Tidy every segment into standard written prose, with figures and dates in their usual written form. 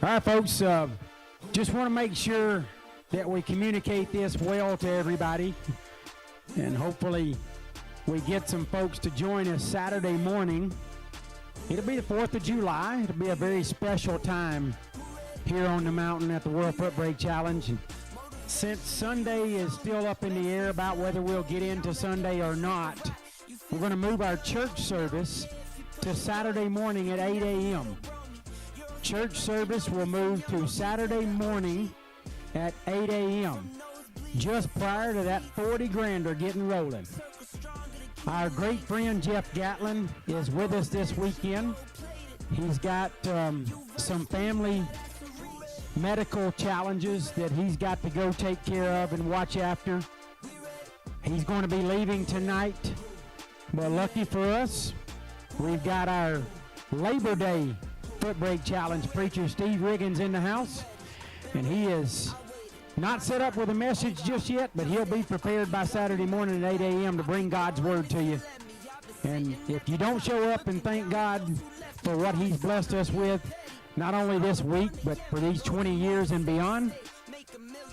All right, folks, just want to make sure that we communicate this well to everybody, and hopefully we get some folks to join us Saturday morning. It'll be the 4th of July. It'll be a very special time here on the mountain at the World Footbrake Challenge. And since Sunday is still up in the air about whether we'll get into Sunday or not, we're going to move our church service to Saturday morning at 8 a.m. Church service will move to Saturday morning at 8 a.m. just prior to that 40 grander getting rolling. Our great friend Jeff Gatlin is with us this weekend. He's got some family medical challenges that he's got to go take care of and watch after. He's going to be leaving tonight, but lucky for us, we've got our Labor Day Footbrake Challenge preacher Steve Riggins in the house, and he is not set up with a message just yet, but he'll be prepared by Saturday morning at 8 a.m. to bring God's word to you. And if you don't show up and thank God for what he's blessed us with, not only this week, but for these 20 years and beyond,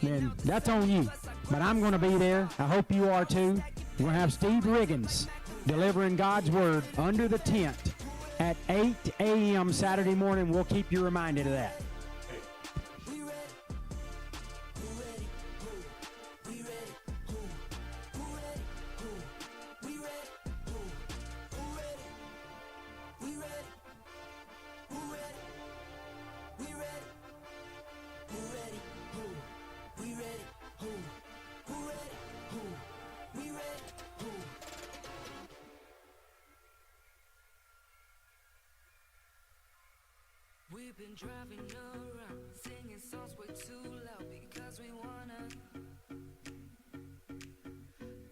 then that's on you. But I'm going to be there. I hope you are too. We're going to have Steve Riggins delivering God's word under the tent at 8 a.m. Saturday morning. We'll keep you reminded of that. We've been driving around, singing songs way too loud because we wanna.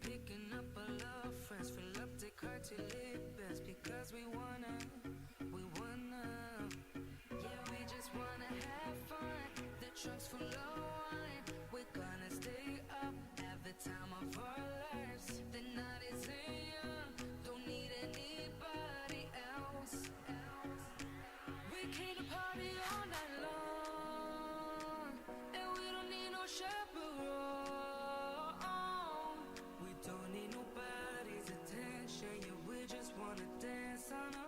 Picking up our love friends, fill up the car till it bends because we wanna. Yeah, we just wanna have fun. The trunk's full of wine. We're gonna stay up, have the time of our lives. The night is young, don't need anybody else. We came to party all night long, and we don't need no chaperone. We don't need nobody's attention, yeah, we just wanna dance on our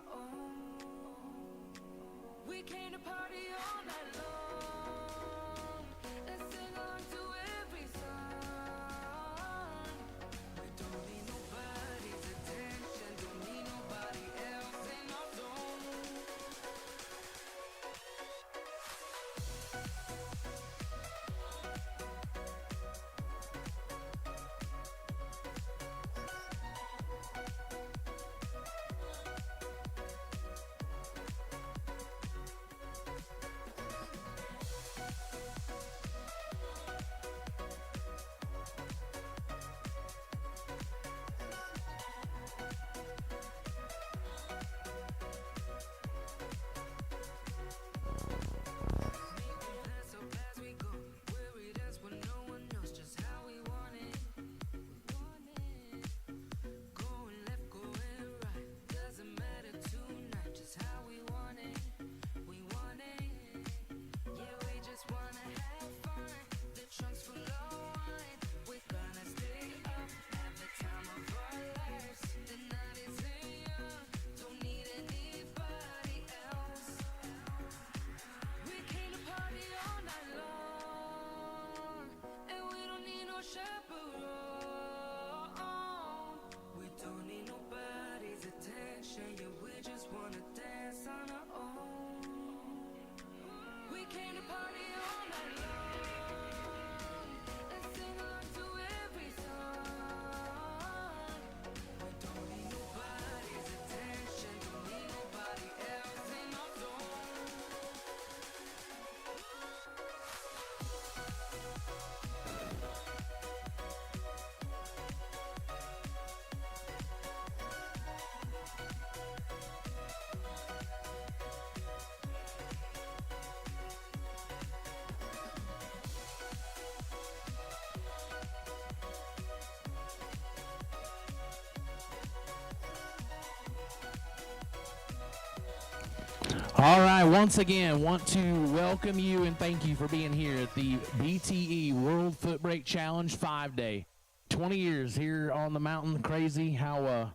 All right, once again, want to welcome you and thank you for being here at the BTE World Footbrake Challenge 5-Day. 20 years here on the mountain. Crazy how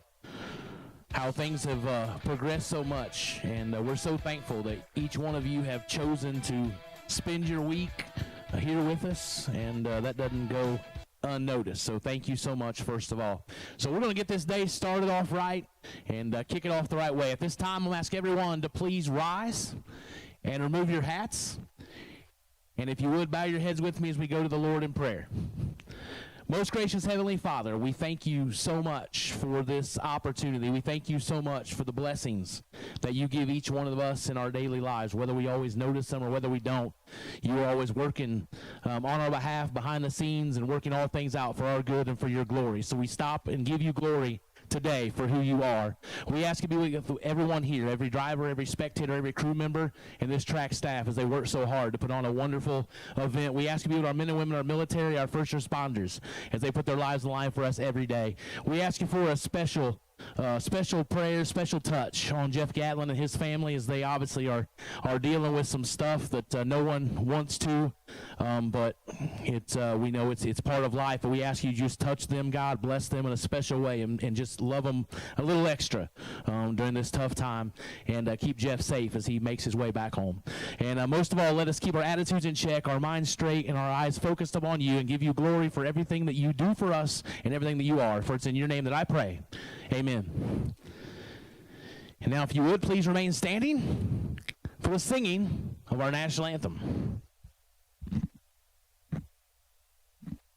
things have progressed so much, and we're so thankful that each one of you have chosen to spend your week here with us, and that doesn't go unnoticed. So thank you so much, first of all. So we're going to get this day started off right and kick it off the right way. At this time, I'll ask everyone to please rise and remove your hats. And if you would, bow your heads with me as we go to the Lord in prayer. Most gracious Heavenly Father, we thank you so much for this opportunity. We thank you so much for the blessings that you give each one of us in our daily lives, whether we always notice them or whether we don't. You are always working on our behalf behind the scenes and working all things out for our good and for your glory. So we stop and give you glory today for who you are. We ask you to be with everyone here, every driver, every spectator, every crew member, and this track staff as they work so hard to put on a wonderful event. We ask you to be with our men and women, our military, our first responders as they put their lives on the line for us every day. We ask you for a special prayer, special touch on Jeff Gatlin and his family as they obviously are dealing with some stuff that no one wants to, but we know it's part of life. But we ask you to just touch them, God, bless them in a special way, and just love them a little extra during this tough time, and keep Jeff safe as he makes his way back home. And most of all, let us keep our attitudes in check, our minds straight, and our eyes focused upon you, and give you glory for everything that you do for us and everything that you are. For it's in your name that I pray. Amen. And now, if you would, please remain standing for the singing of our national anthem.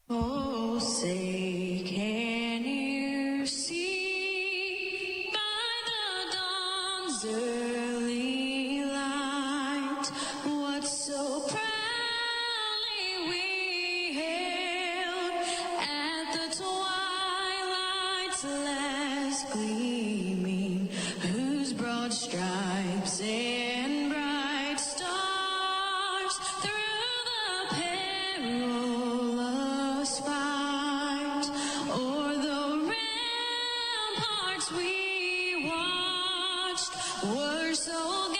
Oh, say, can you see by the dawn's early light what so proudly we hailed at the twilight's last gleaming, whose broad stripes and bright stars through the perilous fight o'er the ramparts we watched were so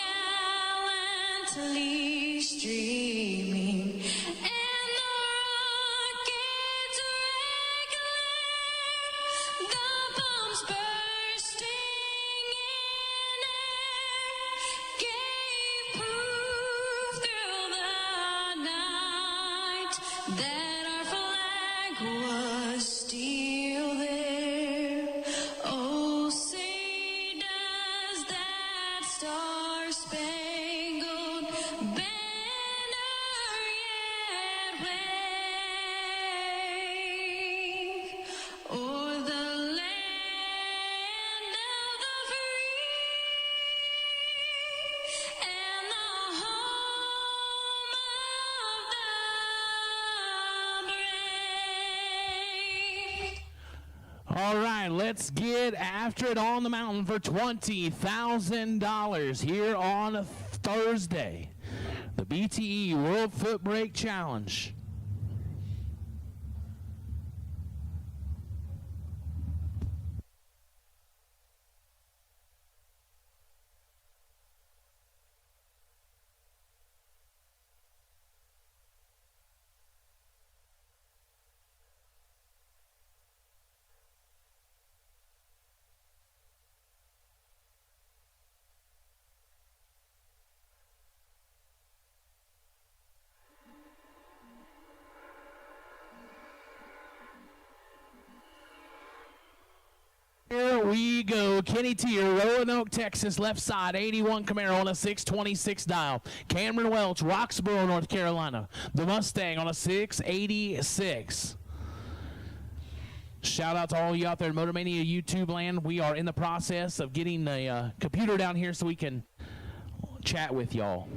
gallantly streaming, and the rockets regular, the bombs bursting in air, gave proof through the night that our flag was still there. Oh, say does that star-spangled banner yet wave o'er the land of the free and the home of the brave? All right, let's get after it on the mountain for $20,000 here on Thursday. The BTE World Footbrake Challenge. Here we go. Kenny Tier, Roanoke, Texas, left side, 81 Camaro on a 626 dial. Cameron Welch, Roxborough, North Carolina, the Mustang on a 686. Shout out to all you out there in MotorMania YouTube land. We are in the process of getting a computer down here so we can chat with y'all.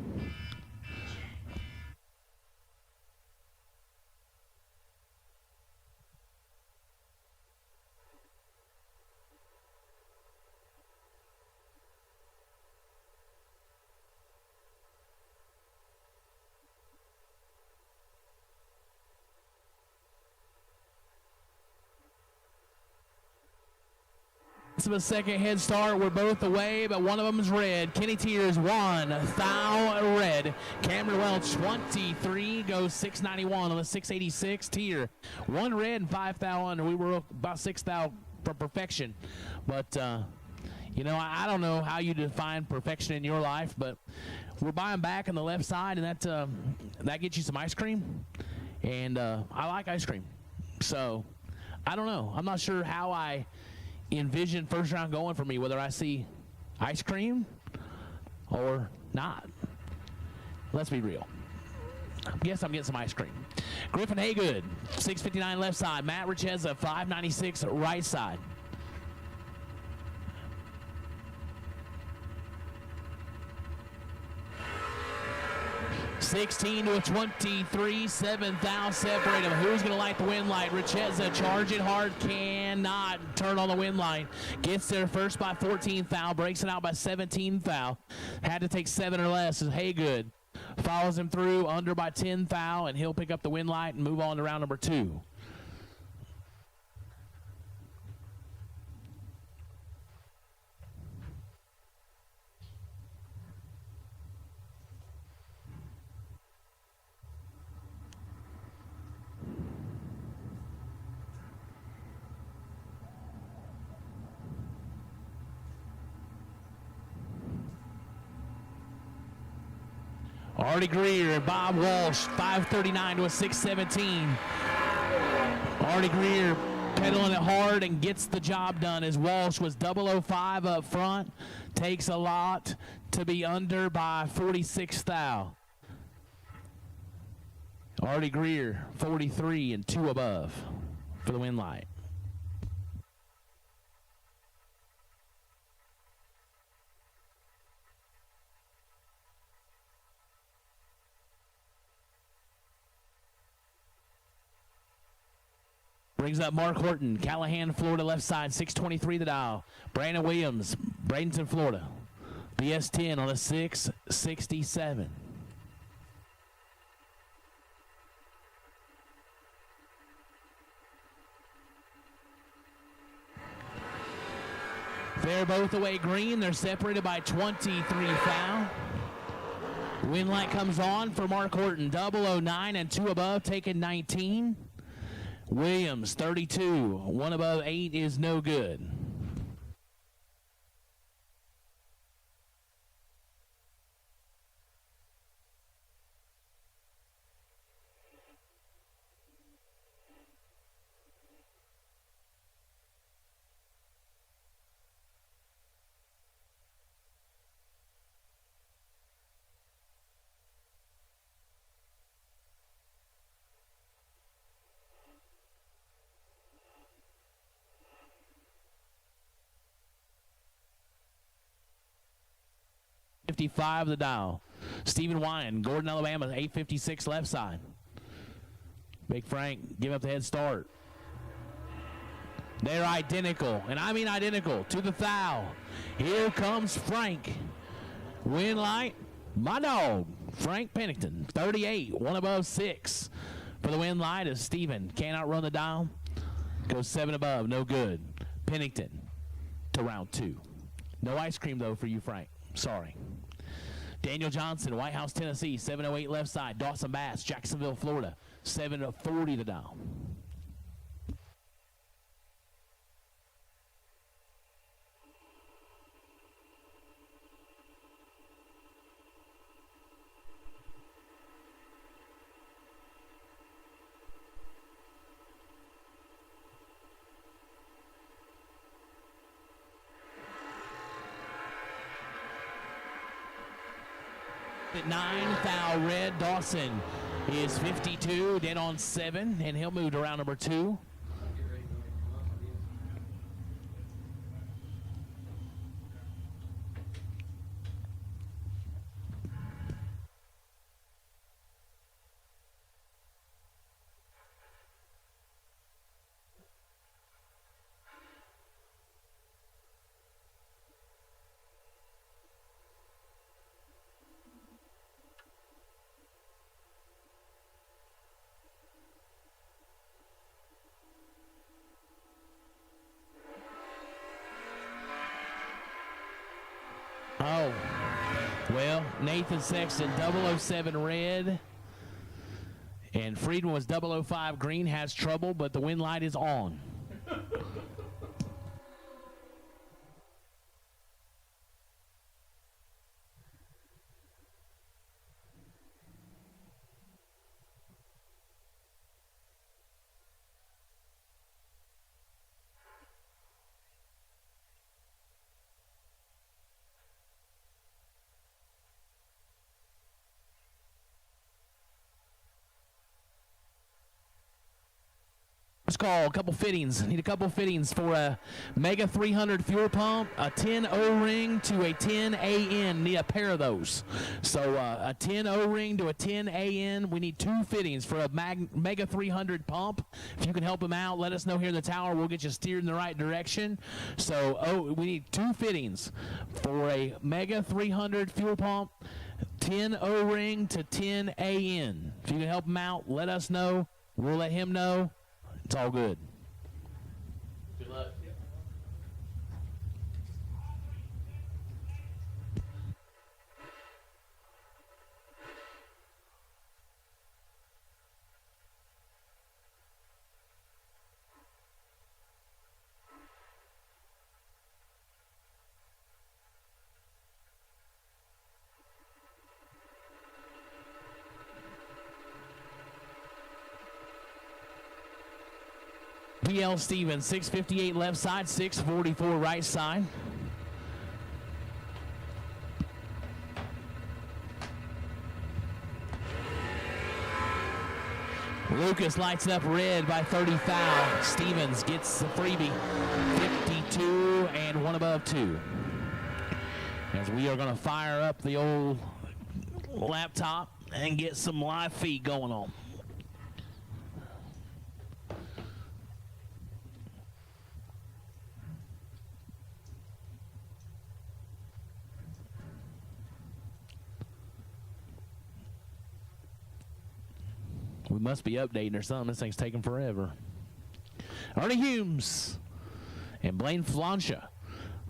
of a second head start. We're both away, but one of them is red. Kenny Tears 1 thou red. Cameron Welch 23 goes 691 on the 686 tier. 1 red and 5 thou under. We were about 6 thou for perfection, but you know, I don't know how you define perfection in your life, but we're buying back on the left side, and that gets you some ice cream, and I like ice cream, so I don't know. I'm not sure how I envision first round going for me, whether I see ice cream or not. Let's be real. I guess I'm getting some ice cream. Griffin Haygood, 659 left side. Matt Richeza, 596 right side. (16 to a 23, 7 thou separate them. Who's going to light the wind light? Richeza charging hard, cannot turn on the wind light. Gets there first by 14 thou, breaks it out by 17 thou. Had to take 7 or less. Is Haygood follows him through under by 10 thou, and he'll pick up the wind light and move on to round number 2. Artie Greer and Bob Walsh, 539 to a 617. Artie Greer pedaling it hard and gets the job done as Walsh was 005 up front. Takes a lot to be under by 46 thou. Artie Greer, 43 and 2 above for the win light. Brings up Mark Horton, Callahan, Florida, left side, 623 the dial. Brandon Williams, Bradenton, Florida. BS10 on a 667. They're both away green. They're separated by 23 foul. Wind light comes on for Mark Horton, 009 and 2 above, taking 19. Williams, 32. 1 above 8 is no good. .55 the dial. Stephen Wyan, Gordon, Alabama, 856 left side. Big Frank, give up the head start. They're identical, and I mean identical, to the thou. Here comes Frank. Win light, my dog, Frank Pennington, 38, 1 above 6. For the win light is Stephen. Can't outrun the dial. Goes 7 above, no good. Pennington to round 2. No ice cream, though, for you, Frank. Sorry. Daniel Johnson, White House, Tennessee, 708 left side. Dawson Bass, Jacksonville, Florida, 740 to dial. At 9, thou red. Dawson is 52, dead on 7, and he'll move to round number 2. Oh, well, Nathan Sexton, 007 red. And Friedman was 005 green, has trouble, but the wind light is on. Call a couple fittings. Need a couple fittings for a Mega 300 fuel pump, a 10 O-ring to a 10 AN. Need a pair of those. So a 10 O-ring to a 10 AN. We need 2 fittings for a Mega 300 pump. If you can help them out, let us know here in the tower. We'll get you steered in the right direction. So we need 2 fittings for a Mega 300 fuel pump, 10 O-ring to 10 AN. If you can help them out, let us know. We'll let him know. It's all good. Good luck. PL Stevens, 658 left side, 644 right side. Lucas lights up red by 30 foul. Stevens gets the freebie, 52 and 1 above 2. As we are going to fire up the old laptop and get some live feed going on. We must be updating or something. This thing's taking forever. Ernie Humes and Blaine Flancia.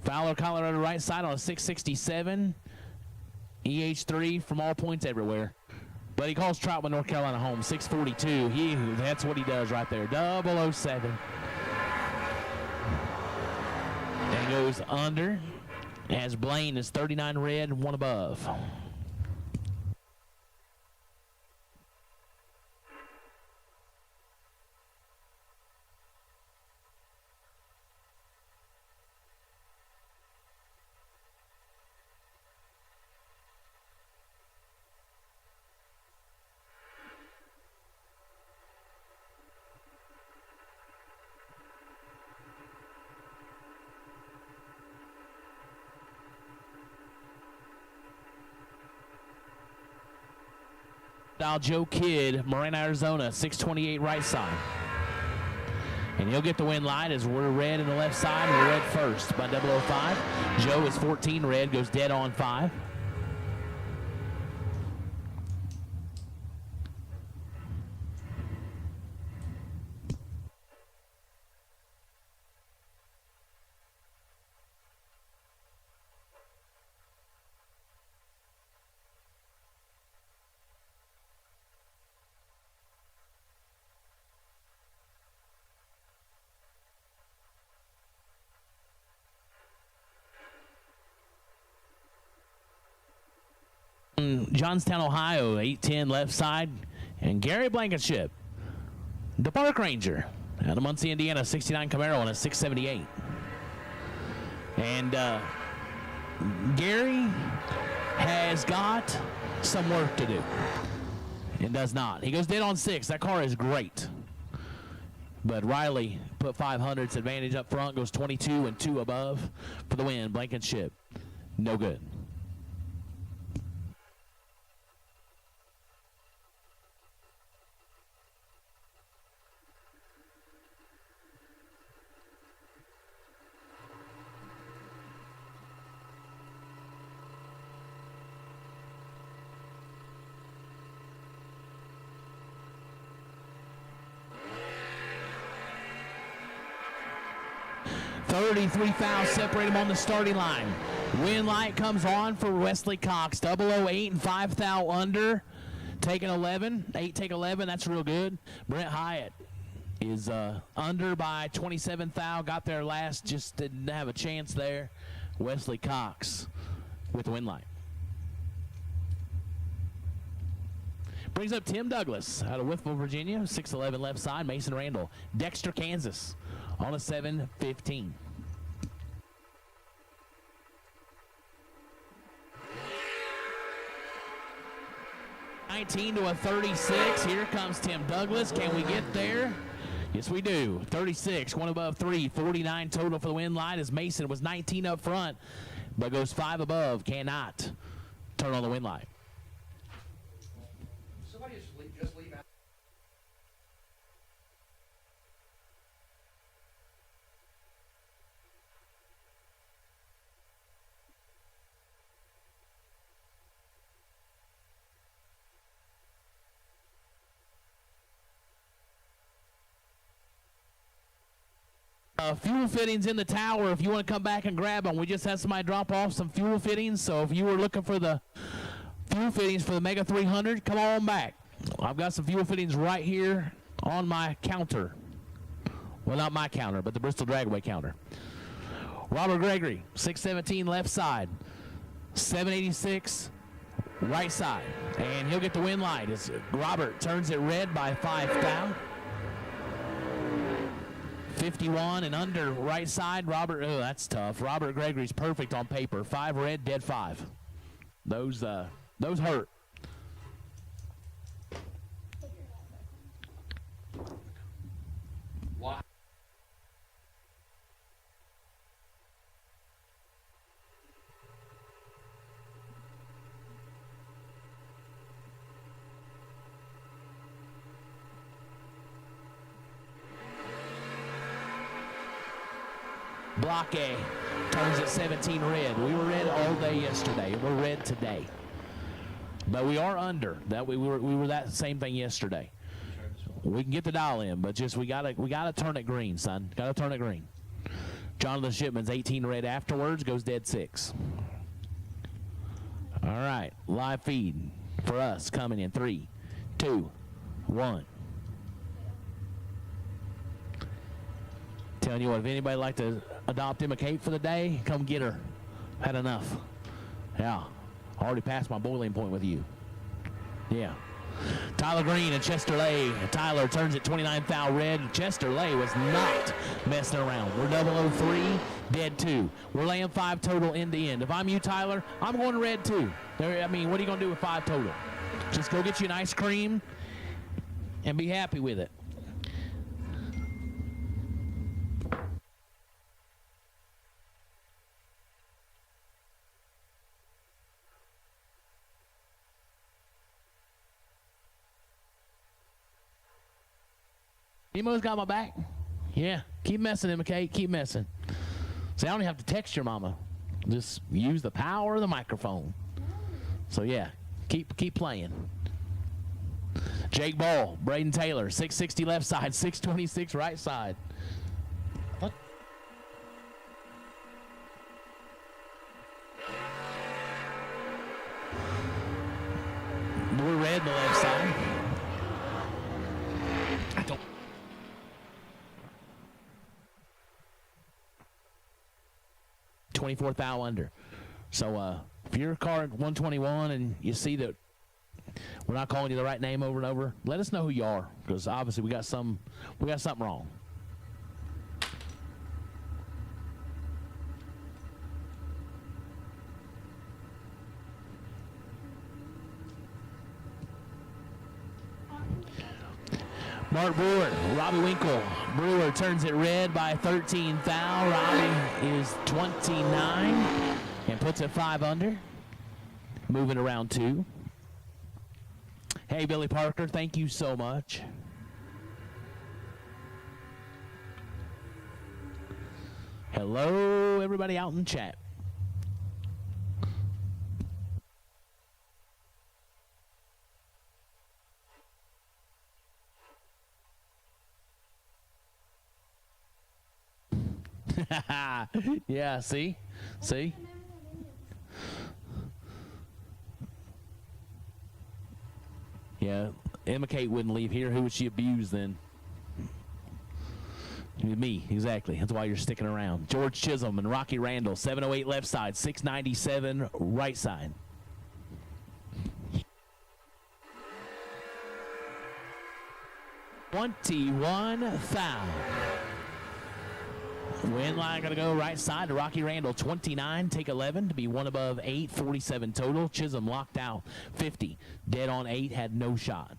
Fowler, Colorado right side on a 667. EH3 from all points everywhere. But he calls Troutman, North Carolina home. 642. That's what he does right there. 007. And goes under as Blaine is 39 red and 1 above. Joe Kidd, Marina, Arizona, 628 right side. And he'll get the win light as we're red in the left side. We're red first by 005. Joe is 14 red, goes dead on 5. Johnstown, Ohio, 810 left side. And Gary Blankenship, the Park Ranger, out of Muncie, Indiana, 69 Camaro on a 678. And Gary has got some work to do. It does not. He goes dead on 6. That car is great. But Riley put 500's advantage up front, goes 22 and 2 above for the win. Blankenship, no good. 33 fouls separate them on the starting line. Win light comes on for Wesley Cox. 008 and 5 thou under. Taking 11. 8 take 11. That's real good. Brent Hyatt is under by 27 thou. Got there last. Just didn't have a chance there. Wesley Cox with the win light. Brings up Tim Douglas out of Whitfield, Virginia. 6'11 left side. Mason Randall. Dexter, Kansas on a 7-15. (19 to a 36). Here comes Tim Douglas. Can we get there? Yes, we do. 36, one above 3, 49 total for the win line as Mason was 19 up front, but goes 5 above. Cannot turn on the win line. Somebody just leave out. Fuel fittings in the tower if you want to come back and grab them. We just had somebody drop off some fuel fittings, so if you were looking for the fuel fittings for the Mega 300, come on back. I've got some fuel fittings right here on my counter. Well, not my counter, but the Bristol Dragway counter. Robert Gregory, 617 left side, 786 right side, and he'll get the win light as Robert turns it red by 5 down. 51 and under right side. Robert, oh, that's tough. Robert Gregory's perfect on paper. 5 red, dead 5. Those hurt. Why? Block A turns at 17 red. We were red all day yesterday. We're red today. But we are under. That we were that same thing yesterday. We can get the dial in, but just we gotta turn it green, son. Gotta turn it green. Jonathan Shipman's 18 red afterwards, goes dead 6. All right, live feed for us coming in 3, 2, 1. Telling you what, if anybody like to adopt Emma Kate for the day, come get her. Had enough. Yeah, already passed my boiling point with you. Yeah. Tyler Green and Chester Lay. Tyler turns at 29 foul red. Chester Lay was not messing around. We're 003, dead 2. We're laying 5 total end to end. If I'm you, Tyler, I'm going red too. I mean, what are you going to do with 5 total? Just go get you an ice cream and be happy with it. Emo's got my back. Yeah, keep messing, Emma Kate. Keep messing. See, I don't even have to text your mama. Just use the power of the microphone. So yeah, keep playing. Jake Ball, Braden Taylor, 660 left side, 626 right side. What? We're red the left side. I don't. 24 thou under. So if you're a car at 121 and you see that we're not calling you the right name over and over, let us know who you are, because obviously we got something wrong. Mark Brewer, Robbie Winkle. Brewer turns it red by 13 thou. Robbie is 29 and puts it 5 under. Moving around 2. Hey, Billy Parker, thank you so much. Hello, everybody out in the chat. Yeah, see? See? Yeah, Emma Kate wouldn't leave here. Who would she abuse then? Me, exactly. That's why you're sticking around. George Chisholm and Rocky Randall, 708 left side, 697 right side. $21,000. Win line going to go right side to Rocky Randall, 29, take 11 to be one above 8, 47 total. Chisholm locked out, 50. Dead on 8, had no shot.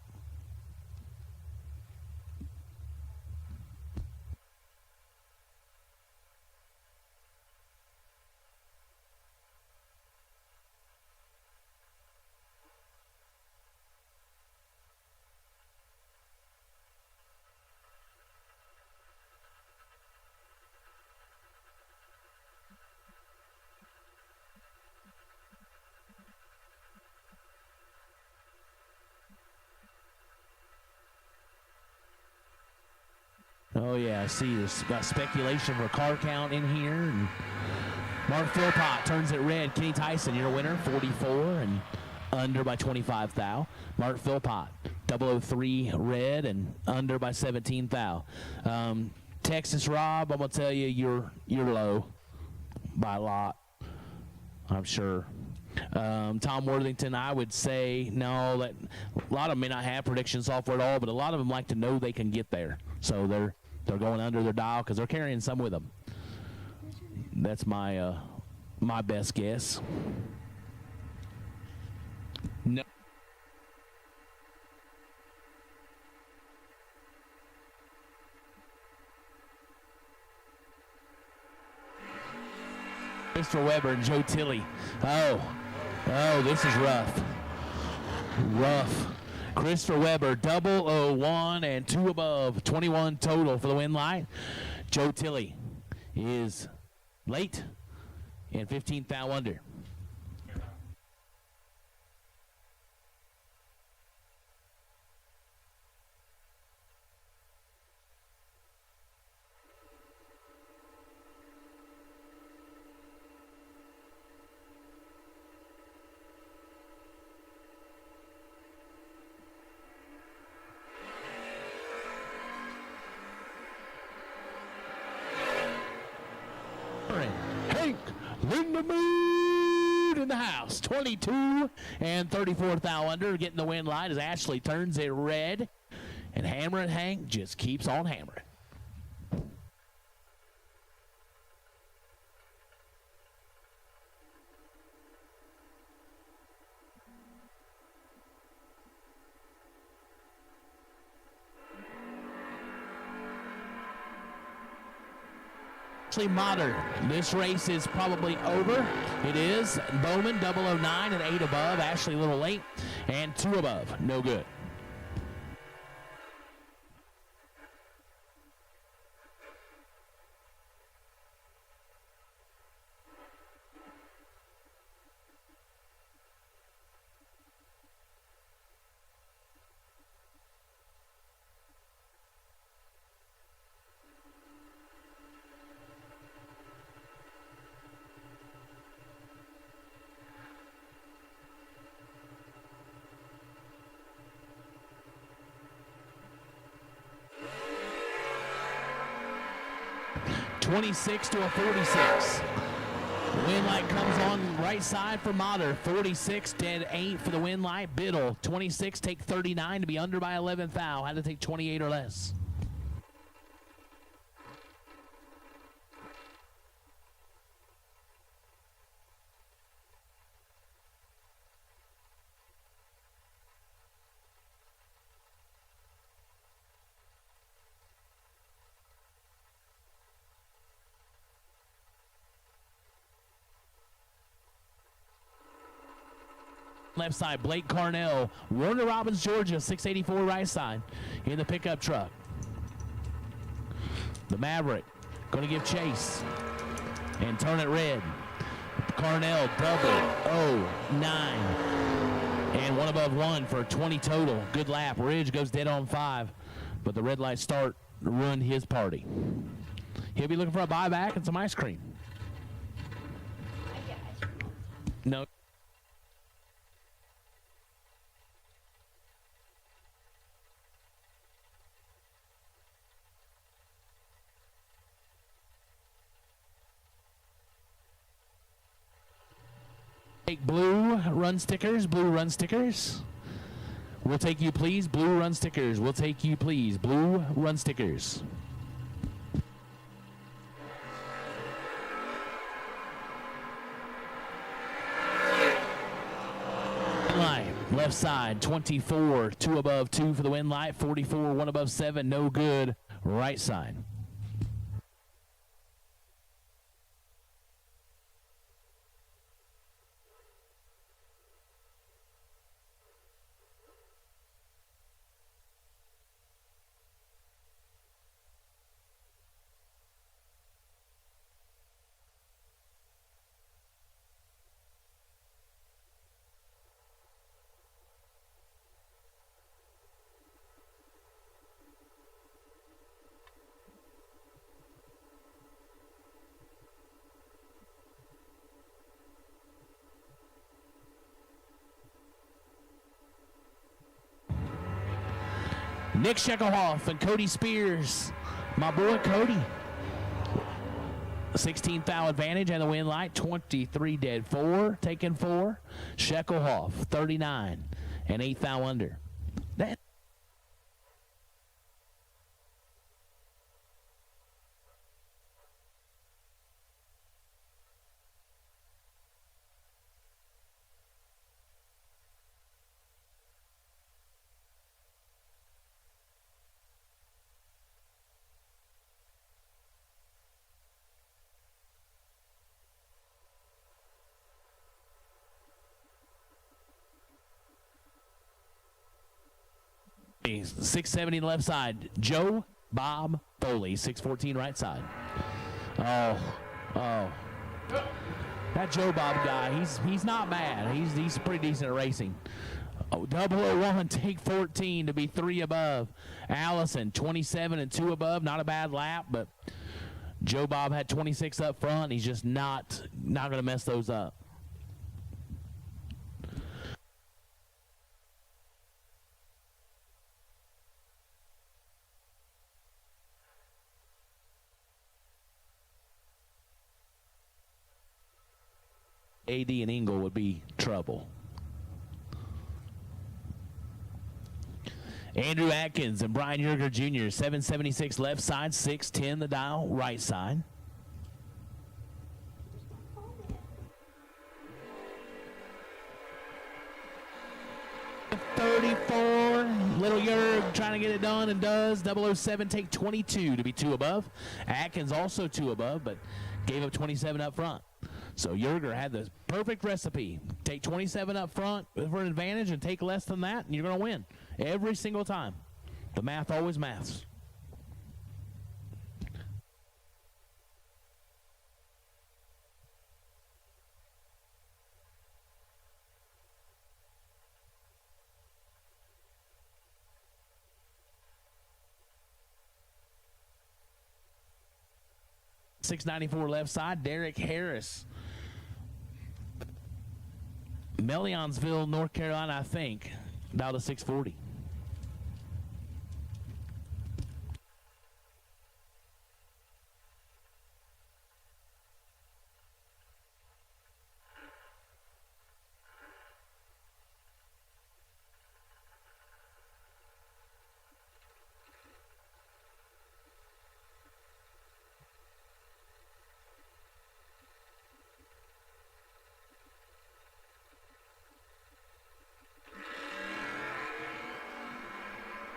Oh, yeah, I see there's speculation for car count in here. And Mark Philpott turns it red. Kenny Tyson, your winner, 44 and under by 25 thou. Mark Philpott, 003 red and under by 17 thou. Texas Rob, I'm going to tell you, you're low by a lot, I'm sure. Tom Worthington, I would say no. That a lot of them may not have prediction software at all, but a lot of them like to know they can get there, so they're going under their dial because they're carrying some with them. That's my my best guess. No. Christopher Weber and Joe Tilley. Oh, this is rough. Rough. Christopher Weber, 001 and 2 above, 21 total for the win light. Joe Tilley is late and 15 thou under. Hank Lindemood in the house, 22 and 34 thou under, getting the win light as Ashley turns it red, and Hammering Hank just keeps on hammering. Modern. This race is probably over. It is. Bowman 009 and 8 above. Ashley a little late and 2 above. No good. $26 to a 46. Win light comes on right side for Motter. 46, dead 8 for the win light. Biddle, 26, take 39 to be under by 11 thou. Had to take 28 or less. Left side, Blake Carnell, Warner Robins, Georgia, 684 right side in the pickup truck. The Maverick going to give chase and turn it red. Carnell, 009 and 1 above 1 for 20 total. Good lap. Ridge goes dead on 5, but the red light start ruined his party. He'll be looking for a buyback and some ice cream. No. Take blue run stickers, blue run stickers. We'll take you, please. Blue run stickers. We'll take you, please. Blue run stickers. Line, left side, 24, 2 above, 2 for the win light, 44, 1 above, 7, no good. Right side. Nick Sheckelhoff and Cody Spears. My boy Cody. 16 thou advantage and the win light. 23 dead. 4 taken 4. Sheckelhoff 39 and 8 thou under. That. He's 670 left side. Joe Bob Foley, 614 right side. Oh. That Joe Bob guy, he's not bad. He's pretty decent at racing. 001, take 14 to be 3 above. Allison, 27 and 2 above. Not a bad lap, but Joe Bob had 26 up front. He's just not going to mess those up. AD and Engel would be trouble. Andrew Atkins and Brian Yerger Jr., 776 left side, 610 the dial, right side. Little Yerg trying to get it done and does. 007 take 22 to be 2 above. Atkins also 2 above, but gave up 27 up front. So Yerger had the perfect recipe. Take 27 up front for an advantage and take less than that, and you're going to win every single time. The math always maths. .694 left side, Derek Harris. Mellionsville, North Carolina, I think. Down to 640.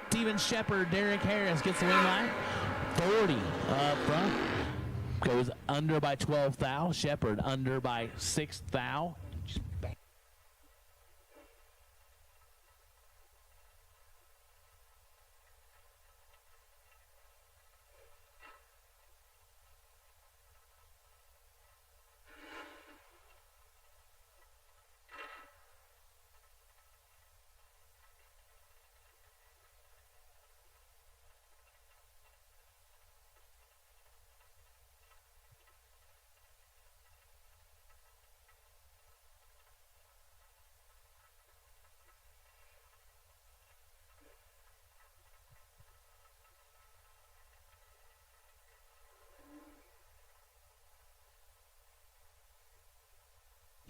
Steven Shepard, Derek Harris gets the win line. 40 up front. Goes under by 12 thou. Shepard under by 6 thou.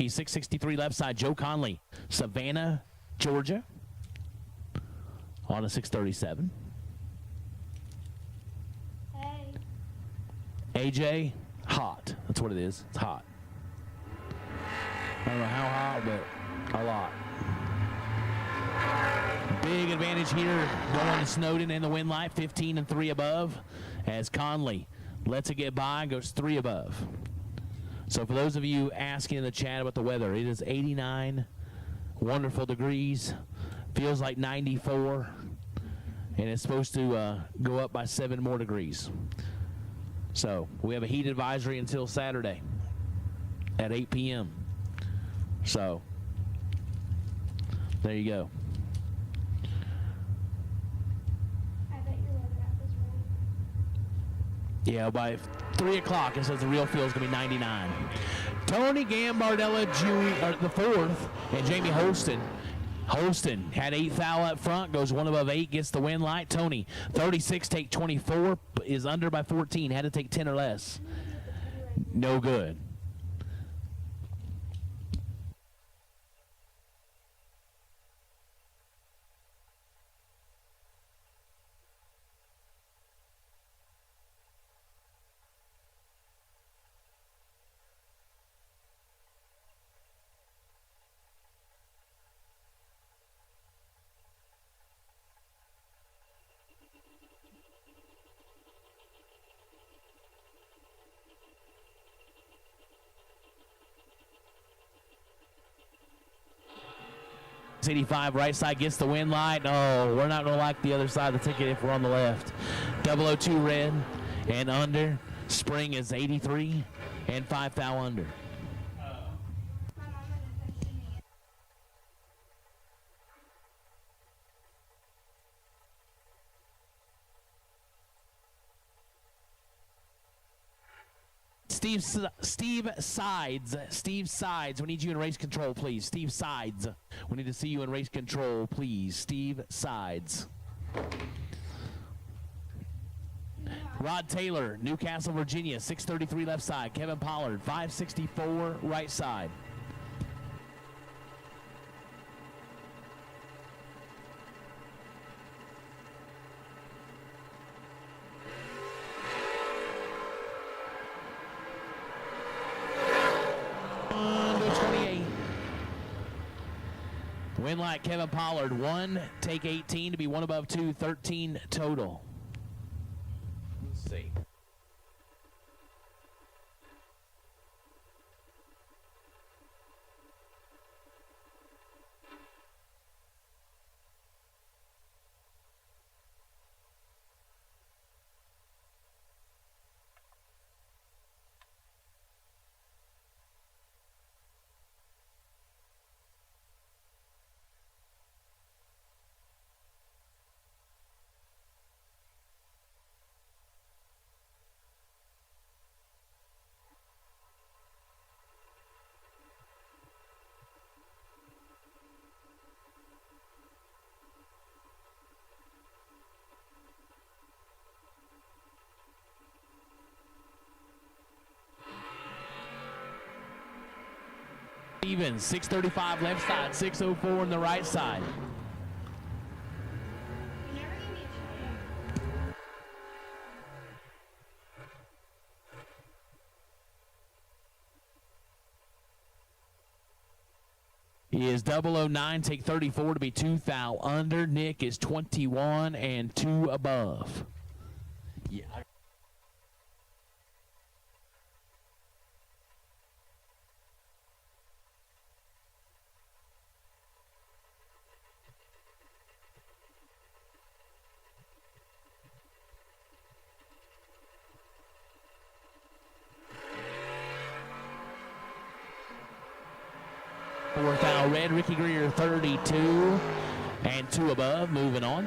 Kentucky, 663 left side, Joe Conley. Savannah, Georgia, on a 637. AJ, hot. That's what it is. It's hot. I don't know how hot, but a lot. Big advantage here going to Snowden in the win light, 15 and 3 above, as Conley lets it get by and goes 3 above. So for those of you asking in the chat about the weather, it is 89 wonderful degrees, feels like 94, and it's supposed to go up by 7 more degrees. So we have a heat advisory until Saturday at 8 p.m. So there you go. I bet your weather app is right. Yeah, by 3 o'clock, it says the real feel is going to be 99. Tony Gambardella Jr., the fourth, and Jamie Holston. Holston had 8th foul up front, goes 1 above 8, gets the win light. Tony, 36, take 24, is under by 14, had to take 10 or less. No good. .85 right side gets the win light. Oh, we're not going to like the other side of the ticket if we're on the left. 002 red and under. Spring is 83 and 5 foul under. Steve Sides, we need you in race control, please. Steve Sides, we need to see you in race control, please. Steve Sides. Rod Taylor, Newcastle, Virginia, 633 left side. Kevin Pollard, 564 right side. Win light Kevin Pollard, 1, take 18 to be 1 above 2, 13 total. Let's see. Stevens, 635 left side, 604 on the right side. He is 009, take 34 to be 2 foul under. Nick is 21 and 2 above. Yeah. 4 foul red. Ricky Greer 32 and 2 above. Moving on.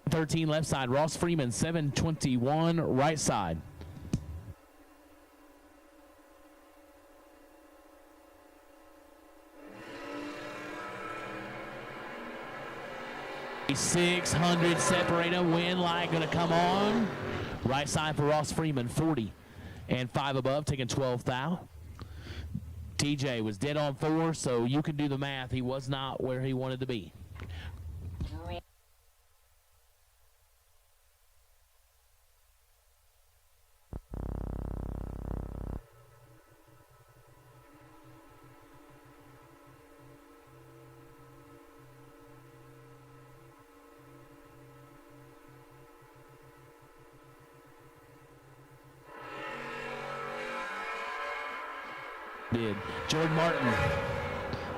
13 left side. Ross Freeman, 721 right side. .600 separate them. Wind light going to come on. Right side for Ross Freeman, 40 and 5 above, taking 12 thou. TJ was dead on 4, so you can do the math. He was not where he wanted to be. Did Jordan Martin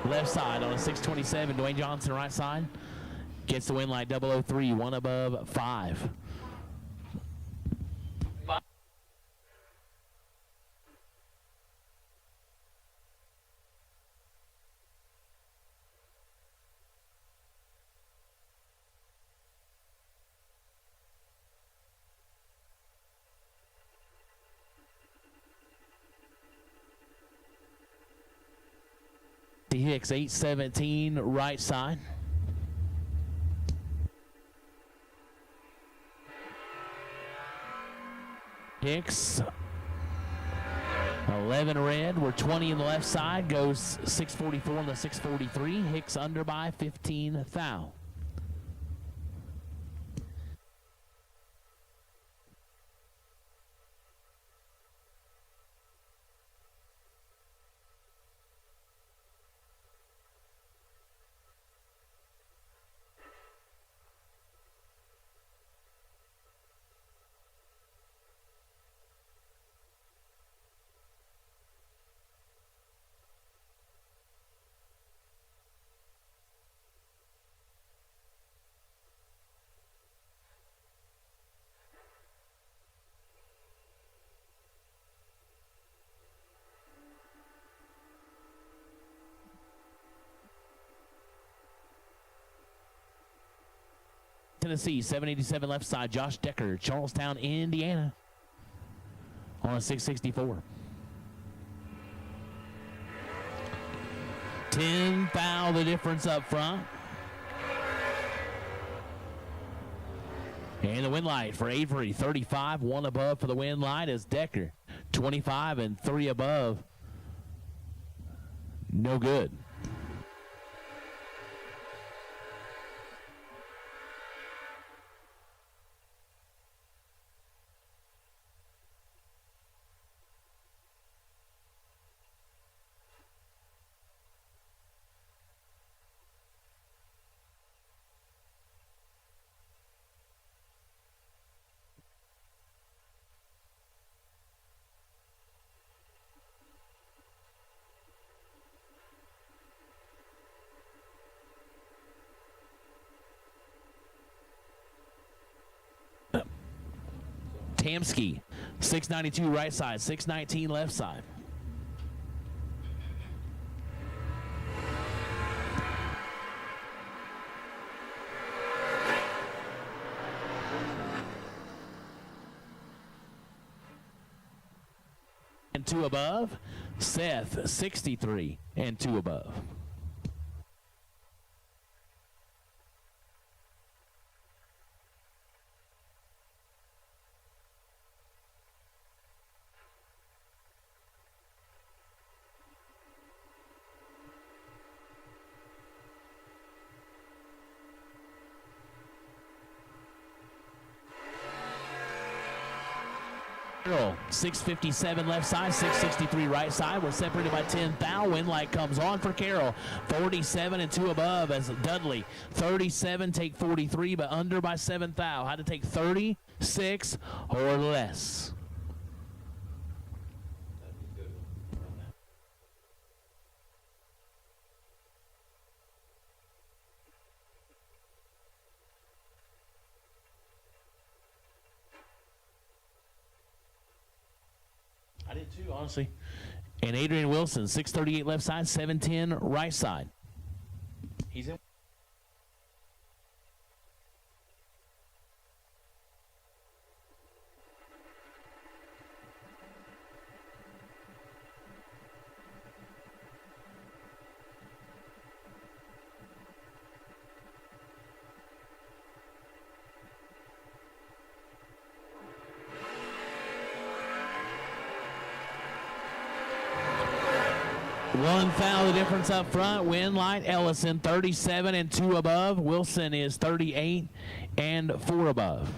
left side on a 627. Dwayne Johnson right side gets the win light 003, 1 above 5. Hicks 817 right side. Hicks 11 red. We're 20 in the left side. Goes 644 on the 643. Hicks under by 15 thou. Tennessee, 787 left side, Josh Decker, Charlestown, Indiana, on a 664. 10 thou the difference up front. And the win light for Avery, 35, 1 above for the win light is Decker, 25 and 3 above. No good. Tamsky, 692 right side, 619 left side. And 2 above. Seth, 63 and 2 above. Carroll, 657 left side, 663 right side. We're separated by 10 thou. Wind light comes on for Carroll. 47 and 2 above as Dudley. 37, take 43, but under by 7 thou. Had to take 36 or less. I did too, honestly. And Adrian Wilson, 638 left side, 710 right side. He's in. 1 foul the difference up front. Winlight, Ellison 37 and 2 above. Wilson is 38 and 4 above.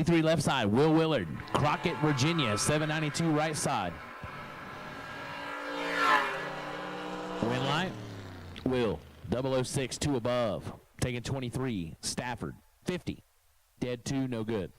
Three left side, Will Willard, Crockett, Virginia, 792 right side. Winlight, Will, 006, 2 above, taking 23. Stafford, 50, dead 2, no good.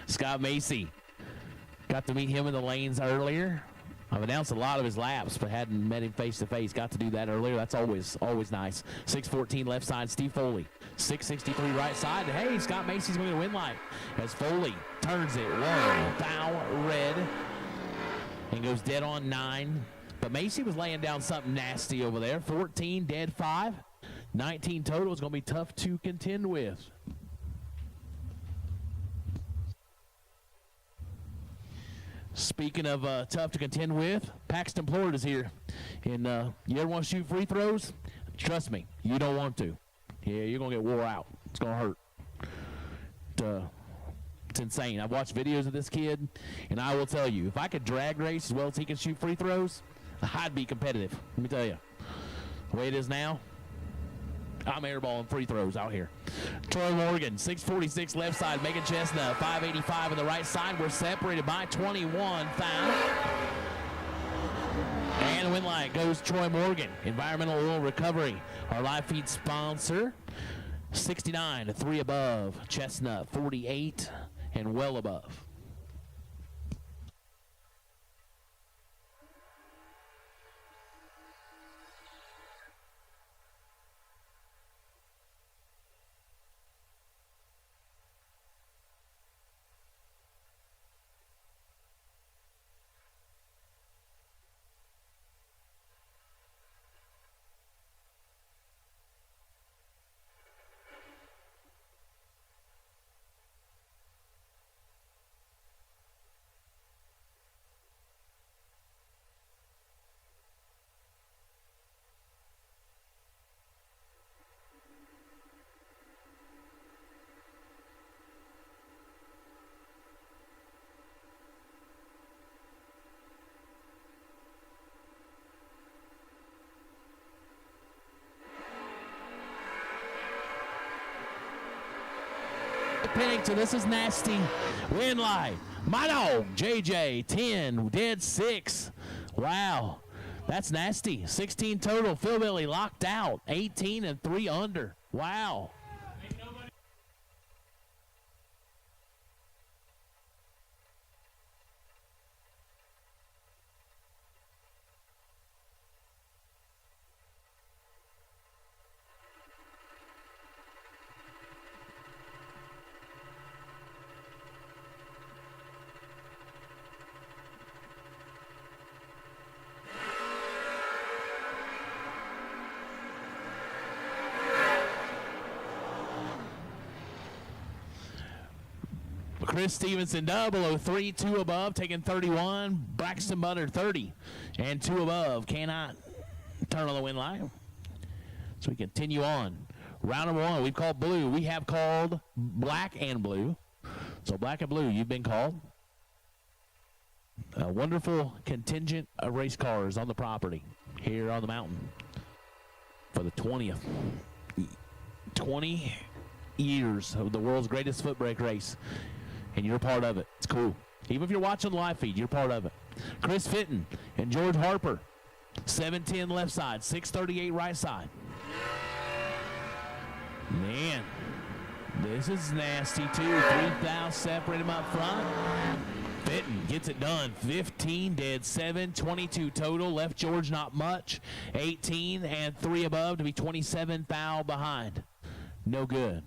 Scott Macy. Got to meet him in the lanes earlier. I've announced a lot of his laps, but hadn't met him face to face. Got to do that earlier. That's always nice. 614 left side, Steve Foley. 663 right side. Hey, Scott Macy's going to win light as Foley turns it. 1 foul red and goes dead on 9. But Macy was laying down something nasty over there. 14 dead 5. 19 total is going to be tough to contend with. Speaking of tough to contend with, Paxton Plord is here. And you ever want to shoot free throws? Trust me, you don't want to. Yeah, you're going to get wore out. It's going to hurt. It's insane. I've watched videos of this kid, and I will tell you, if I could drag race as well as he can shoot free throws, I'd be competitive. Let me tell you. The way it is now, I'm airballing free throws out here. Troy Morgan, 646 left side, Megan Chestnut, 585 on the right side. We're separated by 21 foul. And win light goes Troy Morgan. Environmental Oil Recovery, our live feed sponsor. 69 to 3 above. Chestnut, 48 and well above. Pennington, this is nasty. Win light. My dog, JJ, 10, dead 6. Wow, that's nasty. 16 total. Phil Billy locked out. 18 and 3 under. Wow. Chris Stevenson, 003, 2 above, taking 31. Braxton Butter, 30 and 2 above. Cannot turn on the win line. So we continue on. Round number 1, we've called blue. We have called black and blue. So black and blue, you've been called. A wonderful contingent of race cars on the property here on the mountain for the 20th. 20 years of the world's greatest foot brake race, and you're a part of it. It's cool. Even if you're watching the live feed, you're part of it. Chris Fitton and George Harper, 710 left side, 638 right side. Man, this is nasty too. 3,000 separate him up front. Fitton gets it done. 15 dead, 7, 22 total. Left George not much. 18 and 3 above to be 27 thou behind. No good.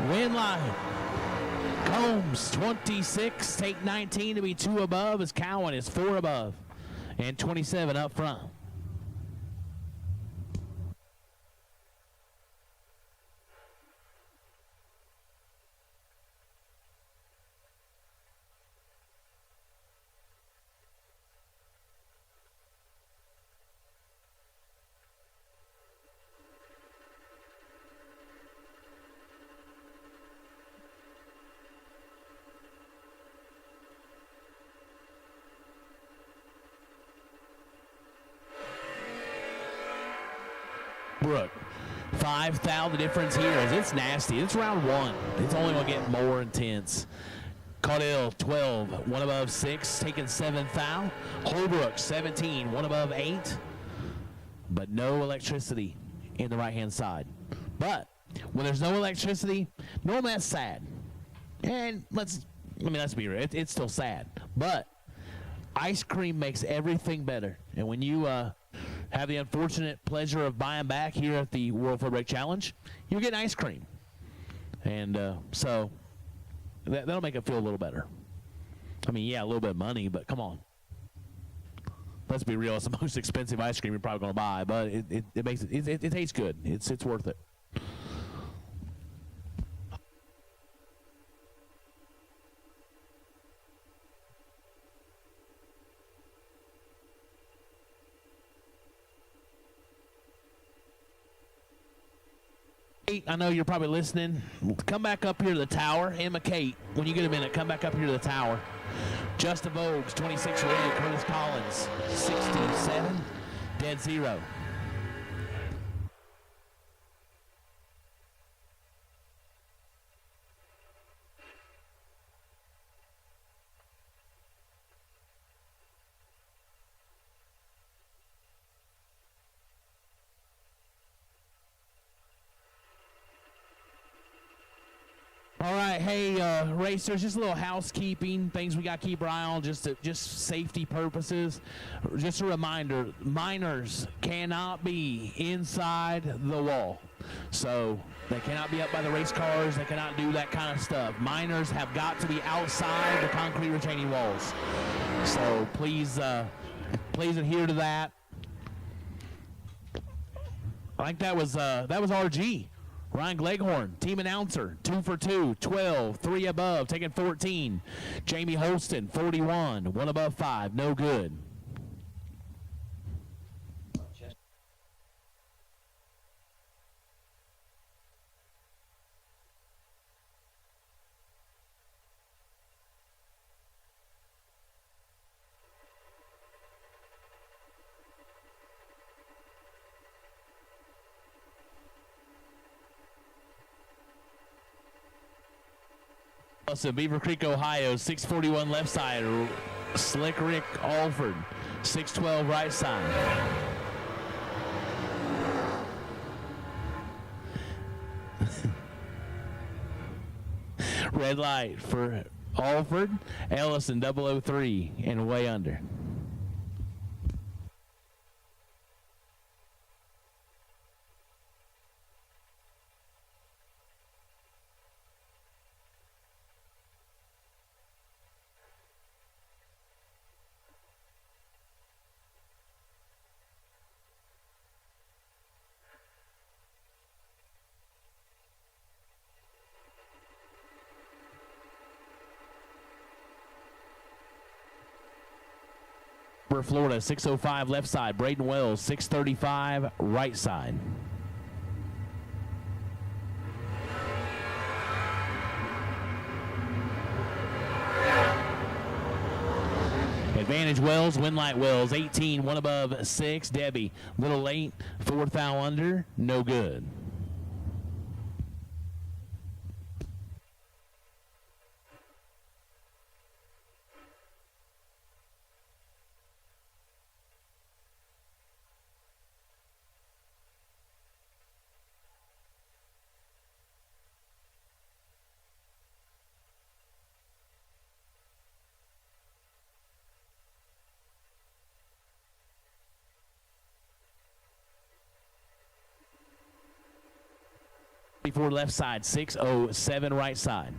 Win line. Combs 26, take 19 to be 2 above as Cowan is 4 above and 27 up front. Brooke, 5 thou. The difference here is it's nasty. It's round 1. It's only going to get more intense. Caudill, 12, 1 above 6, taking 7 thou. Holbrook, 17, 1 above 8. But no electricity in the right-hand side. But when there's no electricity, normally that's sad. And let's be real. It's still sad. But ice cream makes everything better. And when you have the unfortunate pleasure of buying back here at the World Footbrake Challenge, you're getting ice cream. And so that'll make it feel a little better. I mean, yeah, a little bit of money, but come on. Let's be real. It's the most expensive ice cream you're probably going to buy, but it makes it tastes good. It's worth it. I know you're probably listening. Come back up here to the tower. Emma Kate, when you get a minute, come back up here to the tower. Justin Vogues, 26 red. Curtis Collins, 67, dead 0. All right, hey, racers, just a little housekeeping, things we got to keep our eye on just safety purposes. Just a reminder, minors cannot be inside the wall. So they cannot be up by the race cars. They cannot do that kind of stuff. Minors have got to be outside the concrete retaining walls. So please adhere to that. I think that was RG. Ryan Gleghorn, team announcer, 2 for 2, 12, 3 above, taking 14. Jamie Holston, 41, 1 above 5, no good. Beaver Creek, Ohio, 641 left side. Slick Rick Alford, 612 right side. Red light for Alford. Ellison 003 and way under. Harbor, Florida, 605 left side. Braden Wells, 635 right side. Advantage Wells, Winlight Wells, 18, one above 6. Debbie, little late, 4th thou under, no good. Before left side, 607 right side.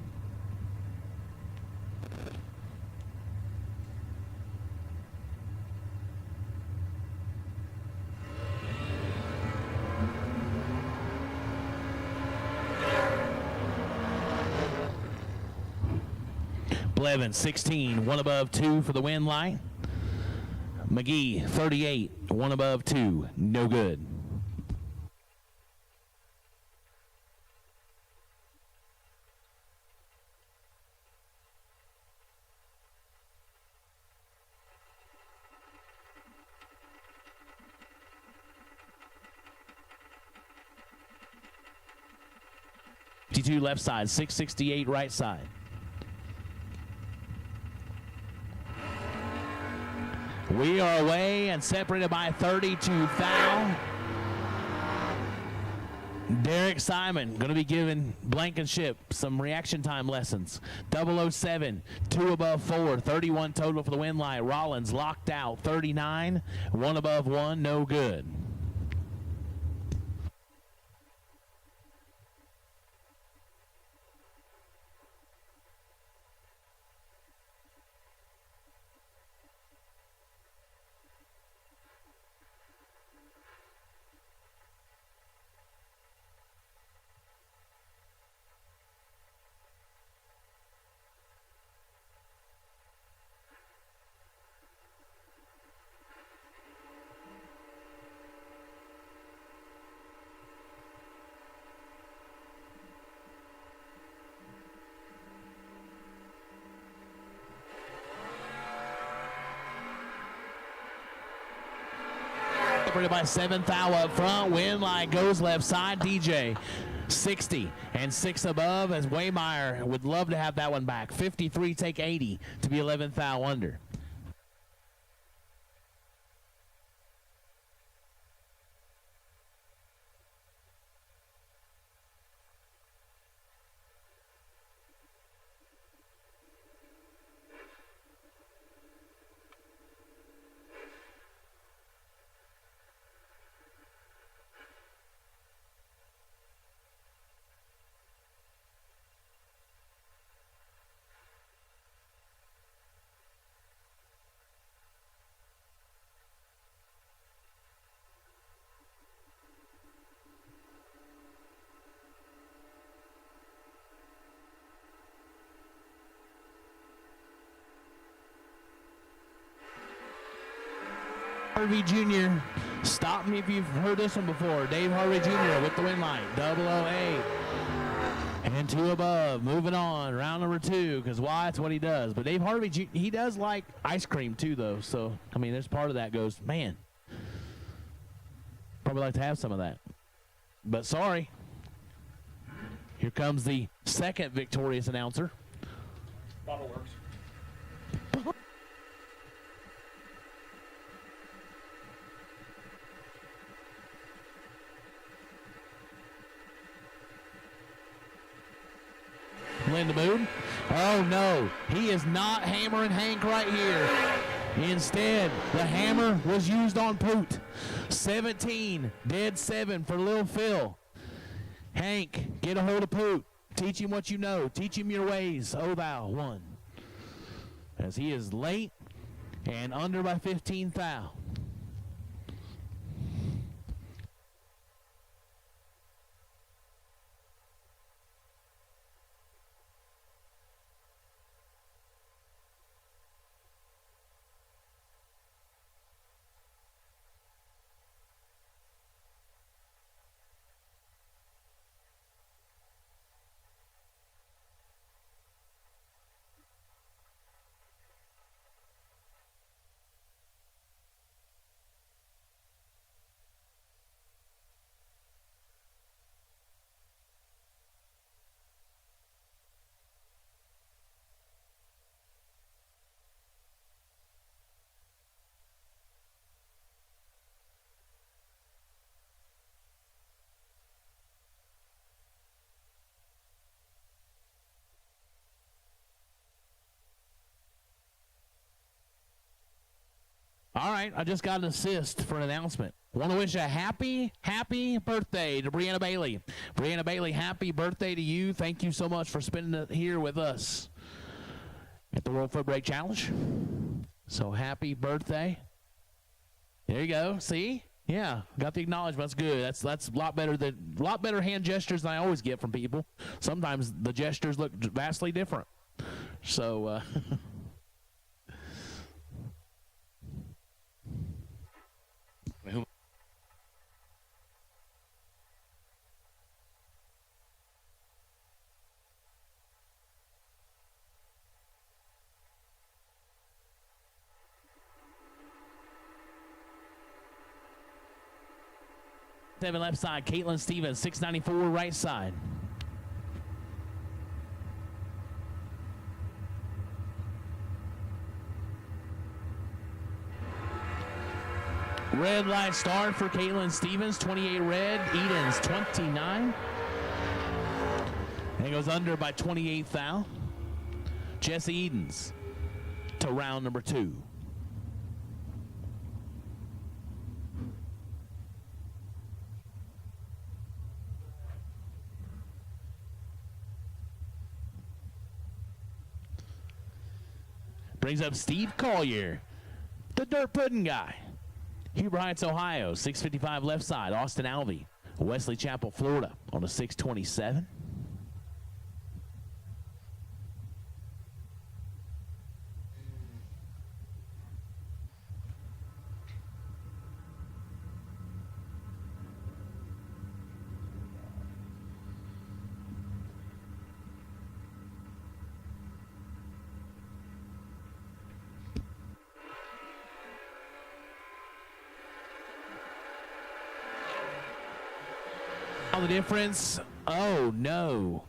Blevins, 16, one above 2 for the win light. McGee, 38, one above 2, no good. Left side, 668 right side. We are away and separated by 30 to foul. Derek Simon going to be giving Blankenship some reaction time lessons. 007, 2 above 4, 31 total for the win light. Rollins locked out, 39, 1 above 1, no good. Separated by 7th thou up front. Win light goes left side. DJ 60 and 6 above as Waymeyer would love to have that one back. 53 take 80 to be 11th thou under. Harvey Jr. Stop me if you've heard this one before. Dave Harvey Jr. with the win light. 008. And 2 above. Moving on. Round number 2. Because why? It's what he does. But Dave Harvey, he does like ice cream too, though. So, I mean, there's part of that goes, man, probably like to have some of that. But sorry. Here comes the second victorious announcer. Bottle works. Linda Moon. Oh no, he is not hammering Hank right here. Instead, the hammer was used on Poot. 17, dead 7 for Lil Phil. Hank, get a hold of Poot. Teach him what you know. Teach him your ways. Oh thou, 1. As he is late and under by 15 thou. All right, I just got an assist for an announcement. Want to wish a happy birthday to Brianna Bailey. Brianna Bailey, happy birthday to you. Thank you so much for spending it here with us at the World Footbrake Challenge. So happy birthday. There you go. See? Yeah, got the acknowledgement. That's good. That's a lot better hand gestures than I always get from people. Sometimes the gestures look vastly different. So, Seven left side, Caitlin Stevens, 694 right side. Red light start for Caitlin Stevens, 28 red, Edens 29. And it goes under by 28 thou. Jesse Edens to round number 2. Brings up Steve Collier, the dirt pudding guy. Huber Heights, Ohio, 655 left side. Austin Alvey, Wesley Chapel, Florida, on a 627. The difference, oh no,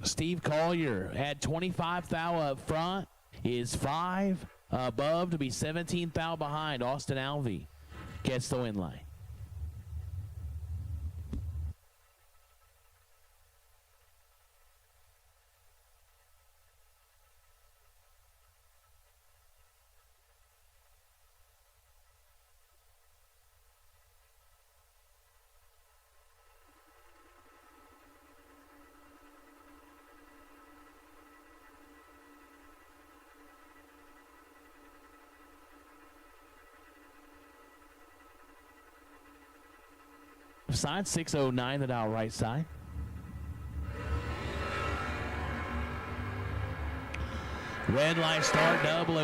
Steve Collier had 25 thou up front, is 5 above to be 17 thou behind. Austin Alvey gets the win line. Side 609, the dial right side. Red light start,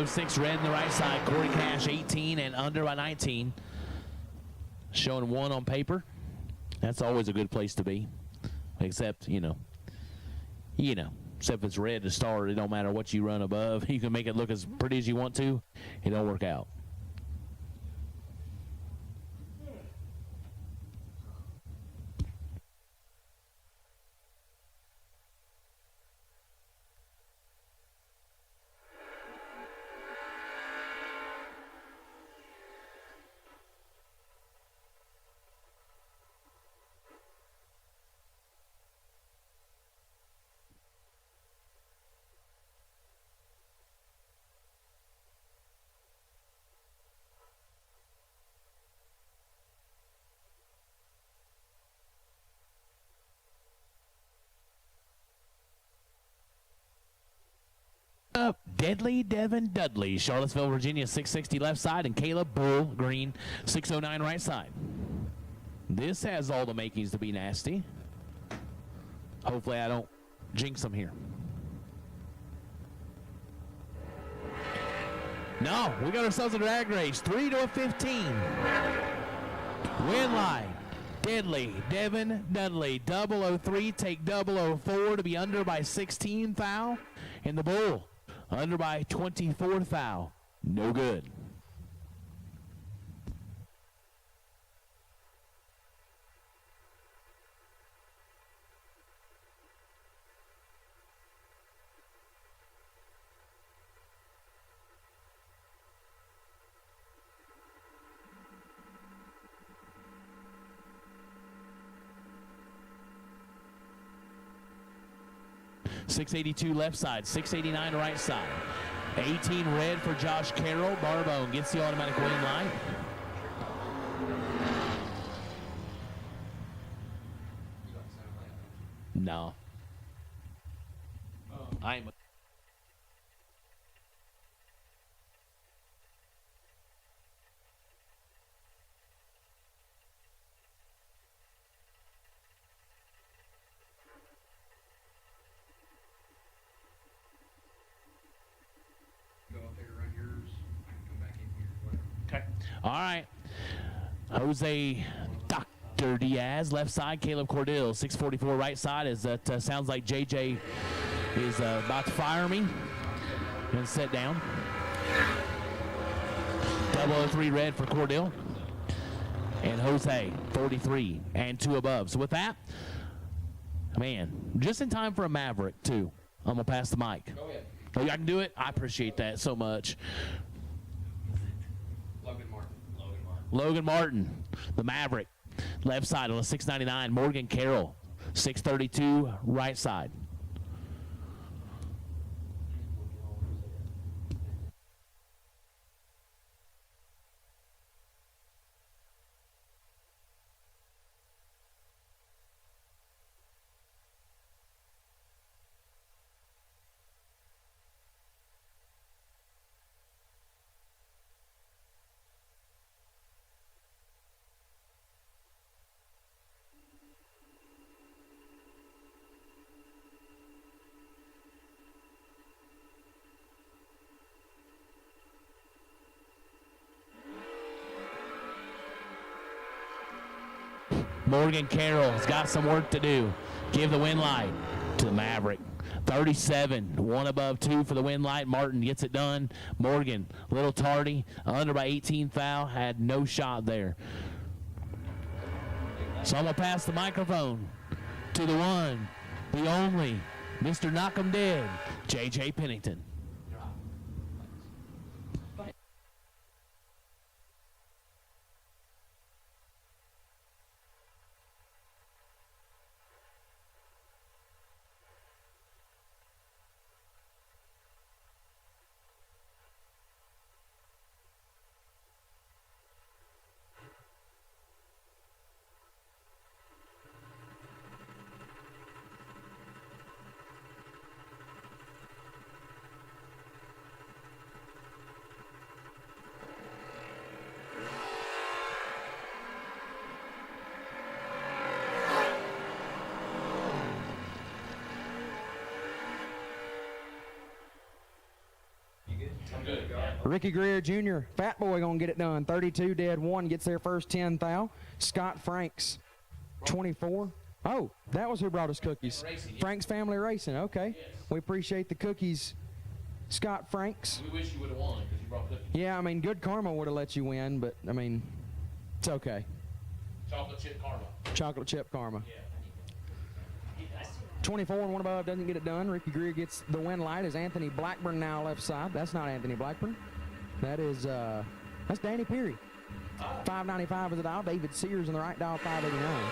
006 red in the right side. Corey Cash 18 and under by 19. Showing 1 on paper. That's always a good place to be. Except, except if it's red to start, it don't matter what you run above. You can make it look as pretty as you want to. It don't work out. Up, Deadly Devin Dudley, Charlottesville, Virginia, 660 left side, and Caleb Bull Green, 609 right side. This has all the makings to be nasty. Hopefully I don't jinx them here. No, we got ourselves a drag race, 3 to a 15. Win line, Deadly Devin Dudley, 003, take 004 to be under by 16 thou, and the Bull under by 24 thou. No good. .682 left side, 689 right side. 18 red for Josh Carroll. Barbone gets the automatic win light. No. I'm. Go up there, run yours, come back in here, whatever. Okay. All right. Jose Dr. Diaz, left side. Caleb Cordell, 644 right side. As that sounds like JJ is about to fire me. And sit down. 003 red for Cordell. And Jose, 43 and 2 above. So with that, man, just in time for a Maverick, too. I'm going to pass the mic. Go ahead. Oh, I can do it? I appreciate that so much. Logan Martin, the Maverick, left side on a 699. Morgan Carroll, 632, right side. Morgan Carroll has got some work to do. Give the win light to the Maverick. 37, 1 above 2 for the win light. Martin gets it done. Morgan, a little tardy, under by 18 foul, had no shot there. So I'm going to pass the microphone to the one, the only, Mr. Knock 'em Dead, JJ Pennington. Ricky Greer Jr., Fat Boy gonna get it done. 32, dead 1, gets their first 10 thou. Scott Franks, 24. Oh, that was who brought us cookies. Franks Family Racing, okay. Yes. We appreciate the cookies, Scott Franks. We wish you would have won because you brought cookies. Yeah, I mean, good karma would have let you win, but, I mean, it's okay. Chocolate chip karma. Chocolate chip karma. Yeah. 24 and 1 above doesn't get it done. Ricky Greer gets the win light. Is Anthony Blackburn now left side? That's not Anthony Blackburn. That is, that's Danny Peary. 595 is the dial. David Sears in the right dial, 589.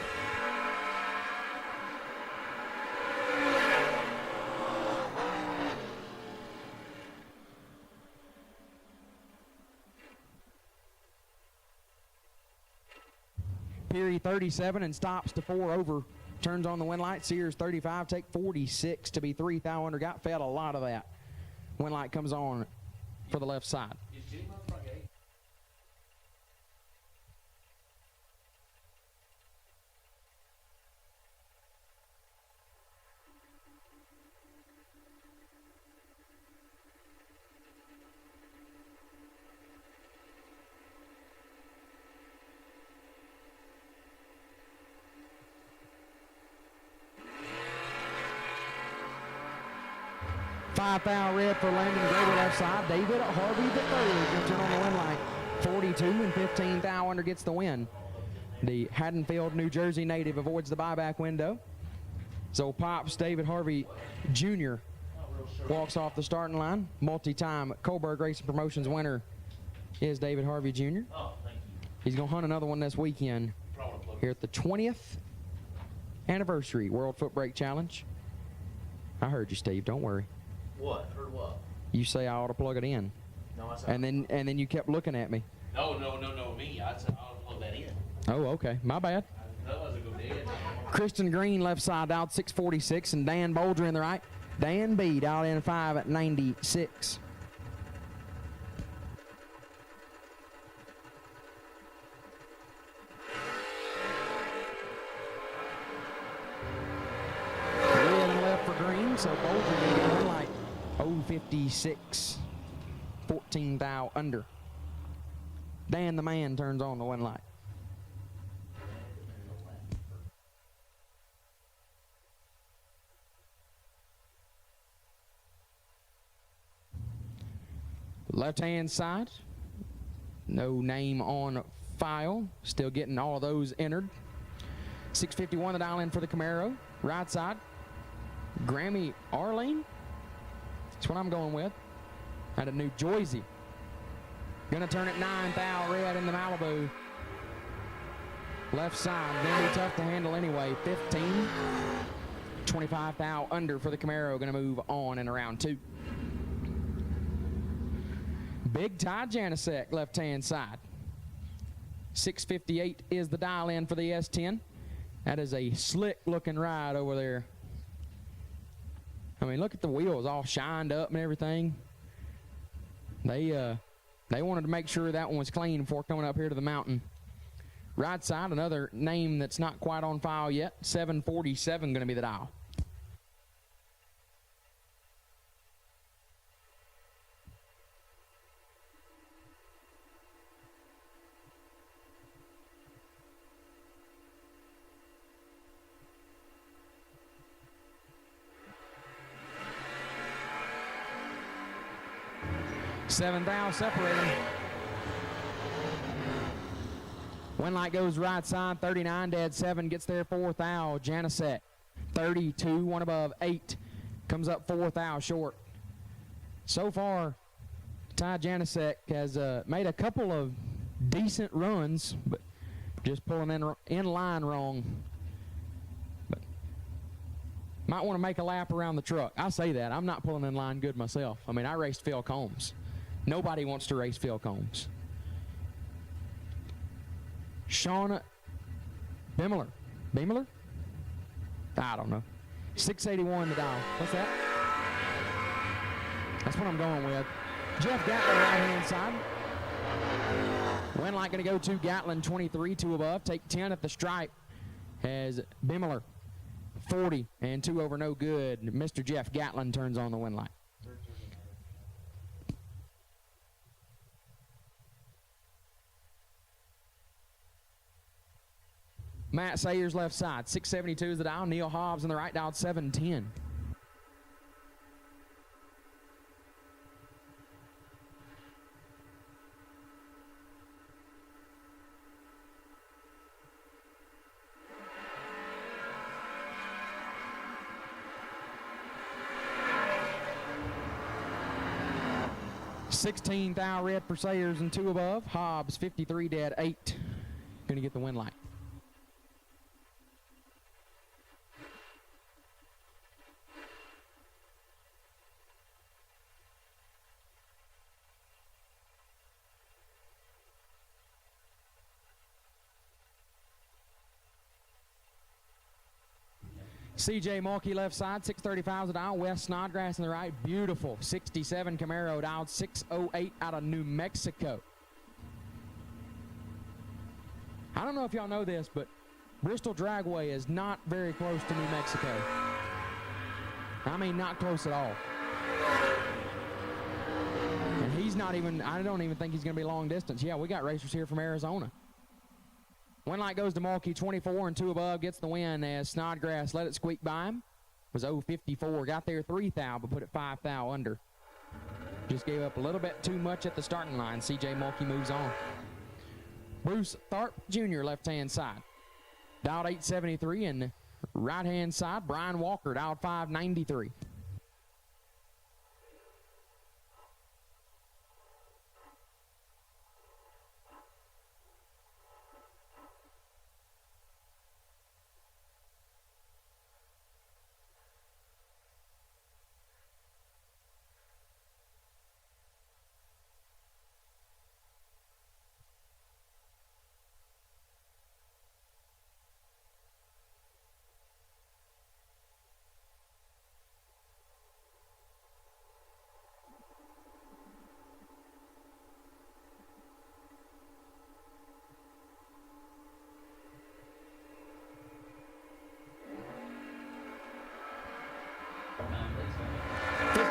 Peary 37 and stops to 4 over. Turns on the win light. Sears 35, take 46 to be 3 thou under. Got fed a lot of that. Win light comes on for the left side. Five thou red for Landon Grader left side. David Harvey the third going to turn on the win light. 42 and 15 thou under gets the win. The Haddonfield, New Jersey native avoids the buyback window. So Pops David Harvey Jr. walks off the starting line. Multi-time Coalburg Racing Promotions winner is David Harvey Jr. He's going to hunt another one this weekend here at the 20th anniversary World Footbrake Challenge. I heard you, Steve. Don't worry. What? Heard what? You say I ought to plug it in. No, I said. And then you kept looking at me. No, me. I said I'll plug that in. Oh, okay. My bad. Otherwise it'll go dead. Christian Green left side dialed 646, and Dan Bolger in the right. Dan B dialed in 596. Red and left for Green, so Bolger going to get one light. 056, 14 thou under. Dan the man turns on the one light. Left-hand side, no name on file. Still getting all of those entered. 651 the dial in for the Camaro. Right side, Grammy Arlene. That's what I'm going with. Out of New Jersey. Gonna turn it 9 thou red in the Malibu. Left side, gonna be tough to handle anyway. 15, 25 thou under for the Camaro. Gonna move on in around 2. Big Ty Janicek, left-hand side. 658 is the dial-in for the S10. That is a slick-looking ride over there. I mean, look at the wheels all shined up and everything. They wanted to make sure that one was clean before coming up here to the mountain. Right side, another name that's not quite on file yet. 747 going to be the dial. Seven thou separating. One light goes right side, 39, dead 7, gets there 4 thou. Janicek, 32, one above 8, comes up 4 thou short. So far, Ty Janicek has made a couple of decent runs, but just pulling in line wrong. But might want to make a lap around the truck. I say that. I'm not pulling in line good myself. I mean, I raced Phil Combs. Nobody wants to race Phil Combs. Sean Beimler. Beimler? I don't know. 681 the dial. What's that? That's what I'm going with. Jeff Gatlin, right-hand side. Win light going to go to Gatlin, 23, 2 above. Take 10 at the stripe. Has Beimler, 40, and 2 over, no good. Mr. Jeff Gatlin turns on the win light. Matt Sayers left side, 672 is the dial. Neil Hobbs on the right, dialed 710. $16 thou red for Sayers and 2 above. Hobbs 53 dead 8. Gonna get the win light. CJ Mulkey left side, 635 is the dial. Wes Snodgrass in the right. Beautiful 67 Camaro, dialed 608 out of New Mexico. I don't know if y'all know this, but Bristol Dragway is not very close to New Mexico. I mean, not close at all. And he's not even, I don't even think he's going to be long distance. Yeah, we got racers here from Arizona. Win light goes to Mulkey, 24 and 2 above, gets the win as Snodgrass let it squeak by him. Was 054, got there 3 thou, but put it 5 thou under. Just gave up a little bit too much at the starting line. CJ Mulkey moves on. Bruce Tharp Jr., left-hand side. Dialed 873, and right-hand side, Brian Walker, dialed 593.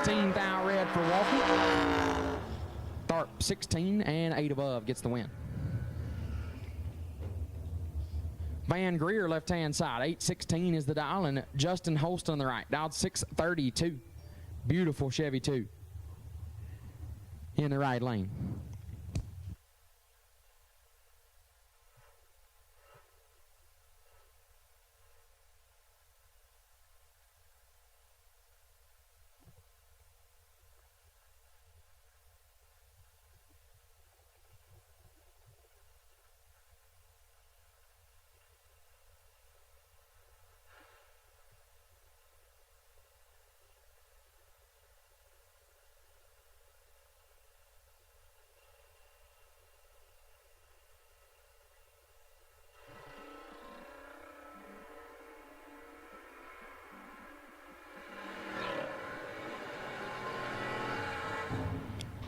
16 thou red for Walker. Tharp 16 and 8 above gets the win. Van Greer left-hand side, 816 is the dial, and Justin Holston on the right, dialed 632. Beautiful Chevy 2 in the right lane.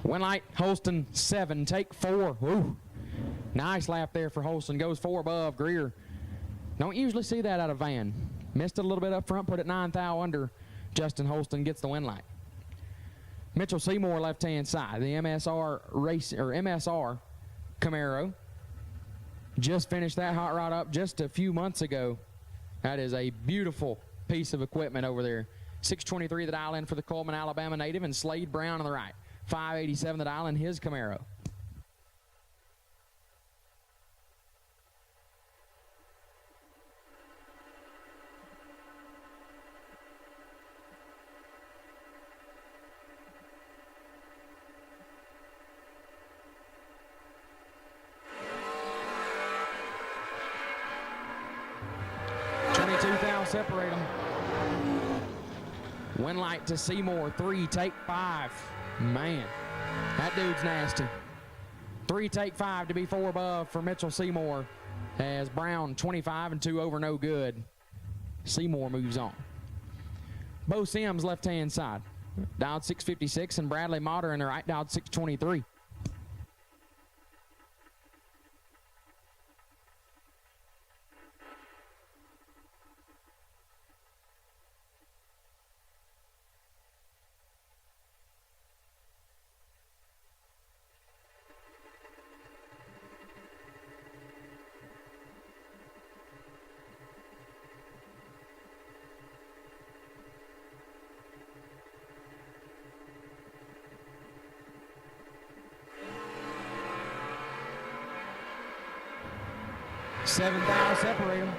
Win light, Holston 7, take 4. Woo. Nice lap there for Holston. Goes 4 above Greer. Don't usually see that out of Van. Missed it a little bit up front, put it 9 thou under. Justin Holston gets the win light. Mitchell Seymour left-hand side, the MSR Camaro. Just finished that hot rod up just a few months ago. That is a beautiful piece of equipment over there. 623 the dial in for the Coleman, Alabama native, and Slade Brown on the right. 587 the dial in his Camaro. Separate them. Win light to Seymour, 3, take 5. Man, that dude's nasty. 3, take 5 to be 4 above for Mitchell Seymour, as Brown 25 and 2 over, no good. Seymour moves on. Bo Sims left-hand side, dialed 656, and Bradley Motter in the right, dialed 623. Seven thou separate them.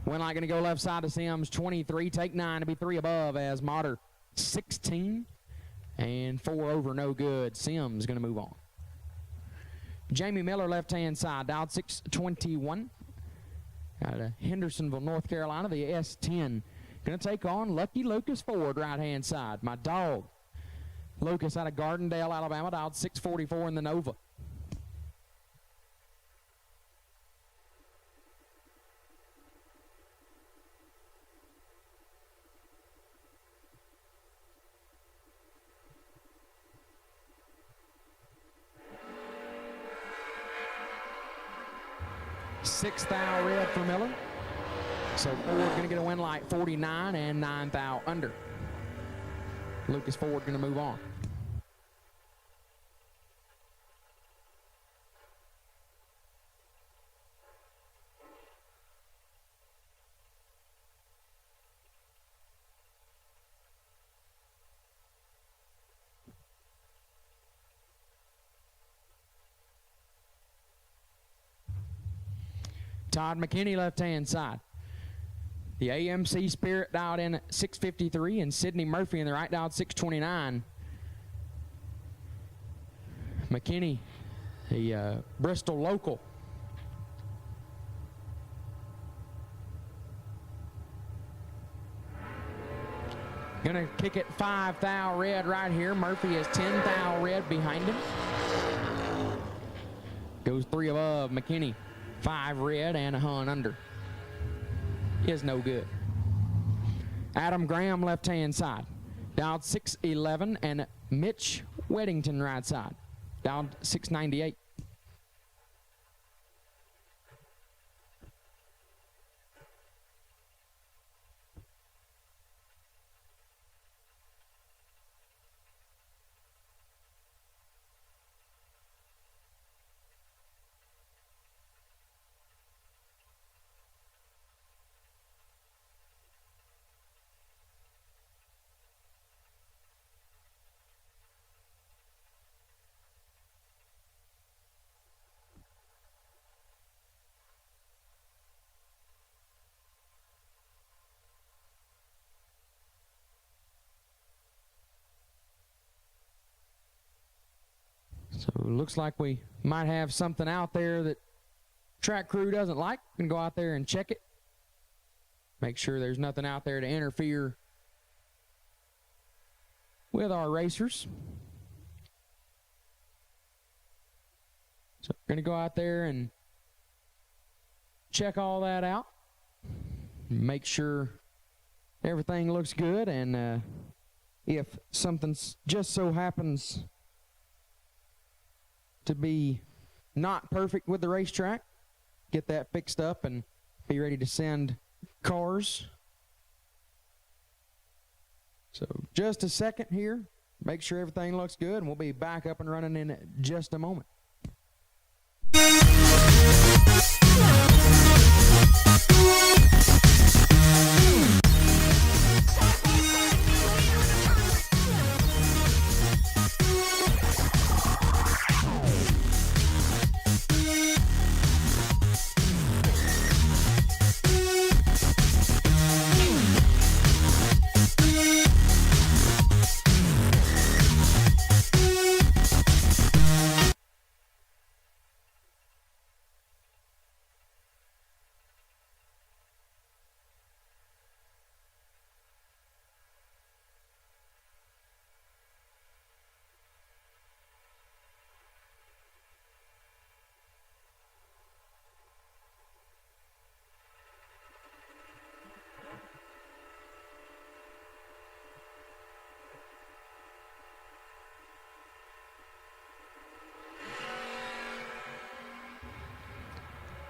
Win light going to go left side to Sims, 23, take 9 to be 3 above, as Motter 16 and 4 over, no good. Sims going to move on. Jamie Miller left-hand side, dialed 621. Out of Hendersonville, North Carolina, the S10. Going to take on Lucky Lucas Ford, right-hand side. My dog. Lucas out of Gardendale, Alabama, dialed 644 in the Nova. Six thou red for Miller. So Ford going to get a win light, 49 and 9 thou under. Lucas Ford going to move on. Todd McKinney left-hand side. The AMC Spirit dialed in at 653, and Sidney Murphy in the right dialed 629. McKinney, the Bristol local. Gonna kick it 5 thou red right here. Murphy is 10 thou red behind him. Goes 3 above. McKinney 5 red and a hun under. Is no good. Adam Graham left-hand side, dialed 611, and Mitch Weddington right side, dialed 698. So it looks like we might have something out there that track crew doesn't like. We can go out there and check it. Make sure there's nothing out there to interfere with our racers. So we're going to go out there and check all that out. Make sure everything looks good, and if something just so happens to be not perfect with the racetrack, get that fixed up and be ready to send cars. So just a second here, make sure everything looks good, and we'll be back up and running in just a moment.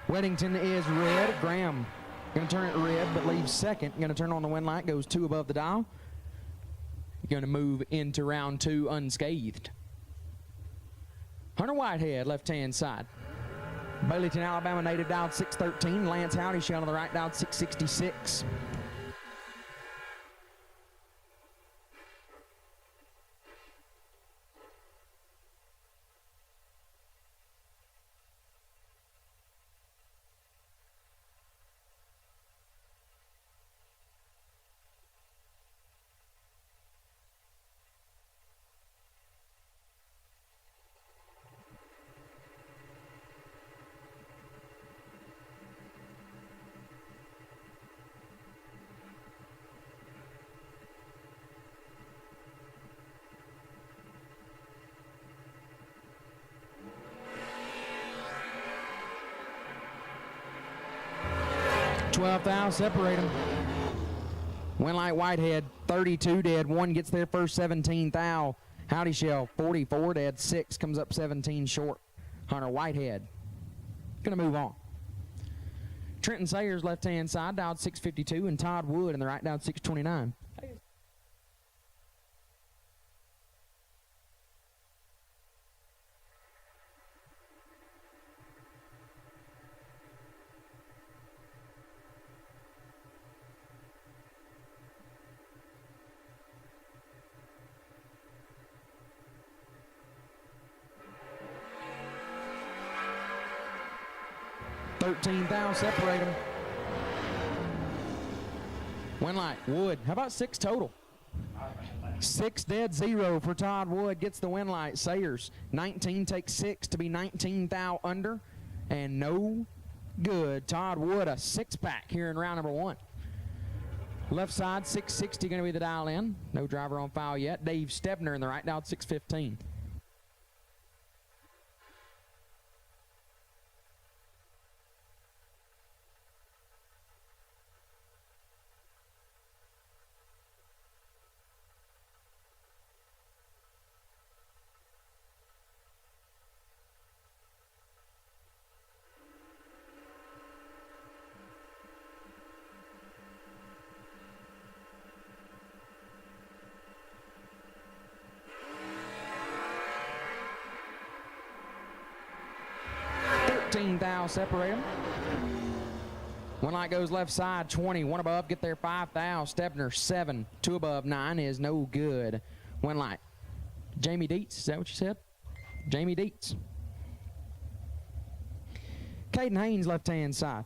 Weddington is red. Graham going to turn it red, but leaves second. Going to turn on the win light, goes 2 above the dial. Going to move into round 2 unscathed. Hunter Whitehead, left-hand side. Baileyton, Alabama native, dialed 613. Lance Howdy, shell on the right, dialed 666. Thou separate them. Winlight Whitehead 32 dead 1 gets there first. 17 thou. Howdy Shell 44 dead 6 comes up 17 short. Hunter Whitehead gonna move on. Trenton Sayers left hand side dialed 652, and Todd Wood in the right dialed 629. Thou separate them. Winlight, Wood. How about 6 total? 6 dead 0 for Todd Wood. Gets the Winlight. Sayers 19 takes 6 to be 19 thou under, and no good. Todd Wood a 6-pack here in round number 1. Left side 660 going to be the dial in. No driver on foul yet. Dave Stebner in the right dial 615. Thou separate them. One light goes left side 20. 1 above get there 5 thou. Stebner 7. 2 above 9 is no good. One light. Jamie Dietz, is that what you said? Jamie Dietz. Caden Haynes left hand side.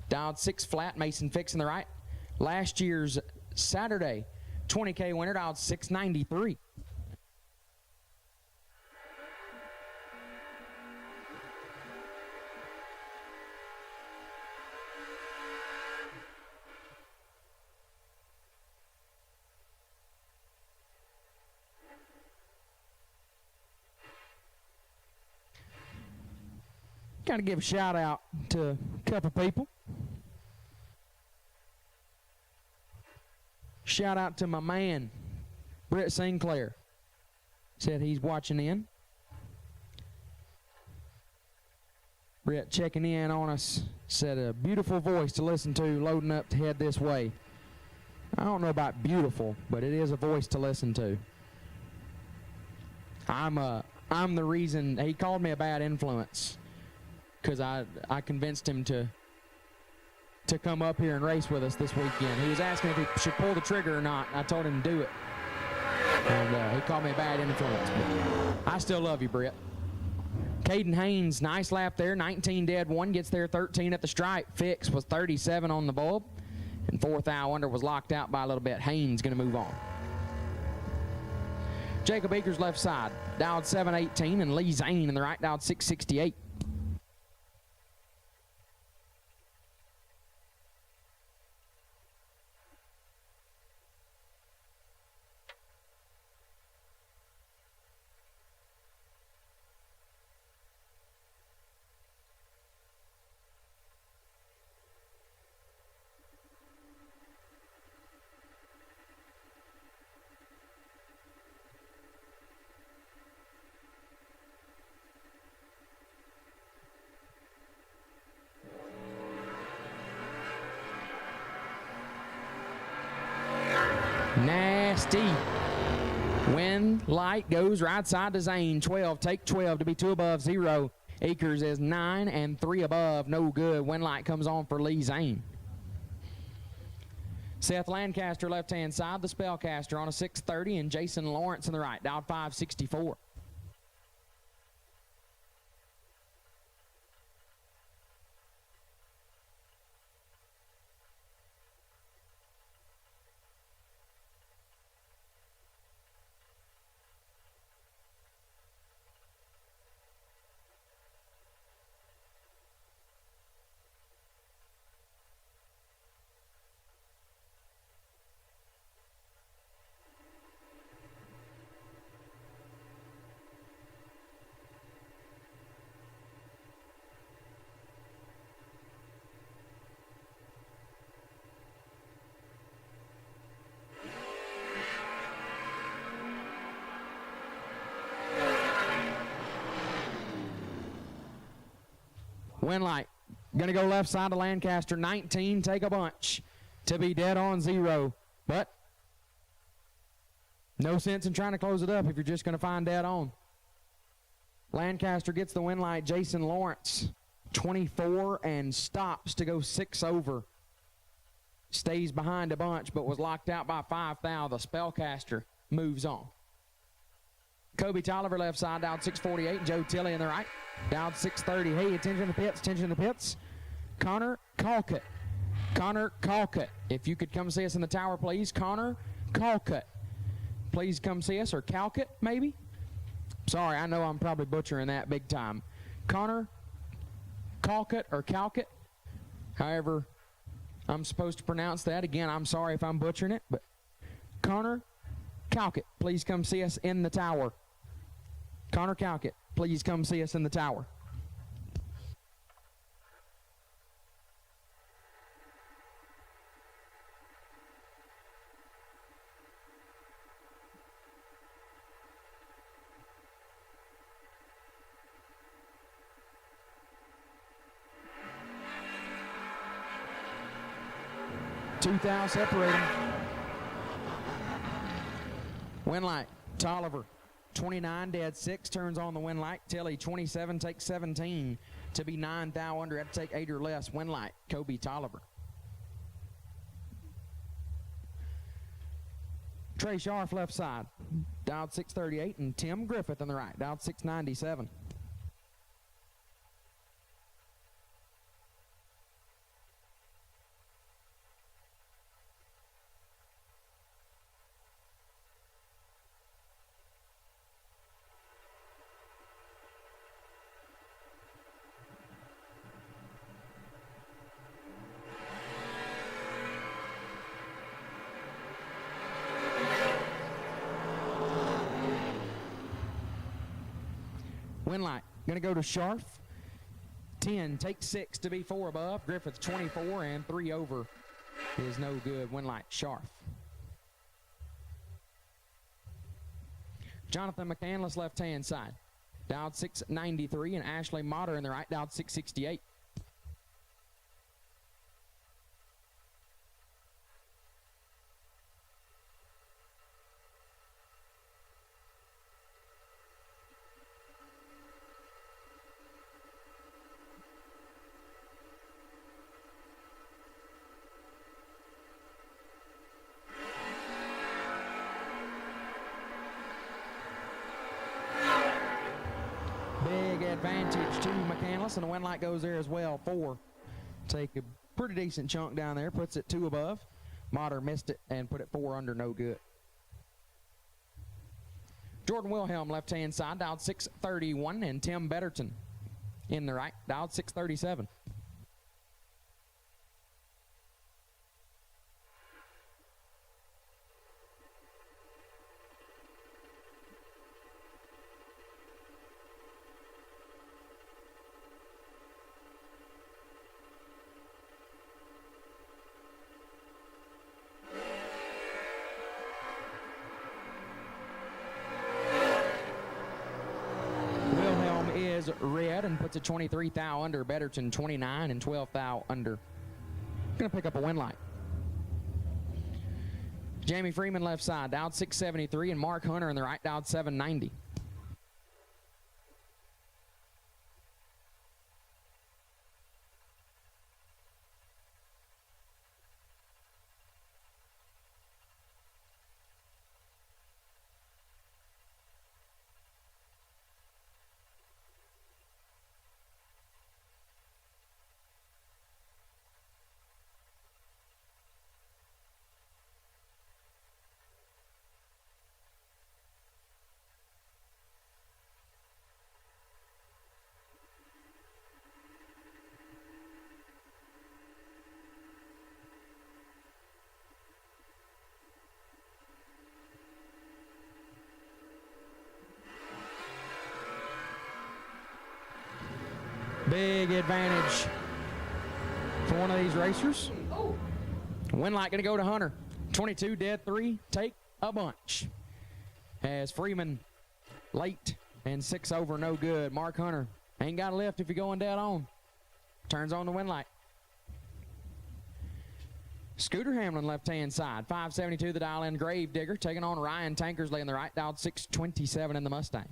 Dialed 6 flat. Mason Fix in the right. Last year's Saturday 20K winner dialed 693. Got to give a shout out to a couple people. Shout out to my man, Brett Sinclair. Said he's watching in. Brett checking in on us. Said a beautiful voice to listen to loading up to head this way. I don't know about beautiful, but it is a voice to listen to. I'm the reason he called me a bad influence because I convinced him to come up here and race with us this weekend. He was asking if he should pull the trigger or not. I told him to do it. And he called me a bad influence. But I still love you, Brett. Caden Haynes, nice lap there. 19 dead one, gets there 13 at the stripe. Fix was 37 on the bulb. And fourth hour under was locked out by a little bit. Haynes going to move on. Jacob Akers left side, dialed 718, and Lee Zane in the right, dialed 668. Nasty. Wind light goes right side to Zane. 12, take 12 to be 2 above 0. Akers is 9 and 3 above. No good. Wind light comes on for Lee Zane. Seth Lancaster left-hand side. The Spellcaster on a 630 and Jason Lawrence in the right. Down 564. Wind light. Going to go left side to Lancaster. 19, take a bunch to be dead on 0. But no sense in trying to close it up if you're just going to find dead on. Lancaster gets the wind light. Jason Lawrence, 24, and stops to go 6 over. Stays behind a bunch, but was locked out by 5 thou. The Spellcaster moves on. Kobe Tolliver left side, down 648. Joe Tilley in the right, down 630. Hey, attention to the pits, attention to the pits. Connor Colcutt. Connor Colcutt. If you could come see us in the tower, please. Connor Colcutt. Please come see us, or Calcutt, maybe? Sorry, I know I'm probably butchering that big time. Connor Colcutt or Calcutt. However, I'm supposed to pronounce that. Again, I'm sorry if I'm butchering it, but Connor Calcutt, please come see us in the tower. Connor Calcutt, please come see us in the tower. Two thou separating. Wind light, Tolliver, 29, dead 6, turns on the wind light. Tilley, 27, takes 17 to be 9 thou under. Had to take 8 or less. Wind light, Kobe Tolliver. Trey Scharf left side, dialed 638, and Tim Griffith on the right, dialed 697. Wind light, going to go to Scharf. 10, take 6 to be 4 above. Griffith 24 and 3 over is no good. Winlight Scharf. Jonathan McCandless left-hand side. Dialed 693 and Ashley Motter in the right, dialed 668. Advantage to McCandless, and the wind light goes there as well. 4. Take a pretty decent chunk down there, puts it 2 above. Motter missed it and put it 4 under, no good. Jordan Wilhelm, left-hand side, dialed 631, and Tim Betterton in the right, dialed 637. Red and puts a 23 thou under. Betterton 29 and 12 thou under. Gonna pick up a win light. Jamie Freeman left side, dialed 673, and Mark Hunter in the right, dialed 790. Big advantage for one of these racers. Win light going to go to Hunter. 22 dead 3. Take a bunch. As Freeman late and 6 over, no good. Mark Hunter ain't got a lift if you're going dead on. Turns on the win light. Scooter Hamlin left-hand side. 572 the dial in. Grave Digger taking on Ryan Tankersley in the right, dialed 627 in the Mustang.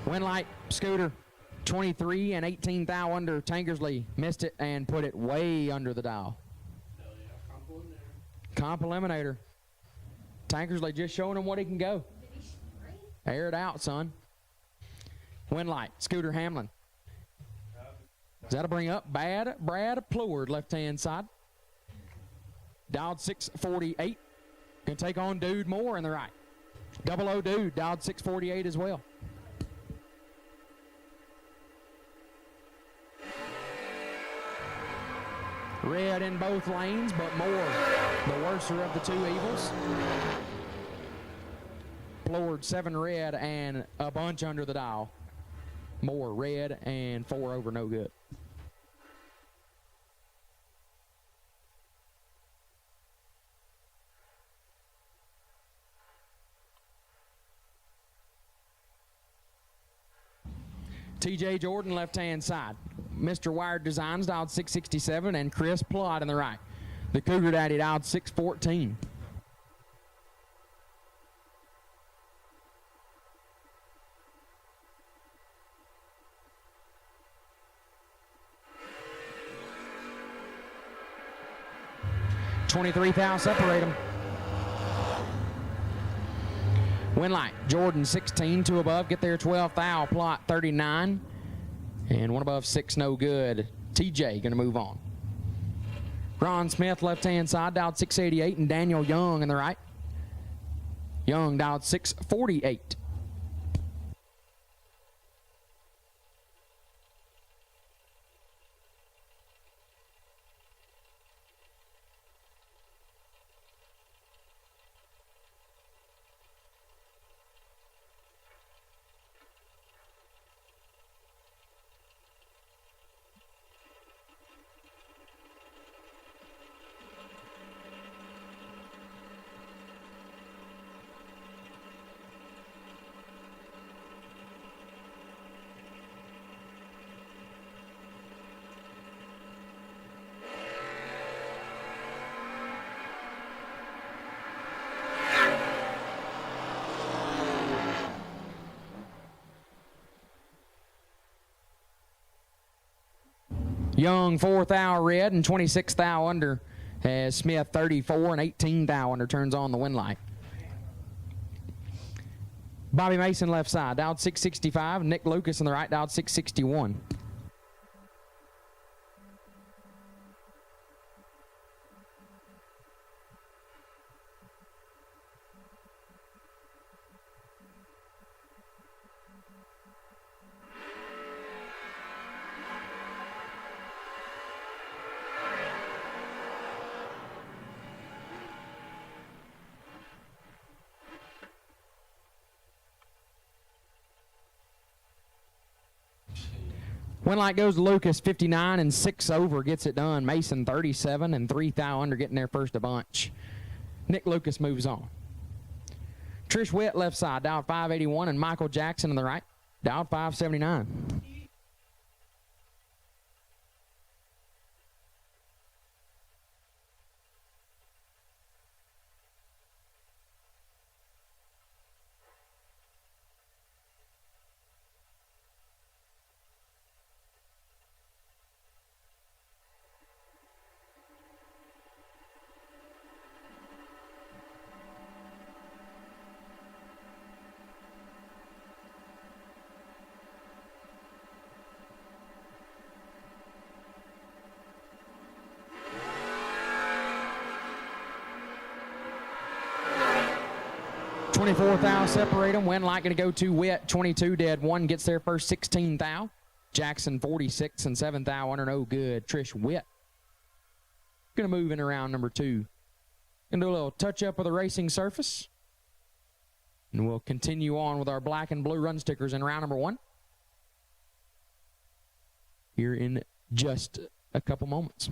Winlight, Scooter, 23 and 18 thou under. Tankersley missed it and put it way under the dial. Comp eliminator. Tankersley just showing him what he can go. Air it out, son. Winlight, Scooter Hamlin. That'll bring up Brad Pleward, left-hand side. Dialed 648. Gonna take on Dude Moore in the right. 00 Dude, dialed 648 as well. Red in both lanes, but Moore, the worser of the two evils. Pleward 7 red and a bunch under the dial. Moore red and 4 over, no good. TJ Jordan, left-hand side. Mr. Wired Designs, dialed 667, and Chris Plott in the right. The Cougar Daddy, dialed 614. $23,000 separate them. Win light, Jordan 16, 2 above, get there 12th thou, plot 39. And 1 above, 6 no good. TJ gonna move on. Ron Smith left-hand side, dialed 688, and Daniel Young in the right. Young dialed 648. Young 4th thou red and 26th thou under as Smith 34 and 18 thou under turns on the win light. Bobby Mason left side, dialed 665. Nick Lucas on the right, dialed 661. Win light goes to Lucas, 59 and 6 over, gets it done. Mason 37 and 3 thou under, getting there first a bunch. Nick Lucas moves on. Trish Witt left side, dialed 581, and Michael Jackson on the right, dialed 579. $24 thou separate them. Win light going to go to Witt. 22 dead. 1 gets there first. 16 thou. Jackson 46 and 7 thou under. No good. Trish Witt going to move in around number 2. Going to do a little touch up of the racing surface. And we'll continue on with our black and blue run stickers in round number 1 here in just a couple moments.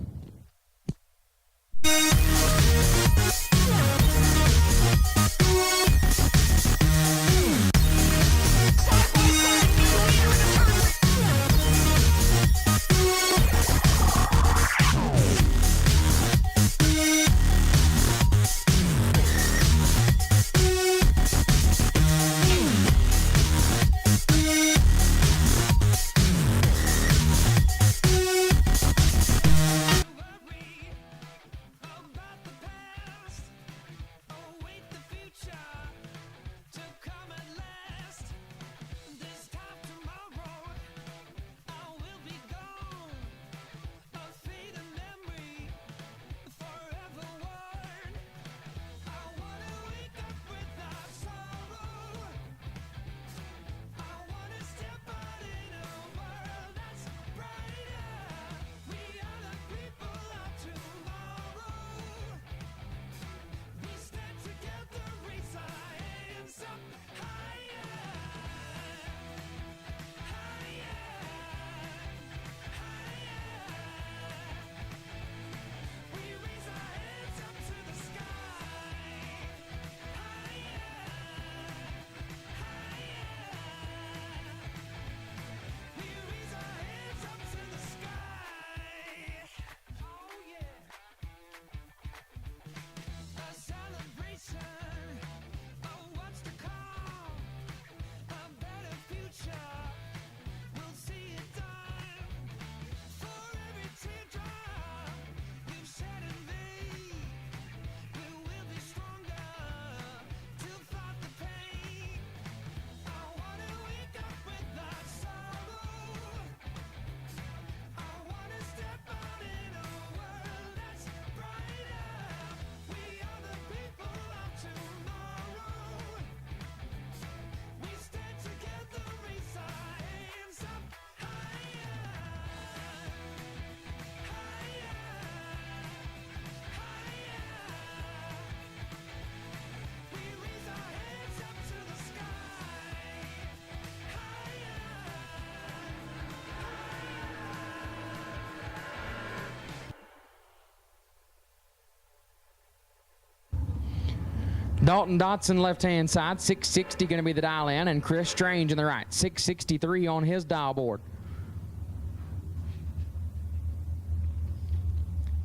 Dalton Dotson left-hand side, 660 going to be the dial in, and Chris Strange in the right, 663 on his dial board.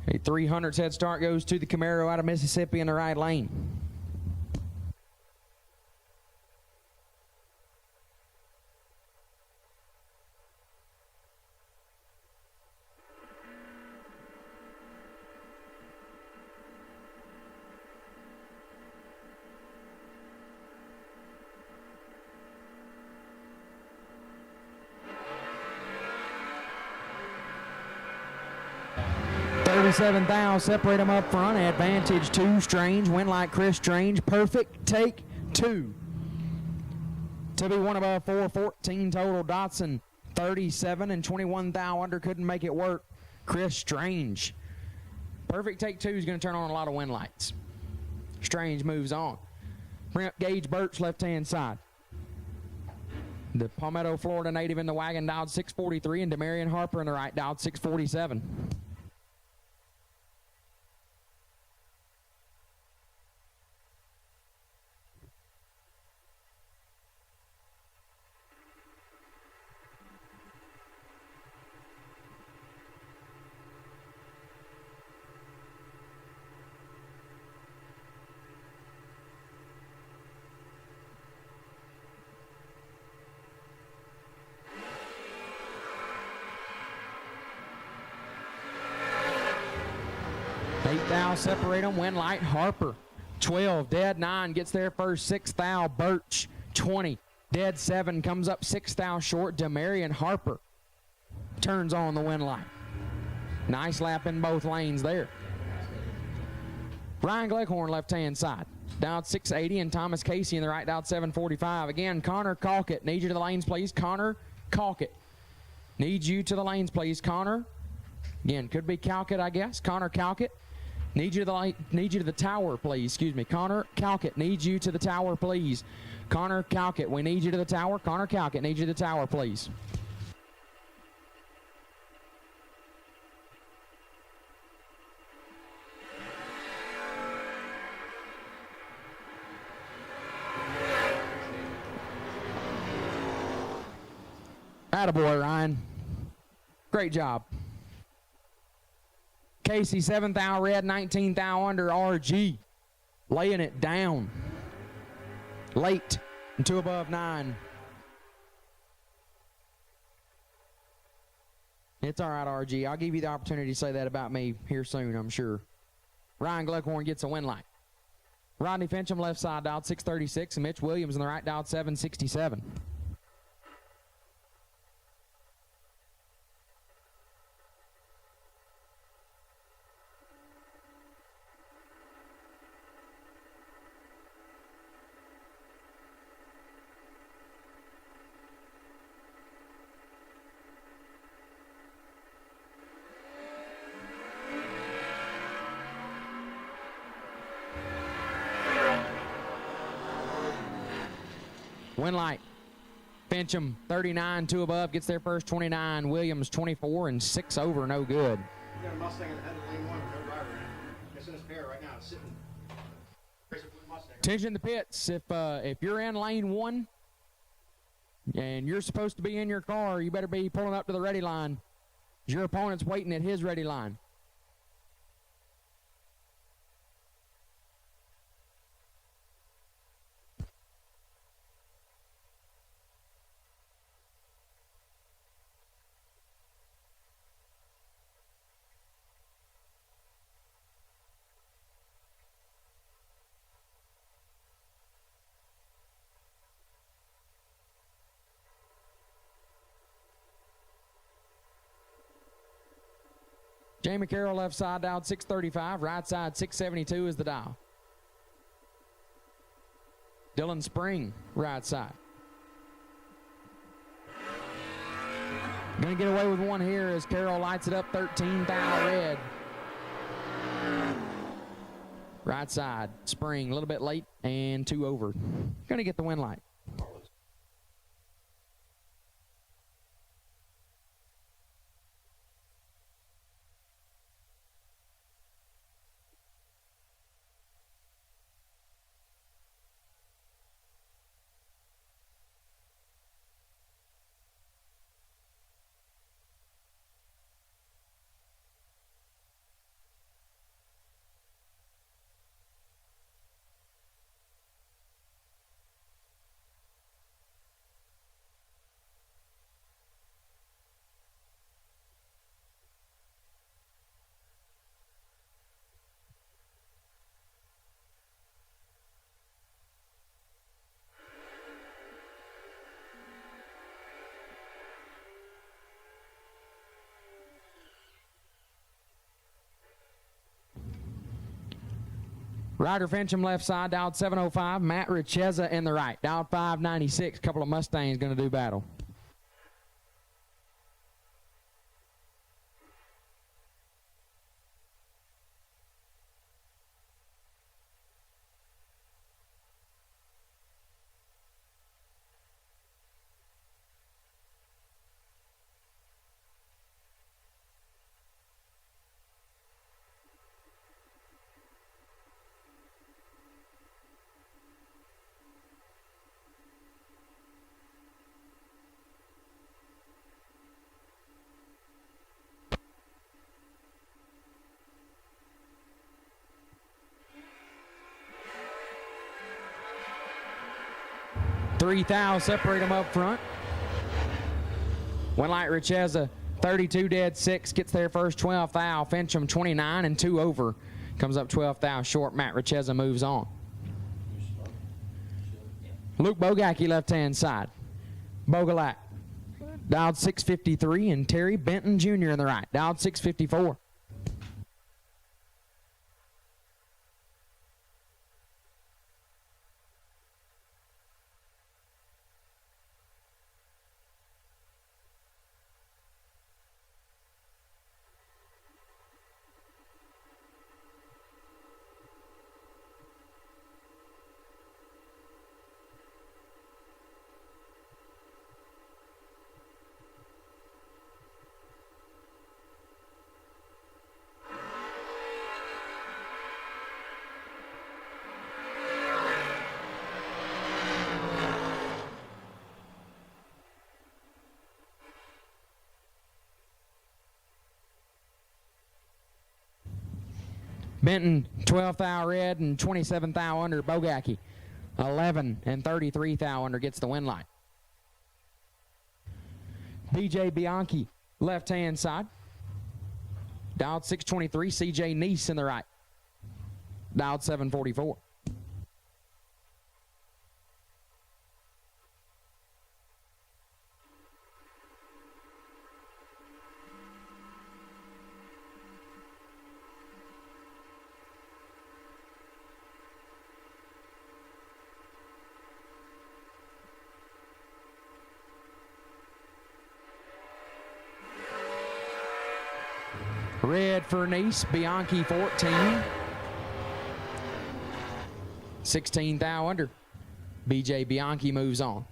A 300s head start goes to the Camaro out of Mississippi in the right lane. Separate them up front. Advantage 2, Strange. Win like Chris Strange. Perfect take 2. To be one above 4, 14 total. Dotson 37 and 21 thou under. Couldn't make it work. Chris Strange. Perfect take 2 is going to turn on a lot of win lights. Strange moves on. Bring up Gage Birch left-hand side. The Palmetto, Florida native in the wagon dialed 643, and Demarion Harper in the right dialed 647. Separate them. Win light Harper 12, dead 9 gets there first. 6 thou Birch 20, dead 7 comes up 6 thou short. Demarion Harper turns on the win light. Nice lap in both lanes there. Ryan Gleckhorn left hand side dialed 680, and Thomas Casey in the right dialed 745. Again, Connor Calkett, need you to the lanes please. Connor Calkett, need you to the lanes please. Connor, again, could be Calkett I guess. Connor Calkett, need you to the tower, please. Excuse me. Connor Calkett needs you to the tower, please. Connor Calkett, we need you to the tower. Connor Calkett needs you to the tower, please. Attaboy, Ryan. Great job. Casey, 7 thou red, 19 thou under. RG laying it down late and 2 above 9. It's all right, RG. I'll give you the opportunity to say that about me here soon, I'm sure. Ryan Gleckhorn gets a win light. Rodney Fincham left side dialed 636, and Mitch Williams in the right dialed 767. Win light. Fincham 39, 2 above, gets there first. 29. Williams 24 and 6 over, no good. You got a Mustang in the head of lane 1 with no driver in it. It's in his pair right now. It's sitting. Mustang. Attention in the pits. If you're in lane 1 and you're supposed to be in your car, you better be pulling up to the ready line. Your opponent's waiting at his ready line. Jamie Carroll left side dialed 635, right side 672 is the dial. Dylan Spring, right side. Gonna get away with one here as Carroll lights it up, 13 thou red. Right side, Spring, a little bit late and 2 over. Gonna get the win light. Ryder Fincham left side, dialed 705. Matt Richeza in the right, dialed 596. Couple of Mustangs going to do battle. Three thou separate them up front. One light Richeza, 32 dead 6, gets there first. 12 thou. Fincham 29 and 2 over. Comes up 12 thou short. Matt Richeza moves on. Luke Bogacki left-hand side. Bogalak, dialed 653, and Terry Benton Jr. in the right, dialed 654. Benton, 12 thou red and 27 thou under. Bogacki, 11 and 33 thou under, gets the win light. BJ Bianchi, left-hand side. Dialed 623, CJ Neese in the right. Dialed 744. Red for Nice, Bianchi 14. 16 thou under. BJ Bianchi moves on.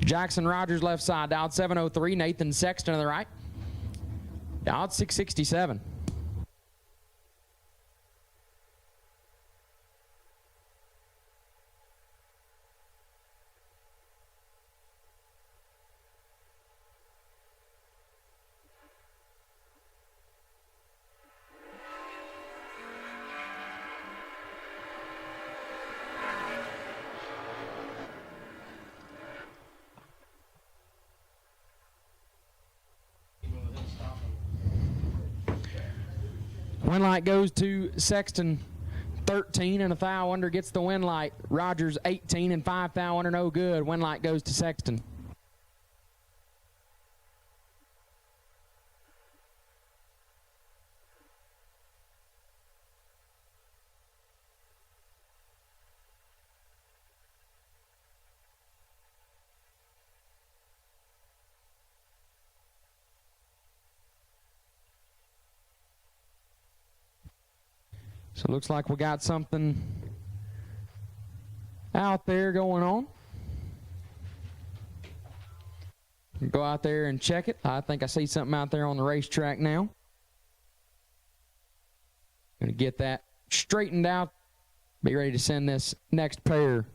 Jackson Rogers left side, dialed 703. Nathan Sexton to the right, dialed 667. Win light goes to Sexton, 13 and a thou under, gets the win light. Rogers 18 and 5 thou under, no good. Win light goes to Sexton. So it looks like we got something out there going on. Go out there and check it. I think I see something out there on the racetrack now. Gonna get that straightened out. Be ready to send this next pair.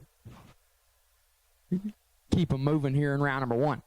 Keep them moving here in round number 1.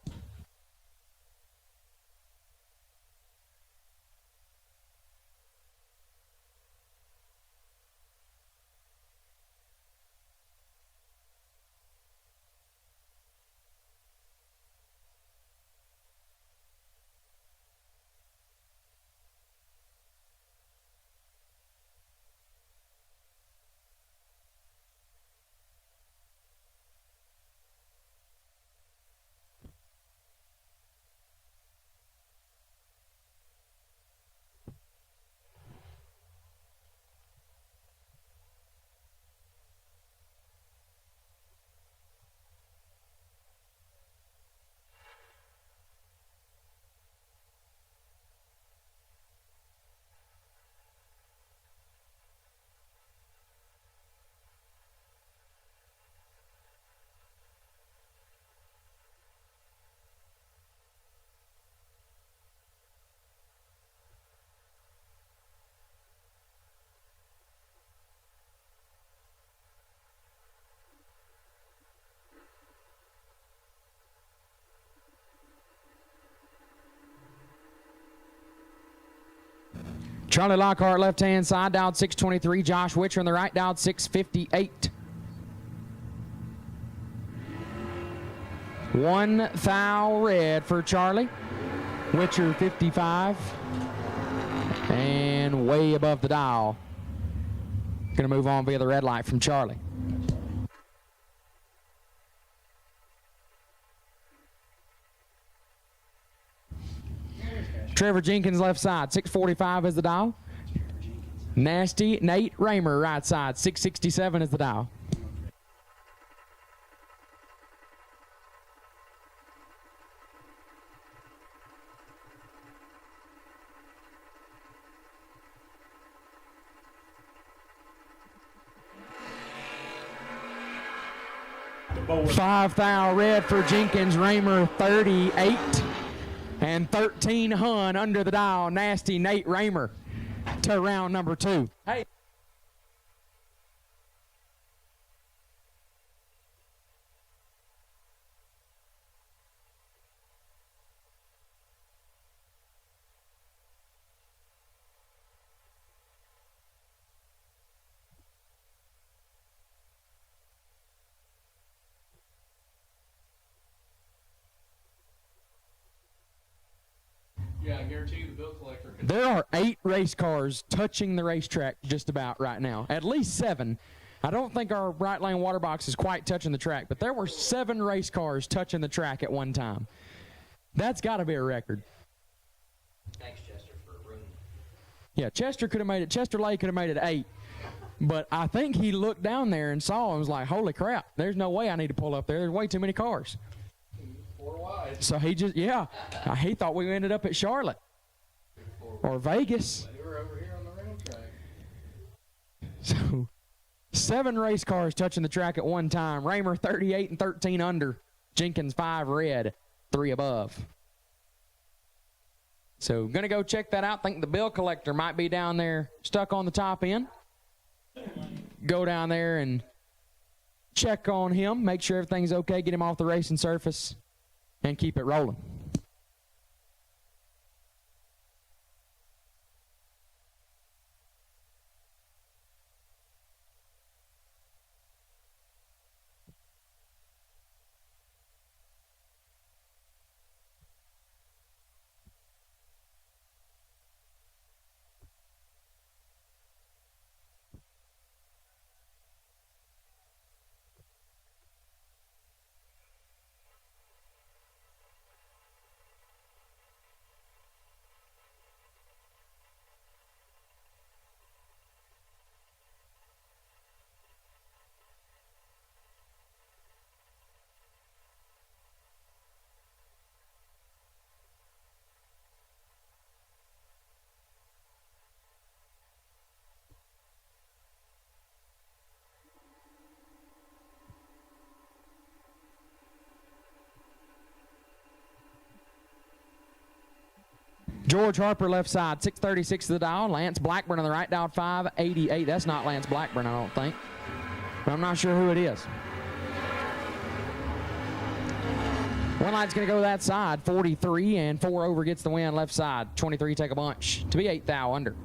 Charlie Lockhart, left-hand side, dialed 623. Josh Witcher on the right, dialed 658. 1 thou red for Charlie. Witcher 55. And way above the dial. Going to move on via the red light from Charlie. Trevor Jenkins, left side, 645 is the dial. Nasty Nate Raymer, right side, 667 is the dial. Five thou red for Jenkins, Raymer 38. And 13 Hun under the dial, Nasty Nate Raymer to round number 2. Hey. Yeah, I guarantee you the bill collector can. There are 8 race cars touching the racetrack just about right now. At least 7. I don't think our right lane water box is quite touching the track, but there were 7 race cars touching the track at one time. That's got to be a record. Thanks, Chester, for room. Yeah, Chester could have made it. Chester Lay could have made it 8. But I think he looked down there and saw and was like, holy crap, there's no way I need to pull up there. There's way too many cars. 4 wide. So he just, yeah, he thought we ended up at Charlotte or Vegas. They were over here on the round track. So 7 race cars touching the track at one time. Raymer 38 and 13 under. Jenkins 5 red, 3 above. So going to go check that out. Think the bill collector might be down there stuck on the top end. Go down there and check on him, make sure everything's okay, get him off the racing surface, and keep it rolling. George Harper left side, 636 to the dial. Lance Blackburn on the right, dial 588. That's not Lance Blackburn, I don't think. But I'm not sure who it is. One light's going to go that side, 43, and 4 over gets the win left side. 23 take a bunch to be 8 thou under.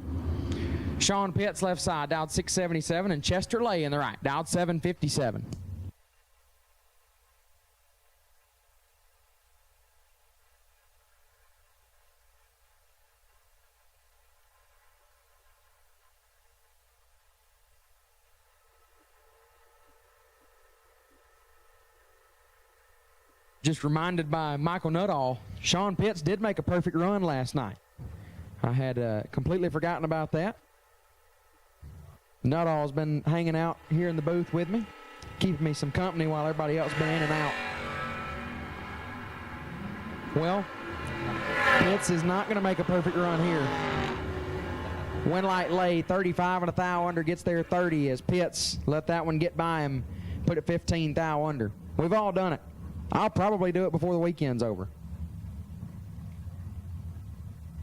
Sean Pitts left side, dialed 677, and Chester Lay in the right, dialed 757. Just reminded by Michael Nuttall, Sean Pitts did make a perfect run last night. I had completely forgotten about that. Nuttall's been hanging out here in the booth with me, keeping me some company while everybody else been in and out. Well, Pitts is not going to make a perfect run here. Winlight Lay, 35 and a thou under, gets there 30 as Pitts let that one get by him, put it 15 thou under. We've all done it. I'll probably do it before the weekend's over.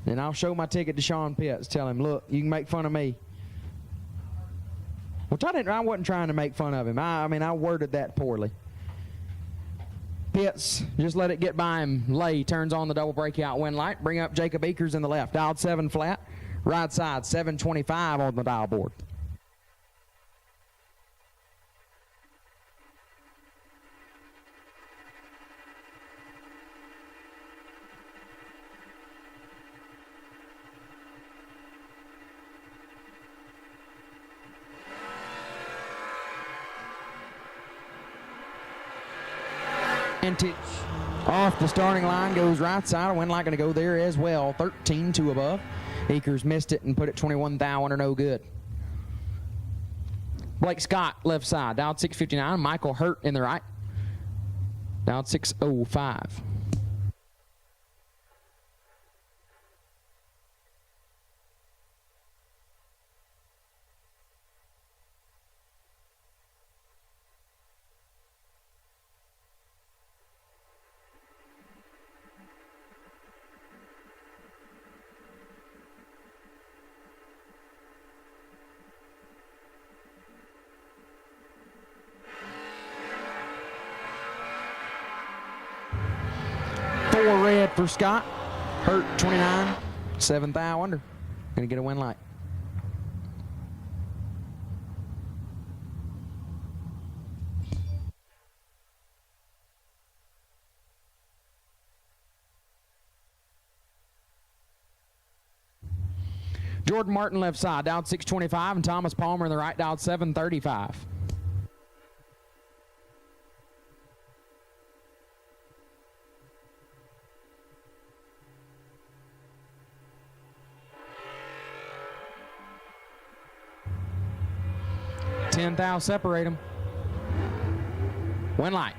And I'll show my ticket to Sean Pitts, tell him, look, you can make fun of me. Which I wasn't trying to make fun of him. I mean, I worded that poorly. Pitts, just let it get by him. Lay turns on the double breakout win light. Bring up Jacob Eakers in the left. Dialed 7 flat. Right side, 725 on the dial board. Advantage off the starting line, goes right side. Windlight going to go there as well. 13 to above. Akers missed it and put it 21 thou under no good. Blake Scott left side, dialed 659. Michael Hurt in the right, dialed 605. Four red for Scott. Hurt 29, 7 thou under. Gonna get a win light. Jordan Martin left side, dialed 625, and Thomas Palmer in the right, dialed 735. Thou separate them. Win light.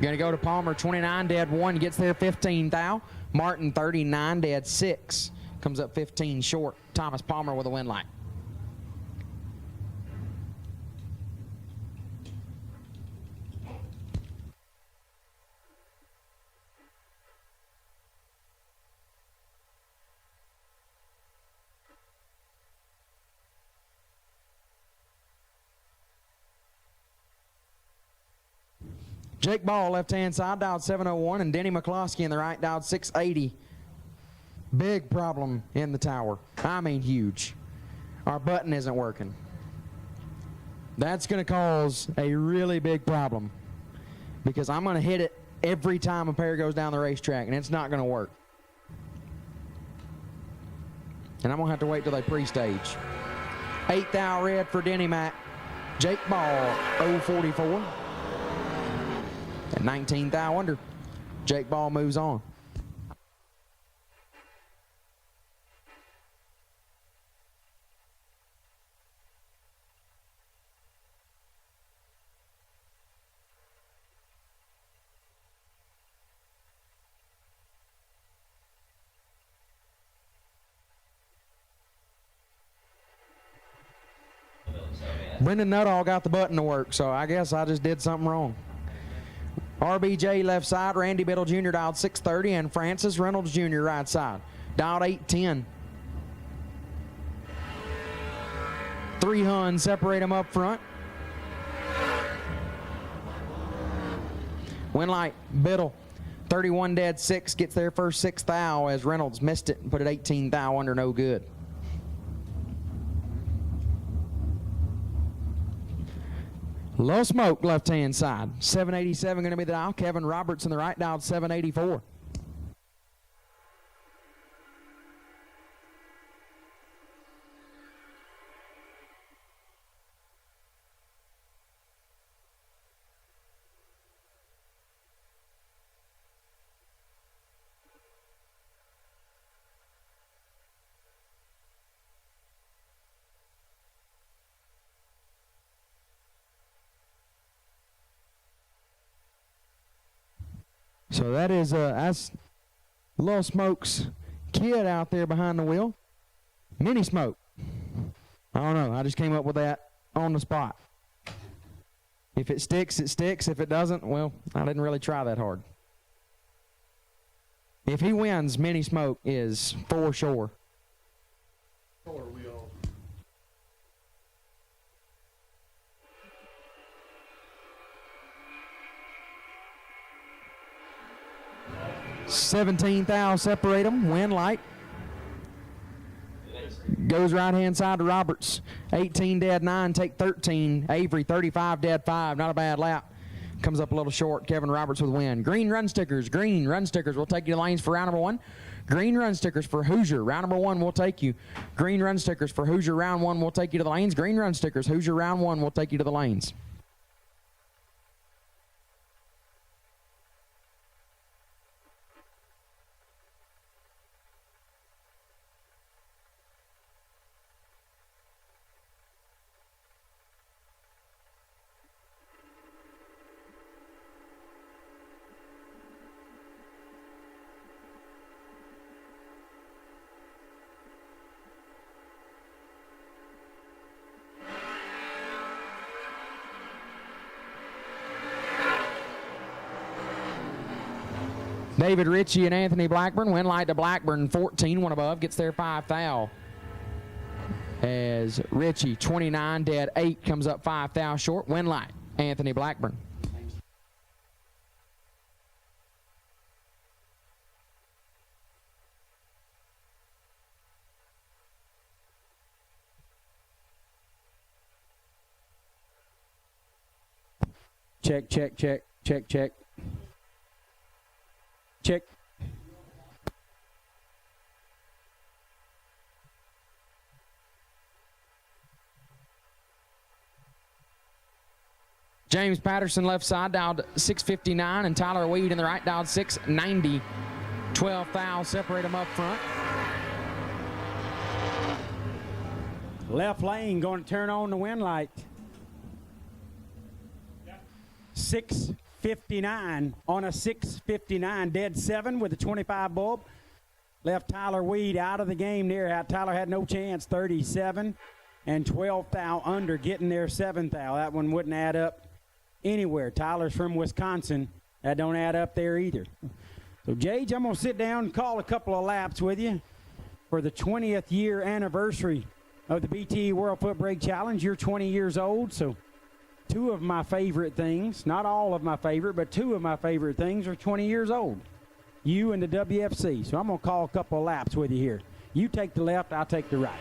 Gonna go to Palmer, 29, dead 1, gets there 15 thou. Martin, 39, dead 6. Comes up 15 short. Thomas Palmer with a win light. Jake Ball, left-hand side, dialed 701, and Denny McCloskey in the right, dialed 680. Big problem in the tower. I mean huge. Our button isn't working. That's going to cause a really big problem because I'm going to hit it every time a pair goes down the racetrack, and it's not going to work. And I'm going to have to wait till they pre-stage. 8 thou red for Denny Mac. Jake Ball, 044. At 19 thou under, Jake Ball moves on. Brendan Nuttall got the button to work, so I guess I just did something wrong. RBJ left side, Randy Biddle Jr. dialed 630, and Francis Reynolds Jr. right side, dialed 810. 3 Huns separate them up front. Win light, Biddle, 31 dead 6, gets their first 6 thou as Reynolds missed it and put it 18 thou under no good. Low smoke left-hand side. 787 going to be the dial. Kevin Roberts in the right, dialed 784. So that is that's Low Smoke's kid out there behind the wheel. Mini Smoke. I don't know. I just came up with that on the spot. If it sticks, it sticks. If it doesn't, well, I didn't really try that hard. If he wins, Mini Smoke is for sure. Color wheel. 17 thou separate them. Win light. goes right-hand side to Roberts. 18 dead 9, take 13. Avery 35 dead 5, not a bad lap. Comes up a little short. Kevin Roberts with win. Green run stickers. Green run stickers. We'll take you to lanes for round number 1. Green run stickers for Hoosier. Round number 1, we'll take you. Green run stickers for Hoosier. Round 1, we'll take you to the lanes. Green run stickers. Hoosier. Round 1, we'll take you to the lanes. David Ritchie and Anthony Blackburn. Win light to Blackburn, 14. One above. Gets there 5 thou. As Ritchie, 29, dead 8, comes up 5 thou short. Win light, Anthony Blackburn. Check, check, check, check, check. Check. James Patterson left side dialed 659, and Tyler Weed in the right dialed 690. 12 thou separate them up front. Left lane going to turn on the wind light. 659 on a 659, dead 7 with a 25 bulb. Left Tyler Weed out of the game there. Tyler had no chance, 37 and 12 thou under, getting there 7 thou. That one wouldn't add up anywhere. Tyler's from Wisconsin. That don't add up there either. So, Jage, I'm going to sit down and call a couple of laps with you for the 20th year anniversary of the BTE World Footbrake Challenge. You're 20 years old, so two of my favorite things, not all of my favorite, but two of my favorite things are 20 years old. You and the WFC. So I'm going to call a couple of laps with you here. You take the left, I'll take the right.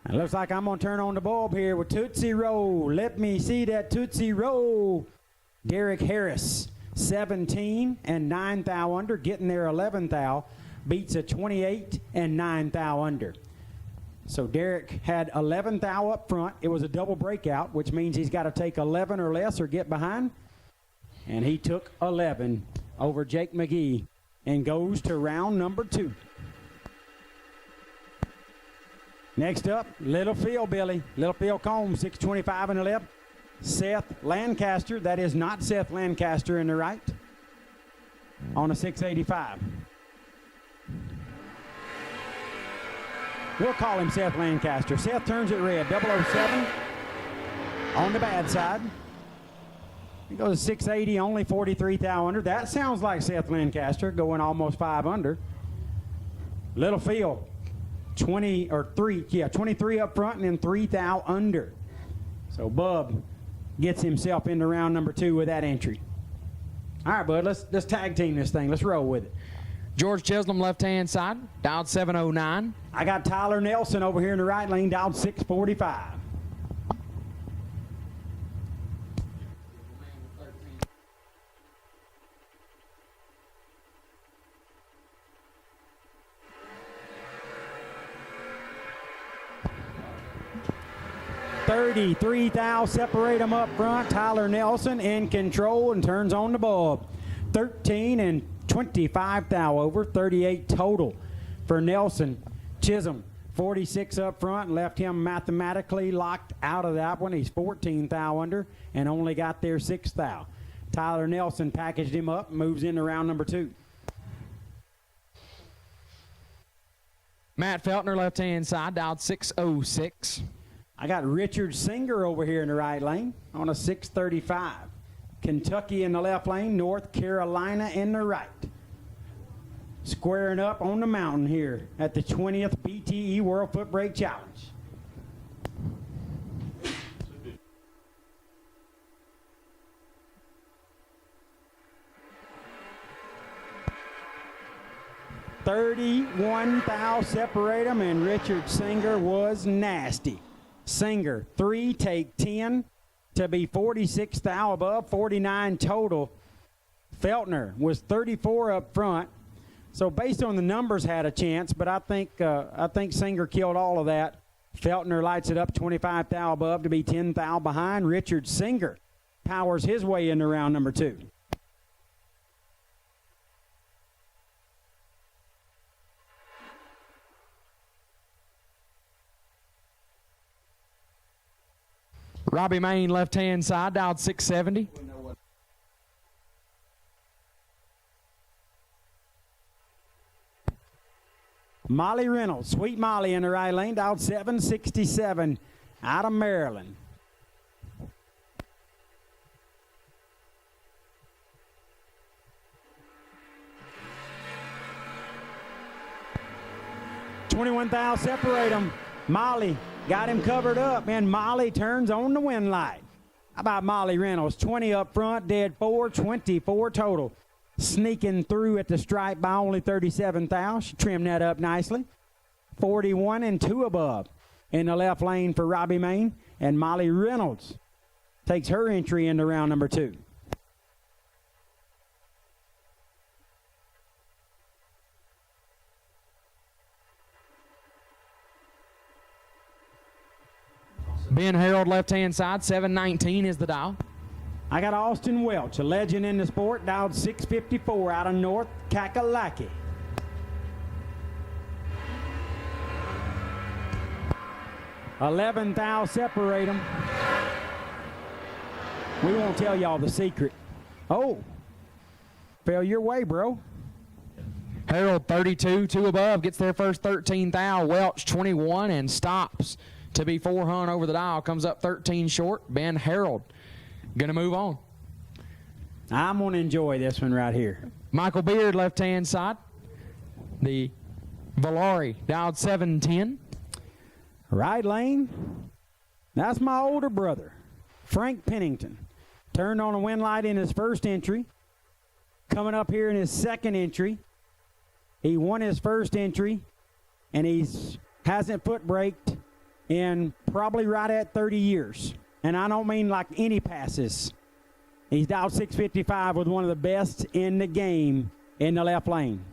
It looks like I'm going to turn on the bulb here with Tootsie Roll. Let me see that Tootsie Roll. Derek Harris, 17 and 9 thou under, getting there 11 thou, beats a 28 and 9 thou under. So Derek had 11 thou up front. It was a double breakout, which means he's got to take 11 or less or get behind. And he took 11 over Jake McGee and goes to round number 2. Next up, Little Phil Billy. Little Phil Combs, 625 in the left. Seth Lancaster, that is not Seth Lancaster in the right, on a 685. We'll call him Seth Lancaster. Seth turns it red, 007 on the bad side. He goes 680, only 43 thou under. That sounds like Seth Lancaster going almost 5 under. Little Phil, 23 up front and then 3 thou under. So Bub gets himself into round number 2 with that entry. All right, bud, let's tag team this thing. Let's roll with it. George Chisholm left-hand side, dialed 709. I got Tyler Nelson over here in the right lane, dialed 645. $33 thou separate them up front. Tyler Nelson in control and turns on the bulb. 13 and 25 thou over, 38 total for Nelson. Chisholm, 46 up front, left him mathematically locked out of that one. He's 14 thou under and only got there 6 thou. Tyler Nelson packaged him up and moves into round number 2. Matt Feltner left-hand side, dialed 606. I got Richard Singer over here in the right lane on a 635. Kentucky in the left lane, North Carolina in the right. Squaring up on the mountain here at the 20th BTE World Footbrake Challenge. 31 thou separate them, and Richard Singer was nasty. Singer, 3, take 10 to be 46 thou above, 49 total. Feltner was 34 up front. So based on the numbers, had a chance, but I think Singer killed all of that. Feltner lights it up 25 thou above to be 10 thou behind. Richard Singer powers his way into round number 2. Robbie Main, left-hand side, dialed 670. Molly Reynolds, Sweet Molly in the right lane, dialed 767 out of Maryland. $21 thou separate them. Molly got him covered up, and Molly turns on the wind light. How about Molly Reynolds? 20 up front, dead 4, 24 total. Sneaking through at the stripe by only 37 thou. She trimmed that up nicely. 41 and 2 above in the left lane for Robbie Main, and Molly Reynolds takes her entry into round number 2. Ben Harold, left-hand side, 719 is the dial. I got Austin Welch, a legend in the sport, dialed 654 out of North Kakalaki. $11 thou separate them. We won't tell y'all the secret. Oh, fell your way, bro. Harold, 32, 2 above, gets their first 13 thou. Welch, 21, and stops to be 400 over the dial. Comes up 13 short. Ben Harold gonna move on. I'm gonna enjoy this one right here. Michael Beard, left-hand side. The Valari, dialed 710. Right lane, that's my older brother, Frank Pennington. Turned on a wind light in his first entry. Coming up here in his second entry. He won his first entry, and hasn't foot braked in probably right at 30 years. And I don't mean like any passes. He's dialed 655 with one of the best in the game in the left lane.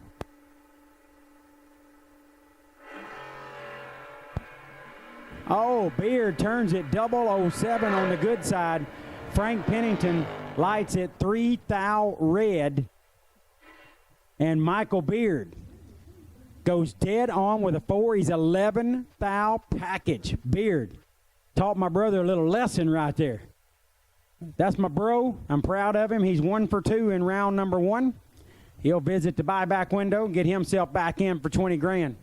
Oh, Beard turns it 007 on the good side. Frank Pennington lights it 3 thou red. And Michael Beard goes dead on with a 4. He's 11 thou package. Beard taught my brother a little lesson right there. That's my bro. I'm proud of him. He's 1 for 2 in round number 1. He'll visit the buyback window and get himself back in for 20 grand.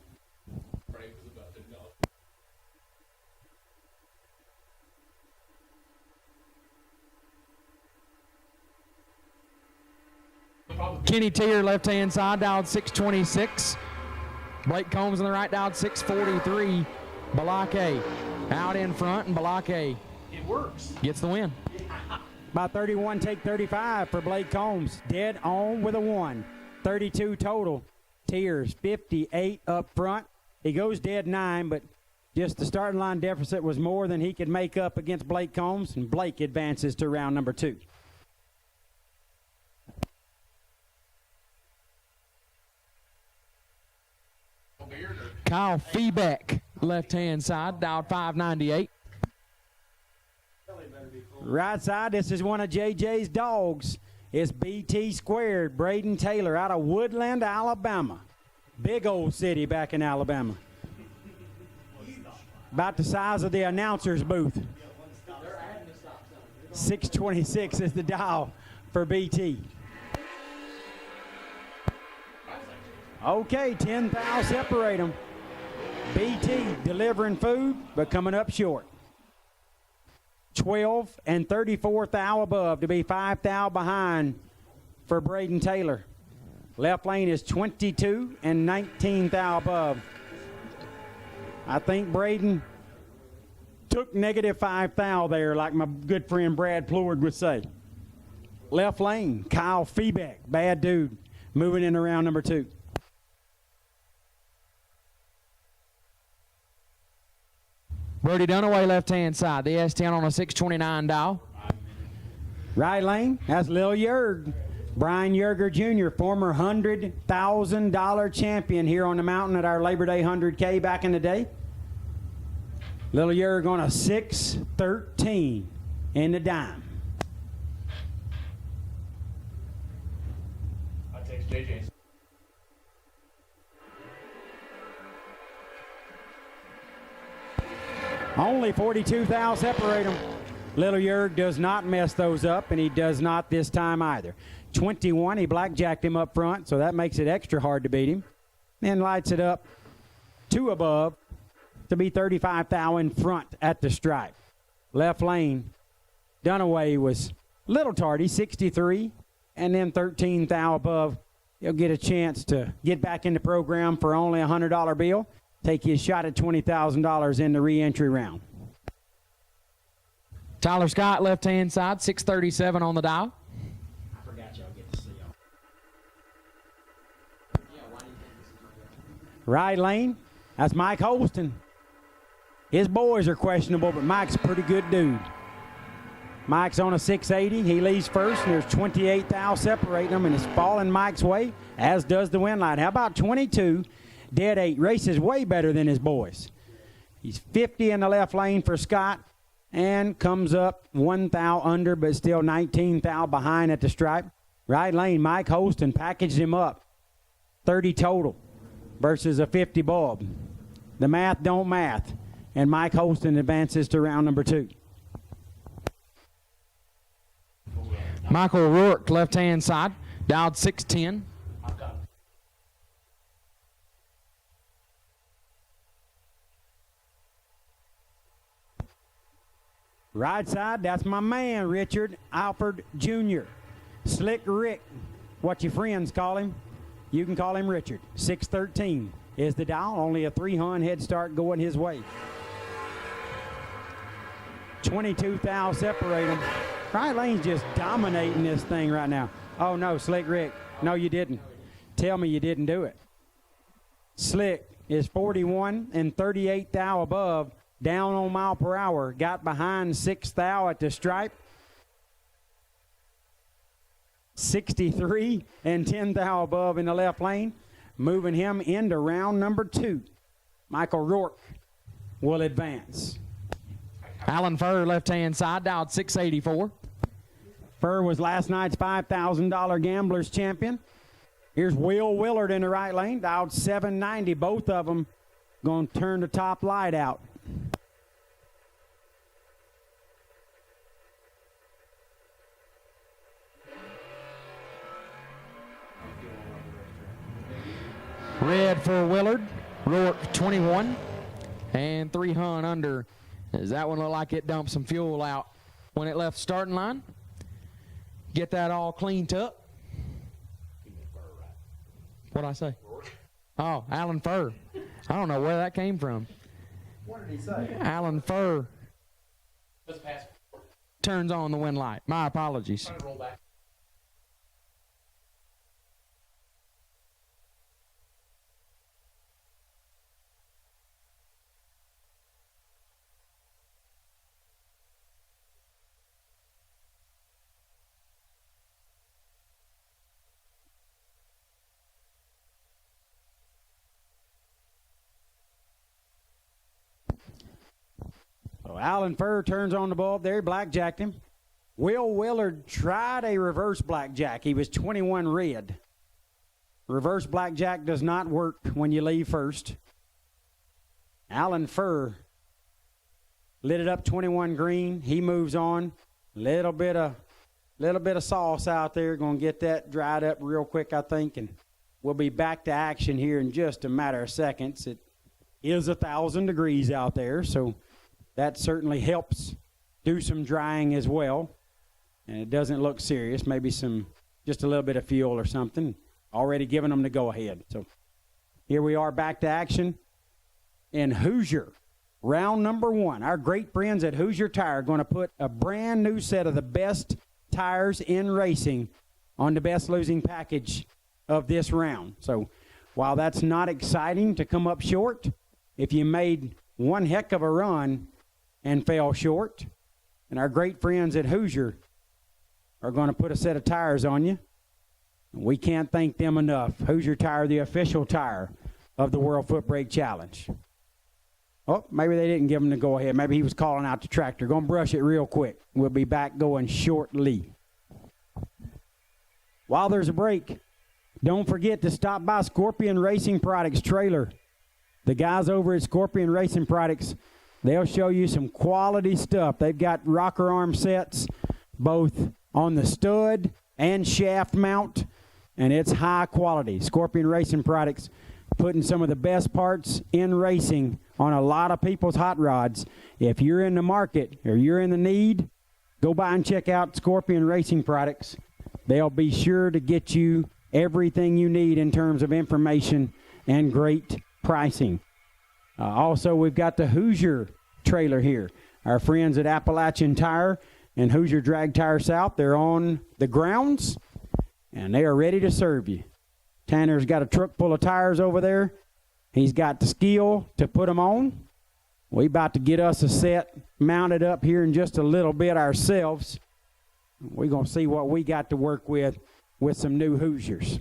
Kenny Tier, left-hand side, dialed 626. Blake Combs on the right, dialed 643. Balake out in front, and Balake gets the win. By 31, take 35 for Blake Combs. Dead on with a 1. 32 total. Tiers, 58 up front. He goes dead 9, but just the starting line deficit was more than he could make up against Blake Combs, and Blake advances to round number 2. Kyle Feebeck, left-hand side, dialed 598. Right side, this is one of JJ's dogs. It's BT Squared, Braden Taylor out of Woodland, Alabama. Big old city back in Alabama. About the size of the announcer's booth. 626 is the dial for BT. Okay, 10 thou separate them. BT delivering food, but coming up short. 12 and 34 thou above to be 5 thou behind for Braden Taylor. Left lane is 22 and 19 thou above. I think Braden took negative 5 thou there, like my good friend Brad Plord would say. Left lane, Kyle Feebeck, bad dude, moving in around number 2. Brody Dunaway, left-hand side. The S10 on a 629 dial. Right lane, that's Lil Yerg. Brian Yerger Jr., former $100,000 champion here on the mountain at our Labor Day 100K back in the day. Lil Yerg on a 613 in the dime. I text JJ. Only 42 thou separate them. Little Yerg does not mess those up, and he does not this time either. 21, he blackjacked him up front, so that makes it extra hard to beat him. Then lights it up 2 above to be 35 thou in front at the stripe. Left lane, Dunaway was a little tardy, 63, and then 13 thou above. He'll get a chance to get back in the program for only a $100 bill. Take his shot at $20,000 in the re-entry round. Tyler Scott, left-hand side, 637 on the dial. I forgot y'all get to see y'all. Right lane, that's Mike Holston. His boys are questionable, but Mike's a pretty good dude. Mike's on a 680. He leads first, and there's 28 thou separating them, and it's falling Mike's way, as does the win line. How about 22? Dead 8 races way better than his boys. He's 50 in the left lane for Scott and comes up 1 thou under, but still 19 thou behind at the stripe. Right lane, Mike Holston packaged him up. 30 total versus a 50 bulb. The math don't math, and Mike Holston advances to round number 2. Michael Rourke, left-hand side, dialed 610. Right side, that's my man, Richard Alford Jr. Slick Rick, what your friends call him. You can call him Richard. 613 is the dial, only a 300 head start going his way. 22 thou separate him. Right lane's just dominating this thing right now. Oh no, Slick Rick, no you didn't. Tell me you didn't do it. Slick is 41 and 38 thou above. Down on mile per hour, got behind 6 thou at the stripe. 63 and 10 thou above in the left lane, moving him into round number 2. Michael Rourke will advance. Alan Furr, left-hand side, dialed 684. Furr was last night's $5,000 Gamblers champion. Here's Will Willard in the right lane, dialed 790. Both of them going to turn the top light out. Red for Willard, Rourke 21, and 300 under. Does that one look like it dumped some fuel out when it left starting line? Get that all cleaned up. What'd I say? Oh, Alan Furr. I don't know where that came from. What did he say? Alan Furr Let's pass. turns on the wind light. My apologies. Try to roll back. So Alan Furr turns on the bulb there, blackjacked him. Will Willard tried a reverse blackjack. He was 21 red. Reverse blackjack does not work when you leave first. Alan Furr lit it up 21 green. He moves on. Little bit of sauce out there. Going to get that dried up real quick, I think, and we'll be back to action here in just a matter of seconds. It is 1,000 degrees out there, so that certainly helps do some drying as well. And it doesn't look serious. Maybe just a little bit of fuel or something. Already giving them the go-ahead. So here we are back to action in Hoosier. Round number 1. Our great friends at Hoosier Tire are going to put a brand new set of the best tires in racing on the best losing package of this round. So while that's not exciting to come up short, if you made one heck of a run, and fell short. And our great friends at Hoosier are going to put a set of tires on you. We can't thank them enough. Hoosier Tire, the official tire of the World Footbrake Challenge. Oh, maybe they didn't give him the go-ahead. Maybe he was calling out the tractor. Going to brush it real quick. We'll be back going shortly. While there's a break, don't forget to stop by Scorpion Racing Products trailer. The guys over at Scorpion Racing Products, they'll show you some quality stuff. They've got rocker arm sets, both on the stud and shaft mount, and it's high quality. Scorpion Racing Products putting some of the best parts in racing on a lot of people's hot rods. If you're in the market or you're in the need, go by and check out Scorpion Racing Products. They'll be sure to get you everything you need in terms of information and great pricing. Also, we've got the Hoosier trailer here. Our friends at Appalachian Tire and Hoosier Drag Tire South, they're on the grounds, and they are ready to serve you. Tanner's got a truck full of tires over there. He's got the skill to put them on. We about to get us a set mounted up here in just a little bit ourselves. We're going to see what we got to work with some new Hoosiers.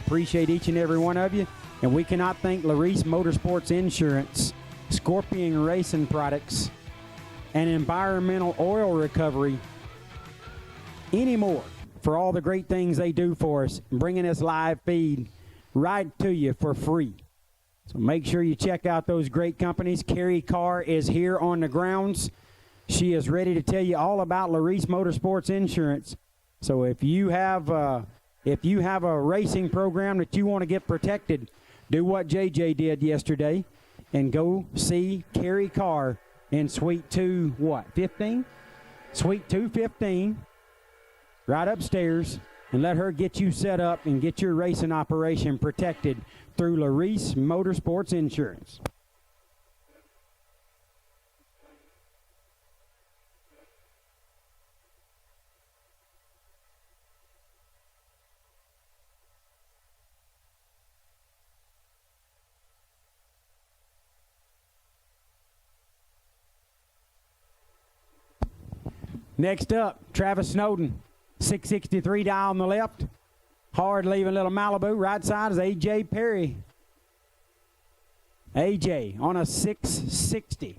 Appreciate each and every one of you, and we cannot thank Larice Motorsports Insurance, Scorpion Racing Products, and Environmental Oil Recovery anymore for all the great things they do for us, bringing us live feed right to you for free. So make sure you check out those great companies. Carrie Carr is here on the grounds. She is ready to tell you all about Larice Motorsports Insurance. So if you have a racing program that you want to get protected, do what JJ did yesterday and go see Carrie Carr in Suite 215? Suite 215, right upstairs, and let her get you set up and get your racing operation protected through Larice Motorsports Insurance. Next up, Travis Snowden, 663 dial on the left. Hard leaving little Malibu. Right side is A.J. Perry. A.J. on a 660.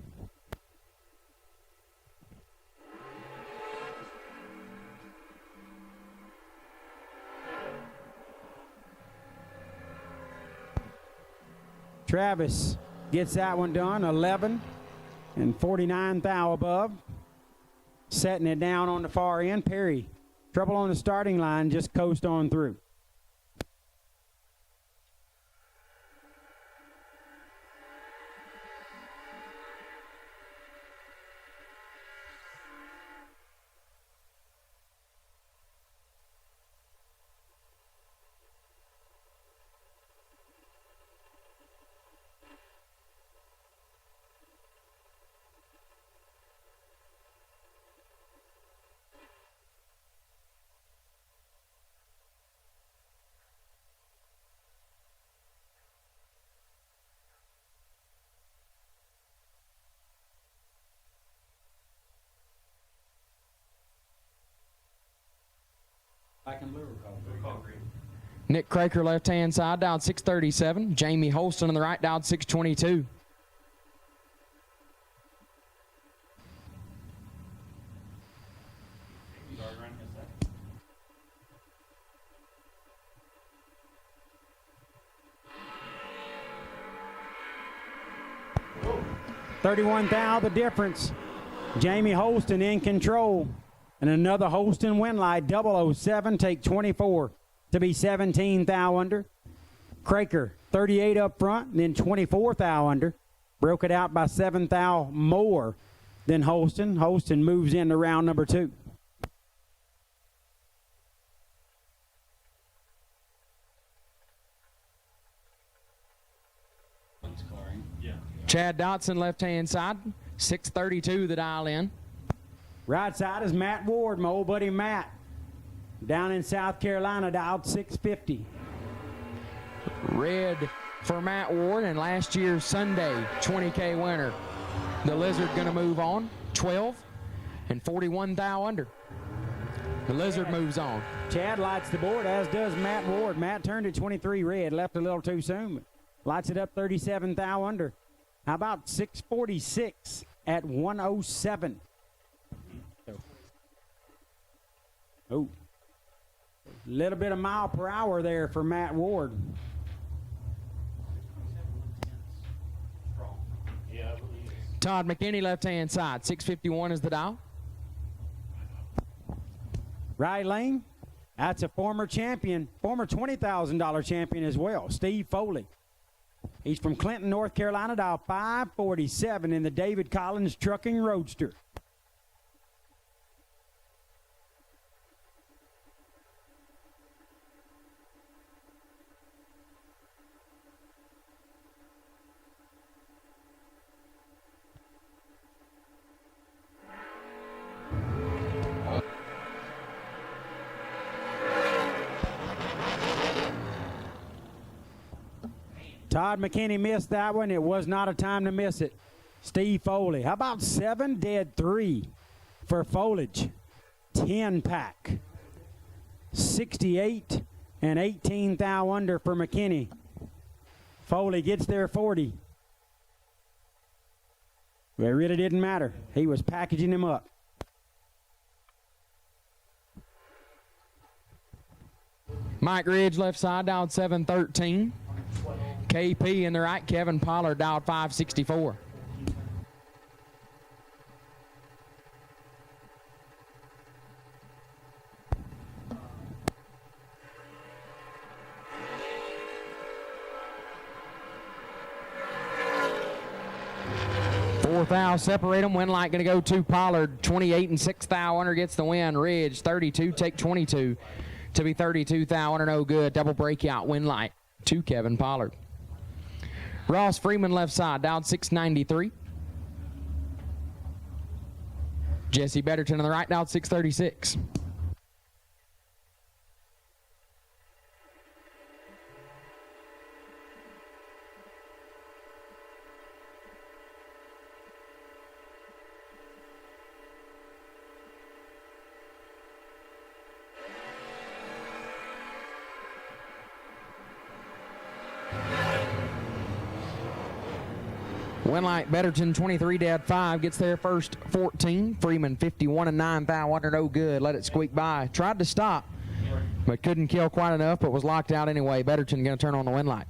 Travis gets that one done, 11 and 49 thou above. Setting it down on the far end. Perry, trouble on the starting line, just coast on through. Nick Craker left-hand side, down 637. Jamie Holston on the right, down 622. $31 thou the difference. Jamie Holston in control. And another Holston win light, 007, take 24. to be 17 thou under. Craker, 38 up front, then 24 thou under. Broke it out by 7 thou more than Holston. Holston moves into round number 2. Chad Dotson, left-hand side, 632 the dial in. Right side is Matt Ward, my old buddy Matt. Down in South Carolina, dialed 650. Red for Matt Ward, and last year's Sunday 20K winner. The Lizard going to move on, 12 and 41 thou under. The Lizard moves on. Chad lights the board, as does Matt Ward. Matt turned at 23 red, left a little too soon, but lights it up 37 thou under. How about 646 at 107? Oh, a little bit of mile per hour there for Matt Ward. Todd McKinney, left-hand side, 651 is the dial. Right lane, that's a former champion, former $20,000 champion as well, Steve Foley. He's from Clinton, North Carolina, dial 547 in the David Collins Trucking Roadster. Todd McKinney missed that one. It was not a time to miss it. Steve Foley. How about 7 dead 3 for Foliage? 10 pack. 68 and 18 thou under for McKinney. Foley gets there 40. But it really didn't matter. He was packaging him up. Mike Ridge, left side, dialed 713. KP in the right, Kevin Pollard, dialed 564. Fourth thou separate them. Win light going to go to Pollard. 28 and 6 thou under gets the win. Ridge 32, take 22 to be 32 thou under, no good. Double breakout. Win light to Kevin Pollard. Ross Freeman, left side, dialed 693. Jesse Betterton on the right, dialed 636. Winlight Betterton 23 dead 5 gets there first 14. Freeman 51 and 9 thou under, no good. Let it squeak by. Tried to stop, but couldn't kill quite enough, but was locked out anyway. Betterton going to turn on the Winlight.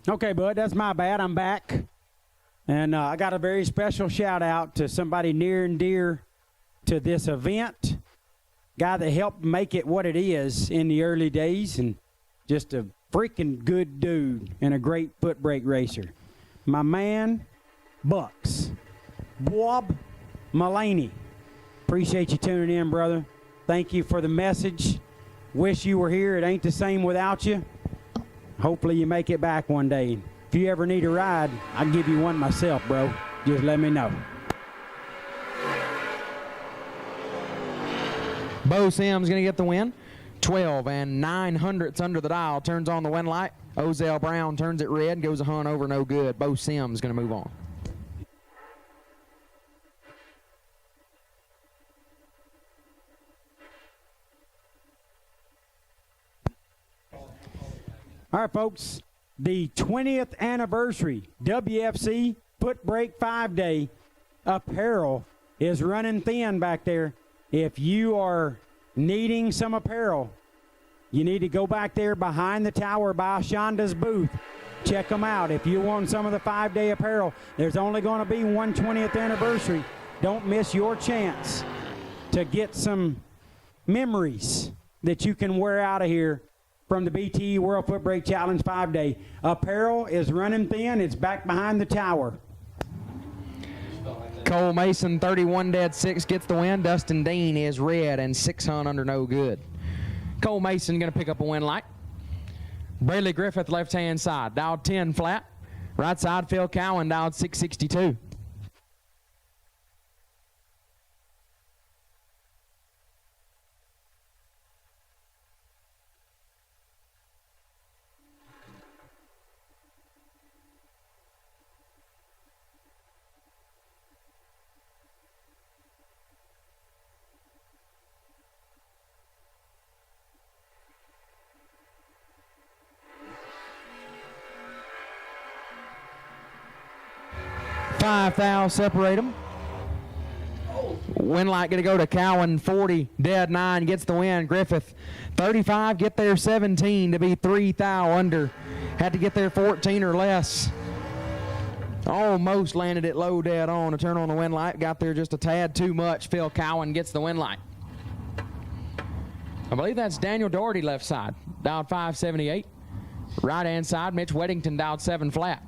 Okay, bud, that's my bad. I'm back. And I got a very special shout out to somebody near and dear to this event. Guy that helped make it what it is in the early days, and just a freaking good dude and a great foot brake racer. My man, Bucks. Bob Mullaney. Appreciate you tuning in, brother. Thank you for the message. Wish you were here. It ain't the same without you. Hopefully you make it back one day. If you ever need a ride, I'll give you one myself, bro. Just let me know. Bo Sims going to get the win. 12 and 900ths under the dial. Turns on the win light. Ozell Brown turns it red. Goes a hunt over, no good. Bo Sims going to move on. All right, folks. The 20th anniversary WFC Foot Brake 5-Day apparel is running thin back there. If you are needing some apparel, you need to go back there behind the tower by Shonda's booth. Check them out. If you want some of the 5-day apparel, there's only going to be one 20th anniversary. Don't miss your chance to get some memories that you can wear out of here from the BTE World Footbrake Challenge 5-day. Apparel is running thin. It's back behind the tower. Cole Mason, 31.6, gets the win. Dustin Dean is red and 600 under no good. Cole Mason going to pick up a win light. Bradley Griffith, left-hand side, dialed 10 flat. Right side, Phil Cowan, dialed 662. Five thou separate them. Win light going to go to Cowan, 40, dead 9, gets the win. Griffith, 35, get there 17 to be 3 thou under. Had to get there 14 or less. Almost landed it low dead on to turn on the win light. Got there just a tad too much. Phil Cowan gets the win light. I believe that's Daniel Doherty, left side, dialed 578. Right hand side, Mitch Weddington, dialed 7 flat.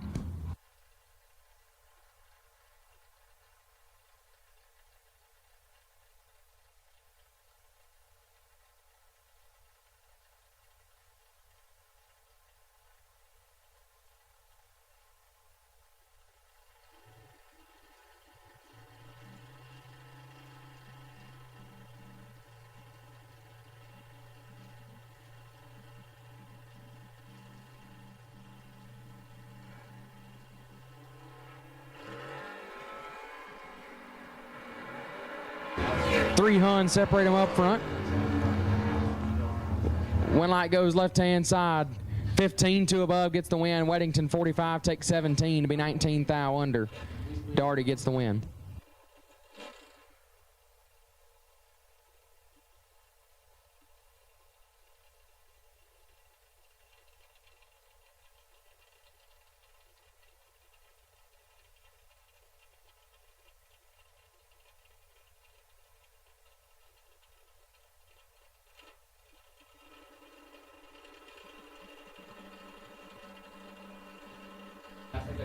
Three Hun separate them up front. Win light goes left-hand side. 15 to above gets the win. Weddington, 45, takes 17 to be 19 thou under. Doherty gets the win.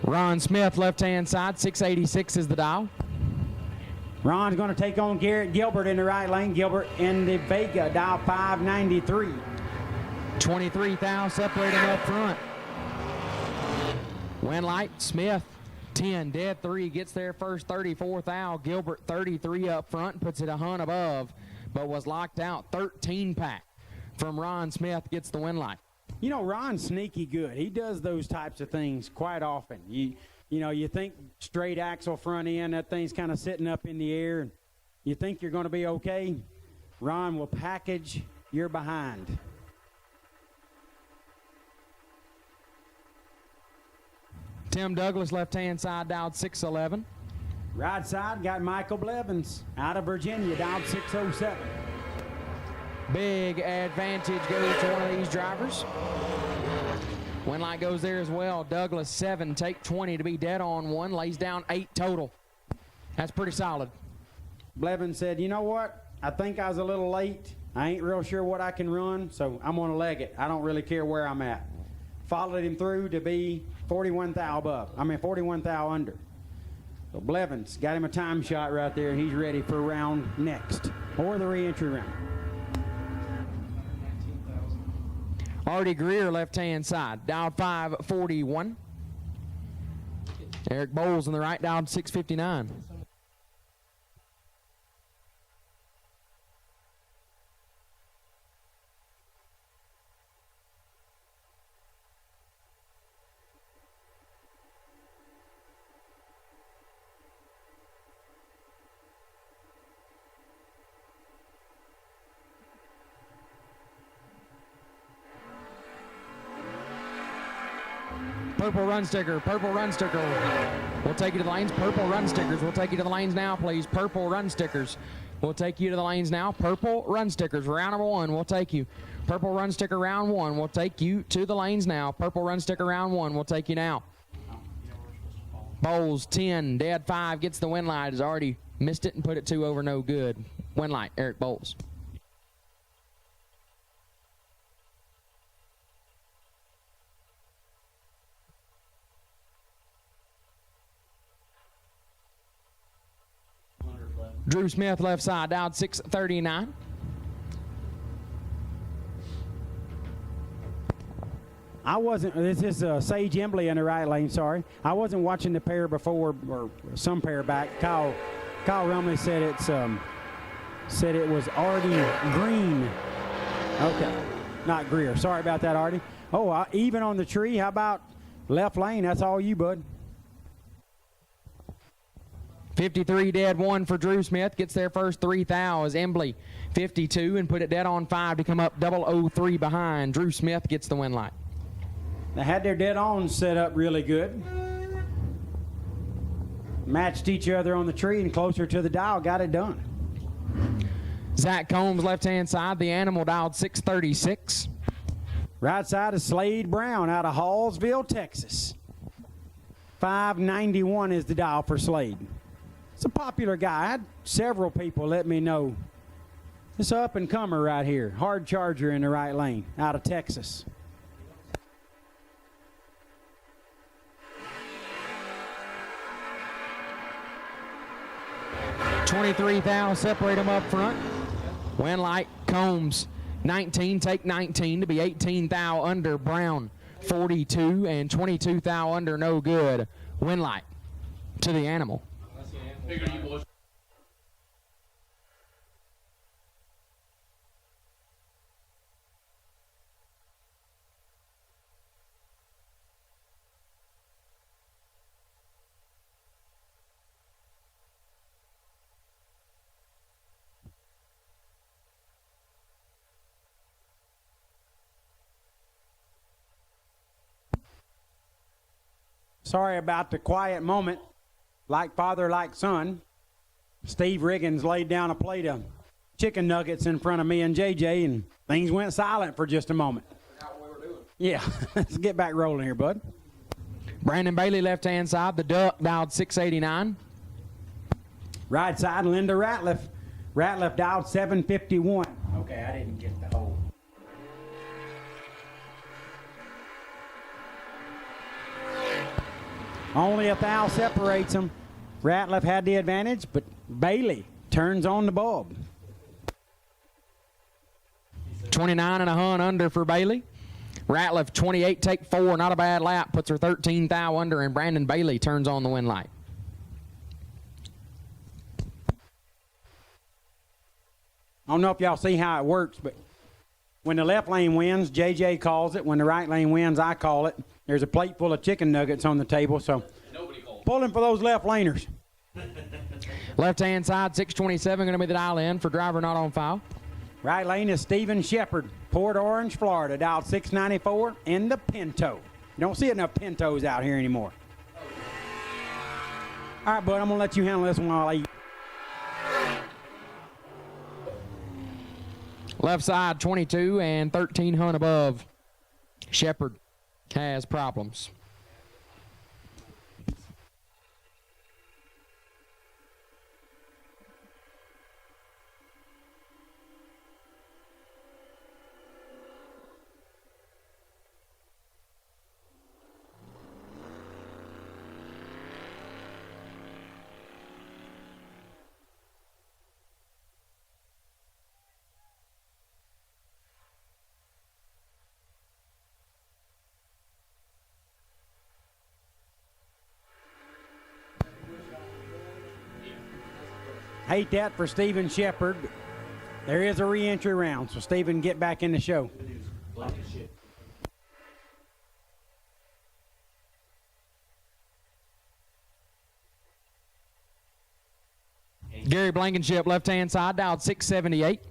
Ron Smith, left-hand side, 686 is the dial. Ron's going to take on Garrett Gilbert in the right lane. Gilbert in the Vega, dial 593. 23 thou separate them up front. Win light, Smith, 10, dead 3, gets there first, 34 thou. Gilbert, 33 up front, puts it a Hun above, but was locked out. 13 pack from Ron Smith, gets the win light. You know, Ron's sneaky good. He does those types of things quite often. You know, you think straight axle front end, that thing's kind of sitting up in the air, and you think you're going to be okay. Ron will package your behind. Tim Douglas, left-hand side, dialed 611. Right side got Michael Blevins out of Virginia, dialed 607. Big advantage goes to one of these drivers. Win light goes there as well. Douglas, 7, take 20 to be dead on 1, lays down 8 total. That's pretty solid. Blevins said, you know what? I think I was a little late. I ain't real sure what I can run, so I'm going to leg it. I don't really care where I'm at. Followed him through to be 41 thou above. 41 thou under. So Blevins got him a time shot right there, and he's ready for round next, or the re-entry round. Artie Greer, left-hand side, dialed 541. Eric Bowles on the right, dialed 659. Purple run sticker, purple run sticker. We'll take you to the lanes. Purple run stickers. We'll take you to the lanes now, please. Purple run stickers. We'll take you to the lanes now. Purple run stickers. Round number 1, we'll take you. Purple run sticker round 1. We'll take you to the lanes now. Purple run sticker round 1. We'll take you now. Bowles, 10, dead 5, gets the win light. Has already missed it and put it 2 over, no good. Win light, Eric Bowles. Drew Smith left side down 639. I wasn't, this is Sage Embley in the right lane, sorry. I wasn't watching the pair before, or some pair back. Kyle Rumley said said it was Artie Green. Okay, not Greer. Sorry about that, Artie. Oh, even on the tree. How about left lane? That's all you, bud. 53 dead 1 for Drew Smith. Gets their first 3 thous. Embley 52 and put it dead on 5 to come up 003 behind. Drew Smith gets the win light. They had their dead on set up really good. Matched each other on the tree and closer to the dial, got it done. Zach Combs left-hand side. The Animal dialed 636. Right side is Slade Brown out of Hallsville, Texas. 591 is the dial for Slade. It's a popular guy. I had several people let me know. This up-and-comer right here. Hard charger in the right lane out of Texas. $23 thou separate them up front. Win light Combs 19, take 19 to be 18 thou under Brown 42 and 22 thou under no good. Win light to the Animal. Sorry about the quiet moment. Like father, like son. Steve Riggins laid down a plate of chicken nuggets in front of me and JJ, and things went silent for just a moment. Yeah, let's get back rolling here, bud. Brandon Bailey left-hand side. The Duck dialed 689. Right side, Linda Ratliff. Ratliff dialed 751. Okay, I didn't get the whole. Only a thou separates them. Ratliff had the advantage, but Bailey turns on the bulb. 29 and a hun under for Bailey. Ratliff 28, take 4, not a bad lap, puts her 13 thou under, and Brandon Bailey turns on the win light. I don't know if y'all see how it works, but when the left lane wins, JJ calls it. When the right lane wins, I call it. There's a plate full of chicken nuggets on the table, so pulling for those left laners. Left-hand side, 627, going to be the dial in for driver not on file. Right lane is Stephen Shepard, Port Orange, Florida, dialed 694 in the Pinto. You don't see enough Pintos out here anymore. All right, bud, I'm going to let you handle this one while I eat. Left side, 22 and 13 hun above. Shepard has problems. Hate that for Stephen Shepard. There is a re-entry round, so Stephen, get back in the show. Gary Blankenship, left-hand side, dialed 678.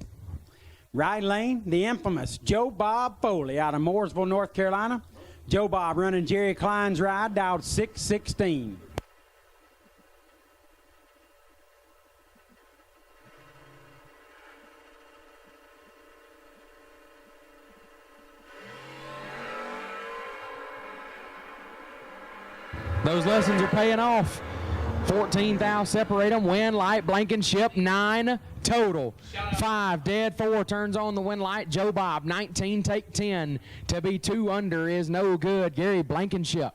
Right lane, the infamous Joe Bob Foley out of Mooresville, North Carolina. Joe Bob running Jerry Klein's ride, dialed 616. Those lessons are paying off. 14 thou separate them. Win light, Blankenship 9 total. 5 dead, 4 turns on the win light. Joe Bob 19, take 10 to be 2 under is no good. Gary Blankenship.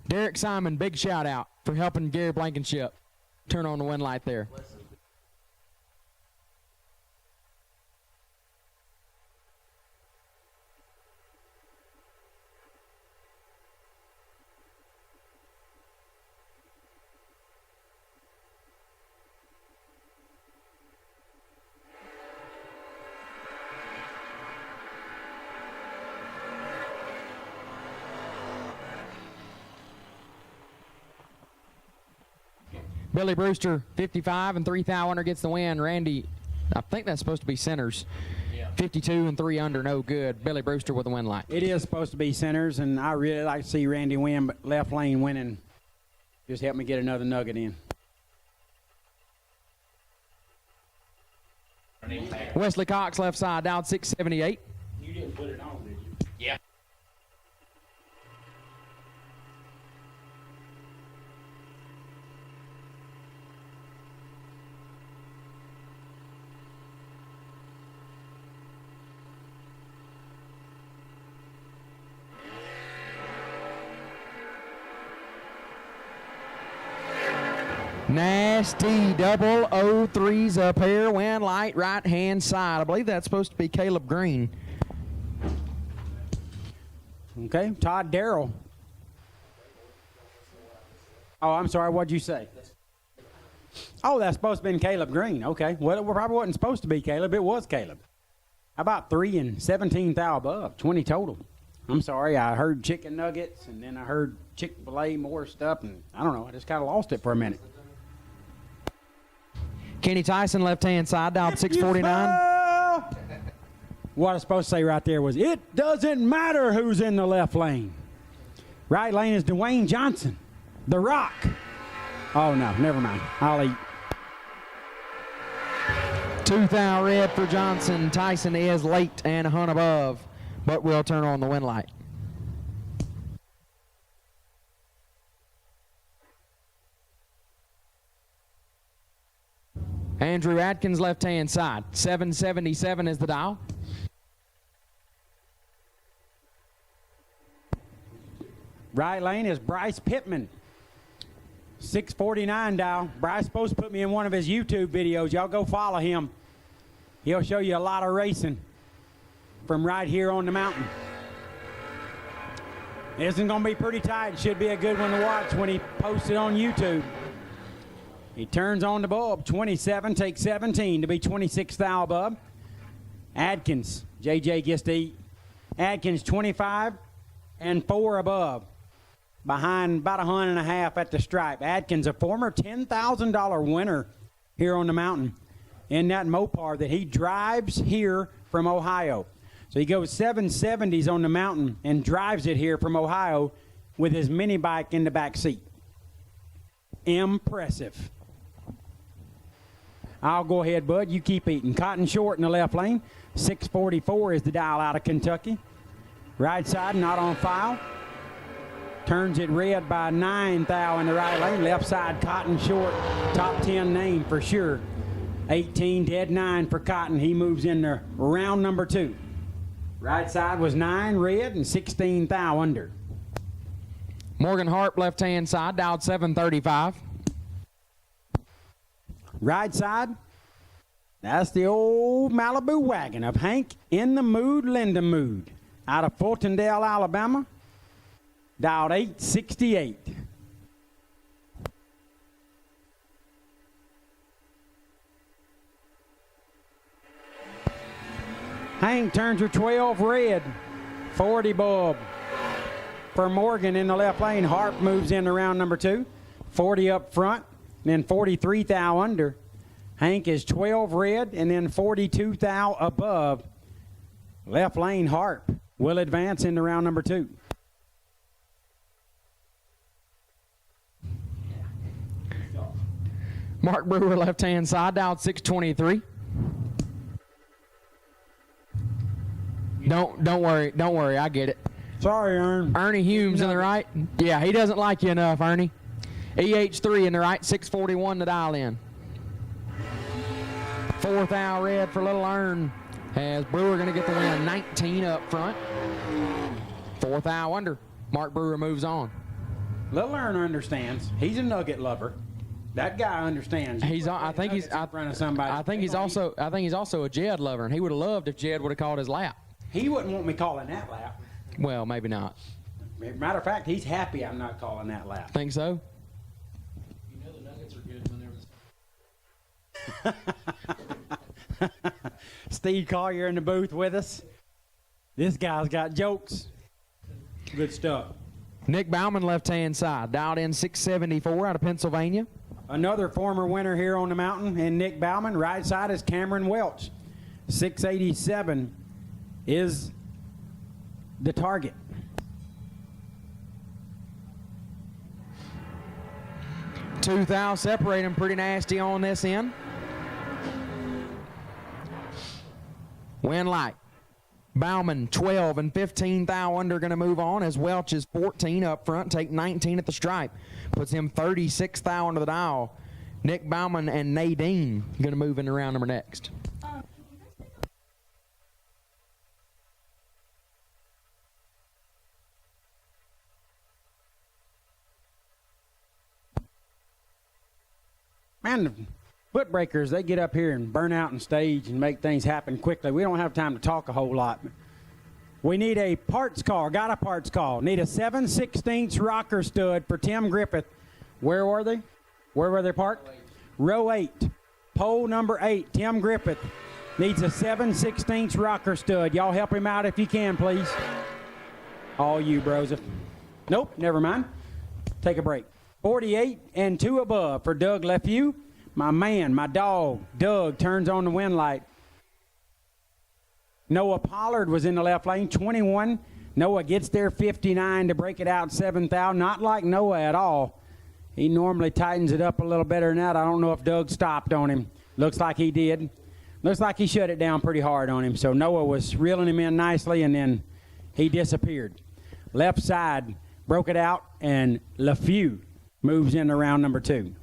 Derek Simon, big shout out for helping Gary Blankenship turn on the win light there. Billy Brewster, 55 and 3 thou under gets the win. Randy, I think that's supposed to be centers. 52 and 3 under, no good. Billy Brewster with the win light. It is supposed to be centers, and I really like to see Randy win, but left lane winning just helped me get another nugget in. Wesley Cox left side, down 678. You didn't put it on, did you? Yeah. Nasty double 03s up here, win light right hand side. I believe that's supposed to be Caleb Green. Okay, Todd Darrell. Oh, I'm sorry, what'd you say? Oh, that's supposed to be Caleb Green. Okay, well, it probably wasn't supposed to be Caleb. It was Caleb. How about 3 and 17 thou above, 20 total? I'm sorry, I heard chicken nuggets, and then I heard Chick-fil-A, more stuff, and I don't know, I just kind of lost it for a minute. Kenny Tyson left-hand side, down 649. What I was supposed to say right there was, it doesn't matter who's in the left lane. Right lane is Dwayne Johnson, The Rock. Oh, no, never mind. I'll eat. 2 thou red for Johnson. Tyson is late and a hunt above, but will turn on the win light. Andrew Adkins left-hand side. 777 is the dial. Right lane is Bryce Pittman. 649 dial. Bryce supposed to put me in one of his YouTube videos. Y'all go follow him. He'll show you a lot of racing from right here on the mountain. This is going to be pretty tight. Should be a good one to watch when he posts it on YouTube. He turns on the bulb. 27, takes 17 to be 26 thou above. Adkins, JJ gets to eat. Adkins 25 and 4 above. Behind about 100.5 at the stripe. Adkins, a former $10,000 winner here on the mountain in that Mopar that he drives here from Ohio. So he goes 770s on the mountain and drives it here from Ohio with his mini bike in the back seat. Impressive. I'll go ahead, bud. You keep eating. Cotton Short in the left lane. 644 is the dial out of Kentucky. Right side not on file. Turns it red by 9 thou in the right lane. Left side Cotton Short. Top 10 name for sure. 18 dead 9 for Cotton. He moves into round number 2. Right side was 9 red and 16 thou under. Morgan Harp left-hand side, dialed 735. Right side, that's the old Malibu wagon of Hank in the Mood, Linda Mood, out of Fultondale, Alabama, dialed 868. Hank turns her 12 red, 40 bulb. For Morgan in the left lane, Harp moves in to round number 2, 40 up front. Then 43 thou under. Hank is 12 red and then 42 thou above. Left lane Harp will advance into round number 2. Mark Brewer left-hand side, dialed 623. Don't worry, I get it. Sorry, Ern. Ernie Humes in the right. Yeah, he doesn't like you enough, Ernie. EH3 in the right, 641 to dial in. 4 thou red for Little Ern. As Brewer going to get the win, 19 up front. 4 thou under. Mark Brewer moves on. Little Ern understands. He's a nugget lover. That guy understands. I think he's also a Jed lover, and he would have loved if Jed would have called his lap. He wouldn't want me calling that lap. Well, maybe not. Matter of fact, he's happy I'm not calling that lap. Think so? You know the nuggets are good when they're Steve Collier in the booth with us. This guy's got jokes. Good stuff. Nick Bauman left-hand side, dialed in 674 out of Pennsylvania. Another former winner here on the mountain, and Nick Bauman. Right side is Cameron Welch. 687 is the target. Two thou separate them pretty nasty on this end. Wind light. Bauman 12 and 15 thou under going to move on as Welch is 14 up front, take 19 at the stripe. Puts him 36 thou under the dial. Nick Bauman and Nadine going to move in the round number next. Man, the foot breakers, they get up here and burn out on stage and make things happen quickly. We don't have time to talk a whole lot. We need a parts call. Got a parts call. Need a 7/16 rocker stud for Tim Griffith. Where were they? Where were they parked? Row 8. Pole number 8. Tim Griffith needs a 7/16 rocker stud. Y'all help him out if you can, please. All you bros. Nope, never mind. Take a break. 48 and 2 above for Doug Lefew. My man, my dog, Doug, turns on the wind light. Noah Pollard was in the left lane, 21. Noah gets there 59 to break it out 7 thou. Not like Noah at all. He normally tightens it up a little better than that. I don't know if Doug stopped on him. Looks like he did. Looks like he shut it down pretty hard on him. So Noah was reeling him in nicely, and then he disappeared. Left side broke it out, and Lefew moves into round number 2.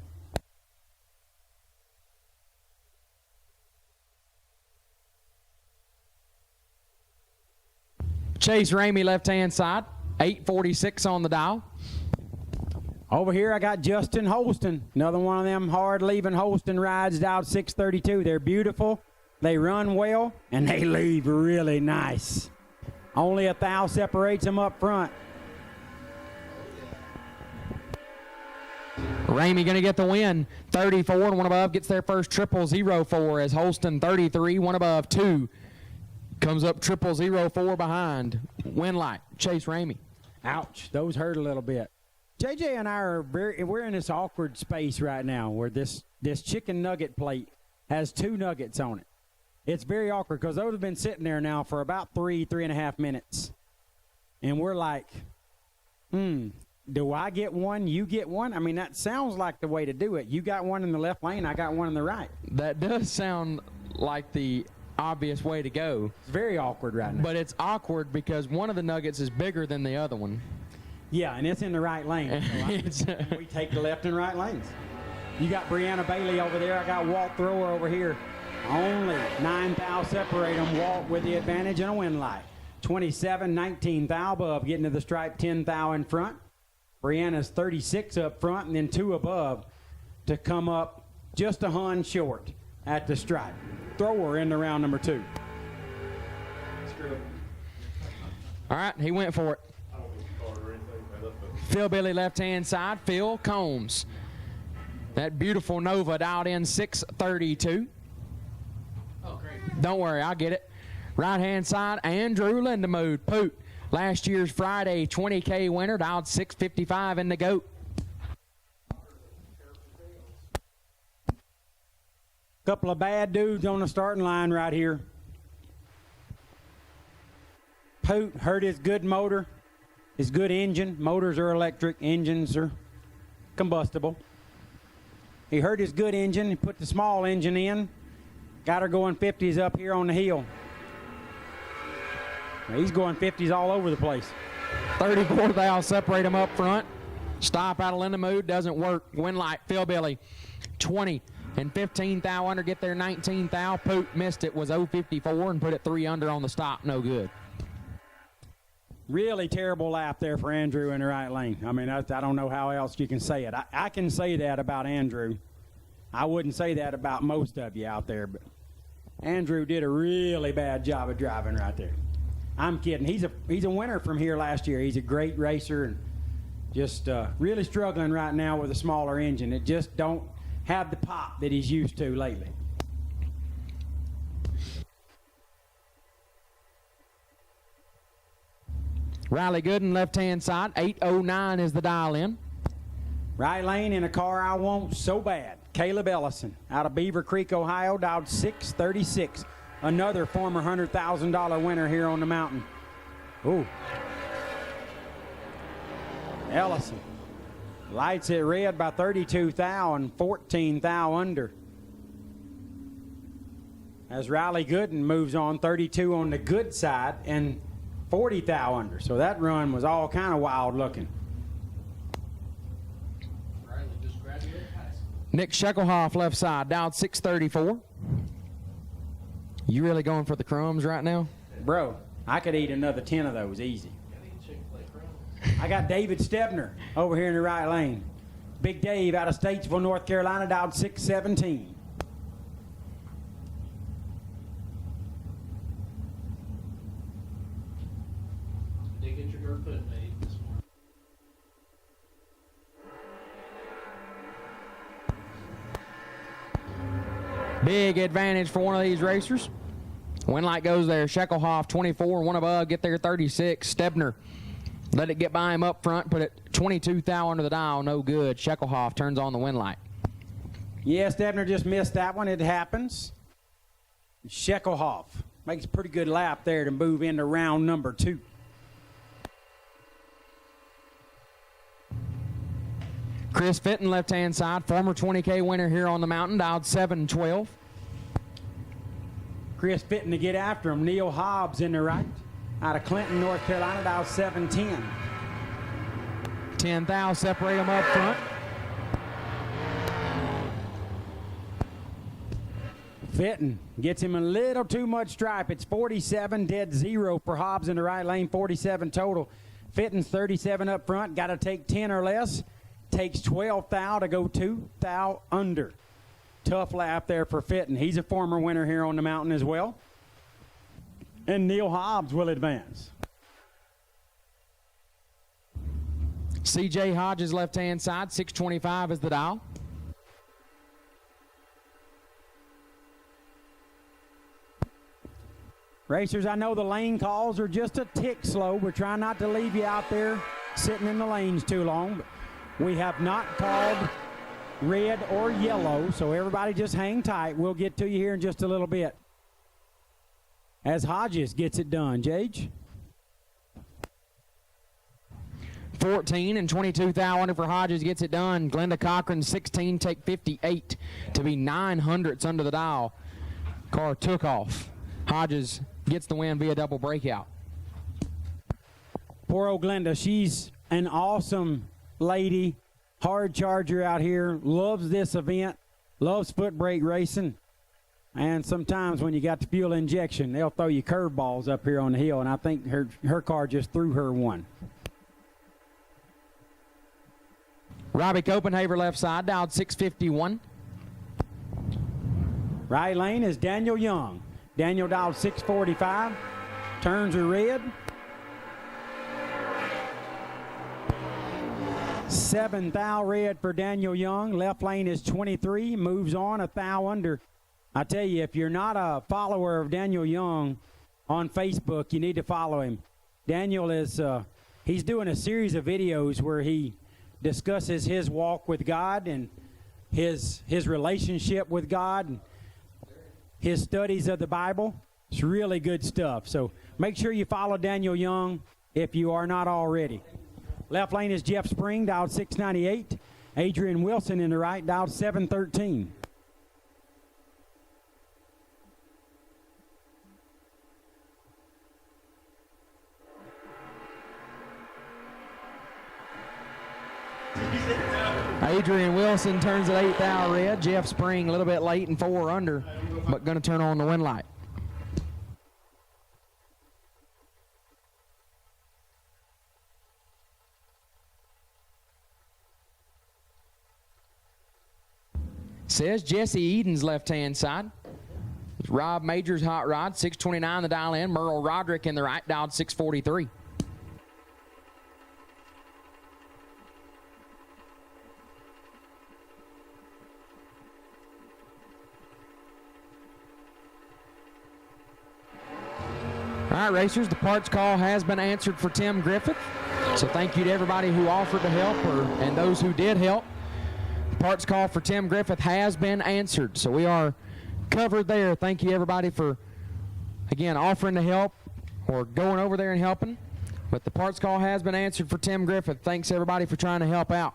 Chase Ramey left-hand side, 846 on the dial. Over here I got Justin Holston, another one of them hard-leaving Holston rides, dialed 632. They're beautiful, they run well, and they leave really nice. Only a thou separates them up front. Ramey going to get the win. 34 and one above gets their first 0004 as Holston 33, one above 2. Comes up 0004 behind. Win light, Chase Ramey. Ouch, those hurt a little bit. JJ and I are we're in this awkward space right now where this chicken nugget plate has 2 nuggets on it. It's very awkward because those have been sitting there now for about 3.5 minutes. And we're like, do I get one, you get one? I mean, that sounds like the way to do it. You got one in the left lane, I got one in the right. That does sound like the obvious way to go. It's very awkward right now. But it's awkward because one of the nuggets is bigger than the other one. Yeah, and it's in the right lane. So we take the left and right lanes. You got Brianna Bailey over there. I got Walt Thrower over here. Only 9 thou separate them. Walt with the advantage and a win light. 27, 19 thou above, getting to the stripe, 10 thou in front. Brianna's 36 up front and then 2 above to come up just a hun short at the stripe. Thrower in the round number 2. All right, he went for it. Phil Billy left-hand side, Phil Combs. That beautiful Nova dialed in 632. Oh, great. Don't worry, I'll get it. Right-hand side, Andrew Lindemood, Poot. Last year's Friday 20K winner, dialed 655 in the GOAT. Couple of bad dudes on the starting line right here. Poot hurt his good motor, his good engine. Motors are electric, engines are combustible. He hurt his good engine, he put the small engine in, got her going 50s up here on the hill. He's going 50s all over the place. 34 thou separate them up front. Stop out of Lindemood, doesn't work. Win light, Phil Billy. 20 and 15 thou under, get there 19 thou. Poot missed it, was 054 and put it 3 under on the stop, no good. Really terrible lap there for Andrew in the right lane. I mean, I don't know how else you can say it. I can say that about Andrew. I wouldn't say that about most of you out there, but Andrew did a really bad job of driving right there. I'm kidding. He's a winner from here last year. He's a great racer and just really struggling right now with a smaller engine. It just don't have the pop that he's used to lately. Riley Gooden left-hand side, 809 is the dial in. Right lane in a car I want so bad. Caleb Ellison out of Beaver Creek, Ohio, dialed 636. Another former $100,000 winner here on the mountain. Ooh. Ellison lights it red by 32 thou and 14 thou under. As Riley Gooden moves on, 32 on the good side and 40 thou under. So that run was all kind of wild looking. Nick Sheckelhoff left side, dialed 634. You really going for the crumbs right now? Bro, I could eat another 10 of those easy. I got David Stebner over here in the right lane. Big Dave out of Statesville, North Carolina, dialed 617. Big advantage for one of these racers. Win light goes there. Sheckelhoff 24, one above, get there 36. Stebner let it get by him up front, put it 22 thou under the dial, no good. Sheckelhoff turns on the win light. Yeah, Stebner just missed that one. It happens. Sheckelhoff makes a pretty good lap there to move into round number 2. Chris Fitton, left-hand side, former 20K winner here on the mountain, dialed 712. Chris Fitton to get after him. Neil Hobbs in the right. Out of Clinton, North Carolina, dialed 710. 10 thou separate them up front. Fitton gets him a little too much stripe. It's 47 dead 0 for Hobbs in the right lane, 47 total. Fitton's 37 up front, got to take 10 or less. Takes 12 thou to go 2 thou under. Tough lap there for Fitton. He's a former winner here on the mountain as well. And Neil Hobbs will advance. C.J. Hodges, left-hand side, 625 is the dial. Racers, I know the lane calls are just a tick slow. We're trying not to leave you out there sitting in the lanes too long. But we have not called red or yellow, so everybody just hang tight. We'll get to you here in just a little bit. As Hodges gets it done. Jage? 14 and 22 thou under for Hodges gets it done. Glenda Cochran, 16, take 58 to be 900ths under the dial. Car took off. Hodges gets the win via double breakout. Poor old Glenda. She's an awesome lady, hard charger out here, loves this event, loves foot brake racing. And sometimes when you got the fuel injection, they'll throw you curveballs up here on the hill, and I think her car just threw her one. Robbie Copenhaver, left side, dialed 651. Right lane is Daniel Young. Daniel dialed 645. Turns are red. 7 thou red for Daniel Young. Left lane is 23. Moves on a thou under. I tell you, if you're not a follower of Daniel Young on Facebook, you need to follow him. Daniel is, he's doing a series of videos where he discusses his walk with God and his relationship with God and his studies of the Bible. It's really good stuff. So make sure you follow Daniel Young if you are not already. Left lane is Jeff Spring, dialed 698. Adrian Wilson in the right, dialed 713. Adrian Wilson turns at 8 thou red. Jeff Spring a little bit late and 4 under, but going to turn on the win light. Says Jesse Eden's left-hand side. Rob Major's hot rod, 629 the dial in. Merle Roderick in the right, dialed 643. All right, racers, the parts call has been answered for Tim Griffith. So thank you to everybody who offered to help and those who did help. parts call for Tim Griffith has been answered, so we are covered there. Thank you, everybody, for, again, offering to help or going over there and helping. But the parts call has been answered for Tim Griffith. Thanks, everybody, for trying to help out.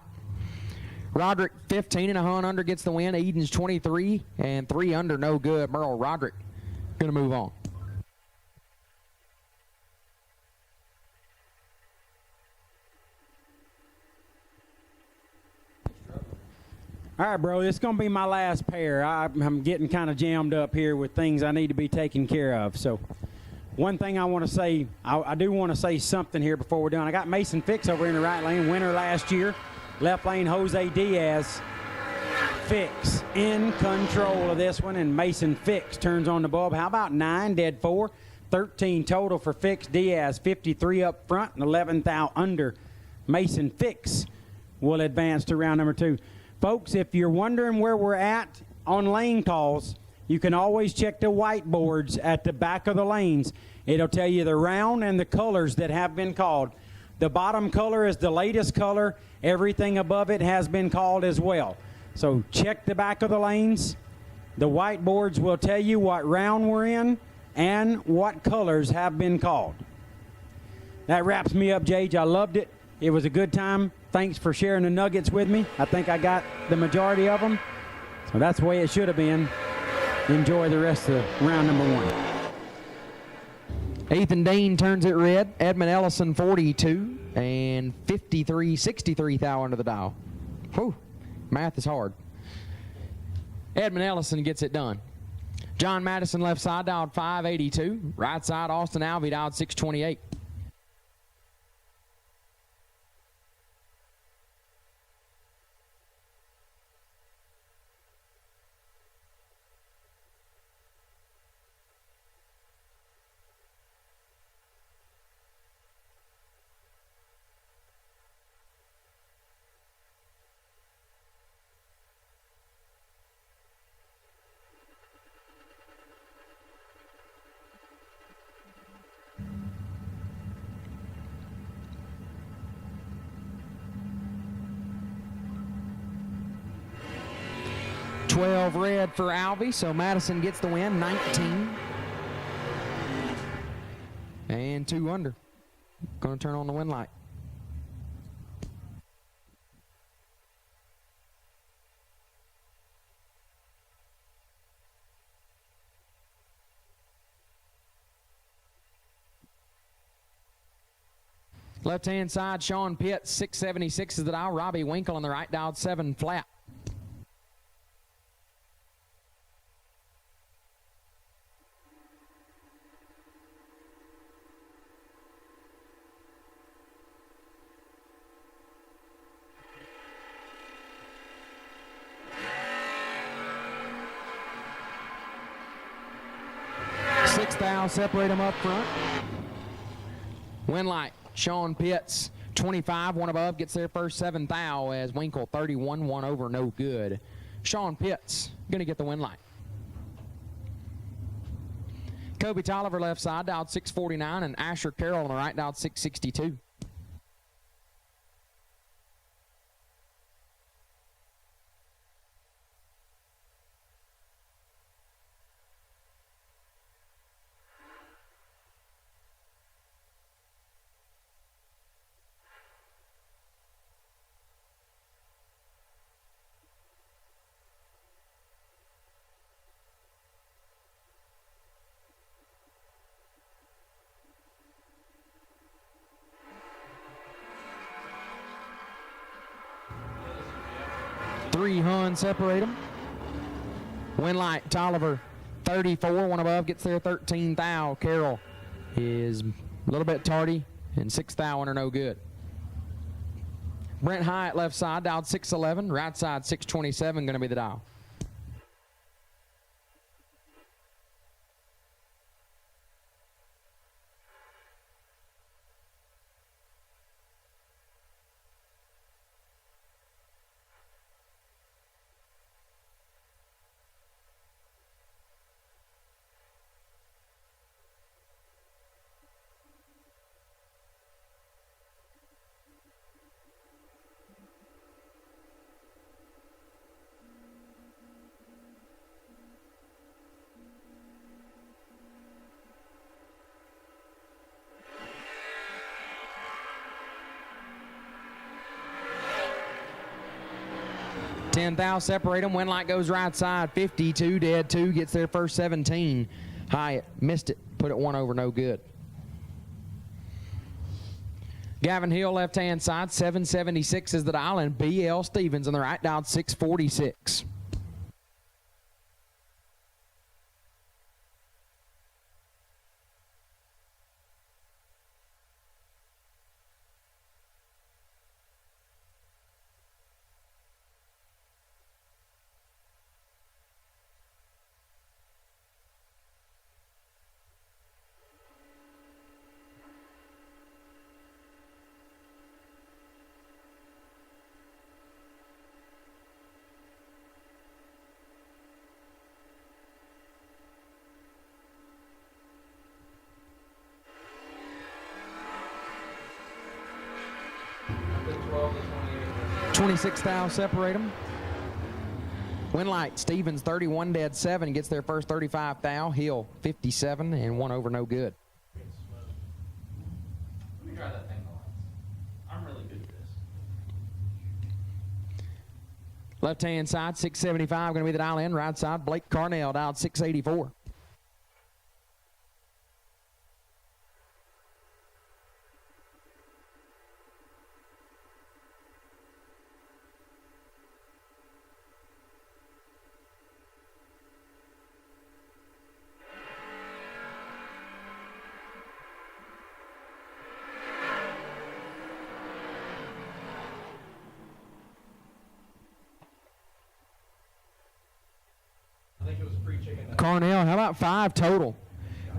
Roderick, 15 and a hunt under, gets the win. Eden's 23 and 3 under, no good. Merle Roderick going to move on. All right, bro, it's going to be my last pair. I'm getting kind of jammed up here with things I need to be taken care of. So one thing I want to say, I do want to say something here before we're done. I got Mason Fix over in the right lane, winner last year. Left lane, Jose Diaz. Fix in control of this one, and Mason Fix turns on the bulb. How about 9, dead 4, 13 total for Fix. Diaz, 53 up front, and 11th out under. Mason Fix will advance to round number 2. Folks, if you're wondering where we're at on lane calls, you can always check the whiteboards at the back of the lanes. It'll tell you the round and the colors that have been called. The bottom color is the latest color. Everything above it has been called as well. So check the back of the lanes. The whiteboards will tell you what round we're in and what colors have been called. That wraps me up, Jage. I loved it. It was a good time. Thanks for sharing the nuggets with me. I think I got the majority of them. So that's the way it should have been. Enjoy the rest of round number 1. Ethan Dean turns it red. Edmund Ellison, 42 and 53, 63 thou under the dial. Whew, math is hard. Edmund Ellison gets it done. John Madison left side dialed 582. Right side Austin Alvey dialed 628. Red for Alvey, so Madison gets the win, 19 and 2 under. Going to turn on the win light. Left-hand side, Sean Pitts, 676 is the dial. Robbie Winkle on the right, dialed 7 flat. Separate them up front. Win light, Sean Pitts, 25, 1 above, gets there first, 7 thou as Winkle, 31, 1 over, no good. Sean Pitts going to get the win light. Kobe Tolliver left side, dialed 649, and Asher Carroll on the right, dialed 662. Three Hun separate them. Win light, Tolliver, 34, 1 above, gets there 13 thou. Carroll is a little bit tardy, and 6 thou under, no good. Brent Hyatt left side, dialed 611, right side 627, going to be the dial. 10 thou separate them. Win light goes right side. 52 dead 2 gets their first 17. Hyatt missed it. Put it 1 over, no good. Gavin Hill left hand side. 776 is the dial, and BL Stevens on the right dial 646. .26 thou separate them. Win light Stevens 31 dead 7 gets their first 35 thou. Hill 57 and 1 over, no good. Let me try that thing once. I'm really good at this. Left hand side 675 going to be the dial in. Right side Blake Carnell dialed 684. Carnell, how about 5 total?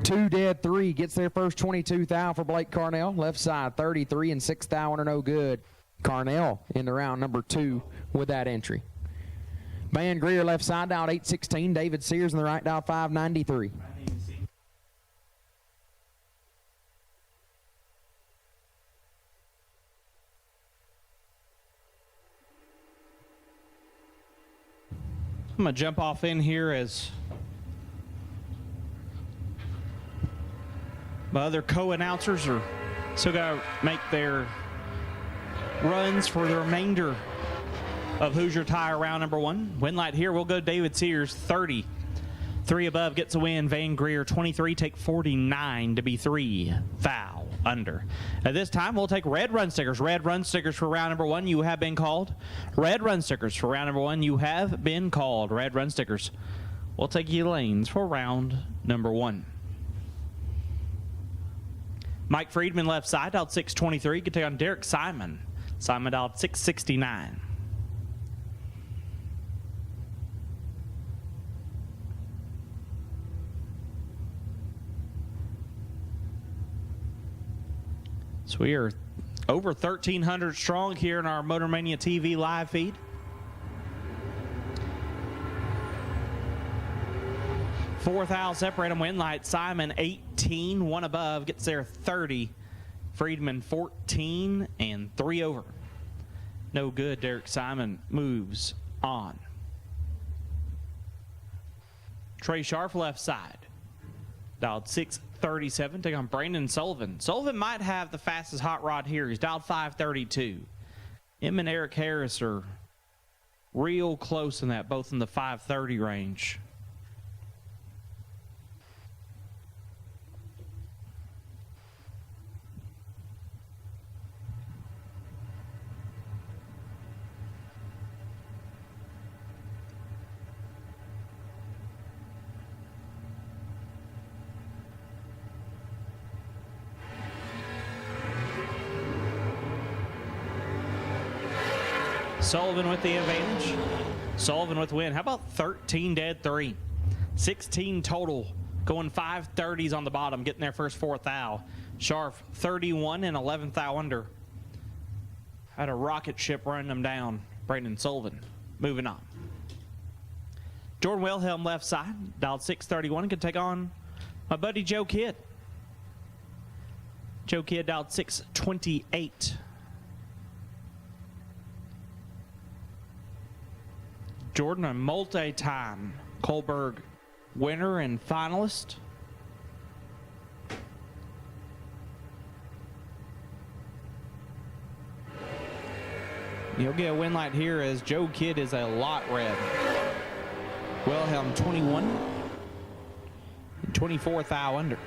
2 dead 3 gets their first 22 thou for Blake Carnell. Left side 33 and 6 thou under, no good. Carnell into round number 2 with that entry. Van Greer left side dialed 816. David Sears in the right dial 593. I'm going to jump off in here as my other co-announcers are still got to make their runs for the remainder of Hoosier Tire round number 1. Win light here, we'll go David Sears, 30. 3 above gets a win. Van Greer, 23, take 49 to be 3 foul under. At this time, we'll take red run stickers. Red run stickers for round number 1, you have been called. Red run stickers for round number 1, you have been called. Red run stickers. We'll take you lanes for round number 1. Mike Friedman left side, dialed 623. Can take on Derek Simon. Simon dialed 669. So we are over 1,300 strong here in our MotorMania TV live feed. Fourth thou separate them. Win light Simon 18, 1 above gets there 30. Friedman 14 and 3 over. No good. Derek Simon moves on. Trey Sharp left side. Dialed 637. Take on Brandon Sullivan. Sullivan might have the fastest hot rod here. He's dialed 532. Him and Eric Harris are real close in that, both in the 530 range. Sullivan with the advantage. Sullivan with the win. How about 13 dead 3? 16 total. Going 530s on the bottom, getting their first 4 thou. Sharp 31 and 11 thou under. Had a rocket ship running them down. Brandon Sullivan moving on. Jordan Wilhelm left side. Dialed 631. Can take on my buddy Joe Kidd. Joe Kidd dialed 628. Jordan, a multi-time Coalburg winner and finalist. You'll get a win light here as Joe Kidd is a lot red. Wilhelm 21 and 24 thou under.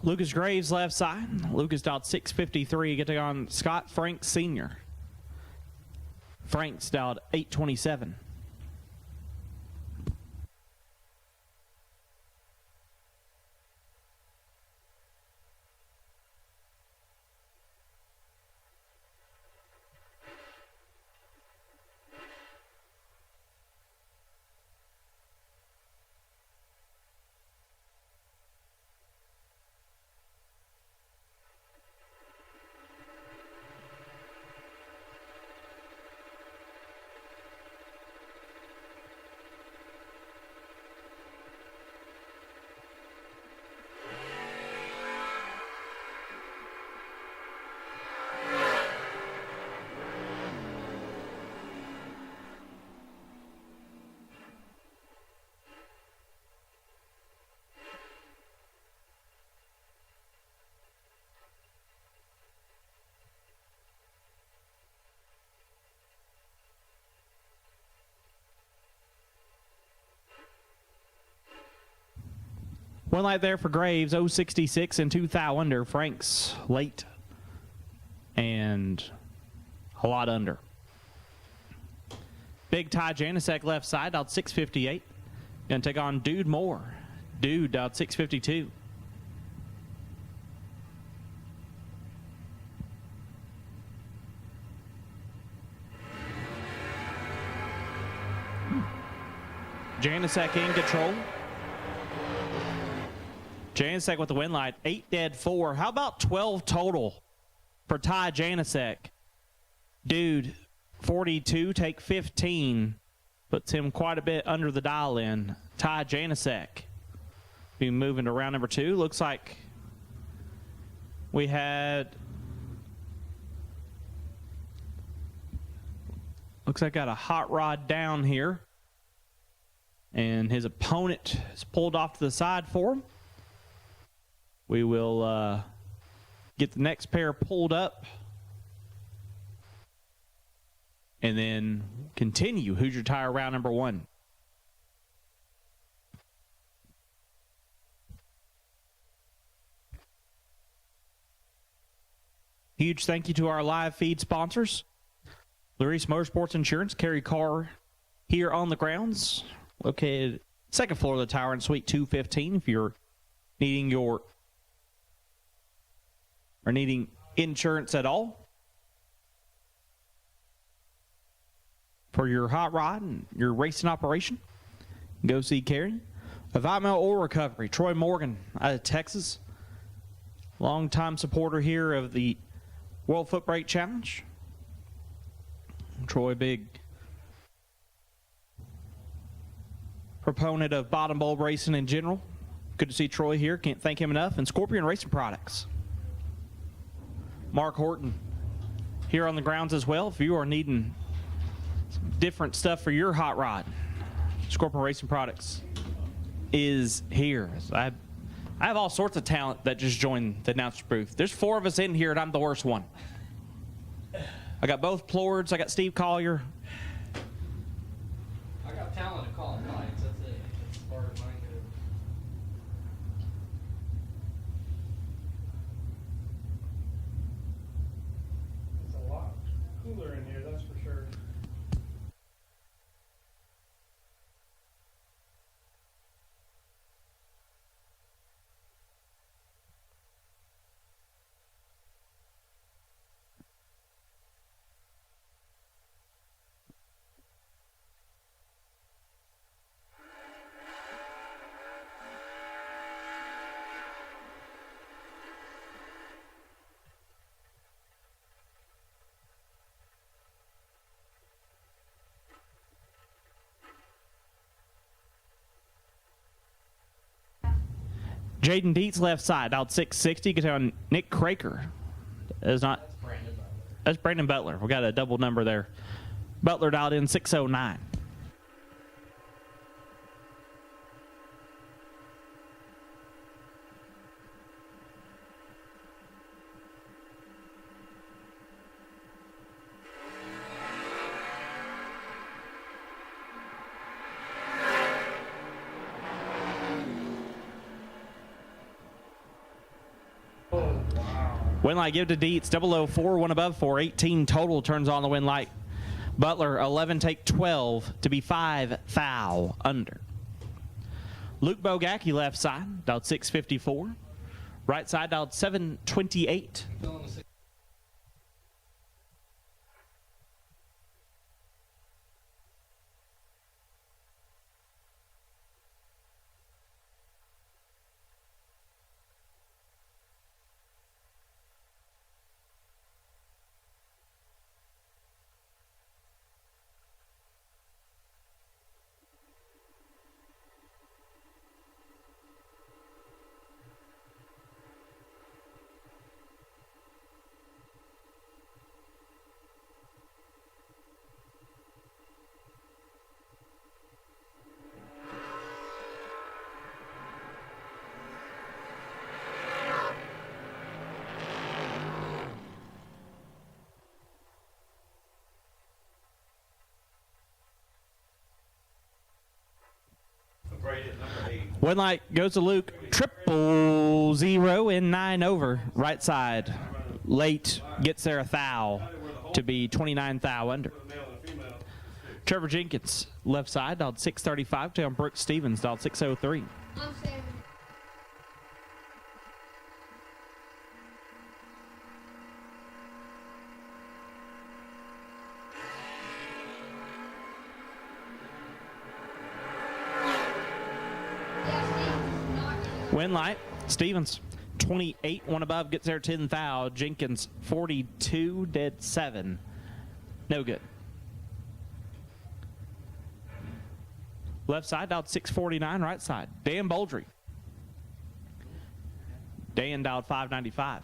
Lucas Graves left side. Lucas dialed 653, getting on Scott Franks Sr. Franks dialed 827. One light there for Graves, 066 and 2 thou under. Franks late and a lot under. Big Ty Janicek left side, dialed 658. Gonna take on Dude Moore. Dude dialed 652. Janicek in control. Janicek with the win light, 8 dead, 4. How about 12 total for Ty Janicek? Dude, 42, take 15. Puts him quite a bit under the dial in. Ty Janicek be moving to round number 2. Looks like we had... Looks like got a hot rod down here. And his opponent is pulled off to the side for him. We will get the next pair pulled up and then continue Hoosier Tire round number 1. Huge thank you to our live feed sponsors. Larice Motorsports Insurance, carry car here on the grounds, located second floor of the tower in Suite 215. If you're needing needing insurance at all for your hot rod and your racing operation, go see Carrie. Environmental Oil Recovery, Troy Morgan out of Texas, longtime supporter here of the World Footbrake Challenge. Troy, big proponent of bottom bulb racing in general. Good to see Troy here. Can't thank him enough. And Scorpion Racing Products. Mark Horton here on the grounds as well. If you are needing some different stuff for your hot rod, Scorpion Racing Products is here. So I have all sorts of talent that just joined the announcer's booth. There's 4 of us in here, and I'm the worst one. I got both Plords. I got Steve Collier. I got talent at calling lights. That's it. That's part of mine. It's a lot cooler in here, that's for sure. Jaden Dietz left side, dialed 660. Get on Nick Craker. That's Brandon Butler. That's Brandon Butler. We got a double number there. Butler dialed in 609. Win light, give to Dietz, 004, 1 above 4, 18 total turns on the win light. Butler, 11, take 12 to be 5 thou under. Luke Bogacki, left side, dialed 654. Right side, dialed 728. Win light goes to Luke, 000 in 9 over, right side. Late gets there a thou to be 29 thou under. Trevor Jenkins, left side, dialed 635. Down Brooke Stevens, dialed 603. Win light, Stevens, 28, 1 above, gets there 10 thou. Jenkins, 42, dead 7. No good. Left side, dialed 649, right side. Dan Boldry. Dan dialed 595.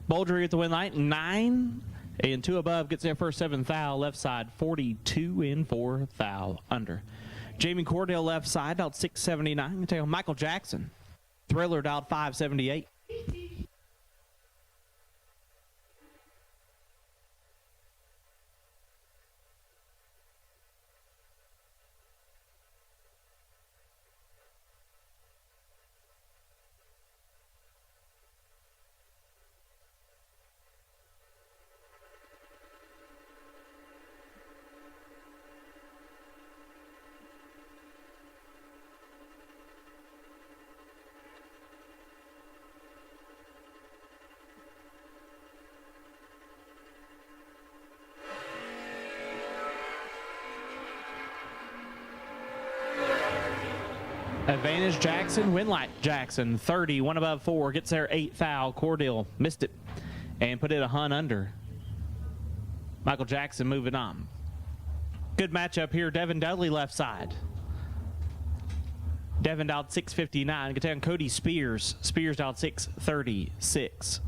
Boldry at the win light, 9 and 2 above, gets there first 7 thou. Left side, 42 and 4 thou under. Jamie Cordell, left side, dialed 679. Take on Michael Jackson. Thriller, dialed 578. Advantage Jackson, win light Jackson, 30, 1 above 4, gets there 8 thou. Cordell missed it and put it a hun under. Michael Jackson moving on. Good matchup here, Devin Dudley left side. Devin dialed 659, get down Cody Spears. Spears dialed 636.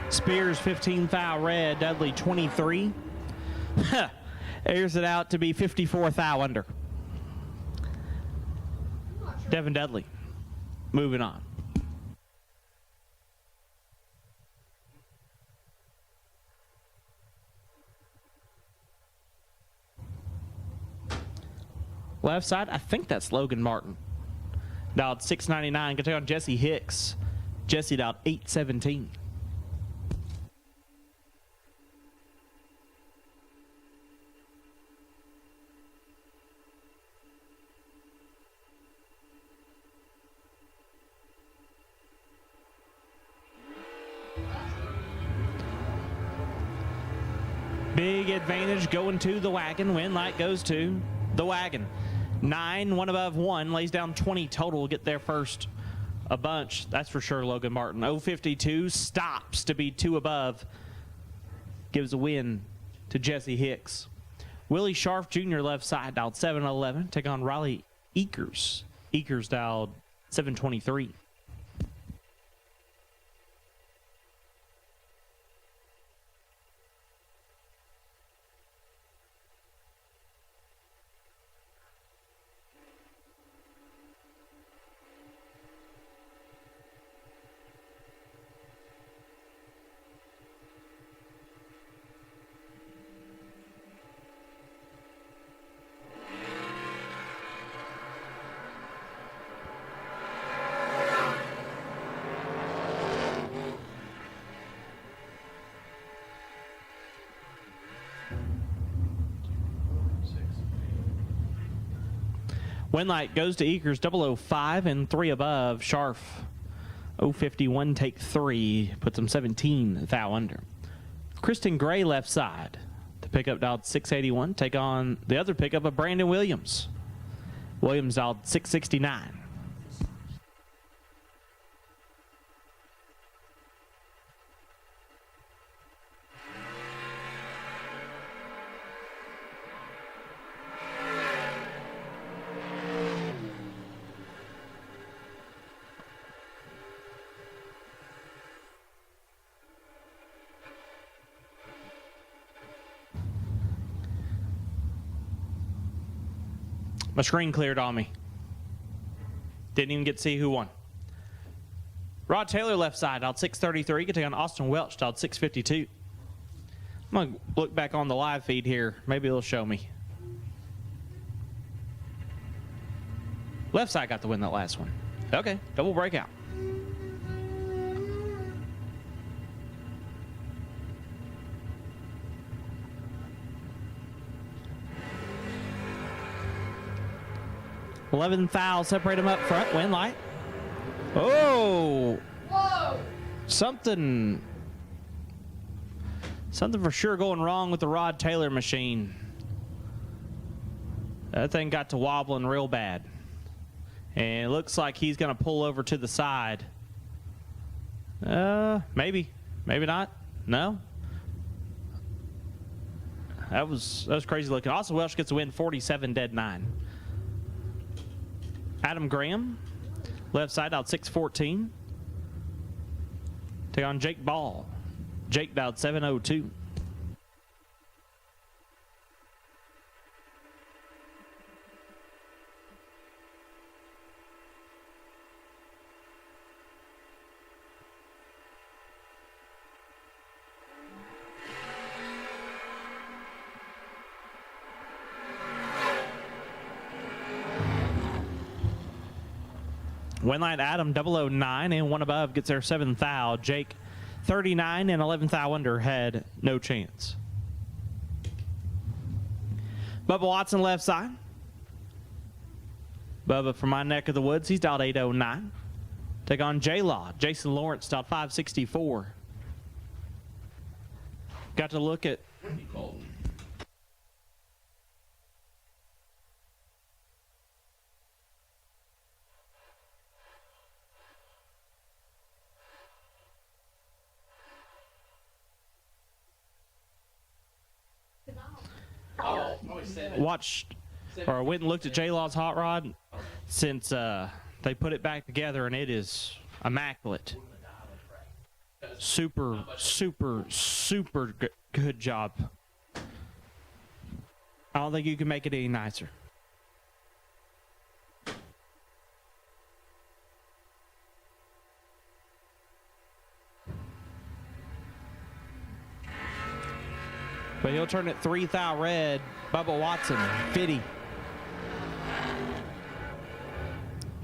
Spears 15 thou red, Dudley 23. Airs it out to be 54 thou under. Devin Dudley moving on. left side. I think that's Logan Martin. Dialed 699. Gonna take on Jesse Hicks. Jesse dialed 817. Big advantage going to the wagon. Win light goes to the wagon. 9, 1 above 1, lays down 20 total. Get there first a bunch. That's for sure, Logan Martin. 052 stops to be 2 above. Gives a win to Jesse Hicks. Willie Scharf Jr. left side dialed 711. Take on Riley Eakers. Eakers dialed 723. Win light goes to Eakers, 005 and 3 above. Scharf, 051, take 3, puts him 17 thou under. Kristen Gray left side. The pickup dialed 681. Take on the other pickup of Brandon Williams. Williams dialed 669. My screen cleared on me. Didn't even get to see who won. Rod Taylor left side, dialed 633. Can take on Austin Welch, dialed 652. I'm going to look back on the live feed here. Maybe it'll show me. Left side got the win that last one. Okay, double breakout. $11 thou, separate them up front, win light. Oh! Whoa! Something for sure going wrong with the Rod Taylor machine. That thing got to wobbling real bad. And it looks like he's going to pull over to the side. Maybe. Maybe not. No. That was crazy looking. Also, Welsh gets a win, 47 dead 9. Adam Graham, left side, dialed 614. Take on Jake Ball. Jake dialed 702. Win line Adam 009 and 1 above gets there 7 thou. Jake 39 and 11 thou under had no chance. Bubba Watson left side. Bubba from my neck of the woods, he's dialed 809. Take on J-Law. Jason Lawrence dialed 564. Got to look at watched or went and looked at J-Law's hot rod since they put it back together, and it is immaculate. Super good job. I don't think you can make it any nicer. But he'll turn it 3 thou red. Bubba Watson, 50.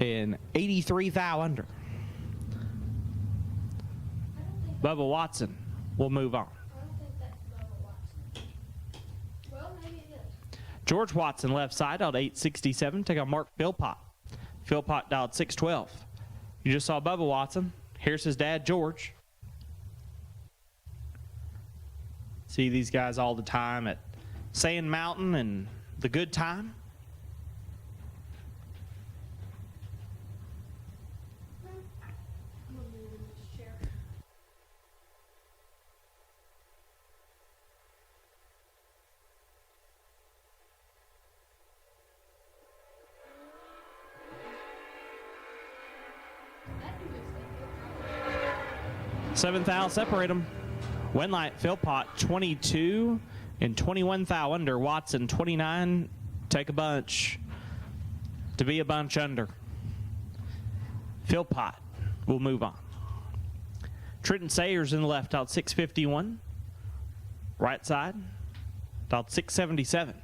and 83 thou under. Bubba Watson will move on. I don't think that's Bubba Watson. Well, maybe it is. George Watson left side dialed 867. Take on Mark Philpott. Philpott dialed 612. You just saw Bubba Watson. Here's his dad, George. See these guys all the time at Sand Mountain and the Good Time. I'm gonna move in this chair. That dude is 7 thou separate them. Wenlight, Philpott 22 and 21 thou under. Watson 29. Take a bunch to be a bunch under. Philpott will move on. Trenton Sayers in the left out 651. Right side out 677.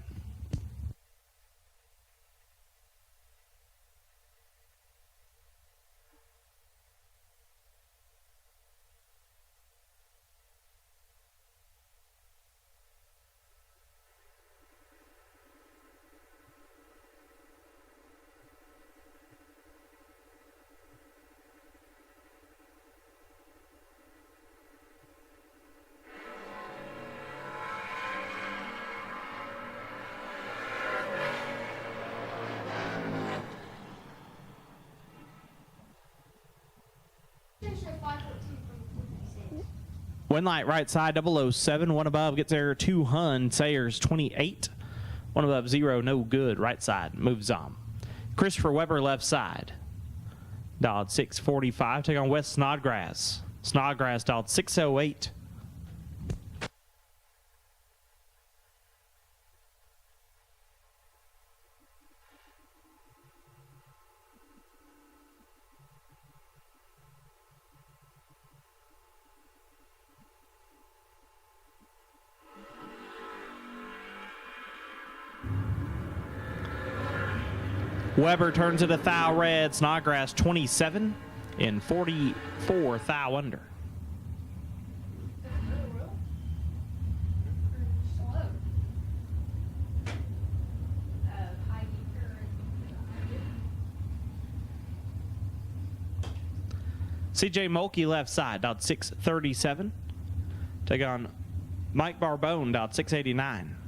One light right side 007. One above gets there 200. Sayers 28. One above 0. No good. Right side moves on. Christopher Weber left side. Dialed 645. Take on West Snodgrass. Snodgrass dialed 608. Weber turns it a thou red. Snodgrass 27 and 44 thou under. CJ Mulkey left side, dialed 637. Take on Mike Barbone, dialed 689.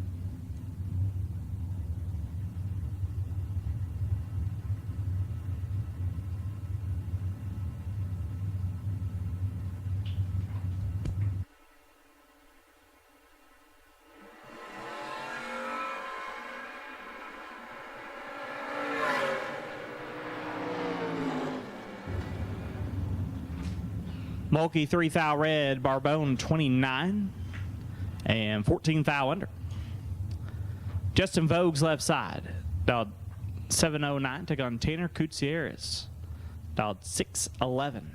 Mulkey 3 thou red, Barbone 29 and 14 thou under. Justin Vogue's left side, dialed 709, take on Tanner Gutierrez, dialed 611.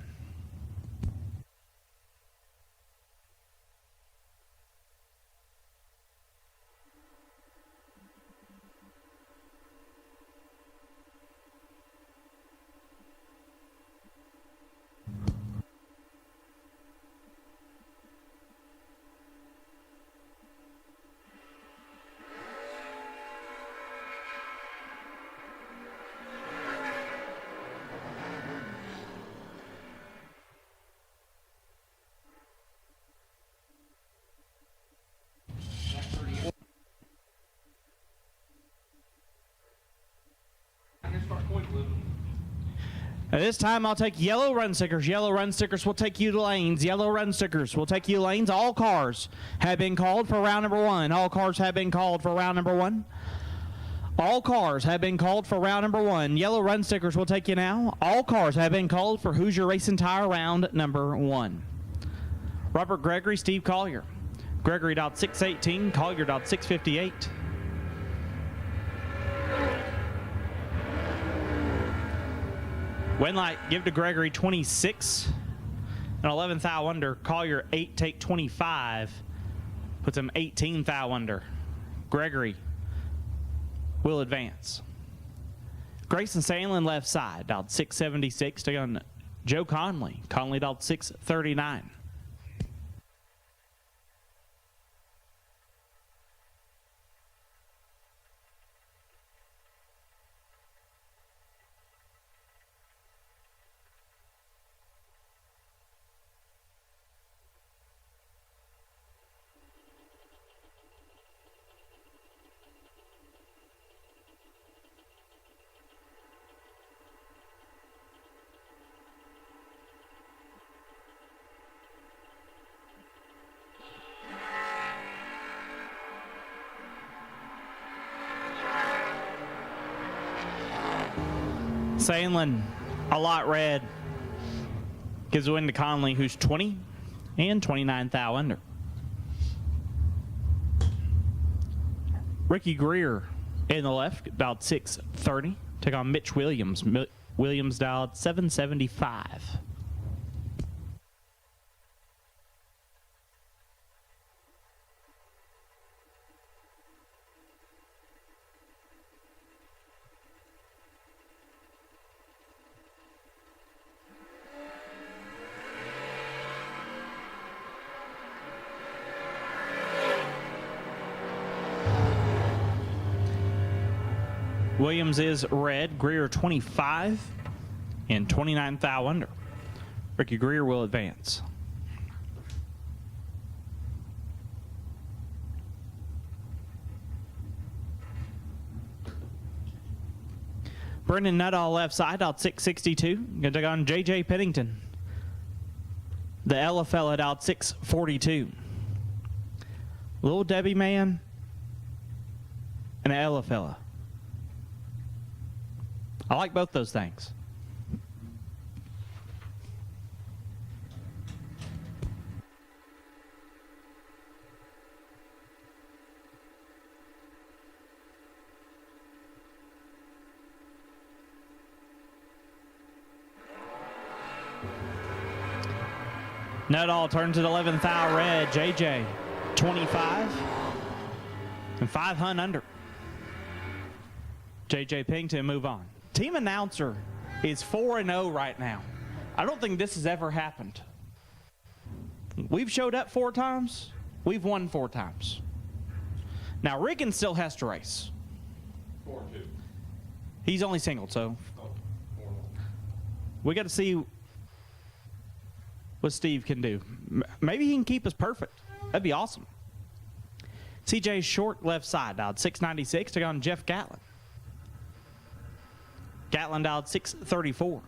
At this time, I'll take yellow run stickers. Yellow run stickers will take you to lanes. Yellow run stickers will take you to lanes. All cars have been called for round number one. All cars have been called for round number one. All cars have been called for round number one. Yellow run stickers will take you now. All cars have been called for Hoosier Racing Tire round number one. Robert Gregory, Steve Collier. Gregory dialed 618, Collier dialed 658. Wenlight give to Gregory 26 and 11 thou under. Collier 8 take 25, puts him 18 thou under. Gregory will advance. Grayson Sandlin left side, dialed 676, take on Joe Conley. Conley dialed 639. Sandlin, a lot red. Gives a win to Conley, who's 20 and 29 thou under. Ricky Greer in the left, dialed 630. Take on Mitch Williams. Williams dialed 775. Williams is red, Greer 25 and 29 thou under. Ricky Greer will advance. Brendan Nuttall left side, out 662. Going to take on J.J. Pennington. The Ella fella out 642. Little Debbie man and an Ella fella. I like both those things. Nuttall turns at 11th thou red. JJ 25 and 5 hunt under. JJ Pennington move on. Team announcer is 4-0 right now. I don't think this has ever happened. We've showed up 4 times. We've won 4 times. Now, Rickon still has to race. 4-2. He's only singled, so Oh, 4-1. we got to see what Steve can do. Maybe he can keep us perfect. That'd be awesome. CJ Short left side, dialed 696, took on Jeff Gatlin. Gatlin dialed 634.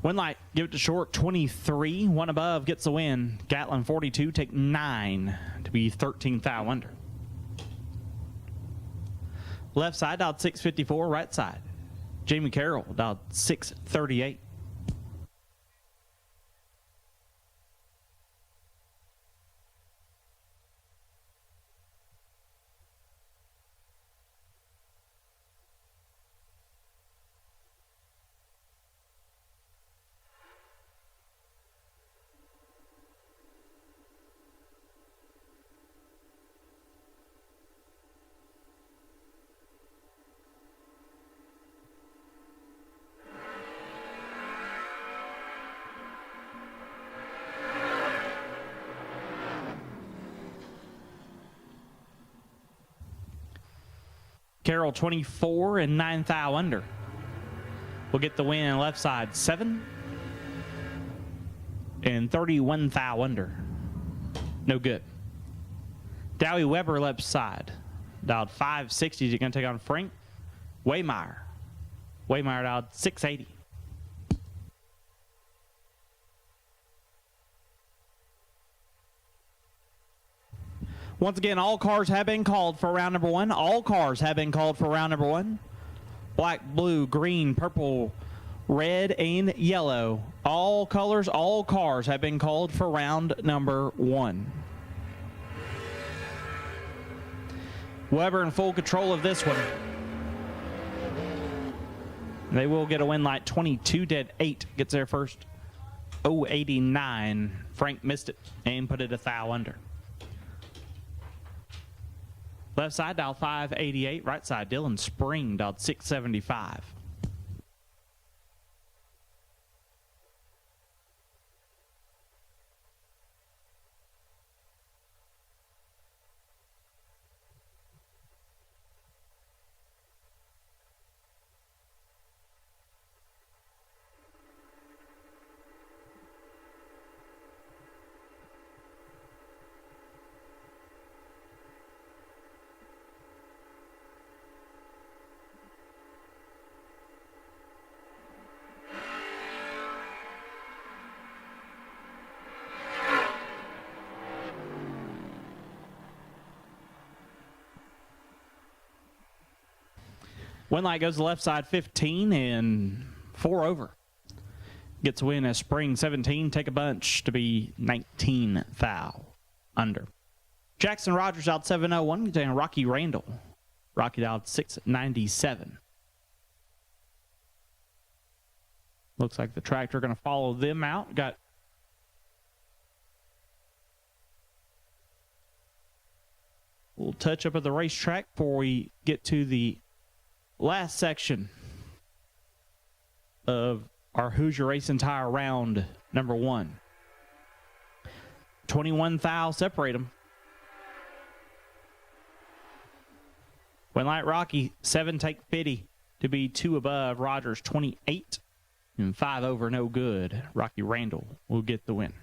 Win light, give it to Short, 23. One above gets the win. Gatlin, 42, take 9 to be 13th thou under. Left side, dialed 654. Right side, Jamie Carroll, dialed 638. Carroll 24 and 9 thou under. Will get the win. Left side 7 and 31 thou under. No good. Dowie Weber left side. Dialed 560. He's going to take on Frank Waymeyer. Waymeyer dialed 680. Once again, all cars have been called for round number 1. All cars have been called for round number 1. Black, blue, green, purple, red, and yellow. All colors, all cars have been called for round number 1. Weber in full control of this one. They will get a win light. 22.8 gets there first. 0.89. Frank missed it and put it a thou under. Left side dialed 588. Right side Dylan Spring dialed 675. Win light goes to the left side 15 and 4 over. Gets a win as Spring 17. Take a bunch to be 19 thou under. Jackson Rogers out 701. And Rocky Randall. Rocky out 697. Looks like the tractor going to follow them out. Got a little touch up of the racetrack before we get to the last section of our Hoosier Racing Tire round number 1. 21 thou separate them. Win light Rocky 7 take 50 to be 2 above. Rogers 28 and 5 over, no good. Rocky Randall will get the win.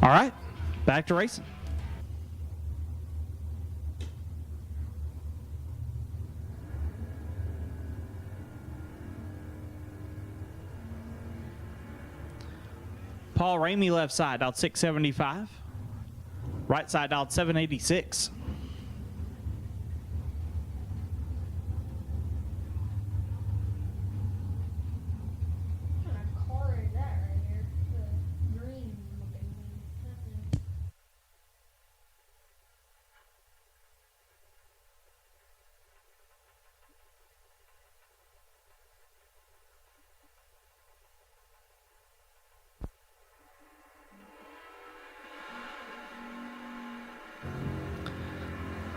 All right, back to racing. Paul Ramey left side, dialed 675. Right side, dialed 786. What kind of car is that right here? The green looking one.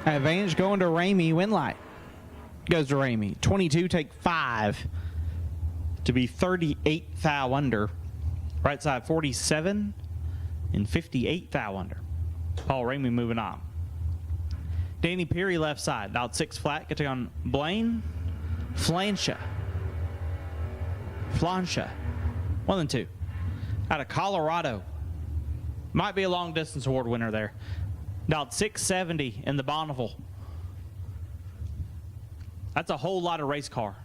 Advantage going to Ramey. Win light goes to Ramey. 22, take 5 to be 38 thou under. Right side 47 and 58 thou under. Paul Ramey moving on. Danny Peary left side, dialed 6 flat, getting on Blaine Flansha. 1 and 2. Out of Colorado. Might be a long distance award winner there. Dialed 670 in the Bonneville. That's a whole lot of race car.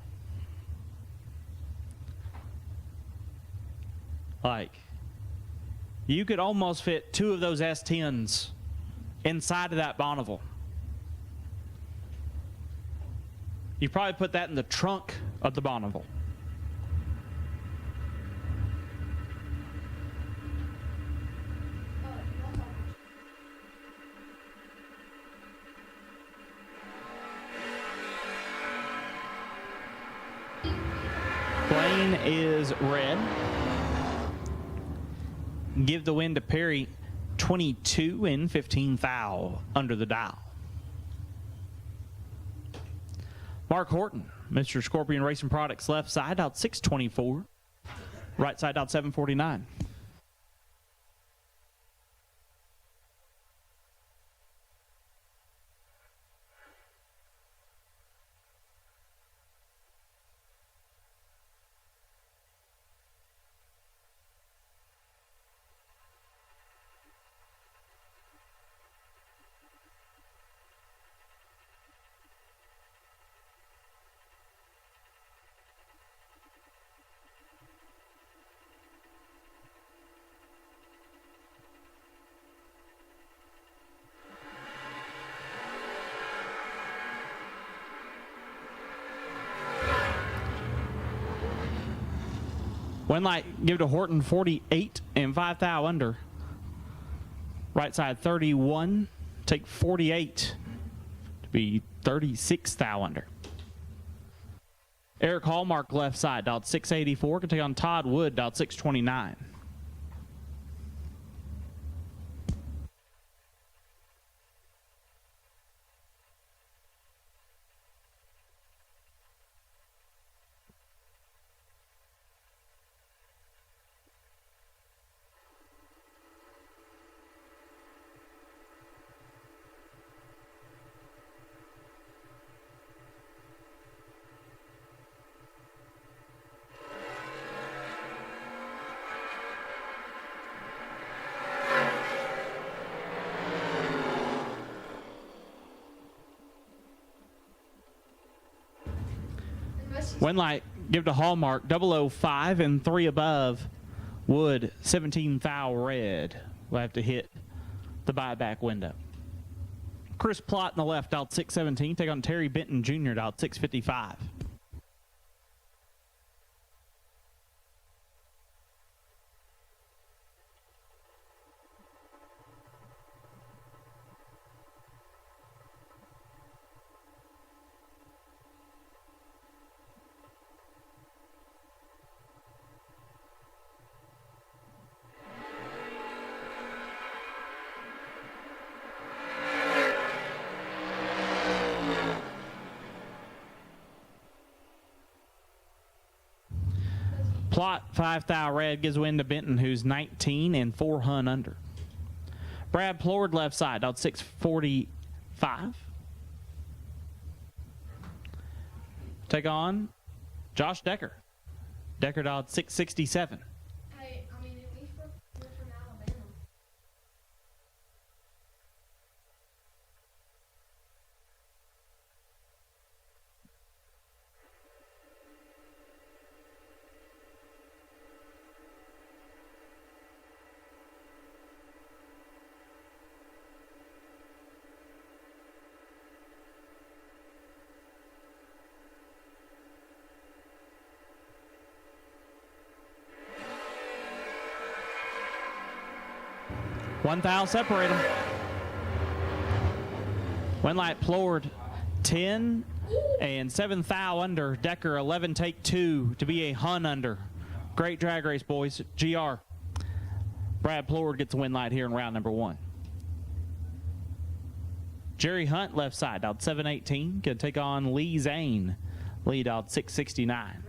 Like, you could almost fit 2 of those S10s inside of that Bonneville. You probably put that in the trunk of the Bonneville. Blaine is red. Give the win to Perry. 22 and 15 thou under the dial. Mark Horton, Mr. Scorpion Racing Products left side, out 624. Right side out 749. Win light, give to Horton 48 and 5 thou under. Right side 31, take 48 to be 36 thou under. Eric Hallmark left side, dialed 684, can take on Todd Wood, dialed 629. Win light, give to Hallmark 005 and 3 above. Wood 17 thou red. We'll have to hit the buyback window. Chris Plott on the left, dialed 617. Take on Terry Benton Jr., dialed 655. Plot 5 thou red gives win to Benton, who's 19 and 4 hun under. Brad Plord left side, dialed 645. Take on Josh Decker. Decker dialed 667. Hey, I mean, at least we're from Alabama. 1 thou separate them. Winlight Plord 10 and 7 thou under. Decker 11 take 2 to be a hun under. Great drag race, boys. GR. Brad Plord gets a Winlight here in round number 1. Jerry Hunt left side, dialed 718. Gonna take on Lee Zane. Lee dialed 669.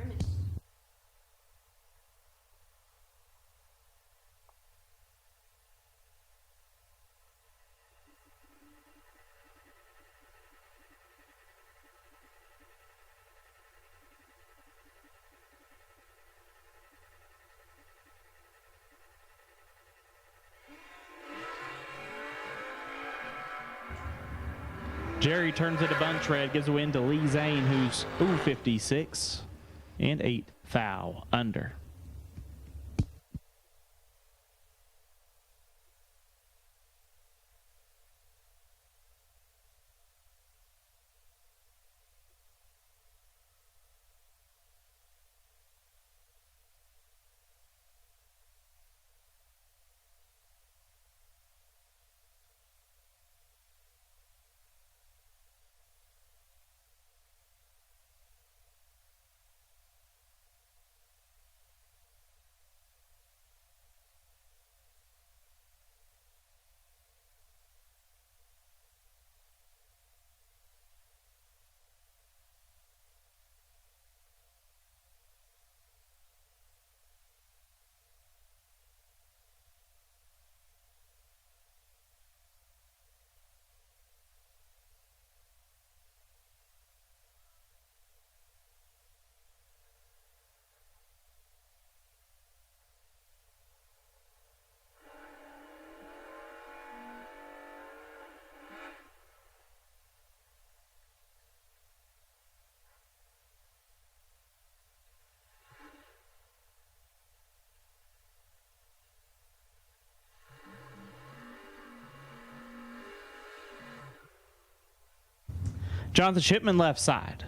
Jerry turns it a bunch red, gives a win to Lee Zane, who's 56 and 8 thou under. Jonathan Shipman left side,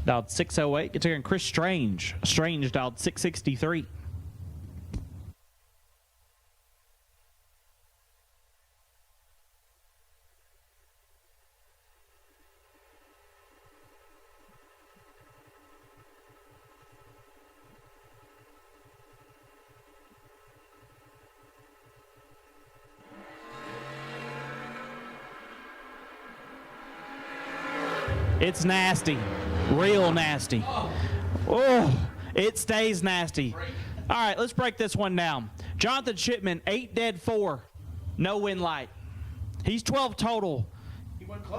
dialed 608. Gets here in Chris Strange. Strange dialed 663. It's nasty, real nasty. Oh, it stays nasty. All right, let's break this one down. Jonathan Shipman, 8 dead 4, no win light. He's 12 total.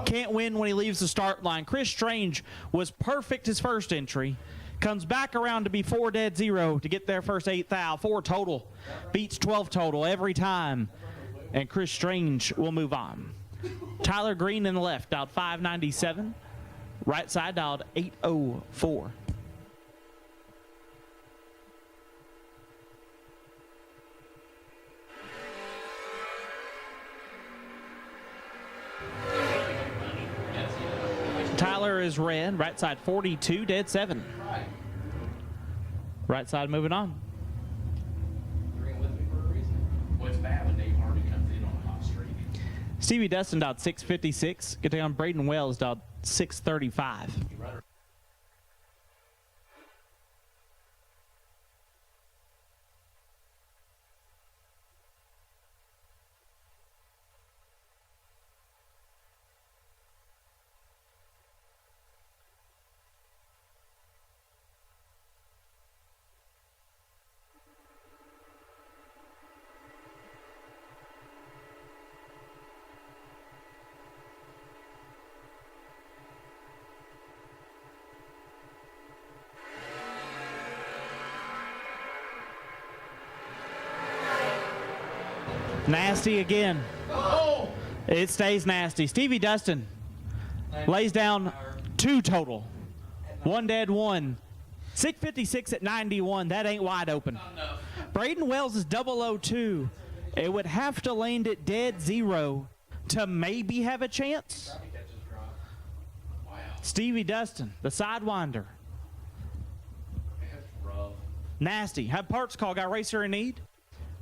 Can't win when he leaves the start line. Chris Strange was perfect his first entry. Comes back around to be 4 dead 0 to get their first 8 thou. 4 total. Beats 12 total every time. And Chris Strange will move on. Tyler Green in the left, dialed 597. Right side dialed 804. Tyler is red. Right side 42, dead 7. Right side moving on. What's bad when Dave Harvey comes in on a hot streak? Stevie Dustin dialed 656. Getting on Braden Wells dialed 635. Nasty again. Oh! It stays nasty. Stevie Dustin lays down 2 total. 1 dead 1. 656 at 91. That ain't wide open. Braden Wells is 002. It would have to land at dead 0 to maybe have a chance. Wow. Stevie Dustin, the sidewinder. That's rough. Nasty. Have parts call. Got racer in need?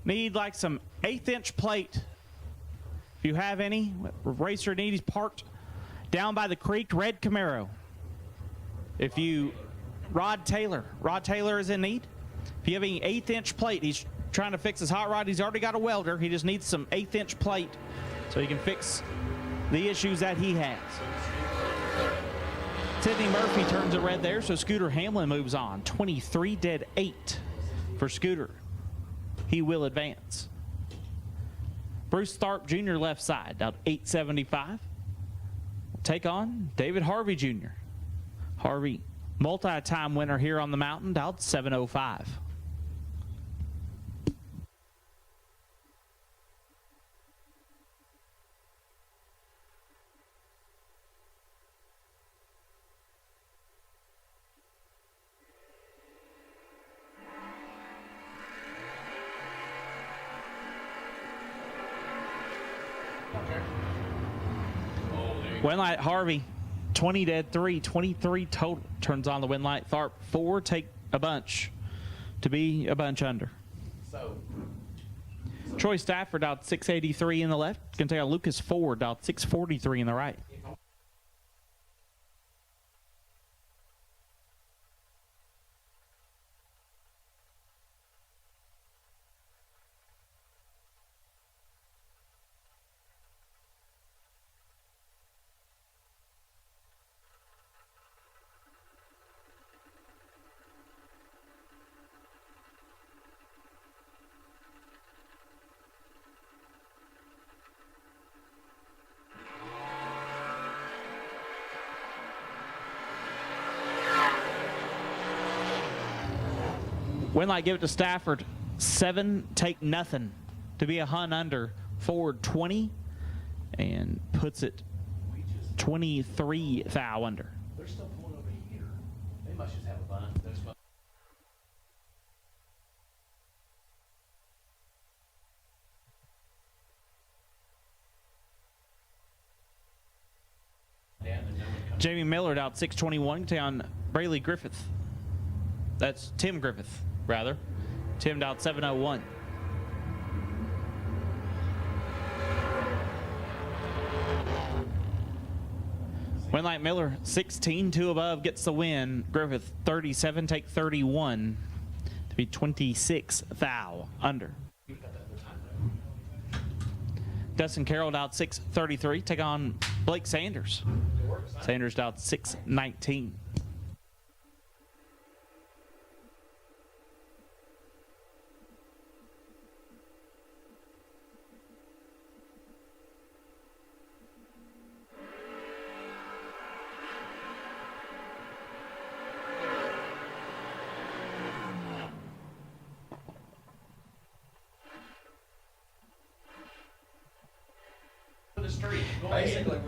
Need like some 1/8 inch plate If you have any, racer need, he's parked down by the creek, red Camaro. If you, Rod Taylor is in need. If you have any 1/8-inch plate, he's trying to fix his hot rod. He's already got a welder. He just needs some 1/8-inch plate so he can fix the issues that he has. Sidney Murphy turns it red there, so Scooter Hamlin moves on. 23 dead 8 for Scooter. He will advance. Bruce Tharp Jr. left side, out 875. Take on David Harvey Jr. Harvey, multi-time winner here on the mountain, out 705. Win light Harvey, 20 dead 3, 23 total. Turns on the win light. Tharp 4, take a bunch to be a bunch under. Troy Stafford out 683 in the left. Going to take on Lucas Ford out 643 in the right. Winlight give it to Stafford. 7, take nothing to be a hun under. Ford 20 and puts it 23 thou under. They're still pulling over here. They must just have a bunch. Jamie Millard out 621 down Brayley Griffith. That's Tim Griffith, rather. Tim out 701. Winlight Miller 16, 2 above, gets the win. Griffith 37, take 31 to be 26 thou under. Dustin Carroll out 633, take on Blake Sanders. Sanders out 619.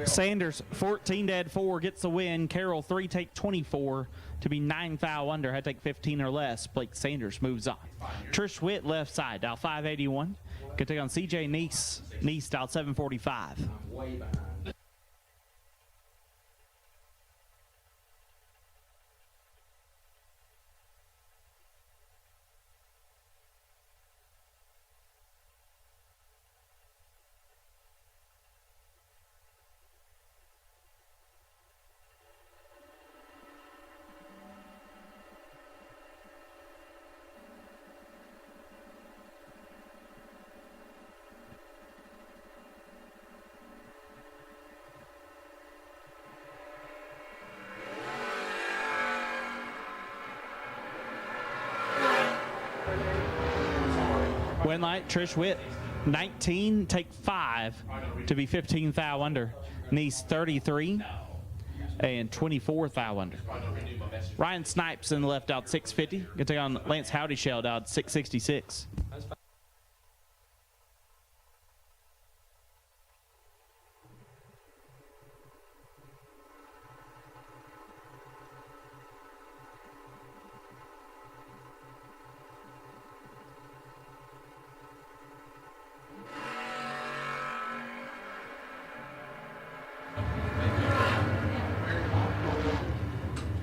Sanders 14 dead 4 gets the win. Carroll 3 take 24 to be 9 thou under. Had to take 15 or less. Blake Sanders moves on. Trish Witt left side dial 581. Could take on CJ Neese. Neese dial 745. Way behind. Winlight, Trish Witt, 19, take 5 to be 15 thou under. Neese 33 and 24 thou under. Ryan Snipes in the left out 650. Gonna take on Lance Howdyshell out 666.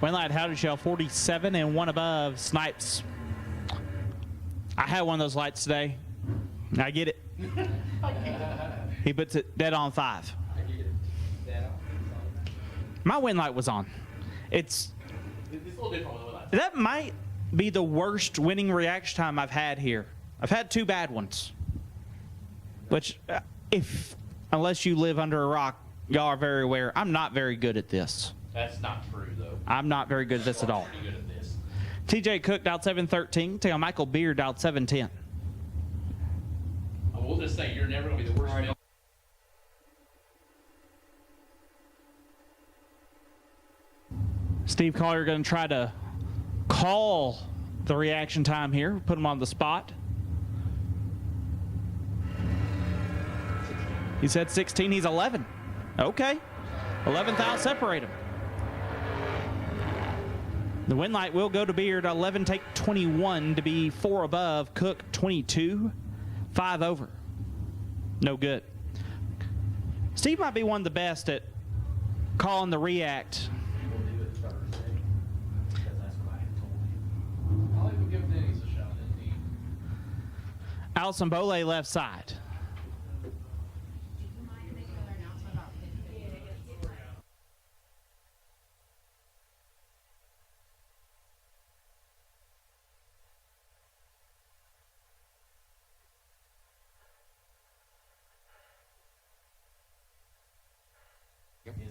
Winlight Howdyshell 47 and 1 above. Snipes. I had one of those lights today. I get it. He puts it dead on 5. My wind light was on. It's a little different with the lights. that might be the worst winning reaction time I've had here. I've had 2 bad ones. Which, unless you live under a rock, y'all are very aware. I'm not very good at this. That's not true, though. I'm not very good at this at all. Pretty good at this. TJ Cook dialed 713. Take on Michael Beard dialed 710. I will just say, you're never going to be the worst. Steve Collier going to try to call the reaction time here. Put him on the spot. He said 16. He's 11. Okay. 11th out, separate him. The win light will go to Beard. 11 take 21 to be 4 above. Cook 22. 5 over. No good. Steve might be one of the best at calling the react. I'll even give Denny's a shot, indeed. Allison Bole left side.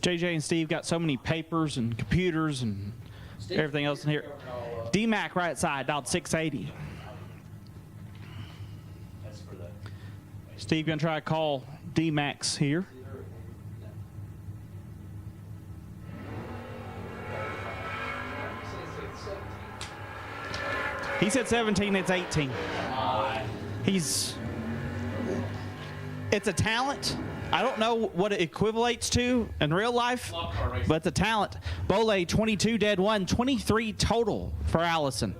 JJ and Steve got so many papers and computers and everything else in here. D-Mac right side, dialed 680. Steve gonna try to call D-Max here. He said 17, it's 18. It's a talent. I don't know what it equivalates to in real life, but it's a talent. Bole, 22 dead 1, 23 total for Allison.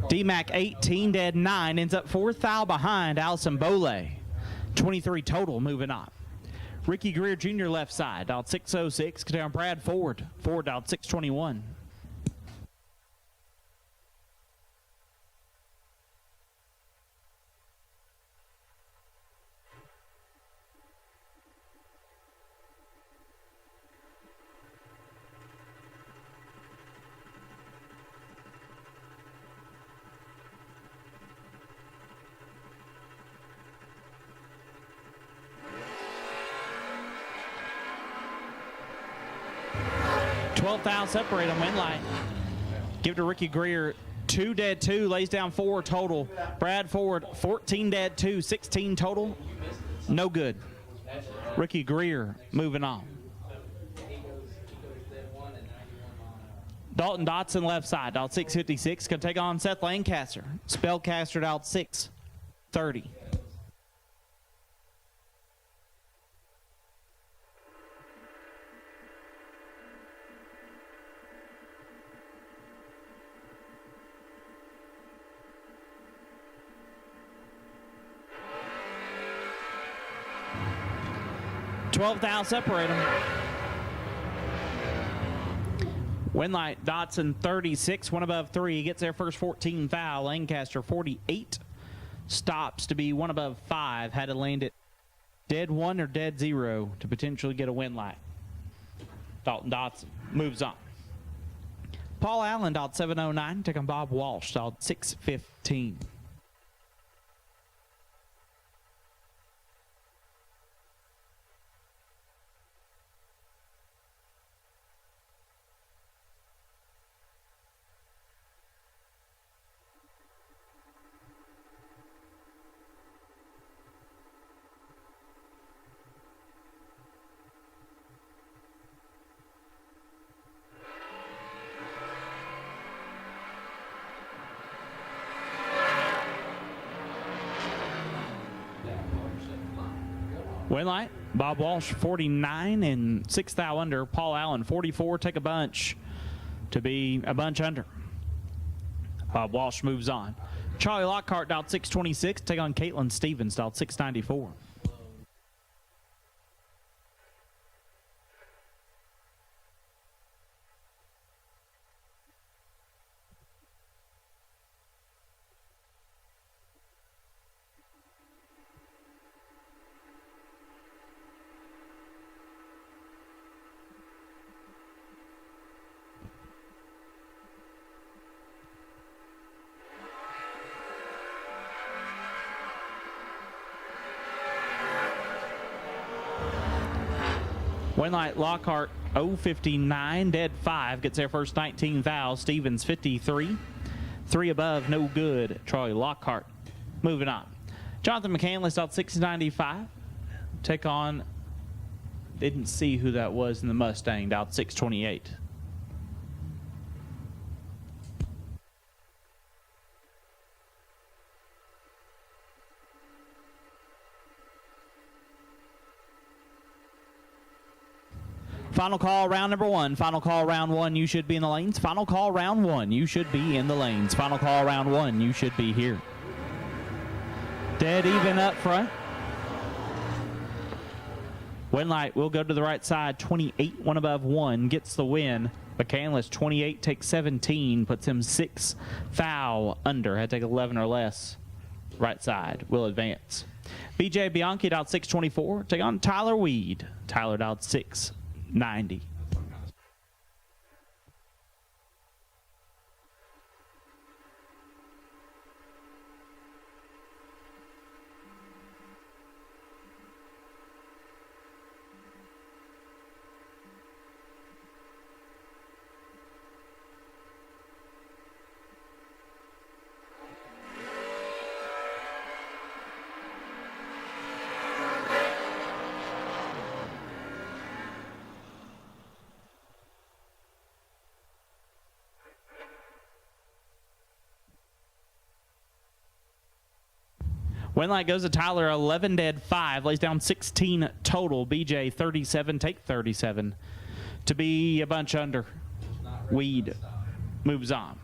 D-Mac, 18 dead 9, ends up 4th thou behind Allison Bole. 23 total, moving on. Ricky Greer Jr. left side, dialed 606. Get down Brad Ford. Ford dialed 621. Thou separate them, win line. Give to Ricky Greer, 2 dead 2, lays down 4 total. Brad Ford, 14 dead 2, 16 total. No good. Ricky Greer moving on. Dalton Dotson left side, dialed 656, gonna take on Seth Lancaster. Spellcaster dialed 630. Thou separate them. Winlight, Dotson 36, 1 above 3. He gets there first 14 thou. Lancaster 48. Stops to be 1 above 5. Had to land it dead 1 or dead 0 to potentially get a Winlight. Dalton Dotson moves on. Paul Allen, dialed 709. Take on Bob Walsh, dialed 615. Winlight, Bob Walsh 49 and 6 thou under. Paul Allen 44, take a bunch to be a bunch under. Bob Walsh moves on. Charlie Lockhart dialed 626, take on Caitlin Stevens dialed 694. Winlight Lockhart 059, dead 5, gets their first 19 thou. Stevens 53. 3 above, no good. Troy Lockhart. Moving on. Jonathan McCandless out 695. Take on, didn't see who that was in the Mustang, out 628. Final call, round number 1. Final call, round 1. You should be in the lanes. Final call, round 1. You should be in the lanes. Final call, round 1. You should be here. Dead even up front. Winlight will go to the right side. 28, 1 above 1, gets the win. McCandless 28 takes 17, puts him 6 thou under. Had to take 11 or less. Right side will advance. BJ Bianchi out 624. Take on Tyler Weed. Tyler out 690. Winlight goes to Tyler, 11 dead 5, lays down 16 total. BJ 37, take 37 to be a bunch under. Weed moves on.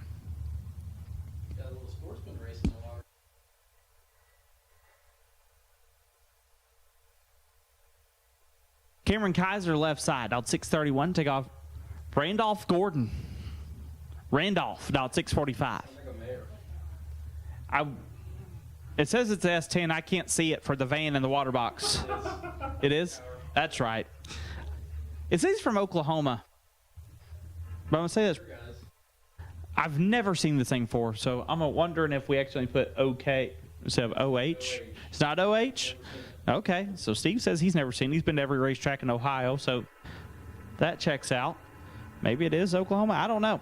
Cameron Kaiser left side, out 631, take off Randolph Gordon. Randolph, out 645. It says it's S10. I can't see it for the van in the water box. It is? That's right. It says from Oklahoma. But I'm going to say this. I've never seen this thing before, so I'm wondering if we actually put OK instead of OH. It's not OH? Okay, so Steve says he's never seen it. He's been to every racetrack in Ohio, so that checks out. Maybe it is Oklahoma. I don't know.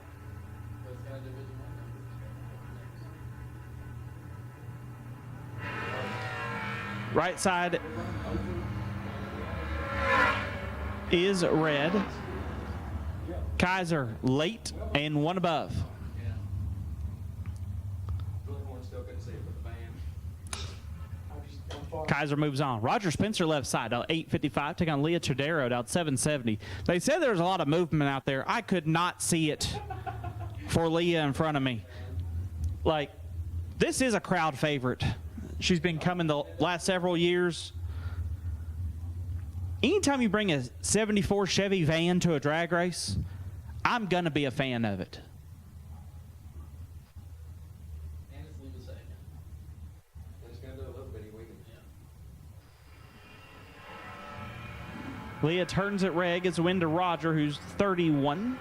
Right side is red. Kaiser late and 1 above. Kaiser moves on. Roger Spencer left side, out 855. Take on Leah Tredero, out 770. They said there was a lot of movement out there. I could not see it for Leah in front of me. Like, this is a crowd favorite. She's been coming the last several years. Anytime you bring a 74 Chevy van to a drag race, I'm going to be a fan of it. And it's legal second. It's going to do a little bitty weekend. Yeah. Leah turns it red, gets a win to Roger, who's 31.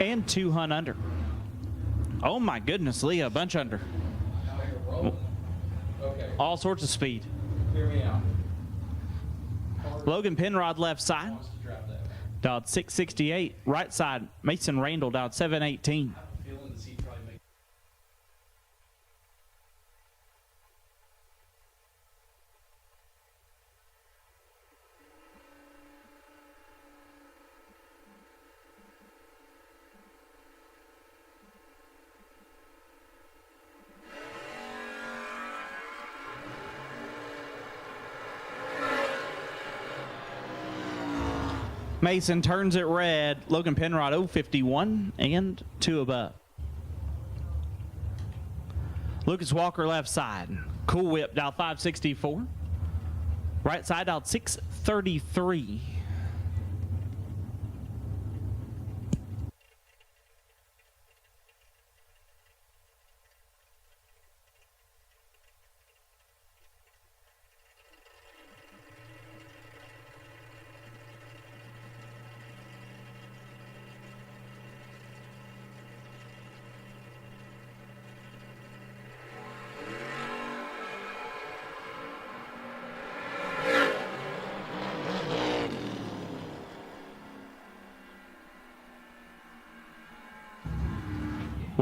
And 2 hunt under. Oh my goodness, Leah, a bunch under. Now you're rolling. Okay. All sorts of speed. Hear me out. Logan Penrod left side, Wants to drop that. dialed 668. Right side, Mason Randall dialed 718. Feeling the seat probably make. Mason turns it red. Logan Penrod 051 and 2 above. Lucas Walker left side. Cool Whip dialed 564. Right side dialed 633.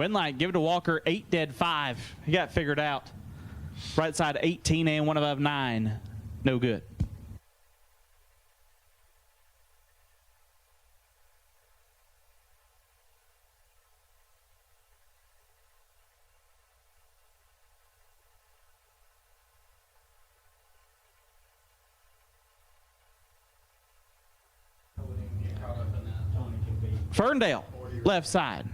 Winlight, give it to Walker, 8 dead 5. He got figured out. Right side 18 and 1 above 9. No good. Ferndale, left side.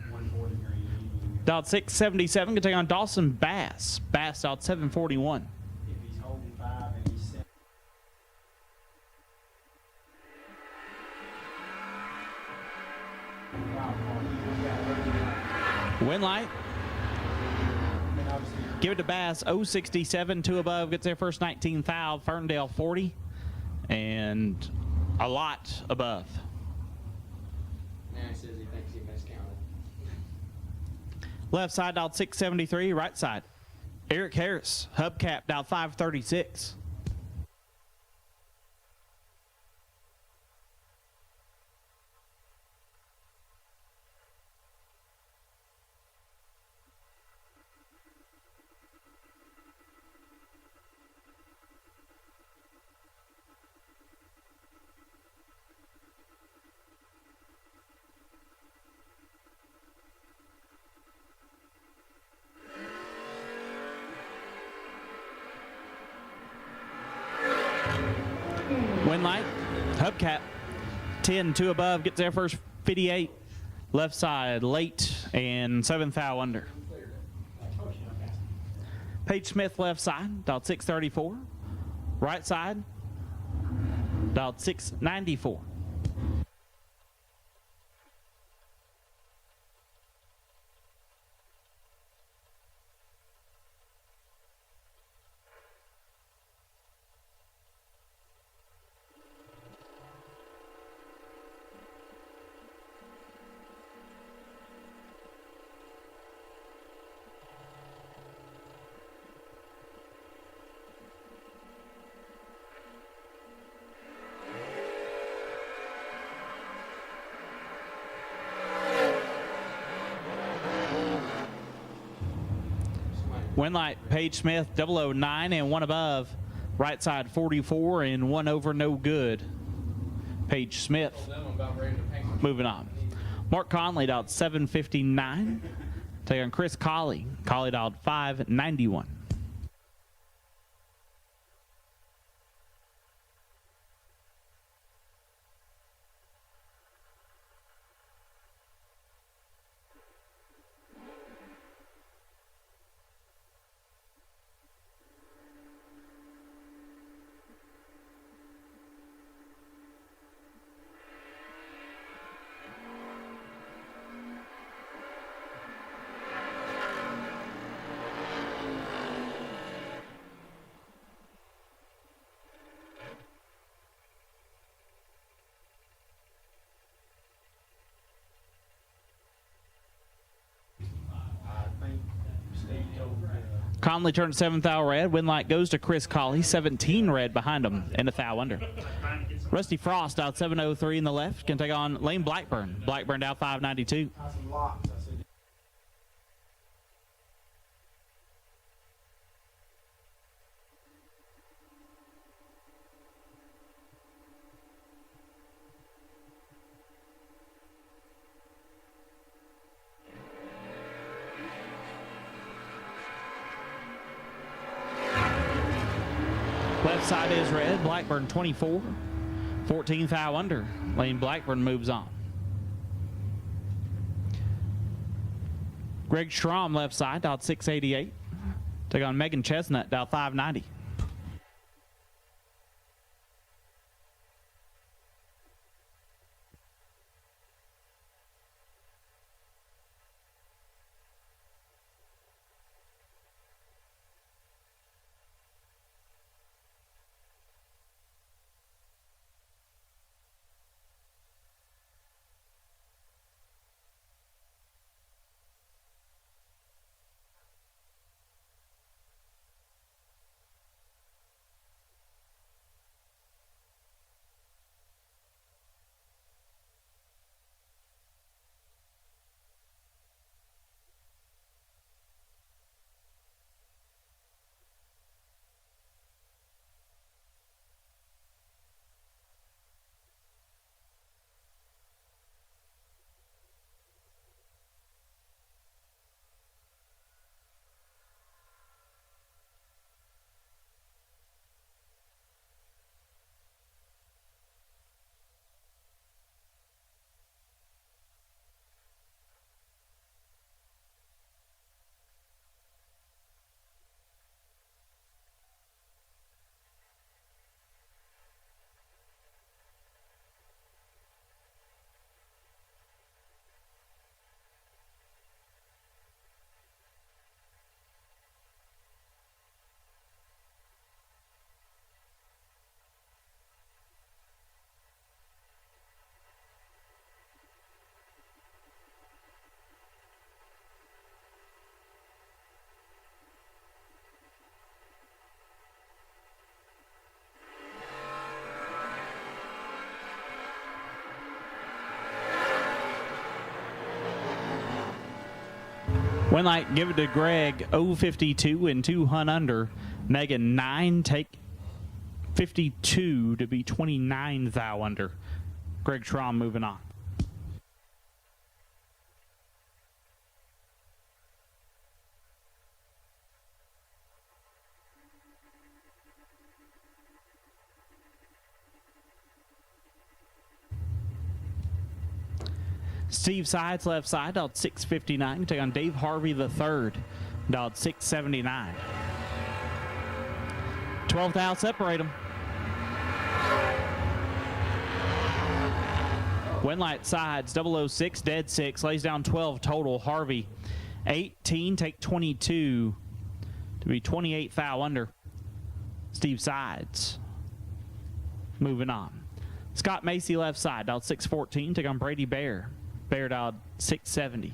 Dialed 677, gonna take on Dawson Bass. Bass dialed 741. If he's holding 5 and he's set. Winlight. Give it to Bass, 067, 2 above, gets their first 19 thou. Ferndale 40, and a lot above. Now he says he thinks he miscounted. Left side dialed 673, right side. Eric Harris, hubcap dialed 536. Winlight, hubcap, 10, 2 above, gets their first 58. Left side, late, and 7th thou under. Paige Smith, left side, dialed 634. Right side, dialed 694. Winlight, Paige Smith, 009 and 1 above. Right side 44 and 1 over, no good. Paige Smith moving on. Mark Conley dialed 759. Take on Chris Colley. Colley dialed 591. Conley turned 7th thou red. Winlight goes to Chris Colley, 17 red behind him, and a thou under. Rusty Frost out 703 in the left. Can take on Lane Blackburn. Blackburn out 592. Left side is red. Blackburn 24. 14th thou under. Lane Blackburn moves on. Greg Schramm left side, dialed 688. Take on Megan Chestnut, dialed 590. Win light, give it to Greg, 052 and 2 hunt under. Megan, 9, take 52 to be 29 thou under. Greg Schramm moving on. Steve Sides, left side, dialed 659. Take on Dave Harvey III, dialed 679. 12th out, separate them. Winlight Sides, 006, dead 6, lays down 12 total. Harvey, 18, take 22 to be 28 thou under. Steve Sides, moving on. Scott Macy, left side, dialed 614. Take on Brady Bear. Bear dialed 670.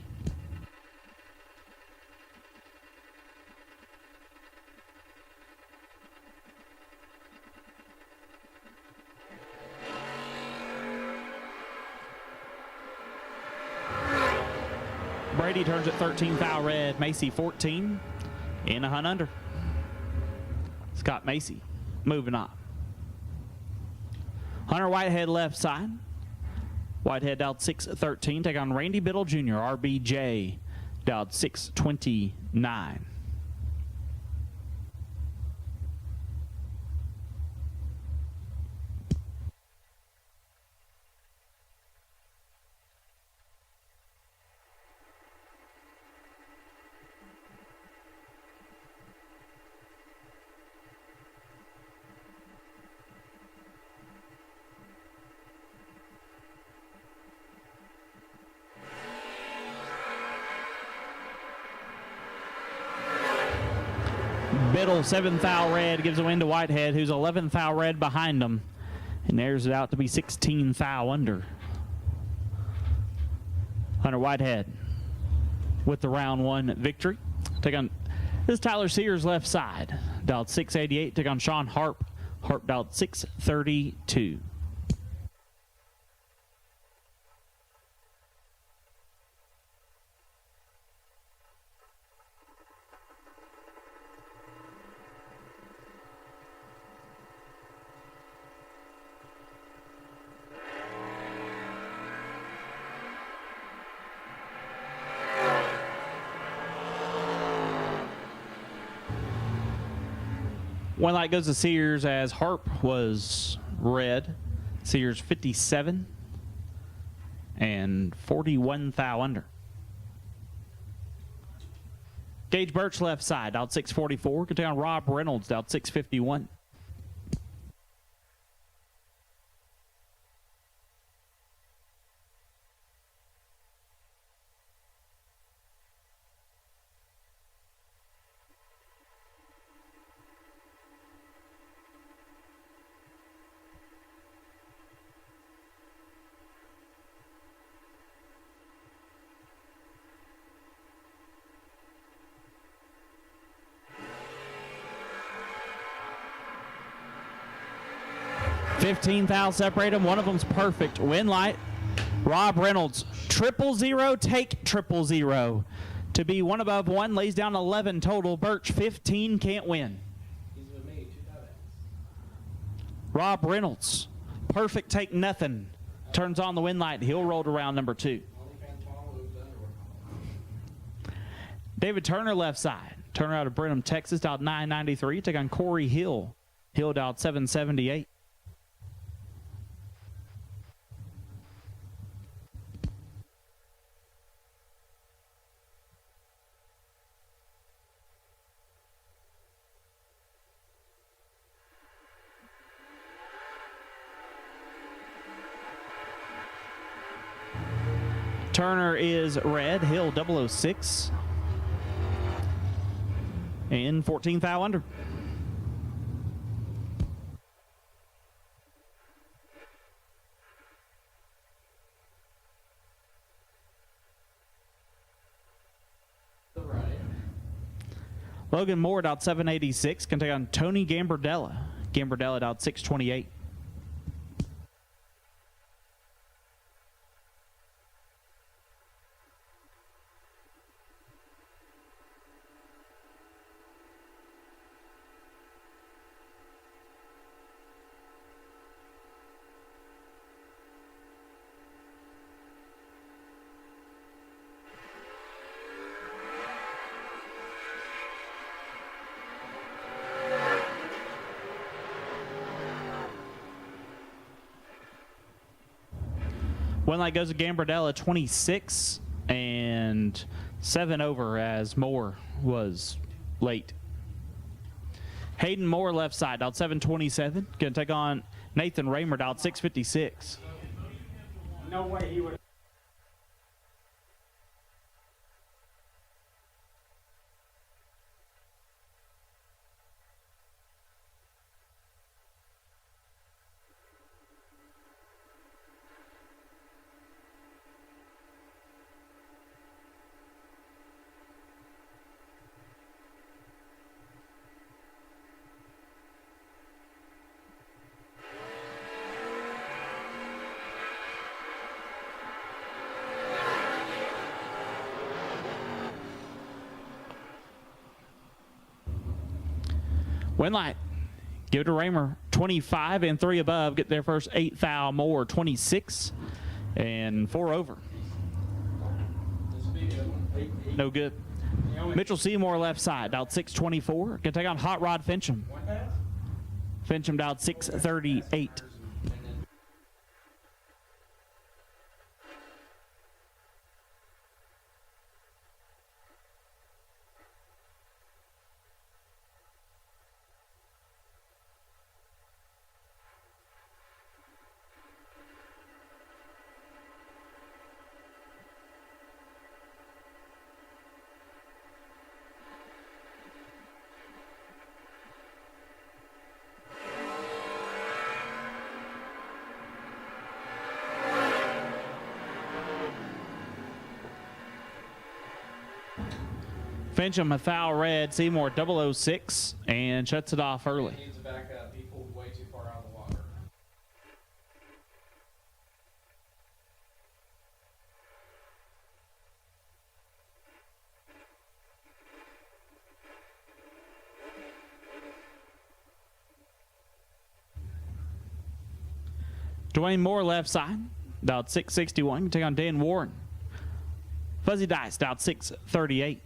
Brady turns at 13 thou red. Macy 14 in a hunt under. Scott Macy moving on. Hunter Whitehead, left side. Whitehead dialed 613. Take on Randy Biddle Jr. RBJ dialed 629. Biddle, 7th thou red, gives a win to Whitehead, who's 11th thou red behind him, and airs it out to be 16 thou under. Hunter Whitehead with the round 1 victory. Take on, this is Tyler Sears, left side, dialed 688. Take on Sean Harp. Harp dialed 632. One light goes to Sears as Harp was red. Sears 57 and 41 thou under. Gage Birch, left side, dialed 644. Get down Rob Reynolds, dialed 651. $15 thou separate them. One of them's perfect. Win light. Rob Reynolds, 000, take 000. To be one above one, lays down 11 total. Birch, 15, can't win. He's with me, 2 tiebacks. Rob Reynolds, perfect, take nothing. Turns on the win light. He'll roll to round number 2. David Turner, left side. Turner out of Brenham, Texas, dialed 993. Take on Corey Hill. Hill dialed 778. Turner is red, Hill 006, and 14 thou under. Logan Moore out 786, can take on Tony Gambardella. Gambardella out 628. One light goes to Gambardella, 26 and 7 over as Moore was late. Hayden Moore left side, dialed 727. Going to take on Nathan Raymer, dialed 656. No way he would. Win light. Give it to Raymer. 25 and 3 above. Get their first 8 foul. More 26 and 4 over. No good. Mitchell Seymour left side. Dialed 624. Going to take on Hot Rod Fincham. Fincham dialed 638. Fincham a foul red. Seymour 006 and shuts it off early. He needs to back up. He pulled way too far out of the water. Dwayne Moore left side. Dialed 661. Take on Dan Warren. Fuzzy Dice dialed 638.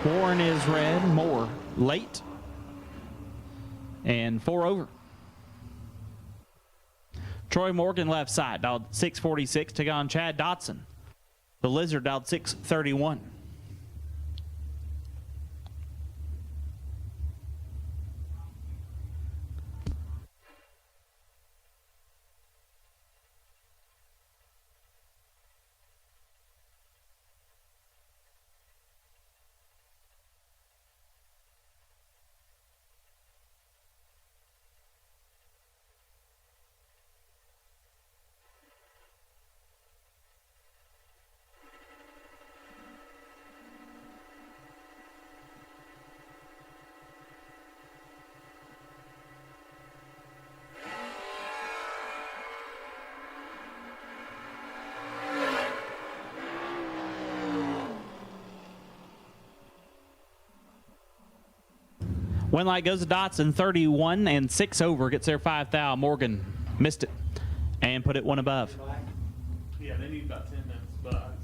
Warren is red. Moore late. And 4 over. Troy Morgan left side, dialed 646. Take on Chad Dotson. The Lizard dialed 631. Win light goes to Dotson, 31 and 6 over. Gets their 5 thou. Morgan missed it and put it 1 above. Yeah, they need about 10 minutes, but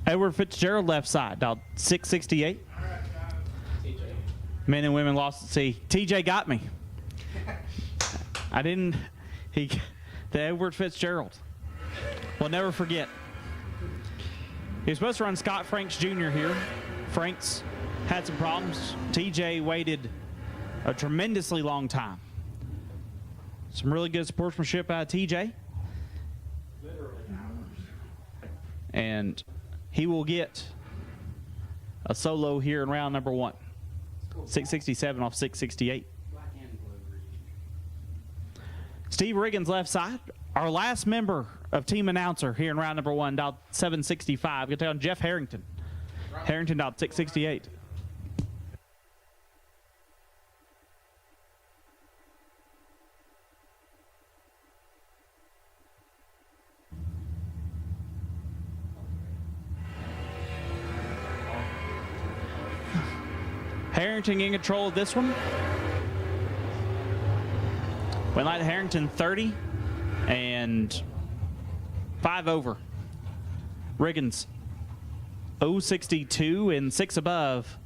Edward Fitzgerald left side, dialed 668. Men and women lost at sea. TJ got me. I didn't. The Edward Fitzgerald. We'll never forget. He was supposed to run Scott Franks Jr. here. Franks had some problems. TJ waited a tremendously long time. Some really good sportsmanship out of TJ. And he will get a solo here in round number 1. 667 off 668. Steve Riggins left side. Our last member of team announcer here in round number 1, dialed 765. Going to take on Jeff Harrington. Harrington dialed 668. Harrington in control of this one. Wind light Harrington 30 and 5 over. Riggins 062 and 6 above.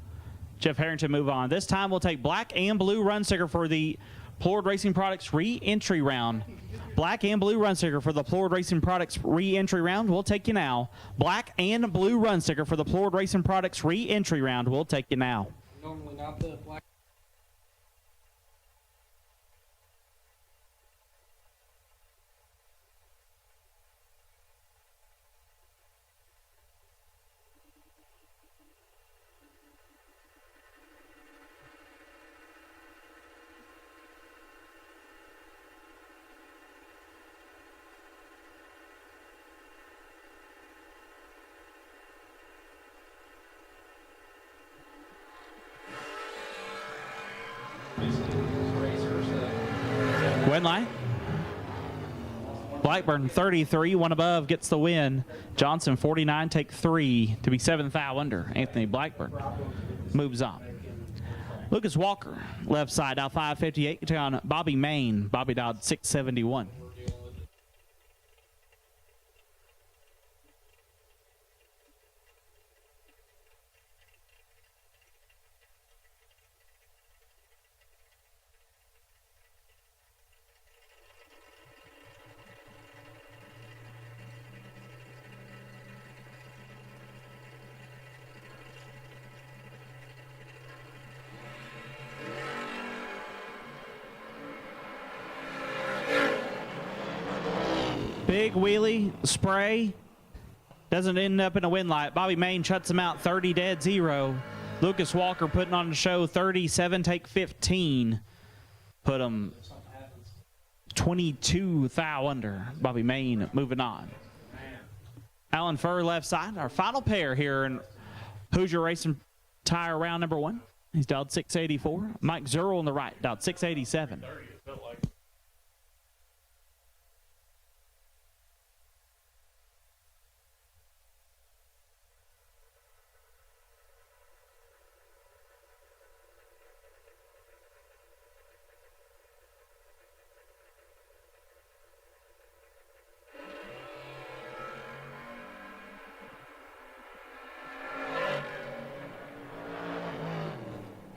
Jeff Harrington move on. This time we'll take black and blue run sticker for the Coalburg Racing Products re-entry round. Black and blue run sticker for the Coalburg Racing Products re-entry round. We'll take you now. Black and blue run sticker for the Coalburg Racing Products re-entry round. We'll take you now. Normally not the black. Wind line. Blackburn 33, one above, gets the win. Johnson 49, take 3 to be 7th thou under. Anthony Blackburn moves on. Lucas Walker, left side, dial 558, take on Bobby Main. Bobby dialed 671. Big wheelie, spray, doesn't end up in a wind light. Bobby Main shuts him out 30 dead 0. Lucas Walker putting on the show 37, take 15. Put him 22 thou under. Bobby Main moving on. Alan Furr left side. Our final pair here in Hoosier Racing Tire round number 1. He's dialed 684. Mike Zerl on the right, dialed 687.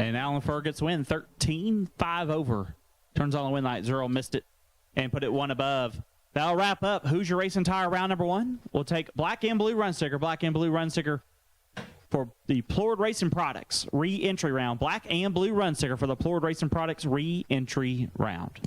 And Alan Furr gets win 13-5 over. Turns on the wind light. Zero missed it and put it 1 above. That'll wrap up Hoosier Racing Tire round number 1. We'll take black and blue run sticker. Black and blue run sticker for the Coalburg Racing Products re-entry round. Black and blue run sticker for the Coalburg Racing Products re-entry round.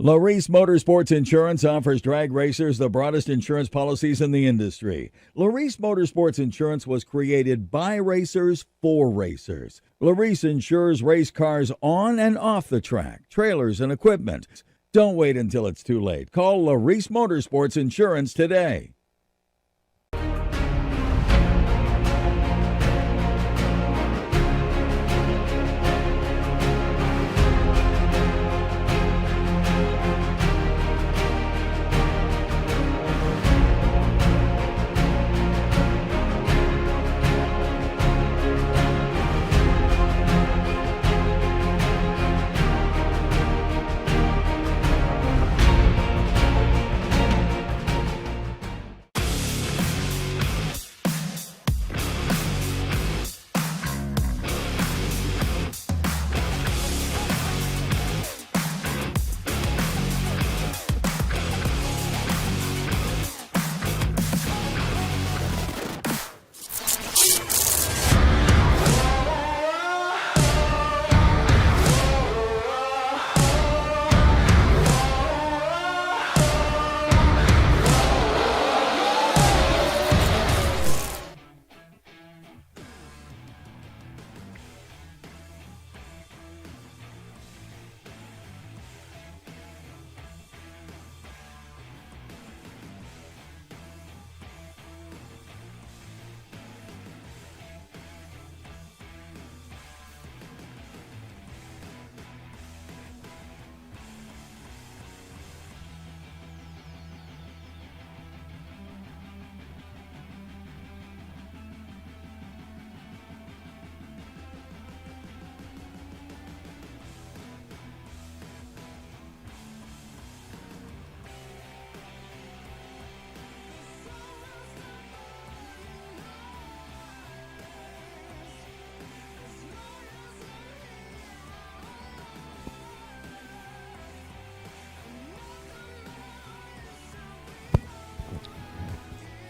Larice Motorsports Insurance offers drag racers the broadest insurance policies in the industry. Larice Motorsports Insurance was created by racers for racers. Larice insures race cars on and off the track, trailers, and equipment. Don't wait until it's too late. Call Larice Motorsports Insurance today.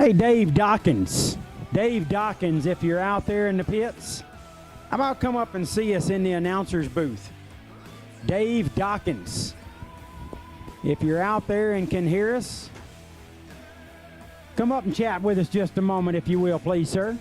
Hey, Dave Dawkins. Dave Dawkins, if you're out there in the pits, how about come up and see us in the announcer's booth? Dave Dawkins. If you're out there and can hear us, come up and chat with us just a moment, if you will, please, sir.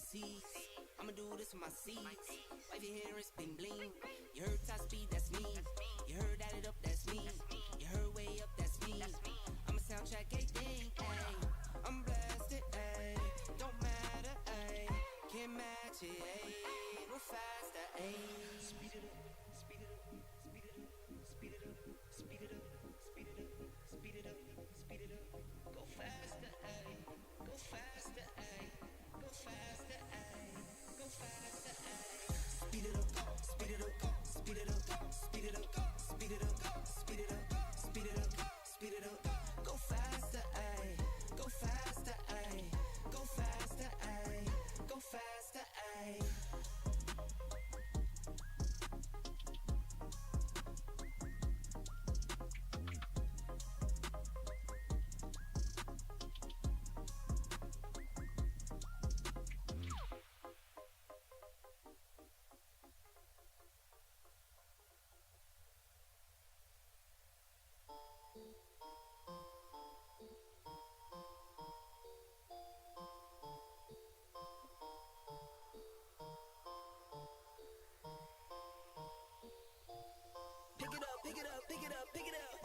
overseas. I'ma do this for my seeds. Wave your hair and spin bling. You heard top speed, that's me. You heard add it up, that's me. You heard way up, that's me. I'ma soundtrack everything, ayy. I'm blasted, ayy. Don't matter, ayy. Can't match it, ayy. Go faster, ayy. Speed it up, speed it up, speed it up, speed it up, speed it up, speed it up, speed it up, speed it up. Go faster, ayy. Go faster, ayy. Go faster, ayy. Go faster, ayy. Speed it up, speed it up, speed it up, speed it up, speed it up, speed it up, speed it up, speed it up. Go faster, ayy. Go faster, ayy. Go faster, ayy. Go faster, ayy. pick it up, pick it up, pick it up.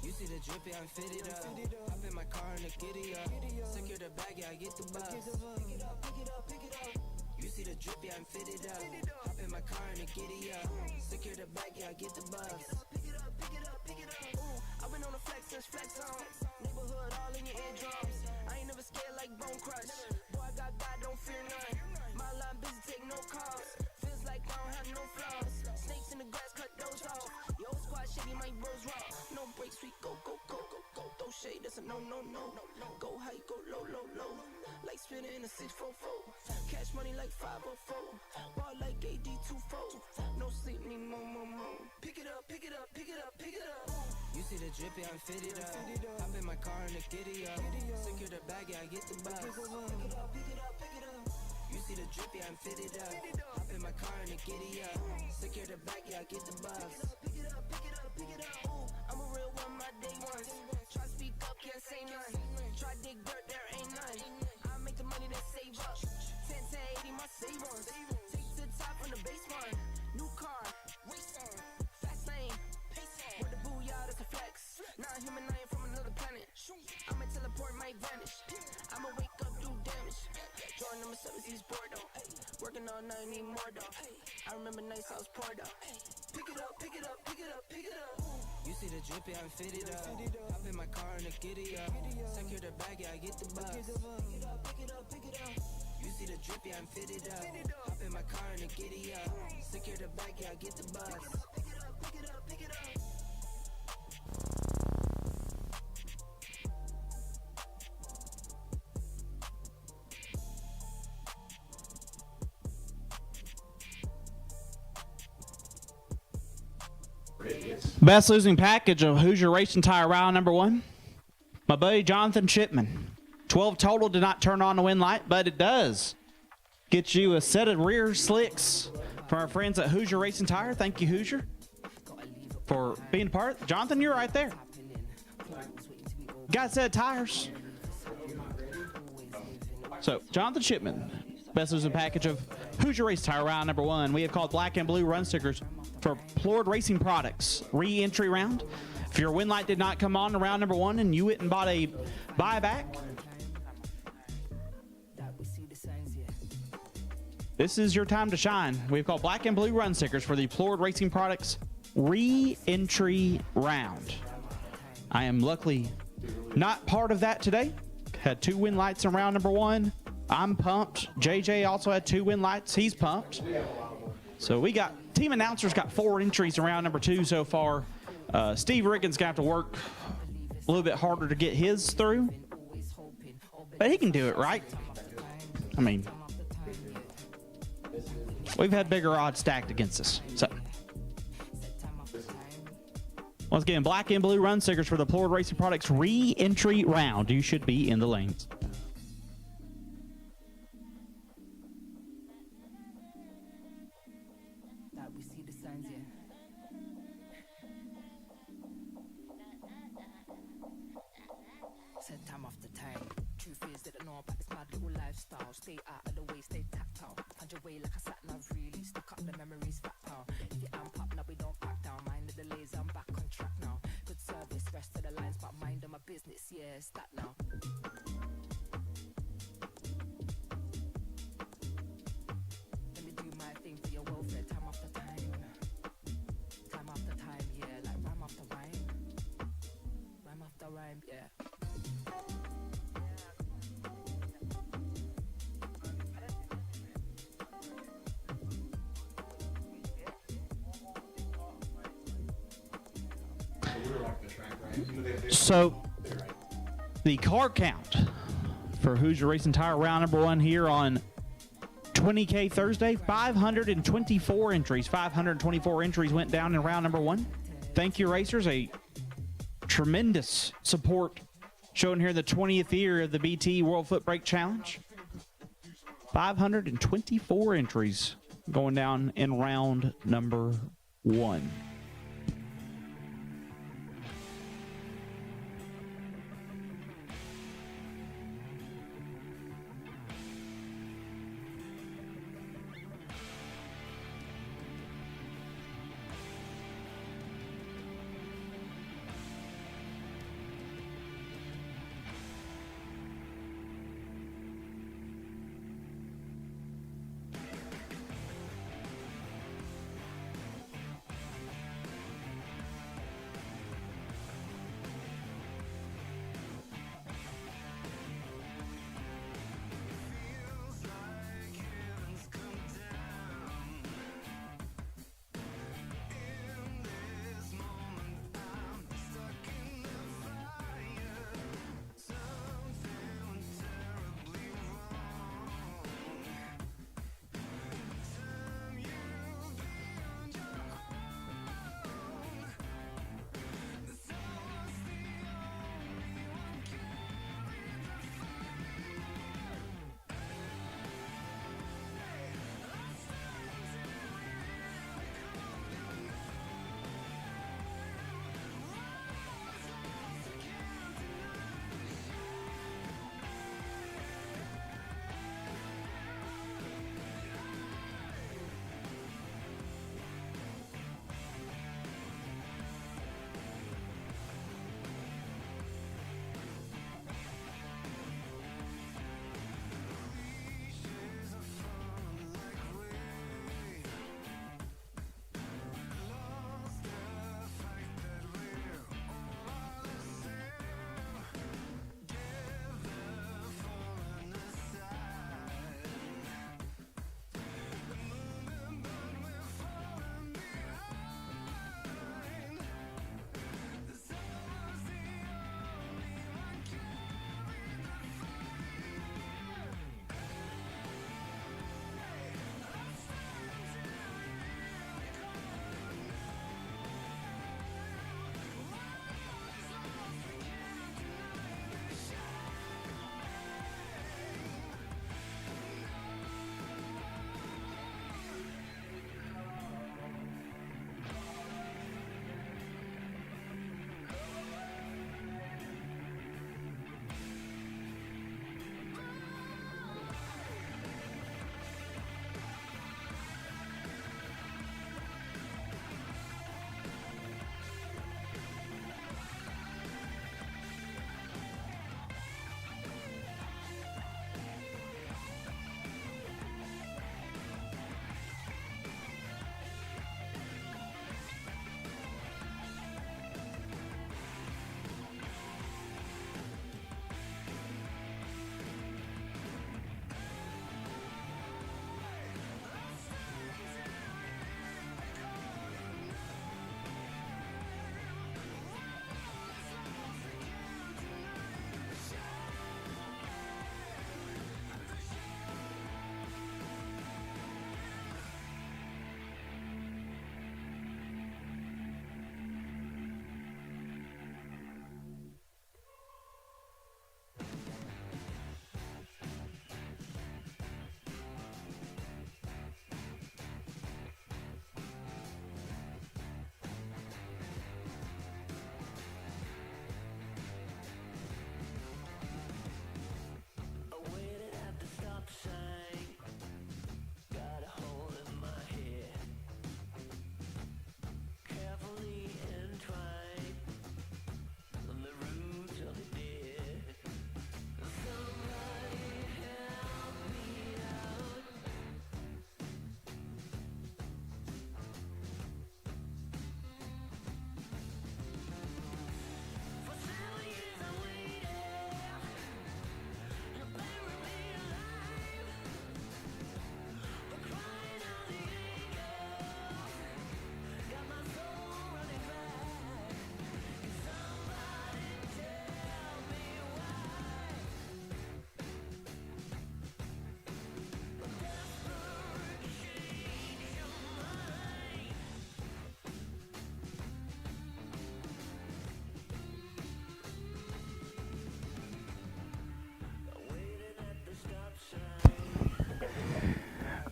You see the drippy, I'm fitted up. Hop in my car and the giddy up. Secure the bag, yeah, I get the bus. Pick it up, pick it up, pick it up. You see the drippy, I'm fitted up. Hop in my car and the giddy up. Secure the bag, yeah, I get the bus. Pick it up, pick it up, pick it up. I've been on the flex since flex on. Neighborhood all in your eardrums. I ain't never scared like Bone Crush. Boy, I got God, don't fear none. My line busy, take no calls. Feels like I don't have no flaws. Snakes in the grass, cut those off. Yo, squad shady, my bros raw. No breaks, we go, go, go, go, go. Throw shade, that's a no, no, no. Go high, go low, low, low. Like spinning in a 644. Cash money like 504. Ball like AD24. No sleep, need more, more, more. Pick it up, pick it up, pick it up, pick it up. You see the drippy, I'm fitted up. Hop in my car and the giddy up. Secure the bag, yeah, I get the bus. Pick it up, pick it up, pick it up. You see the drippy, I'm fitted up. Hop in my car and the giddy up. Secure the bag, yeah, I get the bus. Pick it up, pick it up, pick it up. Ooh, I'm a real one, my day ones. Try speak up, can't say none. Try dig dirt, there ain't none. I make the money that save up. 10, 10, 80, my save ones. Take to the top on the base one. New car, race on. Fast lane, pace on. With the booyah, that's a flex. Not a human, I ain't from another planet. I'ma teleport, might vanish. I'ma wake up, do damage. Drawing number 7, he's bored though. Working all night, need more though. I remember nights I was poor though. Pick it up, pick it up, pick it up, pick it up. You see the drippy, I'm fitted up. Hop in my car and the giddy up. Secure the bag, yeah, I get the bus. Pick it up, pick it up, pick it up. You see the drippy, I'm fitted up. Hop in my car and the giddy up. Secure the bag, yeah, I get the bus. Pick it up, pick it up, pick it up. Best losing package of Hoosier Racing Tire round number 1. My buddy Jonathan Shipman. 12 total, did not turn on the wind light, but it does get you a set of rear slicks from our friends at Hoosier Racing Tire. Thank you, Hoosier, for being a part. Jonathan, you're right there. Got a set of tires. So, Jonathan Shipman, best losing package of Hoosier Racing Tire round number 1. We have called black and blue run stickers for Coalburg Racing Products re-entry round. If your wind light did not come on in round number 1 and you went and bought a buyback, this is your time to shine. We've called black and blue run stickers for the Coalburg Racing Products re-entry round. I am luckily not part of that today. Had 2 wind lights in round number 1. I'm pumped. JJ also had 2 wind lights. He's pumped. So we got, team announcers got 4 entries in round number 2 so far. Steve Riggins got to work a little bit harder to get his through, but he can do it, right? I mean, we've had bigger odds stacked against us. So once again, black and blue run stickers for the Coalburg Racing Products re-entry round. You should be in the lanes. Stay out of the way, stay tactile. Punch your way like a sat nav, really stuck up the memories fat power. If you amp up, now we don't back down. Mind the delays, I'm back on track now. Good service, rest of the lines, but mind on my business, yeah, it's that now. Let me do my thing for your welfare, time after time. Time after time, yeah, like rhyme after rhyme. Rhyme after rhyme, yeah. So the car count for Hoosier Racing Tire round number 1 here on 20K Thursday, 524 entries. 524 entries went down in round number 1. Thank you, racers. A tremendous support shown here in the 20th year of the BTE World Footbrake Challenge. 524 entries going down in round number 1.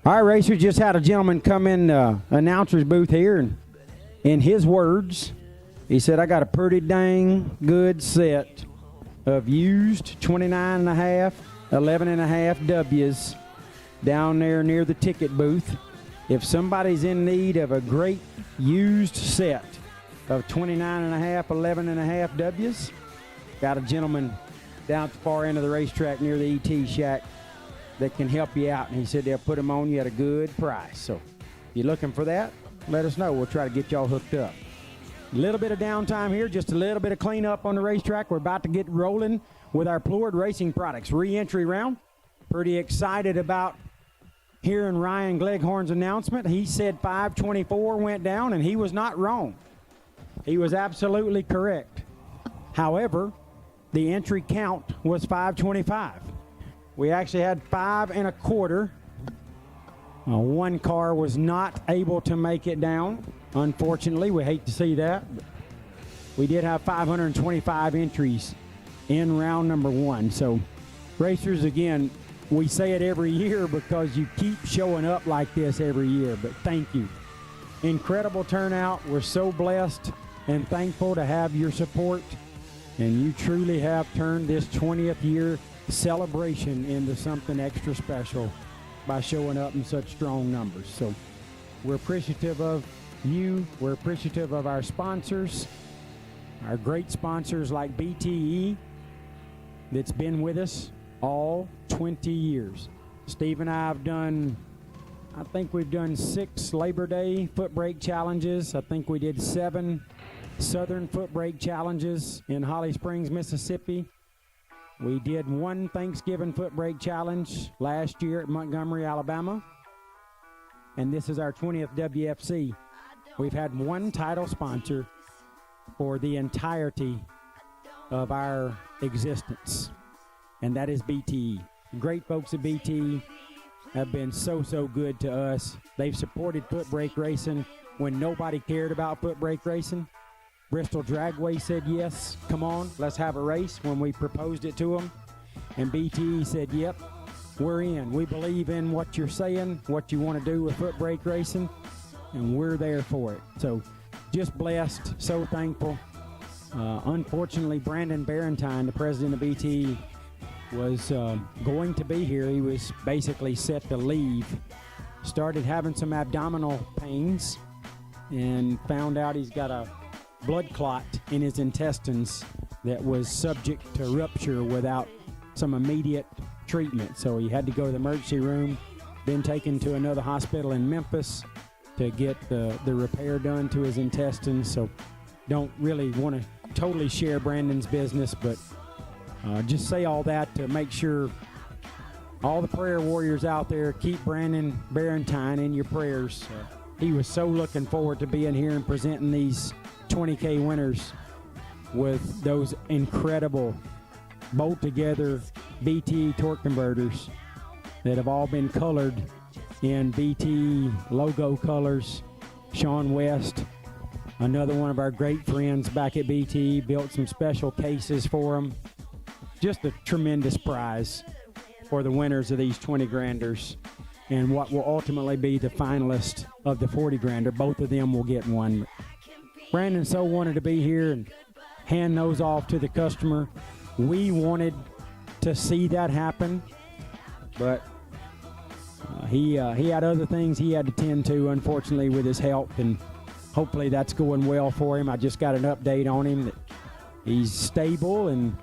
All right, racers, just had a gentleman come in the announcer's booth here, and in his words, he said, I got a pretty dang good set of used 29.5, 11.5 W's down there near the ticket booth. If somebody's in need of a great used set of 29.5, 11.5 W's, got a gentleman down at the far end of the racetrack near the ET shack that can help you out. And he said they'll put them on you at a good price. So if you're looking for that, let us know. We'll try to get y'all hooked up. A little bit of downtime here, just a little bit of cleanup on the racetrack. We're about to get rolling with our Coalburg Racing Products re-entry round. Pretty excited about hearing Ryan Gleghorn's announcement. He said 524 went down, and he was not wrong. He was absolutely correct. However, the entry count was 525. We actually had 5 1/4. One car was not able to make it down. Unfortunately, we hate to see that. But we did have 525 entries in round number 1. So, racers, again, we say it every year because you keep showing up like this every year, but thank you. Incredible turnout. We're so blessed and thankful to have your support, and you truly have turned this 20th year celebration into something extra special by showing up in such strong numbers. So we're appreciative of you. We're appreciative of our sponsors, our great sponsors like BTE that's been with us all 20 years. Steve and I have done, I think we've done 6 Labor Day foot brake challenges. I think we did 7 Southern foot brake challenges in Holly Springs, Mississippi. We did 1 Thanksgiving foot brake challenge last year at Montgomery, Alabama. And this is our 20th WFC. We've had 1 title sponsor for the entirety of our existence, and that is BTE. Great folks at BTE have been so good to us. They've supported foot brake racing when nobody cared about foot brake racing. Bristol Dragway said, yes, come on, let's have a race when we proposed it to them. And BTE said, yep, we're in. We believe in what you're saying, what you want to do with foot brake racing, and we're there for it. So just blessed, so thankful. Unfortunately, Brandon Barentine, the president of BTE, was going to be here. He was basically set to leave. Started having some abdominal pains and found out he's got a blood clot in his intestines that was subject to rupture without some immediate treatment. So he had to go to the emergency room, then taken to another hospital in Memphis to get the repair done to his intestines. So don't really want to totally share Brandon's business, but just say all that to make sure all the prayer warriors out there keep Brandon Barentine in your prayers. He was so looking forward to being here and presenting these 20K winners with those incredible Bolt-Together BTE torque converters that have all been colored in BTE logo colors. Sean West, another one of our great friends back at BTE, built some special cases for them. Just a tremendous prize for the winners of these 20 granders and what will ultimately be the finalist of the 40 grander. Both of them will get one. Brandon so wanted to be here and hand those off to the customer. We wanted to see that happen, but he had other things he had to tend to, unfortunately, with his health, and hopefully that's going well for him. I just got an update on him that he's stable, and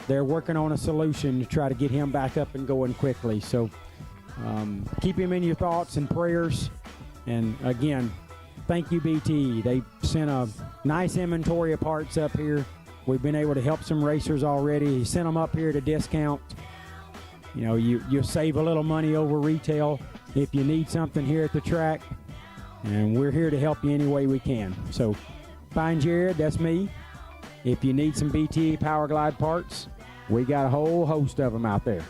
they're working on a solution to try to get him back up and going quickly. So keep him in your thoughts and prayers. And again, thank you, BTE. They sent a nice inventory of parts up here. We've been able to help some racers already. He sent them up here at a discount. You know, you'll save a little money over retail if you need something here at the track. And we're here to help you any way we can. So find Jared, that's me. If you need some BTE Power Glide parts, we got a whole host of them out there.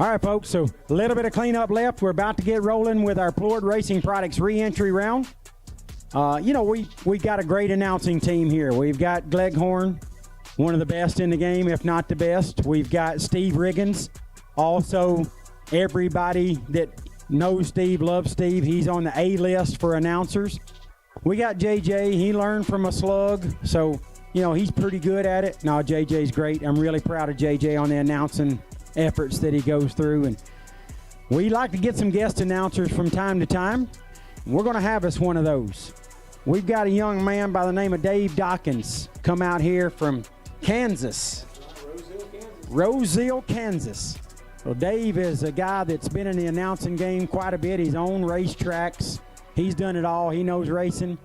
All right, folks, so a little bit of cleanup left. We're about to get rolling with our Coalburg Racing Products re-entry round. We got a great announcing team here. We've got Gleghorn, one of the best in the game, if not the best. We've got Steve Riggins. Also, everybody that knows Steve, loves Steve. He's on the A list for announcers. We got JJ. He learned from a slug, so, he's pretty good at it. No, JJ's great. I'm really proud of JJ on the announcing efforts that he goes through. And we like to get some guest announcers from time to time. We're going to have us one of those. We've got a young man by the name of Dave Dawkins come out here from Kansas. Roseville, Kansas. Well, Dave is a guy that's been in the announcing game quite a bit. He's owned racetracks. He's done it all. He knows racing.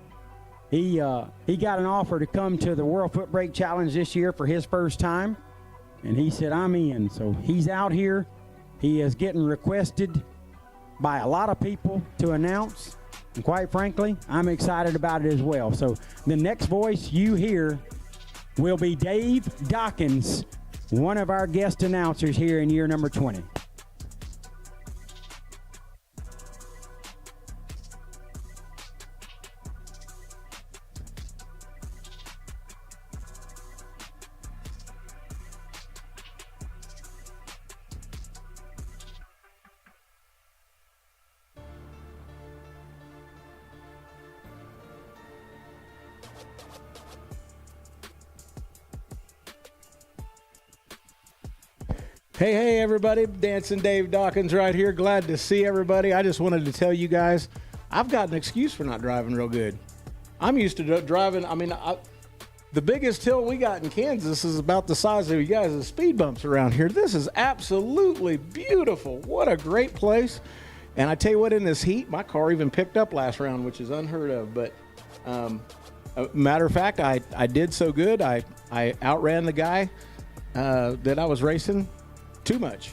He got an offer to come to the World Footbrake Challenge this year for his first time, and he said, I'm in. So he's out here. He is getting requested by a lot of people to announce, and quite frankly, I'm excited about it as well. So the next voice you hear will be Dave Dawkins, one of our guest announcers here in year number 20. Hey, everybody. Dancing Dave Dawkins right here. Glad to see everybody. I just wanted to tell you guys, I've got an excuse for not driving real good. I'm used to driving. The biggest hill we got in Kansas is about the size of you guys' speed bumps around here. This is absolutely beautiful. What a great place. And I tell you what, in this heat, my car even picked up last round, which is unheard of. But matter of fact, I did so good. I outran the guy that I was racing too much.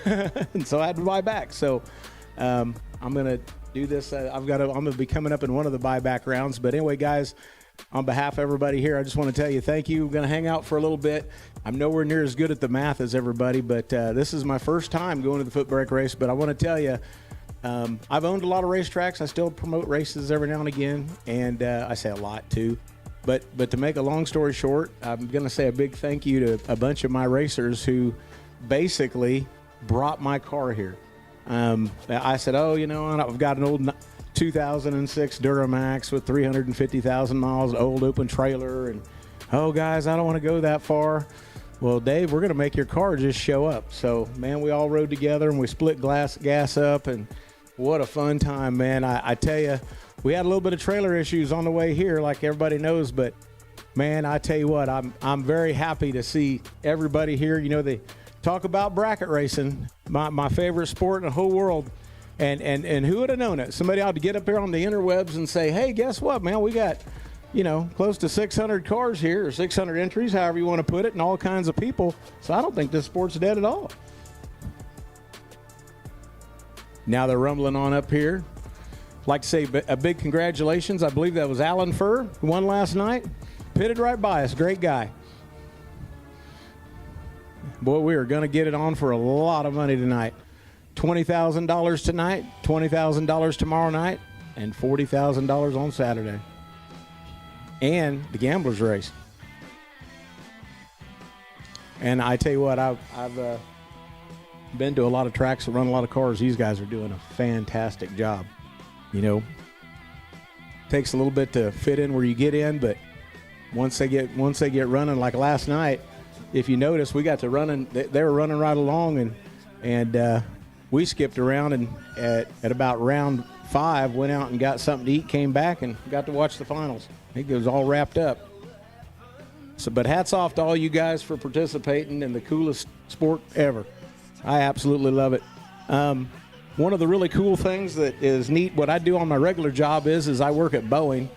And so I had to buy back. So I'm going to do this. I'm going to be coming up in one of the buyback rounds. But anyway, guys, on behalf of everybody here, I just want to tell you thank you. We're going to hang out for a little bit. I'm nowhere near as good at the math as everybody, but this is my first time going to the footbrake race. But I want to tell you, I've owned a lot of racetracks. I still promote races every now and again, and I say a lot too. But to make a long story short, I'm going to say a big thank you to a bunch of my racers who basically brought my car here. I said, I've got an old 2006 Duramax with 350,000 miles, old open trailer, and guys, I don't want to go that far. Well, Dave, we're going to make your car just show up. So, man, we all rode together and we split gas up, and what a fun time, man. I tell you, we had a little bit of trailer issues on the way here, like everybody knows, but man, I tell you what, I'm very happy to see everybody here. They talk about bracket racing, my favorite sport in the whole world. And who would have known it? Somebody ought to get up here on the interwebs and say, hey, guess what, man? We got, close to 600 cars here, or 600 entries, however you want to put it, and all kinds of people. So I don't think this sport's dead at all. Now they're rumbling on up here. I'd like to say a big congratulations. I believe that was Alan Furr, who won last night. Pitted right by us. Great guy. Boy, we are going to get it on for a lot of money tonight. $20,000 tonight, $20,000 tomorrow night, and $40,000 on Saturday. And the Gamblers Race. And I tell you what, I've been to a lot of tracks and run a lot of cars. These guys are doing a fantastic job. Takes a little bit to fit in where you get in, but once they get running, like last night, if you notice, we got to running. They were running right along, and we skipped around, and at about round 5, went out and got something to eat, came back, and got to watch the finals. I think it was all wrapped up. So, but hats off to all you guys for participating in the coolest sport ever. I absolutely love it. One of the really cool things that is neat, what I do on my regular job is I work at Boeing.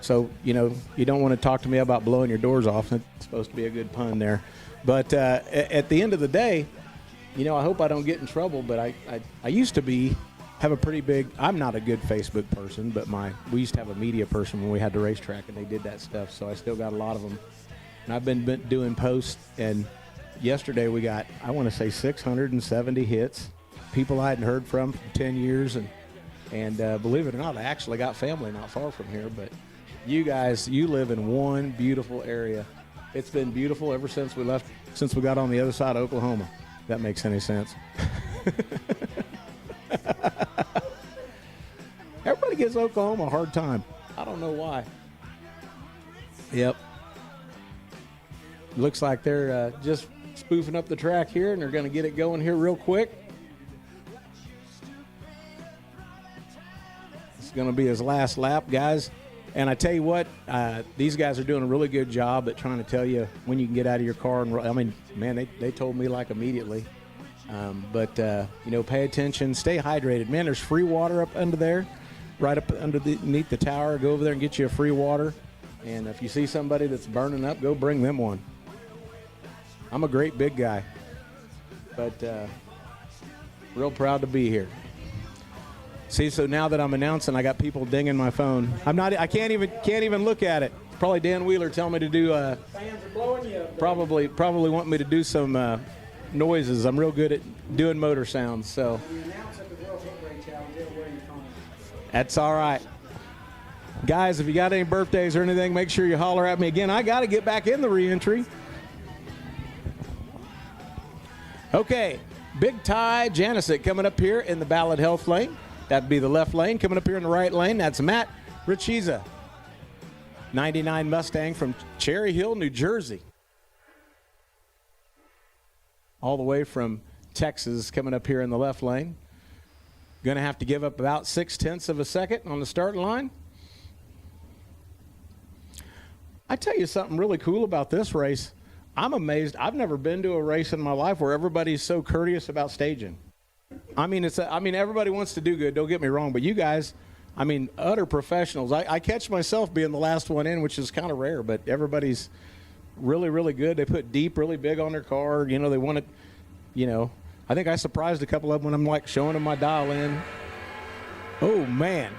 So, you don't want to talk to me about blowing your doors off. It's supposed to be a good pun there. But at the end of the day, I hope I don't get in trouble, but I used to have a pretty big, I'm not a good Facebook person, but we used to have a media person when we had the racetrack, and they did that stuff. So I still got a lot of them. And I've been doing posts, and yesterday we got, I want to say 670 hits. People I hadn't heard from 10 years. And believe it or not, I actually got family not far from here. But you guys, you live in one beautiful area. It's been beautiful ever since we got on the other side of Oklahoma. If that makes any sense. Everybody gives Oklahoma a hard time. I don't know why. Yep. Looks like they're just spoofing up the track here, and they're going to get it going here real quick. It's going to be his last lap, guys. And I tell you what, these guys are doing a really good job at trying to tell you when you can get out of your car. And I mean, man, they told me like immediately. But pay attention, stay hydrated. Man, there's free water up under there, right up underneath the tower. Go over there and get you a free water. And if you see somebody that's burning up, go bring them one. I'm a great big guy, but real proud to be here. See, so now that I'm announcing, I got people dinging my phone. I can't even look at it. Probably Dan Wheeler telling me to do. Fans are blowing you up. Probably want me to do some noises. I'm real good at doing motor sounds. So. You announce at the World Footbrake Challenge, they'll wear your phone. That's all right. Guys, if you got any birthdays or anything, make sure you holler at me. Again, I got to get back in the re-entry. Okay, Big Ty Janicek coming up here in the Ballard Health lane. That'd be the left lane. Coming up here in the right lane, that's Matt Richiza. 99 Mustang from Cherry Hill, New Jersey. All the way from Texas coming up here in the left lane. Going to have to give up about 0.6 of a second on the starting line. I tell you something really cool about this race. I'm amazed. I've never been to a race in my life where everybody's so courteous about staging. I mean, everybody wants to do good. Don't get me wrong, but you guys, utter professionals. I catch myself being the last one in, which is kind of rare. But everybody's really, really good. They put deep, really big on their car. They want it. I think I surprised a couple of them when I'm like showing them my dial in. Oh man.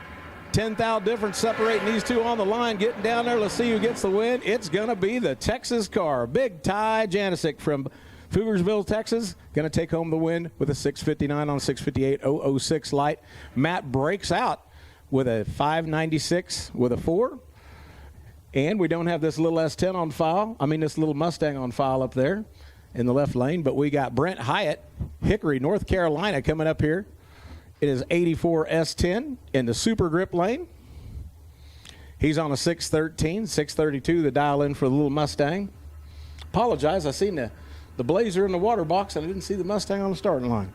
10,000 difference separating these two on the line, getting down there. Let's see who gets the win. It's going to be the Texas car. Big Ty Janicek from Pflugersville, Texas, going to take home the win with a 6:59 on 6:58.006 light. Matt breaks out with a 5:96 with a 4. And we don't have this little S10 on file. This little Mustang on file up there in the left lane. But we got Brent Hyatt, Hickory, North Carolina, coming up here. It is 84 S10 in the Super Grip lane. He's on a 613, 632, the dial in for the little Mustang. Apologize, I seen the Blazer in the water box and I didn't see the Mustang on the starting line.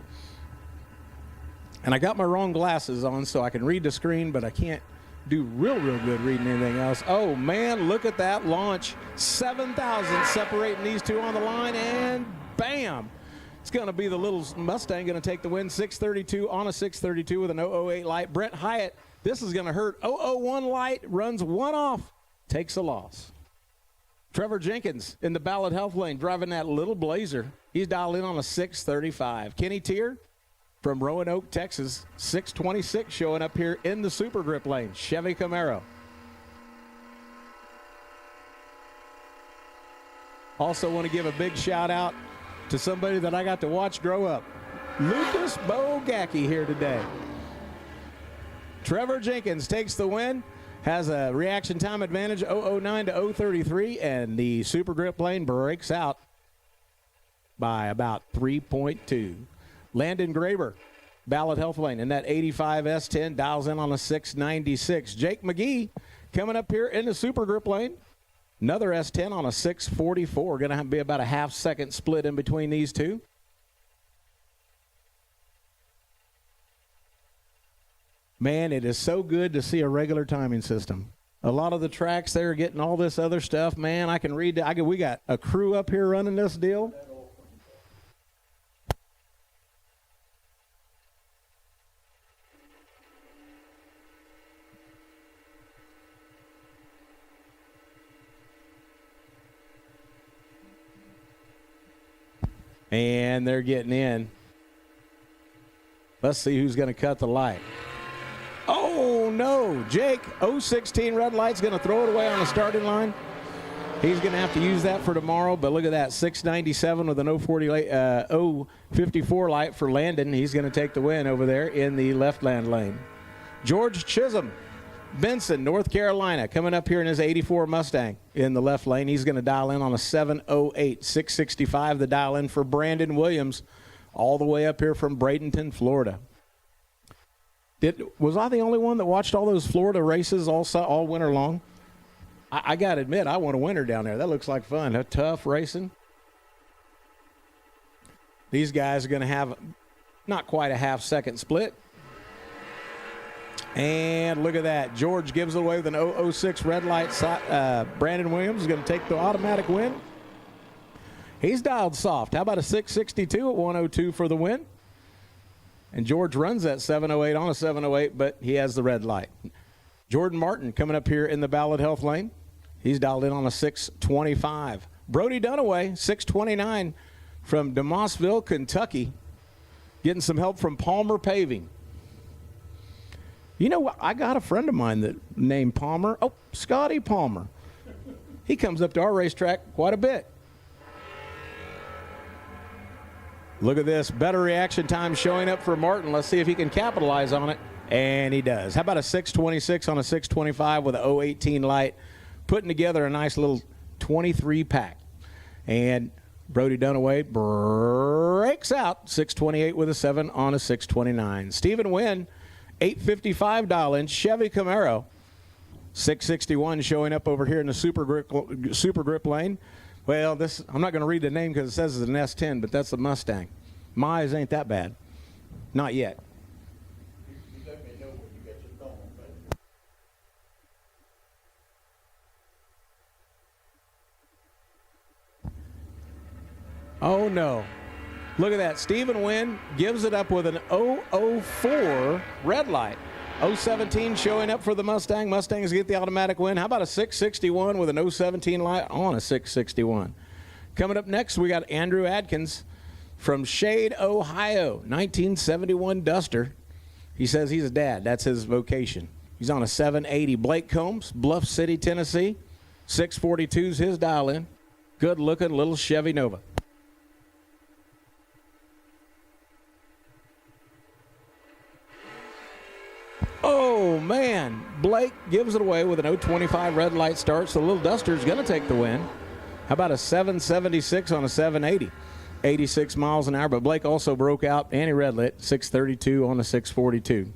And I got my wrong glasses on so I can read the screen, but I can't do real good reading anything else. Oh man, look at that launch. 7,000 separating these two on the line, and bam! It's going to be the little Mustang going to take the win. 632 on a 632 with an 008 light. Brent Hyatt, this is going to hurt. 001 light, runs one off, takes a loss. Trevor Jenkins in the Ballard Health lane driving that little Blazer. He's dialed in on a 635. Kenny Tier from Roanoke, Texas, 626 showing up here in the Super Grip lane. Chevy Camaro. Also want to give a big shout out to somebody that I got to watch grow up. Lucas Bogacki here today. Trevor Jenkins takes the win, has a reaction time advantage 009 to 033, and the Super Grip lane breaks out by about 3.2. Landon Graber, Ballard Health lane, in that 85 S10, dials in on a 696. Jake McGee coming up here in the Super Grip lane. Another S10 on a 644. Going to be about a half-second split in between these two. Man, it is so good to see a regular timing system. A lot of the tracks there are getting all this other stuff. Man, I can read. We got a crew up here running this deal. And they're getting in. Let's see who's going to cut the light. Oh, no. Jake, 016 red light's going to throw it away on the starting line. He's going to have to use that for tomorrow, but look at that, 697 with an 054 light for Landon. He's going to take the win over there in the left-hand lane. George Chisholm, Benson, North Carolina, coming up here in his 84 Mustang in the left lane. He's going to dial in on a 708, 665 the dial in for Brandon Williams, all the way up here from Bradenton, Florida. Was I the only one that watched all those Florida races all winter long? I got to admit, I want a winner down there. That looks like fun. Tough racing. These guys are going to have not quite a half-second split. And look at that. George gives it away with an 006 red light. Brandon Williams is going to take the automatic win. He's dialed soft. How about a 662 at 102 for the win? And George runs that 708 on a 708, but he has the red light. Jordan Martin coming up here in the Ballard Health lane. He's dialed in on a 625. Brody Dunaway, 629 from DeMossville, Kentucky. Getting some help from Palmer Paving. You know what? I got a friend of mine that named Palmer. Oh, Scotty Palmer. He comes up to our racetrack quite a bit. Look at this. Better reaction time showing up for Martin. Let's see if he can capitalize on it. And he does. How about a 626 on a 625 with a 018 light? Putting together a nice little 23 pack. And Brody Dunaway breaks out 628 with a 7 on a 629. Stephen Wynn, 855 dial-in Chevy Camaro, 661 showing up over here in the Super Grip lane. Well, I'm not going to read the name because it says it's an S10, but that's a Mustang. My eyes ain't that bad. Not yet. You let me know when you get your phone, Oh, no. Look at that. Stephen Wynn gives it up with an 004 red light. 017 showing up for the Mustang. Mustangs get the automatic win. How about a 661 with an 017 light on a 661? Coming up next, we got Andrew Adkins from Shade, Ohio. 1971 Duster. He says he's a dad. That's his vocation. He's on a 780. Blake Combs, Bluff City, Tennessee. 642's his dial-in. Good-looking little Chevy Nova. Oh, man. Blake gives it away with an 025 red light start, so the little Duster's going to take the win. How about a 776 on a 780? 86 miles an hour, but Blake also broke out and he red lit, 632 on a 642.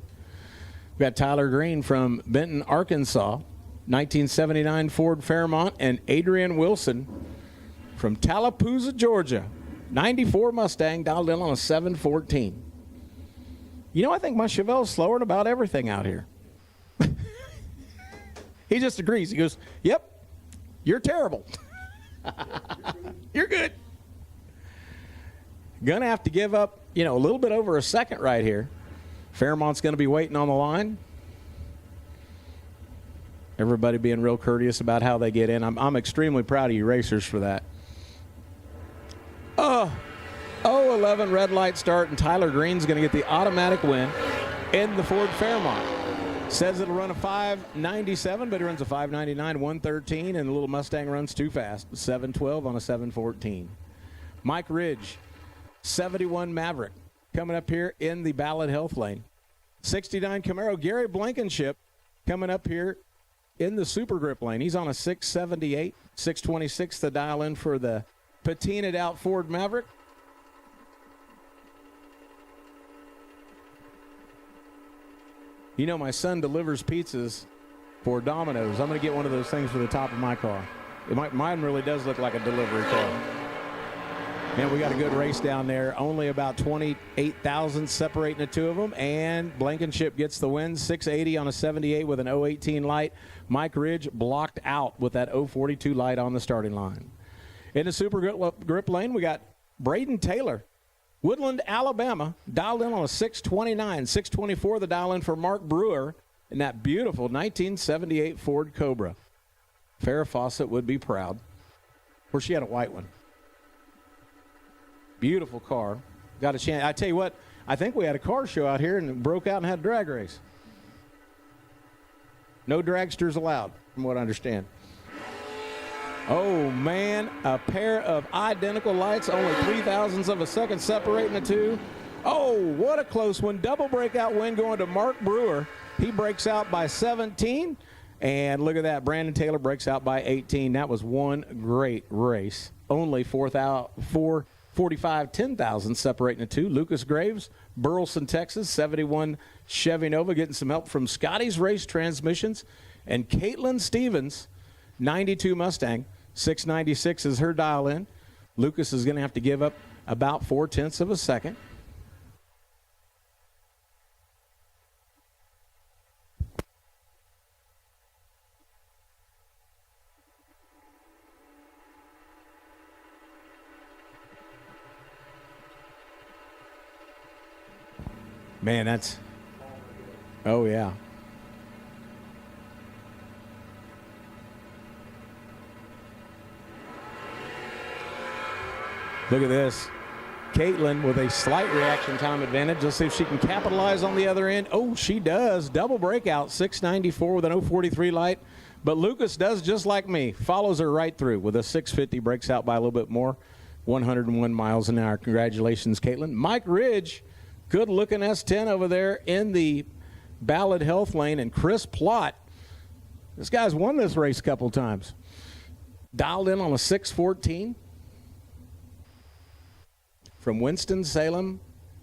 We got Tyler Green from Benton, Arkansas, 1979 Ford Fairmont, and Adrian Wilson from Tallapoosa, Georgia, 94 Mustang, dialed in on a 714. You know, I think my Chevelle's slower than about everything out here. He just agrees. He goes, yep, you're terrible. You're good. Going to have to give up, a little bit over a second right here. Fairmont's going to be waiting on the line. Everybody being real courteous about how they get in. I'm extremely proud of you racers for that. 011 red light start, and Tyler Green's going to get the automatic win in the Ford Fairmont. Says it'll run a 597, but it runs a 599, 113, and the little Mustang runs too fast. 712 on a 714. Mike Ridge, 71 Maverick, coming up here in the Ballard Health lane. 69 Camaro, Gary Blankenship, coming up here in the Super Grip lane. He's on a 678, 626, the dial in for the patinaed out Ford Maverick. My son delivers pizzas for Domino's. I'm going to get one of those things for the top of my car. Mine really does look like a delivery car. And we got a good race down there. Only about 28,000 separating the two of them. And Blankenship gets the win. 680 on a 78 with an 018 light. Mike Ridge blocked out with that 042 light on the starting line. In the Super Grip lane, we got Braden Taylor. Woodland, Alabama, dialed in on a 629. 624 the dial in for Mark Brewer in that beautiful 1978 Ford Cobra. Farrah Fawcett would be proud. Where she had a white one. Beautiful car. Got a chance. I tell you what, I think we had a car show out here and it broke out and had a drag race. No dragsters allowed, from what I understand. Oh, man, a pair of identical lights, only 0.03 of a second separating the two. Oh, what a close one. Double breakout win going to Mark Brewer. He breaks out by 17. And look at that, Brandon Taylor breaks out by 18. That was one great race. Only 445 10,000 separating the two. Lucas Graves, Burleson, Texas, 71 Chevy Nova, getting some help from Scotty's Race Transmissions. And Caitlin Stevens, 92 Mustang, 696 is her dial in. Lucas is going to have to give up about 0.4 of a second. Man, that's, oh yeah. Look at this. Caitlin with a slight reaction time advantage. Let's see if she can capitalize on the other end. Oh, she does. Double breakout, 694 with an 043 light. But Lucas does just like me. Follows her right through with a 650, breaks out by a little bit more. 101 miles an hour. Congratulations, Caitlin. Mike Ridge, good-looking S10 over there in the Ballard Health Lane. And Chris Plott, this guy's won this race a couple times. Dialed in on a 614 from Winston-Salem,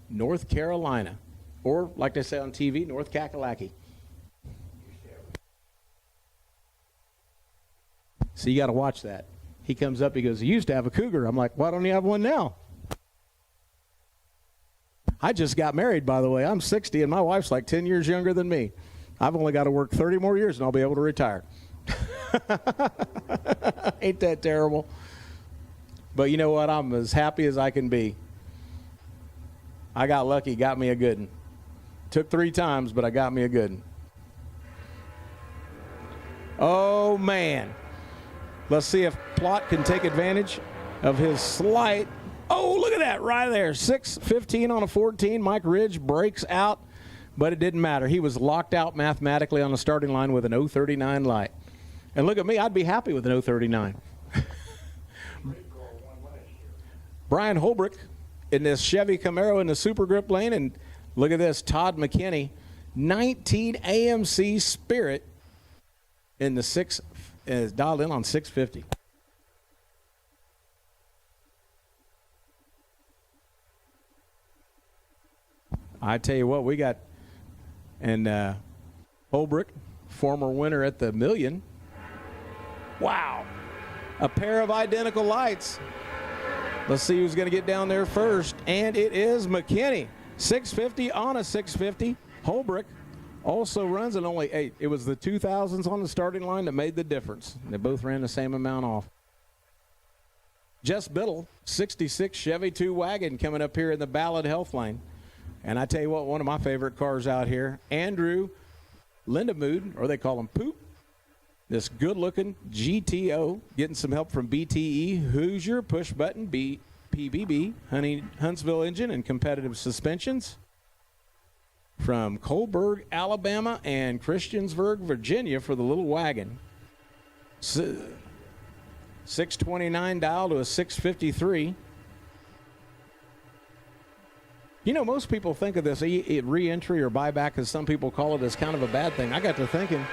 North Carolina. Or, like they say on TV, North Kakalaki. So you got to watch that. He comes up, he goes, "You used to have a Cougar." I'm like, "Why don't you have one now?" I just got married, by the way. I'm 60, and my wife's like 10 years younger than me. I've only got to work 30 more years, and I'll be able to retire. Ain't that terrible? But you know what? I'm as happy as I can be. I got lucky, got me a good one. Took 3 times, but I got me a good one. Oh, man. Let's see if Plott can take advantage of his slight. Oh, look at that right there. 6:15 on a 14. Mike Ridge breaks out, but it didn't matter. He was locked out mathematically on the starting line with an 039 light. And look at me. I'd be happy with an 039. Brian Holbrook in this Chevy Camaro in the Super Grip lane. And look at this. Todd McKinney, 19 AMC Spirit in the 6, is dialed in on 650. I tell you what, we got, and Holbrook, former winner at the Million. Wow. A pair of identical lights. Let's see who's going to get down there first, and it is McKinney. 650 on a 650. Holbrook also runs at only 8. It was the 2000s on the starting line that made the difference. They both ran the same amount off. Jess Biddle, 66 Chevy 2 wagon coming up here in the Ballard Health Lane. And I tell you what, one of my favorite cars out here, Andrew Lindemood, or they call him Poop. This good-looking GTO, getting some help from BTE, Hoosier, push-button, PBB, Huntsville engine, and competitive suspensions. From Coalburg, Alabama, and Christiansburg, Virginia for the little wagon. 629 dial to a 653. You know, most people think of this re-entry or buyback, as some people call it, as kind of a bad thing. I got to thinking,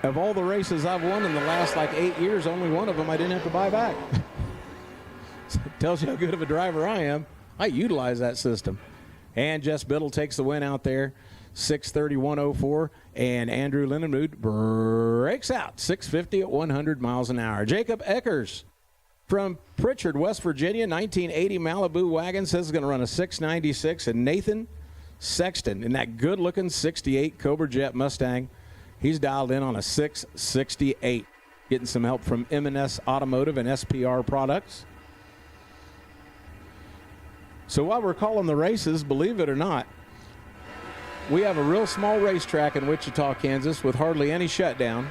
of all the races I've won in the last like 8 years, only one of them I didn't have to buy back. So it tells you how good of a driver I am. I utilize that system. And Jess Biddle takes the win out there, 6:31.04. And Andrew Lindemood breaks out, 650 at 100 miles an hour. Jacob Eckers from Pritchard, West Virginia, 1980 Malibu wagon, says he's going to run a 696. And Nathan Sexton in that good-looking 68 Cobra Jet Mustang, he's dialed in on a 668, getting some help from M&S Automotive and SPR Products. So while we're calling the races, believe it or not, we have a real small racetrack in Wichita, Kansas, with hardly any shutdown.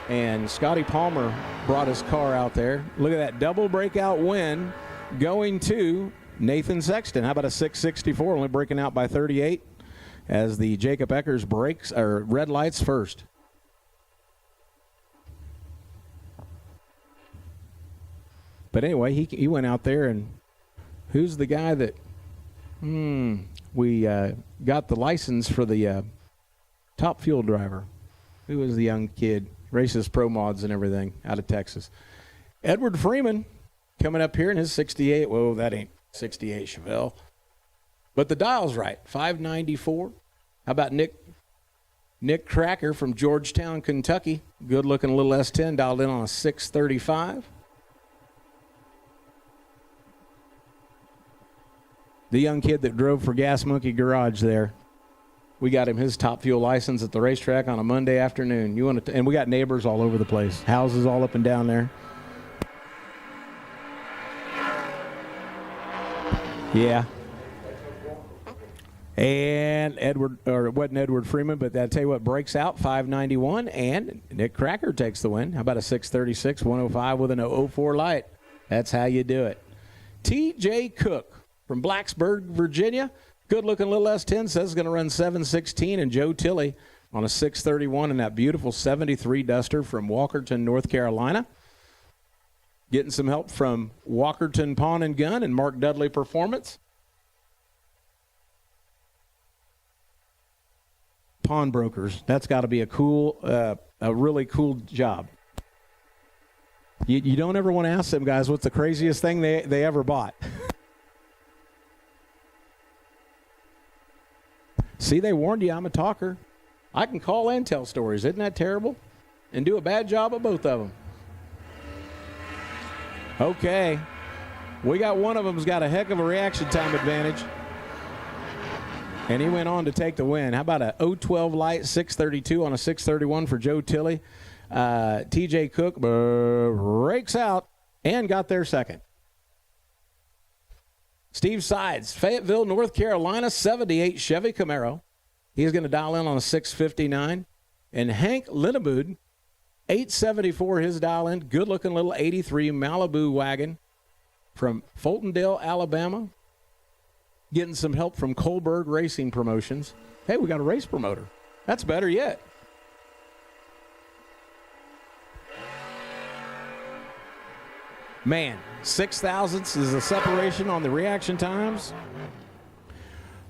And Scotty Palmer brought his car out there. Look at that double breakout win going to Nathan Sexton. How about a 664, only breaking out by 38 as the Jacob Eckers breaks, or red lights first. But anyway, he went out there, and who's the guy that we got the license for the top fuel driver? Who was the young kid? Races pro mods and everything out of Texas. Edward Freeman coming up here in his 68. Whoa, that ain't 68 Chevelle. But the dial's right, 594. How about Nick Cracker from Georgetown, Kentucky? Good-looking little S10, dialed in on a 635. The young kid that drove for Gas Monkey Garage there. We got him his top fuel license at the racetrack on a Monday afternoon. And we got neighbors all over the place, houses all up and down there. Yeah. And it wasn't Edward Freeman, but I tell you what, breaks out 591, and Nick Cracker takes the win. How about a 636, 105 with an 004 light? That's how you do it. T.J. Cook from Blacksburg, Virginia. Good-looking little S10, says it's going to run 716, and Joe Tilley on a 631 in that beautiful 73 Duster from Walkerton, North Carolina. Getting some help from Walkerton Pawn and Gun and Mark Dudley Performance. Pawnbrokers. That's got to be a really cool job. You don't ever want to ask them guys what's the craziest thing they ever bought. See, they warned you I'm a talker. I can call and tell stories. Isn't that terrible? And do a bad job of both of them. Okay. We got one of them's got a heck of a reaction time advantage. And he went on to take the win. How about a 012 light, 632 on a 631 for Joe Tilley. TJ Cook breaks out and got there second. Steve Sides, Fayetteville, North Carolina, 78 Chevy Camaro. He's going to dial in on a 659. And Hank Linnebude, 874 his dial in. Good-looking little 83 Malibu wagon from Fultondale, Alabama. Getting some help from Coalburg Racing Promotions. Hey, we got a race promoter. That's better yet. Man, 0.06 is the separation on the reaction times.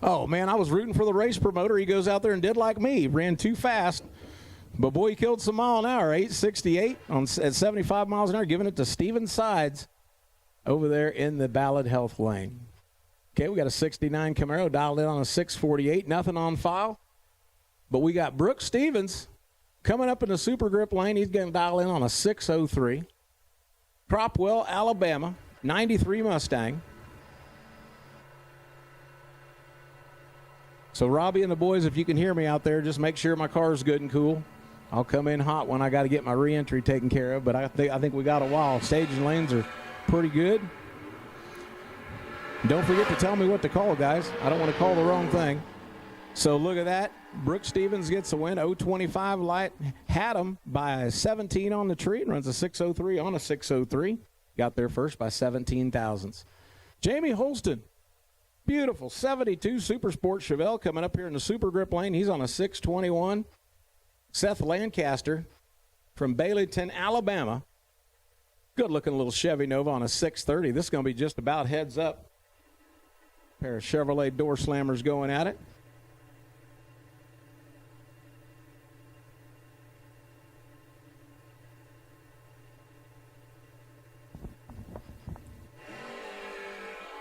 Oh, man, I was rooting for the race promoter. He goes out there and did like me. He ran too fast. But, boy, he killed some mile an hour. 868 at 75 miles an hour, giving it to Steven Sides over there in the Ballard Health lane. Okay, we got a 69 Camaro dialed in on a 648. Nothing on file. But we got Brooks Stevens coming up in the Super Grip lane. He's going to dial in on a 603. Cropwell, Alabama, 93 Mustang. So, Robbie and the boys, if you can hear me out there, just make sure my car is good and cool. I'll come in hot when I got to get my re-entry taken care of. But I think we got a while. Staging lanes are pretty good. Don't forget to tell me what to call, guys. I don't want to call the wrong thing. So look at that. Brooks Stevens gets the win. 025 light. Had him by 17 on the tree and runs a 603 on a 603. Got there first by 17 thousandths. Jamie Holston. Beautiful 72 Super Sport Chevelle coming up here in the Super Grip lane. He's on a 621. Seth Lancaster from Baileyton, Alabama. Good-looking little Chevy Nova on a 630. This is going to be just about heads up. Pair of Chevrolet door slammers going at it.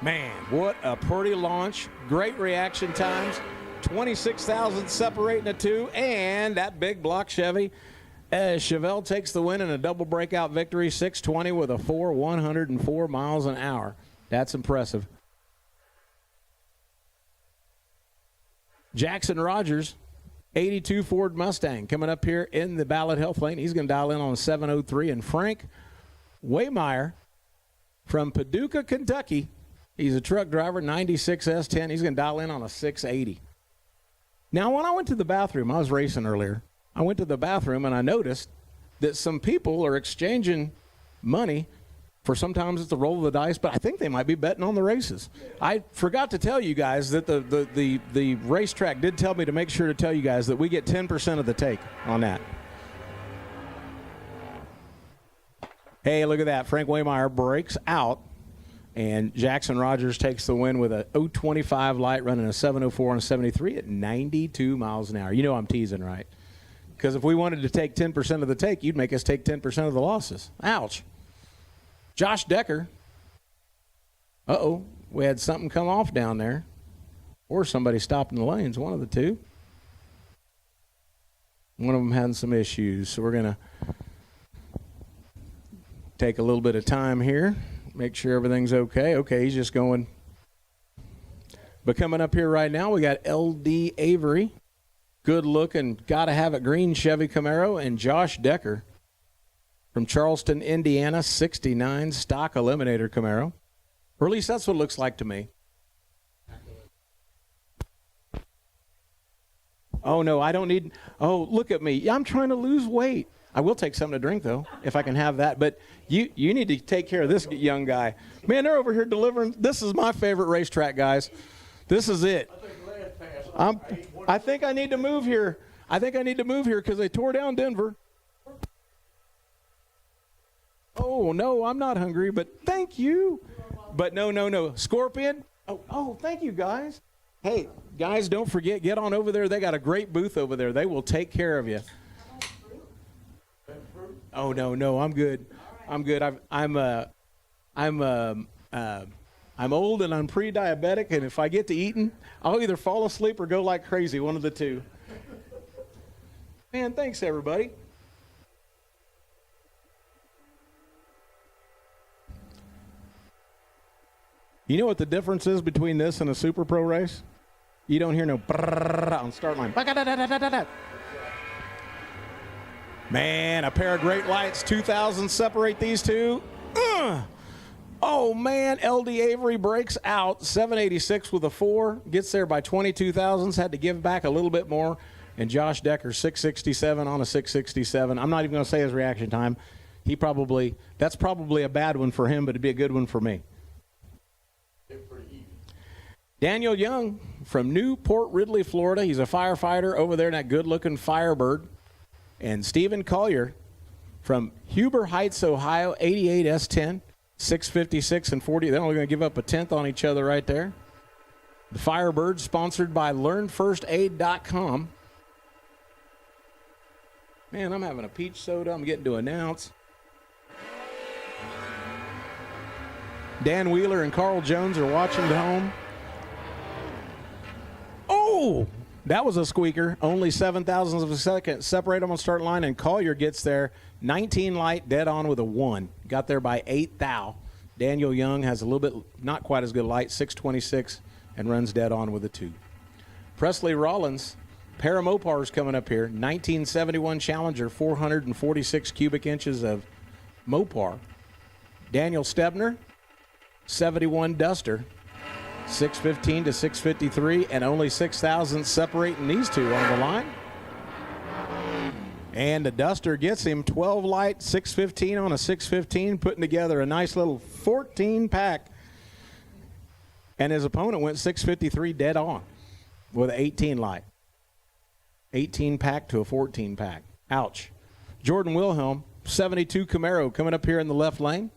Man, what a pretty launch. Great reaction times. 26,000 separating the two. And that big block Chevy. Chevelle takes the win in a double breakout victory. 620 with a 104 miles an hour. That's impressive. Jackson Rogers, 82 Ford Mustang, coming up here in the Ballard Health lane. He's going to dial in on a 703. And Frank Waymeyer from Paducah, Kentucky. He's a truck driver, 96 S10. He's going to dial in on a 680. Now, when I went to the bathroom, I was racing earlier. I went to the bathroom and I noticed that some people are exchanging money for sometimes it's a roll of the dice, but I think they might be betting on the races. I forgot to tell you guys that the racetrack did tell me to make sure to tell you guys that we get 10% of the take on that. Hey, look at that. Frank Waymeyer breaks out, and Jackson Rogers takes the win with a 025 light running a 704 and a 73 at 92 miles an hour. You know I'm teasing, right? Because if we wanted to take 10% of the take, you'd make us take 10% of the losses. Ouch. Josh Decker. Uh-oh. We had something come off down there. Or somebody stopped in the lanes, one of the two. One of them had some issues, so we're going to take a little bit of time here, make sure everything's okay. Okay, he's just going. But coming up here right now, we got L.D. Avery, good looking, got to have it green Chevy Camaro, and Josh Decker from Charleston, Indiana, 69 stock Eliminator Camaro. Or at least that's what it looks like to me. Oh, no, I don't need. Oh, look at me. I'm trying to lose weight. I will take something to drink, though, if I can have that. But you need to take care of this young guy. Man, they're over here delivering. This is my favorite racetrack, guys. This is it. I think I need to move here. I think I need to move here because they tore down Denver. Oh, no, I'm not hungry, but thank you. But no. Scorpion. Oh, thank you, guys. Hey, guys, don't forget, get on over there. They got a great booth over there. They will take care of you. Oh, no, I'm good. I'm good. I'm old and I'm pre-diabetic, and if I get to eating, I'll either fall asleep or go like crazy, one of the two. Man, thanks, everybody. You know what the difference is between this and a Super Pro race? You don't hear no brrrr on start line. Man, a pair of great lights, 2,000 separate these two. Oh, man, L.D. Avery breaks out, 786 with a 4, gets there by 22 thousandths, had to give back a little bit more. And Josh Decker, 667 on a 667. I'm not even going to say his reaction time. That's probably a bad one for him, but it'd be a good one for me. Daniel Young from Newport Ridley, Florida. He's a firefighter over there in that good-looking Firebird. And Stephen Collier from Huber Heights, Ohio, 88 S10, 656 and 40. They're only going to give up a tenth on each other right there. The Firebird, sponsored by LearnFirstAid.com. Man, I'm having a peach soda. I'm getting to announce. Dan Wheeler and Carl Jones are watching at home. Oh, that was a squeaker. Only 7 thousandths of a second. Separate them on start line, and Collier gets there. 19 light, dead on with a 1. Got there by 8 thou. Daniel Young has a little bit, not quite as good light, 626, and runs dead on with a 2. Presley Rollins, pair of Mopars coming up here. 1971 Challenger, 446 cubic inches of Mopar. Daniel Stebner, 71 Duster. 615 to 653, and only 6 thousandths separating these two on the line. And the Duster gets him 12 light, 615 on a 615, putting together a nice little 14 pack. And his opponent went 653 dead on with an 18 light. 18 pack to a 14 pack. Ouch. Jordan Wilhelm, 72 Camaro coming up here in the left lane.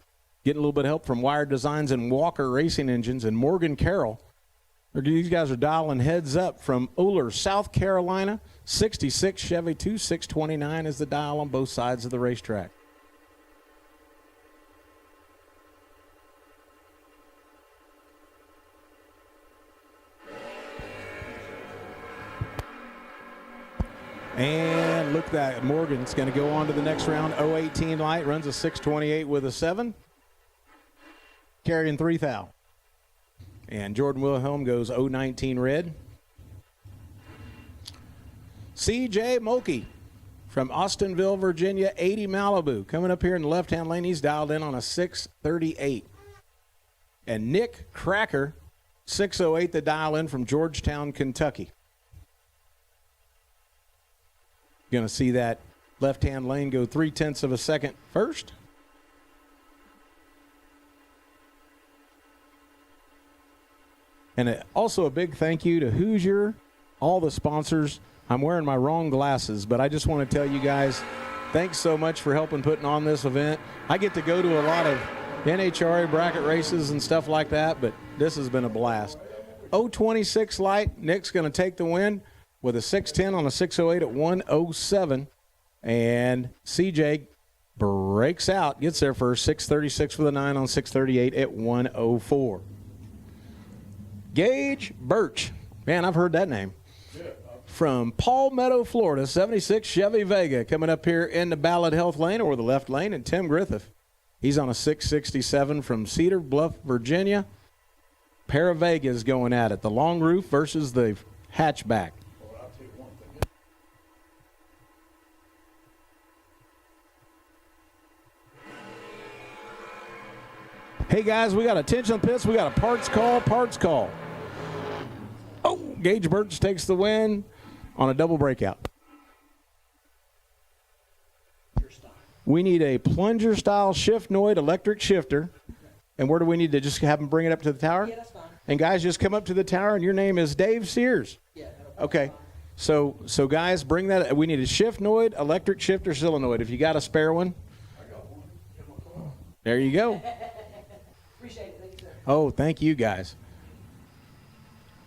Getting a little bit of help from Wired Designs and Walker Racing Engines, and Morgan Carroll. These guys are dialing heads up from Oler, South Carolina. 66 Chevy 2629 is the dial on both sides of the racetrack. And look at that. Morgan's going to go on to the next round. 018 light, runs a 628 with a 7. Carrying 3 thou. And Jordan Wilhelm goes 019 red. C.J. Mulkey from Austinville, Virginia, 80 Malibu. Coming up here in the left-hand lane, he's dialed in on a 638. And Nick Cracker, 608, the dial in from Georgetown, Kentucky. Going to see that left-hand lane go 0.3 of a second first. And also a big thank you to Hoosier, all the sponsors. I'm wearing my wrong glasses, but I just want to tell you guys, Thanks so much for helping putting on this event. I get to go to a lot of NHRA bracket races and stuff like that, but this has been a blast. 026 light. Nick's going to take the win with a 610 on a 608 at 107. And CJ breaks out, gets there first, 636 for the 9 on 638 at 104. Gage Birch. Man, I've heard that name. From Palmetto, Florida, 76 Chevy Vega coming up here in the Ballard Health lane or the left lane. And Tim Griffith, he's on a 667 from Cedar Bluff, Virginia. Pair of Vegas going at it. The long roof versus the hatchback. Hey guys, we got attention pits. We got a parts call. Oh, Gage Birch takes the win on a double breakout. We need a plunger style shiftnoid electric shifter. And where do we need to just have them bring it up to the tower? Yeah, that's fine. And guys, just come up to the tower, and your name is Dave Sears. Yeah. Okay. So guys, bring that. We need a shiftnoid, electric shifter, solenoid. If you got a spare one. I got one. There you go. Appreciate it. Thank you, sir. Oh, thank you, guys.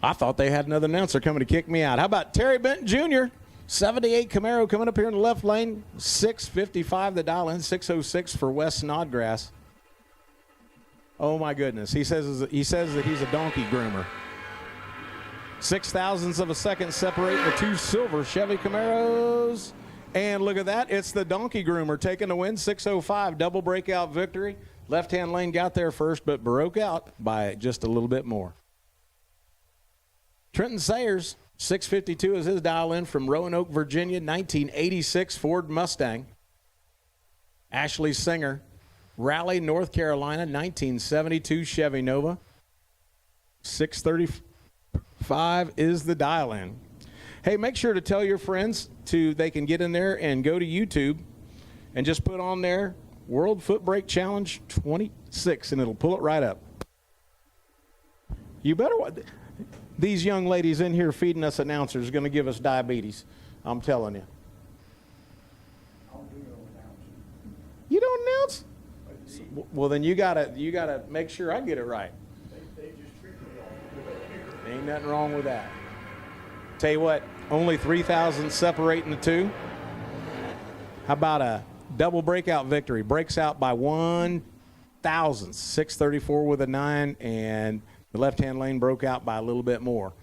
I thought they had another announcer coming to kick me out. How about Terry Benton Jr., 78 Camaro coming up here in the left lane, 655 the dial in, 606 for Wes Snodgrass. Oh, my goodness. He says that he's a donkey groomer. 0.006 of a second separate the two silver Chevy Camaros. And look at that. It's the donkey groomer taking the win, 605, double breakout victory. Left-hand lane got there first, but broke out by just a little bit more. Trenton Sayers, 652 is his dial in from Roanoke, Virginia, 1986 Ford Mustang. Ashley Singer, Raleigh, North Carolina, 1972 Chevy Nova. 635 is the dial in. Hey, make sure to tell your friends they can get in there and go to YouTube and just put on there World Footbrake Challenge 26 and it'll pull it right up. You better these young ladies in here feeding us announcers are going to give us diabetes. I'm telling you. You don't announce? Well, then you gotta make sure I get it right. Ain't nothing wrong with that. Tell you what, only 3,000 separating the two. How about a double breakout victory? Breaks out by 1,000. 634 with a 9, and the left-hand lane broke out by a little bit more.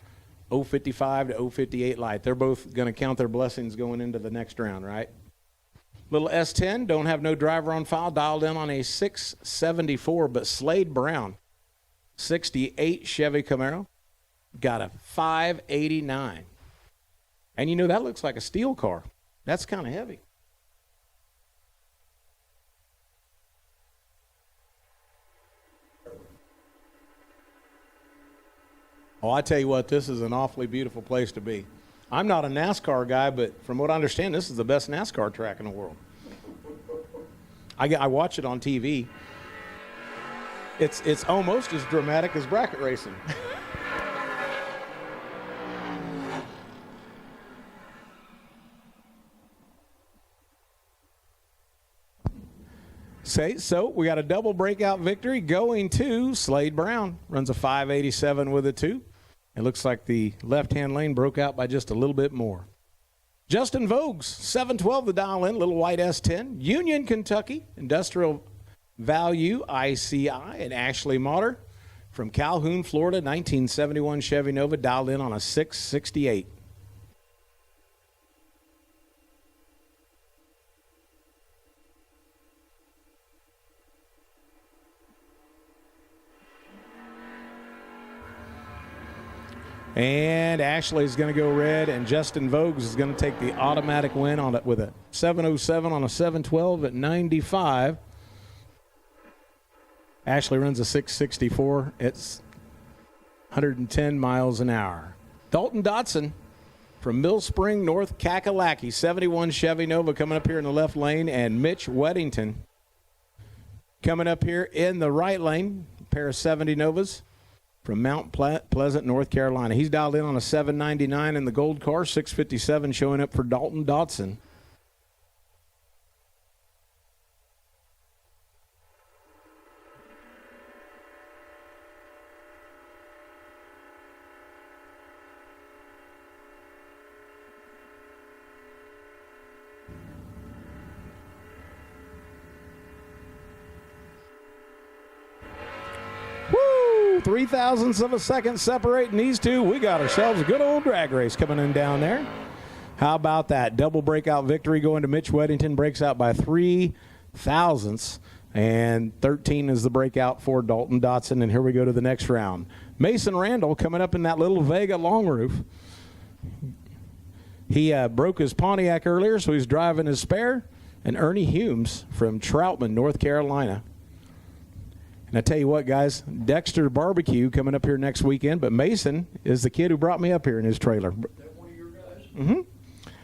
055 to 058 light. They're both going to count their blessings going into the next round, right? Little S10, don't have no driver on file, dialed in on a 674, but Slade Brown, 68 Chevy Camaro, got a 589. And you know, that looks like a steel car. That's kind of heavy. Oh, I tell you what, this is an awfully beautiful place to be. I'm not a NASCAR guy, but from what I understand, this is the best NASCAR track in the world. I watch it on TV. It's almost as dramatic as bracket racing. So we got a double breakout victory going to Slade Brown. Runs a 587 with a 2. It looks like the left-hand lane broke out by just a little bit more. Justin Vogues, 712 the dial in, little white S10. Union, Kentucky, Industrial Value, ICI, and Ashley Motter. From Calhoun, Florida, 1971 Chevy Nova, dialed in on a 668. And Ashley's going to go red, and Justin Vogues is going to take the automatic win on it with a 707 on a 712 at 95. Ashley runs a 664. It's 110 miles an hour. Dalton Dotson from Mill Spring, North Kakalaki, 71 Chevy Nova coming up here in the left lane, and Mitch Weddington coming up here in the right lane, a pair of 70 Novas. From Mount Pleasant, North Carolina. He's dialed in on a 799 in the gold car, 657 showing up for Dalton Dotson. 0.03 of a second separating these two. We got ourselves a good old drag race coming in down there. How about that? Double breakout victory going to Mitch Weddington. Breaks out by 0.03. And 13 is the breakout for Dalton Dotson. And here we go to the next round. Mason Randall coming up in that little Vega long roof. He broke his Pontiac earlier, so he's driving his spare. And Ernie Humes from Troutman, North Carolina. And I tell you what, guys, Dexter Barbecue coming up here next weekend, but Mason is the kid who brought me up here in his trailer. Is that one of your guys? Mm-hmm.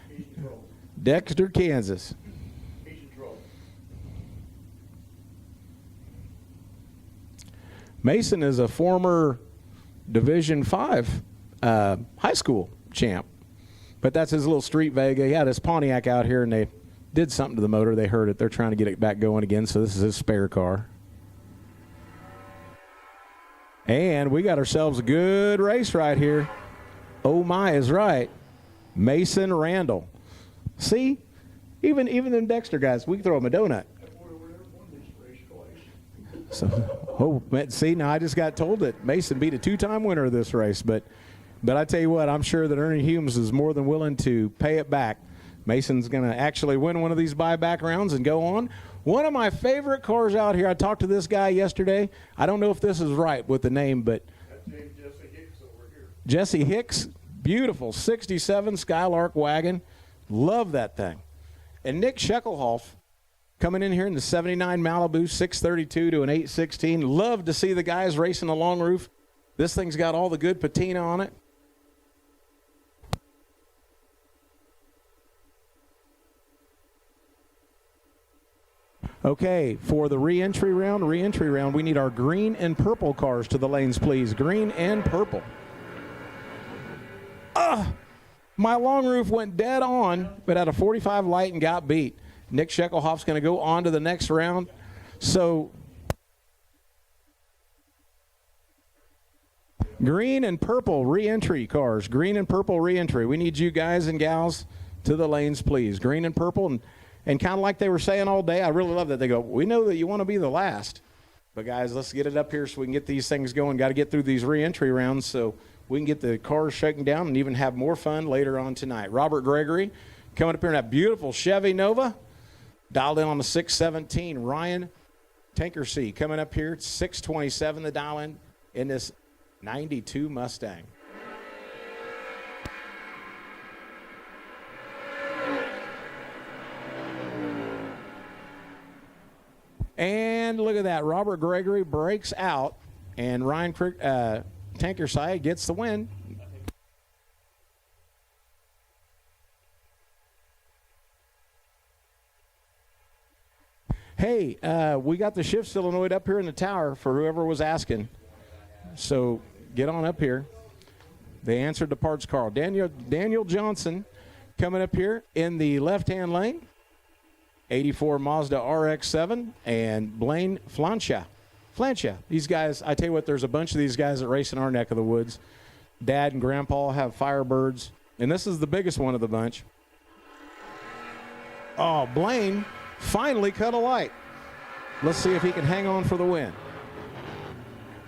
He's in trouble. Dexter, Kansas. He's in trouble. Mason is a former Division V high school champ, but that's his little street Vega. He had his Pontiac out here, and they did something to the motor. They heard it. They're trying to get it back going again, so this is his spare car. And we got ourselves a good race right here. Oh, my is right. Mason Randall. See, even them Dexter guys, we can throw them a donut. So, see, now I just got told that Mason beat a two-time winner of this race, but I tell you what, I'm sure that Ernie Humes is more than willing to pay it back. Mason's going to actually win one of these buyback rounds and go on. One of my favorite cars out here, I talked to this guy yesterday. I don't know if this is right with the name, but That's named Jesse Hicks over here. Jesse Hicks, beautiful 67 Skylark wagon. Love that thing. And Nick Scheckelhoff coming in here in the 79 Malibu 632 to an 816. Love to see the guys racing the long roof. This thing's got all the good patina on it. Okay, for the re-entry round, we need our green and purple cars to the lanes, please. Green and purple. My long roof went dead on, but had a 45 light and got beat. Nick Scheckelhoff's going to go on to the next round. So, green and purple re-entry cars. Green and purple re-entry. We need you guys and gals to the lanes, please. Green and purple. And kind of like they were saying all day, I really love that. They go, we know that you want to be the last. But, guys, let's get it up here so we can get these things going. Got to get through these re-entry rounds so we can get the cars shaken down and even have more fun later on tonight. Robert Gregory coming up here in that beautiful Chevy Nova. Dialed in on the 617. Ryan Tankersea coming up here. 627 the dial in this 92 Mustang. And look at that. Robert Gregory breaks out, and Ryan Tankersea gets the win. Hey, we got the shift solenoid up here in the tower for whoever was asking. So get on up here. They answered the parts call. Daniel Johnson coming up here in the left-hand lane. 84 Mazda RX-7 and Blaine Flancia. These guys, I tell you what, there's a bunch of these guys that race in our neck of the woods. Dad and Grandpa have Firebirds, and this is the biggest one of the bunch. Oh, Blaine finally cut a light. Let's see if he can hang on for the win.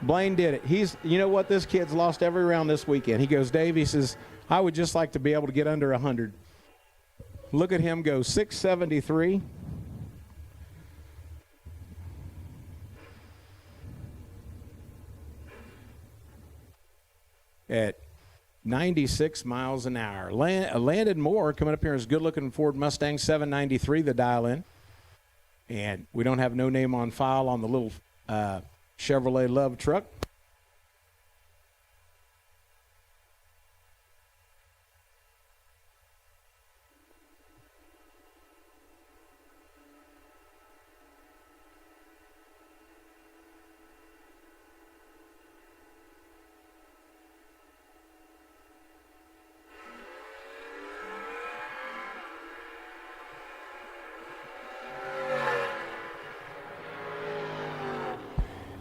Blaine did it. You know what? This kid's lost every round this weekend. He goes, Dave, he says, I would just like to be able to get under 100. Look at him go, 673. At 96 miles an hour. Landon Moore coming up here is good-looking Ford Mustang 793, the dial-in. And we don't have no name on file on the little Chevrolet Love truck.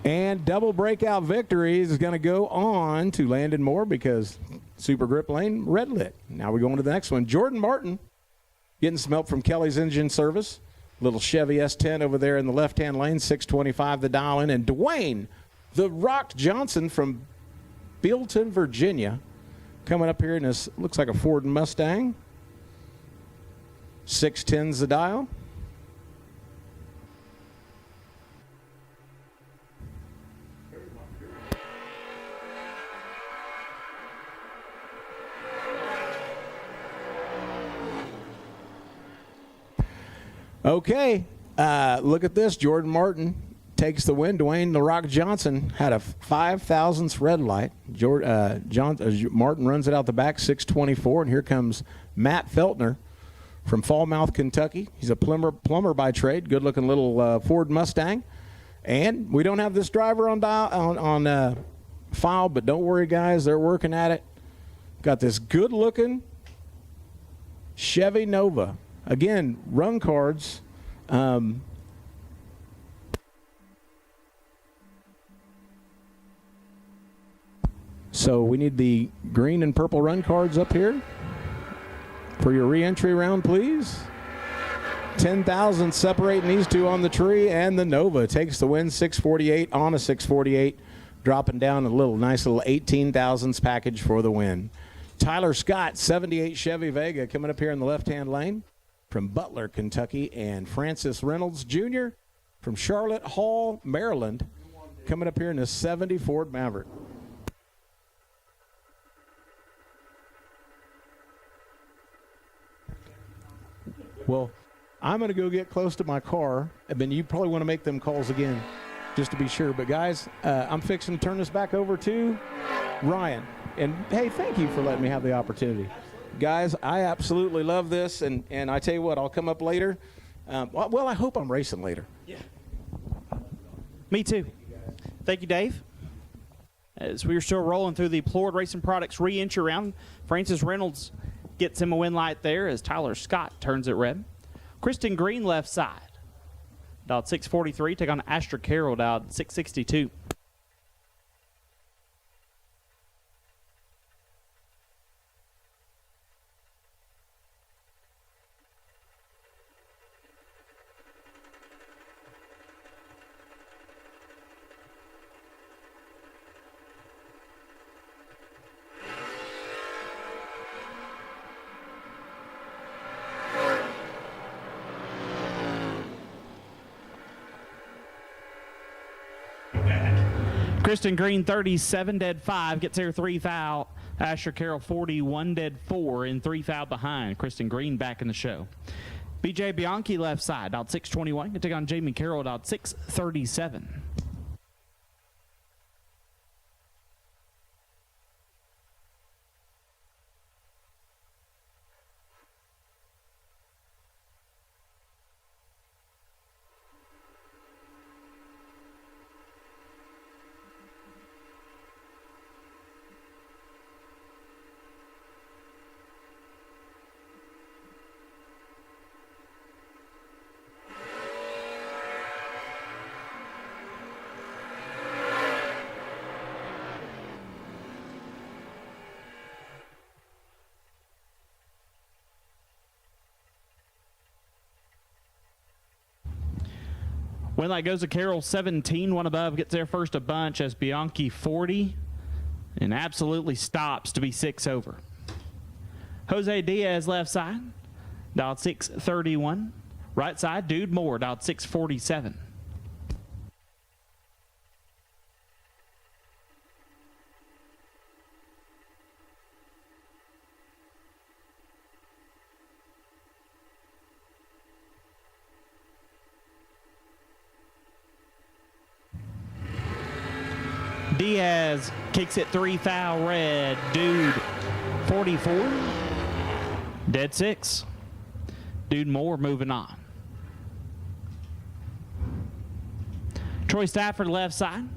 And double breakout victories is going to go on to Landon Moore because Super Grip Lane red lit. Now we're going to the next one. Jordan Martin getting some help from Kelly's Engine Service. Little Chevy S10 over there in the left-hand lane, 625 the dial in. And Dwayne The Rock Johnson from Bealton, Virginia, coming up here in this, looks like a Ford Mustang. 610's the dial. Okay, look at this. Jordan Martin takes the win. Dwayne The Rock Johnson had a 5,000th red light. Martin runs it out the back, 624. And here comes Matt Feltner from Falmouth, Kentucky. He's a plumber by trade. Good-looking little Ford Mustang. And we don't have this driver on file, but don't worry, guys. They're working at it. Got this good-looking Chevy Nova. Again, run cards. So we need the green and purple run cards up here for your re-entry round, please. 10,000 separating these two on the tree, and the Nova takes the win, 648 on a 648, dropping down a nice little 18,000s package for the win. Tyler Scott, 78 Chevy Vega, coming up here in the left-hand lane from Butler, Kentucky, and Francis Reynolds Jr. from Charlotte Hall, Maryland, coming up here in a 70 Ford Maverick. Well, I'm going to go get close to my car, and then you probably want to make them calls again just to be sure. But, guys, I'm fixing to turn this back over to Ryan. And, hey, thank you for letting me have the opportunity. Guys, I absolutely love this, and I tell you what, I'll come up later. Well, I hope I'm racing later. Yeah. Me too. Thank you, Dave. As we are still rolling through the Plord Racing Products re-entry round, Francis Reynolds gets him a win light there as Tyler Scott turns it red. Kristen Green left side. Dialed 643, take on Astra Carroll, dialed 662. Kristen Green 37, dead 5, gets there 3 foul. Asher Carroll 41, dead 4, and 3 foul behind. Kristen Green back in the show. BJ Bianchi left side, dialed 621. Can take on Jamie Carroll, dialed 637. Win light goes to Carroll 17, one above, gets there first a bunch as Bianchi 40 and absolutely stops to be 6 over. Jose Diaz left side, dialed 631. Right side, Dude Moore, dialed 647. Diaz kicks it 3 foul red. Dude 44. Dead 6. Dude Moore moving on. Troy Stafford left side.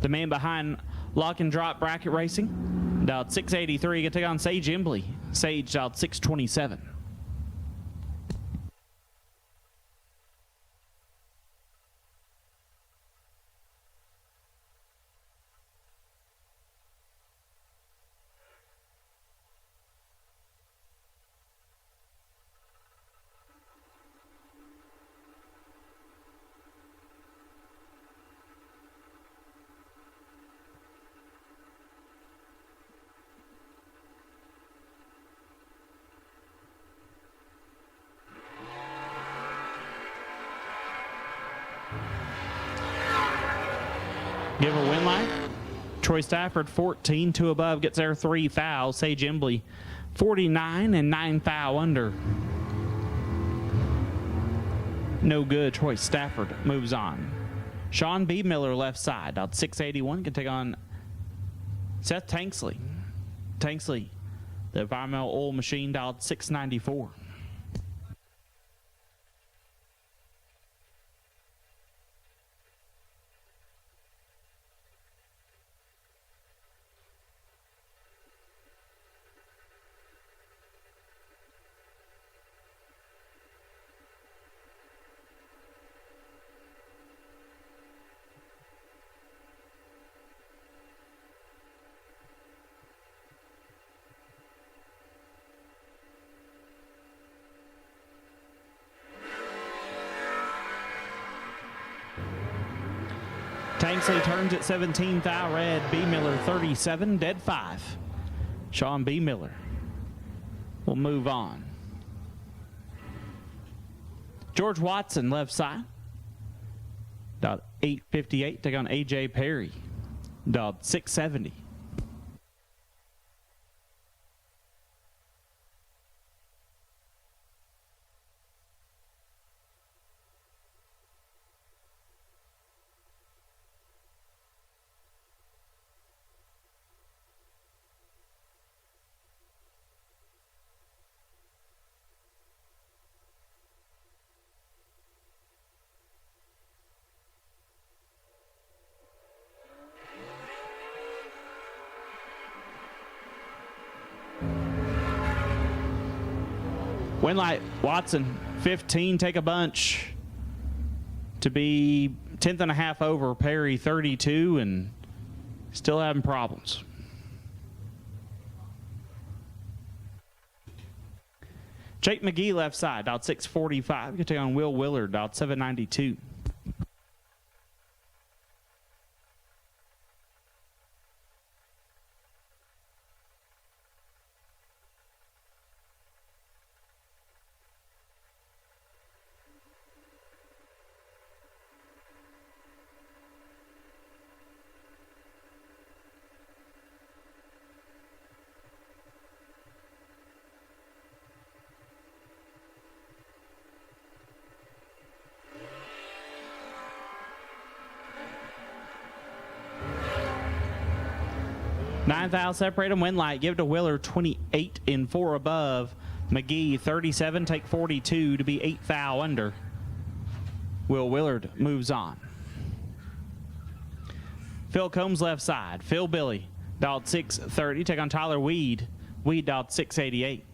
The man behind Lock and Drop Bracket Racing. Dialed 683. Going to take on Sage Embley. Sage dialed 627. give a win light. Troy Stafford 14, 2 above, gets there 3 thou. Sage Embley 49 and 9 thou under. No good. Troy Stafford moves on. Sean B. Miller left side out 681 can take on Seth Tanksley. Tanksley, the environmental oil machine, dialed 694. Tanksley turns at 17 thou red. B. Miller 37, dead 5. Sean B. Miller will move on. George Watson left side. Dot 858 take on AJ Perry. Dot 670. Winlight Watson 15, take a bunch to be 10th and a half over Perry 32 and still having problems. Jake McGee left side, out 645. You can take on Will Willard, out 792. Nine thou separate them. Winlight give to Willer 28 and 4 above. McGee 37 take 42 to be 8 thou under. Will Willard moves on. Phil Combs left side. Phil Billy dialed 630 take on Tyler Weed. Weed dialed 688.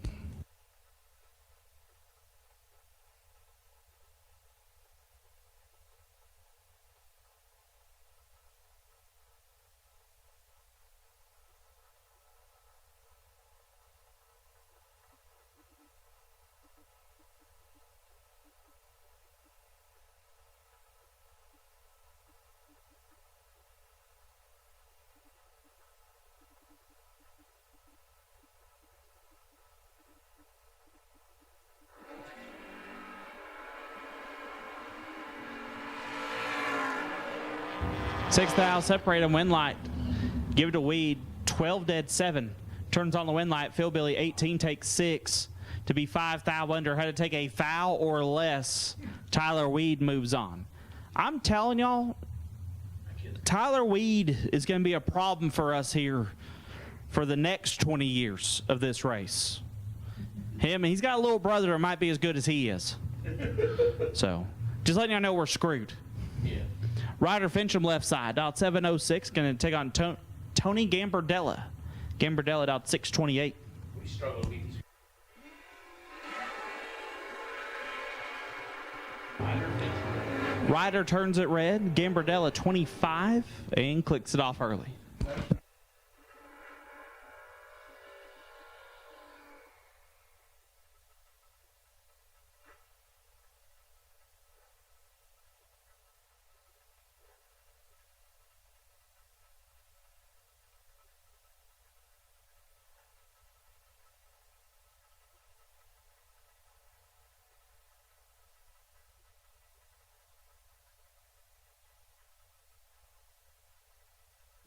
Six thou separate them. Winlight give it to Weed 12 dead 7 turns on the Winlight. Phil Billy 18 takes 6 to be 5 thou under. Had to take a foul or less. Tyler Weed moves on. I'm telling y'all, Tyler Weed is going to be a problem for us here for the next 20 years of this race. He's got a little brother that might be as good as he is. So just letting y'all know we're screwed. Yeah. Ryder Fincham left side, out 706, going to take on Tony Gambardella. Gambardella out 628. We struggle to beat these. Ryder turns it red. Gambardella 25 and clicks it off early.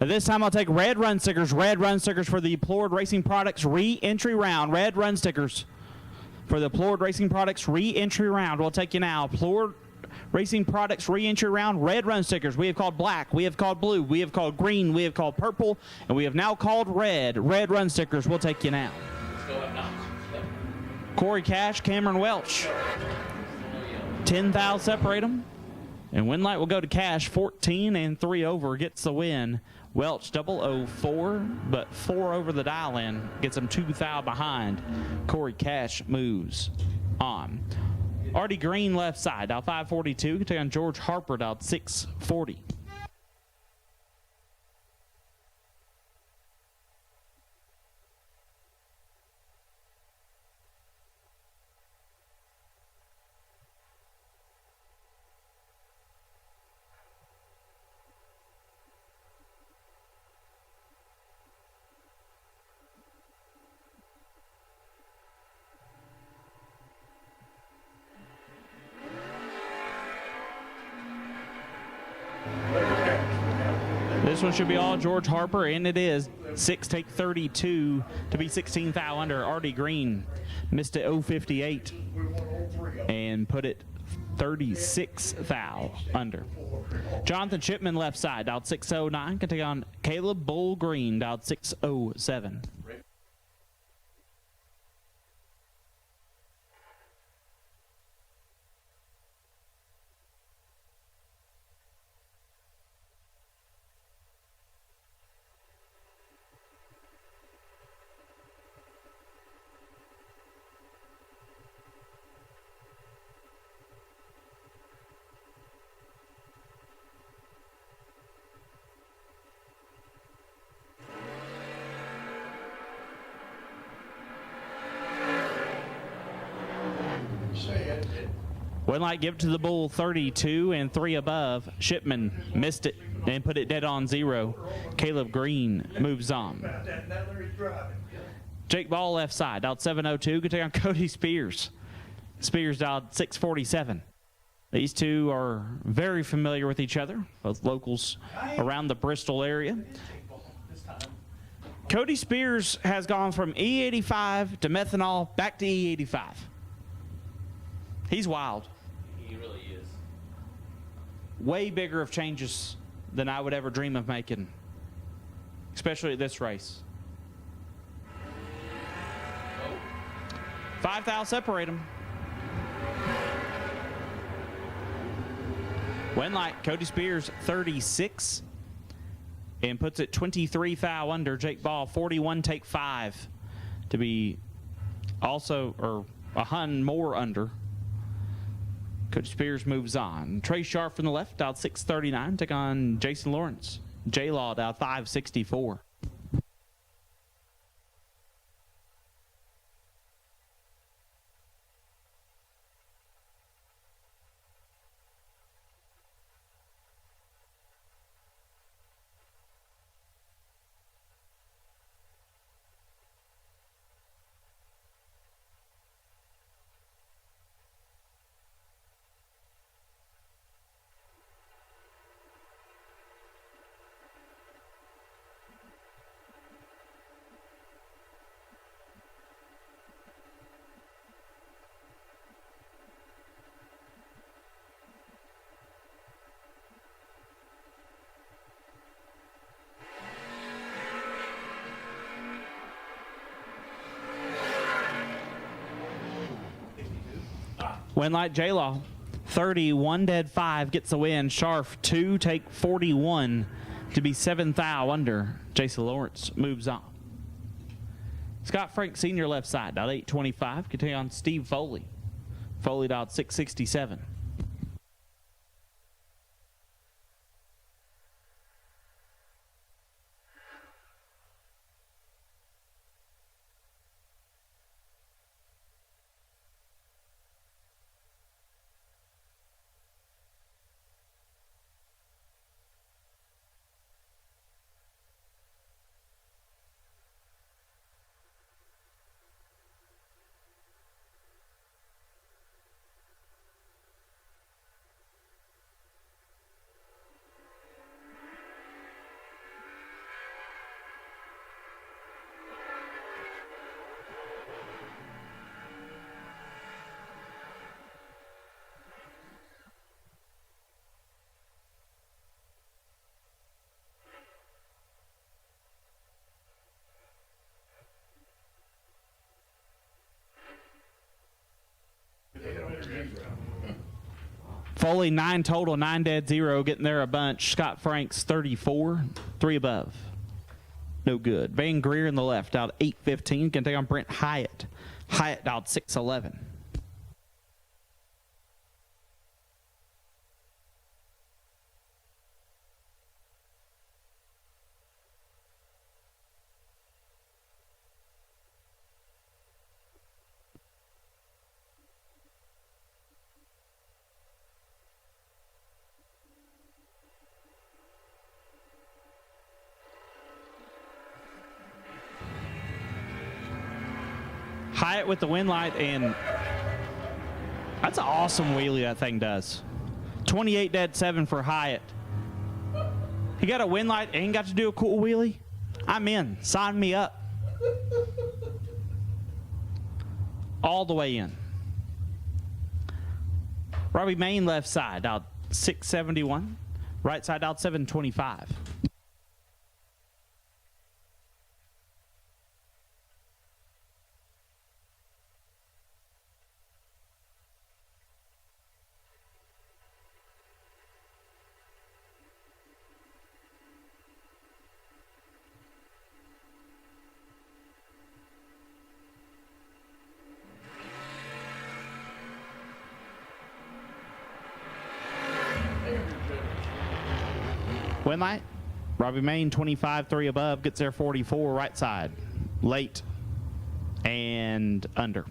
This time I'll take red run stickers for the Coalburg Racing Products re-entry round. Red run stickers for the Coalburg Racing Products re-entry round. We'll take you now. Coalburg Racing Products re-entry round, red run stickers. We have called black, we have called blue, we have called green, we have called purple, and we have now called red. Red run stickers. We'll take you now. Corey Cash, Cameron Welch. 10,000 separate them. And win light will go to Cash. 14 and 3 over gets the win. Welch 004, but 4 over the dial in gets him 2,000 behind. Corey Cash moves on. Artie Green left side, dial 542. Can take on George Harper, dial 640. This one should be all George Harper, and it is. 6 take 32 to be 16,000 under. Artie Green missed it 058 and put it 36,000 under. Jonathan Shipman left side, dialed 609. Can take on Caleb Bull Green, dialed 607. One light, give it to the Bull, 32 and 3 above. Shipman missed it and put it dead on 0. Caleb Green moves on. Jake Ball left side, dialed 702. Can take on Cody Spears. Spears dialed 647. These two are very familiar with each other, both locals around the Bristol area. Cody Spears has gone from E85 to methanol back to E85. He's wild. He really is. Way bigger of changes than I would ever dream of making, especially at this race. 5,000 separate them. Win light, Cody Spears 36 and puts it 23,000 under. Jake Ball 41 take 5 to be also, or 100 more under. Coach Spears moves on. Trey Sharp from the left, dialed 639. Take on Jason Lawrence. J-Law, dialed 564. Win light, J-Law 31 dead 5 gets the win. Sharf 2 take 41 to be 7,000 under. Jason Lawrence moves on. Scott Frank Sr. left side, dialed 825. Continue on Steve Foley. Foley dialed 667. Foley 9 total, 9 dead, 0, getting there a bunch. Scott Franks 34, 3 above. No good. Van Greer in the left out 8:15. Can take on Brent Hyatt. Hyatt out 6:11. Hyatt with the wind light, and that's an awesome wheelie that thing does. 28 dead, 7 for Hyatt. He got a wind light and got to do a cool wheelie. I'm in. Sign me up. All the way in. Robbie Main left side out 671. Right side out 725. Wind light. Robbie Main 25, 3 above, gets there 44, right side. Late and under.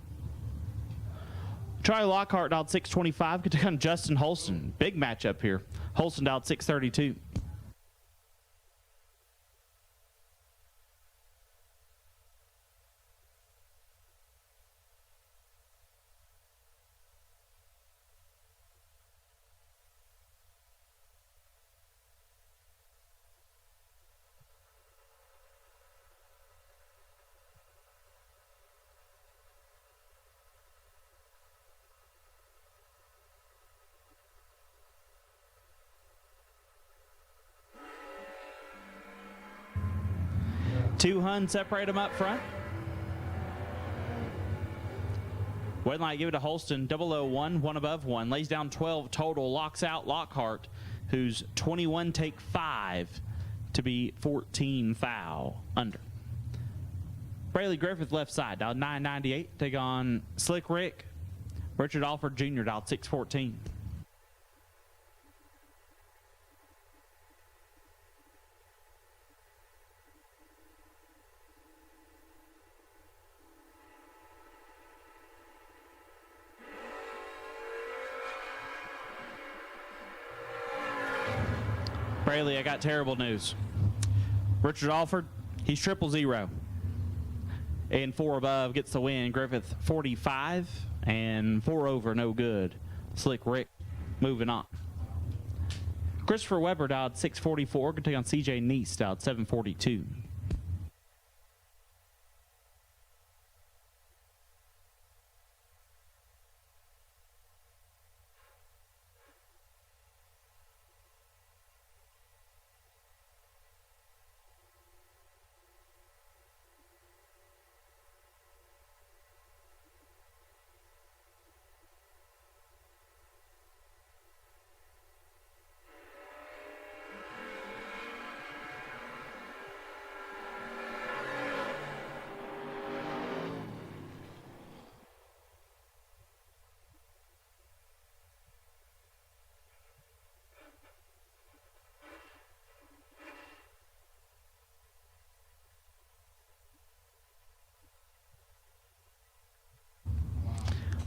Charlie Lockhart dialed 625, could take on Justin Holston. Big matchup here. Holston dialed 632. Two Hun separate them up front. Wind light, give it to Holston. 001, 1 above 1. Lays down 12 total. Locks out Lockhart, who's 21 take 5 to be 14 foul under. Brayley Griffith left side, dialed 998. Take on Slick Rick. Richard Alford Jr. dialed 614. Braley, I got terrible news. Richard Alford, he's 000. And 4 above gets the win. Griffith 45 and 4 over, no good. Slick Rick moving on. Christopher Weber dialed 644. Going to take on CJ Neese, dialed 742.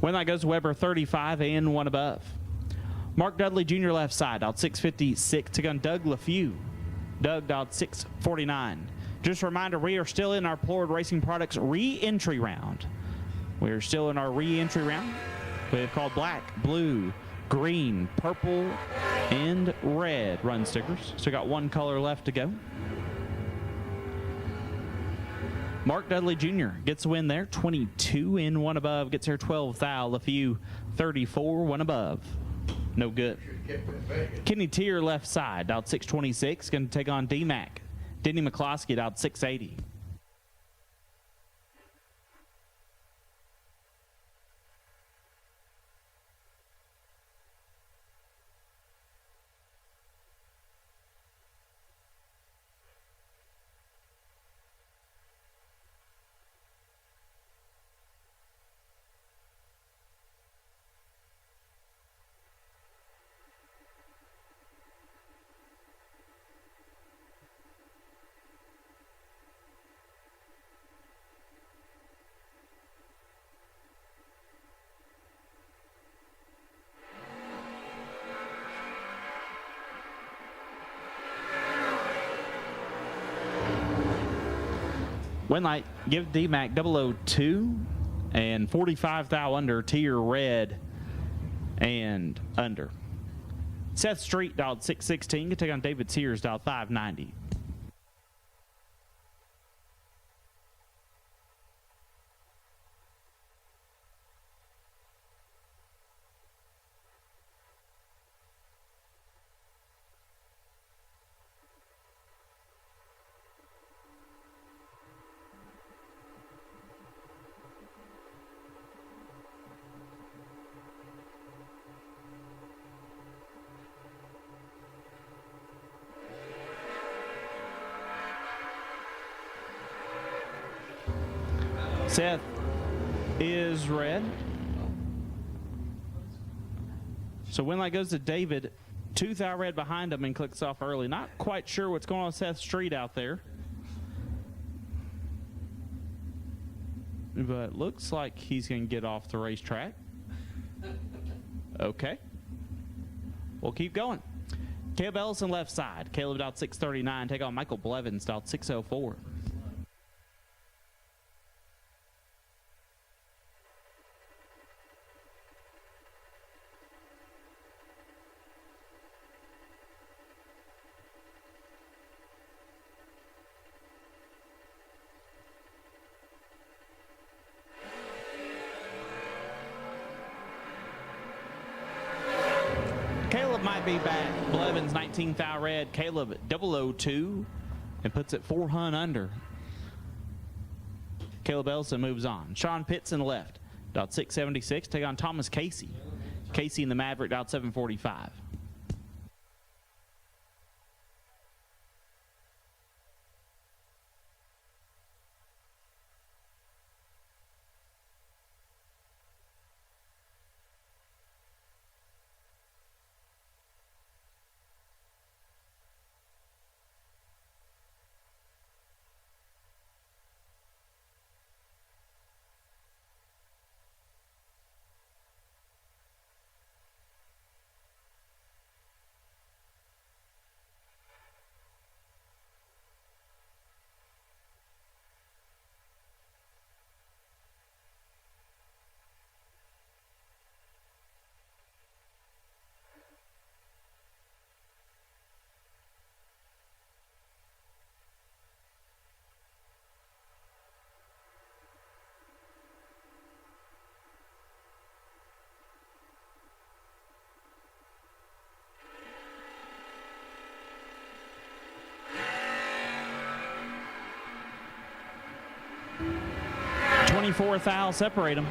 When that goes to Weber 35 and 1 above. Mark Dudley Jr. left side, dialed 656. Took on Doug LaFew. Doug dialed 649. Just a reminder, we are still in our Florida Racing Products re-entry round. We are still in our re-entry round. We have called black, blue, green, purple, and red run stickers. So got 1 color left to go. Mark Dudley Jr. gets a win there, 22 and 1 above, gets her 12 thou. LaFew 34, 1 above. No good. Kenny Tier left side, dialed 626, going to take on D-Mac. Denny McCloskey dialed 680. Win light, give D-Mac 002 and 45 thou under, tier red and under. Seth Street dialed 616 can take on David Sears dialed 590. Seth is red. So win light goes to David. 2 thou red behind him and clicks off early. Not quite sure what's going on with Seth Street out there. But looks like he's going to get off the racetrack. Okay. We'll keep going. Caleb Ellison left side. Caleb dialed 639. Take on Michael Blevins dialed 604. Caleb might be back. Blevins 19 thou red. Caleb 002 and puts it 4 hun under. Caleb Ellison moves on. Sean Pitts in the left. Dialed 676. Take on Thomas Casey. Casey in the Maverick dialed 745. Thou separate them.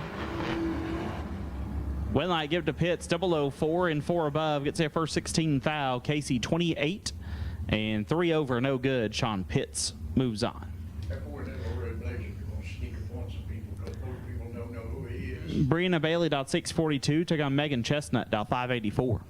Win light give to Pitts 004 and 4 above gets their first 16 thou. Casey 28 and 3 over, no good. Sean Pitts moves on. Brianna Bailey dialed 642 took on Megan Chestnut dialed 584.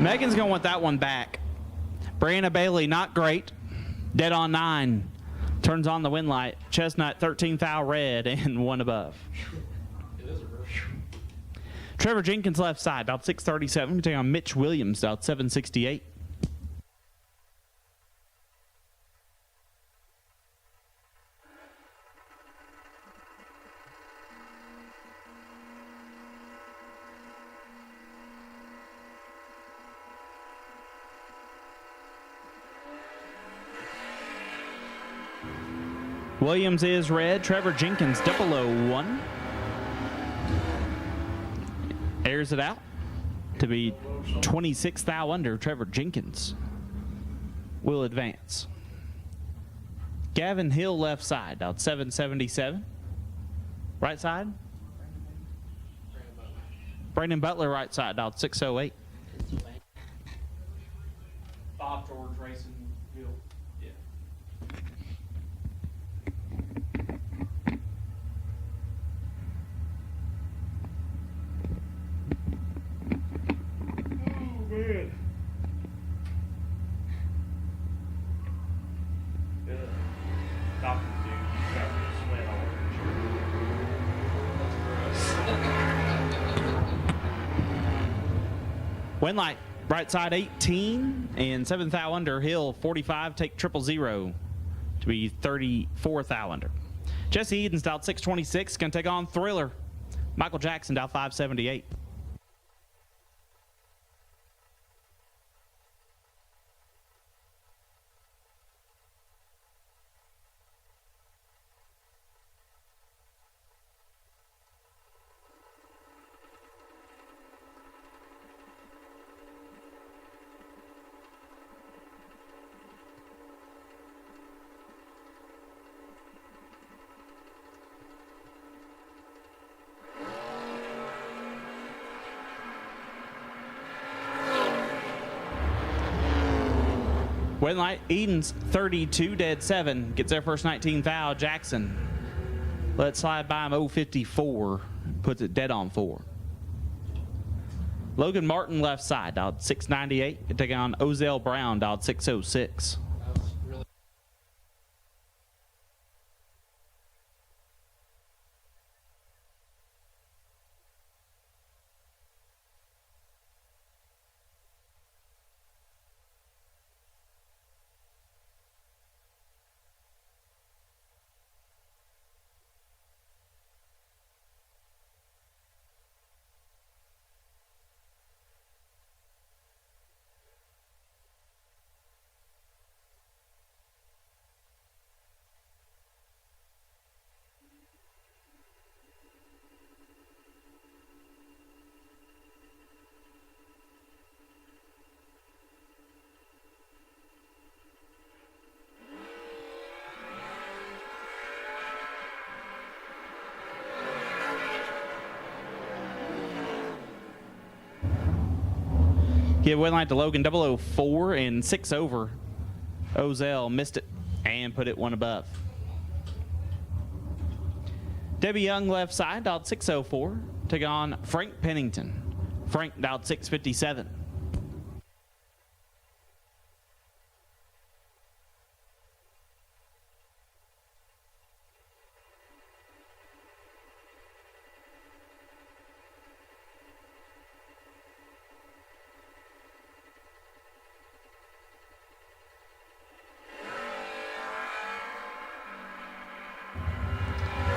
Megan's going to want that one back. Brianna Bailey, not great. Dead on 9. Turns on the win light. Chestnut, 13 thou red and 1 above. Trevor Jenkins left side, dialed 637. Take on Mitch Williams, dialed 768. Williams is red. Trevor Jenkins 001. Airs it out to be 26 thou under. Trevor Jenkins will advance. Gavin Hill left side, out 777. Right side. Brandon Butler, right side, dialed 608. Bob George Racing Hill. Yeah. Oh, man. Good. Doctor dude, you got me a sweat all Wind light, right side 18 and 7th thou under. Hill 45, take 000 to be 34th thou under. Jesse Eden's dialed 626, going to take on Thriller. Michael Jackson dialed 578. Wind light, Eden's 32, dead 7. Gets their first 19 thou. Jackson let slide by him 054. Puts it dead on 4. Logan Martin left side, dialed 698. Taking on Ozell Brown, dialed 606. Give wind light to Logan 004 and 6 over. Ozell missed it and put it 1 above. Debbie Young left side, dialed 604. Take on Frank Pennington. Frank dialed 657.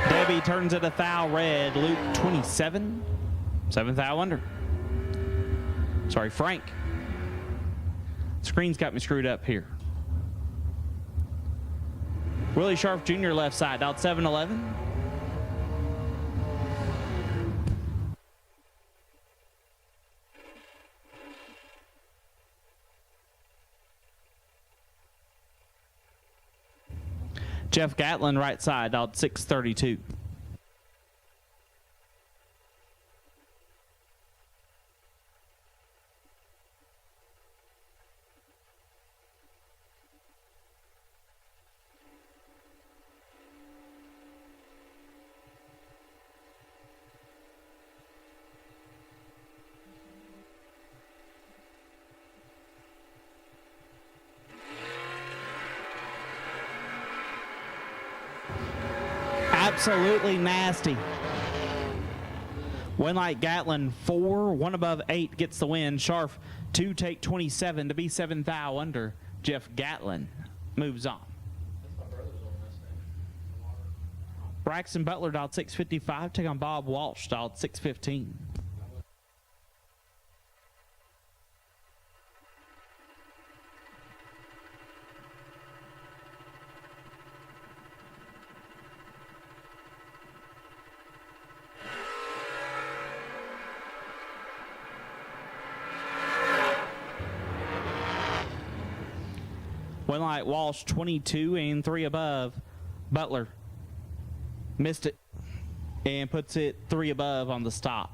Debbie turns it a thou red. Luke 27, 7th thou under. Sorry, Frank. Screen's got me screwed up here. Willie Sharp Jr. left side, dialed 711. Jeff Gatlin right side, dialed 632. Absolutely nasty. Wind light Gatlin 4, 1 above 8 gets the win. Sharp 2, take 27 to be 7th thou under. Jeff Gatlin moves on. Braxton Butler dialed 655. Take on Bob Walsh dialed 615. Wind light Walsh 22 and 3 above. Butler missed it and puts it 3 above on the stop.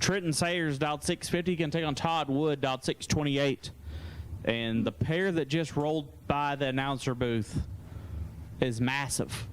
Trenton Sayers dialed 650 can take on Todd Wood dialed 628. And the pair that just rolled by the announcer booth is massive.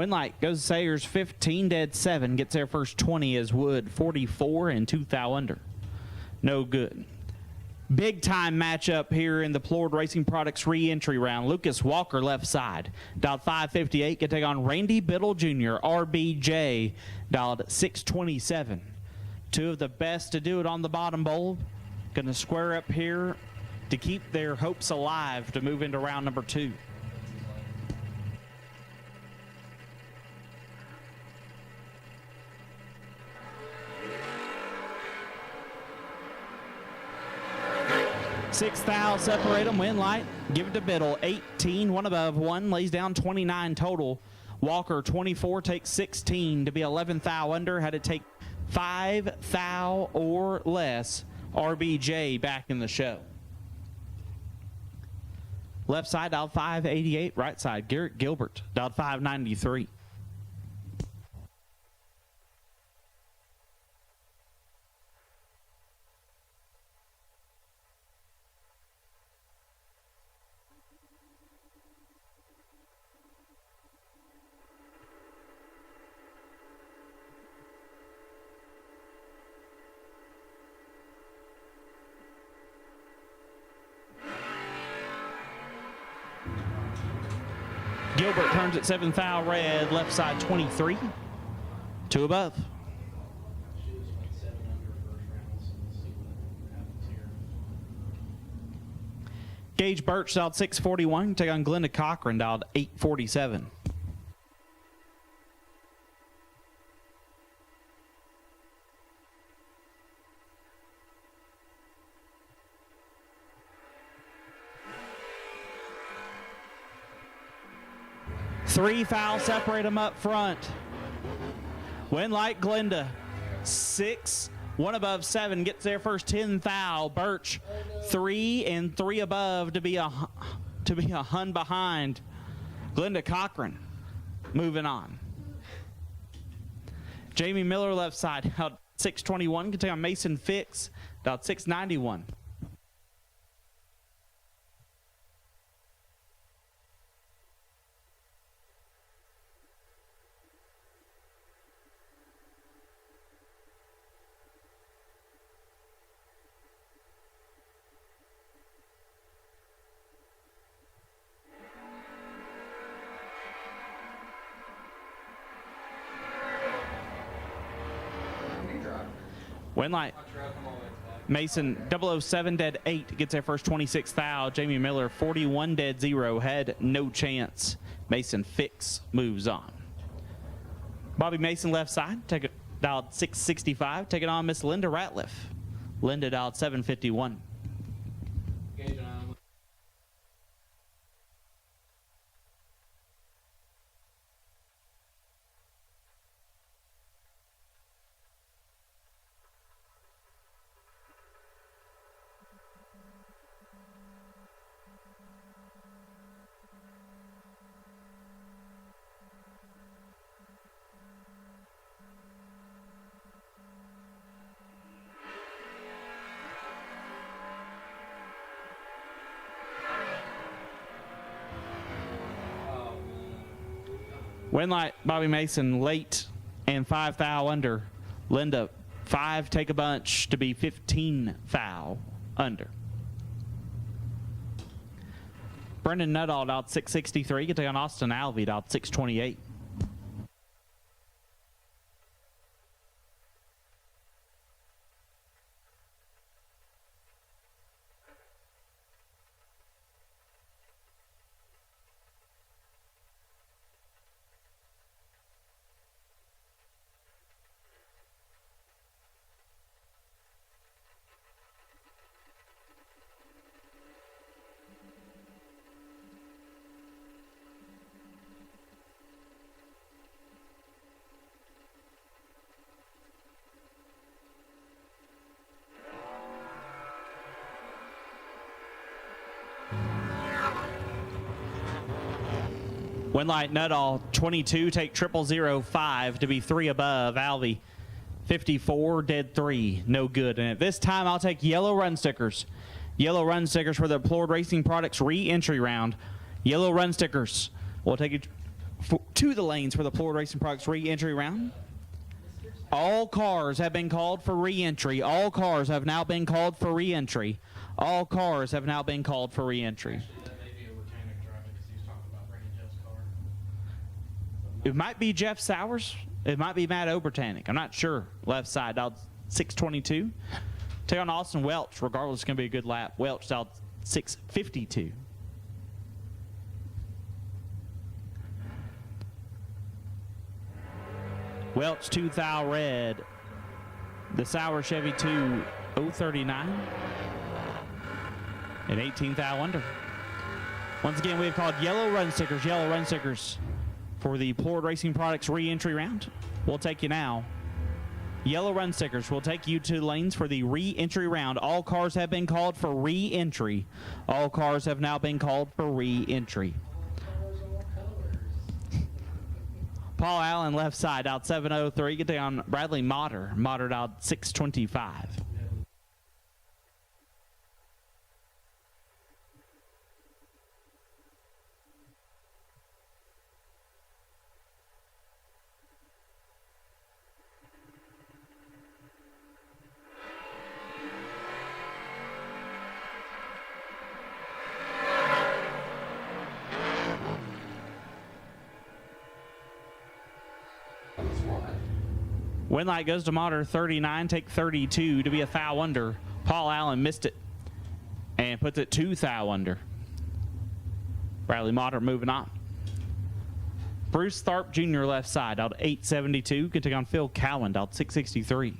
Winlight goes to Sayers 15 dead 7, gets their first 20 as Wood 44 and 2 thou under. No good. Big time matchup here in the Coalburg Racing Products re-entry round. Lucas Walker left side, dialed 558, can take on Randy Biddle Jr., RBJ, dialed 627. Two of the best to do it on the bottom bowl. Going to square up here to keep their hopes alive to move into round number 2. Six thou separate them. Winlight, give it to Biddle. 18, one above, one lays down 29 total. Walker 24 takes 16 to be 11 thou under. Had to take 5 thou or less. RBJ back in the show. Left side dialed 588. Right side Garrett Gilbert dialed 593. Gilbert turns at 7 thou red, left side 23. 2 above. Gage Birch dialed 641, take on Glenda Cochran dialed 847. Three fouls separate them up front. Winlight Glenda, 6, 1 above 7 gets their first 10 thou. Birch 3 and 3 above to be a hun behind. Glenda Cochran moving on. Jamie Miller left side out 621 can take on Mason Fix out 691. Winlight. Mason 007 dead 8 gets their first 26 thou. Jamie Miller 41 dead 0 had no chance. Mason Fix moves on. Bobby Mason left side dialed 665 taking on Miss Linda Ratliff. Linda dialed 751. Winlight, Bobby Mason late and 5 thou under. Linda 5 take a bunch to be 15 thou under. Brendan Nuttall out 663 can take on Austin Alvey out 628. Winlight Nuttall 22, take 0005 to be 3 above. Alvey 54, dead 3, no good. And at this time, I'll take yellow run stickers. Yellow run stickers for the Deplored Racing Products re-entry round. Yellow run stickers. We'll take you to the lanes for the Deplored Racing Products re-entry round. All cars have been called for re-entry. All cars have now been called for re-entry. All cars have now been called for re-entry. It might be Jeff Sowers. It might be Matt Obertanic. I'm not sure. Left side, dialed 622. Take on Austin Welch. Regardless, it's going to be a good lap. Welch dialed 652. Welch 2 thou red. The Sauer Chevy 2 039. And 18 thou under. Once again, we have called yellow run stickers. Yellow run stickers for the Deplored Racing Products re-entry round. We'll take you now. Yellow run stickers will take you to lanes for the re-entry round. All cars have been called for re-entry. All cars have now been called for re-entry. Paul Allen left side out 703. Get down Bradley Motter. Motter out 625. Winlight goes to Motter 39, take 32 to be a thou under. Paul Allen missed it and puts it 2 thou under. Bradley Motter moving on. Bruce Tharp Jr. left side out 872. Can take on Phil Cowan out 663.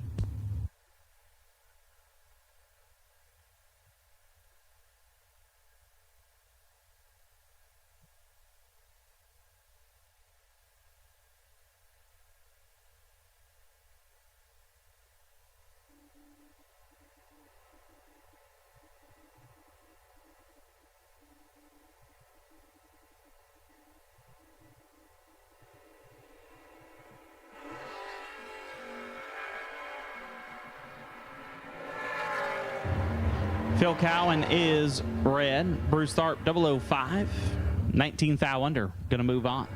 Phil Cowan is red. Bruce Tharp 005. 19 thou under. Going to move on.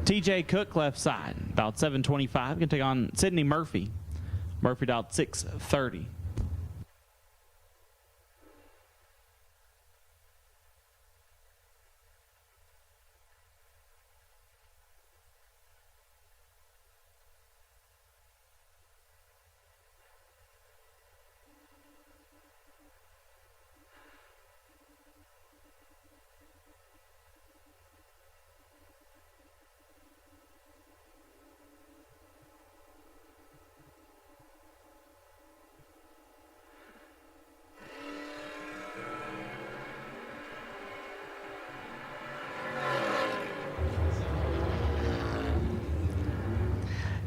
TJ Cook left side. About 725. Going to take on Sydney Murphy. Murphy dialed 630.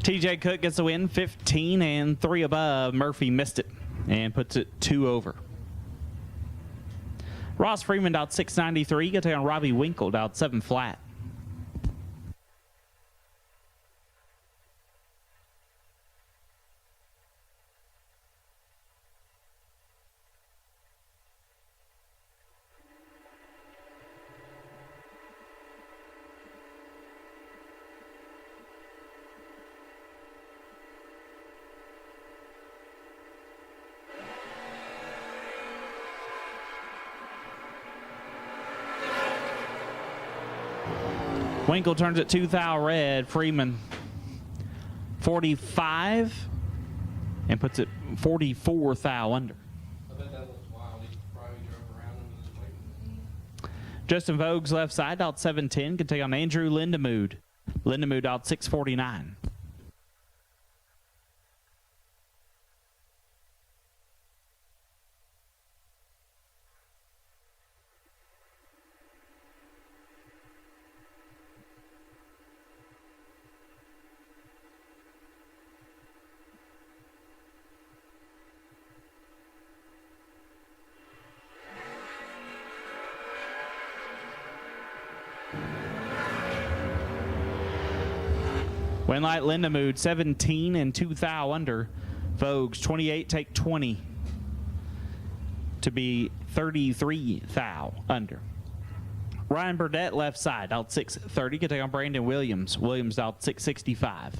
TJ Cook gets the win, 15 and 3 above. Murphy missed it and puts it 2 over. Ross Freeman out 693. Gets on Robbie Winkle out 7 flat. Winkle turns it 2 thou red. Freeman 45 and puts it 44 thou under. I bet that looks wild. He probably drove around and was waiting. Justin Vogue's left side out 710. Can take on Andrew Lindemood. Lindemood out 649. Wind light Lindemood 17 and 2 thou under. Vogues 28 take 20 to be 33 thou under. Ryan Burdett left side out 630 can take on Brandon Williams. Williams out 665.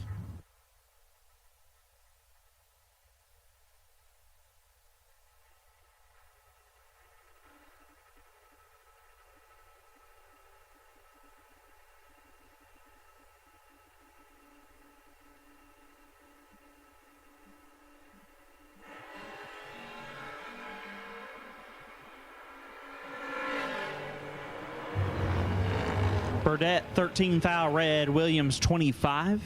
Burdett 13 thou red, Williams 25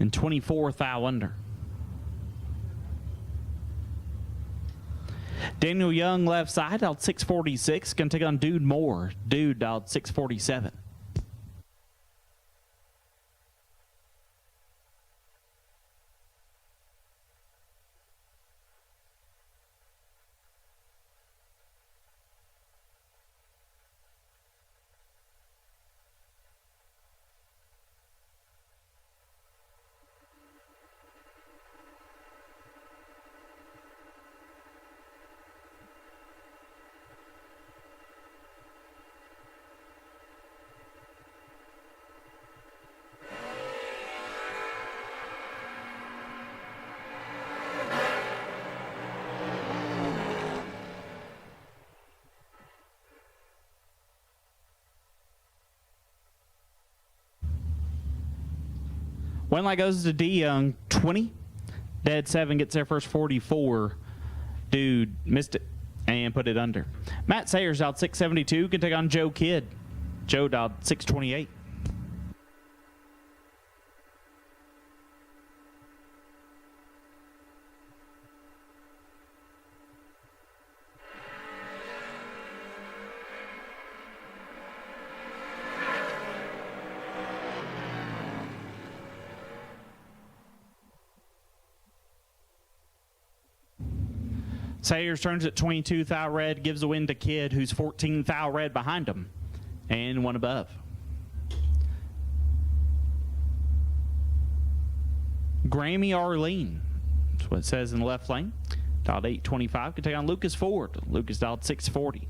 and 24 thou under. Daniel Young left side out 646 can take on Dude Moore. Dude out 647. Wind light goes to D Young 20. Dead 7 gets their first 44. Dude missed it and put it under. Matt Sayers out 672 can take on Joe Kidd. Joe out 628. Sayers turns at 22 thou red, gives the win to Kidd, who's 14 thou red behind him, and one above. Grammy Arlene, that's what it says in the left lane. Dialed 825, can take on Lucas Ford. Lucas dialed 640.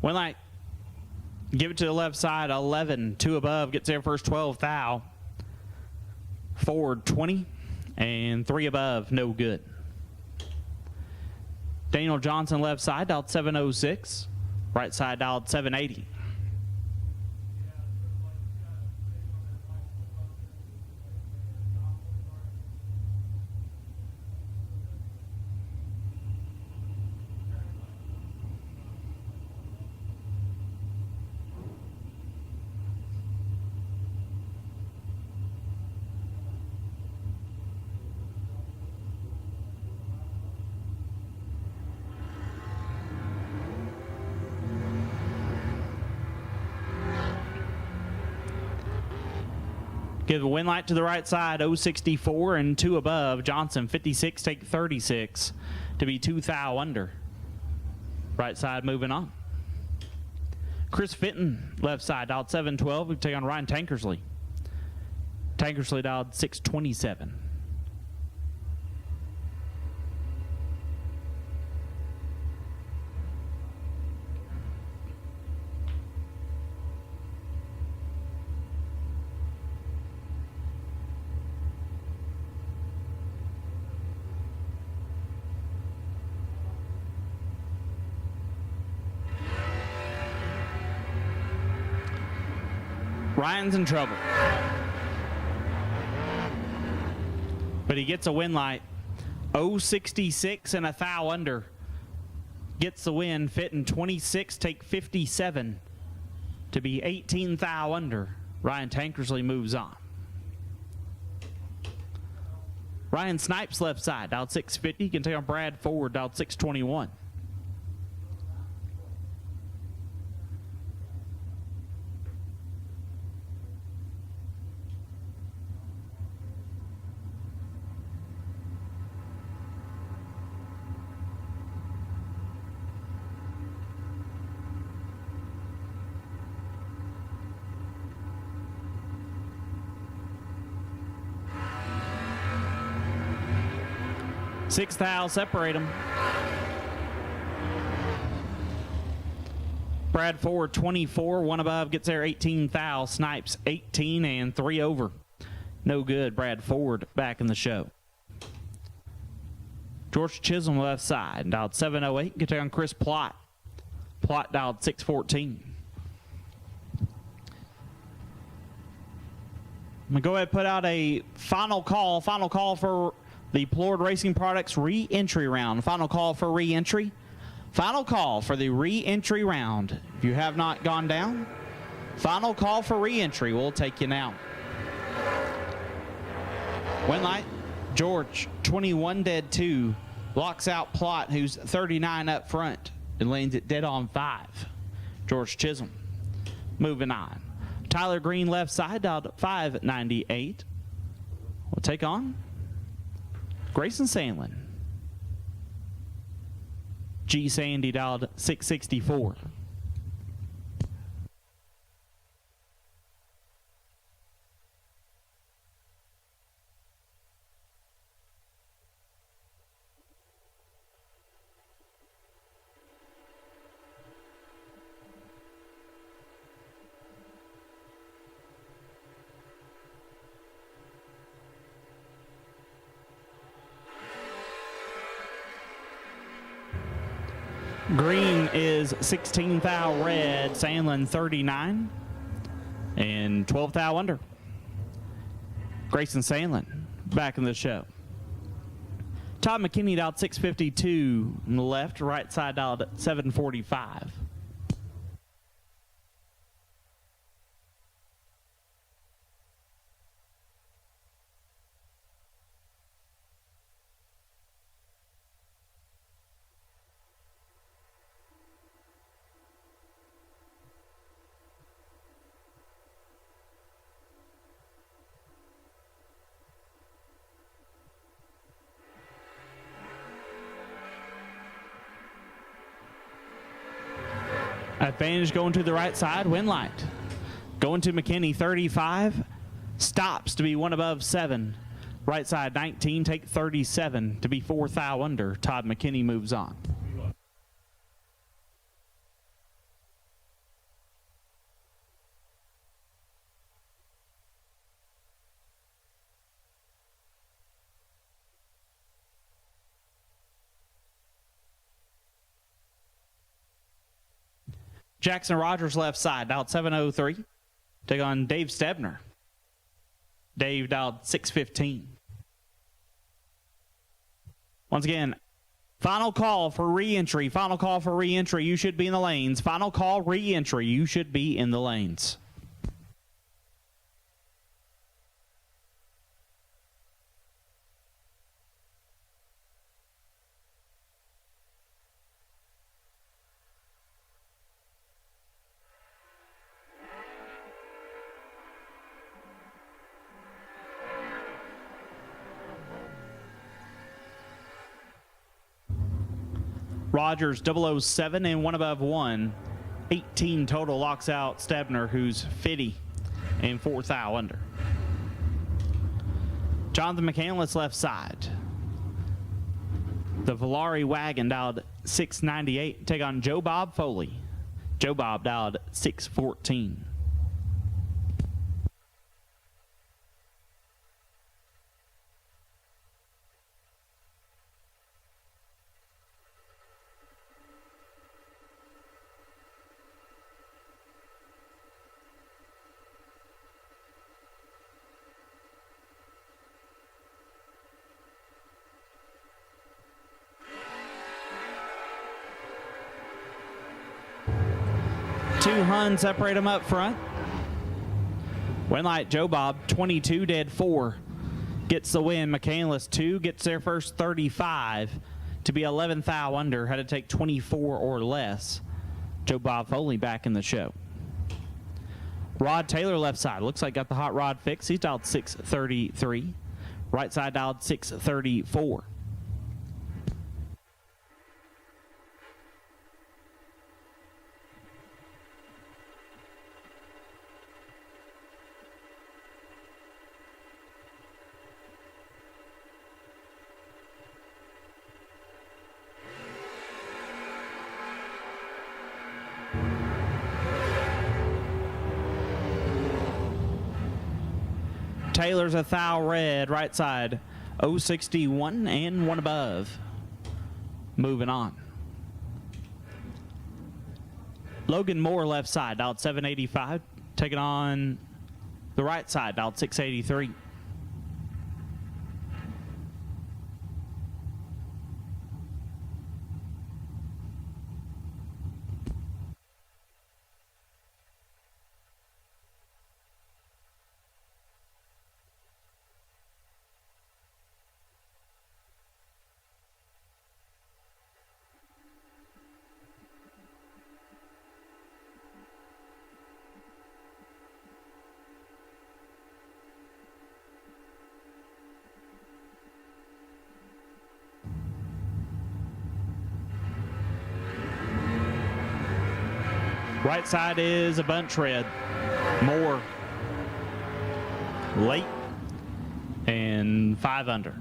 Wind light, give it to the left side, 11, 2 above, gets their first 12 thou. Forward 20, and 3 above, no good. Daniel Johnson left side, dialed 706. Right side, dialed 780. Give the wind light to the right side, 064 and 2 above. Johnson, 56, take 36 to be 2 thou under. Right side moving on. Chris Fitton, left side, dialed 712. We take on Ryan Tankersley. Tankersley dialed 627. Ryan's in trouble. But he gets a wind light. 066 and 1 thou under. Gets the win. Fitting 26, take 57 to be 18 thou under. Ryan Tankersley moves on. Ryan Snipes left side, dialed 650. Can take on Brad Ford, dialed 621. Sixth thou, separate them. Brad Ford 24, one above, gets there 18 thou. Snipes 18 and 3 over. No good. Brad Ford back in the show. George Chisholm left side, dialed 708. Get there on Chris Plott. Plott dialed 614. I'm going to go ahead and put out a final call for the Coalburg Racing Products re-entry round. Final call for re-entry. Final call for the re-entry round. If you have not gone down, final call for re-entry. We'll take you now. Win light, George, 21 dead 2. Blocks out Plott, who's 39 up front, and lanes it dead on 5. George Chisholm. Moving on. Tyler Green left side, dialed 598. We'll take on Grayson Sandlin. G. Sandy dialed 664. Green is 16 thou red, Sandlin 39, and 12 thou under. Grayson Sandlin back in the show. Todd McKinney dialed 652 on the left, right side dialed 745. Advantage going to the right side, win light. Going to McKinney, 35. Stops to be one above 7. Right side, 19. Take 37 to be 4 thou under. Todd McKinney moves on. Jackson Rogers left side, dialed 703. Take on Dave Stebner. Dave dialed 615. Once again, final call for re-entry. Final call for re-entry. You should be in the lanes. Final call re-entry. You should be in the lanes. Rogers 007 and one above 1. 18 total locks out Stebner, who's 50 and 4 thou under. Jonathan McCandless left side. The Valari wagon dialed 698. Take on Joe Bob Foley. Joe Bob dialed 614. Two Huns separate them up front. Win light, Joe Bob, 22 dead 4. gets the win. McCandless 2 gets their first 35 to be 11th thou under. Had to take 24 or less. Joe Bob Foley back in the show. Rod Taylor left side. Looks like got the hot rod fix. He's dialed 633. Right side dialed 634. Taylor's a thou red, right side, 061 and one above. Moving on. Logan Moore left side, dialed 785, taking on the right side, dialed 683. Right side is a bunch red. Moore late and 5 under.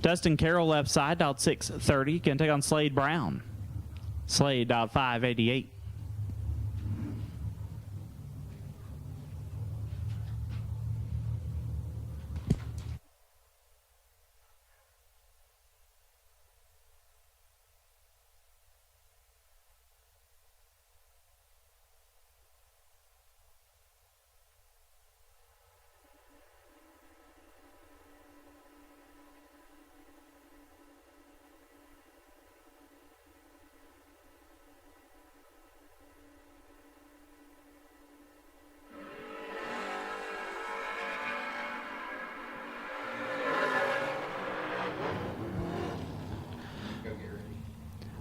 Dustin Carroll left side, dialed 630. Can take on Slade Brown. Slade dialed 588.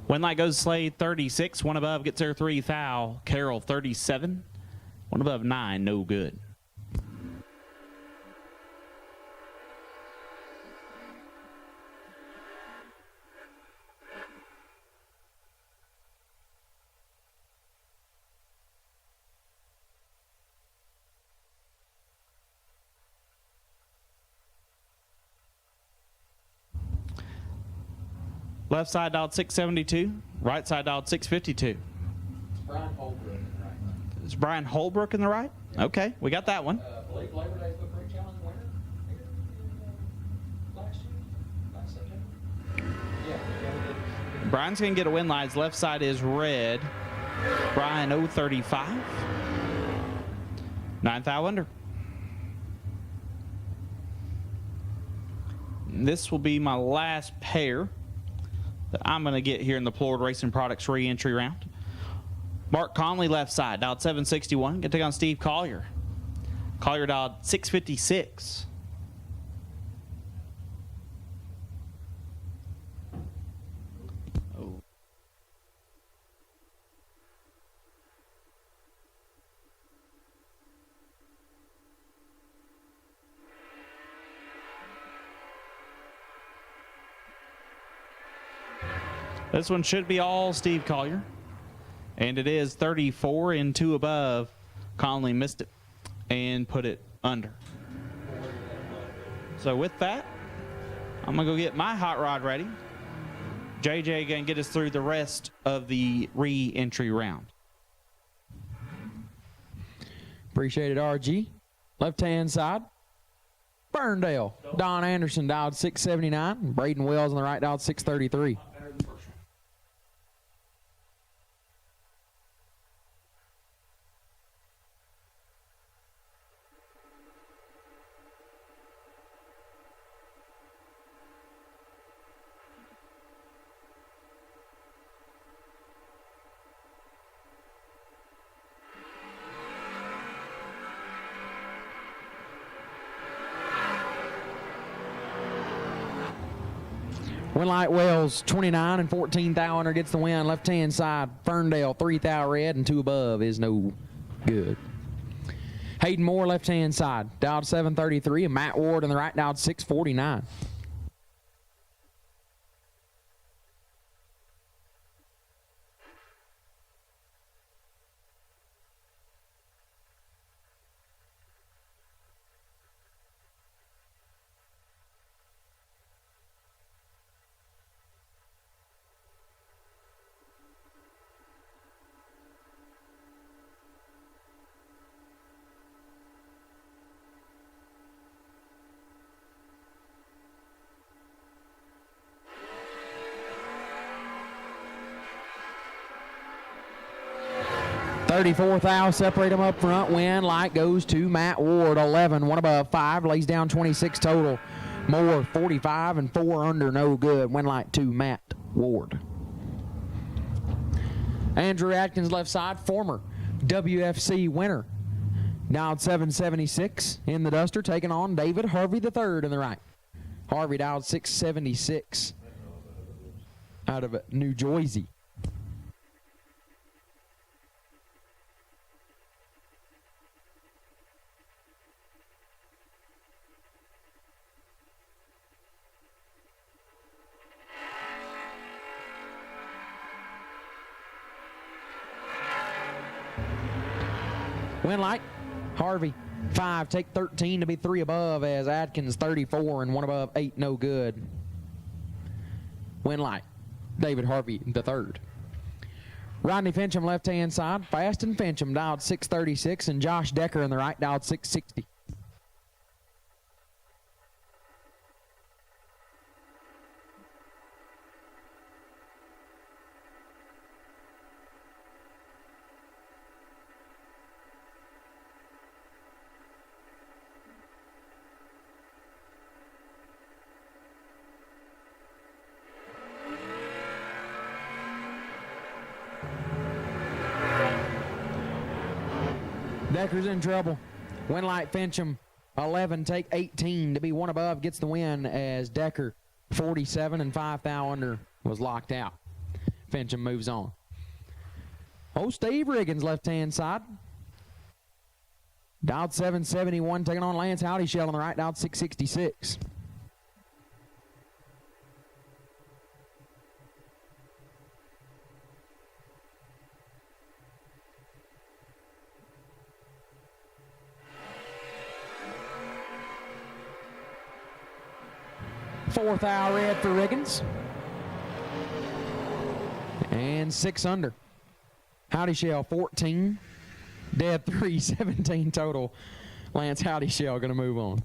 When light goes Slade 36, one above gets their 3 thou. Carroll 37, one above 9, no good. Left side dialed 672, right side dialed 652. Brian Holbrook in the right. Is Brian Holbrook in the right? Okay, we got that one. I believe Labor Day Footbrake Challenge winner here last year, last September. Yeah, we did. Brian's going to get a win line. His left side is red. Brian 035. 9 thou under. This will be my last pair that I'm going to get here in the Florida Racing Products re-entry round. Mark Conley left side, dialed 761. Going to take on Steve Collier. Collier dialed 656. Oh. This one should be all Steve Collier. And it is 34 and 2 above. Conley missed it and put it under. So with that, I'm going to go get my hot rod ready. JJ going to get us through the rest of the re-entry round. Appreciate it, RG. Left-hand side, Burndale. Don Anderson dialed 679. Braden Wells on the right dialed 633. Winlight Wells, 29 and 14 thou under gets the win. Left-hand side, Ferndale, 3 thou red and 2 above is no good. Hayden Moore, left-hand side, dialed 733, and Matt Ward on the right, dialed 649. $34 thou, separate them up front. Win light goes to Matt Ward, 11, 1 above 5, lays down 26 total. Moore, 45 and 4 under, no good. Win light to Matt Ward. Andrew Atkins, left side, former WFC winner. Dialed 776 in the Duster, taking on David Harvey III in the right. Harvey dialed 676 out of New Jersey. Win light, Harvey, 5, take 13 to be 3 above as Atkins 34 and 1 above 8, no good. Win light, David Harvey III. Rodney Fincham, left-hand side, Fast and Fincham, dialed 636, and Josh Decker in the right, dialed 660. Decker's in trouble. Winlight Fincham, 11, take 18 to be 1 above, gets the win as Decker, 47 and 5 thou under, was locked out. Fincham moves on. Oh, Steve Riggins, left-hand side. Dialed 771, taking on Lance Howdy Shell on the right, dialed 666. Fourth hour red for Riggins. And 6 under. Howdy Shell, 14. Dead 3, 17 total. Lance Howdy Shell going to move on.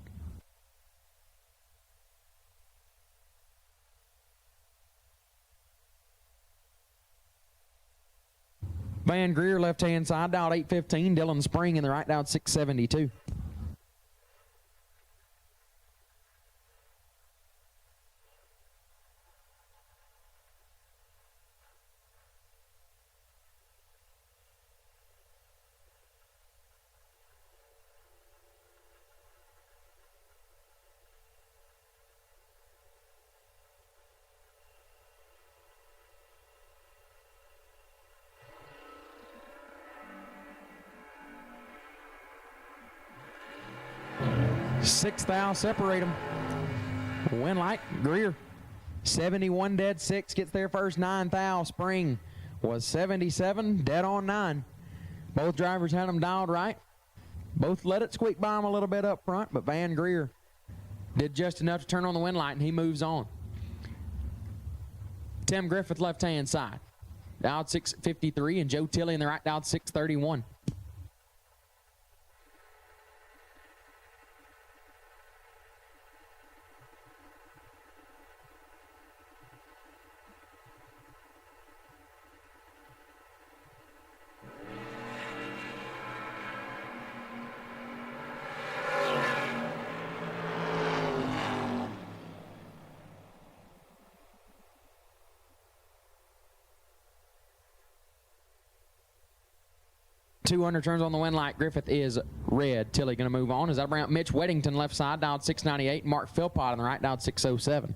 Van Greer, left-hand side, dialed 815. Dylan Spring in the right, dialed 672. Sixth thou, separate them. Win light, Greer. 71 dead 6, gets there first. 9 thou, Spring was 77, dead on 9. Both drivers had them dialed right. Both let it squeak by them a little bit up front, but Van Greer did just enough to turn on the win light, and he moves on. Tim Griffith, left-hand side, dialed 653, and Joe Tilley in the right, dialed 631. Two under turns on the win light. Griffith is red. Tilley going to move on. Is that around Mitch Weddington, left side, dialed 698. Mark Philpott on the right, dialed 607.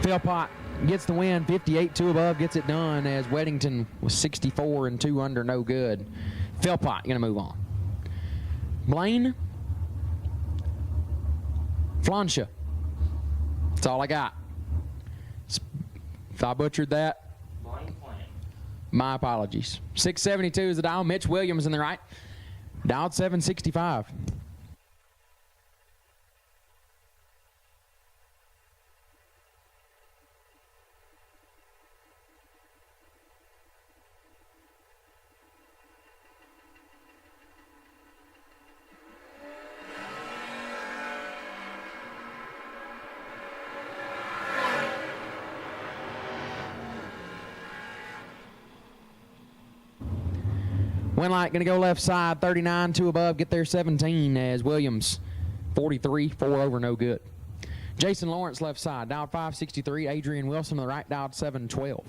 Philpott gets the win, 58, 2 above, gets it done, as Weddington was 64 and 2 under, no good. Philpott going to move on. Blaine Flansha. That's all I got. If I butchered that, my apologies. 672 is the dial. Mitch Williams in the right. Dialed 765. Winlight going to go left side, 39, 2 above, get there 17, as Williams, 43, 4 over, no good. Jason Lawrence left side, dialed 563. Adrian Wilson on the right, dialed 712.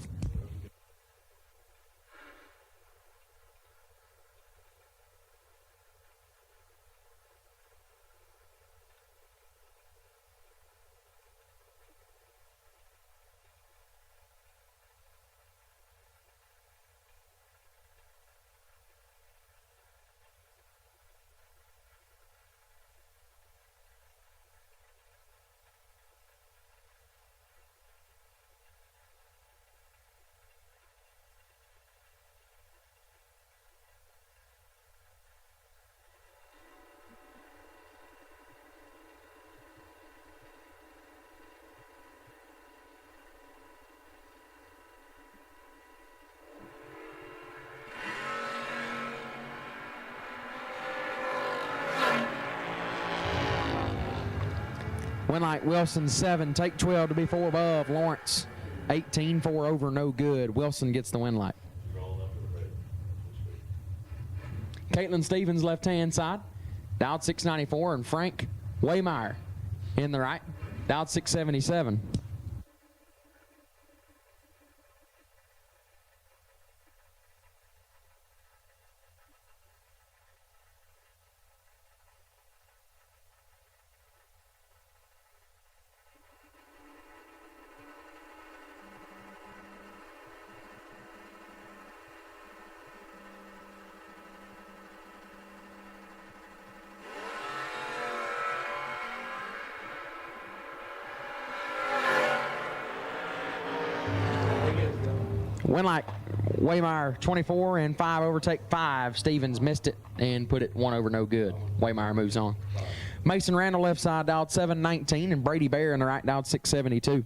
Winlight Wilson 7, take 12 to be 4 above. Lawrence 18, 4 over, no good. Wilson gets the Winlight. Caitlin Stevens left hand side, dialed 694, and Frank Waymeyer in the right, dialed 677. Winlight Waymeyer 24 and 5 overtake 5. Stevens missed it and put it 1 over, no good. Waymeyer moves on. Mason Randall left side, dialed 719, and Brady Bear in the right, dialed 672.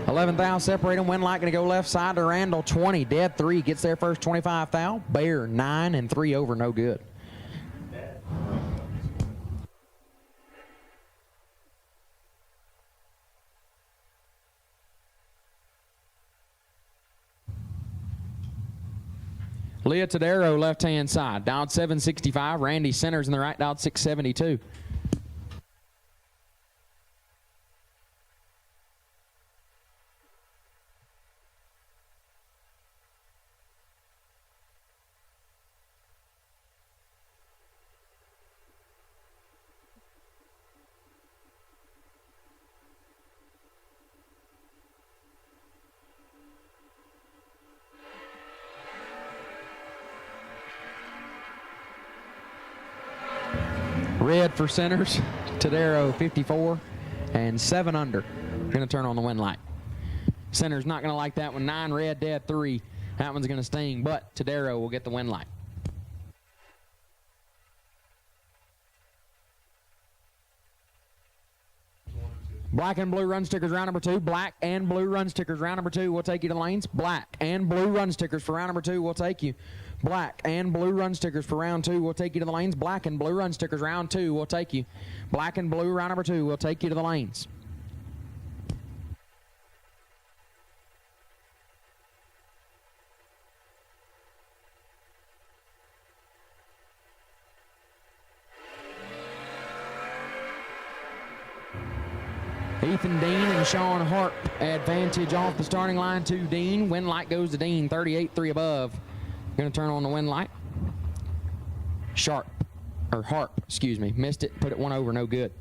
$11 thou separate them. Winlight going to go left side to Randall, 20. Dead 3 gets there first, 25 thou. Bear 9 and 3 over, no good. Leah Tadero left hand side, dialed 765. Randy Centers in the right, dialed 672. Red for Centers, Tadero 54 and 7 under. Going to turn on the Winlight. Centers not going to like that one. 9 red, dead 3. That one's going to sting, but Tadero will get the Winlight. Black and blue run stickers round number 2. Black and blue run stickers round number 2 will take you to the lanes. Black and blue run stickers for round number 2 will take you. Black and blue run stickers for round 2 will take you to the lanes. Black and blue run stickers round 2 will take you. Black and blue round number 2 will take you to the lanes. Ethan Dean and Sean Harp advantage off the starting line to Dean. Wind light goes to Dean, 38.3 above. Going to turn on the wind light. Harp, excuse me. Missed it, put it one over, no good.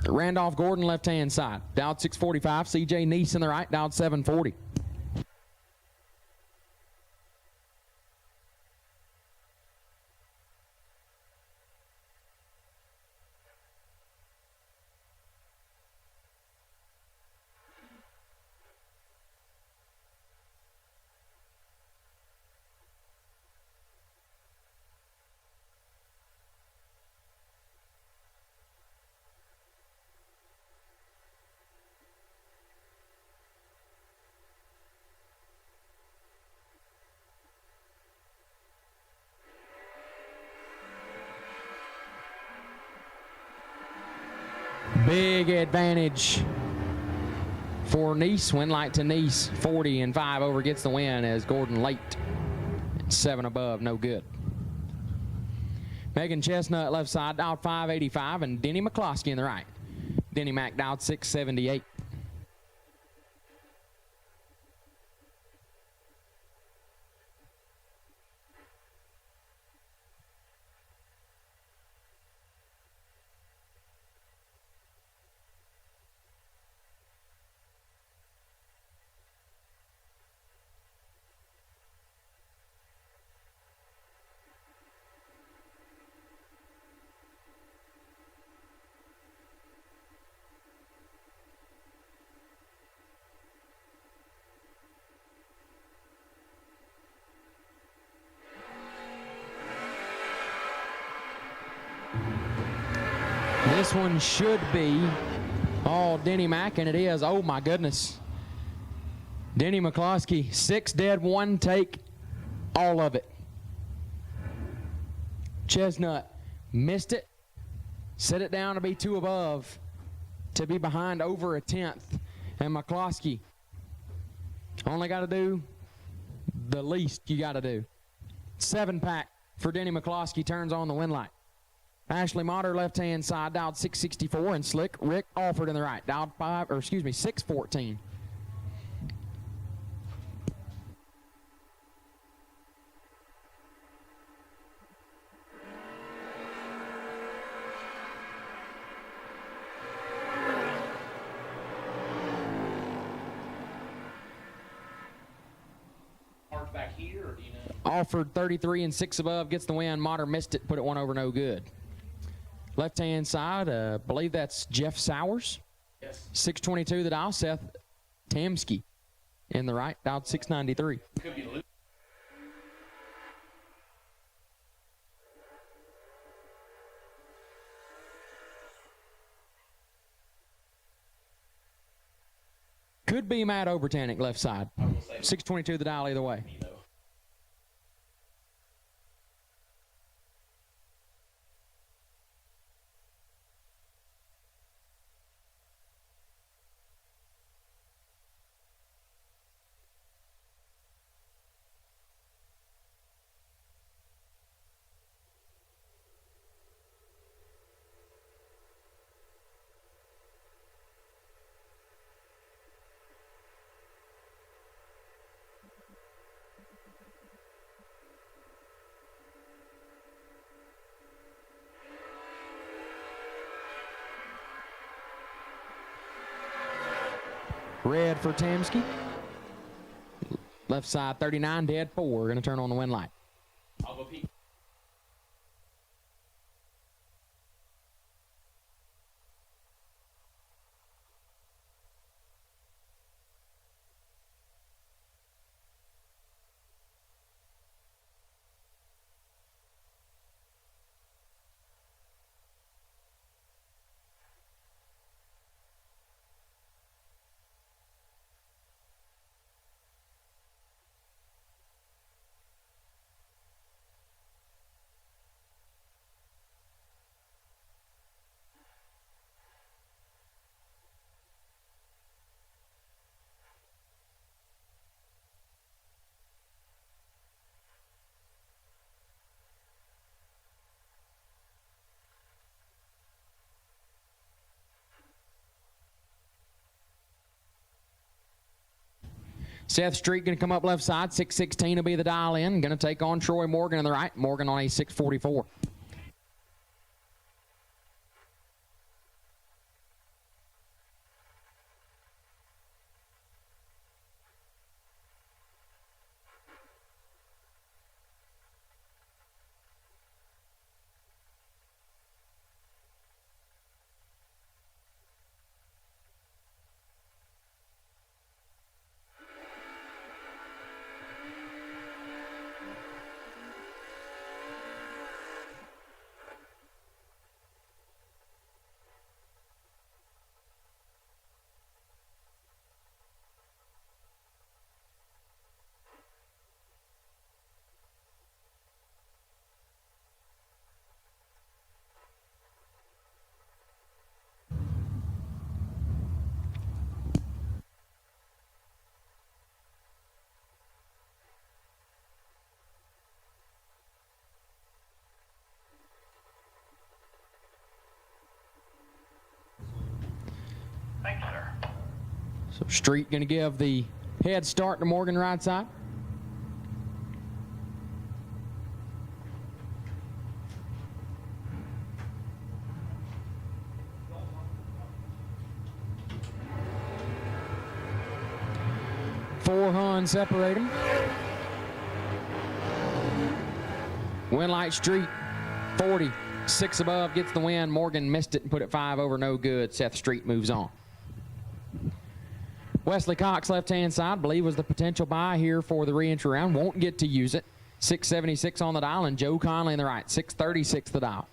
Randolph Gordon left-hand side, dialed 645. CJ Neese in the right, dialed 740. Big advantage for Neese. Wind light to Neese. 40 and 5 over gets the win as Gordon late. 7 above, no good. Megan Chestnut left side, dialed 585, and Denny McCloskey in the right. Denny Mac dialed 678. This one should be all Denny Mac, and it is. Oh my goodness. Denny McCloskey, 6 dead, 1 take, all of it. Chestnut missed it, set it down to be 2 above, to be behind over a 10th. And McCloskey only got to do the least you got to do. 7-pack for Denny McCloskey turns on the wind light. Ashley Motter left-hand side, dialed 664, and Slick Rick Alford in the right, dialed 614. Back here, or do you know? Alford 33 and 6 above gets the win. Motter missed it, put it 1 over, no good. Left-hand side, I believe that's Jeff Sowers. Yes. 622 the dial. Seth Tamsky in the right, dialed 693. Could be Luke. Could be Matt Obertanic left side. 622 the dial either way. Red for Tamsky. Left side 39, dead 4. Going to turn on the wind light. I'll go Pete. Seth Street going to come up left side. 616 will be the dial in. Going to take on Troy Morgan on the right. Morgan on a 644. Thanks, sir. So Street going to give the head start to Morgan right side. Four Hun separate them. Winlight Street, 40. 6 above gets the win. Morgan missed it and put it 5 over, no good. Seth Street moves on. Wesley Cox, left-hand side, believe was the potential buy here for the re-entry round. Won't get to use it. 676 on the dial, and Joe Conley on the right. 636 the dial.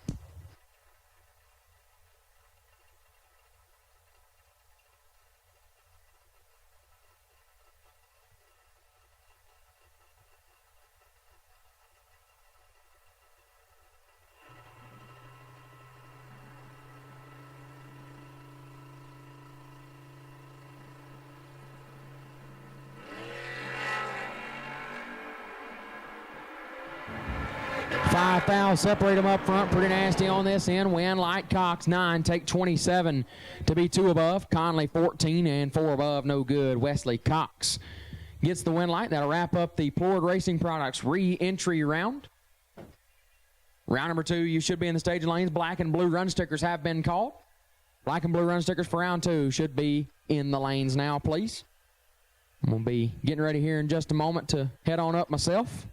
Five fouls separate them up front. Pretty nasty on this end. Win Light Cox 9, take 27 to be 2 above. Conley 14 and 4 above, no good. Wesley Cox gets the win light. That'll wrap up the Coalburg Racing Products re-entry round. Round number 2, you should be in the staging lanes. Black and blue run stickers have been called. Black and blue run stickers for round 2 should be in the lanes now, please. I'm going to be getting ready here in just a moment to head on up myself.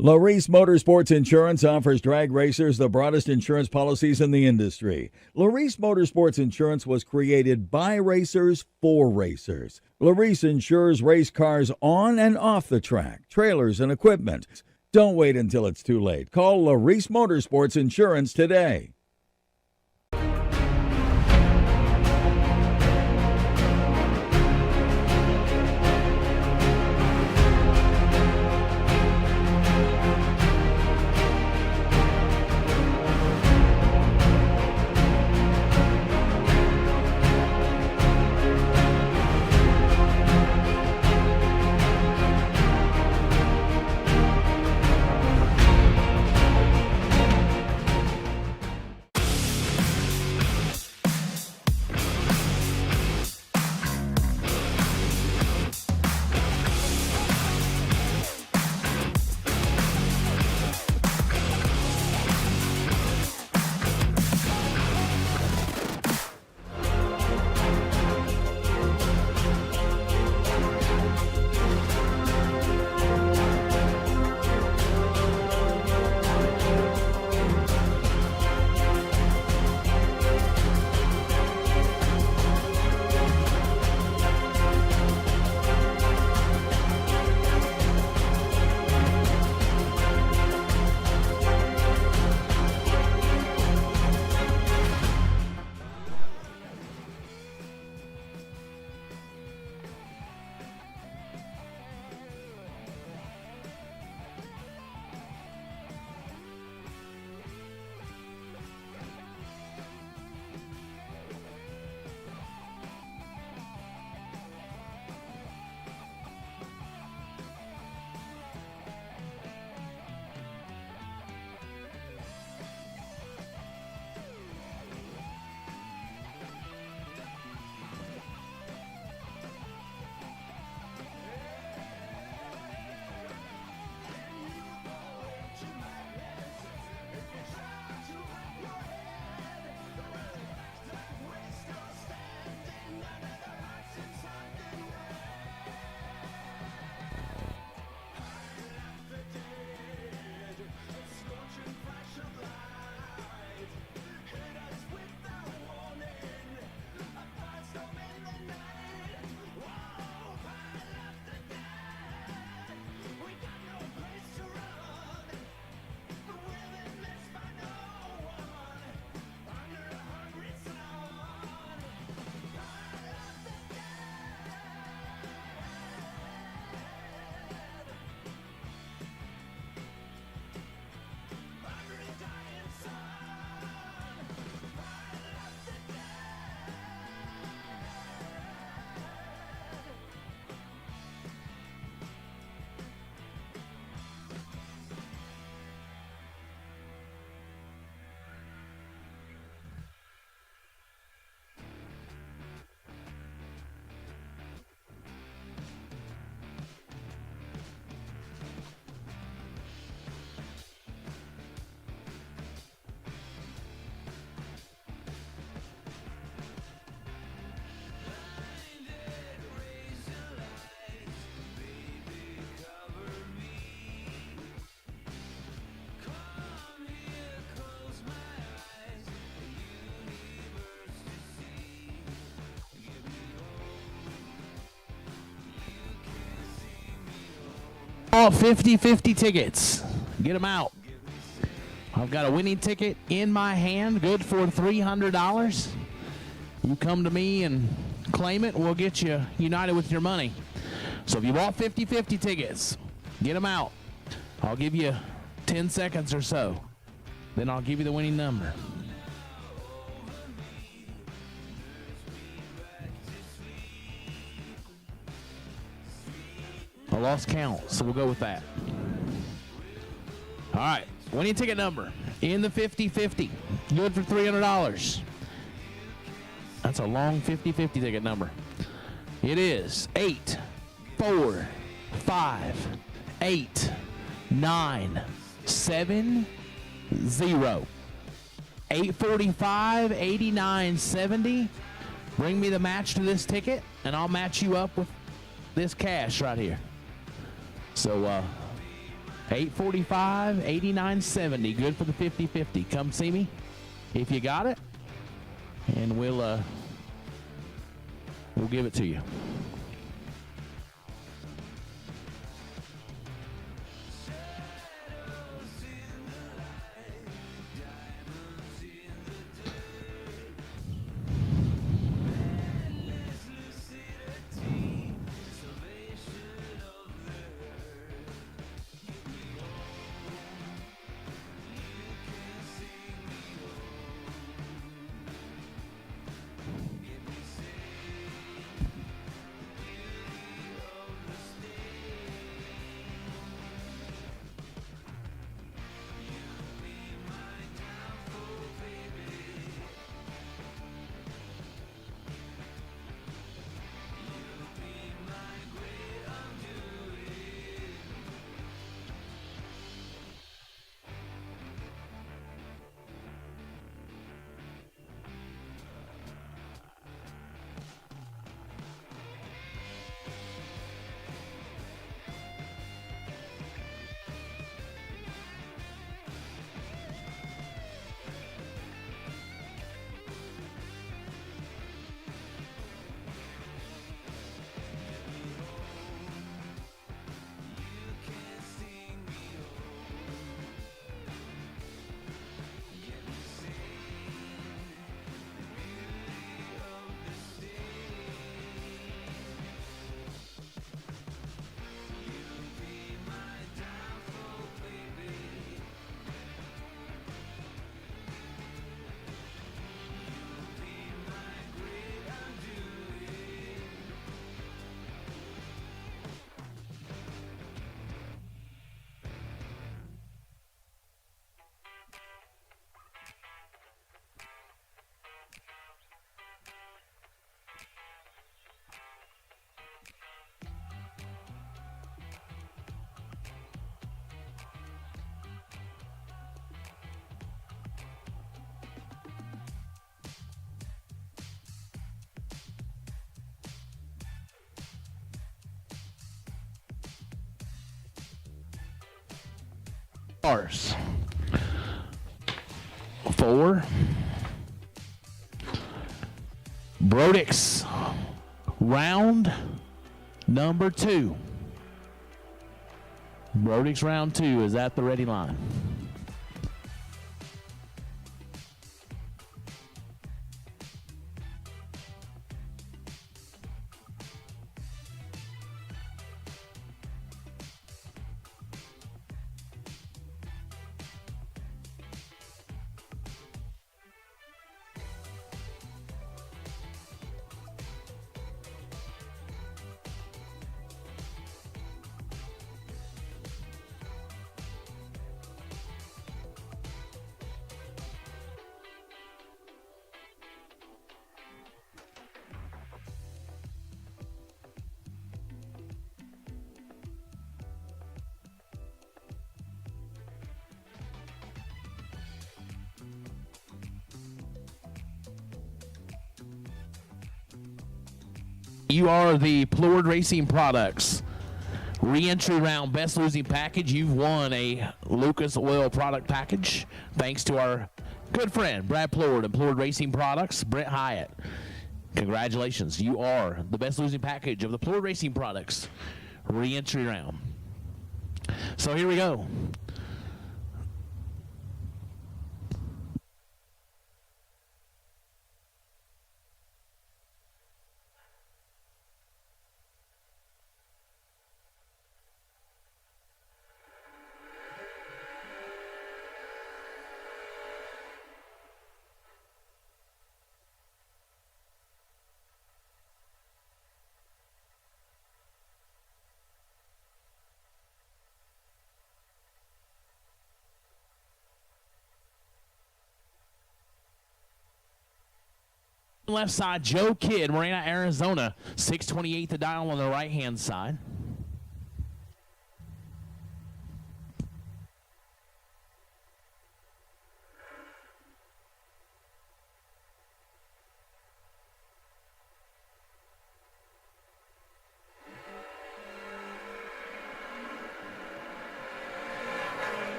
Larice Motorsports Insurance offers drag racers the broadest insurance policies in the industry. Larice Motorsports Insurance was created by racers for racers. Larice insures race cars on and off the track, trailers and equipment. Don't wait until it's too late. Call Larice Motorsports Insurance today. bought 50-50 tickets, get them out. I've got a winning ticket in my hand, good for $300. You come to me and claim it, we'll get you united with your money. So if you bought 50-50 tickets, get them out. I'll give you 10 seconds or so. Then I'll give you the winning number. I lost count, so we'll go with that. All right, winning ticket number in the 50-50, good for $300. That's a long 50-50 ticket number. It is 8, 4, 5, 8, 9, 7, 0. 845, 89, 70. Bring me the match to this ticket, and I'll match you up with this cash right here. So, 845, 89, 70. Good for the 50-50. Come see me if you got it, and we'll give it to you. Stars. 4. Brodix. Round number 2. Brodix round 2 is at the ready line. You are the Coalburg Racing Products re-entry round best losing package. You've won a Lucas Oil product package thanks to our good friend Brad Plord and Plord Racing Products, Brent Hyatt. Congratulations. You are the best losing package of the Plord Racing Products re-entry round. So here we go. Left side, Joe Kidd, Marina, Arizona, 628 the dial on the right-hand side.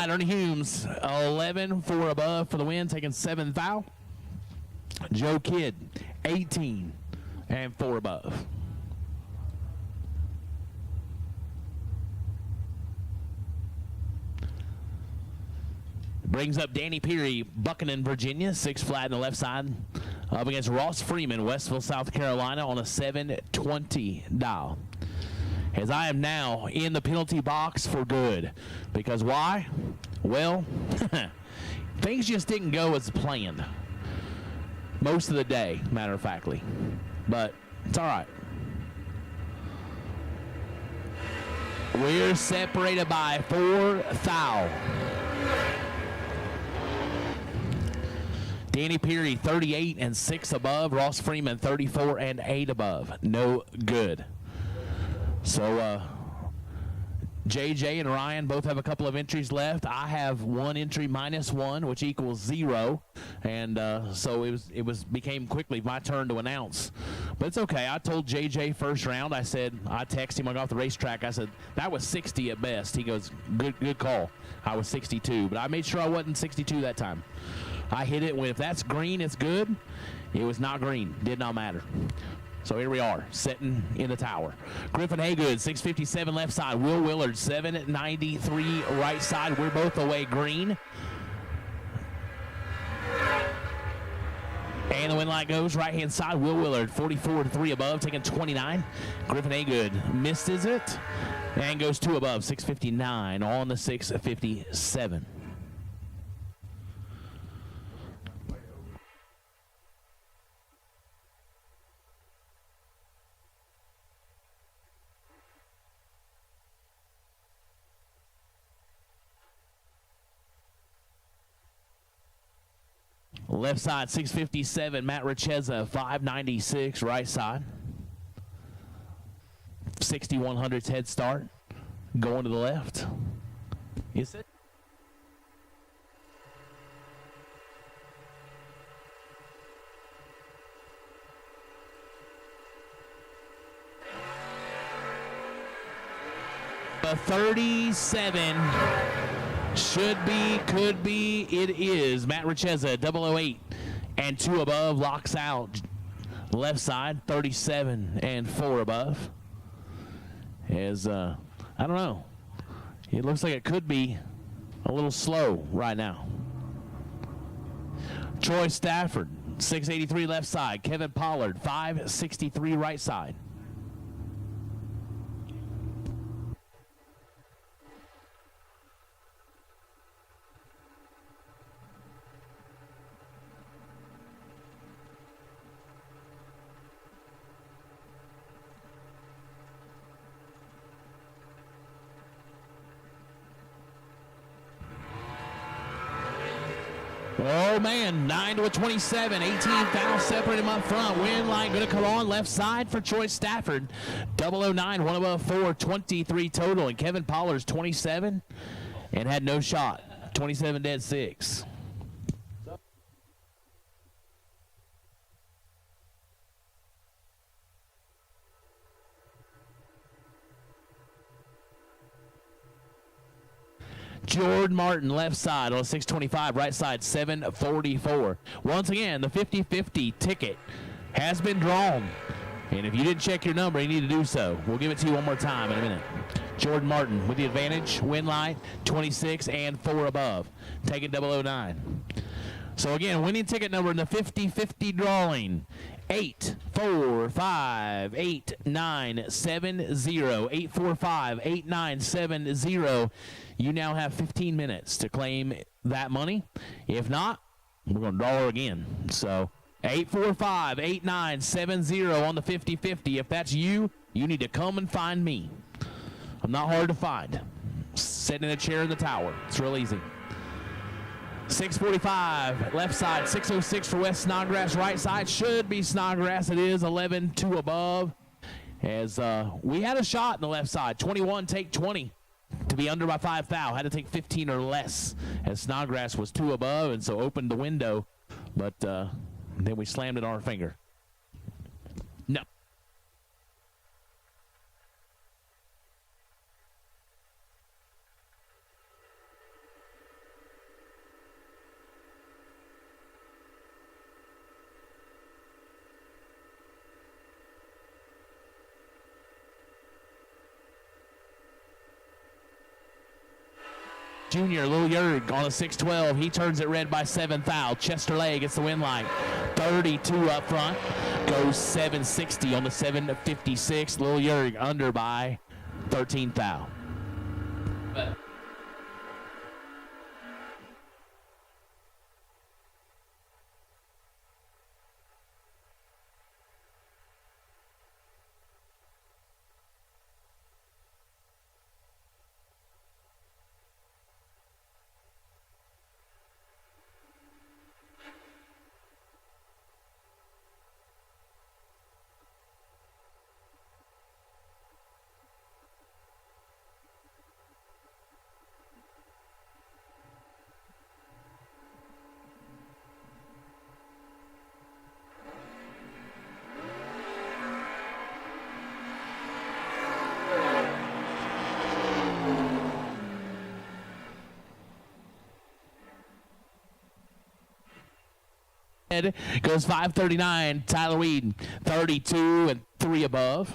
Ernie Humes, 11 4 above for the win, taking 7th foul. Joe Kidd, 18 and 4 above. Brings up Danny Peary, Buchanan, Virginia, 6 flat in the left side, up against Ross Freeman, Westville, South Carolina, on a 720 dial. As I am now in the penalty box for good. Because why? Well, things just didn't go as planned. Most of the day, matter of factly. But it's all right. We're separated by 4 thou. Danny Peary, 38 and 6 above. Ross Freeman, 34 and 8 above. No good. So, JJ and Ryan both have a couple of entries left. I have 1 entry -1, which equals 0, and so it became quickly my turn to announce. But it's okay. I told JJ first round. I texted him. I got off the racetrack. I said that was 60 at best. He goes, good call. I was 62, but I made sure I wasn't 62 that time. I hit it when if that's green, it's good. It was not green. Did not matter. So here we are, sitting in the tower. Griffin Haygood, 657 left side. Will Willard, 793 right side. We're both away green. And the win light goes right-hand side. Will Willard, 44 to 3 above, taking 29. Griffin Haygood misses it and goes 2 above, 659 on the 657. Left side, 657, Matt Richeza, 596, right side. 6100's head start, going to the left. Is it? A 37. Should be, could be, it is. Matt Richeza, 008 and 2 above, locks out. Left side, 37 and 4 above. As, I don't know. It looks like it could be a little slow right now. Troy Stafford, 683 left side. Kevin Pollard, 563 right side. Oh, man, 9 to a 27, 18 fouls separate him up front. Win line going to come on left side for Troy Stafford. 009, 1 above 4, 23 total. And Kevin Pollard's 27 and had no shot. 27 dead 6. Jordan Martin, left side on a 625, right side 744. Once again, the 50-50 ticket has been drawn. And if you didn't check your number, you need to do so. We'll give it to you one more time in a minute. Jordan Martin with the advantage. Win light, 26 and 4 above. Ticket 009. So again, winning ticket number in the 50-50 drawing. 845-8970. 845-8970. You now have 15 minutes to claim that money. If not, we're going to draw her again. So 845-8970 on the 50-50. If that's you, you need to come and find me. I'm not hard to find. Sitting in a chair in the tower. It's real easy. 645 left side, 606 for West Snodgrass. Right side should be Snodgrass. It is 11-2 above. As we had a shot in the left side. 21, take 20 to be under by 5 foul. Had to take 15 or less as Snodgrass was 2 above, and so opened the window. But then we slammed it on our finger. No. Junior, Lil Yerg on a 612. He turns it red by 7 foul. Chester Lay gets the win light. 32 up front. Goes 760 on the 756. Lil Yerg under by 13 foul. Goes 539. Tyler Weed, 32 and 3 above.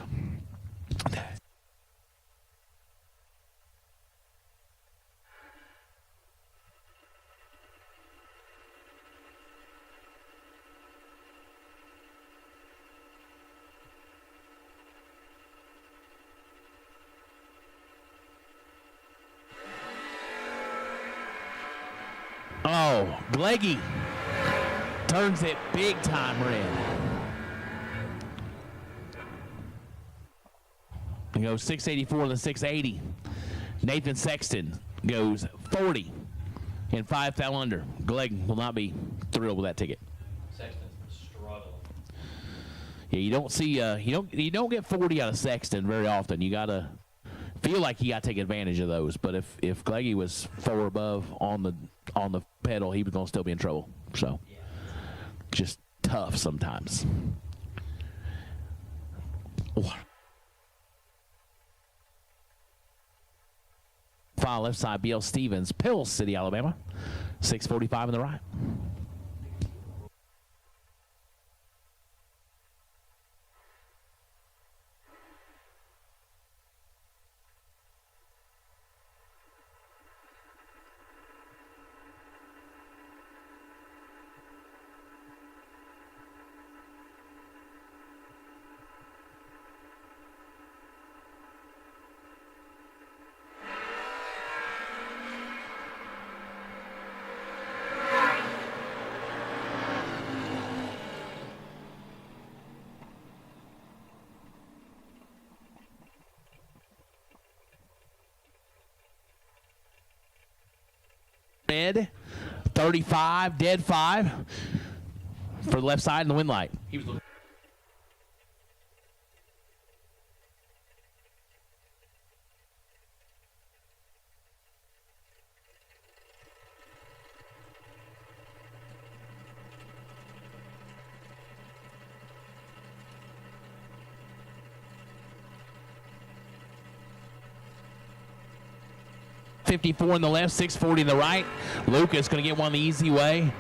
Oh, Gleggy turns it big time red. He goes 684 to 680. Nathan Sexton goes 40 and 5 foul under. Glegg will not be thrilled with that ticket. Sexton's been struggling. Yeah, you don't see you don't get 40 out of Sexton very often. You gotta feel like you gotta take advantage of those. But if Gleggy was 4 above on the pedal, he was gonna still be in trouble. So. Yeah. Just tough sometimes. File left side, BL Stevens, Pill City, Alabama. 645 on the right. Red, 35, dead 5 for the left side in the win light. He was looking. .54 in the left, 640 in the right. Lucas going to get one the easy way.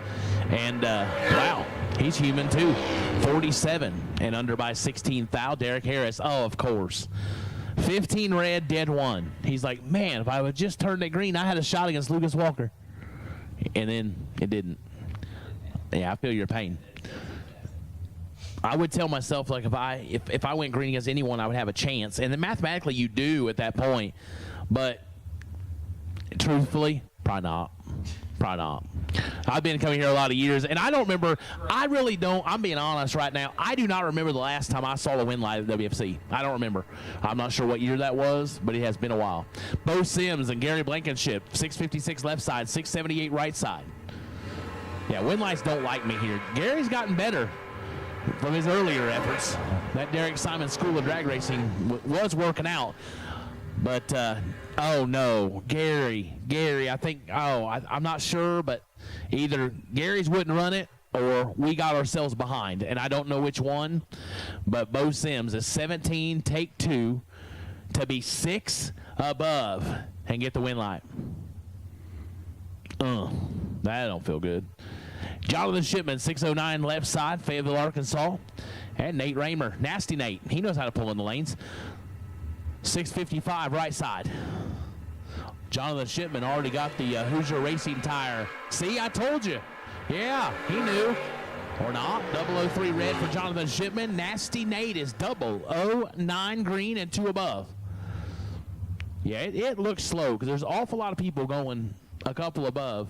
And, wow, He's human too. 47 and under by 16 thou. Derek Harris, oh, of course. 15 red, dead one. He's like, man, if I would just turn that green, I had a shot against Lucas Walker. And then it didn't. Yeah, I feel your pain. I would tell myself, like, if I went green against anyone, I would have a chance. And then mathematically you do at that point. But truthfully, probably not. Probably not. I've been coming here a lot of years, and I don't remember. I really don't. I'm being honest right now. I do not remember the last time I saw the wind light at WFC. I don't remember. I'm not sure what year that was, but it has been a while. Bo Sims and Gary Blankenship, 656 left side, 678 right side. Yeah, wind lights don't like me here. Gary's gotten better from his earlier efforts. That Derek Simon School of Drag Racing was working out. But, oh, no, Gary, I think, I'm not sure, but either Gary's wouldn't run it or we got ourselves behind, and I don't know which one. But Bo Sims is 17, take 2, to be 6 above and get the win light. That don't feel good. Jonathan Shipman, 609 left side, Fayetteville, Arkansas. And Nate Raymer, nasty Nate. He knows how to pull in the lanes. 655 right side. Jonathan Shipman already got the Hoosier racing tire. See, I told you. Yeah, he knew. Or not. 003 red for Jonathan Shipman. Nasty Nate is 009 green and 2 above. Yeah, it looks slow because there's an awful lot of people going a couple above.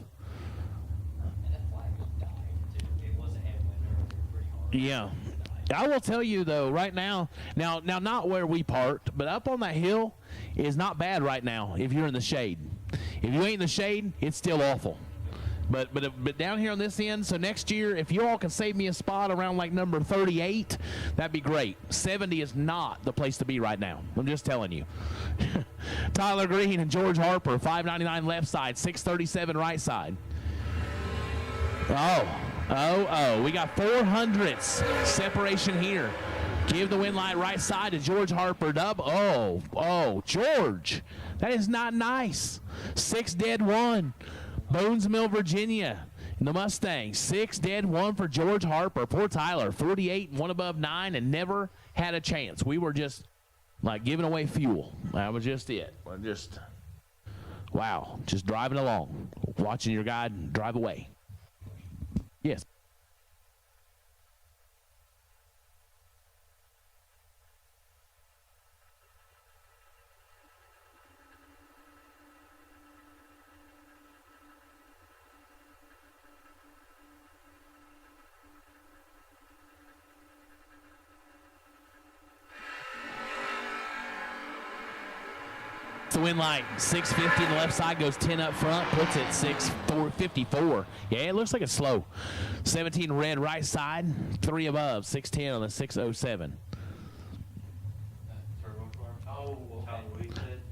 Yeah. I will tell you, though, right now not where we parked, but up on that hill is not bad right now if you're in the shade. If you ain't in the shade, it's still awful. But down here on this end, so next year, if you all can save me a spot around like number 38, that'd be great. 70 is not the place to be right now. I'm just telling you. Tyler Green and George Harper, 599 left side, 637 right side. We got 400ths separation here. Give the win light right side to George Harper. George, that is not nice. 6 dead 1. Bones Mill, Virginia, in the Mustang. 6 dead 1 for George Harper. Poor Tyler, 48 and 1 above 9, and never had a chance. We were just like giving away fuel. That was just it. We're just, wow, just driving along, watching your guy drive away. Yes. The win light, 650 on the left side, goes 10 up front, puts it 654. Yeah, it looks like it's slow. 17 red right side, 3 above, 610 on the 607.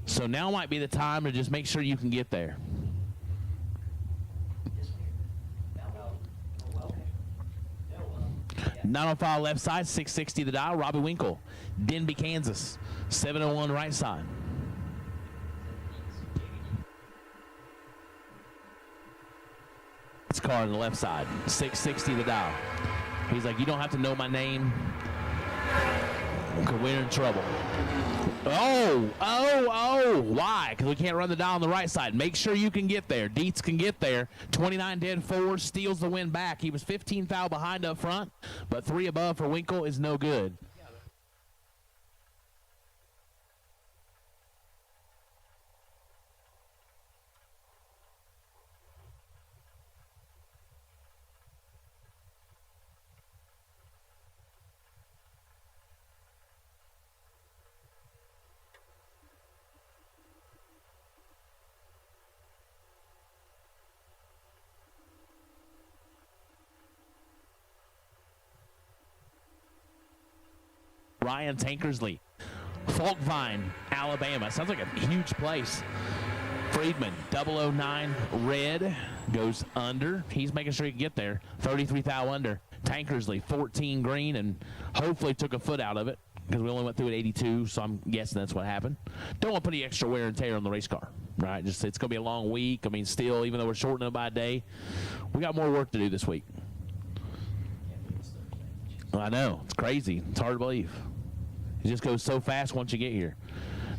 So now might be the time to just make sure you can get there. Not on file left side, 660 the dial, Robbie Winkle, Denby, Kansas, 701 right side. Car on the left side, 660 the dial. He's like, you don't have to know my name, because we're in trouble. Why? Because we can't run the dial on the right side. Make sure you can get there. Dietz can get there. 29 dead 4, steals the win back. He was 15 foul behind up front, but 3 above for Winkle is no good. Ryan Tankersley, Falkvine, Alabama. Sounds like a huge place. Friedman, 009 red, goes under. He's making sure he can get there. 33 thou under. Tankersley, 14 green, and hopefully took a foot out of it because we only went through at 82, so I'm guessing that's what happened. Don't want to put any extra wear and tear on the race car, right? Just it's going to be a long week. I mean, still, even though we're shortening it by a day, we got more work to do this week. I know. It's crazy. It's hard to believe. It just goes so fast once you get here.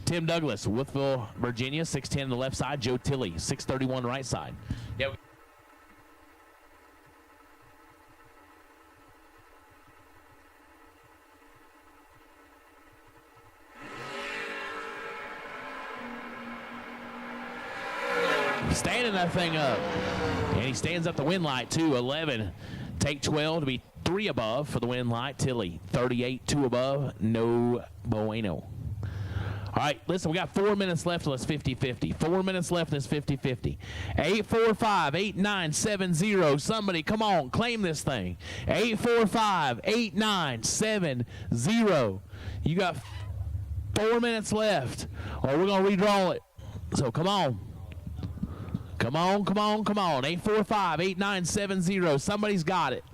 Tim Douglas, Wolfville, Virginia, 6'10" on the left side. Joe Tilley, 6'31" right side. Yeah. Standing that thing up. And he stands up the wind light, too. 11. Take 12 to be 3 above for the wind light. Tilly, 38, 2 above. No bueno. All right, listen, we got 4 minutes left till it's 50-50. 4 minutes left and it's 50-50. 845-8970. Somebody, come on, claim this thing. 845-8970. You got 4 minutes left, or we're going to redraw it. So come on. Come on, come on, come on. 845-8970. Somebody's got it.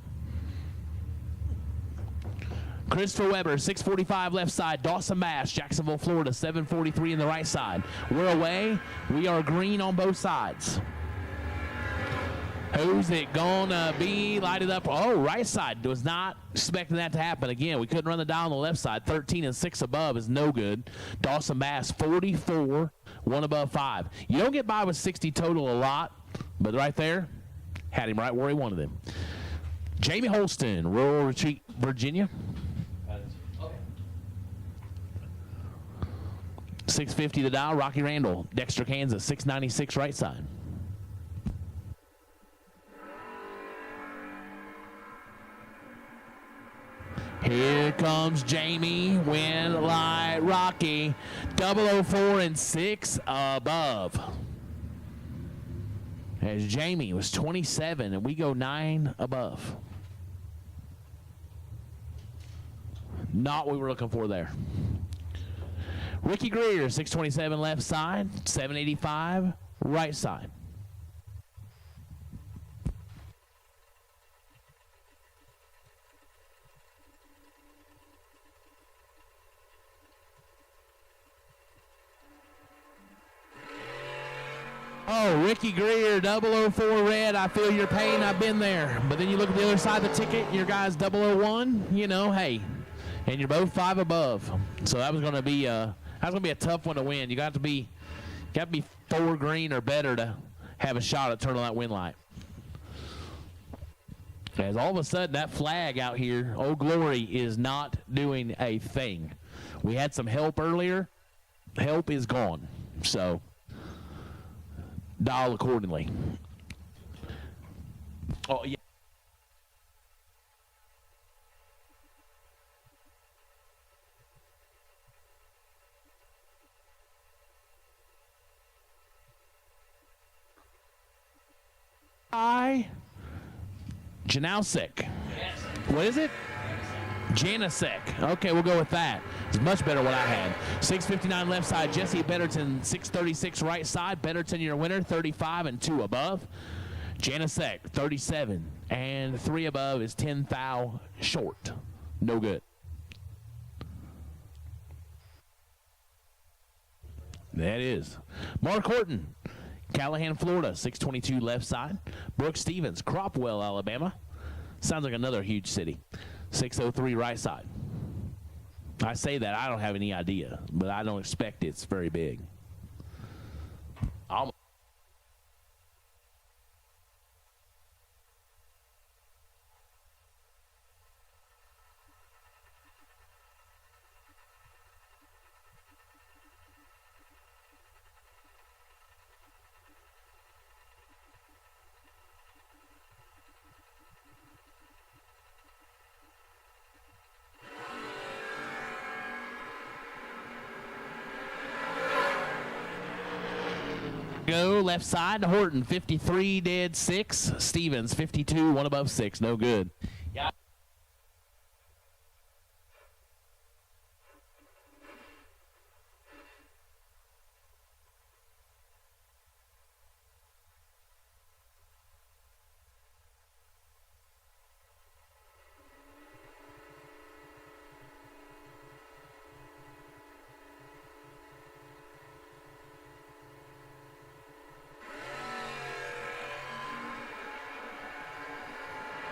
Christopher Weber, 645 left side. Dawson Bass, Jacksonville, Florida, 743 in the right side. We're away. We are green on both sides. Who's it gonna be lighted up? Oh, right side. Was not expecting that to happen. Again, we couldn't run the dial on the left side. 13 and 6 above is no good. Dawson Bass, 44, 1 above 5. You don't get by with 60 total a lot, but right there, had him right where he wanted him. Jamie Holston, Rural Retreat, Virginia. 650 the dial. Rocky Randall, Dexter, Kansas, 696 right side. Here comes Jamie, wind light Rocky, 004 and 6 above. As Jamie was 27 and we go 9 above. Not what we were looking for there. Ricky Greer, 627 left side, 785 right side. Oh, Ricky Greer, 004 red. I feel your pain. I've been there. But then you look at the other side of the ticket, your guy's 001, you know, hey. And you're both 5 above. So that was going to be a tough one to win. You got to be 4 green or better to have a shot at turning that wind light. As all of a sudden that flag out here, Old Glory, is not doing a thing. We had some help earlier. Help is gone. So dial accordingly. Oh, yeah. Janowsek. What is it? Janasek. Okay, we'll go with that. It's much better what I had. 659 left side. Jesse Betterton, 636 right side. Betterton, your winner, 35 and 2 above. Janasek, 37 and 3 above is 10 thou short. No good. That is. Mark Horton, Callahan, Florida, 622 left side. Brooke Stevens, Cropwell, Alabama. Sounds like another huge city. 603 right side. I say that, I don't have any idea, but I don't expect it's very big. Go left side to Horton, 53 dead 6. Stevens, 52, 1 above 6. No good. Yeah.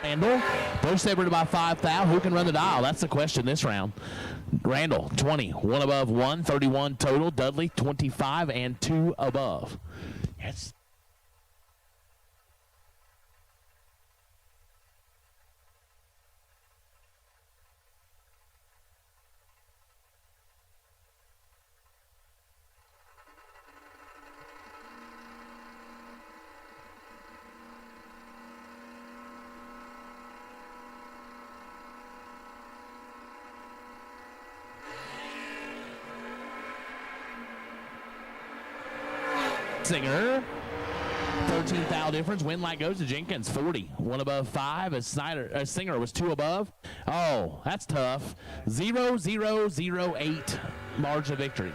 Randall, they're separated by 5 thou. Who can run the dial? That's the question this round. Randall, 20, 1 above 1, 31 total. Dudley, 25 and 2 above. Yes. Singer, 13 thou difference. Win light goes to Jenkins, 40. 1 above 5 as Singer was 2 above. Oh, that's tough. 0-0-0-8 margin of victory.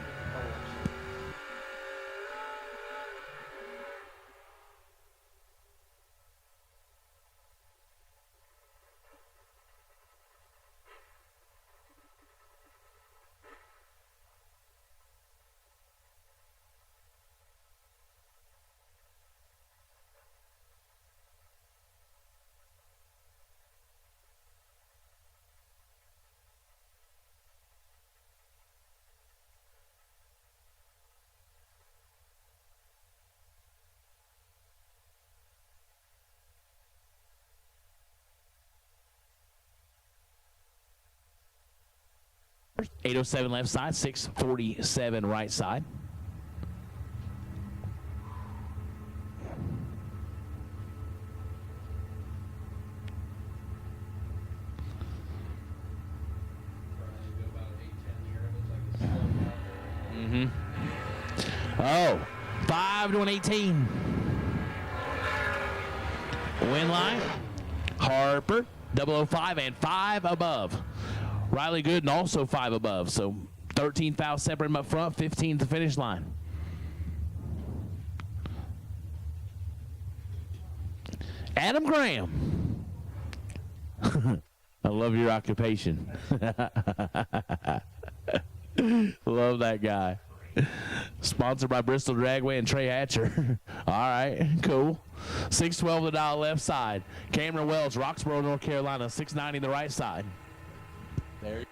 .807 left side, 647 right side. Oh, 5 to an 18. Win line, Harper, 005 and 5 above. Riley Gooden also 5 above, so 13 fouls separate him up front, 15 to the finish line. Adam Graham. I love your occupation. Love that guy. Sponsored by Bristol Dragway and Trey Hatcher. All right, cool. 612 the dial left side. Cameron Wells, Roxborough, North Carolina. 690 the right side. There.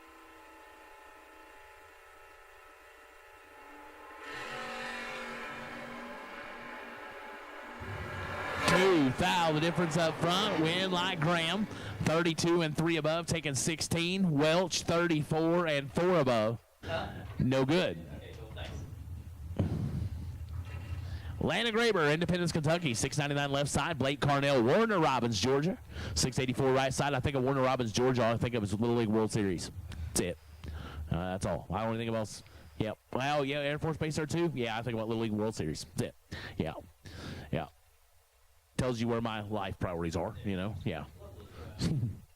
Two foul, the difference up front. Win like Graham, 32 and 3 above, taking 16. Welch, 34 and 4 above. No good. Lana Graber, Independence, Kentucky, 699 left side. Blake Carnell, Warner Robins, Georgia, 684 right side. I think of Warner Robins, Georgia. All I think of is Little League World Series. That's it. That's all. I don't think about else. Yep. Well, yeah, Air Force Base there too. Yeah, I think about Little League World Series. That's it. Yeah. Yeah. Tells you where my life priorities are, you know. Yeah.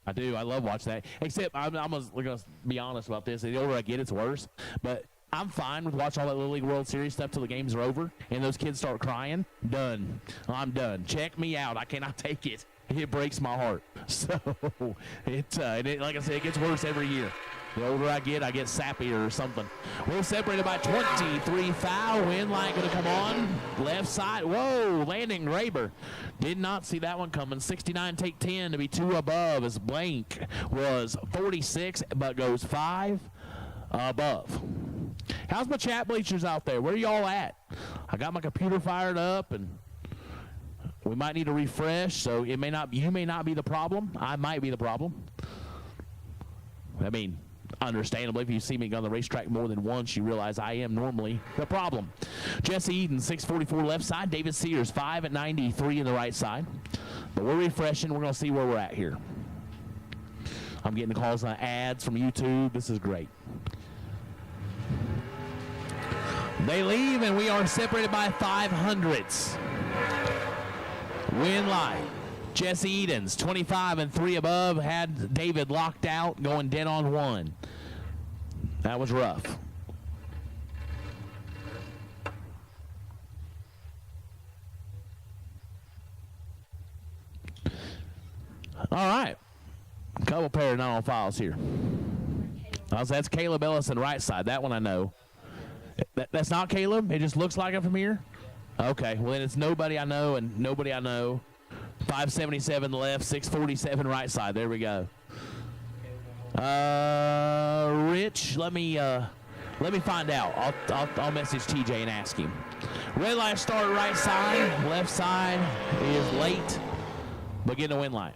I do. I love watching that. Except I'm going to be honest about this. The older I get, it's worse. But I'm fine with watching all that Little League World Series stuff till the games are over and those kids start crying. Done. I'm done. Check me out. I cannot take it. It breaks my heart. So, like I said, it gets worse every year. The older I get sappier or something. We're separated by 23 foul. Win line going to come on. Left side. Whoa, Landon Graber. Did not see that one coming. 69 take 10 to be 2 above as Blank was 46 but goes 5 above. How's my chat bleachers out there? Where y'all at? I got my computer fired up and we might need a refresh, so you may not be the problem. I might be the problem. I mean, understandably, if you see me on the racetrack more than once, you realize I am normally the problem. Jesse Eden, 644 left side. David Sears, 5 at 93 in the right side. But we're refreshing. We're going to see where we're at here. I'm getting the calls on ads from YouTube. This is great. They leave, and we are separated by 500ths. Win line. Jesse Edens, 25 and 3 above, had David locked out, going dead on 1. That was rough. All right. A couple pair of not on files here. That's Caleb Ellison, right side. That one I know. That's not Caleb? It just looks like it from here? Okay. Well, then it's nobody I know and nobody I know. 577 left, 647 right side. There we go. Rich, let me find out. I'll message TJ and ask him. Red light start right side. Left side is late, but getting a win light.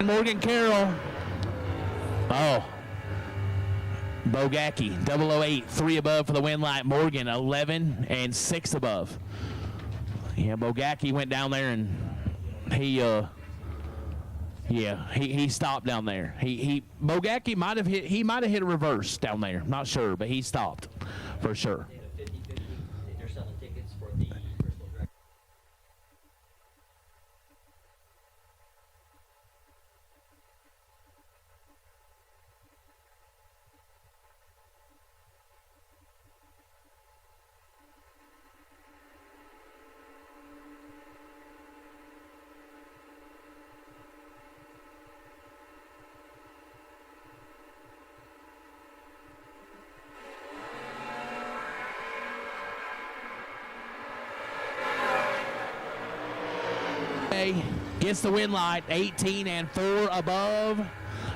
Morgan Carroll. Oh. Bogacki, 008, 3 above for the win light. Morgan, 11 and 6 above. Yeah, Bogacki went down there and he stopped down there. Bogacki might have hit a reverse down there. Not sure, but he stopped for sure. They're selling tickets for the Bristol Dragway. Gets the win light, 18 and 4 above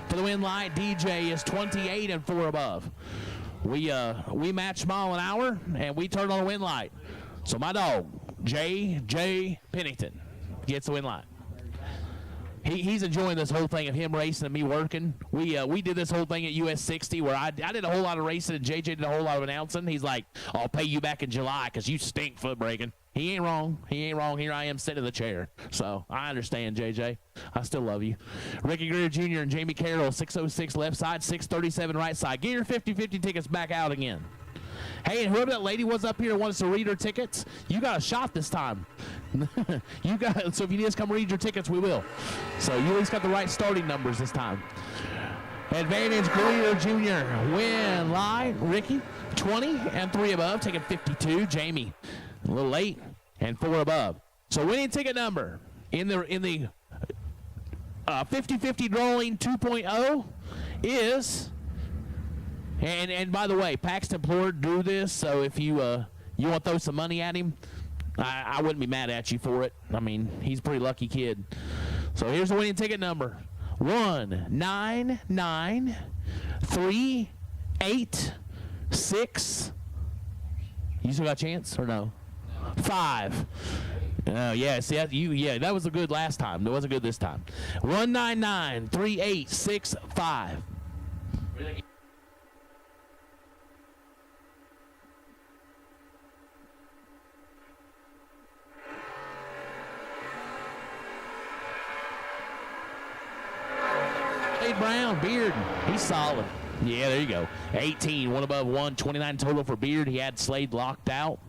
for the win light. DJ is 28 and 4 above. We match mile an hour and we turn on a win light. So my dog, J. Pennington, gets the win light. He's enjoying this whole thing of him racing and me working. We did this whole thing at US 60 where I did a whole lot of racing and JJ did a whole lot of announcing. He's like, I'll pay you back in July because you stink foot braking. He ain't wrong. Here I am sitting in the chair. So I understand, JJ. I still love you. Ricky Greer Jr. and Jamie Carroll, 606 left side, 637 right side. Get your 50-50 tickets back out again. Hey, and whoever that lady was up here and wants to read her tickets, you got a shot this time. So if you need us to come read your tickets, we will. So you at least got the right starting numbers this time. Advantage Greer Jr. Win light. Ricky, 20 and 3 above, taking 52. Jamie, a little late and 4 above. So winning ticket number in the 50-50 drawing 2.0 is, and by the way, Paxton Plord drew this, so if you want to throw some money at him, I wouldn't be mad at you for it. I mean, he's a pretty lucky kid. So here's the winning ticket number: 199-386. You still got a chance or no? 5. Yeah, see, that was a good last time. It wasn't good this time. 199-3865. Brown, Beard, he's solid. Yeah, there you go. 18, 1 above 1, 29 total for Beard. He had Slade locked out.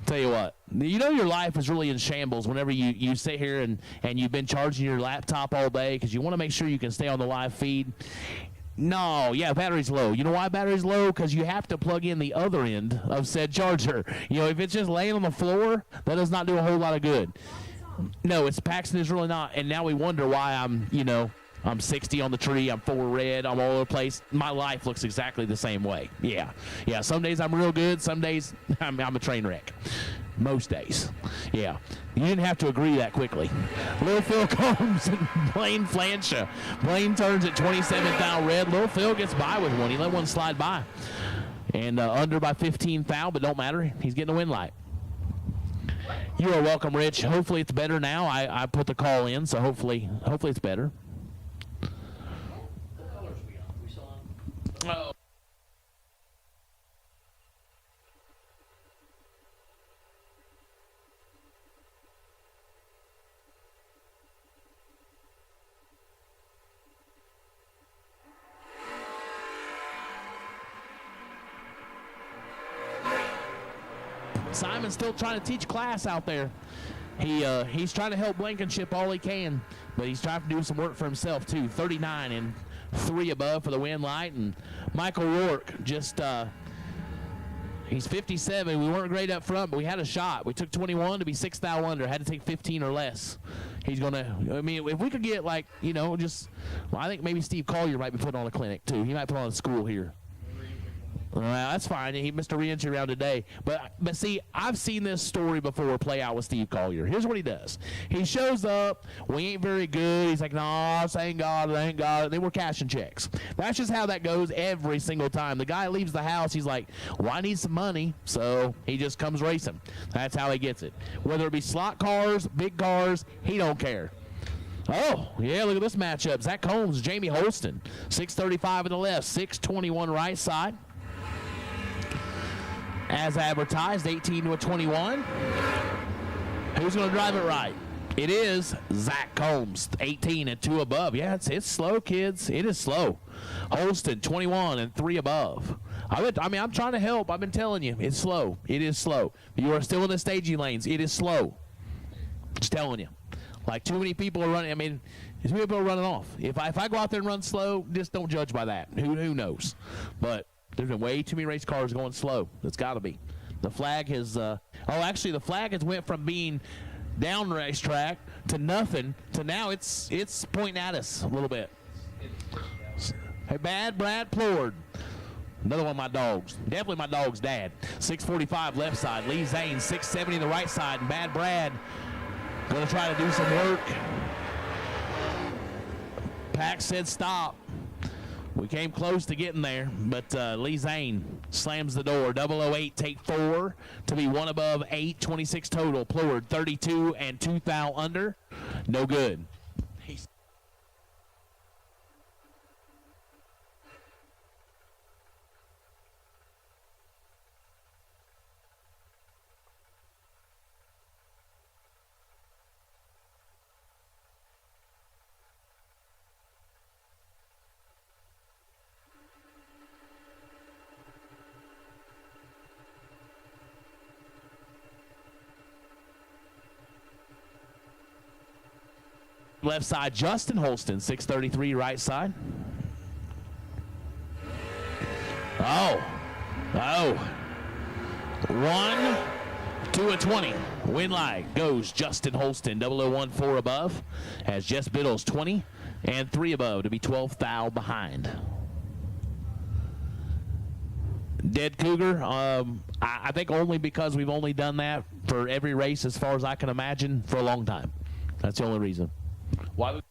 Tell you what, you know your life is really in shambles whenever you sit here and you've been charging your laptop all day because you want to make sure you can stay on the live feed. No, yeah, battery's low. You know why battery's low? Because you have to plug in the other end of said charger. You know, if it's just laying on the floor, that does not do a whole lot of good. No, it's Paxton is really not. And now we wonder why I'm 60 on the tree, I'm 4 red, I'm all over the place. My life looks exactly the same way. Yeah. Some days I'm real good. Some days I'm a train wreck. Most days. Yeah. You didn't have to agree that quickly. Lil Phil comes and Blaine Flansha. Blaine turns at 27th thou red. Lil Phil gets by with one. He let one slide by. And under by 15 thou, but don't matter. He's getting a win light. You are welcome, Rich. Hopefully it's better now. I put the call in, so hopefully it's better. Simon's still trying to teach class out there. He's trying to help Blankenship all he can, but he's trying to do some work for himself too. 39 and 3 above for the win light. And Michael Rourke just he's 57. We weren't great up front, but we had a shot. We took 21 to be 6 thou under. Had to take 15 or less. He's gonna. I mean, if we could get like just. Well, I think maybe Steve Collier might be putting on a clinic too. He might put on a school here. Well, that's fine. He missed a re-entry round today. But see, I've seen this story before play out with Steve Collier. Here's what he does. He shows up. We ain't very good. He's like, no, thank God, thank God. They were cashing checks. That's just how that goes every single time. The guy leaves the house. He's like, well, I need some money. So he just comes racing. That's how he gets it. Whether it be slot cars, big cars, he don't care. Oh, yeah, look at this matchup. Zach Combs, Jamie Holston. 635 on the left, 621 right side. As advertised, 18 to a 21. Who's going to drive it right? It is Zach Combs, 18 and 2 above. Yeah, it's slow, kids. It is slow. Holston, 21 and 3 above. I'm trying to help. I've been telling you, it's slow. It is slow. You are still in the staging lanes. It is slow. Just telling you. Like, too many people are running. I mean, too many people are running off. If I go out there and run slow, just don't judge by that. Who knows? But there's been way too many race cars going slow. It's got to be. The flag has, actually the flag has went from being down the racetrack to nothing to now it's pointing at us a little bit. Hey, Bad Brad Plord. Another one of my dogs. Definitely my dog's dad. 645 left side. Lee Zane, 670 the right side. And Bad Brad going to try to do some work. Pack said stop. We came close to getting there, but Lee Zane slams the door. 008, take 4 to be 1 above 8, 26 total. Plord, 32 and 2 thou under. No good. Left side, Justin Holston, 633 right side. Oh. 1 to a 20. Win line goes Justin Holston, 0014 above. As Jess Biddle's 20 and 3 above to be 12 thou behind. Dead Cougar, I think only because we've only done that for every race as far as I can imagine for a long time. That's the only reason. Why would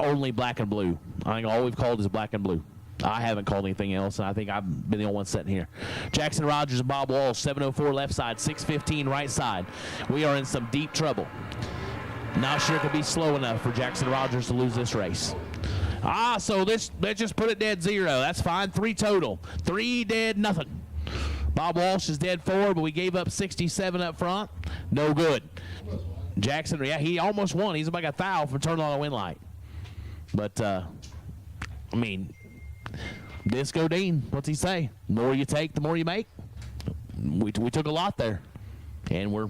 only black and blue. I think all we've called is black and blue. I haven't called anything else, and I think I've been the only one sitting here. Jackson Rogers and Bob Walsh, 704 left side, 615 right side. We are in some deep trouble. Not sure it could be slow enough for Jackson Rogers to lose this race. So let's just put it dead 0. That's fine. 3 total. 3 dead, nothing. Bob Walsh is dead 4, but we gave up 67 up front. No good. Jackson, yeah, he almost won. He's about a thou from turning on a win light. But, Disco Dean, what's he say? The more you take, the more you make. We took a lot there, and we're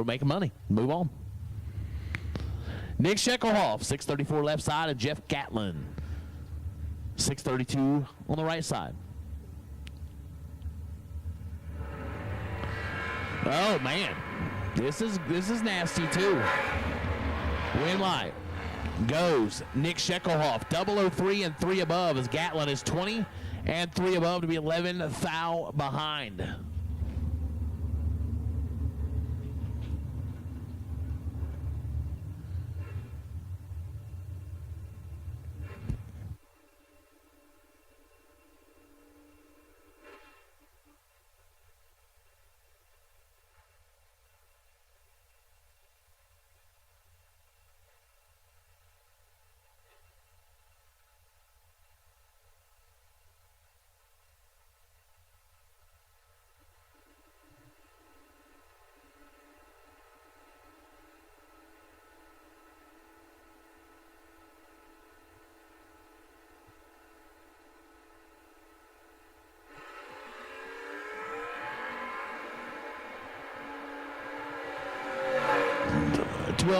making money. Move on. Nick Sheckelhoff, 634 left side, and Jeff Gatlin, 632 on the right side. Oh man, this is nasty too. Win light goes Nick Sheckelhoff, 003 and 3 above, as Gatlin is 20 and 3 above to be 11 thou behind.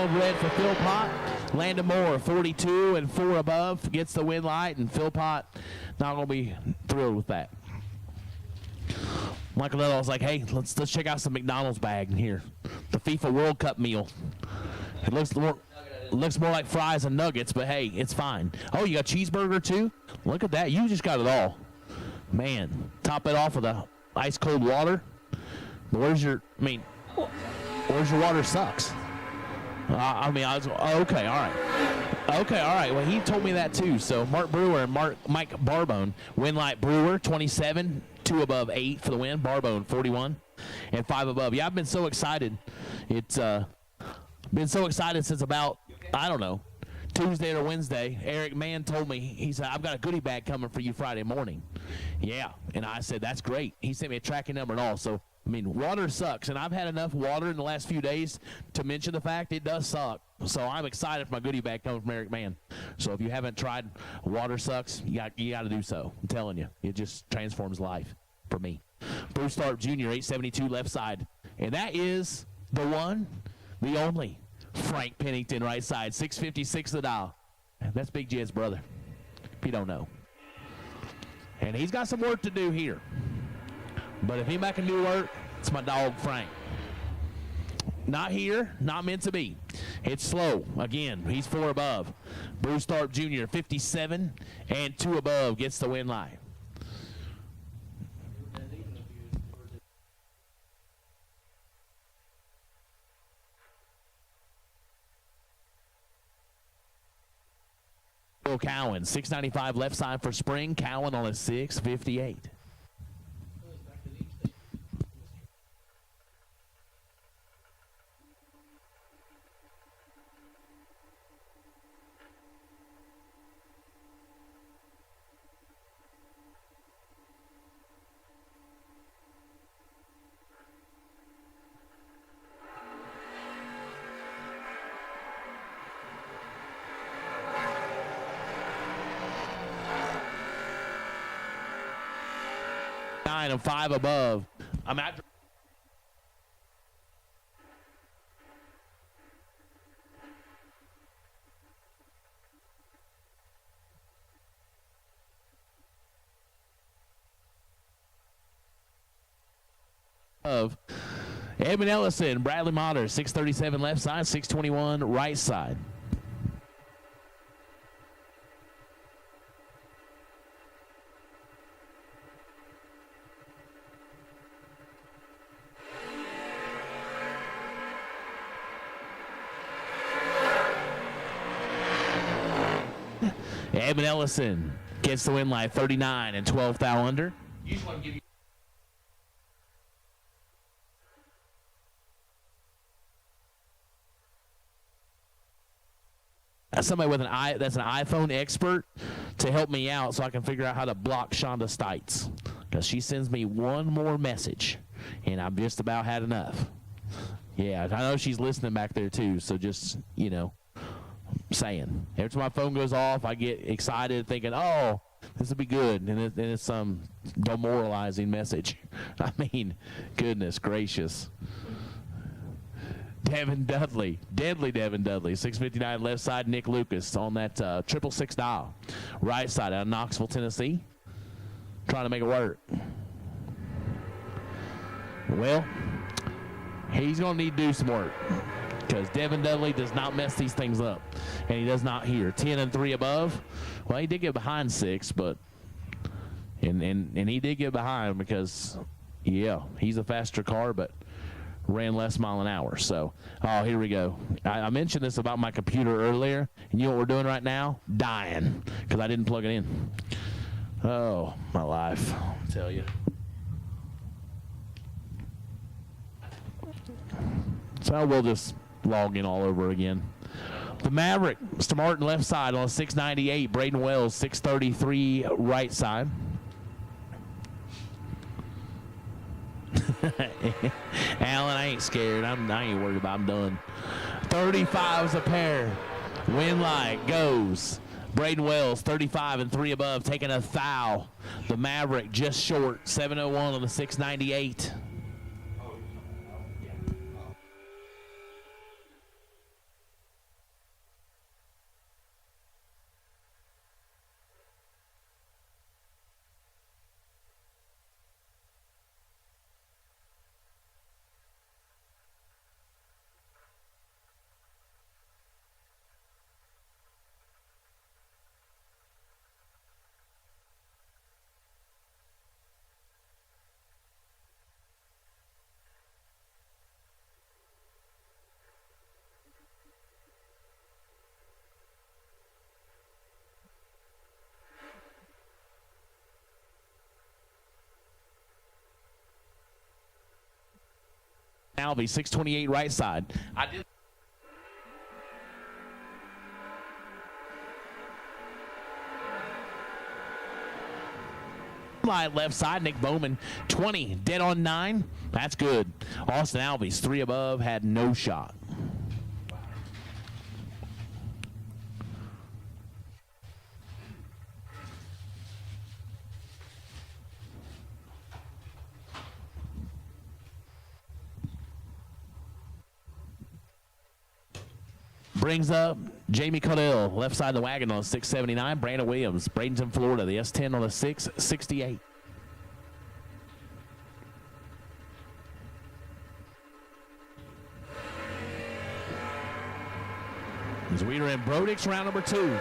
12 red for Philpott. Landon Moore, 42 and 4 above, gets the win light, and Philpott not going to be thrilled with that. Michael Little was like, hey, let's check out some McDonald's bag here. The FIFA World Cup meal. It looks more like fries and nuggets, but hey, it's fine. Oh, you got cheeseburger too? Look at that. You just got it all. Man, top it off with a ice cold water. Where's your water sucks? Okay, all right. Well, he told me that too. So Mark Brewer and Mike Barbone, win light Brewer, 27, 2 above 8 for the win. Barbone, 41 and 5 above. Yeah, I've been so excited. It's been so excited since about, I don't know, Tuesday or Wednesday. Eric Mann told me, he said, I've got a goodie bag coming for you Friday morning. Yeah, and I said, that's great. He sent me a tracking number and all. So, water sucks, and I've had enough water in the last few days to mention the fact it does suck. So I'm excited for my goodie bag coming from Eric Mann. So if you haven't tried water sucks, you got to do so. I'm telling you, it just transforms life for me. Bruce Tharp Jr., 872 left side. And that is the one, the only Frank Pennington right side, 656 the dial. That's Big Jed's brother, if you don't know. And he's got some work to do here. But if anybody can do work, it's my dog Frank. Not here, not meant to be. It's slow. Again, he's 4 above. Bruce Tharp Jr., 57 and 2 above, gets the win light. Bill Cowan, 695 left side for Spring. Cowan on a 658. And 5 above. Of Edmund Ellison, Bradley Motter, 637 left side, 621 right side. Edmund Ellison gets the win light, 39 and 12 thou under. You just want to give you somebody with that's an iPhone expert to help me out so I can figure out how to block Shonda Stites, because she sends me one more message and I've just about had enough. Yeah, I know she's listening back there too, so just, saying. Every time my phone goes off, I get excited thinking, oh, this will be good, and it's some demoralizing message. I mean, goodness gracious. Devin Dudley, deadly Devin Dudley, 659 left side. Nick Lucas on that 666 dial. Right side out of Knoxville, Tennessee. Trying to make it work. Well, he's going to need to do some work, because Devin Dudley does not mess these things up, and he does not here. 10 and 3 above. Well, he did get behind 6, but and he did get behind because, yeah, he's a faster car, but ran less mile an hour. So, oh, here we go. I mentioned this about my computer earlier, and you know what we're doing right now? Dying, because I didn't plug it in. Oh, my life, I'll tell you. So we'll just log in all over again. The Maverick, Mr. Martin left side on a 698. Braden Wells, 633 right side. Alan, I ain't scared. I ain't worried about it. I'm done. 35's a pair. Win light goes. Braden Wells, 35 and 3 above, taking a thou. The Maverick just short, 701 on the 698. . Alvey, 628 right side. I did. Line left side, Nick Bowman, 20, dead on 9. That's good. Austin Alves, 3 above, had no shot. Brings up Jamie Caudill, left side of the wagon on 679. Brandon Williams, Bradenton, Florida, the S10 on the 668. As we are in Brodix, round number 2.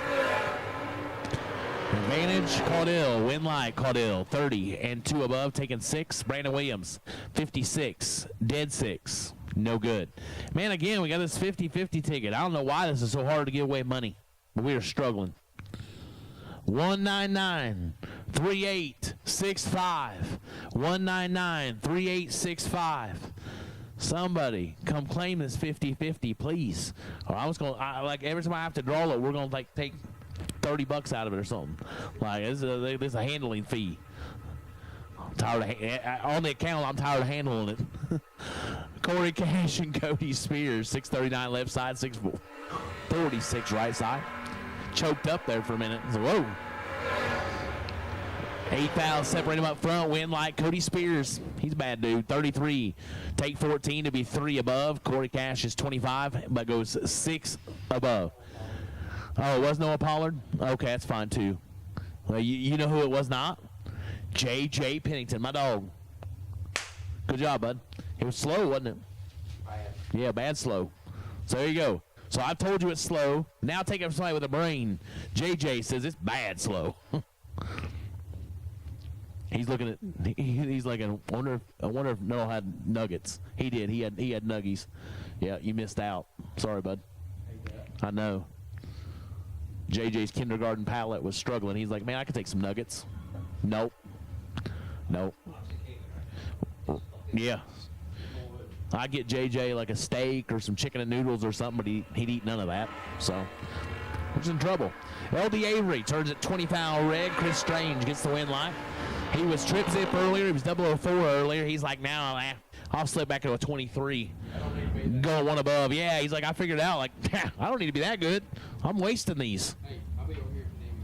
Advantage, Caudill, win light, Caudill, 30 and 2 above, taking 6. Brandon Williams, 56, dead 6. No good. Man, again, we got this 50-50 ticket. I don't know why this is so hard to give away money, but we are struggling. 199-3865. 199-3865. Somebody come claim this 50-50, please. Or I was going to, like, every time I have to draw it, we're going to, like, take $30 out of it or something. Like, there's a handling fee. I'm tired of on the account, I'm tired of handling it. Corey Cash and Cody Spears, 639 left side, 646 right side. Choked up there for a minute. So, whoa. 8,000 separate him up front. Win like Cody Spears. He's a bad dude. 33. Take 14 to be 3 above. Corey Cash is 25, but goes 6 above. Oh, it was Noah Pollard? Okay, that's fine too. Well, you know who it was not? J.J. Pennington, my dog. Good job, bud. It was slow, wasn't it? Bad. Yeah, bad slow. So there you go. So I've told you it's slow. Now take it from somebody with a brain. J.J. says it's bad slow. He's looking at. He's like, I wonder if Noel had nuggets. He did. He had nuggies. Yeah, you missed out. Sorry, bud. I know. JJ's kindergarten palate was struggling. He's like, man, I could take some nuggets. Nope. Yeah. I'd get JJ like a steak or some chicken and noodles or something, but he'd eat none of that. So, we're just in trouble. LD Avery turns at 20 foul red. Chris Strange gets the win line. He was trip zip earlier. He was 004 earlier. He's like, now I'll slip back into a 23. Go 1 above. Yeah, he's like, I figured it out. Like, I don't need to be that good. I'm wasting these. Hey, I'll be over here if you need me.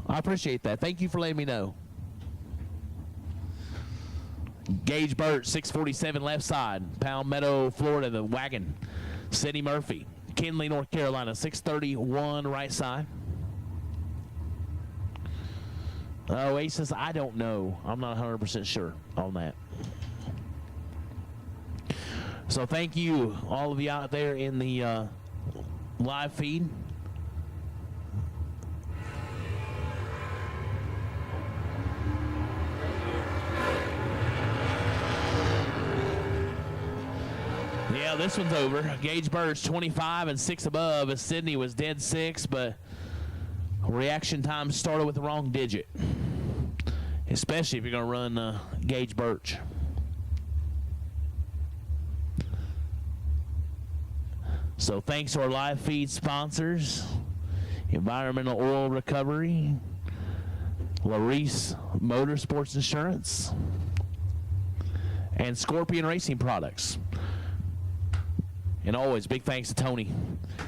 I appreciate that. Thank you for letting me know. Gage Burt, 647 left side. Palmetto, Florida, the wagon. Sidney Murphy, Kinley, North Carolina, 631 right side. Oasis, I don't know. I'm not 100% sure on that. So thank you, all of you out there in the live feed. Yeah, this one's over. Gage Bird's 25 and 6 above, as Sydney was dead 6, but reaction time started with the wrong digit, especially if you're going to run Gage Birch. So thanks to our live feed sponsors, Environmental Oil Recovery, Larice Motorsports Insurance, and Scorpion Racing Products. And always, big thanks to Tony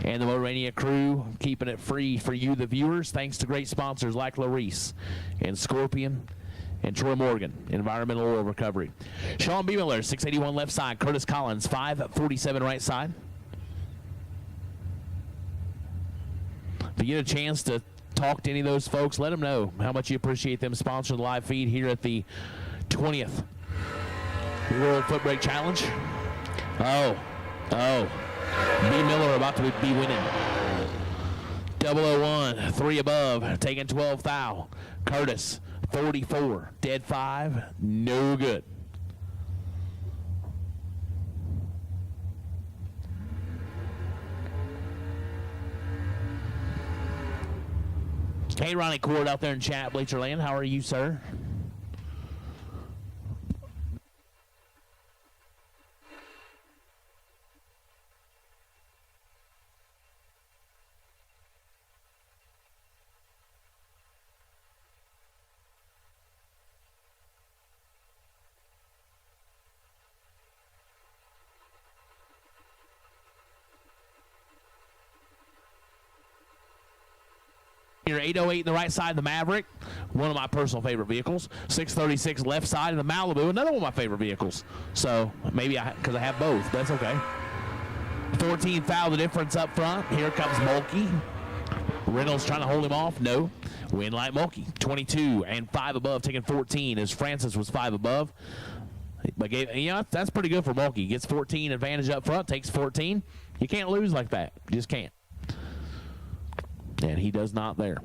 and the MotorMania crew, keeping it free for you, the viewers. Thanks to great sponsors like Larice and Scorpion and Troy Morgan, Environmental Oil Recovery. Sean B. Miller, 681 left side. Curtis Collins, 547 right side. If you get a chance to talk to any of those folks, let them know how much you appreciate them sponsoring the live feed here at the 20th World Footbrake Challenge. Oh, B. Miller about to be winning. 001, 3 above, taking 12 thou. Curtis, 44, dead 5, no good. Hey, Ronnie Cord out there in chat, Bleacherland. How are you, sir? Your 808 in the right side of the Maverick, one of my personal favorite vehicles. 636 left side of the Malibu, another one of my favorite vehicles. So maybe because I have both, that's okay. 14 foul the difference up front. Here comes Mulkey. Reynolds trying to hold him off. No. Winlight Mulkey. 22 and 5 above, taking 14 as Francis was 5 above. But that's pretty good for Mulkey. Gets 14 advantage up front, takes 14. You can't lose like that. You just can't. And he does not there.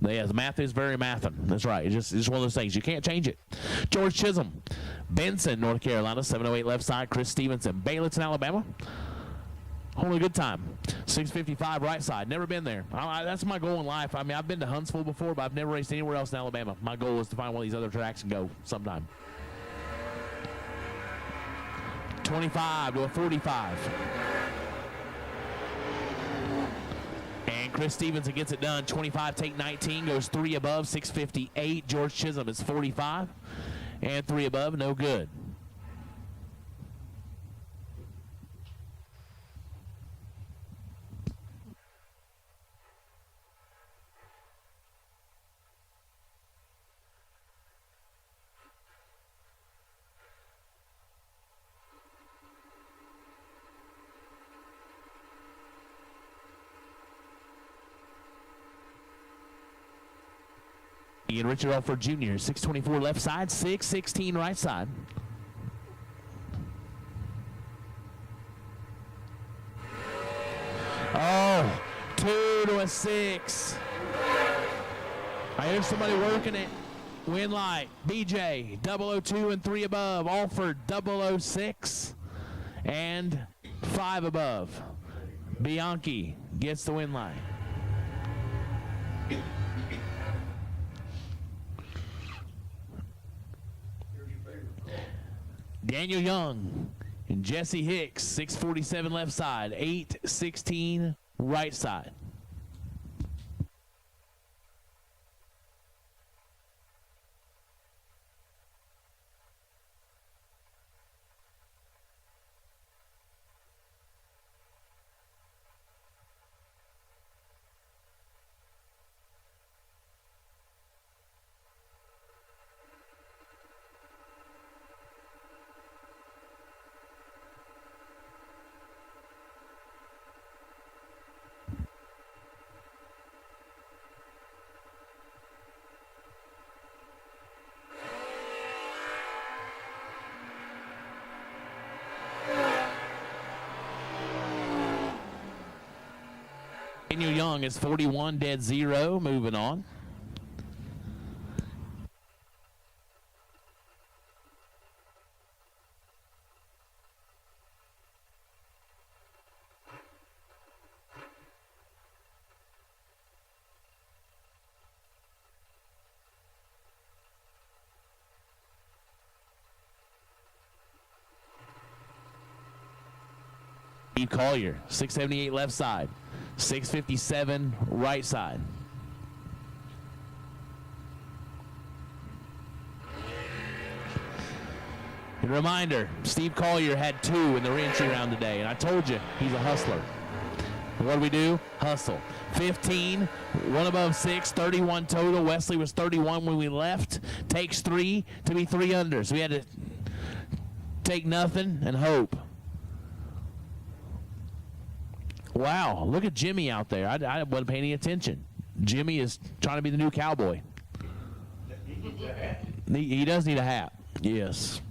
Yeah, the math is very mathin'. That's right. It's just one of those things. You can't change it. George Chisholm, Benson, North Carolina, 708 left side. Chris Stevenson, Baylitzon, Alabama. Only a good time. 655 right side. Never been there. That's my goal in life. I mean, I've been to Huntsville before, but I've never raced anywhere else in Alabama. My goal is to find one of these other tracks and go sometime. 25 to a 45. And Chris Stevenson gets it done. 25, take 19, goes 3 above, 658. George Chisholm is 45. And 3 above, no good. Ian Richard Alford Jr., 624 left side, 616 right side. Oh, 2 to a 6. I hear somebody working it. Winlight, BJ, 002 and 3 above. Alford, 006 and 5 above. Bianchi gets the Winlight. Daniel Young and Jesse Hicks, 647 left side, 816 right side. Daniel Young is 41 dead 0, moving on. Steve Collier, 678 left side. 657 right side. And reminder, Steve Collier had 2 in the re-entry round today, and I told you he's a hustler. And what do we do? Hustle. 15, 1 above 6, 31 total. Wesley was 31 when we left. Takes 3 to be 3 under. So we had to take nothing and hope. Wow, look at Jimmy out there. I wasn't paying any attention. Jimmy is trying to be the new cowboy. He does need a hat. Yes.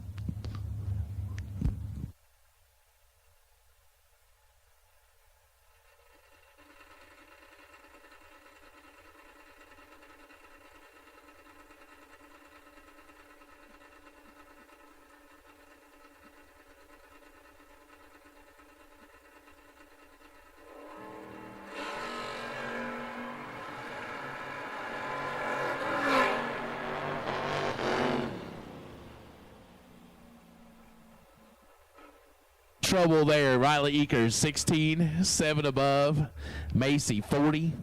Trouble there. Riley Eakers, 16, 7 above. Macy, 40,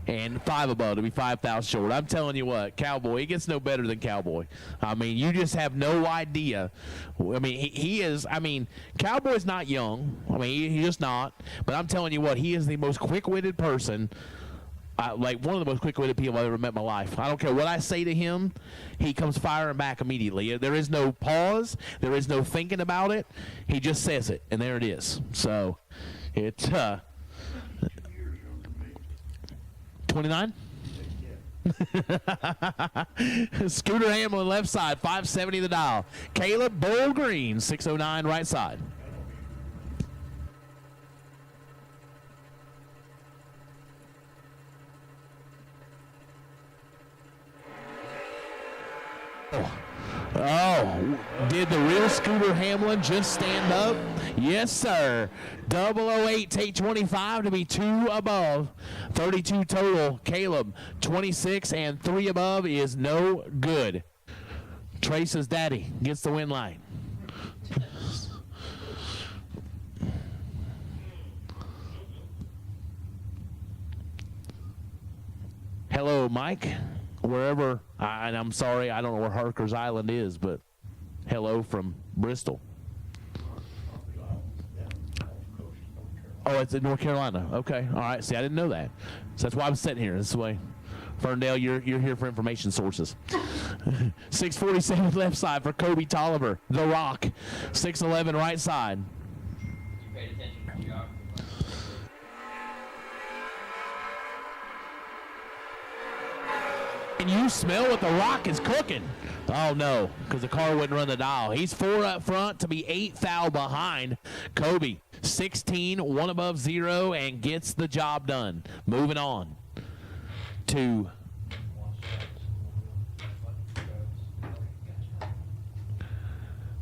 and 5 above to be 5,000 short. I'm telling you what, Cowboy, it gets no better than Cowboy. I mean, you just have no idea. I mean, he is, I mean, Cowboy's not young. I mean, he's just not. But I'm telling you what, he is the most quick-witted person like one of the most quick-witted people I've ever met in my life. I don't care what I say to him, he comes firing back immediately. There is no pause. There is no thinking about it. He just says it, and there it is. So it's 29. Scooter Hamlin left side, 570 the dial. Caleb Bull Green, 609 right side. Oh, did the real Scooter Hamlin just stand up? Yes, sir. 008, take 25 to be 2 above. 32 total. Caleb, 26 and 3 above is no good. Trace's daddy gets the win line. Hello, Mike. Wherever, and I'm sorry, I don't know where Harker's Island is, but hello from Bristol. Oh, it's in North Carolina. Okay, all right. See, I didn't know that. So that's why I'm sitting here. This way, Ferndale, you're here for information sources. 647 left side for Kobe Tolliver, The Rock. 611 right side. You paid attention to geography. And you smell what The Rock is cooking. Oh, no, because the car wouldn't run the dial. He's 4 up front to be 8 foul behind. Kobe, 16, 1 above 0, and gets the job done. Moving on to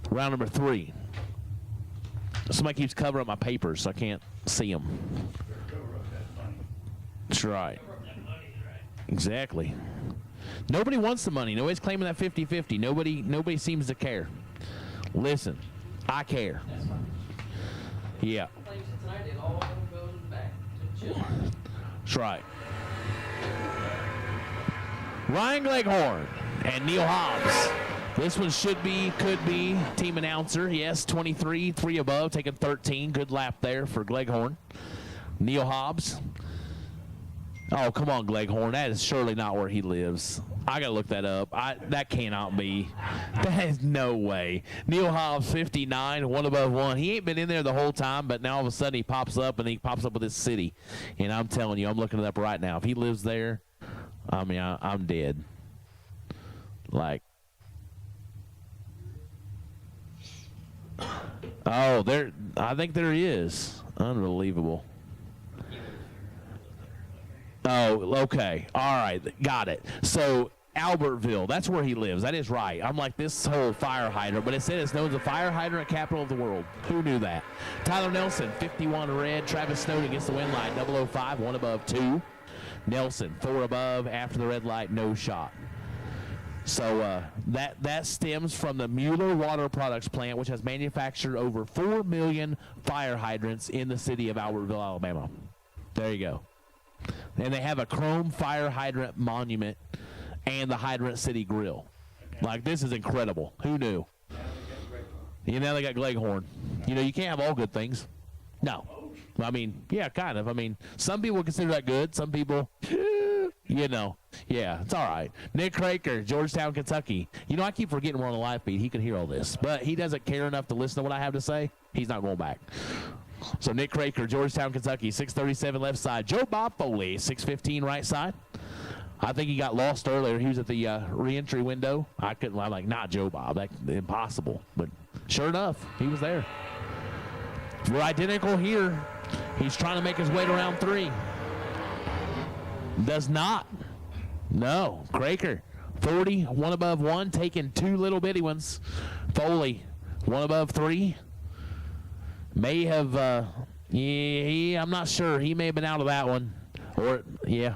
round number 3. Somebody keeps covering my papers, so I can't see them. That's right. Exactly. Nobody wants the money. Nobody's claiming that 50-50. Nobody seems to care. Listen, I care. Yeah. That's right. Ryan Gleghorn and Neil Hobbs. This one could be team announcer. Yes, 23, 3 above, taking 13. Good lap there for Gleghorn. Neil Hobbs. Oh, come on, Gleghorn. That is surely not where he lives. I got to look that up. That cannot be. That is no way. Neil Hobbs, 59, 1 above 1. He ain't been in there the whole time, but now all of a sudden he pops up, and he pops up with this city. And I'm telling you, I'm looking it up right now. If he lives there, I mean, I'm dead. Like, oh, there. I think there he is. Unbelievable. Oh, okay. All right. Got it. So, Albertville, that's where he lives. That is right. I'm like, this whole fire hydrant, but it said it's known as the fire hydrant capital of the world. Who knew that? Tyler Nelson, 51 red. Travis Snowden gets the win line, 005, 1 above 2. Nelson, 4 above. After the red light, no shot. So that stems from the Mueller Water Products plant, which has manufactured over 4 million fire hydrants in the city of Albertville, Alabama. There you go. And they have a chrome fire hydrant monument and the Hydrant City Grill. Like, this is incredible. Who knew? You know, they got Gleghorn. You know, you can't have all good things. No. I mean, yeah, kind of. I mean, some people consider that good. Some people, you know, yeah, it's all right. Nick Craker, Georgetown, Kentucky. You know, I keep forgetting we're on the live feed. He can hear all this. But he doesn't care enough to listen to what I have to say. He's not going back. So Nick Craker, Georgetown, Kentucky, 637 left side. Joe Bob Foley, 615 right side. I think he got lost earlier. He was at the re-entry window. I'm like, not Joe Bob. That's impossible. But sure enough, he was there. We're identical here. He's trying to make his way to round 3. Does not. No. Craker, 40, 1 above 1, taking 2 little bitty ones. Foley, 1 above 3. May have, I'm not sure. He may have been out of that one. Or, yeah,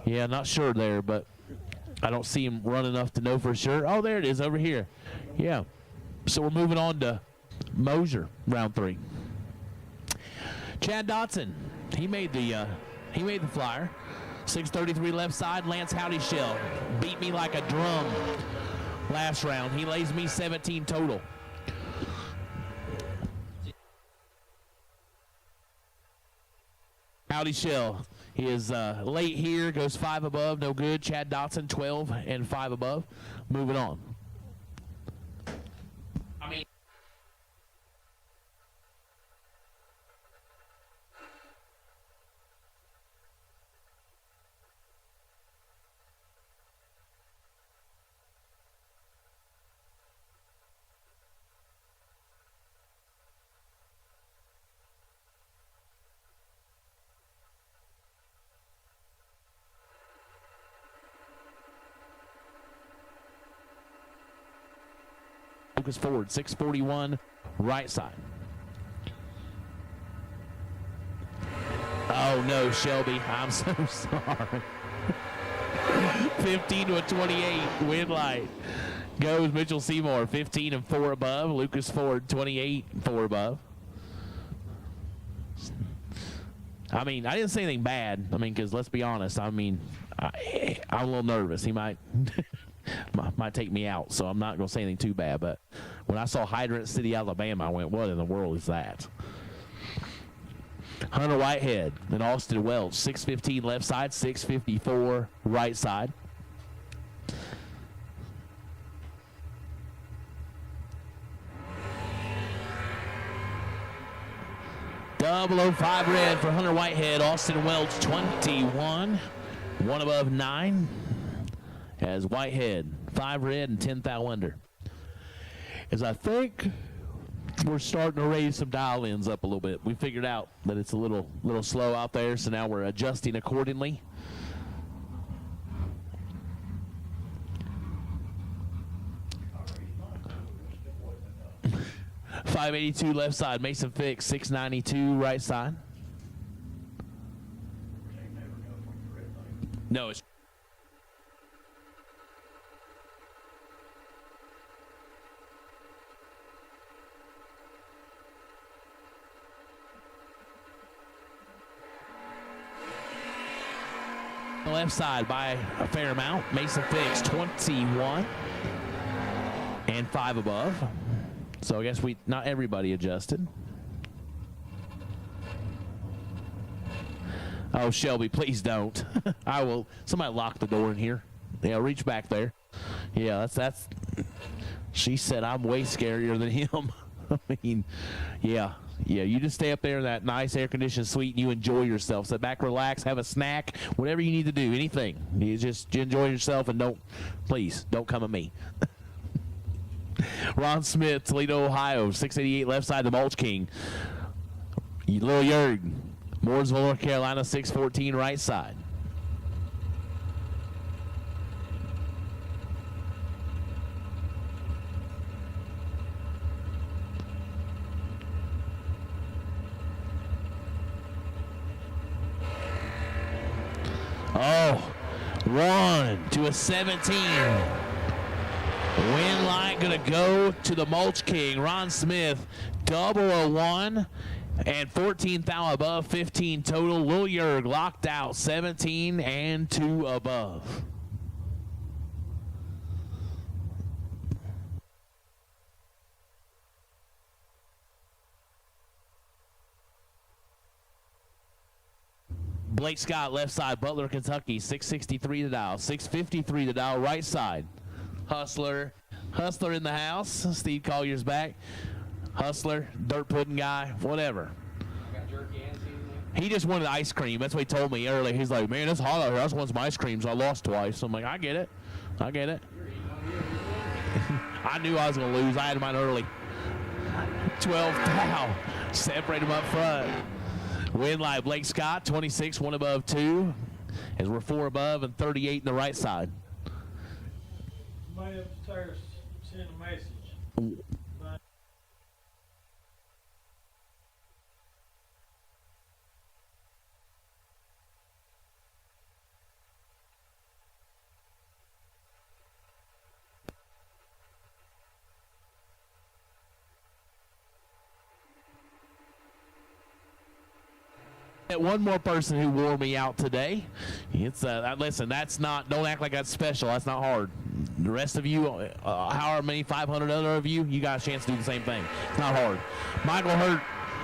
not sure there, but I don't see him run enough to know for sure. Oh, there it is over here. Yeah. So we're moving on to Moser, round 3. Chad Dotson, he made the flyer. 633 left side. Lance Howdy Shell beat me like a drum last round. He lays me 17 total. Howdy Shell. is late here, goes 5 above, no good. Chad Dotson, 12 and 5 above. Moving on. I mean, focus forward, 641, right side. Oh no, Shelby, I'm so sorry. 15 to a 28, wind light. Goes Mitchell Seymour, 15 and 4 above. Lucas Ford, 28 and 4 above. I mean, I didn't say anything bad. I mean, because let's be honest. I mean, I'm a little nervous. He might might take me out, so I'm not going to say anything too bad. But when I saw Hydrant City, Alabama, I went, what in the world is that? Hunter Whitehead and Austin Welch, 615 left side, 654 right side. .005 red for Hunter Whitehead. Austin Welch, 21. 1 above 9. As Whitehead, 5 red and 10 thou under. As I think we're starting to raise some dial-ins up a little bit. We figured out that it's a little slow out there, so now we're adjusting accordingly. .582 left side, Mason Fix, 692 right side. No, it's the left side by a fair amount. Mason Fix, 21 and 5 above. So I guess not everybody adjusted. Oh, Shelby, please don't. I will. Somebody lock the door in here. Yeah, reach back there. Yeah, that's. She said I'm way scarier than him. I mean, yeah. You just stay up there in that nice air-conditioned suite and you enjoy yourself. Sit back, relax, have a snack, whatever you need to do, anything. You just enjoy yourself and please, don't come at me. Ron Smith, Toledo, Ohio, 688 left side, the Mulch King. Lil Yerg, Mooresville, North Carolina, 614 right side. Oh, 1 to a 17. Wind line gonna go to the Mulch King. Ron Smith, 001 and 14 thou above, 15 total. Lil Yerg locked out, 17 and 2 above. Blake Scott, left side, Butler, Kentucky, 663 to dial, 653 to dial, right side. Hustler in the house. Steve Collier's back. Hustler, dirt pudding guy, whatever. Got jerky and seasoning. He just wanted ice cream. That's what he told me earlier. He's like, man, it's hot out here. I just want some ice cream, so I lost twice. I'm like, I get it. I knew I was going to lose. I had mine early. 12 thou. Separate him up front. Win live, Blake Scott, 26, 1 above 2. As we're 4 above and 38 in the right side. Somebody upstairs sent a message. One more person who wore me out today. It's listen, don't act like that's special. That's not hard. The rest of you, however many 500 other of you got a chance to do the same thing. It's not hard. Michael Hurt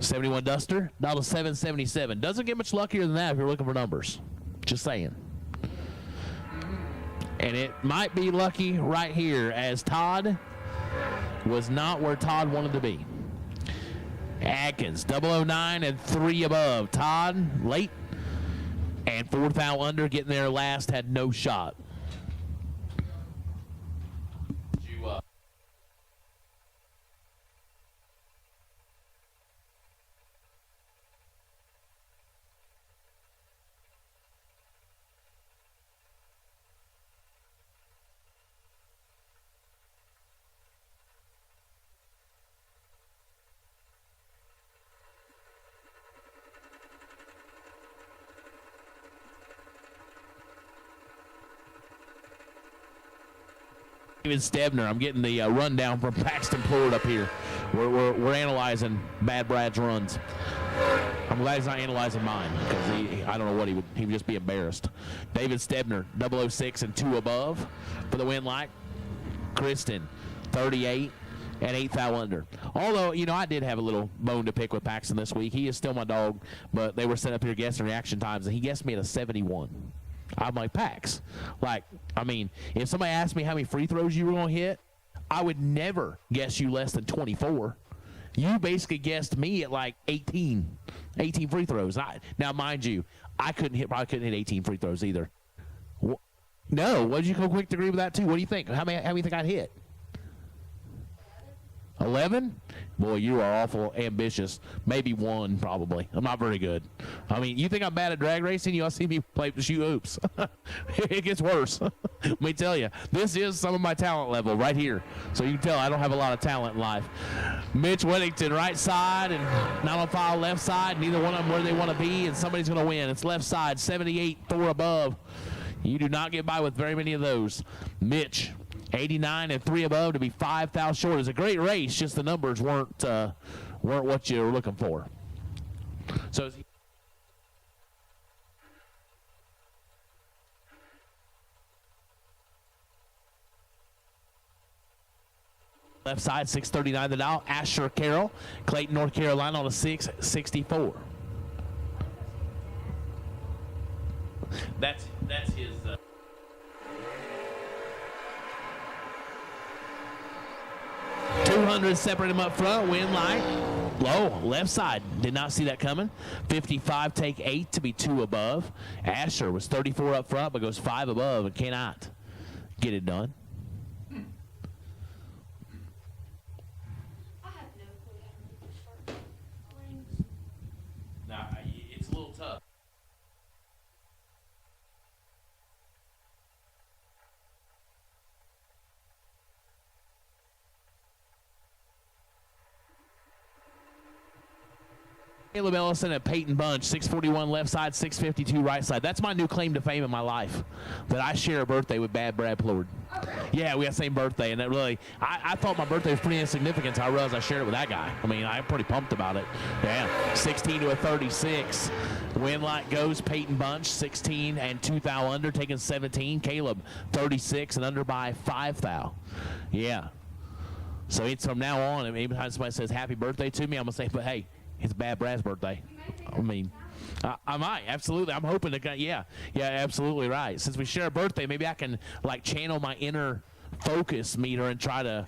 71 Duster, down to 777. Doesn't get much luckier than that if you're looking for numbers. Just saying. And it might be lucky right here, as Todd was not where Todd wanted to be. Atkins, 009 and 3 above. Todd, late. And 4th thou under, getting there last, had no shot. David Stebner, I'm getting the rundown from Paxton Plord up here. We're analyzing Bad Brad's runs. I'm glad he's not analyzing mine, because I don't know what he would just be embarrassed. David Stebner, 006 and 2 above for the win light. Kristen, 38 and 8 thou under. Although, I did have a little bone to pick with Paxton this week. He is still my dog, but they were set up here guessing reaction times, and he guessed me at a 71. I'm like, Pax, if somebody asked me how many free throws you were going to hit, I would never guess you less than 24. You basically guessed me at like 18 free throws. Now, mind you, I probably couldn't hit 18 free throws either. No, what did you go quick to agree with that too? What do you think? How many do you think I'd hit? 11? Boy, you are awful ambitious. Maybe 1, probably. I'm not very good. You think I'm bad at drag racing? You all see me play shoot hoops. It gets worse. Let me tell you, this is some of my talent level right here. So you can tell I don't have a lot of talent in life. Mitch Whittington, right side, and not on file left side. Neither one of them where they want to be, and somebody's going to win. It's left side, 78, 4 above. You do not get by with very many of those. Mitch, 89 and 3 above to be 5 thou short. It's a great race, just the numbers weren't what you were looking for. So left side, 639 the dial. Asher Carroll, Clayton, North Carolina on a 664. That's his. 200 separate him up front. Win light. Low. Left side. Did not see that coming. 55 take 8 to be 2 above. Asher was 34 up front, but goes 5 above and cannot get it done. Nah, it's a little tough. Caleb Ellison and Peyton Bunch, 641 left side, 652 right side. That's my new claim to fame in my life, that I share a birthday with Bad Brad Plord. Yeah, we got the same birthday, and that really, I thought my birthday was pretty insignificant until I realized I shared it with that guy. I'm pretty pumped about it. Yeah, 16 to a 36. Win light goes Peyton Bunch, 16 and 2 thou under, taking 17. Caleb, 36 and under by 5 thou. Yeah. So it's from now on, anytime somebody says happy birthday to me, I'm going to say, but hey, it's Bad Brad's birthday. I might, absolutely. I'm hoping to, yeah, absolutely right. Since we share a birthday, maybe I can, channel my inner focus meter and try to.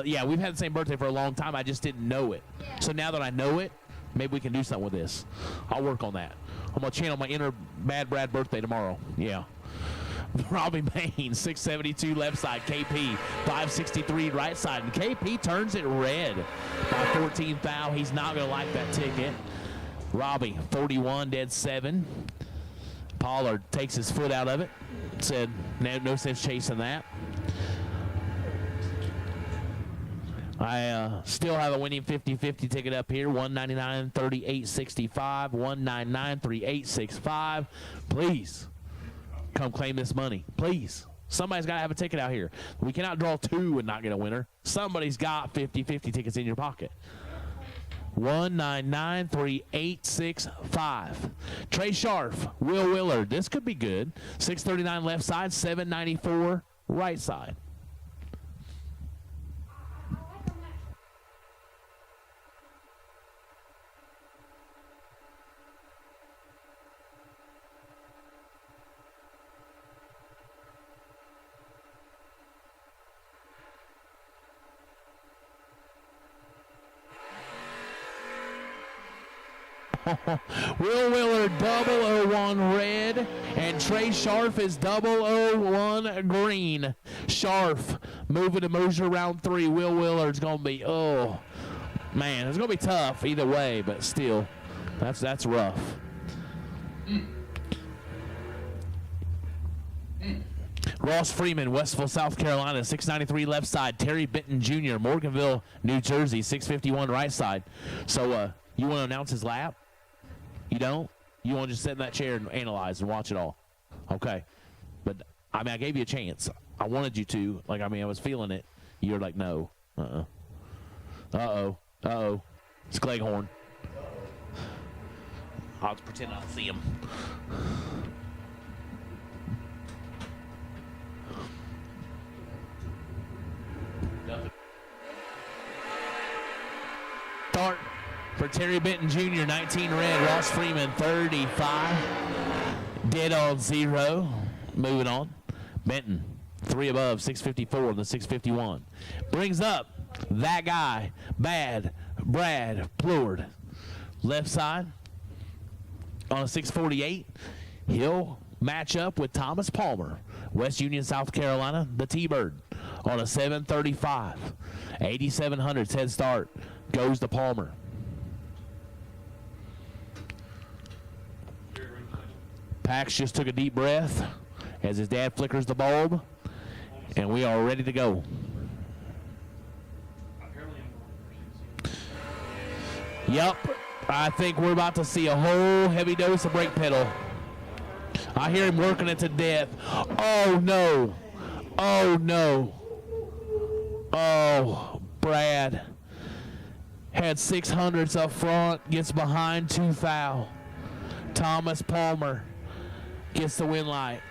Yeah, we've had the same birthday for a long time. I just didn't know it. So now that I know it, maybe we can do something with this. I'll work on that. I'm going to channel my inner Bad Brad birthday tomorrow. Yeah. Robbie Bain, 672 left side. KP, 563 right side. And KP turns it red by 14 thou. He's not going to like that ticket. Robbie, 41, dead 7. Pollard takes his foot out of it. Said, no sense chasing that. I still have a winning 50-50 ticket up here. 199-3865. 199-3865. Please. Come claim this money, please. Somebody's got to have a ticket out here. We cannot draw 2 and not get a winner. Somebody's got 50-50 tickets in your pocket. 199-3865. Trey Scharf, Will Willard. This could be good. 639 left side, 794 right side. Will Wheeler 001 red, and Trey Scharf is 001 green. Scharf moving to Moser round 3. Will Wheeler is going to be, oh, man, it's going to be tough either way, but still, that's rough. Ross Freeman, Westville, South Carolina, 693 left side. Terry Benton Jr., Morganville, New Jersey, 651 right side. So you want to announce his lap? You don't? You want to just sit in that chair and analyze and watch it all? Okay. But, I mean, I gave you a chance. I wanted you to. Like, I mean, I was feeling it. You were like, no. Uh-oh. It's Cleghorn. I'll just pretend I don't see him. Start for Terry Benton Jr., 19 red. Ross Freeman, 35. Dead on 0. Moving on. Benton, 3 above, 654 to 651. Brings up that guy, Brad Plord. Left side on a 648. He'll match up with Thomas Palmer, West Union, South Carolina, the T-Bird, on a 735. 8,700's head start goes to Palmer. Pax just took a deep breath as his dad flickers the bulb, and we are ready to go. Yep, I think we're about to see a whole heavy dose of brake pedal. I hear him working it to death. Oh, no. Oh, no. Oh, Brad had 600s up front, gets behind 2 foul. Thomas Palmer gets the win light.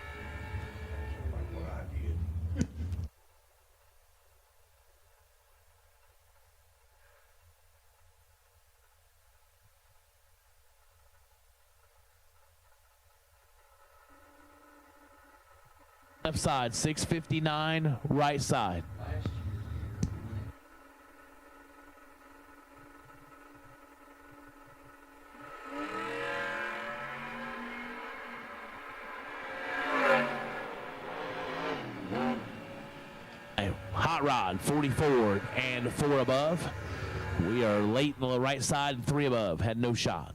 Left side, 659, right side. Hot rod, 44 and 4 above. We are late in the right side and 3 above. Had no shot.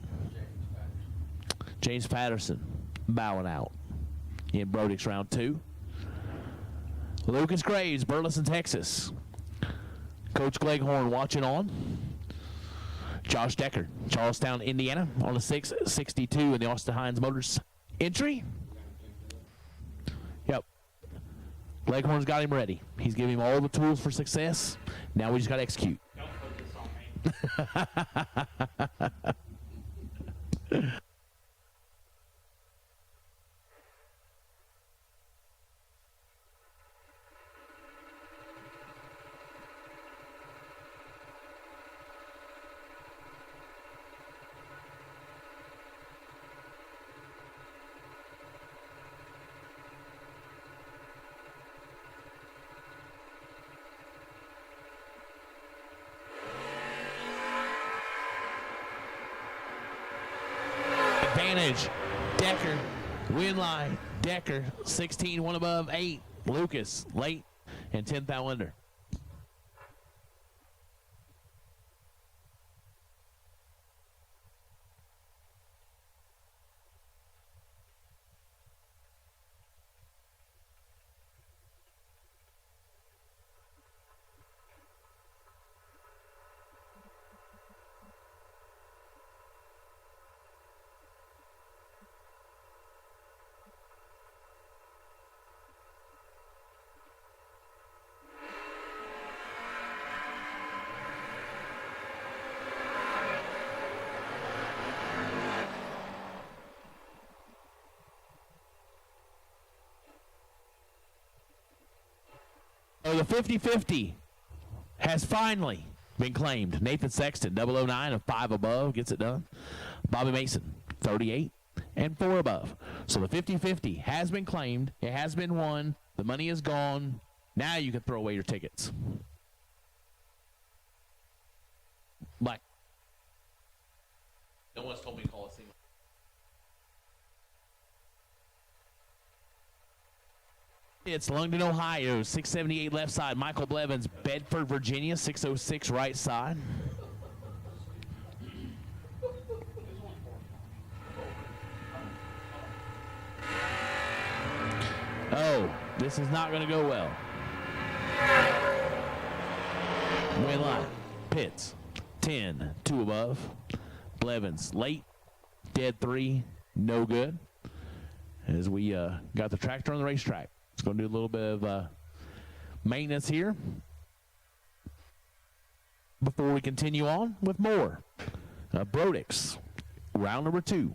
James Patterson bowing out in Brodix round 2. Lucas Graves, Burleson, Texas. Coach Cleghorn watching on. Josh Decker, Charlestown, Indiana, on a 662 in the Austin Hines Motors entry. Yep. Cleghorn's got him ready. He's giving him all the tools for success. Now we just got to execute. Don't put this on me. Advantage. Decker. Win line. Decker. 16, 1 above, 8. Lucas, late, and 10th out under. The 50-50 has finally been claimed. Nathan Sexton, 009 and 5 above, gets it done. Bobby Mason, 38 and 4 above. So the 50-50 has been claimed. It has been won. The money is gone. Now you can throw away your tickets. Black. Don't once told me to call a SEMA. It's Longdon, Ohio, 678 left side. Michael Blevins, Bedford, Virginia, 606 right side. Oh, this is not going to go well. Win line, pits, 10, 2 above. Blevins, late, dead 3, no good. As we got the tractor on the racetrack. It's going to do a little bit of maintenance here before we continue on with more. Brodix, round number 2.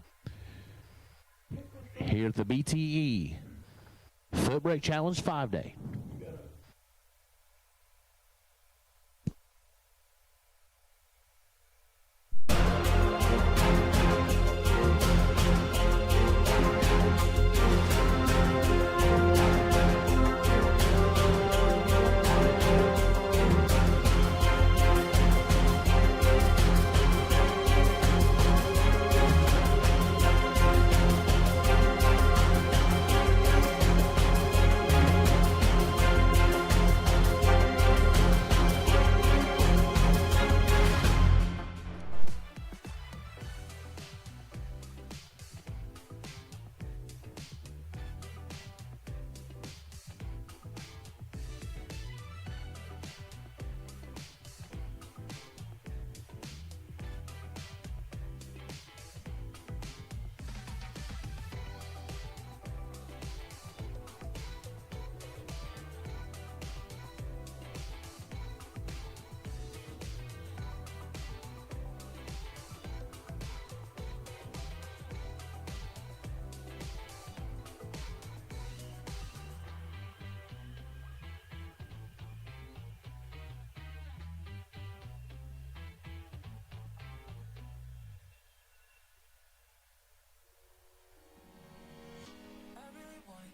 Here at the BTE Footbrake Challenge 5-day.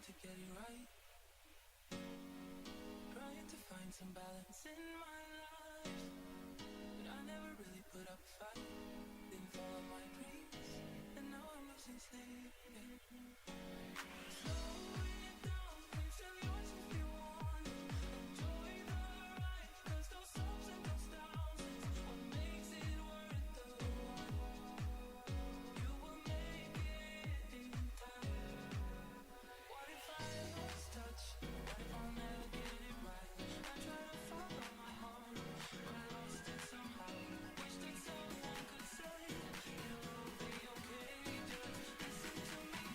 To get it right, trying to find some balance in my life, but I never really put up a fight, didn't follow my dreams, and now I'm losing sleep. Slowing it down, please tell yours if you want, enjoy the ride, cause those ups and those downs is what makes it worth the run. You will make it in time. What if I lost touch? What if I'll never get it right? I try to follow my heart, but I lost it somehow. Wish that someone could say it'll all be okay. Just listen to me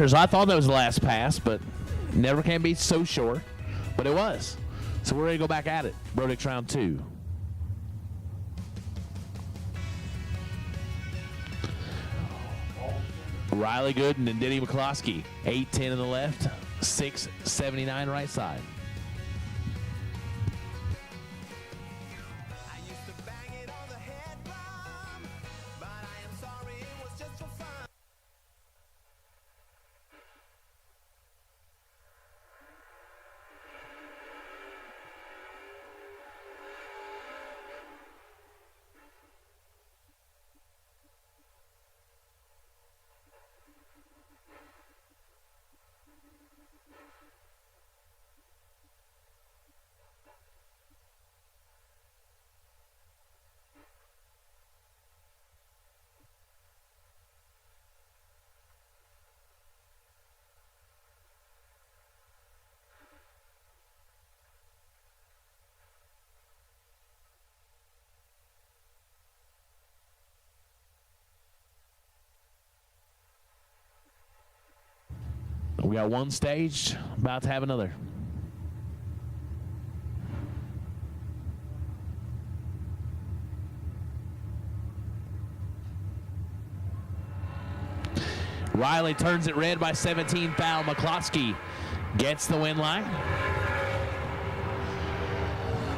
I thought that was the last pass, but never can be so sure. But it was. So we're ready to go back at it. Brodix round 2. Riley Gooden and Denny McCloskey. 810 in the left, 679 right side. We got one stage, about to have another. Riley turns it red by 17 foul. McCloskey gets the win line.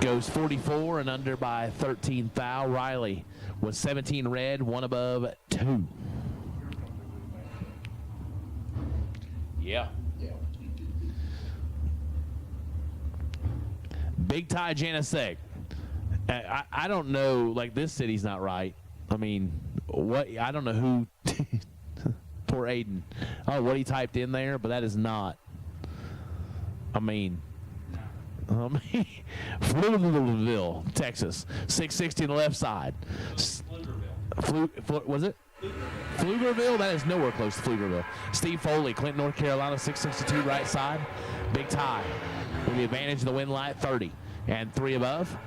Goes 44 and under by 13 foul. Riley was 17 red, 1 above 2. Yeah. Big Ty Janisek. I don't know, like, this city's not right. I mean, what? I don't know who. Poor Aiden. Oh, what he typed in there, but that is not. I mean, Pflugerville, Texas. 660 on the left side. Was it? Pflugerville? That is nowhere close to Pflugerville. Steve Foley, Clinton, North Carolina, 662 right side. Big Ty with the advantage of the wind light, 30. And 3 above.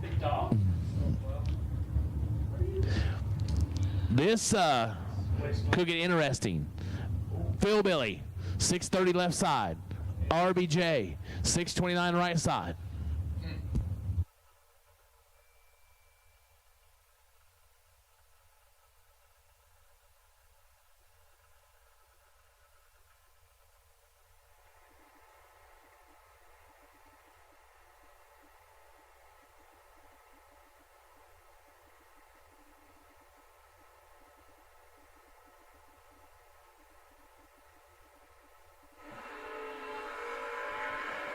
Big dog. This could get interesting. Phil Billy, 630 left side. RBJ, 629 right side.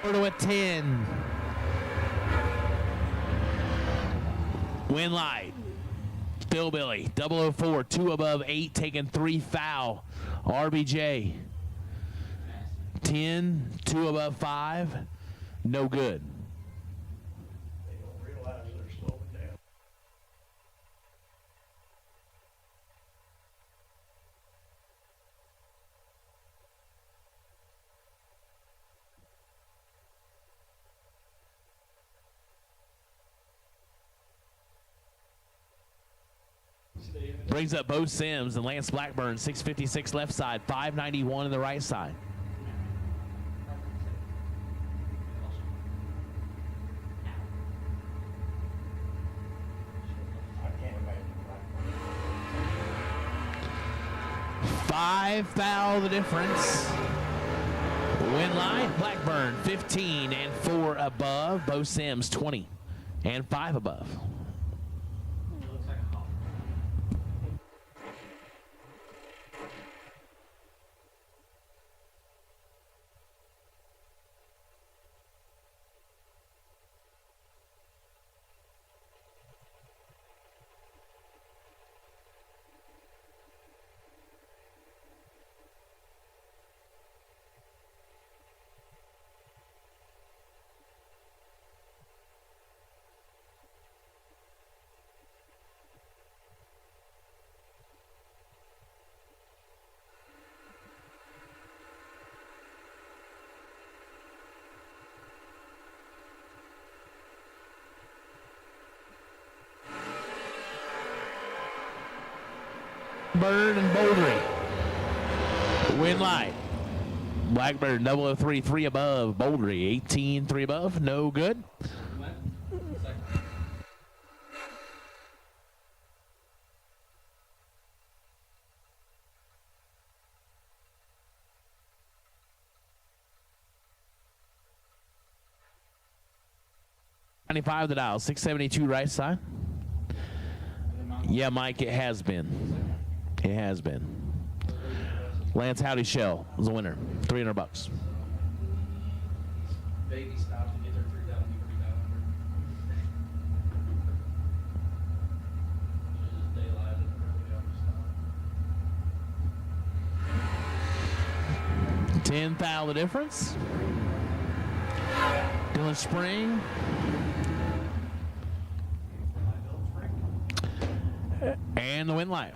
To a 10. Win light. Phil Billy, 004, 2 above 8, taking 3 foul. RBJ, 10, 2 above 5, no good. They don't realize they're slowing down. Brings up Bo Sims and Lance Blackburn, 656 left side, 591 on the right side. Five foul the difference. Win line, Blackburn 15 and 4 above. Bo Sims 20 and 5 above. Blackbird and Bouldery. Win light. Blackbird 003, 3 above. Bouldery 18, 3 above. No good. $95 the dial, 672 right side. Yeah, Mike, it has been. It has been. Lance Howdy Shell was the winner, $300. Baby stopped to get their 3,000 $10,000 the difference. Dylan Spring. And the win light.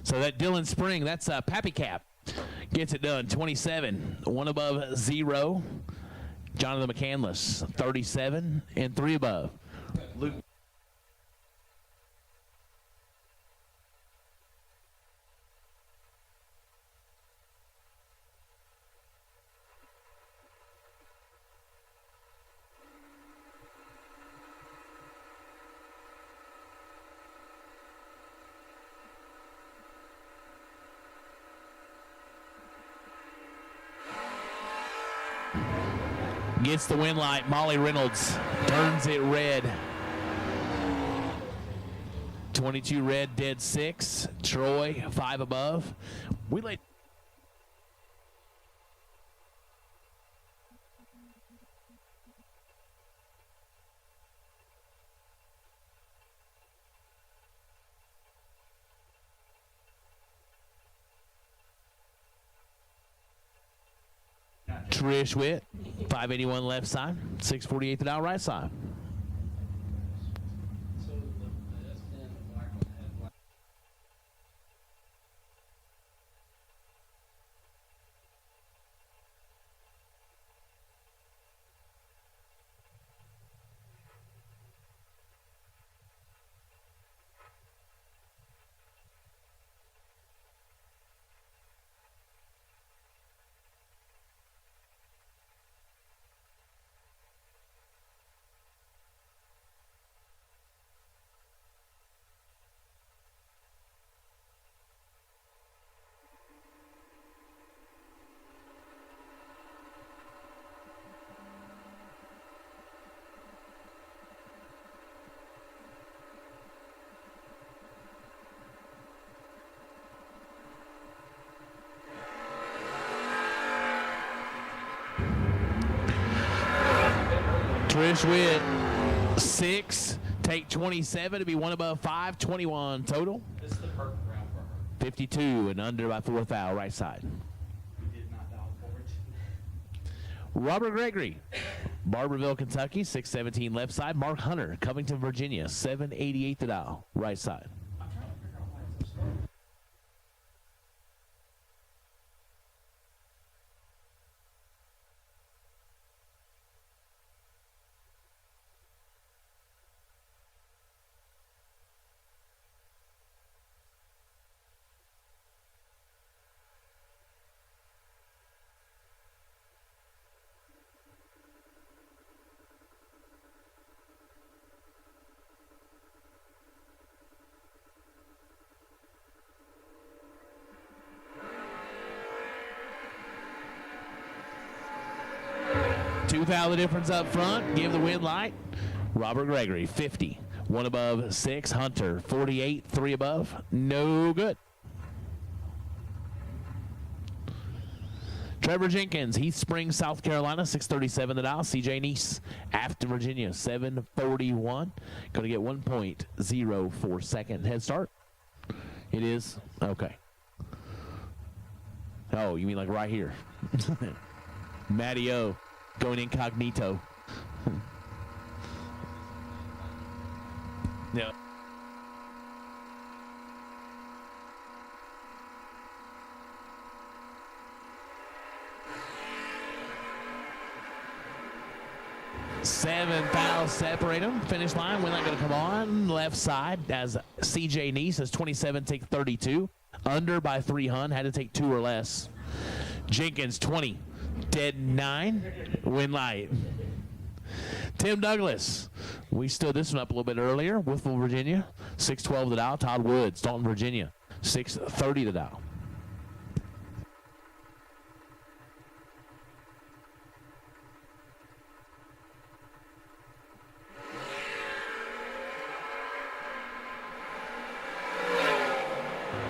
So that Dylan Spring, that's Pappy Cap. Gets it done, 27. 1 above 0. Jonathan McCandless, 37 and 3 above. Luke. Gets the win light. Molly Reynolds turns it red. 22 red, dead 6. Troy 5 above. We laid. Trish Witt, 581 left side, 648 the dial right side. Trish Witt, 6, take 27 to be 1 above 5, 21 total. This is the perfect round for her. 52 and under by 4 foul, right side. We did not dial forward. Robert Gregory, Barberville, Kentucky, 617 left side. Mark Hunter, Covington, Virginia, 788 the dial, right side. I'm trying to figure out why it's so slow. $2,000 difference up front. Give the win light. Robert Gregory, 50. 1 above 6. Hunter, 48. 3 above. No good. Trevor Jenkins, Heath Springs, South Carolina, 637 the dial. CJ Neese, Afton, Virginia, 741. Going to get 1.04 second head start. It is? Okay. Oh, you mean like right here. Matty O going incognito. Yeah. 7 thou separate them. Finish line. We're not going to come on. Left side as CJ Neese has 27, take 32. Under by 3 hun. Had to take 2 or less. Jenkins 20, dead 9. Win light. Tim Douglas. We stood this one up a little bit earlier. Wolfville, Virginia. 612 the dial. Todd Woods, Dalton, Virginia. 630 the dial.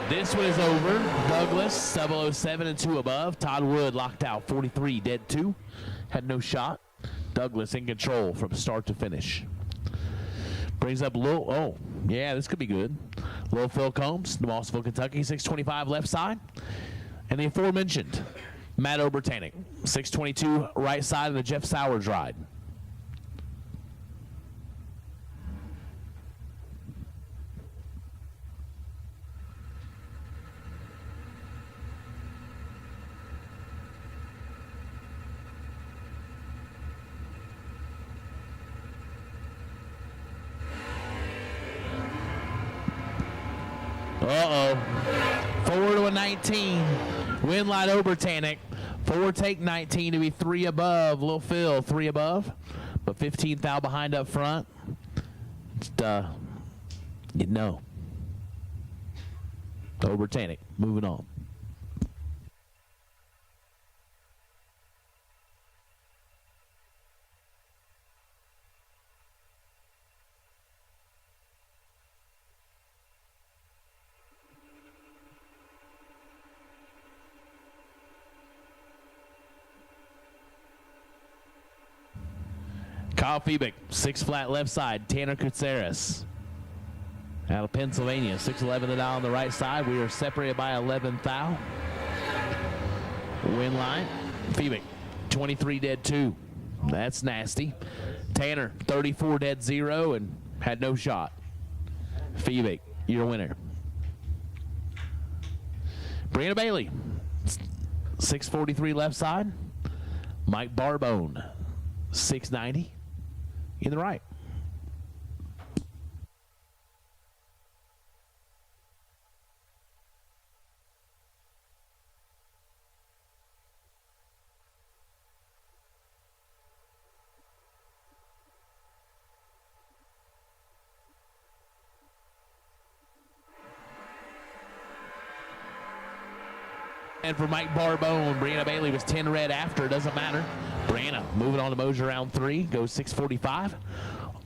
This one is over. Douglas, 007 and 2 above. Todd Wood locked out, 43, dead 2. Had no shot. Douglas in control from start to finish. Brings up Lil, oh, yeah, this could be good. Lil Phil Combs, Mossville, Kentucky, 625 left side. And the aforementioned Matt Obertanic, 622 right side of the Jeff Sowers ride. Uh-oh. 4 to a 19. Win light Obertanic. 4 take 19 to be 3 above. Lil Phil, 3 above. But 15 thou behind up front. Just, you know. Obertanic, moving on. Kyle Feebick, 6 flat left side. Tanner Kutseris out of Pennsylvania, 6'11" the dial on the right side. We are separated by 11 thou. Win line. Feebick, 23 dead 2. That's nasty. Tanner, 34 dead 0 and had no shot. Feebick, your winner. Brianna Bailey, 643 left side. Mike Barbone, 690 in the right. And for Mike Barbone, Brianna Bailey was 10 red after. Doesn't matter. Brianna moving on to Moser round 3. Goes 645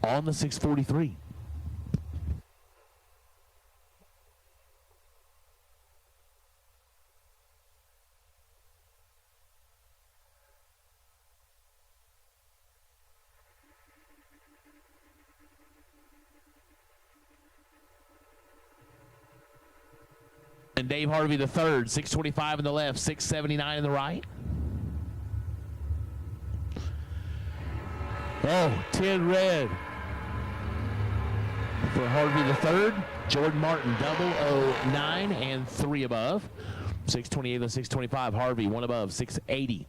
on the 643. And Dave Harvey the third, 625 in the left, 679 in the right. Oh, 10 red for Harvey the third. Jordan Martin, 009 and 3 above. 628 and 625. Harvey, 1 above, 680.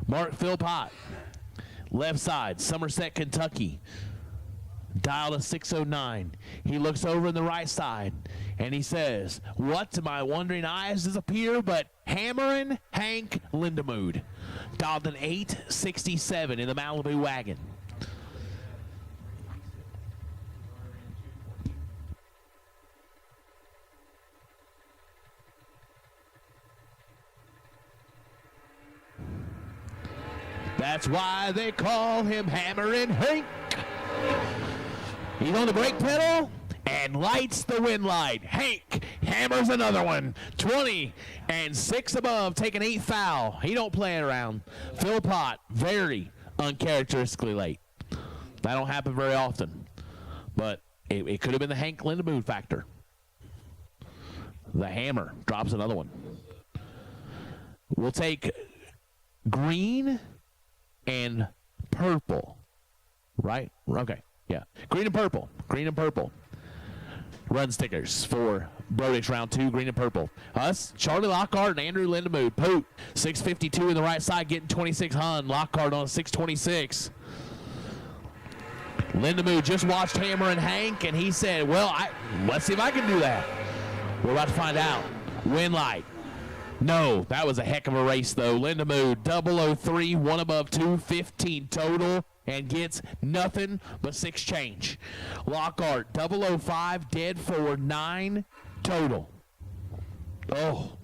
Mark Philpott, left side, Somerset, Kentucky. Dial to 609. He looks over in the right side and he says, "What to my wondering eyes does appear but Hammerin' Hank Lindemood." Dialed an 867 in the Malibu wagon. That's why they call him Hammerin' Hank. He's on the brake pedal and lights the wind light. Hank hammers another one. 20 and 6 above, taking 8 foul. He don't play it around. Philpott, very uncharacteristically late. That don't happen very often. But it could have been the Hank Lindemood factor. The hammer drops another one. We'll take green and purple. Right? Okay. Yeah. Green and purple. Green and purple. Run stickers for Brodix round 2, green and purple. Us, Charlie Lockhart and Andrew Lindemood. Poot, 652 in the right side, getting 26 Hun. Lockhart on 626. Lindemood just watched Hammer and Hank, and he said, well, let's see if I can do that. We're about to find out. Winlight. No, that was a heck of a race, though. Lindemood, 003, 1 above 2, 15 total, and gets nothing but 6 change. Lockhart, 005, dead for 9 total. Oh,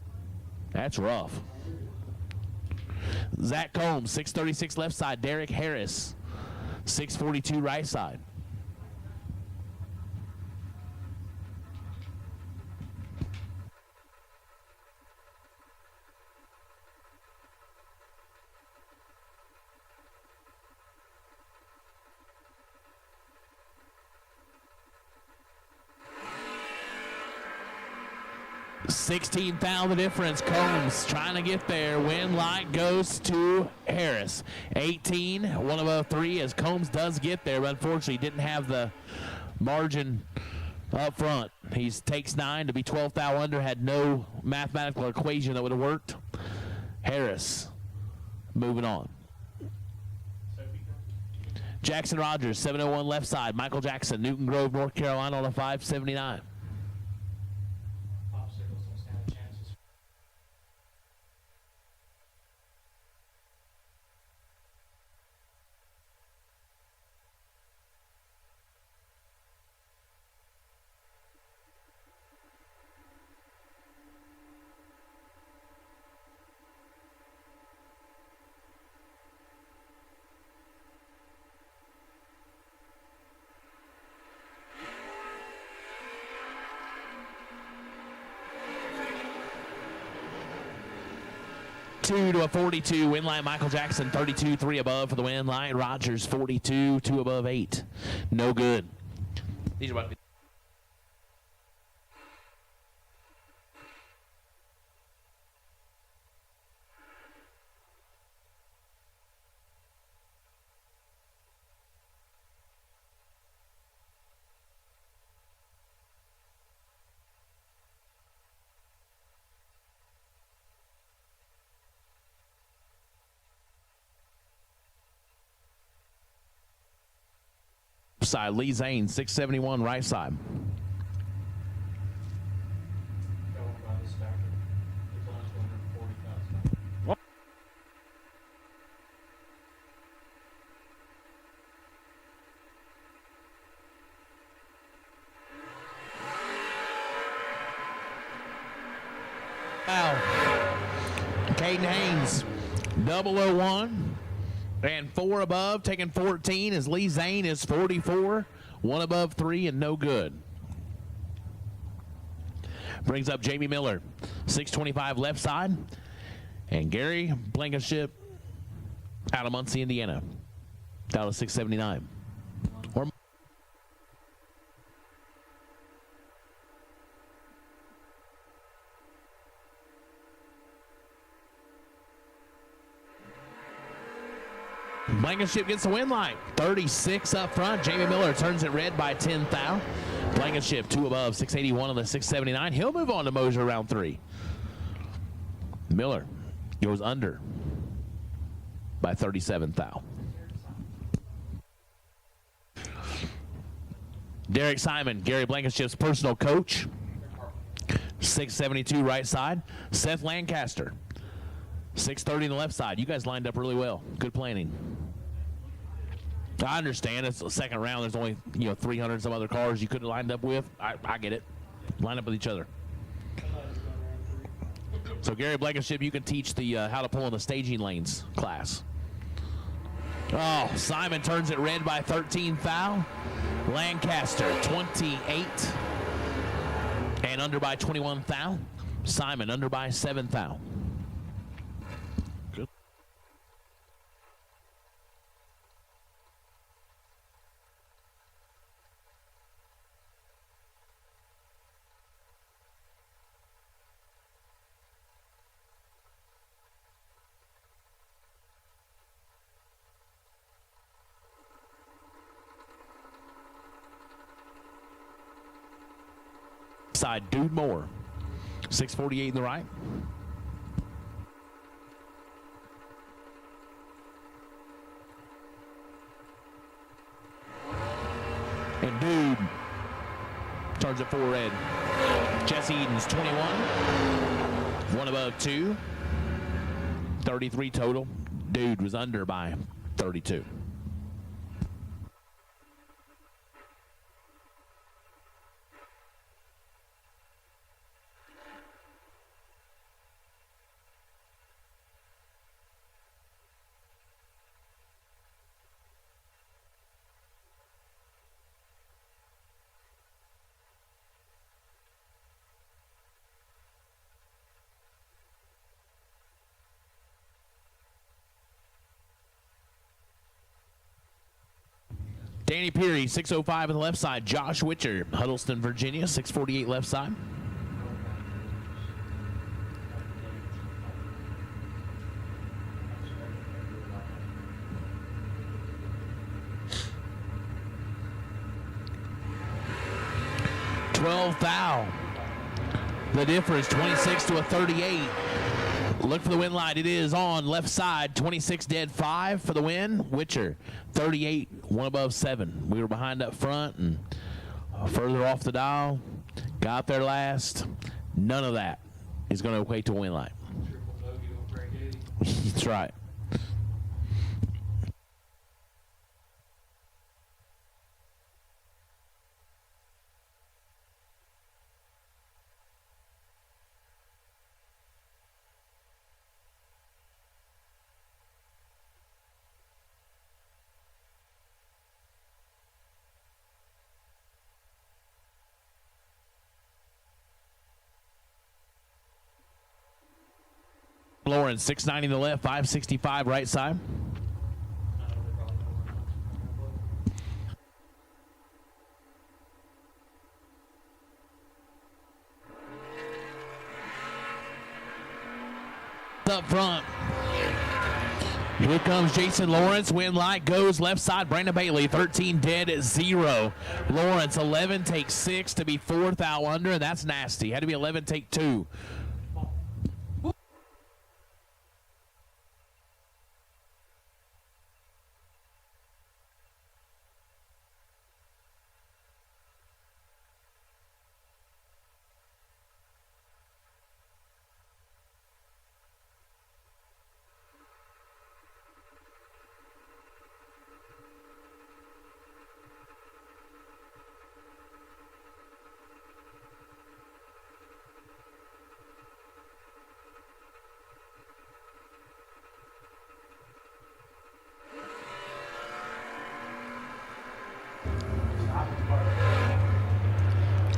that's rough. Zach Combs, 636 left side. Derek Harris, 642 right side. $16,000 difference. Combs trying to get there. Win light goes to Harris. 18, 1 above 3 as Combs does get there, but unfortunately didn't have the margin up front. He takes 9 to be 12th thou under. Had no mathematical equation that would have worked. Harris moving on. Jackson Rogers, 701 left side. Michael Jackson, Newton Grove, North Carolina on a 579. To a 42, win line Michael Jackson, 32, 3 above for the win line. Rogers, 42, 2 above 8. No good. These are about to be side. Lee Zane, 671 right side. Wow. Caden Haynes, 001. And 4 above, taking 14 as Lee Zane is 44. 1 above 3 and no good. Brings up Jamie Miller, 625 left side. And Gary Blankenship out of Muncie, Indiana, down to 679. Blankenship gets the win line. 36 up front. Jamie Miller turns it red by 10 thou. Blankenship 2 above, 681 on the 679. He'll move on to Moser round 3. Miller goes under by 37 thou. Derek Simon, Gary Blankenship's personal coach. 672 right side. Seth Lancaster, 630 on the left side. You guys lined up really well. Good planning. I understand it's the second round. There's only 300 some other cars you could have lined up with. I get it. Line up with each other. So Gary Blankenship, you can teach the how to pull in the staging lanes class. Oh, Simon turns it red by 13 thou. Lancaster 28 and under by 21 thou. Simon under by 7 thou. side, Dude Moore. 648 in the right. And Dude turns it 4 red. Jesse Eden's 21. One above 2. 33 total. Dude was under by 32. Danny Peary, 605 on the left side. Josh Witcher, Huddleston, Virginia, 648 left side. $12,000. The difference, 26 to a 38. Look for the win line. It is on left side. 26 dead 5 for the win. Witcher 38, 1 above 7. We were behind up front and further off the dial. Got there last. None of that is going to equate to a win line. That's right. Lawrence, 690 to the left, 565 right side. Up front. Here comes Jason Lawrence. Win light goes left side. Brandon Bailey, 13 dead at 0. Lawrence, 11 take 6 to be 4th out under, and that's nasty. Had to be 11 take 2.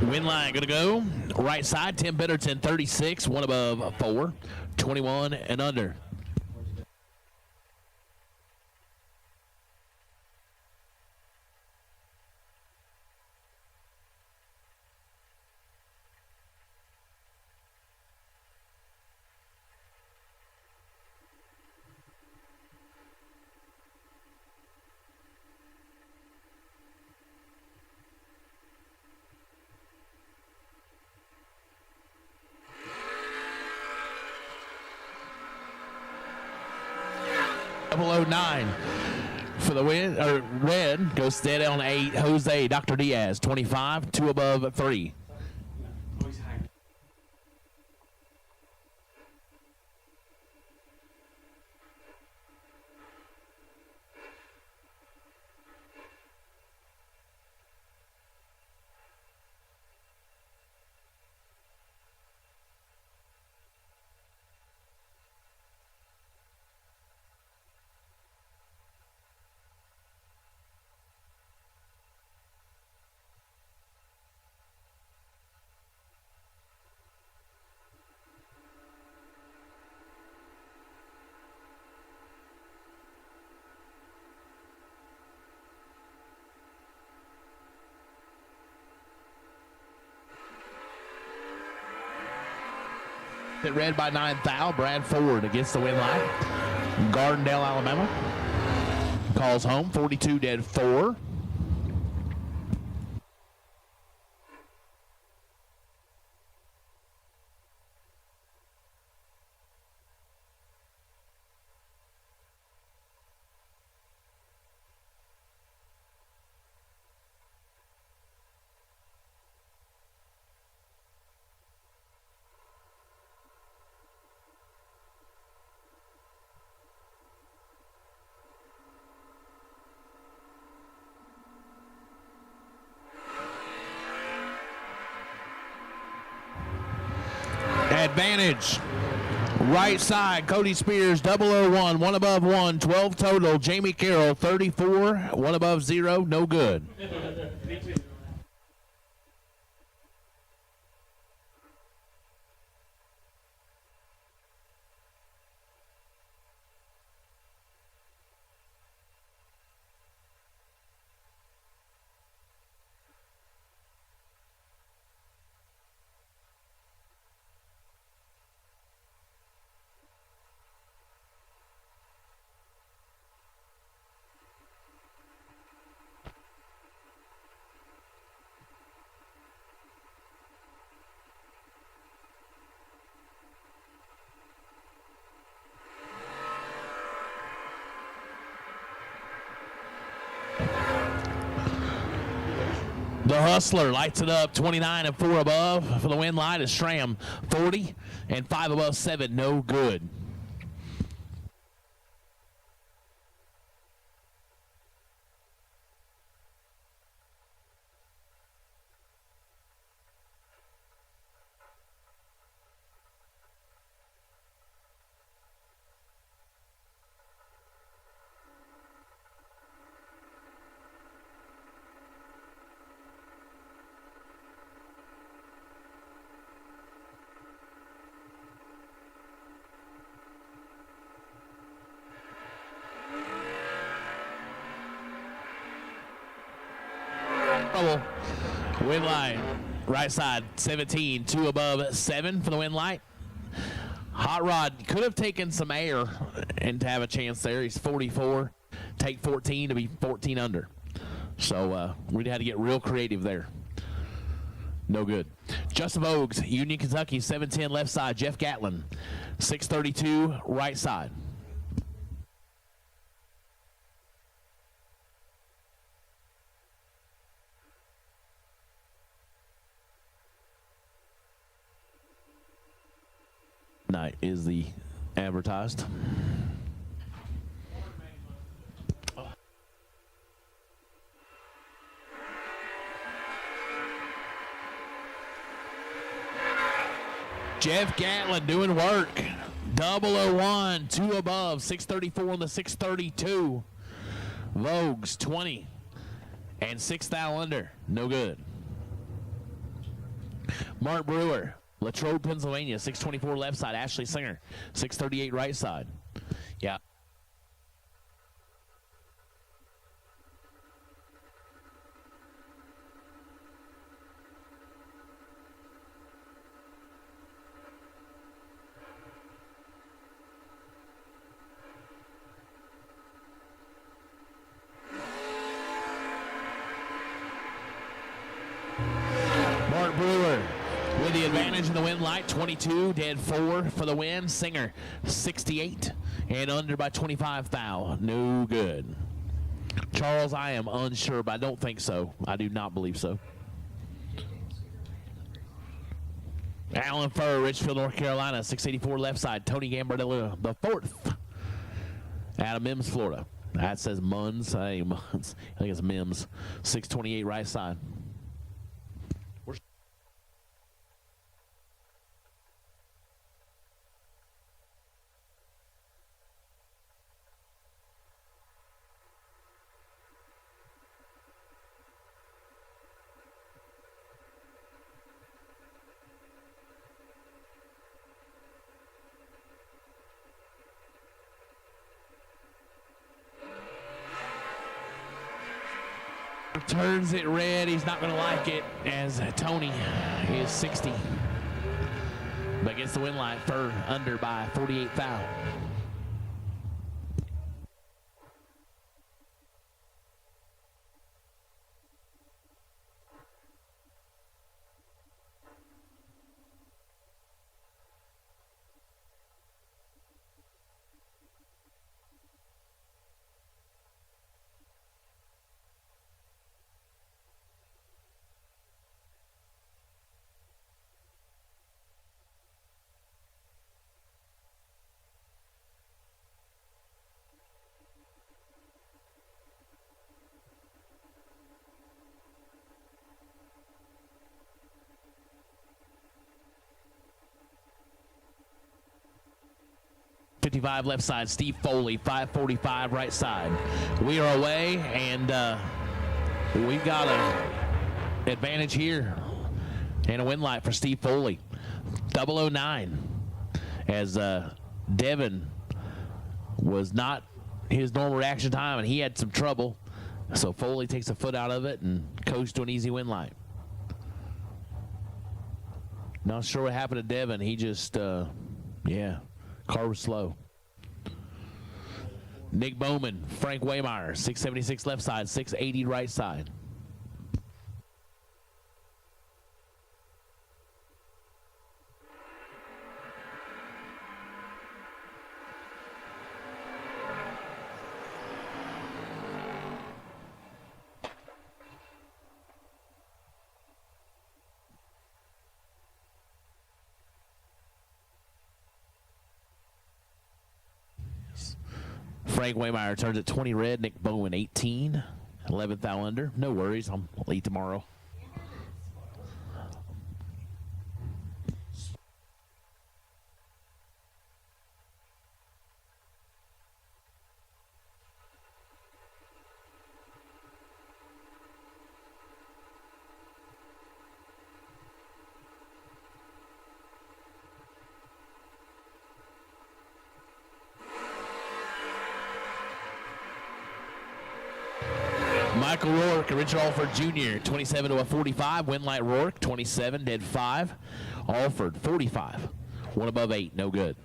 Win line going to go right side. Tim Betterton, 36, 1 above 4, 21 and under. .009 for the win, or red goes steady on 8. Jose Dr. Diaz, 25, 2 above 3. Hit red by 9,000. Brad Ford against the win line. Gardendale, Alabama. Calls home. 42 dead 4. Advantage. Right side, Cody Spears, 001, one above one, 12 total. Jamie Carroll, 34, one above 0, no good. The Hustler lights it up, 29 and 4 above. For the win light is Stram, 40 and 5 above 7, no good. Win light, right side, 17, 2 above 7 for the win light. Hot Rod could have taken some air and to have a chance there. He's 44, take 14 to be 14 under. So we had to get real creative there. No good. Justin Vogues, Union, Kentucky, 710 left side. Jeff Gatlin, 632 right side. Night is the advertised. Jeff Gatlin doing work. 001, 2 above, 634 on the 632. Vogues 20 and 6 thou under, no good. Mark Brewer, Latrobe, Pennsylvania, 624 left side. Ashley Singer, 638 right side. Yeah. Mark Brewer with the advantage in the win light, 22, dead 4 for the win. Singer, 68, and under by 25 thou. No good. Charles, I am unsure, but I don't think so. I do not believe so. Alan Furr, Richfield, North Carolina, 684 left side. Tony Gambardella, the 4th, out of Mims, Florida. That says Muns. I think it's Mims. 628 right side. Turns it red. He's not going to like it as Tony is 60. But gets the win light for under by 48 thou. 655 left side, Steve Foley, 545 right side. We are away, and we've got an advantage here and a win light for Steve Foley. 009 as Devin was not his normal reaction time, and he had some trouble. So Foley takes a foot out of it and coast to an easy win light. Not sure what happened to Devin. He just, yeah, car was slow. Nick Bowman, Frank Waymeyer, 676 left side, 680 right side. Frank Waymeyer turns at 20 red. Nick Bowman 18. 11th thou under. No worries. I'm late tomorrow. Michael Rourke, Richard Alford Jr., 27 to a 45. Winlight Rourke, 27, dead 5. Alford, 45. 1 above 8, no good.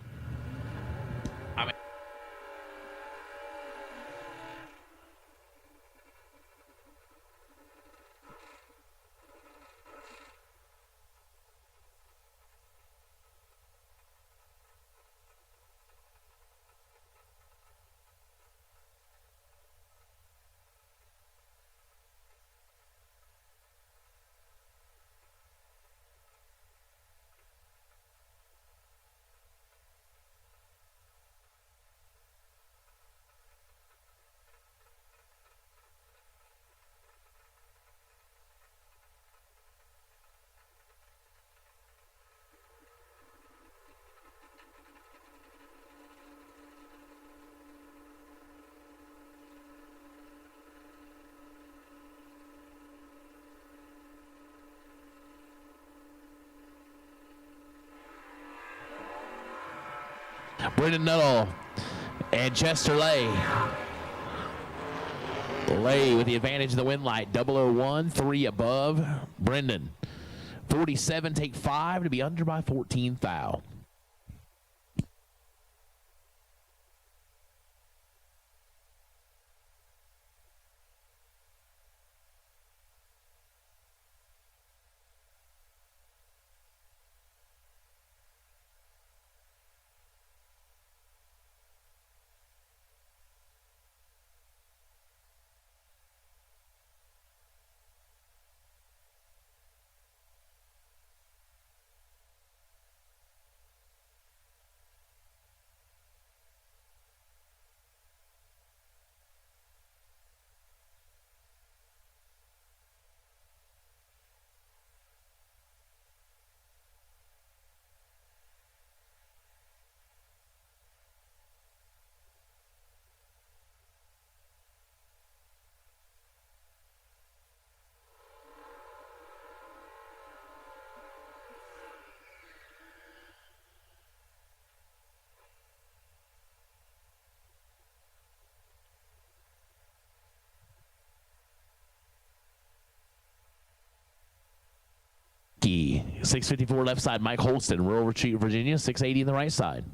Brendan Nuttall and Chester Lay. Lay with the advantage of the win light. 001, 3 above. Brendan. 47, take 5 to be under by 14 thou. Key. 654 left side, Mike Holston, Rural Retreat, Virginia. 680 in the right side.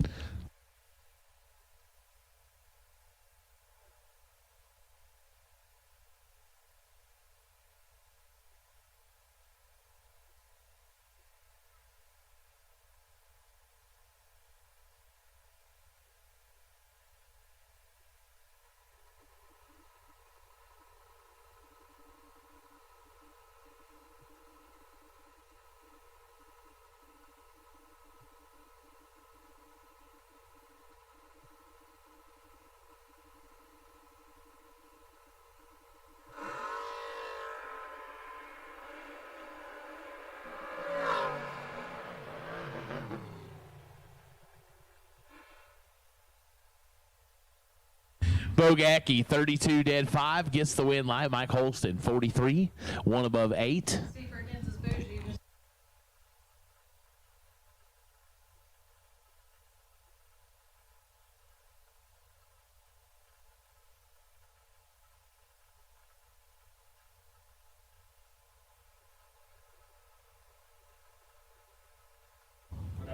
Bogacki, 32 dead 5, gets the win light. Mike Holston, 43, 1 above 8.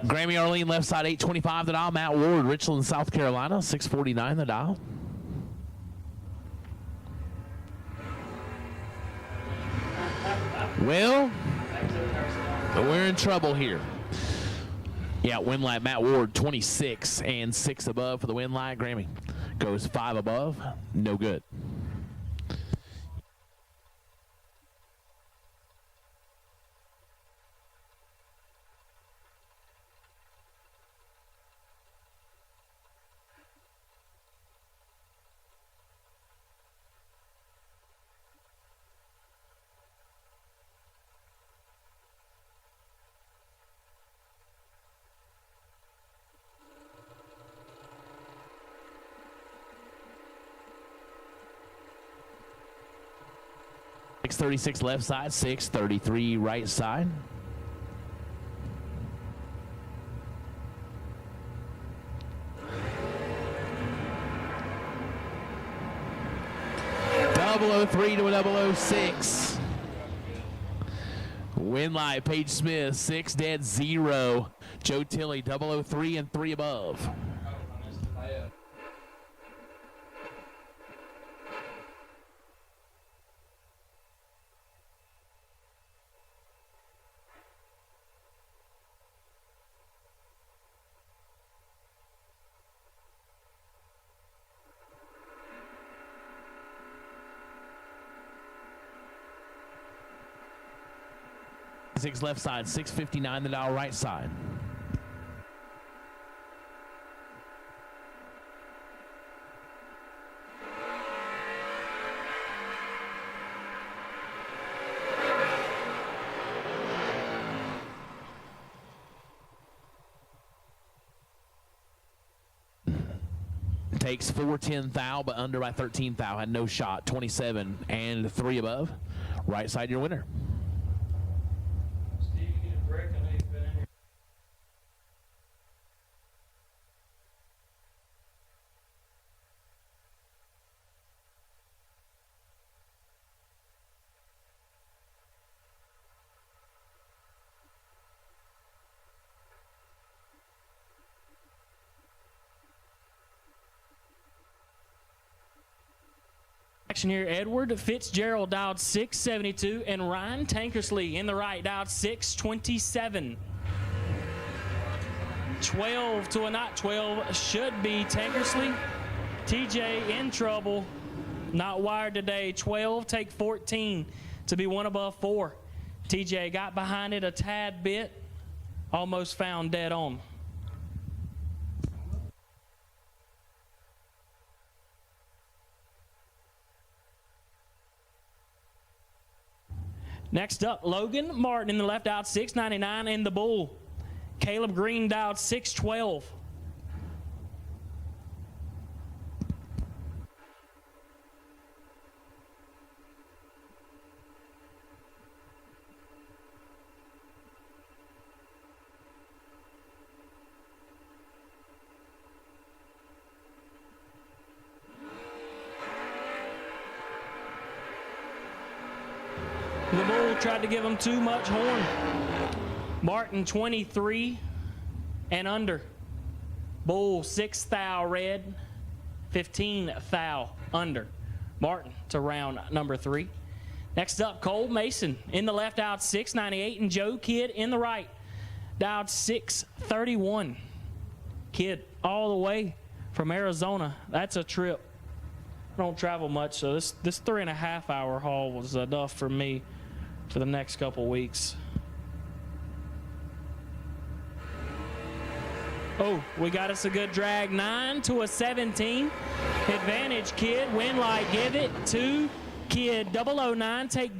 Grammy Arlene, left side, 825 the dial. Matt Ward, Richland, South Carolina, 649 the dial. Well, we're in trouble here. Yeah, win light, Matt Ward, 26 and 6 above for the win light. Grammy goes 5 above, no good. .636 left side, 633 right side. .003 to a .006. Win light, Paige Smith, 6 dead 0. Joe Tilley, .003 and 3 above. .6 left side, 659 the dial right side. Takes 410 thou, but under by 13 thou. Had no shot. 27 and 3 above. Right side, your winner. Action here, Edward Fitzgerald dialed 672 and Ryan Tankersley in the right dialed 627. 12 to a knot, 12 should be Tankersley. TJ in trouble, not wired today. 12 take 14 to be 1 above 4. TJ got behind it a tad bit, almost found dead on. Next up, Logan Martin in the left out 699 in the bull. Caleb Green dialed 612. The bull tried to give him too much horn. Martin 23 and under. Bull 6 thou red, 15 thou under. Martin to round number 3. Next up, Cole Mason in the left out 698 and Joe Kidd in the right. Dialed 631. Kidd all the way from Arizona. That's a trip. I don't travel much, so this 3.5 hour haul was enough for me for the next couple weeks. Oh, we got us a good drag. 9 to a 17. Advantage, Kidd. Win light, give it to Kidd. 009, take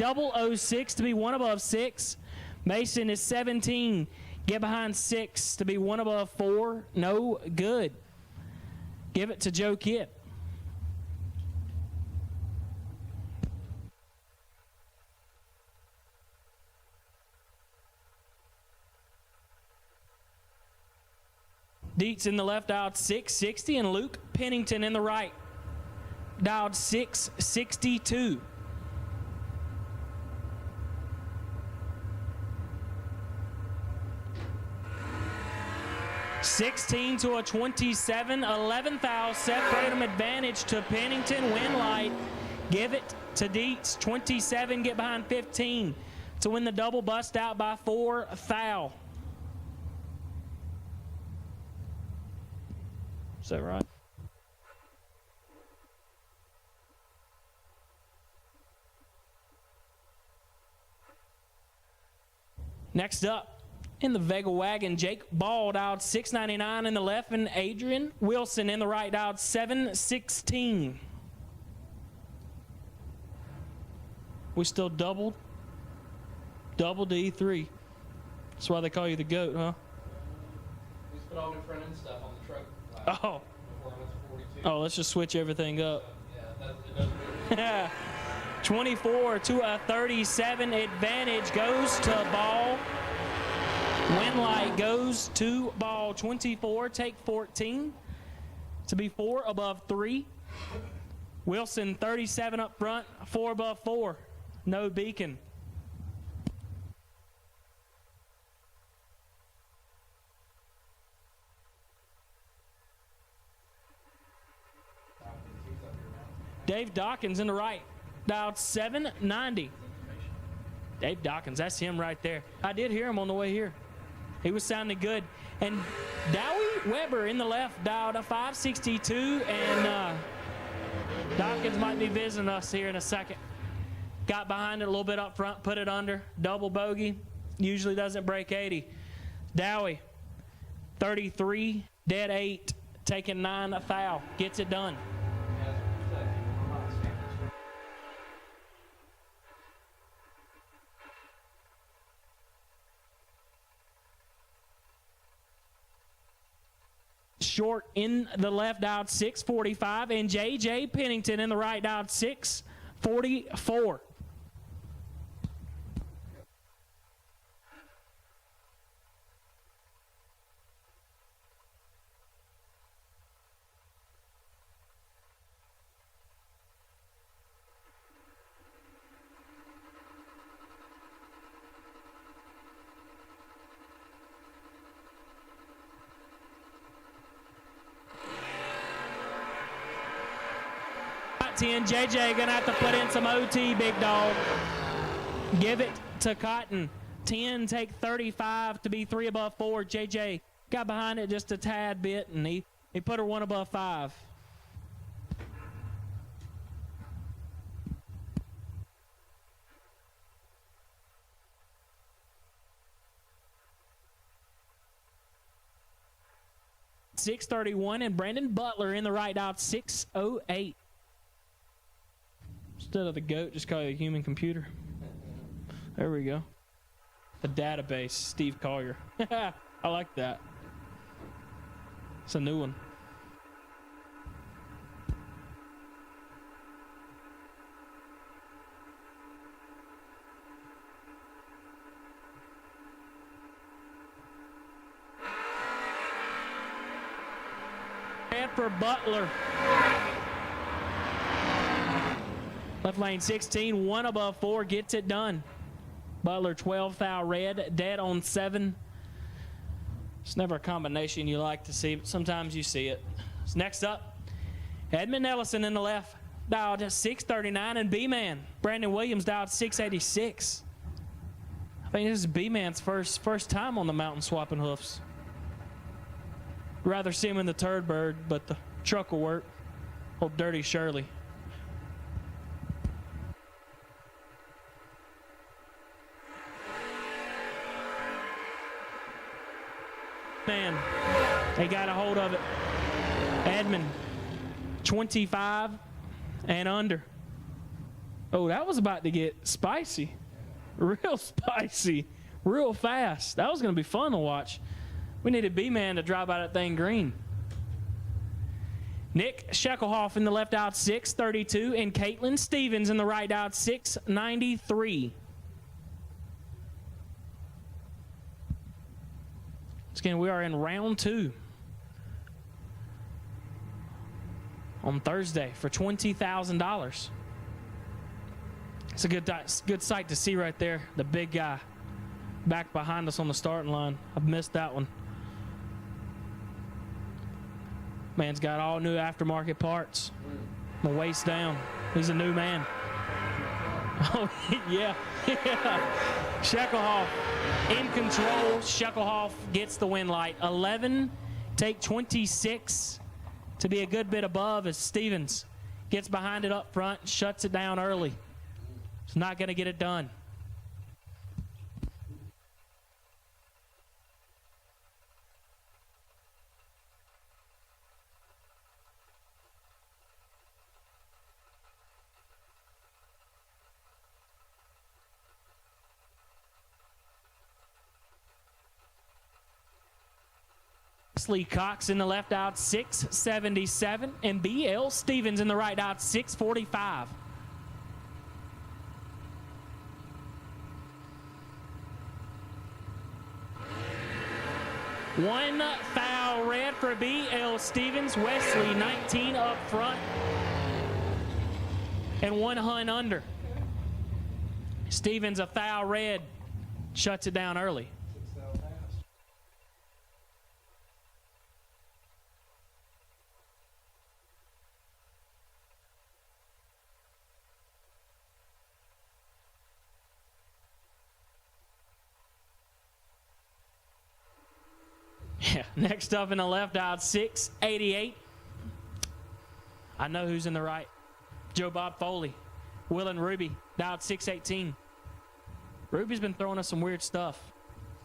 006 to be 1 above 6. Mason is 17. Get behind 6 to be 1 above 4. No good. Give it to Joe Kidd. Dietz in the left, dialed 660, and Luke Pennington in the right, dialed 662. (16 to a 27), 11th thou, Seth Bradham advantage to Pennington, win light. Give it to Dietz, 27, get behind 15 to win the double, bust out by 4 thou. Is that right? Next up, in the Vega wagon, Jake Ball dialed 699 in the left, and Adrian Wilson in the right, dialed 716. We still doubled E3. That's why they call you the GOAT, huh? We just put all new front end stuff on the truck. Oh. Before I went to 42. Oh, let's just switch everything up. Yeah, it does 24 to a 37, advantage goes to Ball. Win light goes to Ball. 24, take 14 to be 4 above 3. Wilson 37 up front, 4 above 4. No beacon. Dave Dawkins in the right, dialed 790. Dave Dawkins, that's him right there. I did hear him on the way here. He was sounding good. And Dowie Weber in the left, dialed a 562, and Dawkins might be visiting us here in a second. Got behind it a little bit up front, put it under, double bogey, usually doesn't break 80. Dowie, 33, dead 8, taking 9 a foul, gets it done. Short in the left, dialed 645, and J.J. Pennington in the right, dialed 644. JJ gonna have to put in some OT, big dog. Give it to Cotton. 10, take 35 to be 3 above 4. JJ got behind it just a tad bit, and he put her 1 above 5. .631, and Brandon Butler in the right, out 608. Instead of the GOAT, just call it a human computer. There we go. The database, Steve Collier. I like that. It's a new one. And for Butler. Left lane 16, 1 above 4, gets it done. Butler 12 thou red, dead on 7. It's never a combination you like to see, but sometimes you see it. So next up, Edmund Ellison in the left, dialed 639, and B-Man, Brandon Williams, dialed 686. I think this is B-Man's first time on the mountain swapping hoofs. Rather see him in the Turd Bird, but the truck will work. Old Dirty Shirley. Man, they got a hold of it. Edmund, 25 and under. Oh, that was about to get spicy. Real spicy. Real fast. That was going to be fun to watch. We needed B-Man to drive out that thing green. Nick Sheckelhoff in the left, out 632, and Caitlin Stevens in the right, out 693. Again, we are in round 2. on Thursday for $20,000. It's a good sight to see right there. The big guy back behind us on the starting line. I've missed that one. Man's got all new aftermarket parts. From the waist down. He's a new man. Oh, yeah. Sheckelhoff in control. Sheckelhoff gets the win light. 11, take 26 to be a good bit above as Stevens gets behind it up front, shuts it down early. It's not going to get it done. Lee Cox in the left out 677 and BL Stevens in the right out 645. One foul red for BL Stevens. Wesley 19 up front and one hun under. Stevens a foul red, shuts it down early. Yeah, next up in the left out 688. I know who's in the right. Joe Bob Foley. Will and Ruby out 618. Ruby's been throwing us some weird stuff.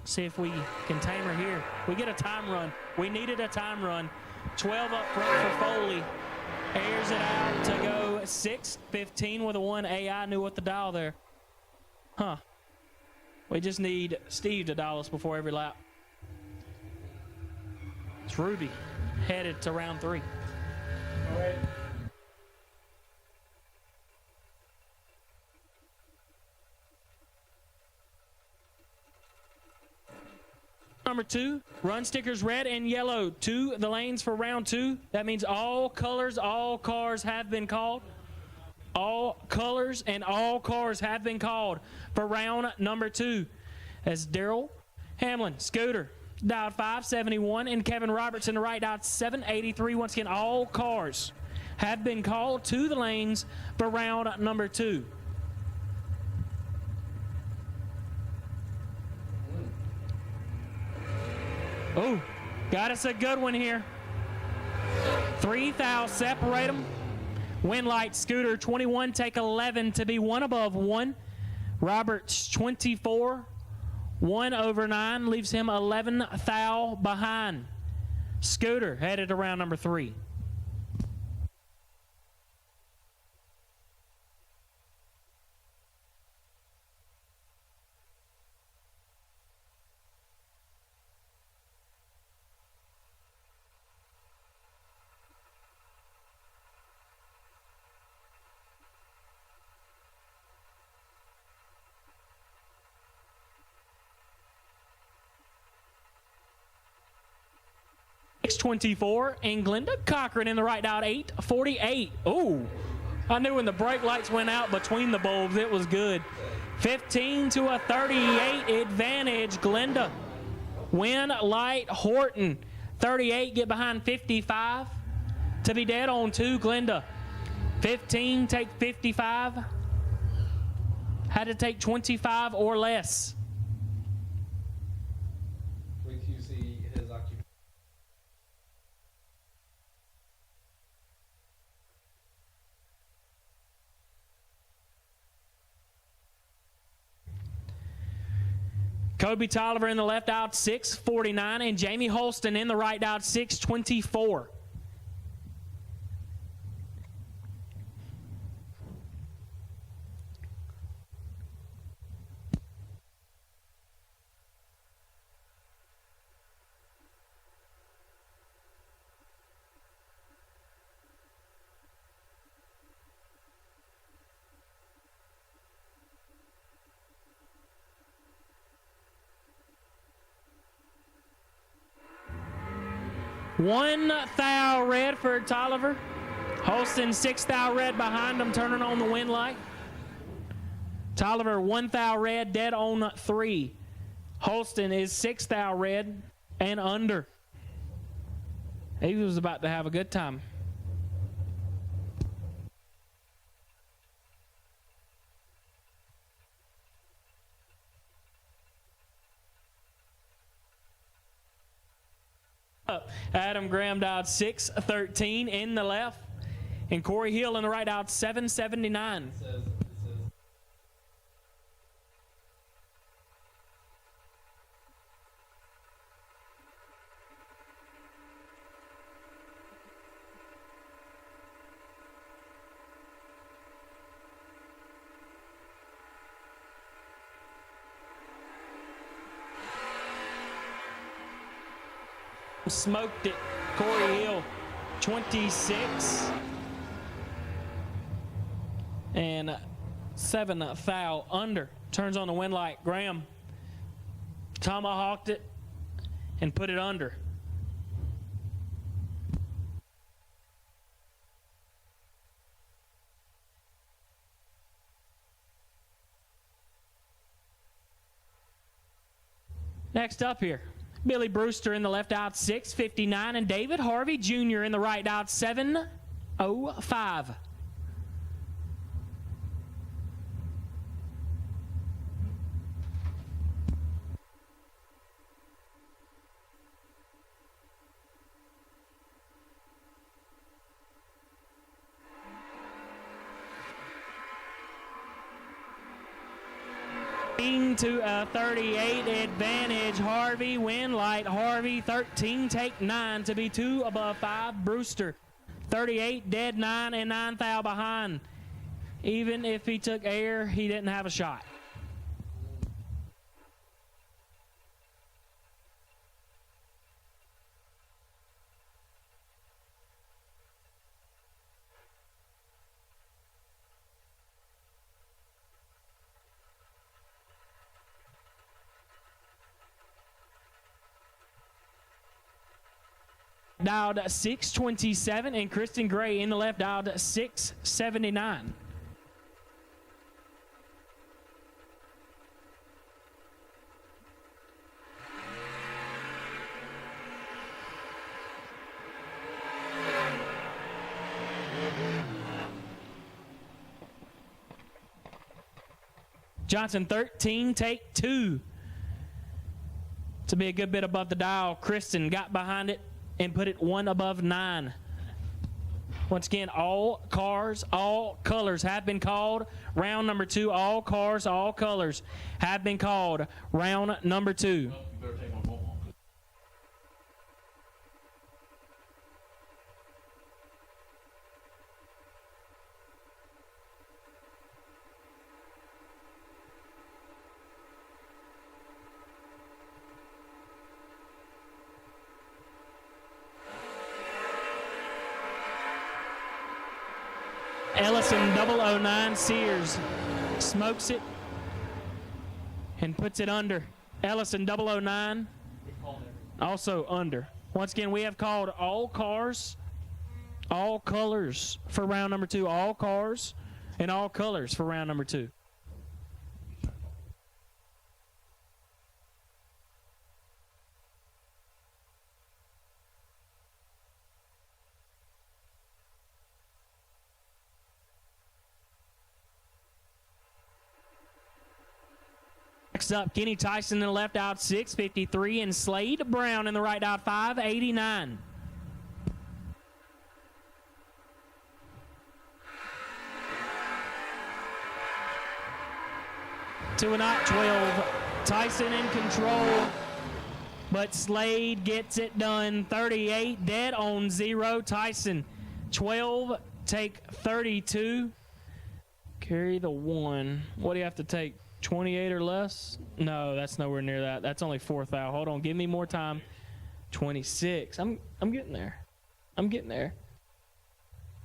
See if we can tame her here. We get a time run. We needed a time run. 12 up front for Foley. Airs it out to go 615 with a 1. AI knew what to dial there. Huh. We just need Steve to dial us before every lap. It's Ruby headed to round 3. All right. Number 2, run stickers red and yellow to the lanes for round 2. That means all colors, all cars have been called. All colors and all cars have been called for round number 2. As Daryl Hamlin, Scooter, dialed 571, and Kevin Roberts in the right dialed 783. Once again, all cars have been called to the lanes for round number 2. Oh, got us a good one here. 3 thou separate them. Win light Scooter 21, take 11 to be 1 above 1. Roberts 24. 1 over 9 leaves him 11 thou behind. Scooter headed to round number 3. X24 and Glenda Cochran in the right out 848. Oh, I knew when the brake lights went out between the bulbs, it was good. 15 to a 38 advantage. Glenda. Win light Horton. 38 get behind 55 to be dead on 2. Glenda. 15 take 55. Had to take 25 or less. Wait till you see his occupation. Kobe Tolliver in the left out 649 and Jamie Holston in the right out 624. One thou red for Tolliver. Holston 6 thou red behind him, turning on the wind light. Tolliver 1 thou red, dead on 3. Holston is 6 thou red and under. He was about to have a good time. Adam Graham dialed 613 in the left, and Corey Hill in the right dialed 779. Smoked it. Corey Hill 26 and 7 thou under. Turns on the wind light. Graham tomahawked it and put it under. Next up here, Billy Brewster in the left out 659, and David Harvey Jr. in the right out 705. To a 38 advantage. Harvey, wind light. Harvey 13, take 9 to be 2 above 5. Brewster 38, dead 9 and 9 thou behind. Even if he took air, he didn't have a shot. Dialed 627, and Kristen Gray in the left dialed 679. Johnson 13, take 2. To be a good bit above the dial, Kristen got behind it and put it 1 above 9. Once again, all cars, all colors have been called. Round number 2, all cars, all colors have been called. Round number 2. Ellison 009 Sears smokes it and puts it under. Ellison 009 also under. Once again, we have called all cars, all colors for round number 2. All cars and all colors for round number 2. Next up, Kenny Tyson in the left out 653, and Slade Brown in the right out 589. To a knot 12. Tyson in control, but Slade gets it done. 38 dead on 0. Tyson 12, take 32. Carry the 1. What do you have to take? 28 or less? No, that's nowhere near that. That's only 4 thou. Hold on, give me more time. 26. I'm getting there. I'm getting there.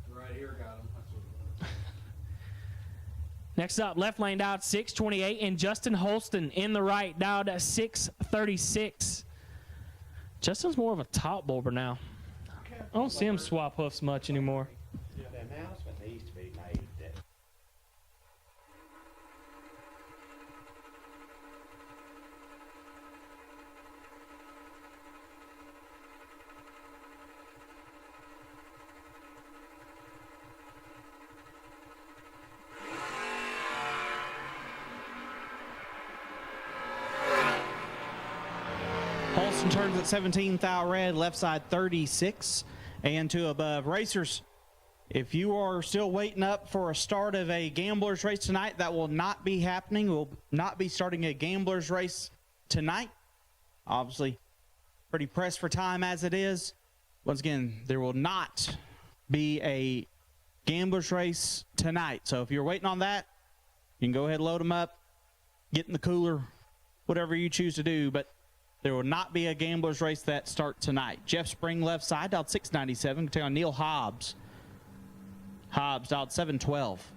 Right here, got him. Next up, left lane dialed 628, and Justin Holston in the right dialed at 636. Justin's more of a top bulber now. I don't see him swap hoofs much anymore. Holston turns at 17 thou red, left side 36 and 2 above. Racers, if you are still waiting up for a start of a gambler's race tonight, that will not be happening. We'll not be starting a gambler's race tonight. Obviously, pretty pressed for time as it is. Once again, there will not be a gambler's race tonight. So if you're waiting on that, you can go ahead and load them up, get in the cooler, whatever you choose to do. But there will not be a gambler's race that start tonight. Jeff Spring left side, dialed 697, take on Neil Hobbs. Hobbs dialed 712.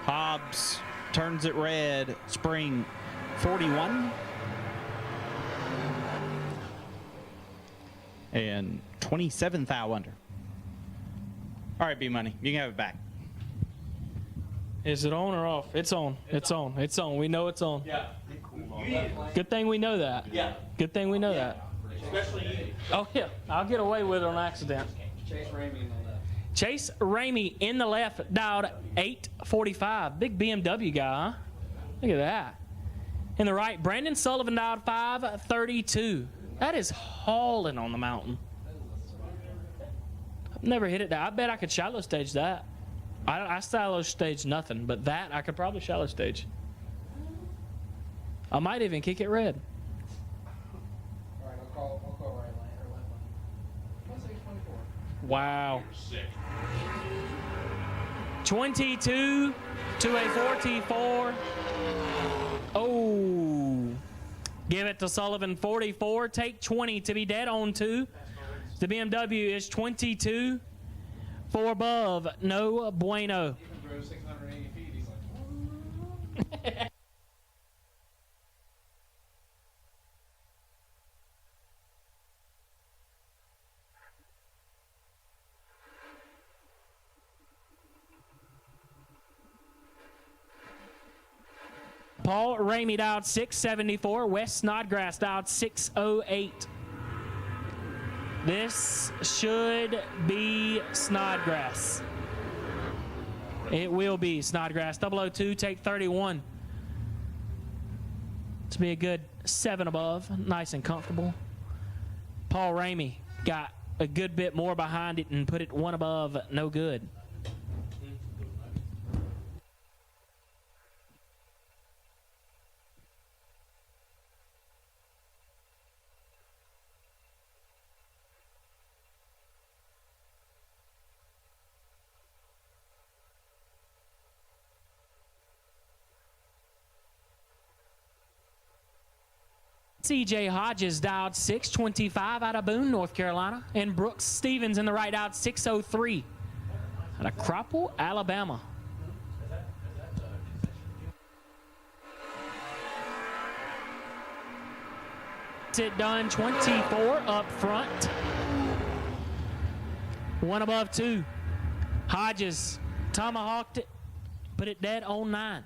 Hobbs turns it red, Spring 41. And 27 thou under. All right, B-Money, you can have it back. Is it on or off? It's on. It's on. It's on. We know it's on. Yeah. Good thing we know that. Yeah. Good thing we know that. Especially you. Oh, yeah. I'll get away with it on accident. Chase Ramey in the left. Chase Ramey in the left, dialed 845. Big BMW guy, huh? Look at that. In the right, Brandon Sullivan dialed 532. That is hauling on the mountain. I've never hit it that. I bet I could shallow stage that. I shallow stage nothing, but that I could probably shallow stage. I might even kick it red. All right, I'll call right lane or left lane. 1624. Wow. 22 to a 44. Oh. Give it to Sullivan, 44. Take 20 to be dead on 2. The BMW is 22. 4 above, no bueno. Even drove 680 feet. He's like, Paul Ramey dialed 674. Wes Snodgrass dialed 608. This should be Snodgrass. It will be Snodgrass. 002, take 31. To be a good 7 above. Nice and comfortable. Paul Ramey got a good bit more behind it and put it 1 above. No good. C.J. Hodges dialed 625 out of Boone, North Carolina. And Brooks Stevens in the right out 603 out of Cropple, Alabama. It done 24 up front. 1 above 2. Hodges tomahawked it, put it dead on 9.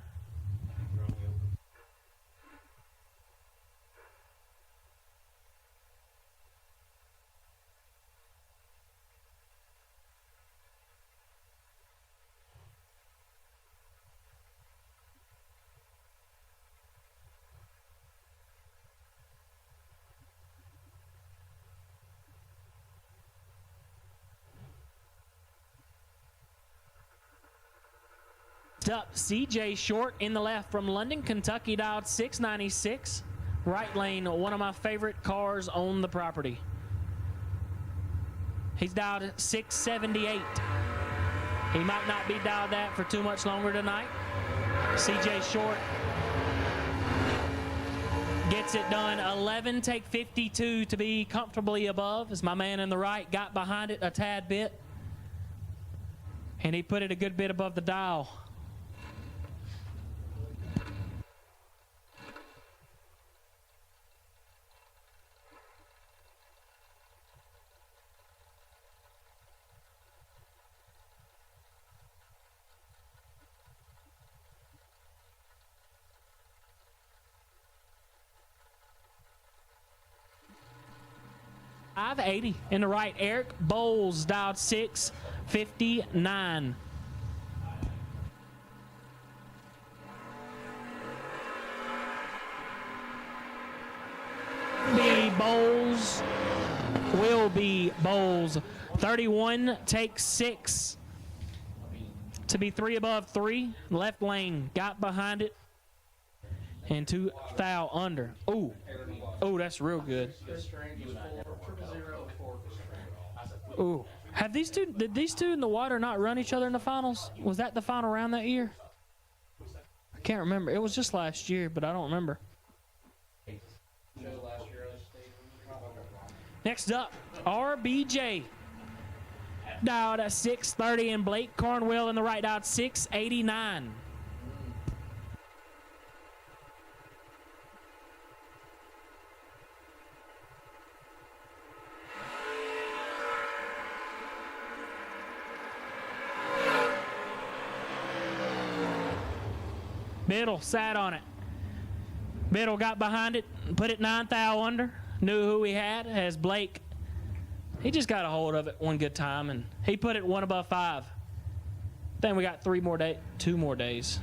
Up CJ Short in the left from London, Kentucky, dialed 696. Right lane, one of my favorite cars on the property. He's dialed 678. He might not be dialed that for too much longer tonight. CJ Short gets it done. 11, take 52 to be comfortably above as my man in the right got behind it a tad bit. And he put it a good bit above the dial. .580 in the right. Eric Bowles dialed 659. Will be Bowles. 31 takes 6 to be 3 above 3. Left lane got behind it. And 2 thou under. Ooh. Oh, that's real good. Ooh. Did these two in the water not run each other in the finals? Was that the final round that year? I can't remember. It was just last year, but I don't remember. Next up, RBJ. Dialed at 630 and Blake Cornwell in the right dialed 689. Biddle sat on it. Biddle got behind it, put it 9 thou under. Knew who he had as Blake. He just got a hold of it one good time, and he put it 1 above 5. Then we got 2 more days.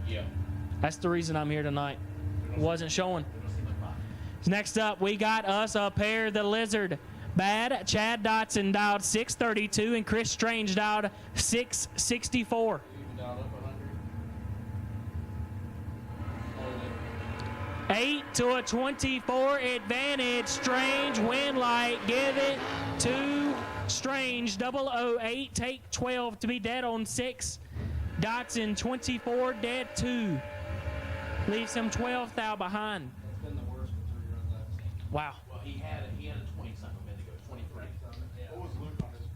Yeah. That's the reason I'm here tonight. Wasn't showing. Next up, we got us a pair, the Lizard. Bad Chad Dotson dialed 632 and Chris Strange dialed 664. 8 to a 24 advantage. Strange win light. Give it to Strange. 008. Take 12 to be dead on 6. Dotson 24 dead 2. Leaves him 12 thou behind. It's been the worst for 3 runs I've seen. Wow. Well, he had a 20-something minute ago, 23. What was Luke on his?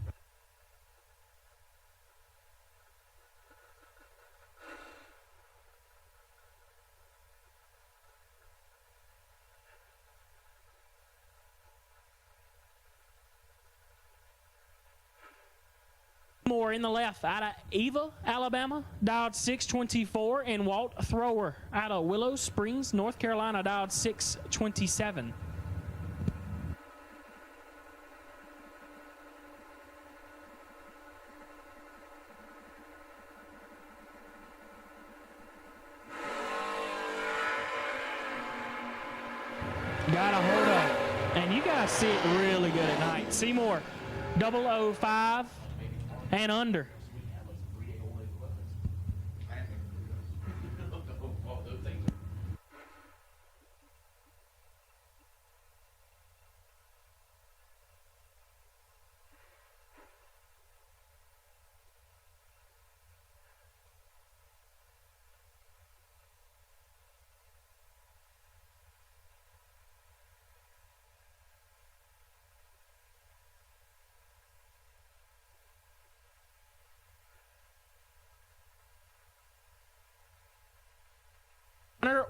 More in the left out of Eva, Alabama, dialed 624, and Walt Thrower out of Willow Springs, North Carolina, dialed 627. Got a hold of it, and you guys see it really good at night. Seymour, 005. And under.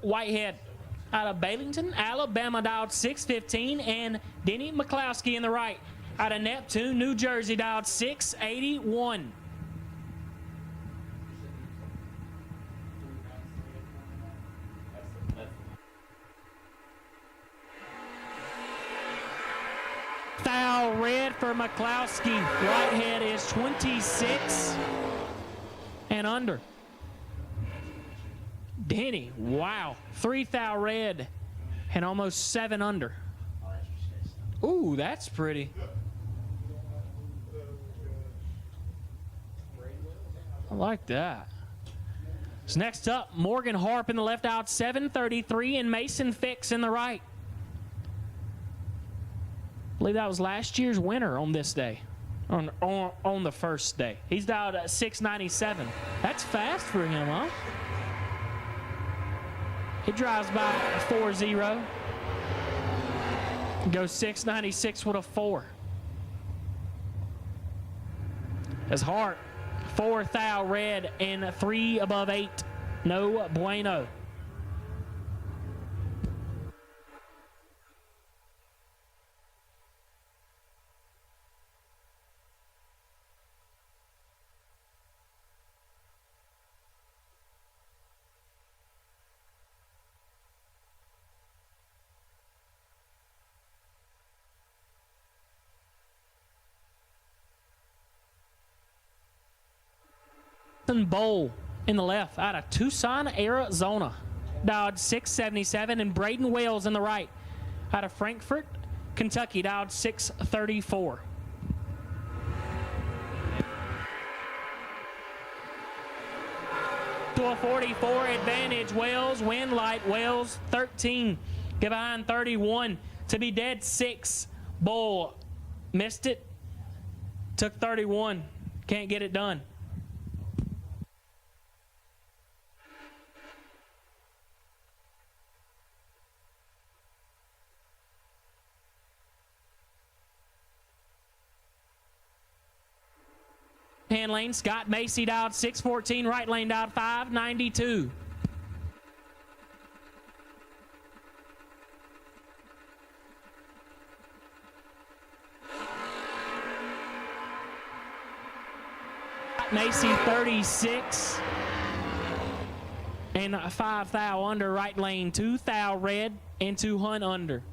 Whitehead out of Bailington, Alabama, dialed 615, and Denny McCloskey in the right out of Neptune, New Jersey, dialed 681. Foul red for McCloskey. Whitehead is 26 and under. Denny, wow. 3 thou red and almost 7 under. Ooh, that's pretty. I like that. So next up, Morgan Harp in the left out, 733, and Mason Fix in the right. I believe that was last year's winner on this day, on the first day. He's dialed at 697. That's fast for him, huh? He drives by 4-0. Goes 696 with a 4. As Hart, 4 thou red and 3 above 8. No bueno. Bowl in the left out of Tucson, Arizona, dialed 677, and Braden Wales in the right out of Frankfort, Kentucky, dialed 634. To a 44 advantage, Wells, wind light, Wells 13, get behind 31, to be dead 6, Bull, missed it, took 31, can't get it done. Hand lane, Scott Macy dialed 614, right lane dialed 592. Macy 36 and 5 thou under, right lane 2 thou red and 2 Hunt under.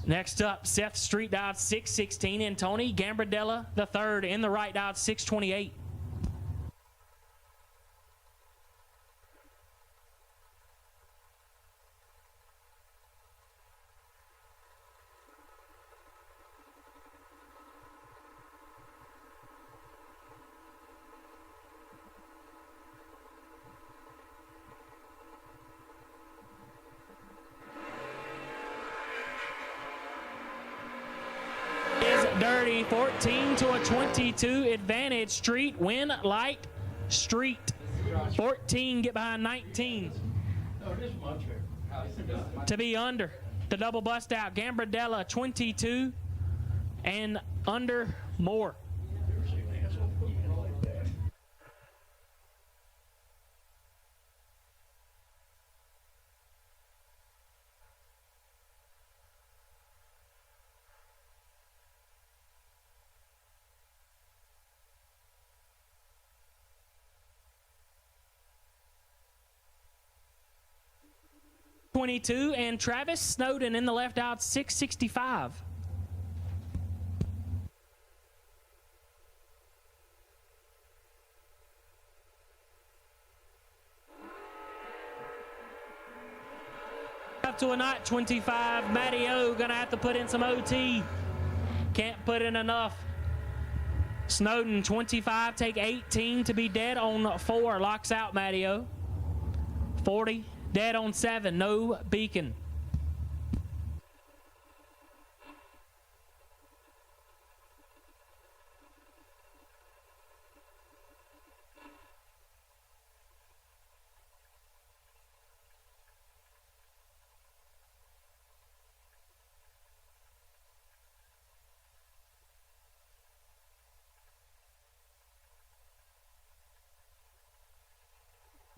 Next up, Seth Street dialed 616 and Tony Gambardella the third in the right dialed 628. Dirty 14 to a 22 advantage, Street, win light, Street 14, get behind 19 to be under the double bust out, Gambardella 22 and under Moore. And Travis Snowden in the left out 665. Up to a knot 25. Matty O gonna have to put in some OT. Can't put in enough. Snowden 25, take 18 to be dead on 4. Locks out Matty O. 40. Dead on 7, no beacon.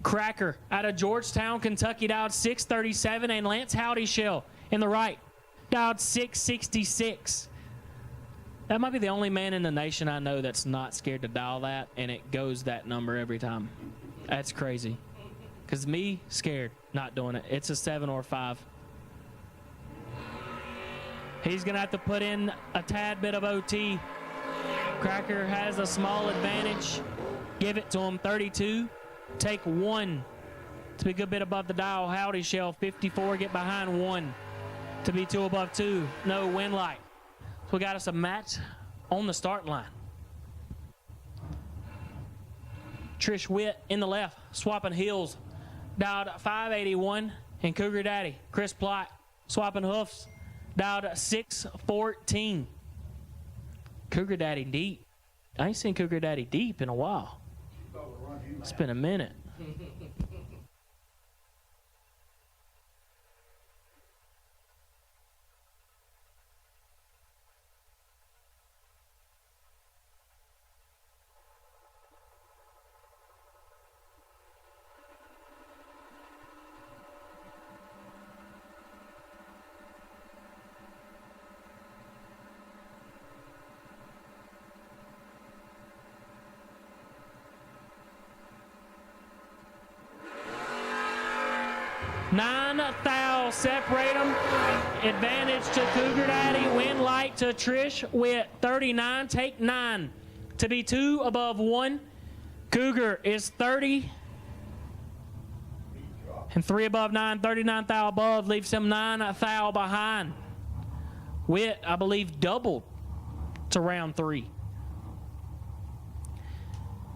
Cracker out of Georgetown, Kentucky, dialed 637, and Lance Howdy Shell in the right, dialed 666. That might be the only man in the nation I know that's not scared to dial that, and it goes that number every time. That's crazy. Because me, scared, not doing it. It's a 7 or 5. He's going to have to put in a tad bit of OT. Cracker has a small advantage. Give it to him, 32. Take 1 to be a good bit above the dial. Howdy Shell 54, get behind 1 to be 2 above 2. No wind light. So we got us a match on the start line. Trish Witt in the left, swapping heels, dialed 581, and Cougar Daddy Chris Plott swapping hoofs, dialed 614. Cougar Daddy deep. I ain't seen Cougar Daddy deep in a while. It's been a minute. 9 thou separate them. Advantage to Cougar Daddy. Win light to Trish with 39. Take 9 to be 2 above 1. Cougar is 30. And 3 above 9, 39 thou above, leaves him 9 thou behind. Witt, I believe, doubled to round 3.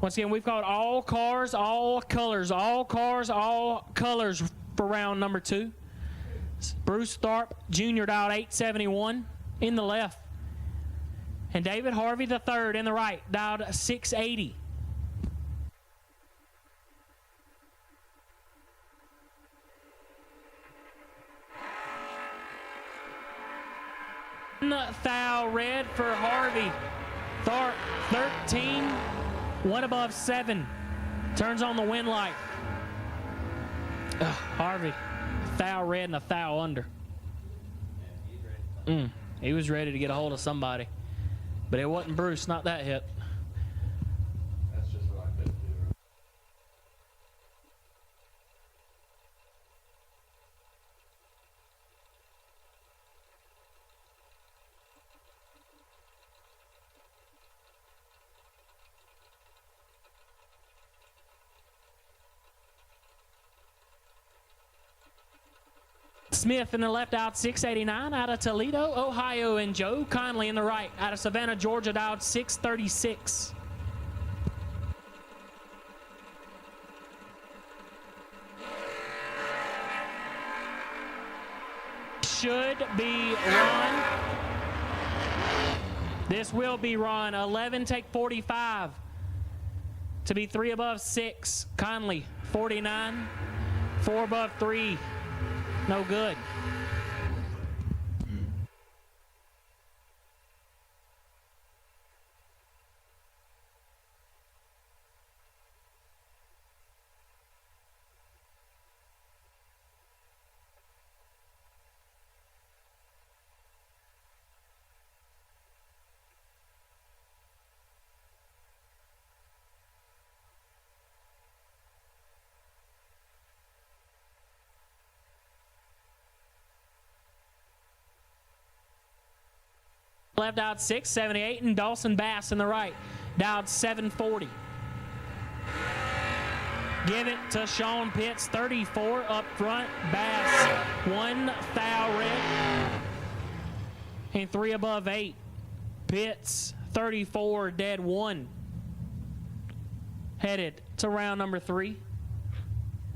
Once again, we've got all cars, all colors, all cars, all colors for round number 2. Bruce Tharp Jr. dialed 871 in the left. And David Harvey III in the right dialed 680. Thou red for Harvey. Tharp 13, 1 above 7. Turns on the win light. Harvey, thou red and a thou under. He was ready to get a hold of somebody. But it wasn't Bruce, not that hit. That's just what I couldn't do. Smith in the left out 689 out of Toledo, Ohio, and Joe Conley in the right out of Savannah, Georgia, dialed 636. Should be Ron. This will be Ron. 11, take 45 to be 3 above 6. Conley 49, 4 above 3. No good. Left out 678 and Dawson Bass in the right. Dialed 740. Give it to Sean Pitts, 34 up front. Bass, 1 thou red. And 3 above 8. Pitts, 34 dead 1. Headed to round number 3.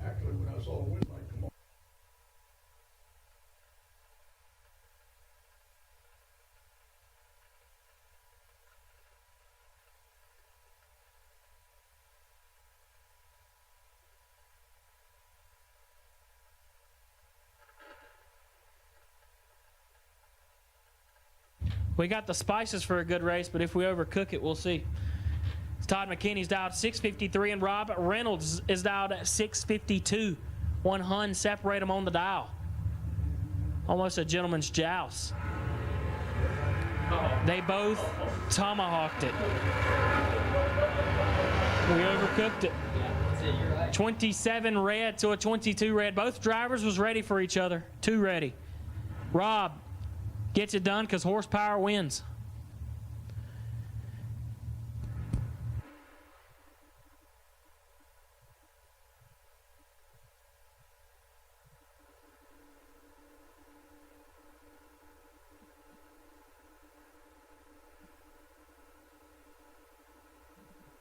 Actually, when I saw the wind light come on. We got the spices for a good race, but if we overcook it, we'll see. Todd McKinney's dialed 653, and Rob Reynolds is dialed at 652. 1 Hun separate them on the dial. Almost a gentleman's joust. They both tomahawked it. We overcooked it. 27 red to a 22 red. Both drivers was ready for each other. 2 ready. Rob gets it done because horsepower wins.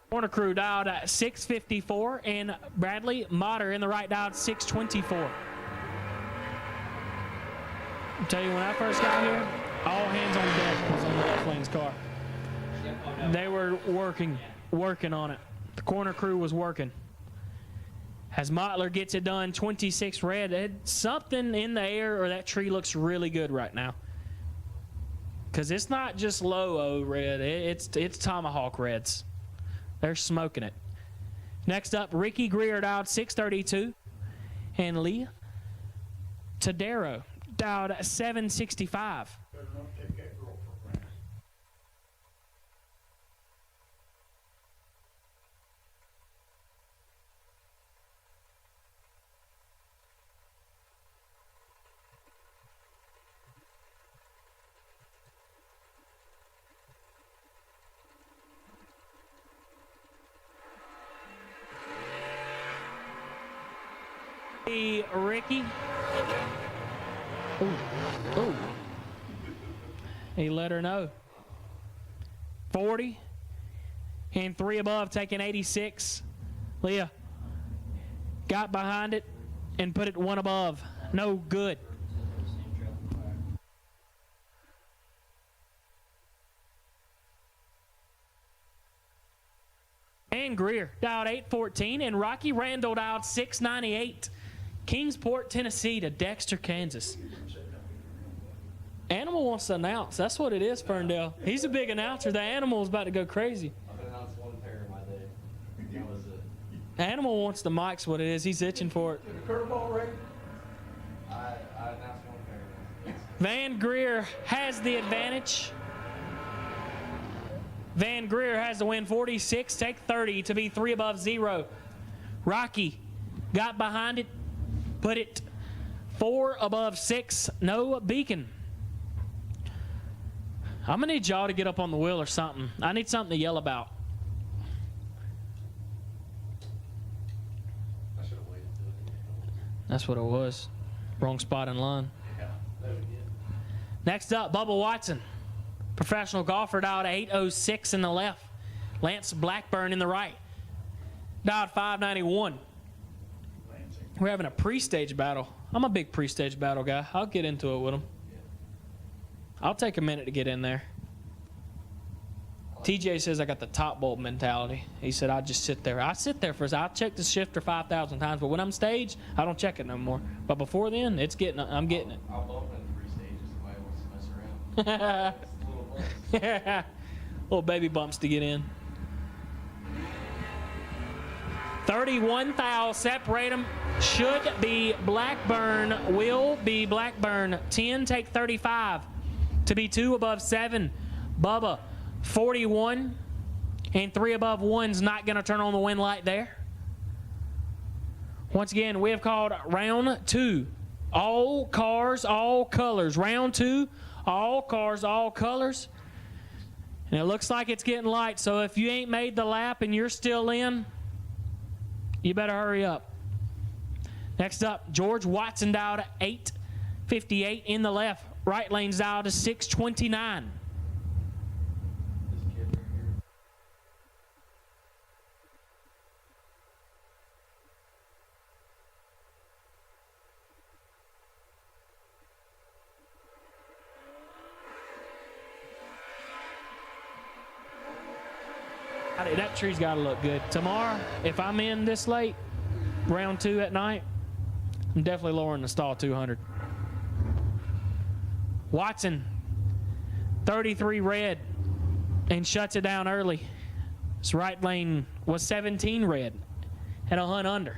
Corner crew dialed at 654 and Bradley Motter in the right dialed 624. I'll tell you, when I first got here, all hands on deck was on the left lane's car. They were working on it. The corner crew was working. As Mottler gets it done, 26 red. Something in the air or that tree looks really good right now. Because it's not just low red, it's tomahawk reds. They're smoking it. Next up, Ricky Greer dialed 632. And Lee Tadero dialed 765. Ricky. Ooh. He let her know. 40. And 3 above, taking 86. Leah got behind it and put it 1 above. No good. And Greer dialed 814, and Rocky Randall dialed 698. Kingsport, Tennessee to Dexter, Kansas. Animal wants to announce. That's what it is, Ferndale. He's a big announcer. The Animal's about to go crazy. I've announced 1 pair in my day. That was it. Animal wants the mic's what it is. He's itching for it. The curveball rate? I announced 1 pair. Van Greer has the advantage. Van Greer has the win, 46, take 30 to be 3 above 0. Rocky got behind it, put it 4 above 6, no beacon. I'm going to need y'all to get up on the wheel or something. I need something to yell about. I should have waited till it. That's what it was. Wrong spot in line. Yeah, that was good. Next up, Bubba Watson. Professional golfer dialed 806 in the left. Lance Blackburn in the right. Dialed 591. We're having a pre-stage battle. I'm a big pre-stage battle guy. I'll get into it with them. I'll take a minute to get in there. TJ says I got the top bolt mentality. He said I just sit there. I sit there I'll check the shifter 5,000 times, but when I'm staged, I don't check it no more. But before then, I'm getting it. I'll bump in 3 stages if somebody wants to mess around. Yeah. Little baby bumps to get in. 31 thou separate them. Should be Blackburn. Will be Blackburn. 10 take 35 to be 2 above 7. Bubba 41 and 3 above 1's not going to turn on the wind light there. Once again, we have called round 2. All cars, all colors. Round 2, all cars, all colors. And it looks like it's getting light, so if you ain't made the lap and you're still in, you better hurry up. Next up, George Watson dialed to 858 in the left. Right lane's dialed to 629. That tree's got to look good. Tomorrow, if I'm in this late, round 2 at night, I'm definitely lowering the stall 200. Watson, 33 red, and shuts it down early. His right lane was 17 red, and a hunt under.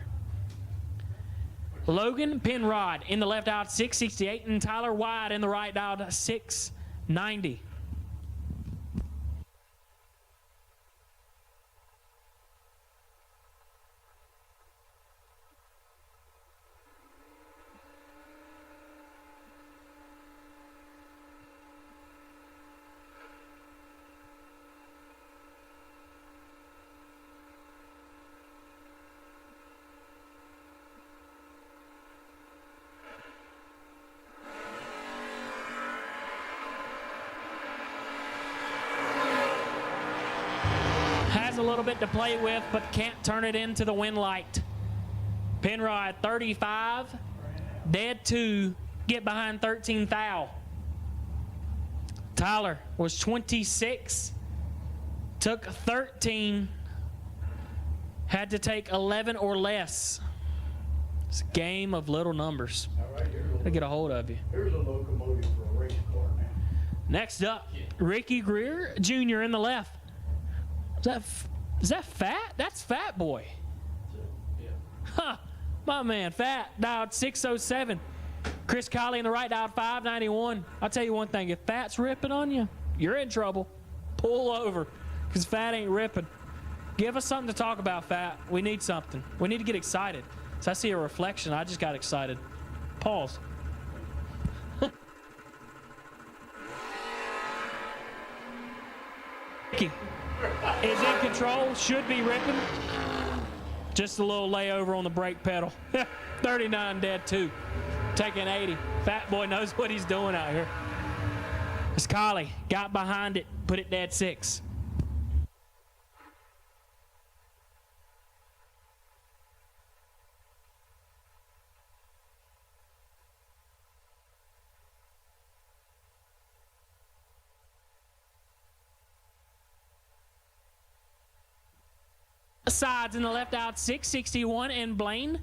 Logan Penrod in the left out 668, and Tyler Wide in the right out 690. A little bit to play with, but can't turn it into the wind light. Penrod 35, dead 2, get behind 13 thou. Tyler was 26, took 13, had to take 11 or less. It's a game of little numbers. Gotta get a hold of you. Here's a locomotive for a race car, man. Next up, Ricky Greer Jr. in the left. Is that Fat? That's Fat Boy. Yeah. Huh. My man, Fat, dialed 607. Chris Colley in the right, dialed 591. I'll tell you one thing. If Fat's ripping on you, you're in trouble. Pull over, because Fat ain't ripping. Give us something to talk about, Fat. We need something. We need to get excited. So I see a reflection. I just got excited. Pause. Ricky is in control, should be ripping. Just a little layover on the brake pedal. 39 dead 2. Taking 80. Fat boy knows what he's doing out here. Scully got behind it, put it dead 6. Sides in the left out 661 and Blaine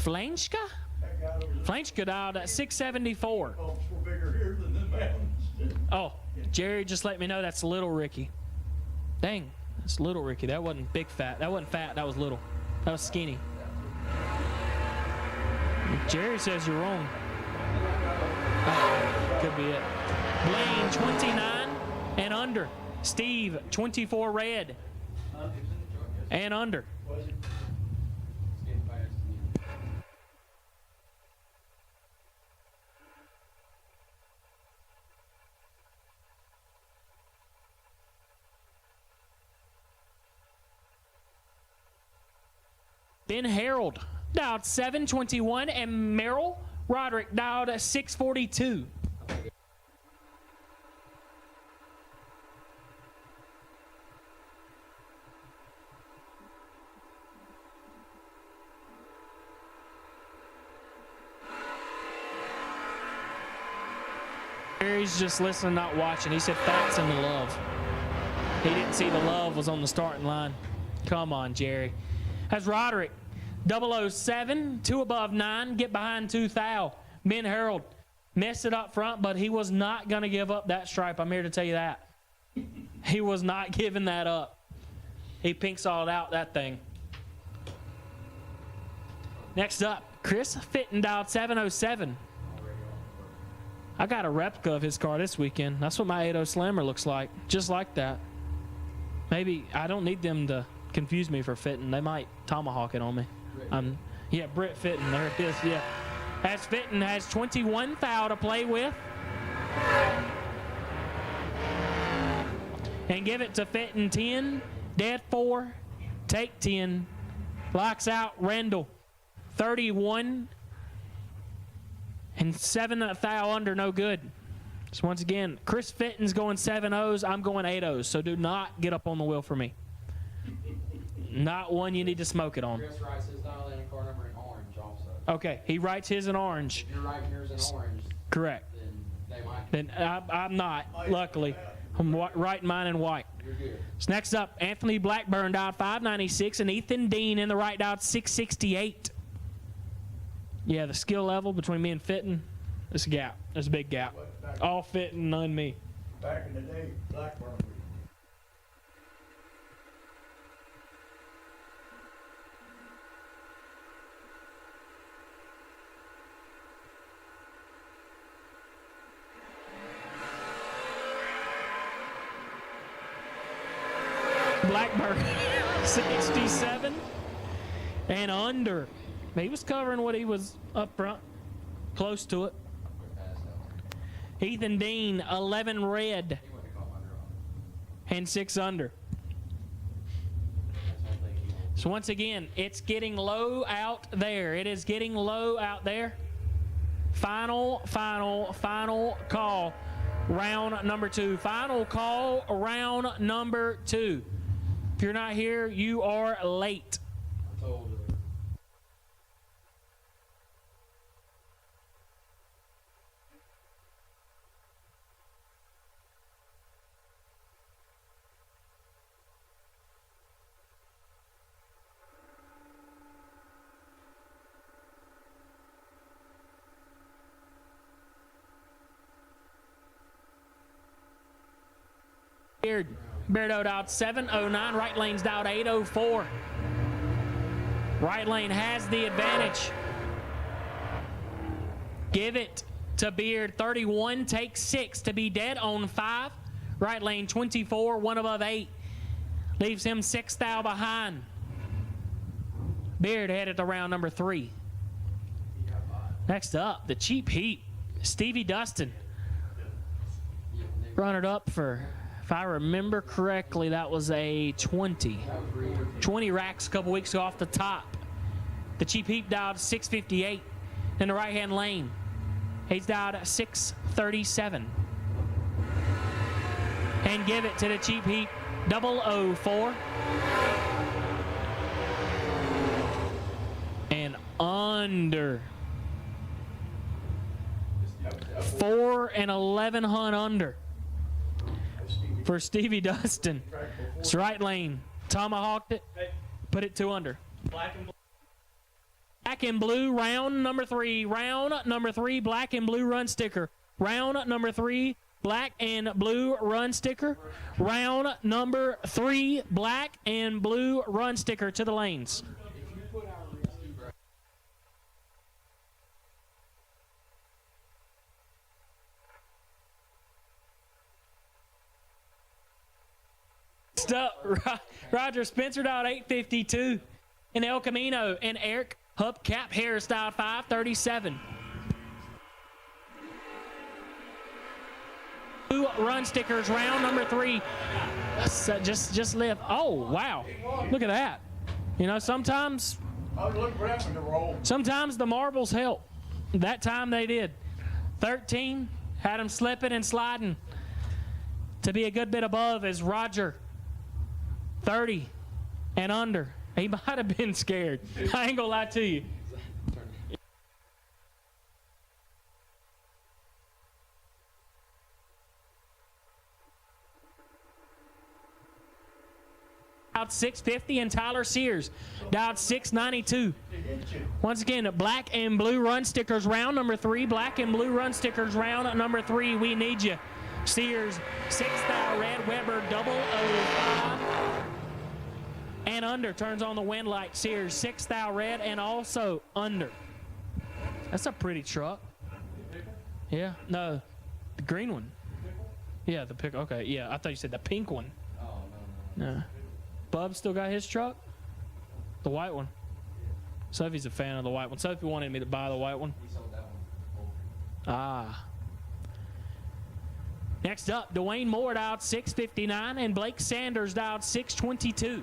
Flanschka dialed at 674. Oh, Jerry just let me know that's Little Ricky. Dang, that's Little Ricky. That wasn't big fat. That wasn't fat. That was little. That was skinny. Jerry says you're wrong. Oh, could be it. Blaine 29 and under. Steve 24 red. And under. Then Harold dialed 721 and Merrill Roderick dialed 642. He's just listening, not watching. He said Fat's in the love. He didn't see the love was on the starting line. Come on, Jerry. That's Roderick. 007, 2 above 9, get behind 2 thou. Ben Harold messed it up front, but he was not going to give up that stripe. I'm here to tell you that. He was not giving that up. He pink-sawed out that thing. Next up, Chris Fitton dialed 707. I got a replica of his car this weekend. That's what my 80 Slammer looks like. Just like that. Maybe I don't need them to confuse me for Fitton. They might tomahawk it on me. Yeah, Britt Fitton. There it is. Yeah. As Fitton has 21 thou to play with. And give it to Fitton 10. Dead 4. Take 10. Locks out Randall. 31. And 7 thou under, no good. So once again, Chris Fitton's going 7-0s. I'm going 8-0s. So do not get up on the wheel for me. Not one you need to smoke it on. Chris writes his dial in car number in orange also. Okay, he writes his in orange. If you're writing yours in orange, correct. Then they might. Then I'm not, luckily. I'm writing mine in white. You're good. So next up, Anthony Blackburn dialed 596 and Ethan Dean in the right dialed 668. Yeah, the skill level between me and Fitton, there's a gap. There's a big gap. All Fitton, none me. Back in the day, Blackburn. Blackburn, 67 and under. He was covering what he was up front, close to it. Ethan Dean, 11 red and 6 under. So once again, it's getting low out there. It is getting low out there. Final call. Round number 2. Final call, round number 2. If you're not here, you are late. Beardo out 709. Right lane's dialed 804. Right lane has the advantage. Give it to Beard. 31 takes 6 to be dead on 5. Right lane 24, 1 above 8. Leaves him 6 thou behind. Beard headed to round number 3. Next up, the cheap heat. Stevie Dustin. Runner up for If I remember correctly, that was a 20. 20 racks a couple weeks ago off the top. The cheap heap dialed 658 in the right-hand lane. He's dialed 637. And give it to the cheap heap 004. And under. 4 and 11 hunt under for Stevie Dustin. It's right lane. Tomahawked it. Put it 2 under. Black and blue, round number 3. Round number 3, black and blue run sticker. Round number 3, black and blue run sticker. Round number 3, black and blue run sticker to the lanes. Up, Roger Spencer dialed 852 in El Camino, and Eric Hubcap Harris dialed 537. Two run stickers, round number 3. So just live. Oh wow, look at that. You know, sometimes the marbles help. That time they did. 13 had him slipping and sliding to be a good bit above as Roger. 30 and under. He might have been scared. I ain't gonna lie to you. Out 650 and Tyler Sears dialed 692. Once again, black and blue run stickers, round number 3. Black and blue run stickers, round number 3. We need you. Sears, 6,000 red, Weber 005. And under, turns on the wind light. Sears, 6,000 red, and also under. That's a pretty truck. Yeah, no, the green one. Yeah, the pick. Okay, yeah, I thought you said the pink one. Oh, no. Bub still got his truck? The white one. Sophie's a fan of the white one. Sophie wanted me to buy the white one. He sold that one. Ah. Next up, Dwayne Moore dialed 659, and Blake Sanders dialed 622.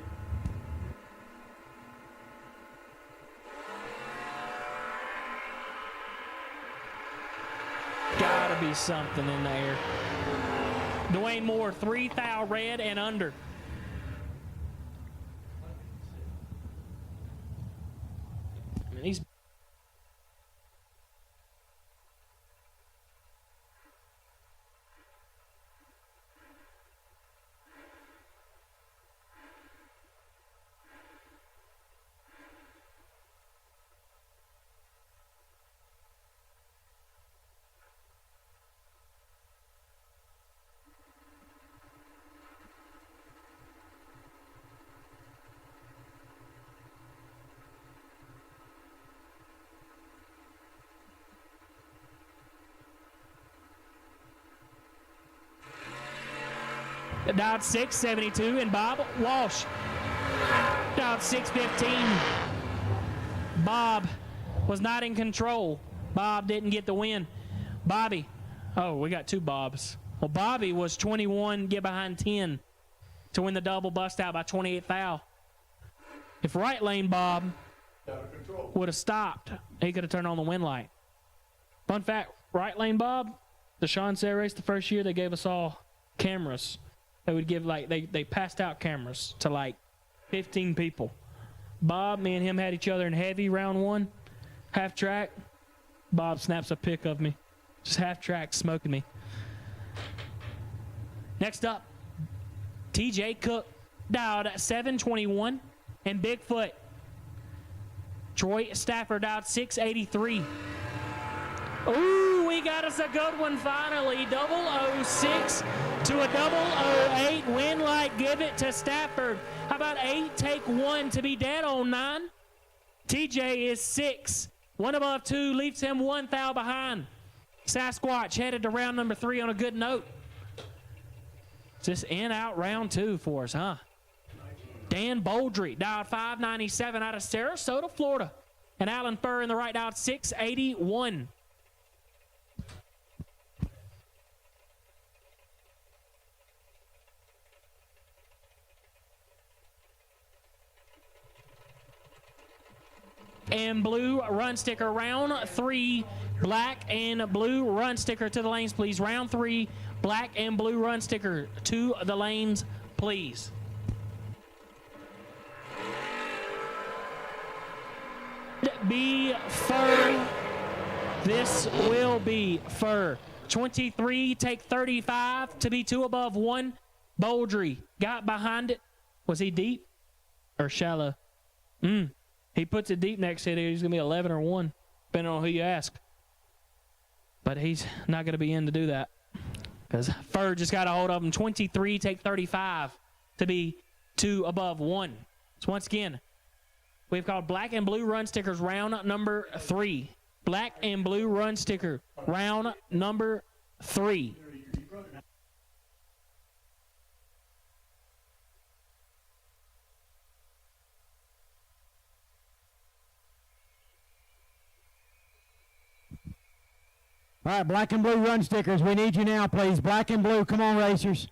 Gotta be something in there. Dwayne Moore, 3,000 red and under. I mean, he's dialed 672, and Bob Walsh dialed 615. Bob was not in control. Bob didn't get the win. Bobby, oh, we got 2 Bobs. Well, Bobby was 21, get behind 10 to win the double bust out by 28 thou. If right lane Bob would have stopped, he could have turned on the wind light. Fun fact, right lane Bob, the Sean Sayre race the first year, they gave us all cameras. They would give, like, they passed out cameras to like 15 people. Bob, me and him had each other in heavy round 1, half track. Bob snaps a pic of me, just half track smoking me. Next up, TJ Cook dialed at 721, and Bigfoot Troy Stafford dialed 683. Ooh, we got us a good one finally. 006 to a 008. Win light, give it to Stafford. How about 8, take 1 to be dead on 9? TJ is 6. 1 above 2 leaves him 1 thou behind. Sasquatch headed to round number 3 on a good note. Just in out round 2 for us, huh? Dan Boldry dialed 597 out of Sarasota, Florida. And Alan Furr in the right dialed 681. and blue run sticker. Round 3, black and blue run sticker to the lanes, please. Round 3, black and blue run sticker to the lanes, please. Be Fur. This will be Fur. 23, take 35 to be 2 above 1. Boldry got behind it. Was he deep or shallow? He puts it deep next to it. He's going to be 11 or 1, depending on who you ask. But he's not going to be in to do that because Fur just got a hold of him. 23, take 35 to be 2 above 1. So once again, we've called black and blue run stickers round number 3. Black and blue run sticker round number 3. All right, black and blue run stickers. We need you now, please. Black and blue. Come on, racers.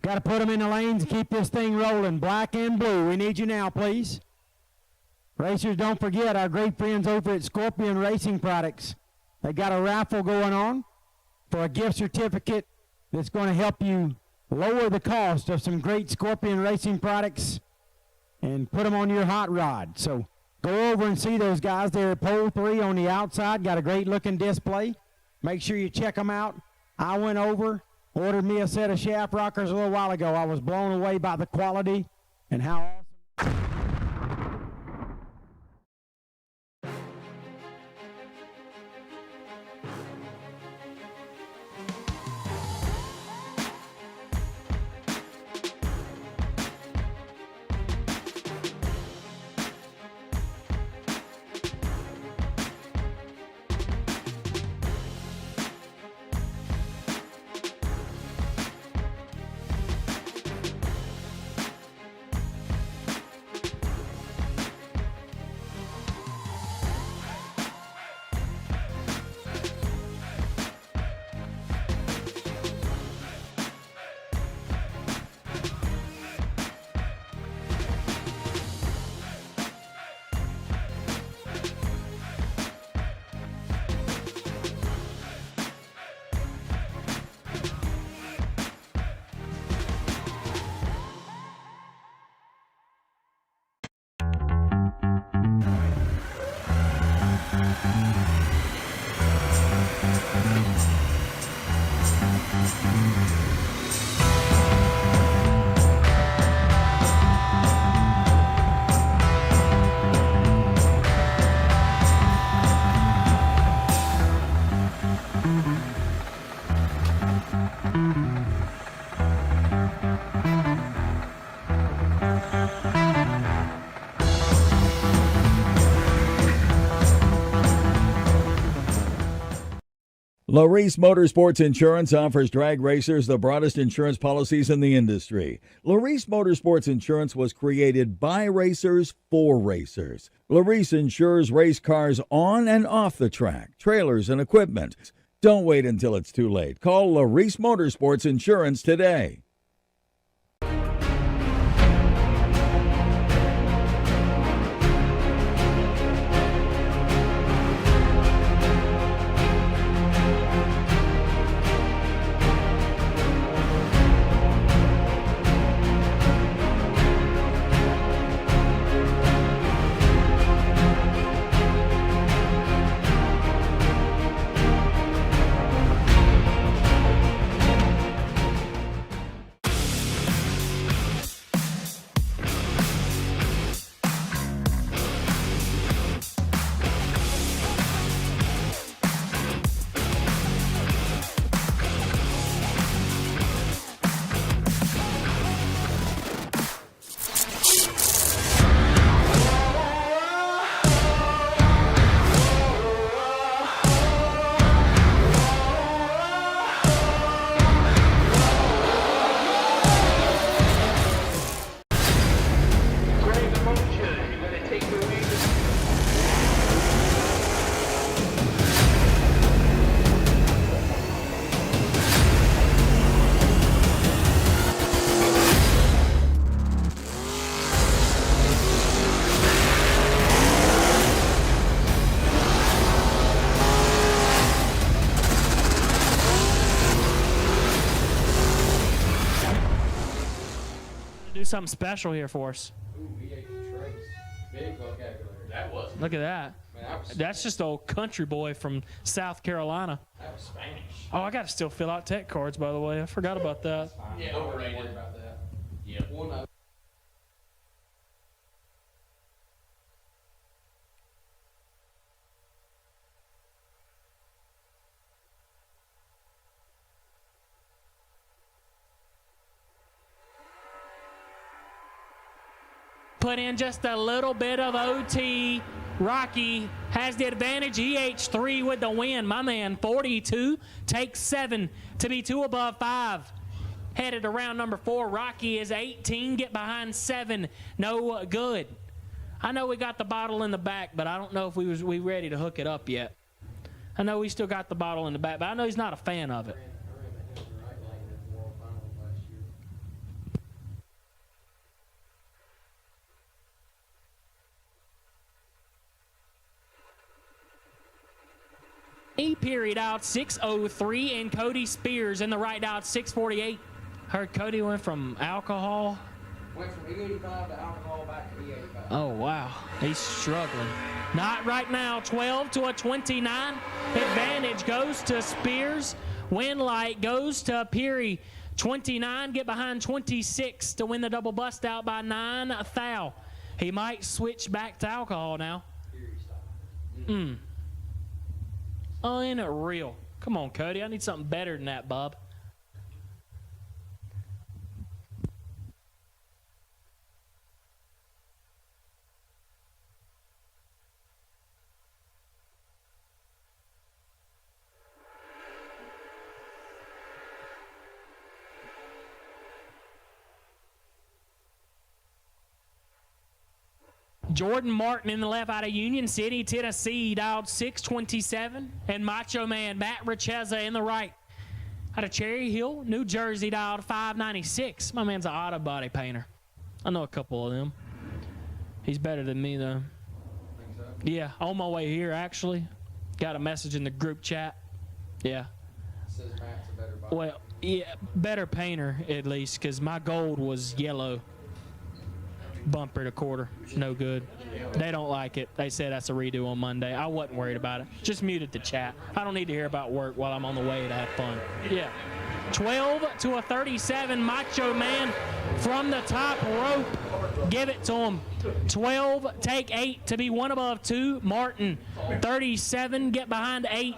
Got to put them in the lanes and keep this thing rolling. Black and blue. We need you now, please. Racers, don't forget our great friends over at Scorpion Racing Products. They got a raffle going on for a gift certificate that's going to help you lower the cost of some great Scorpion Racing products and put them on your hot rod. So go over and see those guys there at pole 3 on the outside. Got a great looking display. Make sure you check them out. I went over, ordered me a set of shaft rockers a little while ago. I was blown away by the quality and how awesome. Larice Motorsports Insurance offers drag racers the broadest insurance policies in the industry. Larice Motorsports Insurance was created by racers for racers. Larice insures race cars on and off the track, trailers and equipment. Don't wait until it's too late. Call Larice Motorsports Insurance today. do something special here for us. Ooh, V8 trace. Big vocabulary. That was. Look at that. Man, that was That's just old country boy from South Carolina. That was Spanish. Oh, I got to still fill out tech cards, by the way. I forgot about that. Yeah, overrated. Don't worry about that. Yep. We'll know. Put in just a little bit of OT. Rocky has the advantage. EH3 with the win. My man, 42, takes 7 to be 2 above 5. Headed around number 4. Rocky is 18. Get behind 7. No good. I know we got the bottle in the back, but I don't know if we ready to hook it up yet. I know we still got the bottle in the back, but I know he's not a fan of it. Period out 6:03, and Cody Spears in the right out 6:48. Heard Cody went from alcohol. Went from E85 to alcohol back to E85. Oh wow, he's struggling. Not right now. 12 to a 29. Advantage goes to Spears. Win light goes to Peary. 29 get behind 26 to win the double bust out by 9 thou. He might switch back to alcohol now. Unreal. Come on, Cody. I need something better than that, bub. Jordan Martin in the left out of Union City, Tennessee, dialed 627. And Macho Man Matt Richeza in the right out of Cherry Hill, New Jersey, dialed 596. My man's an auto body painter. I know a couple of them. He's better than me, though. Think so? Yeah, on my way here, actually. Got a message in the group chat. Yeah. It says Matt's a better body. Well, yeah, better painter, at least, because my gold was yellow. Bumper to quarter, no good. They don't like it. They said that's a redo on Monday. I wasn't worried about it. Just muted the chat. I don't need to hear about work while I'm on the way to have fun. Yeah. 12 to a 37. Macho Man from the top rope. Give it to him. 12, take 8 to be 1 above 2. Martin, 37, get behind 8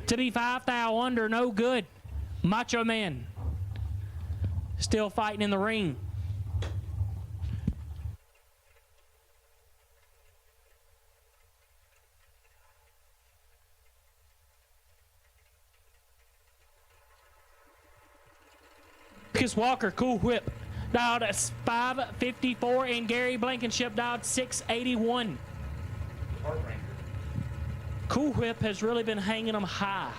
to be 5 thou under. No good. Macho Man still fighting in the ring. Lucas Walker, Cool Whip, dialed 554, and Gary Blankenship dialed 681. Cool Whip has really been hanging them high.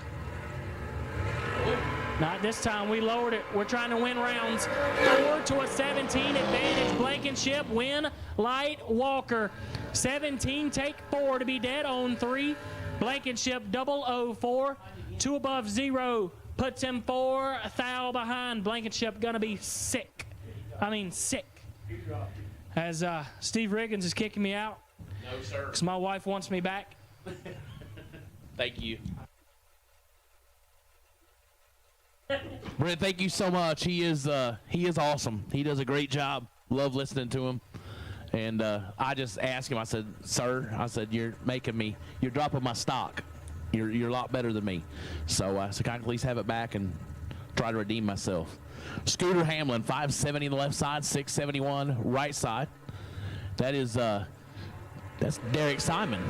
Not this time, we lowered it. We're trying to win rounds. 4 to a 17 advantage. Blankenship, win, light, Walker. 17, take 4 to be dead on 3. Blankenship, 004, 2 above 0. Puts him 4 thou behind. Blankenship gonna be sick. I mean sick. As Steve Riggins is kicking me out. No, sir. Because my wife wants me back. Thank you. Brent, thank you so much. He is awesome. He does a great job. Love listening to him. And I just asked him, I said, sir, I said, you're dropping my stock. You're a lot better than me. So can I at least have it back and try to redeem myself. Scooter Hamlin, 570 on the left side, 671 right side. That's Derek Simon.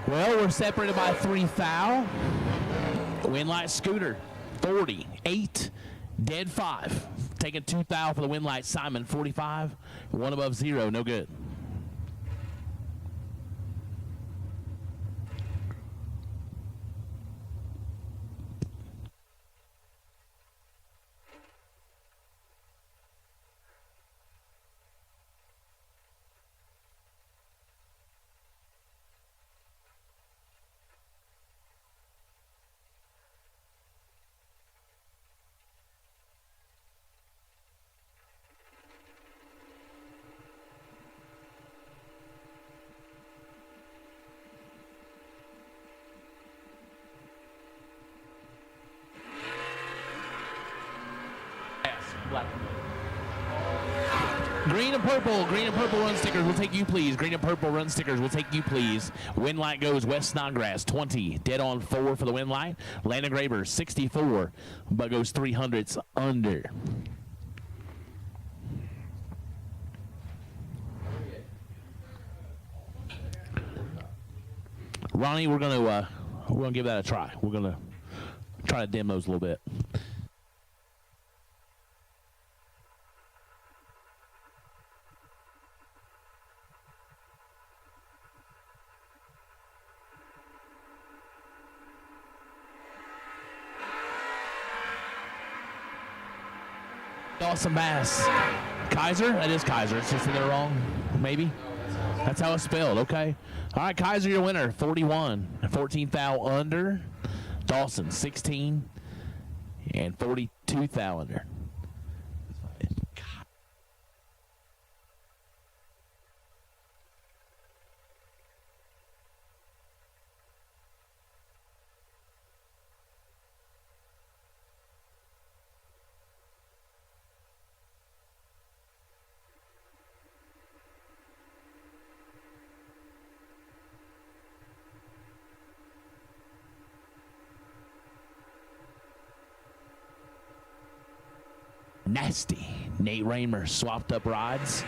Well, we're separated by 3 thou. Winlight Scooter, 48, dead 5. Taking 2 thou for the Winlight Simon, 45, 1 above 0, no good. black and blue. Green and purple run stickers will take you, please. Green and purple run stickers will take you, please. Wind light goes West Snodgrass, 20. Dead on 4 for the wind light. Landon Graber, 64, but goes 300s under. Ronnie, we're gonna give that a try. We're gonna try to dim those a little bit. Dawson Bass. Kaiser? That is Kaiser. It's just in there wrong, maybe. That's how it's spelled. Okay. All right, Kaiser, your winner. 41. 14 thou under. Dawson, 16. And 42 thou under. Nasty. Nate Raymer swapped up rides,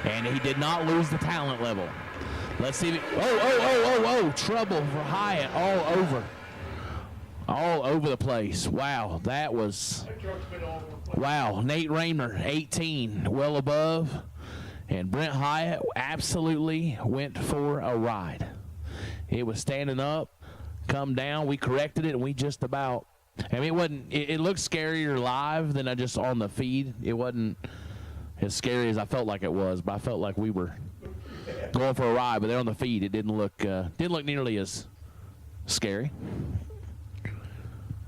and he did not lose the talent level. Let's see if he, trouble for Hyatt all over the place. Wow, that was, wow. Nate Raymer, 18, well above, and Brent Hyatt absolutely went for a ride. It was standing up, come down, we corrected it, and we just about, I mean, it looked scarier live than just on the feed. It wasn't as scary as I felt like it was, but I felt like we were going for a ride. But there on the feed, it didn't look nearly as scary.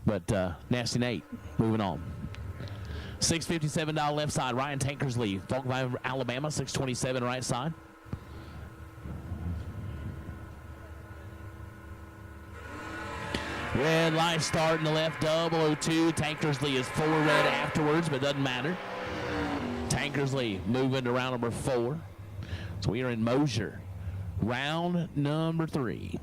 But Nasty Nate, moving on. $657 left side, Ryan Tankersley, Faulkner, Alabama, $627 right side. Red light starting the left, 002. Tankersley is 4 red afterwards, but doesn't matter. Tankersley moving to round number 4. So we are in Moser, round number 3.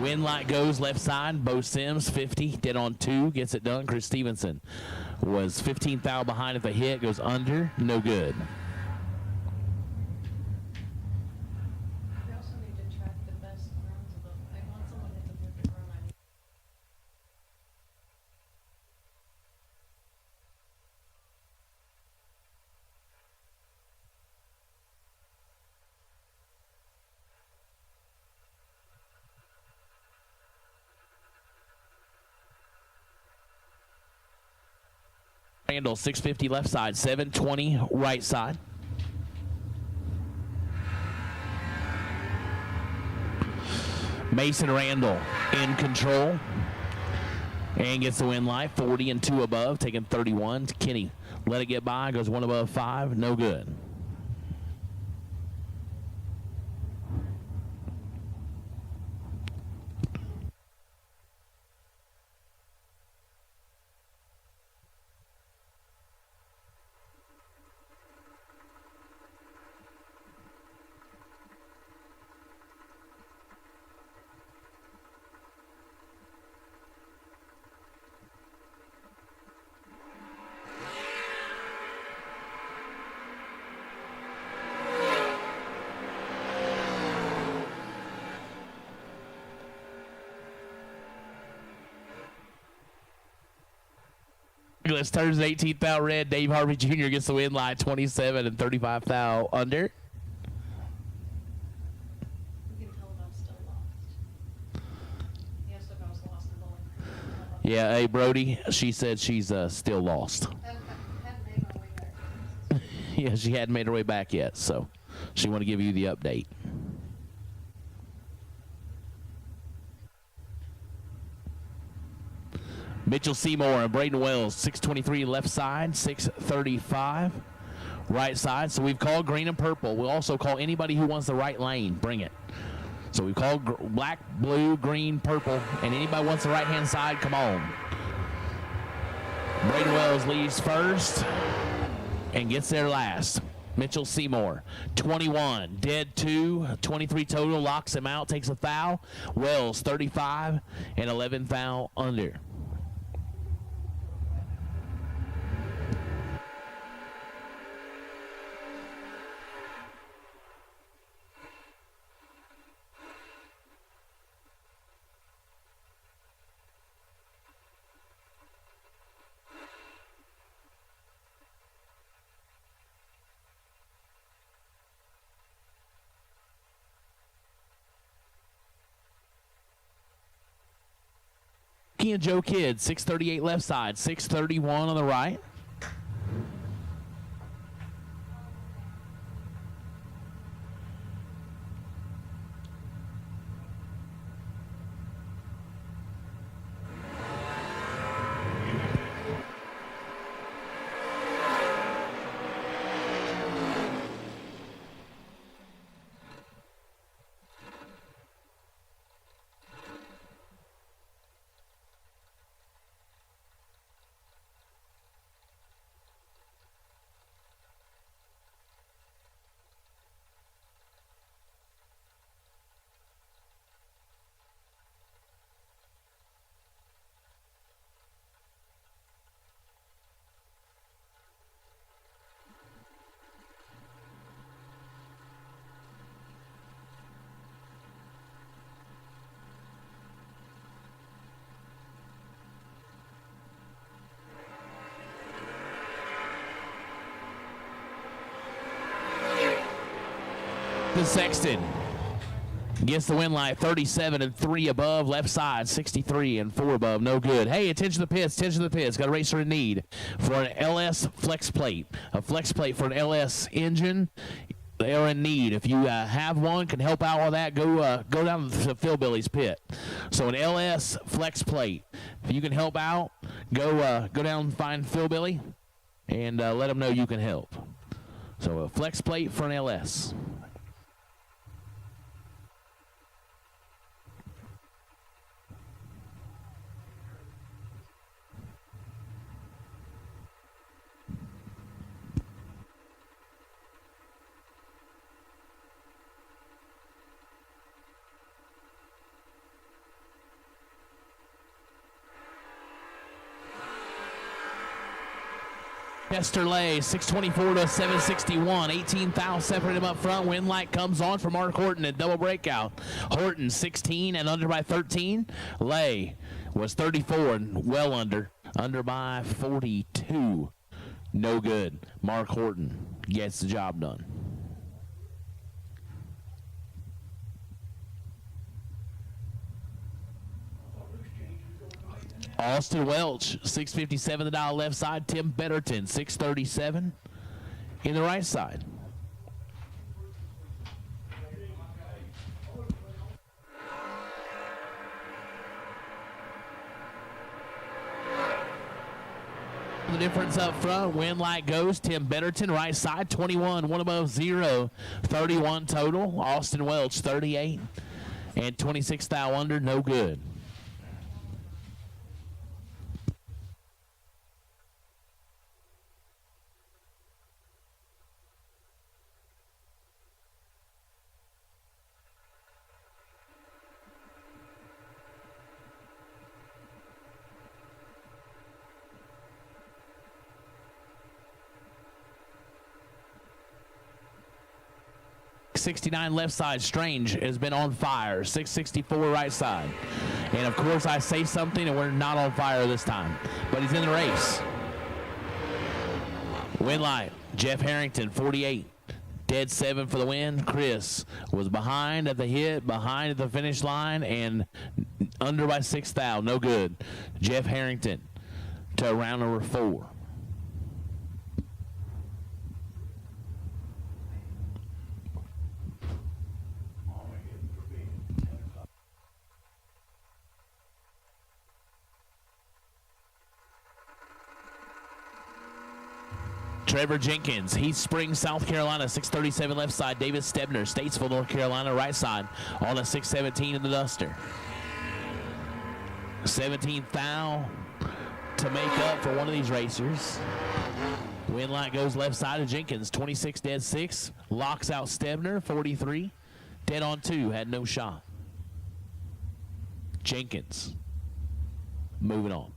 Wind light goes left side. Bo Sims, 50. Dead on 2. Gets it done. Chris Stevenson was 15 thou behind at the hit. Goes under. No good. We also need to track the best runs of them. I want someone to hit the perfect run. Randall, 650 left side, 720 right side. Mason Randall in control and gets the win light, 40 and 2 above, taking 31. Kenny let it get by, goes 1 above 5, no good. Let's turn 18th thou red. Dave Harvey Jr. gets the win line, 27 and 35 thou under. Yeah, hey, Brody, she said she's still lost. Yeah, she hadn't made her way back yet, so she want to give you the update. Mitchell Seymour and Braden Wells, 623 left side, 635 right side. So we've called green and purple. We'll also call anybody who wants the right lane. Bring it. So we've called black, blue, green, purple, and anybody wants the right-hand side, come on. Braden Wells leads first and gets there last. Mitchell Seymour, 21, dead 2, 23 total, locks him out, takes a foul. Wells, 35, and 11 foul under. And Joe Kidd, 638 left side, 631 on the right. Sexton gets the win light, 37 and 3 above, left side 63 and 4 above, no good. Hey, attention to the pits, got a racer in need for an LS flex plate, a flex plate for an LS engine. They are in need. If you have one, can help out with that, go down to Phil Billy's pit. So an LS flex plate, if you can help out, go down and find Phil Billy and let him know you can help. So a flex plate for an LS. Lay, 624 to 761, 18 fouls separate him up front. Win light comes on for Mark Horton at double breakout. Horton 16 and under by 13. Lay was 34 and well under by 42. No good. Mark Horton gets the job done. Austin Welch, 657 the dial left side. Tim Betterton, 637 in the right side. The difference up front, win light goes. Tim Betterton, right side, 21, one above 0, 31 total. Austin Welch, 38 and 26 thou under, no good. .69 left side, Strange has been on fire. 664 right side. And of course I say something and we're not on fire this time. But he's in the race. Win light, Jeff Harrington, 48 Dead 7 for the win. Chris was behind at the hit, behind at the finish line, and under by 6 thou. No good. Jeff Harrington to round number 4. Trevor Jenkins, Heath Springs, South Carolina, 637 left side. David Stebner, Statesville, North Carolina, right side, on a 617 in the Duster. 17 thou to make up for one of these racers. Win light goes left side of Jenkins, 26 dead 6. Locks out Stebner, 43. Dead on 2, had no shot. Jenkins, moving on.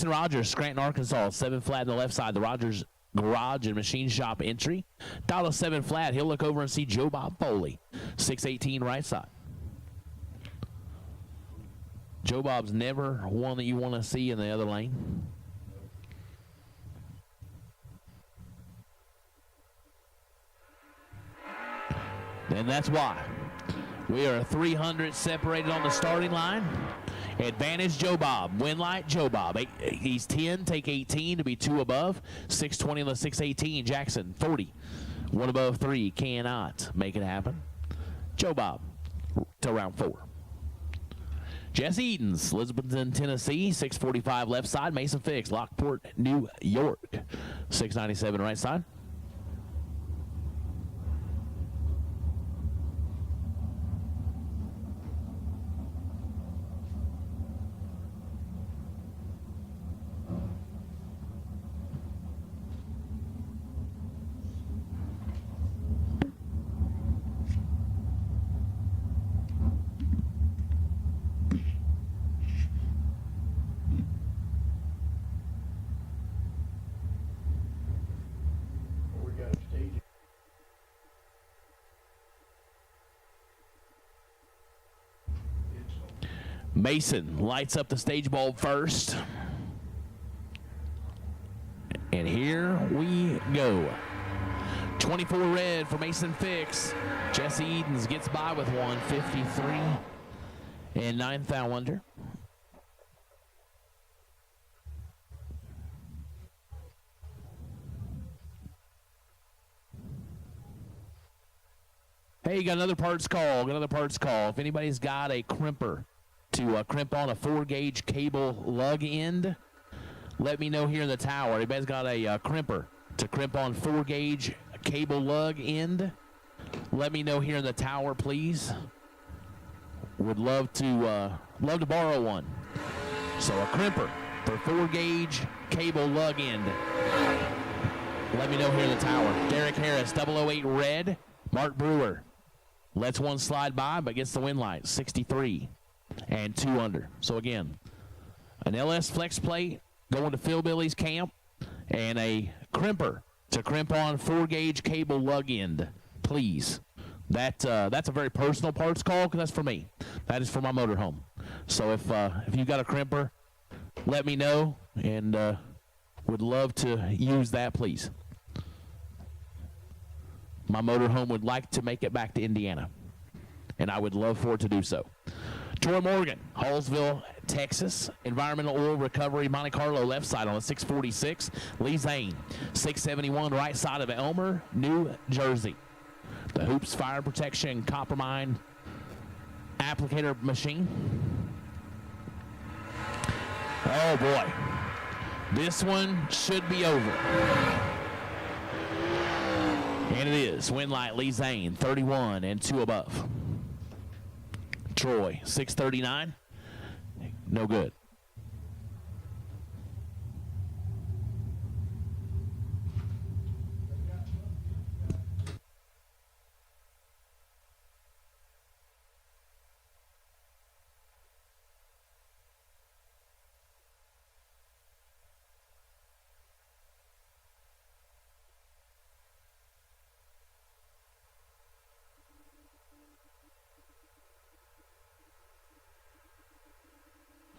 Rogers, Scranton, Arkansas, 7 flat on the left side. The Rogers Garage and Machine Shop entry. Dial 7 flat. He'll look over and see Joe Bob Foley, 618 right side. Joe Bob's never one that you want to see in the other lane. And that's why we are 300 separated on the starting line. Advantage Joe Bob. Win light Joe Bob. He's 10, take 18 to be 2 above. 620 on the 618. Jackson 40. 1 above 3 cannot make it happen. Joe Bob to round 4. Jesse Edens, Elizabethton, Tennessee, 645 left side. Mason Fix, Lockport, New York, 697 right side. Mason lights up the stage bulb first. And here we go. 24 red for Mason Fix. Jesse Edens gets by with 153 and 9 thou under. Hey, got another parts call. If anybody's got a crimper to crimp on a 4-gauge cable lug end, let me know here in the tower. Anybody's got a crimper to crimp on 4-gauge cable lug end, let me know here in the tower, please. Would love to borrow one. So a crimper for 4-gauge cable lug end. Let me know here in the tower. Derek Harris, 008 red. Mark Brewer lets one slide by, but gets the win light, 63 and 2 under. So again, an LS flex plate going to Phil Billy's camp, and a crimper to crimp on 4-gauge cable lug end, please. That's a very personal parts call, because that's for me. That is for my motorhome. So if you got a crimper, let me know, and would love to use that, please. My motorhome would like to make it back to Indiana, and I would love for it to do so. Troy Morgan, Hallsville, Texas. Environmental Oil Recovery, Monte Carlo left side on the 646. Lee Zane, 671 right side of Elmer, New Jersey. The Hoops Fire Protection Copper Mine applicator machine. Oh boy, this one should be over. And it is. Win light Lee Zane, 31 and 2 above. Troy, 639. No good.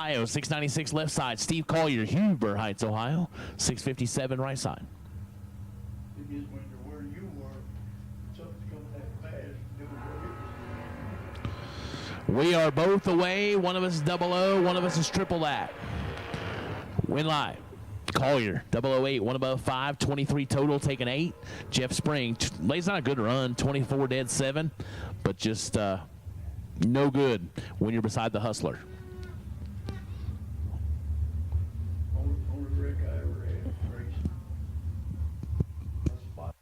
Ohio, 696 left side. Steve Collier, Huber Heights, Ohio, 657 right side. It is when you're where you were, something's coming that fast, doing what it was. We are both away. One of us is 00, one of us is triple that. Win live. Collier, 008, one above 5, 23 total, taking 8. Jeff Spring, lays not a good run, 24 dead 7, but just no good when you're beside the hustler. Only wreck I ever had in racing. That's spot.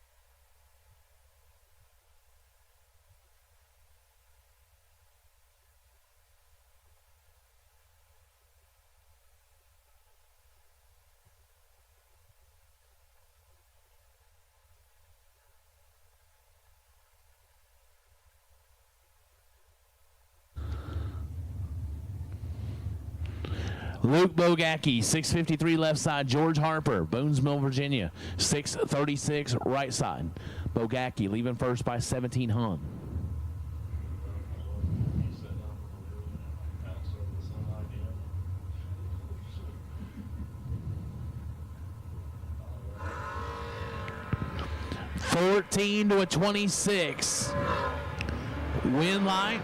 Luke Bogacki, 653 left side. George Harper, Bonesville, Virginia, 636 right side. Bogacki leaving first by 17 hun. $14 to a 26. Win line,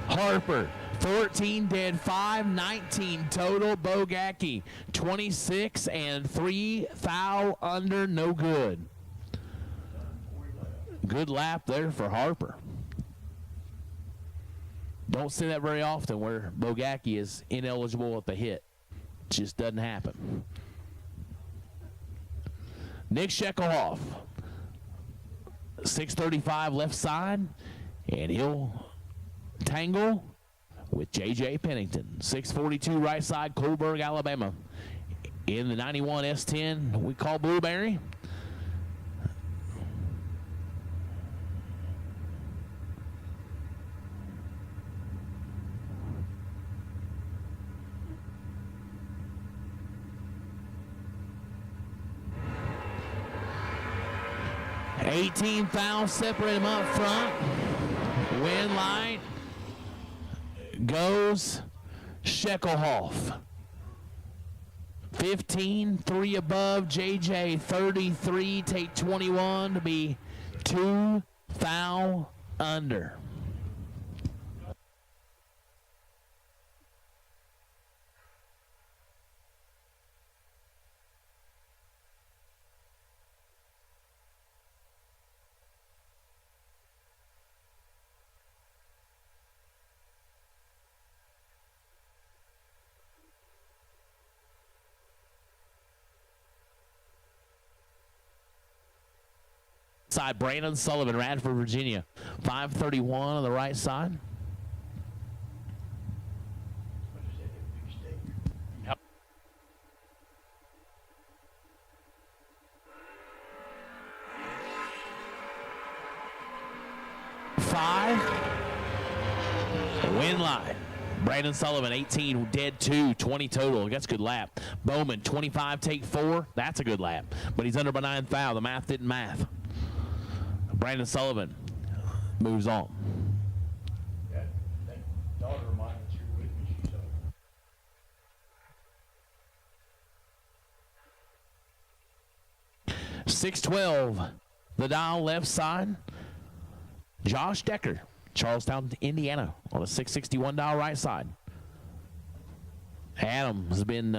Harper. 14 dead 5, 19 total. Bogacki 26 and 3 foul under, no good. Good lap there for Harper. Don't see that very often where Bogacki is ineligible at the hit. Just doesn't happen. Nick Shekelhoff, 635 left side, and he'll tangle with J.J. Pennington. 642 right side, Coalburg, Alabama. In the 91 S10 we call Blueberry. $18 fouls separate them up front. Win line goes Shekelhoff. 15, 3 above. JJ 33, take 21 to be 2 foul under. Side, Brandon Sullivan, Radford, Virginia. 531 on the right side. Yep. Win line. Brandon Sullivan, 18, dead 2, 20 total. That's a good lap. Bowman, 25, take 4. That's a good lap. But he's under by 9 foul. The math didn't math. Brandon Sullivan moves on. That daughter of mine that's here with me, she's up. 612, the dial left side. Josh Decker, Charlestown, Indiana, on a 661 dial right side. Adam has been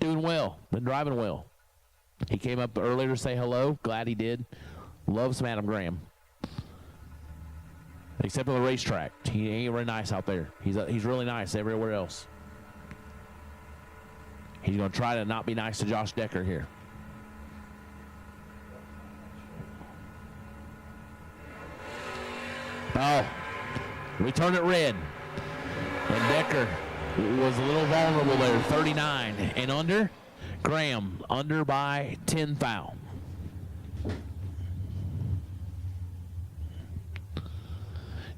doing well, been driving well. He came up earlier to say hello. Glad he did. Loves some Adam Graham. Except on the racetrack. He ain't very nice out there. He's really nice everywhere else. He's going to try to not be nice to Josh Decker here. Oh, we turn it red. And Decker was a little vulnerable there. 39 and under. Graham under by 10 foul.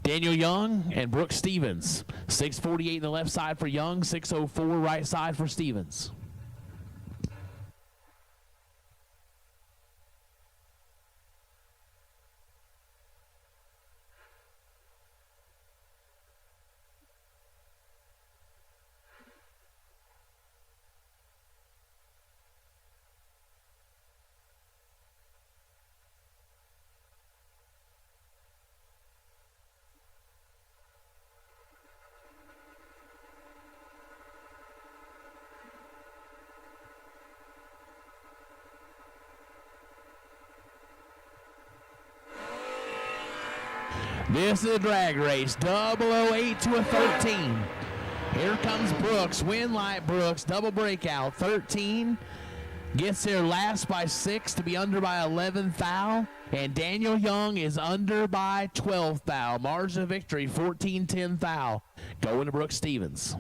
Daniel Young and Brooke Stevens. 648 in the left side for Young, 604 right side for Stevens. This is a drag race. 008 to a 13. Here comes Brooks. Winlight Brooks. Double breakout. 13. Gets there last by 6 to be under by 11 thou. And Daniel Young is under by 12 thou. Margin of victory 14-10 thou. Going to Brooks Stevens.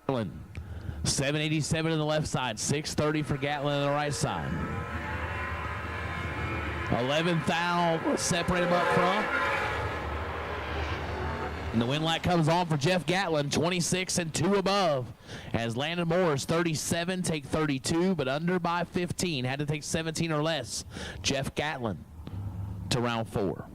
Gatlin, 787 on the left side, 630 for Gatlin on the right side. 11 thou separate him up front. And the win light comes on for Jeff Gatlin, 26 and 2 above. As Landon Moore's 37, take 32, but under by 15. Had to take 17 or less. Jeff Gatlin to round 4.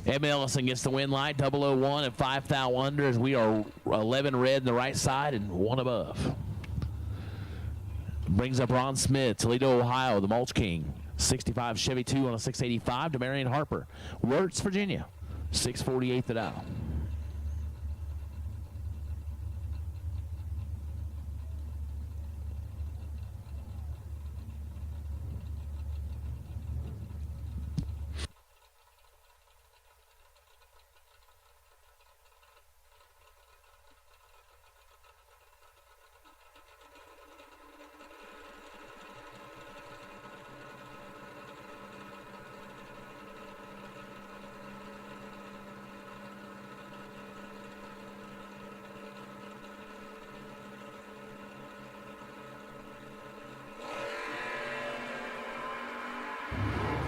Ed Ellison gets the win light, 001 and 5 thou under, as we are 11 red in the right side and 1 above. Brings up Ron Smith, Toledo, Ohio, the Mulch King. 65 Chevy 2 on a 685 to Marion Harper. Wirtz, Virginia, 648 the dow.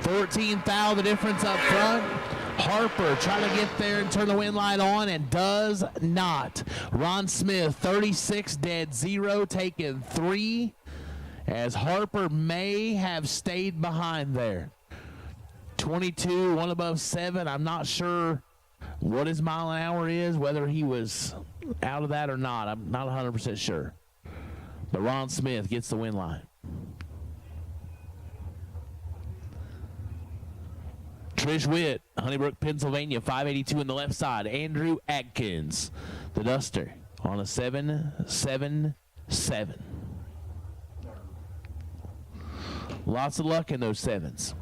$14,000 the difference up front. Harper trying to get there and turn the wind light on and does not. Ron Smith, 36 dead 0, taking 3, as Harper may have stayed behind there. 22, 1 above 7. I'm not sure what his mile an hour is, whether he was out of that or not. I'm not 100% sure. But Ron Smith gets the win line. Trish Witt, Honeybrook, Pennsylvania, 582 on the left side. Andrew Adkins, the Duster, on a 777. Lots of luck in those 7s.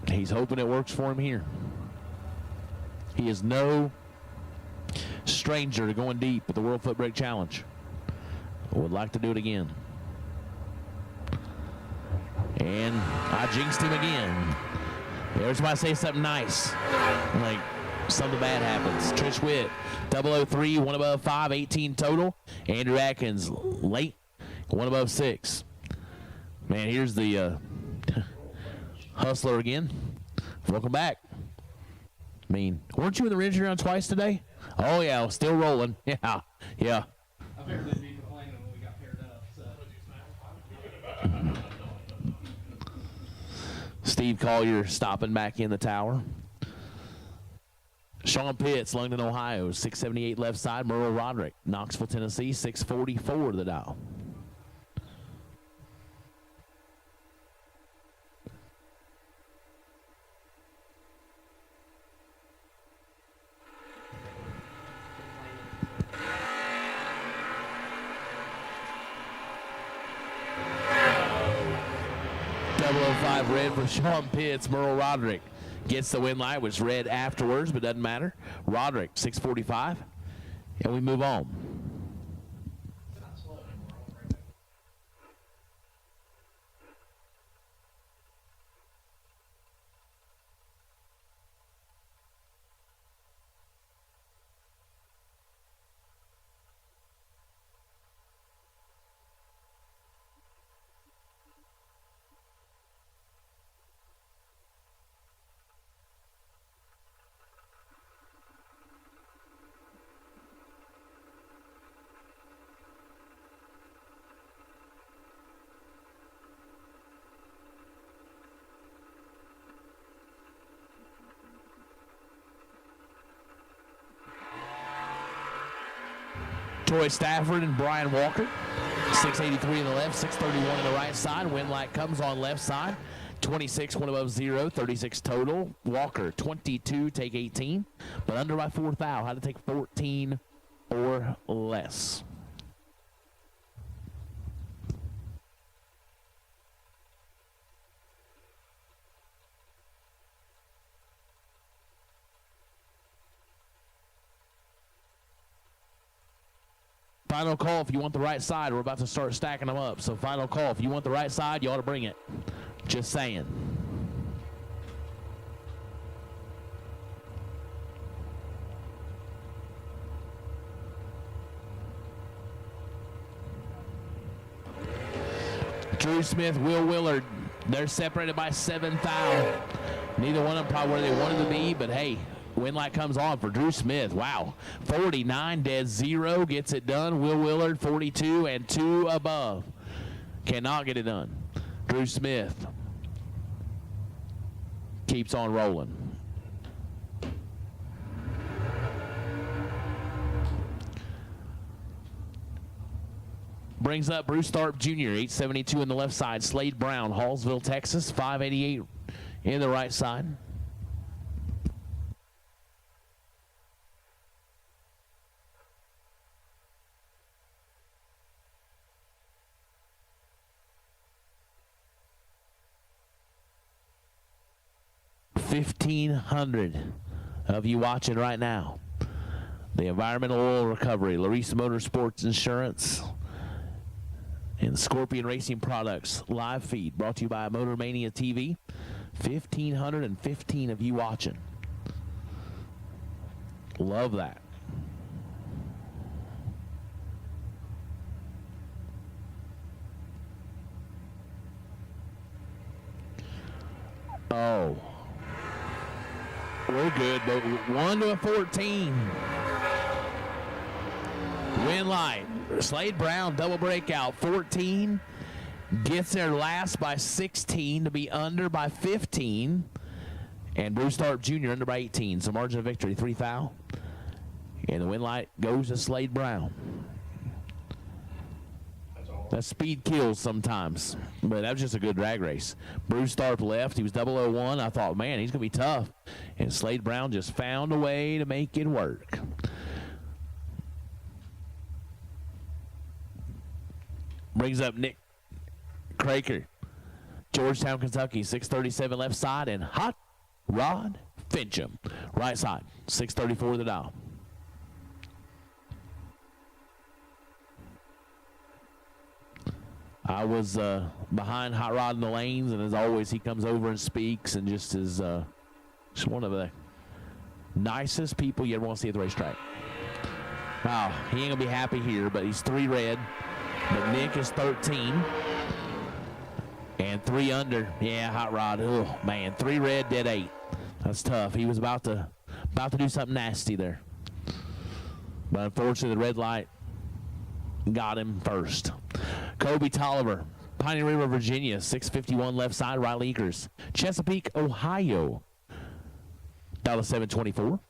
He's hoping it works for him here. He is no stranger to going deep with the World Footbrake Challenge. Would like to do it again. And I jinxed him again. Every time I say something nice, like something bad happens. Trish Witt, 003, 1 above 5, 18 total. Andrew Atkins, late, 1 above 6. Man, here's the hustler again. Welcome back. I mean, weren't you in the Ridge Round twice today? Oh, yeah, still rolling. Yeah, yeah. I figured they'd be complaining when we got paired up. So. Steve Collier stopping back in the tower. Sean Pitts, London, Ohio, 678 left side. Merle Roderick, Knoxville, Tennessee, 644 the dial. Red for Sean Pitts. Merle Roderick gets the win light, which red afterwards, but doesn't matter. Roderick, 645, and we move on. Troy Stafford and Brian Walker. 683 in the left, 631 in the right side. Wind light comes on left side. 26, one above 0, 36 total. Walker, 22, take 18. But under by 4 thou. Had to take 14 or less. Final call if you want the right side. We're about to start stacking them up. So final call. If you want the right side, you ought to bring it. Just saying. Drew Smith, Will Willard. They're separated by 7 thou. Neither one of them probably where they wanted to be, but hey, wind light comes on for Drew Smith. Wow. 49 dead 0 gets it done. Will Willard 42 and 2 above. Cannot get it done. Drew Smith keeps on rolling. Brings up Bruce Tharp Jr., 872 in the left side. Slade Brown, Hallsville, Texas, 588 in the right side. $1,500 of you watching right now. The Environmental Oil Recovery, Larissa Motorsports Insurance, and Scorpion Racing Products live feed brought to you by MotorManiaTV. 1,515 of you watching. Love that. Oh. We're good, but 1 to a 14. Wind light. Slade Brown, double breakout. 14. Gets there last by 16 to be under by 15. And Bruce Tharp Jr. under by 18. So margin of victory, 3 thou. And the wind light goes to Slade Brown. That speed kills sometimes, but that was just a good drag race. Bruce Tharp left. He was 001. I thought, man, he's going to be tough. And Slade Brown just found a way to make it work. Brings up Nick Craker, Georgetown, Kentucky, 637 left side, and Hot Rod Fincham, right side, 634 the dial. I was behind Hot Rod in the lanes, and as always, he comes over and speaks, and just is just one of the nicest people you ever want to see at the racetrack. Oh, he ain't gonna be happy here, but he's 3 red. But Nick is 13 and 3 under. Yeah, Hot Rod. Oh man, 3 red, dead 8. That's tough. He was about to do something nasty there, but unfortunately, the red light got him first. Kobe Tolliver, Pioneer River, Virginia, 651 left side, Riley Eakers. Chesapeake, Ohio, $724.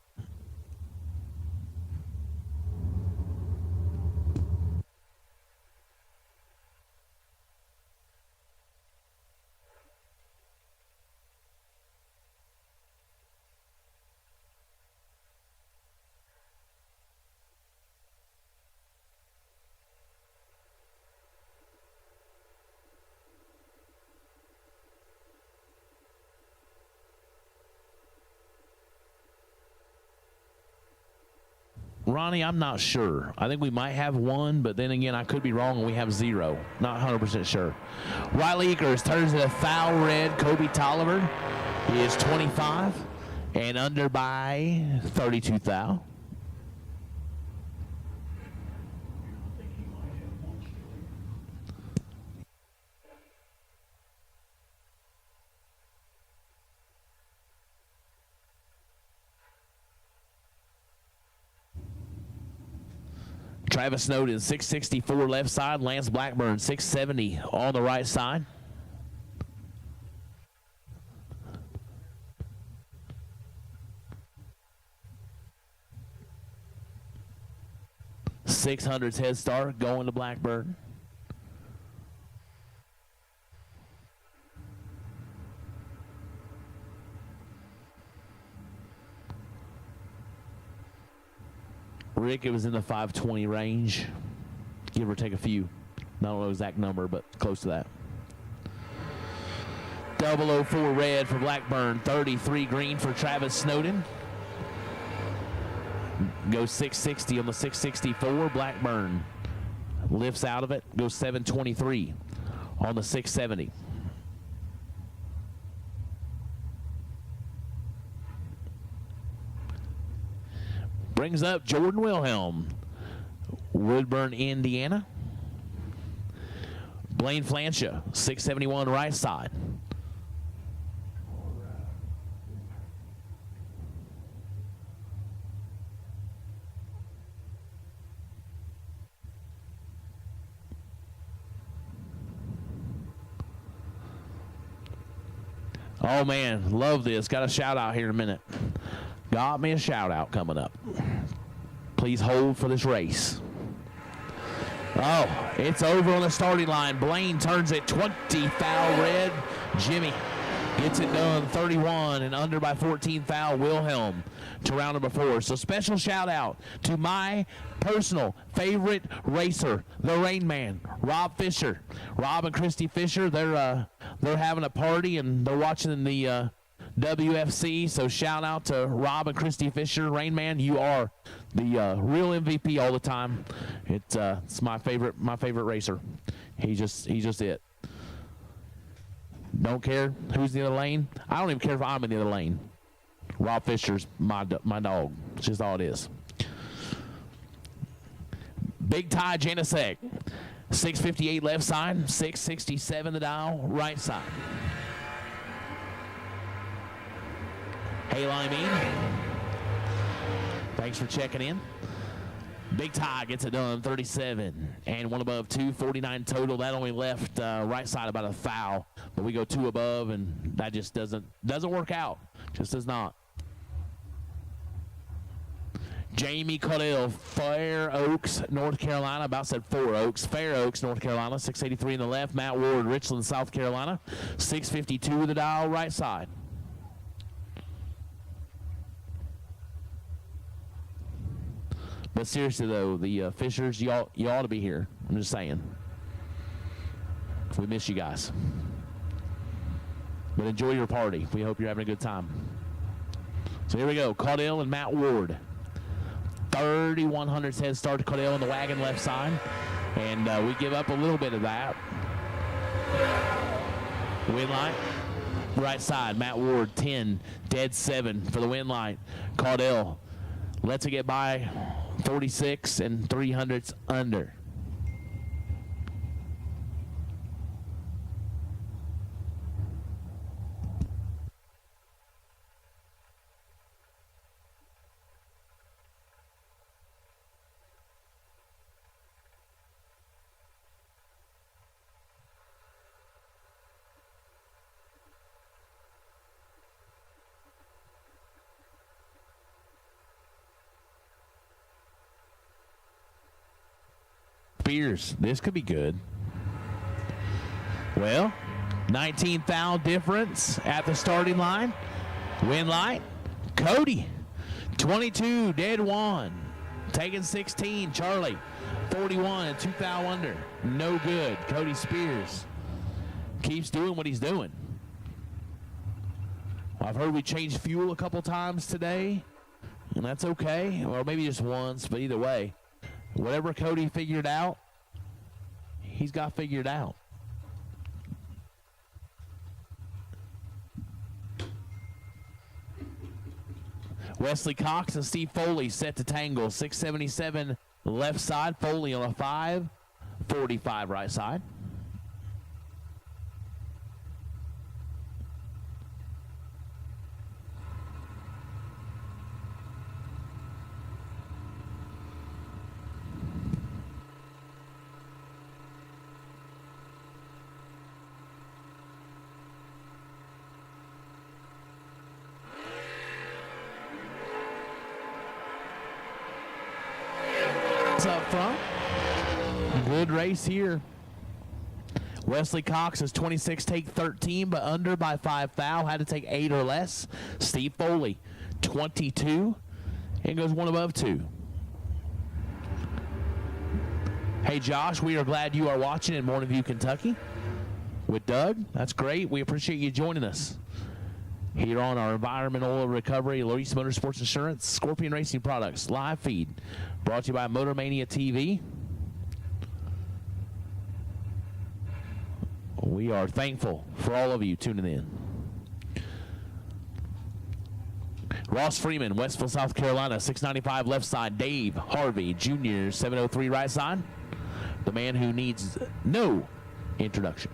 Ronnie, I'm not sure. I think we might have 1, but then again, I could be wrong and we have 0. Not 100% sure. Riley Eakers turns it a foul red. Kobe Tolliver is 25 and under by 32 thou. Travis Snowden, 664 left side. Lance Blackburn, 670 on the right side. 600's head start going to Blackburn. Rick, it was in the 520 range, give or take a few. I don't know the exact number, but close to that. 004 red for Blackburn, 33 green for Travis Snowden. Goes 660 on the 664. Blackburn lifts out of it, goes 723 on the 670. Brings up Jordan Wilhelm, Woodburn, Indiana. Blaine Flancia, 671 right side. Oh man, love this. Got a shout out here in a minute. Got me a shout out coming up. Please hold for this race. Oh, it's over on the starting line. Blaine turns it 20, foul red. Jimmy gets it done 31 and under by 14, foul Wilhelm to round number 4. So special shout out to my personal favorite racer, the Rain Man, Rob Fisher. Rob and Christy Fisher, they're having a party and they're watching the WFC. So shout out to Rob and Christy Fisher. Rain Man, you are the real MVP all the time. It's my favorite racer. He's just it. Don't care who's in the other lane. I don't even care if I'm in the other lane. Rob Fisher's my dog. It's just all it is. Big Ty Janisek, 658 left side, 667 the dial right side. Hey, Limeen. Thanks for checking in. Big Ty gets it done, 37 and one above, 249 total. That only left right side about a foul, but we go 2 above, and that just doesn't work out. Just does not. Jamie Caudill, Fair Oaks, North Carolina. About said 4 Oaks. Fair Oaks, North Carolina, 683 in the left. Matt Ward, Richland, South Carolina, 652 the dial right side. But seriously, though, the Fishers, you ought to be here. I'm just saying. We miss you guys. But enjoy your party. We hope you're having a good time. So here we go. Caudill and Matt Ward. 3,100's head start to Caudill on the wagon left side. And we give up a little bit of that. Win light. Right side. Matt Ward, 10. Dead 7 for the win light. Caudill lets it get by 46 and 300s under. Spears, this could be good. Well, 19 foul difference at the starting line. Win light, Cody, 22, dead 1. Taking 16, Charlie, 41 and 2 foul under. No good. Cody Spears keeps doing what he's doing. I've heard we changed fuel a couple times today, and that's okay. Or maybe just once, but either way. Whatever Cody figured out, he's got figured out. Wesley Cox and Steve Foley set to tangle. 677 left side. Foley on a 5. 45 right side. up front. Good race here. Wesley Cox is 26, take 13, but under by 5 thou. Had to take 8 or less. Steve Foley, 22, and goes one above 2. Hey, Josh, we are glad you are watching in Morning View, Kentucky with Doug. That's great. We appreciate you joining us here on our Environmental Recovery, Larice Motorsports Insurance, Scorpion Racing Products live feed, brought to you by MotorManiaTV. We are thankful for all of you tuning in. Ross Freeman, Westville, South Carolina, 695 left side. Dave Harvey Jr., 703 right side. The man who needs no introduction.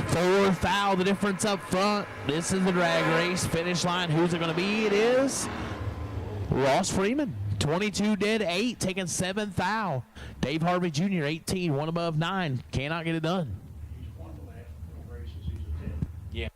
Fourth thou, the difference up front. This is the drag race. Finish line, who's it going to be? It is Ross Freeman. 22 dead, 8, taking 7th thou. Dave Harvey Jr., 18, one above 9. Cannot get it done. He's won the last 4 races. He's a 10. Yeah.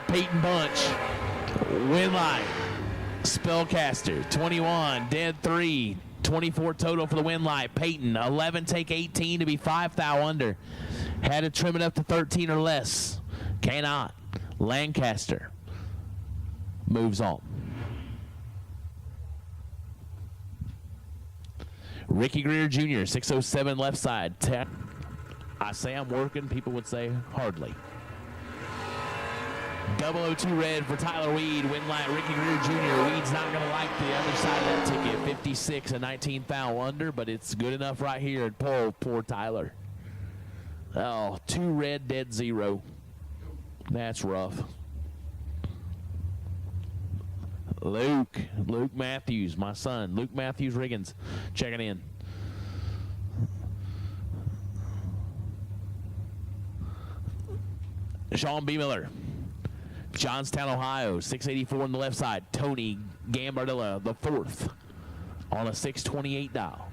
Peyton Bunch, Winlight, Spellcaster, 21, dead 3, 24 total for the Winlight. Peyton, 11, take 18 to be 5 thou under. Had to trim it up to 13 or less. Cannot. Lancaster moves on. Ricky Greer Jr., 607 left side. I say I'm working, people would say hardly. 002 red for Tyler Weed. Winlight, Ricky Greer Jr. Weed's not going to like the other side of that ticket. 56, a 19 thou under, but it's good enough right here at pole. Poor Tyler. Oh, 2 red, dead 0. That's rough. Luke Matthews, my son. Luke Matthews Riggins checking in. Sean B. Miller. Johnstown, Ohio, 684 on the left side. Tony Gambardella, the 4th, on a 628 dial.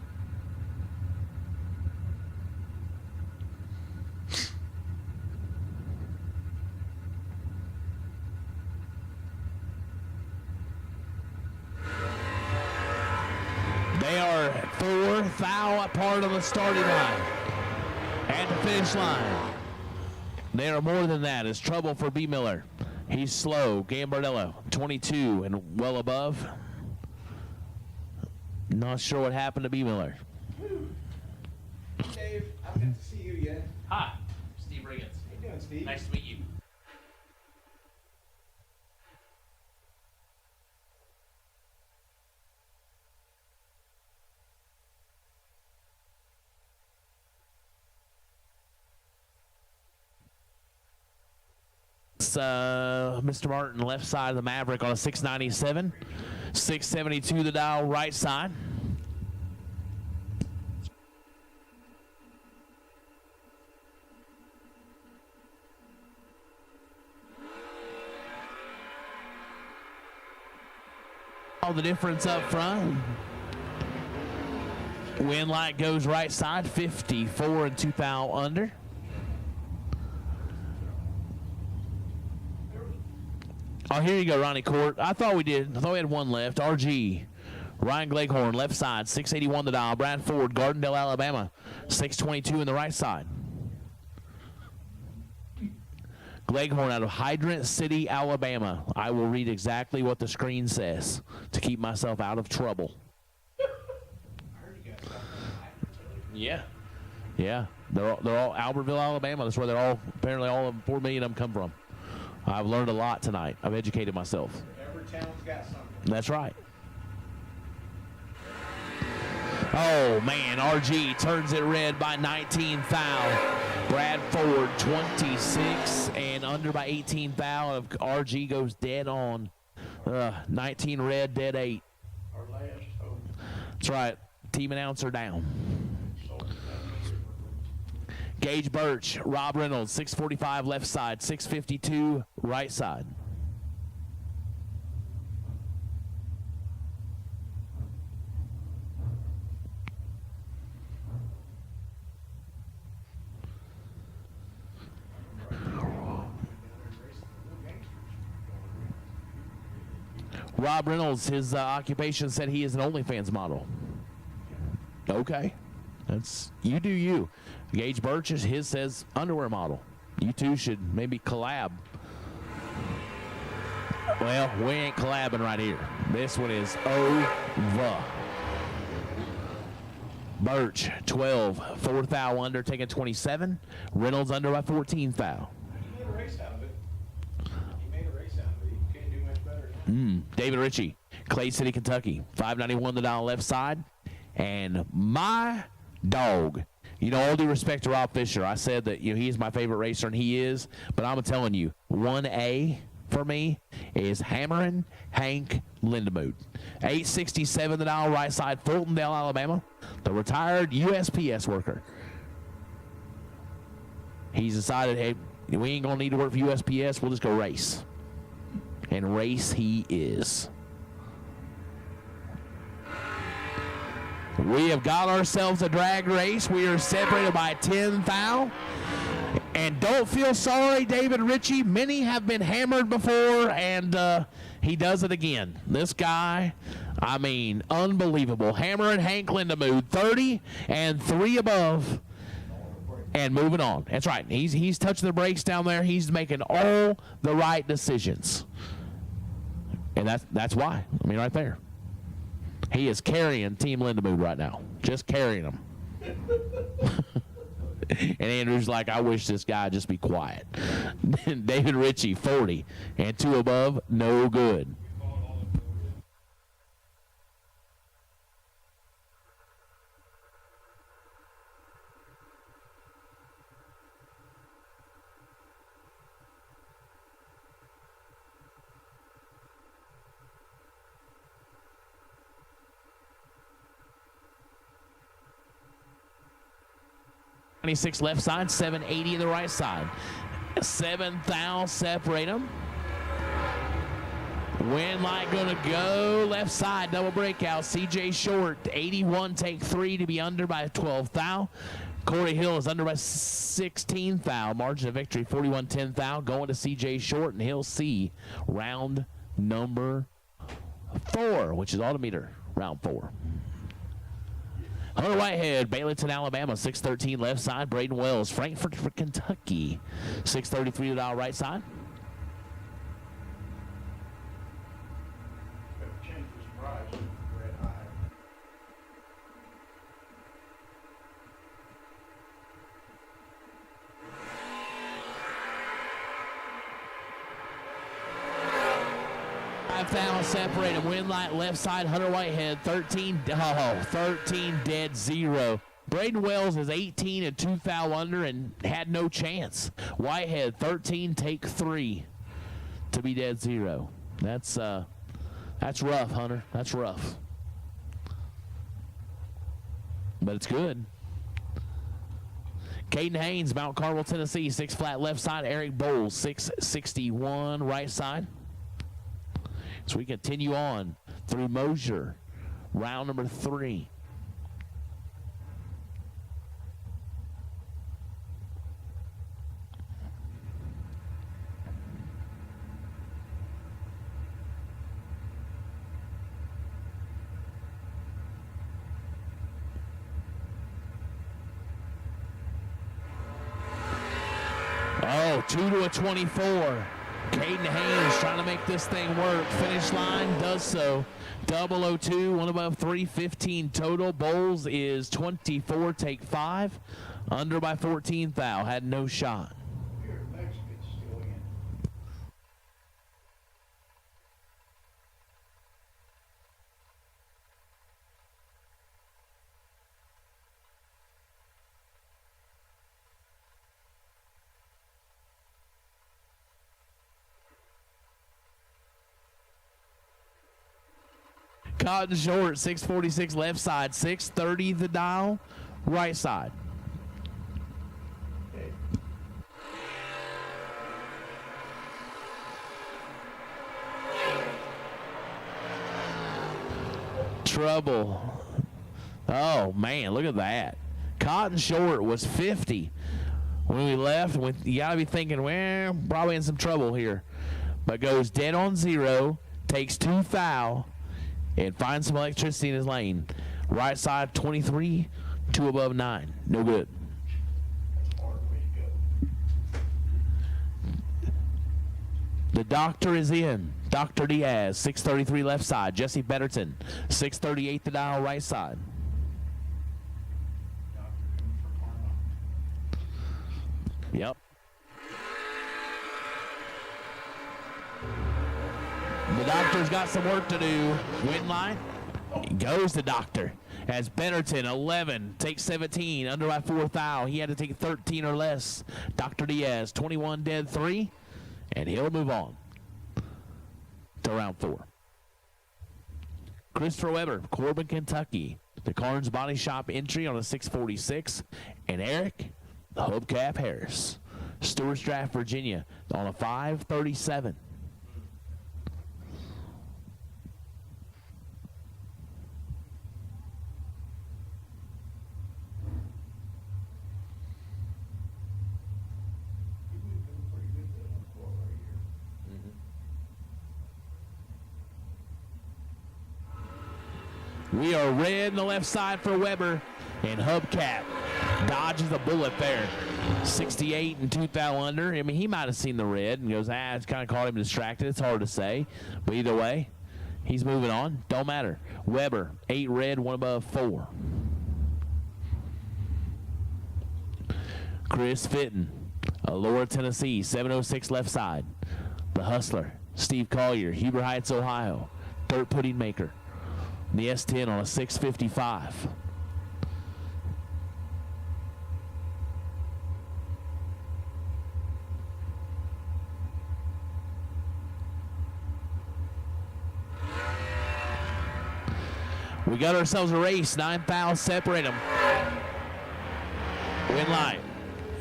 They are 4 thou apart on the starting line and the finish line. They are more than that. It's trouble for B. Miller. He's slow. Gambardella, 22 and well above. Not sure what happened to B. Miller. Dave, I haven't got to see you yet. Hi, Steve Riggins. How you doing, Steve? Nice to meet you. Mr. Martin, left side of the Maverick on a 697. 672 the dial, right side. All the difference up front. Winlight goes right side, 54 and 2 thou under. Oh, here you go, Ronnie Court. I thought we did. I thought we had one left. RG. Ryan Gleghorn, left side, 681 the dial. Brad Ford, Gardendale, Alabama, 622 in the right side. Gleghorn out of Hydrant City, Alabama. I will read exactly what the screen says to keep myself out of trouble. Yeah. Yeah. They're all Albertville, Alabama. That's where they're all, apparently all of them, 4 million of them come from. I've learned a lot tonight. I've educated myself. Every town's got something. That's right. Oh, man. RG turns it red by 19 thou. Brad Ford, 26 and under by 18 thou. RG goes dead on. 19 red, dead 8. Our last hope. That's right. Team announcer down. Gage Birch, Rob Reynolds, 645 left side, 652 right side. Rob Reynolds, his occupation said he is an OnlyFans model. Okay. That's, you do you. Gage Birch, his says underwear model. You two should maybe collab. Well, we ain't collabing right here. This one is over. Birch, 12. 4 thou under, taking 27. Reynolds under by 14 thou. He made a race out of it. You can't do much better. David Ritchie, Clay City, Kentucky. 591 the dial left side. And my dog, you know, all due respect to Rob Fisher, I said that, you know, he's my favorite racer, and he is. But I'm telling you, 1A for me is Hammering Hank Lindemuth. 867 the dial right side, Fultondale, Alabama. The retired USPS worker. He's decided, hey, we ain't going to need to work for USPS. We'll just go race. And race he is. We have got ourselves a drag race. We are separated by 10 thou. And don't feel sorry, David Ritchie. Many have been hammered before, and he does it again. This guy, I mean, unbelievable. Hammering Hank Lindemuth, 30 and 3 above. And moving on. That's right. He's touching the brakes down there. He's making all the right decisions. And that's why. I mean, right there. He is carrying Team Lindemuth right now. Just carrying them. And Andrew's like, I wish this guy just be quiet. David Ritchie, 40. And 2 above, no good. .26 left side, 780 the right side. 7 thou separate them. Wind light gonna go left side, double breakout. CJ Short, 81 take 3 to be under by 12 thou. Corey Hill is under by 16 thou. Margin of victory 41-10 thou. Going to CJ Short, and he'll see round number 4, which is AutoMeter round 4. Hunter Whitehead, Baileyton, Alabama, 613 left side. Braden Wells, Frankfort, Kentucky, 633 to dial right side. Change the price. Red high. Separated. Wind light left side. Hunter Whitehead 13 dead 0. Braden Wells is 18 and 2 thou under and had no chance. Whitehead 13 take 3 to be dead 0. That's rough, Hunter. That's rough. But it's good. Caden Haynes, Mount Carmel, Tennessee, 6 flat left side. Eric Bowles, 661 right side. So we continue on through Moser, round number 3. Oh, 2 to a 24. Caden Haynes trying to make this thing work. Finish line does so. 002, 1 above 315 total. Bowles is 24, take 5. Under by 14 thou. Had no shot. Cotton Short, 646 left side, 630 the dial, right side. Trouble. Oh, man, look at that. Cotton Short was 50 when we left. You got to be thinking, well, probably in some trouble here. But goes dead on zero, takes 2 thou, and finds some electricity in his lane. Right side 23, 2 above 9. No good. The doctor is in. Dr. Diaz, 633 left side. Jesse Betterton, 638 the dial right side. Yep. The doctor's got some work to do. Win line. Goes the doctor. As Betterton, 11, takes 17, under by 4 thou. He had to take 13 or less. Dr. Diaz, 21 dead 3, and he'll move on to round 4. Christopher Weber, Corbin, Kentucky. The Carnes Body Shop entry on a 646. And Eric, the Hubcap Harris, Stewart's Draft, Virginia, on a 537. We are red in the left side for Weber, and Hubcap dodges a bullet there. 68 and 2 thou under. I mean, he might have seen the red and goes, it's kind of caught him distracted. It's hard to say. But either way, he's moving on. Don't matter. Weber, 8 red, 1 above 4. Chris Fitton, Laura, Tennessee, 706 left side. The Hustler, Steve Collier, Huber Heights, Ohio, Dirt Pudding Maker. The S10 on a 655. We got ourselves a race. 9 thou separate them. Win line.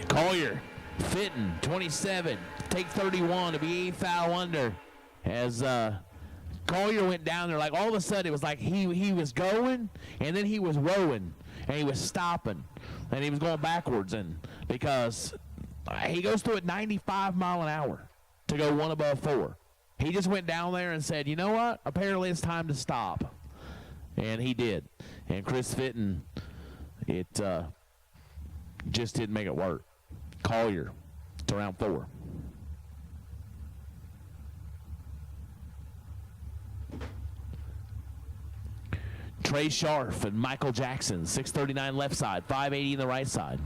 Collier, Fitton, 27. Take 31 to be 8 thou under. As Collier went down there, like all of a sudden it was like he was going and then he was rowing and he was stopping and he was going backwards, and because he goes through at 95 mile an hour to go 1 above 4. He just went down there and said, you know what, apparently it's time to stop, and he did. And Chris Fitton, it just didn't make it work. Collier to round 4. Trey Scharf and Michael Jackson, 639 left side, 580 in the right side.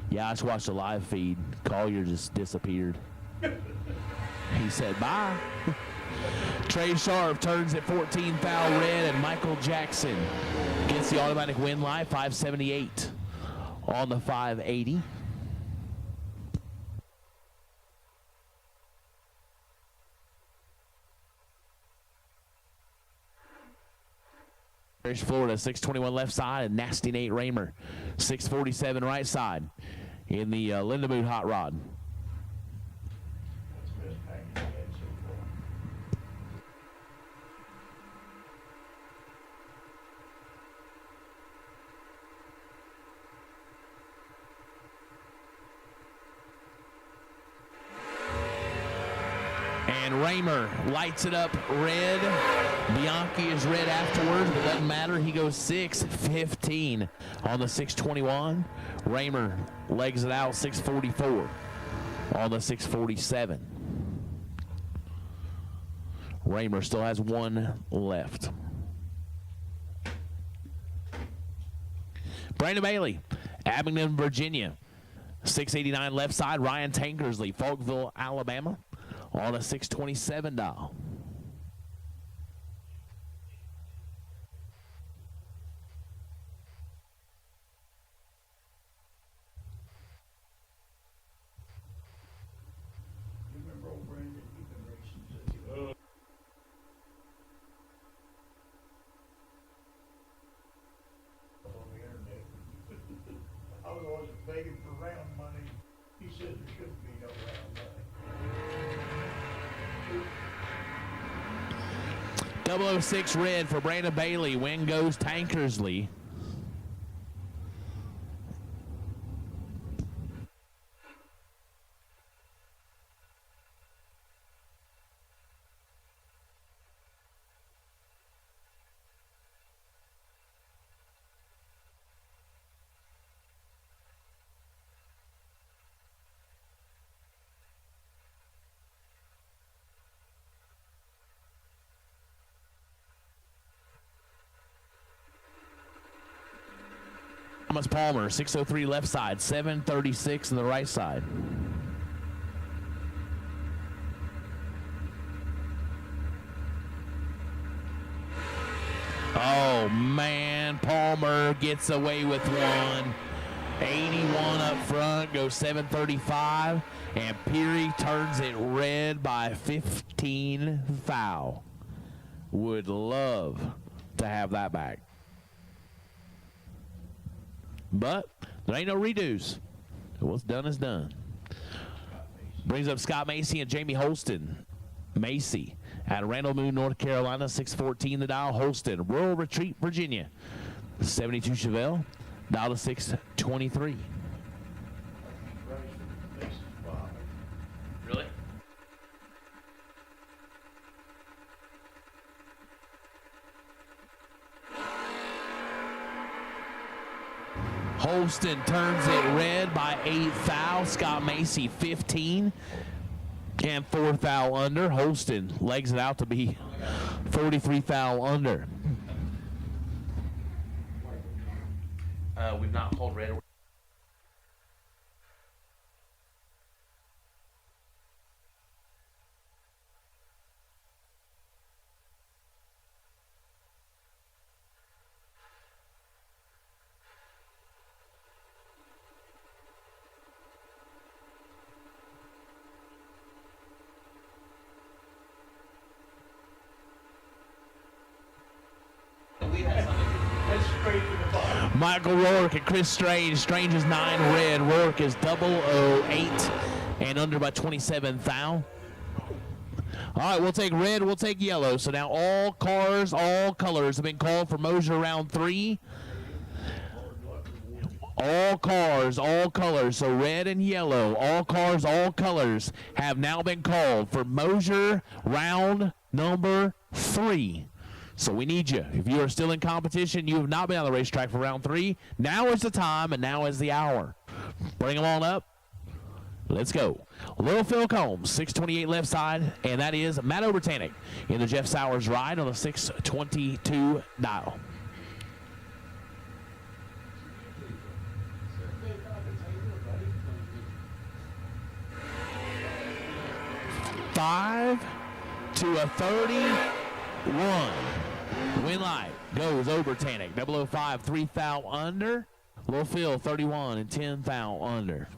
Yeah, I just watched the live feed. Collier just disappeared. He said bye. Trey Scharf turns at 14 thou red, and Michael Jackson gets the automatic win line, 578 on the 580. Florida, 621 left side, and Nasty Nate Raymer, 647 right side in the Lindamood Hot Rod. And Raymer lights it up red. Bianchi is red afterwards, but doesn't matter. He goes 6:15 on the 621. Raymer legs it out 6:44 on the 6:47. Raymer still has 1 left. Brandon Bailey, Abingdon, Virginia, 689 left side. Ryan Tankersley, Falkville, Alabama, on a 627 dial. begging for round money. He said there shouldn't be no round money. 006 red for Brandon Bailey. Win goes Tankersley. Thomas Palmer, 603 left side, 736 on the right side. Oh, man, Palmer gets away with one. 81 up front, goes 735, and Peary turns it red by 15 foul. Would love to have that back. But there ain't no redos. What's done is done. Brings up Scott Macy and Jamie Holston. Macy at Randall Moon, North Carolina, 614 the dial. Holston, Rural Retreat, Virginia, 72 Chevelle, dial to 623. Really? Holston turns it red by 8 foul. Scott Macy 15 and 4 foul under. Holston legs it out to be 43 foul under. We've not called red. Michael Rourke and Chris Strange. Strange is 9 red. Rourke is 008 and under by 27 foul. All right, we'll take red, we'll take yellow. So now all cars, all colors have been called for Moser round 3. All cars, all colors, so red and yellow, all cars, all colors have now been called for Moser round number 3. So we need you. If you are still in competition, you have not been on the racetrack for round 3, now is the time and now is the hour. Bring them on up. Let's go. Little Phil Combs, 628 left side, and that is Matt Obertanic in the Jeff Sowers ride on the 622 dial. Five to a 31. Win light goes Obertanic. 005, 3 foul under. Little Phil, 31 and 10 foul under.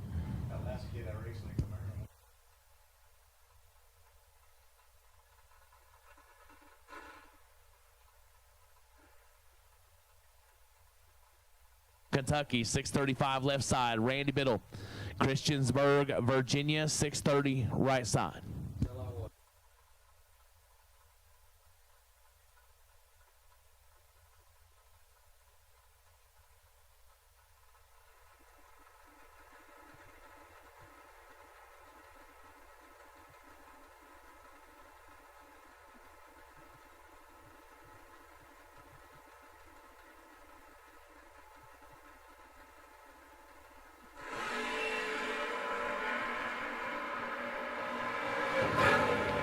Kentucky, 635 left side. Randy Biddle. Christiansburg, Virginia, 630 right side.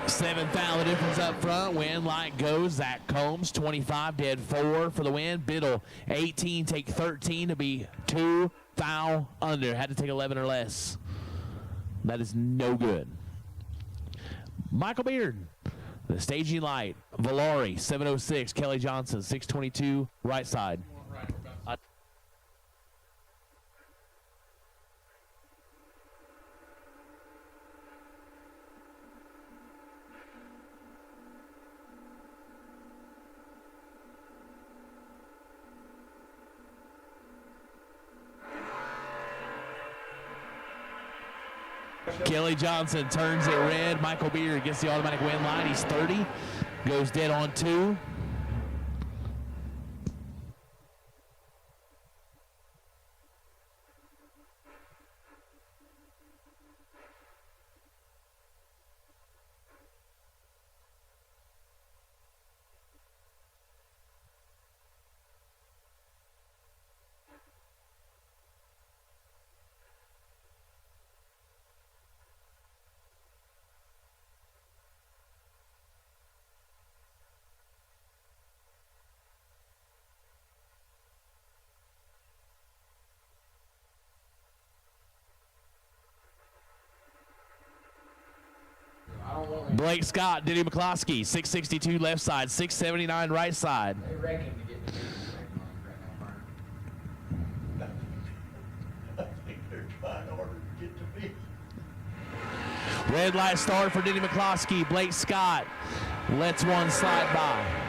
Seven foul, the difference up front. Win light goes Zach Combs, 25, dead 4 for the win. Biddle, 18, take 13 to be 2 foul under. Had to take 11 or less. That is no good. Michael Beard, the staging light. Valari, 706. Kelly Johnson, 622, right side. Kelly Johnson turns it red. Michael Beard gets the automatic win line. He's 30. Goes dead on 2. Blake Scott, Diddy McCloskey, 662 left side, 679 right side. They reckon to get to me right now, I think they're trying harder to get to me. Red light start for Diddy McCloskey. Blake Scott lets one slide by.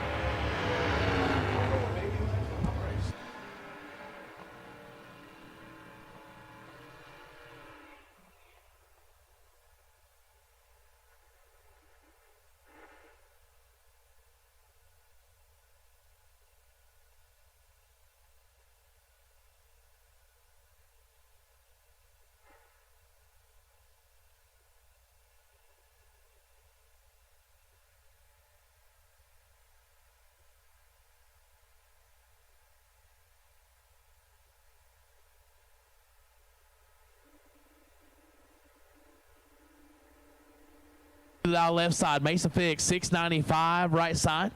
Our left side, Mason Fix, 695 right side.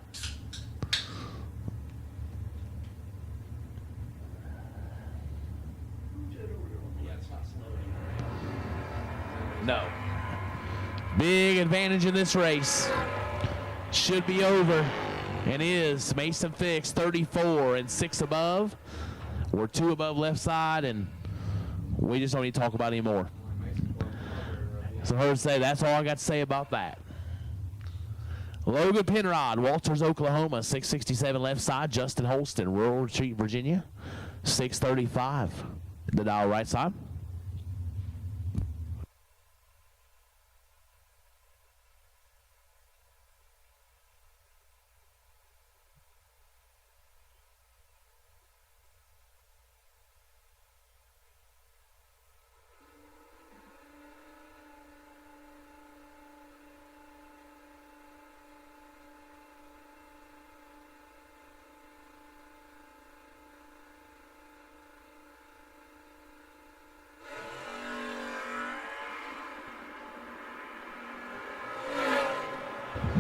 No. Big advantage in this race. Should be over, and is. Mason Fix, 34 and 6 above. We're 2 above left side, and we just don't need to talk about it anymore. So her say that's all I got to say about that. Logan Penrod, Walters, Oklahoma, 667 left side. Justin Holston, Rural Retreat, Virginia, 635. The dial right side.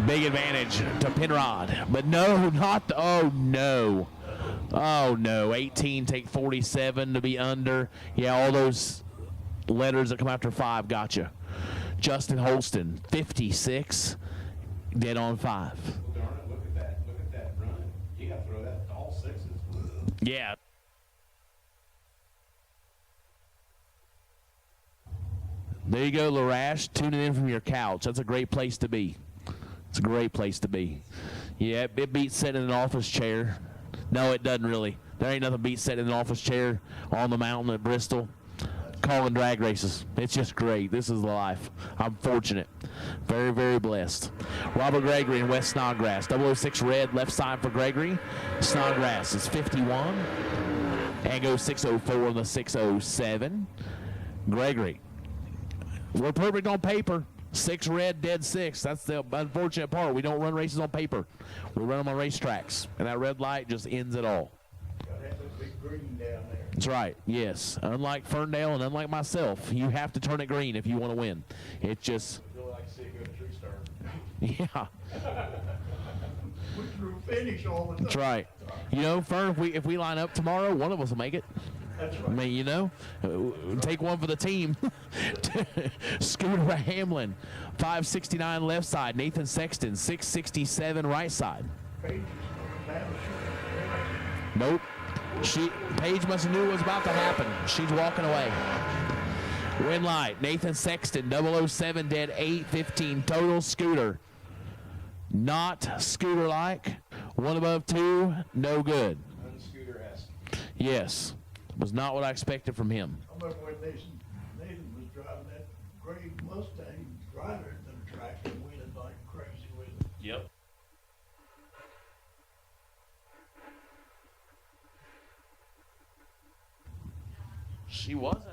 Big advantage to Penrod, but no, not the, oh no. Oh no, 18, take 47 to be under. Yeah, all those letters that come after 5, gotcha. Justin Holston, 56, dead on 5. Darn it, look at that run. You got to throw that to all 6s. Yeah. There you go, Larash, tuning in from your couch. That's a great place to be. It's a great place to be. Yeah, it beats sitting in an office chair. No, it doesn't really. There ain't nothing beats sitting in an office chair on the mountain at Bristol calling drag races. It's just great. This is the life. I'm fortunate. Very, very blessed. Robert Gregory in West Snodgrass. 006 red, left side for Gregory. Snodgrass is 51. And goes 604 on the 607. Gregory. We're perfect on paper. 6 red, dead 6. That's the unfortunate part. We don't run races on paper. We run them on racetracks. And that red light just ends it all. Big green down there. That's right, yes. Unlike Ferndale and unlike myself, you have to turn it green if you want to win. It just... Really like to see a good tree star. Yeah. We drew finish all the time. That's right. You know, Fern, if we line up tomorrow, one of us will make it. That's right. I mean, you know, take one for the team. Scooter Hamlin, 569 left side. Nathan Sexton, 667 right side. Nope. Paige must have knew what was about to happen. She's walking away. Win light. Nathan Sexton, 007 dead, 815 total. Scooter. Not Scooter-like. 1 above 2, no good. Unscooter-esque. Yes. Was not what I expected from him. I remember when Nathan was driving that gray Mustang driving it to the track and winning like crazy with it. Yep. She wasn't.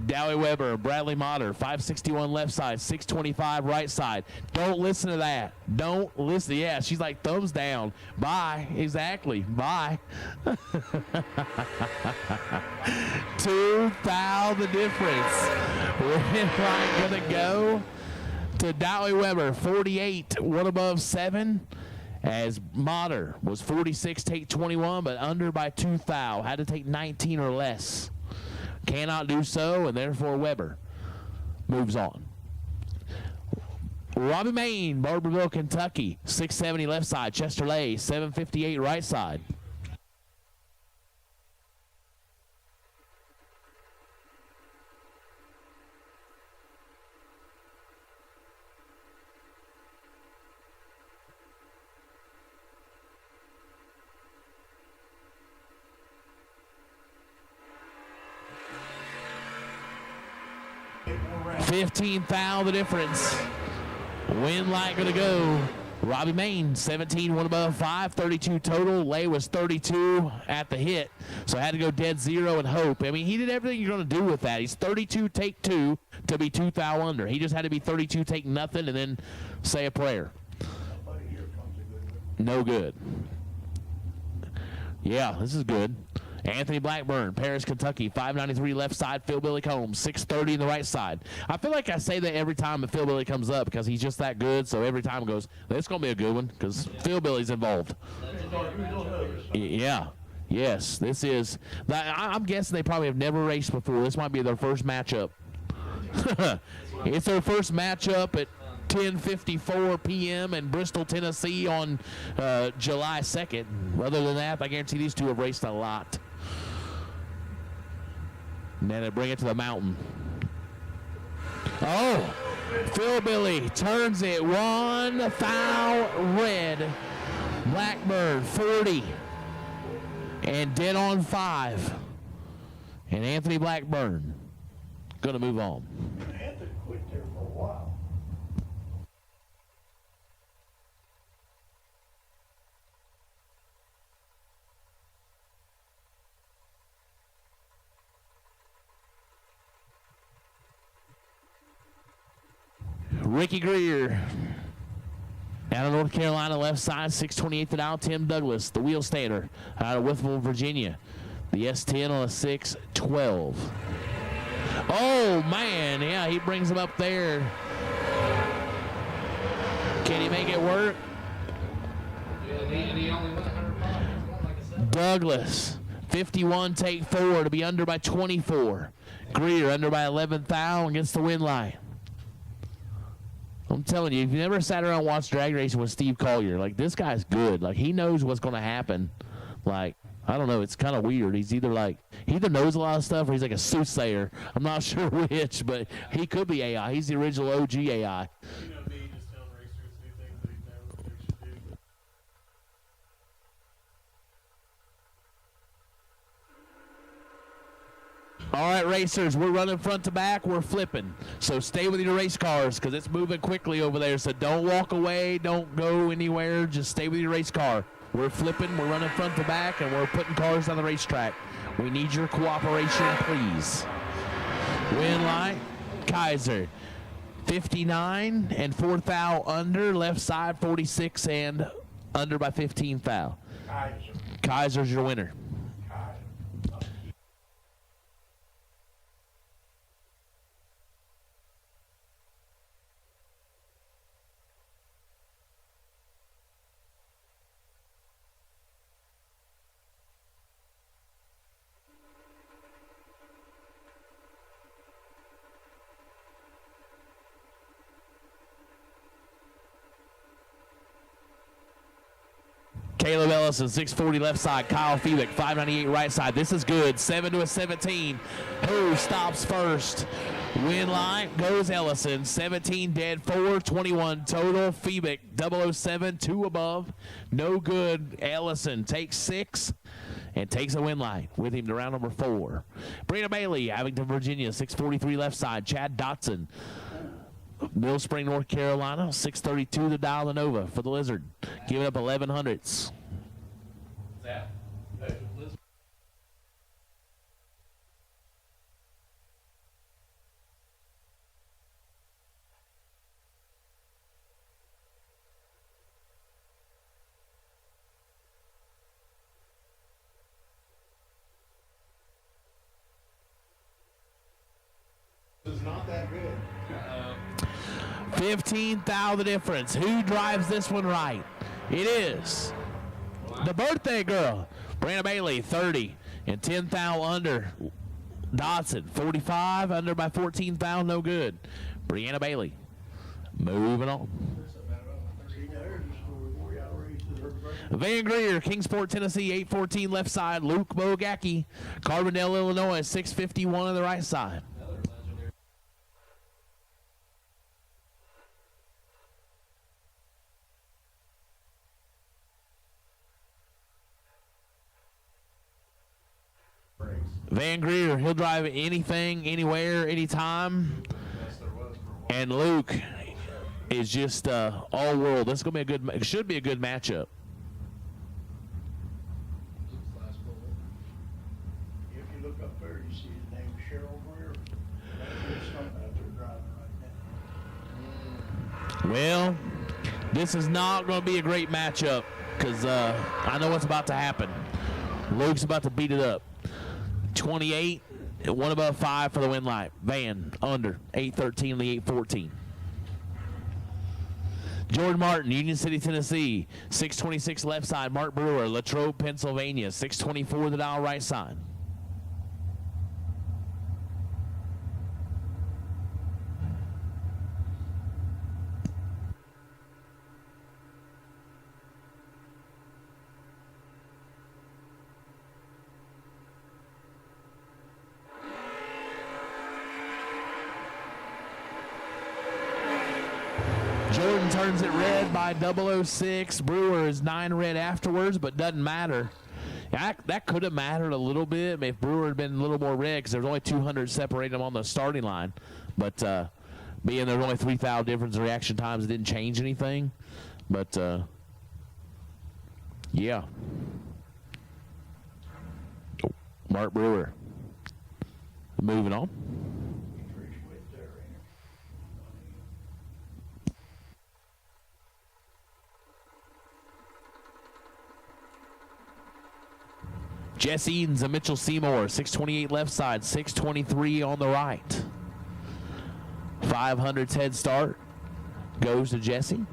Dowie Weber, Bradley Motter, 561 left side, 625 right side. Don't listen to that. Don't listen. Yeah, she's like, thumbs down. Bye. Exactly. Bye. 2,000 the difference. We're going to go to Dowie Weber, 48, one above 7. As Motter was 46, take 21, but under by 2,000. Had to take 19 or less. Cannot do so, and therefore Weber moves on. Robbie Main, Barberville, Kentucky, 670 left side. Chester Lay, 758 right side. $15,000 the difference. Wind light gonna go. Robbie Main, 17, one above 5, 32 total. Lay was 32 at the hit, so had to go dead zero and hope. I mean, he did everything you're gonna do with that. He's 32, take 2 to be 2,000 under. He just had to be 32, take nothing, and then say a prayer. No good. Yeah, this is good. Anthony Blackburn, Paris, Kentucky, 593 left side. Phil Billy Combs, 630 in the right side. I feel like I say that every time that Phil Billy comes up because he's just that good. So every time it goes, it's going to be a good one because Phil Billy's involved. Yeah. Yes, this is. I'm guessing they probably have never raced before. This might be their first matchup. It's their first matchup at 10:54 p.m. in Bristol, Tennessee on July 2nd. Other than that, I guarantee these two have raced a lot. And then they bring it to the mountain. Oh, Phil Billy turns it 1,000 red. Blackbird 40 and dead on 5. And Anthony Blackburn gonna move on. Anthony quit there for a while. Ricky Greer out of North Carolina, left side, 628 to now. Tim Douglas, the wheel stander, out of Wytheville, Virginia. The S10 on a 612. Oh, man. Yeah, he brings him up there. Can he make it work? Douglas, 51, take 4 to be under by 24. Greer under by 11,000 against the wind line. I'm telling you, if you never sat around and watched drag racing with Steve Collier, like, this guy's good. Like, he knows what's going to happen. Like, I don't know. It's kind of weird. He's either knows a lot of stuff or he's like a soothsayer. I'm not sure which, but he could be AI. He's the original OG AI. All right, racers, we're running front to back. We're flipping. So stay with your race cars because it's moving quickly over there. So don't walk away. Don't go anywhere. Just stay with your race car. We're flipping. We're running front to back, and we're putting cars on the racetrack. We need your cooperation, please. Win line, Kaiser, 59 and 4,000 under. Left side, 46 and under by 15,000. Kaiser's your winner. Caleb Ellison, 640 left side. Kyle Felix, 598 right side. This is good. 7 to a 17. Who stops first? Win line goes Ellison. 17 dead, 421 total. Febick 007, 2 above. No good. Ellison takes 6 and takes a win line with him to round number 4. Brina Bailey, Abington, Virginia, 643 left side. Chad Dotson, Mill Spring, North Carolina, 632 to dial the Nova for the Lizard, giving up 1100s. It's not that good. 15,000 difference. Who drives this one right? It is the birthday girl, Brandon Bailey, 30, and 10,000 under. Dodson, 45, under by 14,000, no good. Brianna Bailey, moving on. Van Greer, Kingsport, Tennessee, 814 left side. Luke Bogacki, Carbondale, Illinois, 651 on the right side. Van Greer, he'll drive anything, anywhere, anytime. And Luke is just all world. This is gonna be a good. It should be a good matchup. If you look up there, you see his name, Cheryl Greer. There's something out there driving right now. Well, this is not going to be a great matchup because I know what's about to happen. Luke's about to beat it up. 28, 1 above 5 for the win light. Van under 813 the 814. Jordan Martin, Union City, Tennessee, 626 left side. Mark Brewer, Latrobe, Pennsylvania, 624 the dial right side. Jordan turns it red by 006. Brewer is 9 red afterwards, but doesn't matter. That could have mattered a little bit if Brewer had been a little more red because there was only 200 separating them on the starting line. But being there was only 3,000 difference in reaction times, it didn't change anything. But, yeah. Oh, Mark Brewer. Moving on. Jesse Edens and Mitchell Seymour, 628 left side, 623 on the right. 500's head start goes to Jesse.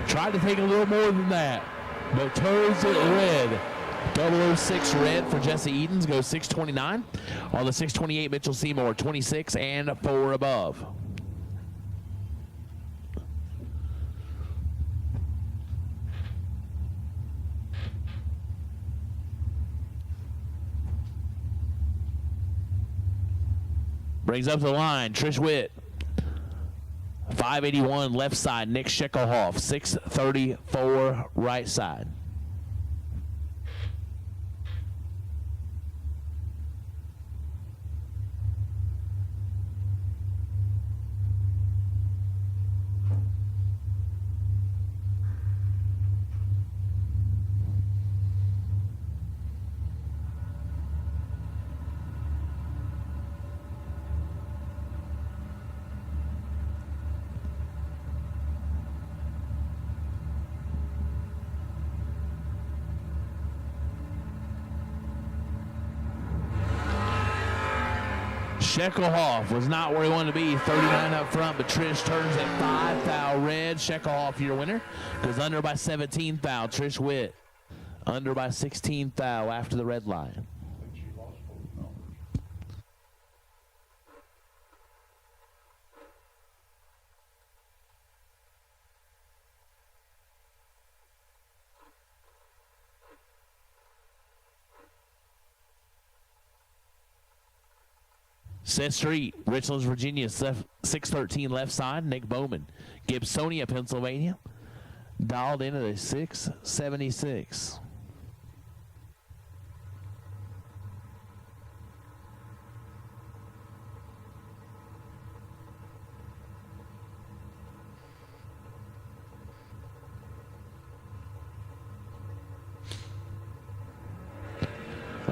Tried to take a little more than that, but turns it red. 006 red for Jesse Edens goes 629. On the 628, Mitchell Seymour, 26 and 4 above. Brings up the line, Trish Witt. 581 left side, Nick Schickelhoff. 634 right side. Scheckelhoff was not where he wanted to be. 39 up front, but Trish turns at 5 thou red. Scheckelhoff, your winner, goes under by 17 thou. Trish Witt under by 16 thou after the red line. Seth Street, Richlands, Virginia, 613 left side, Nick Bowman. Gibsonia, Pennsylvania, dialed into the 676.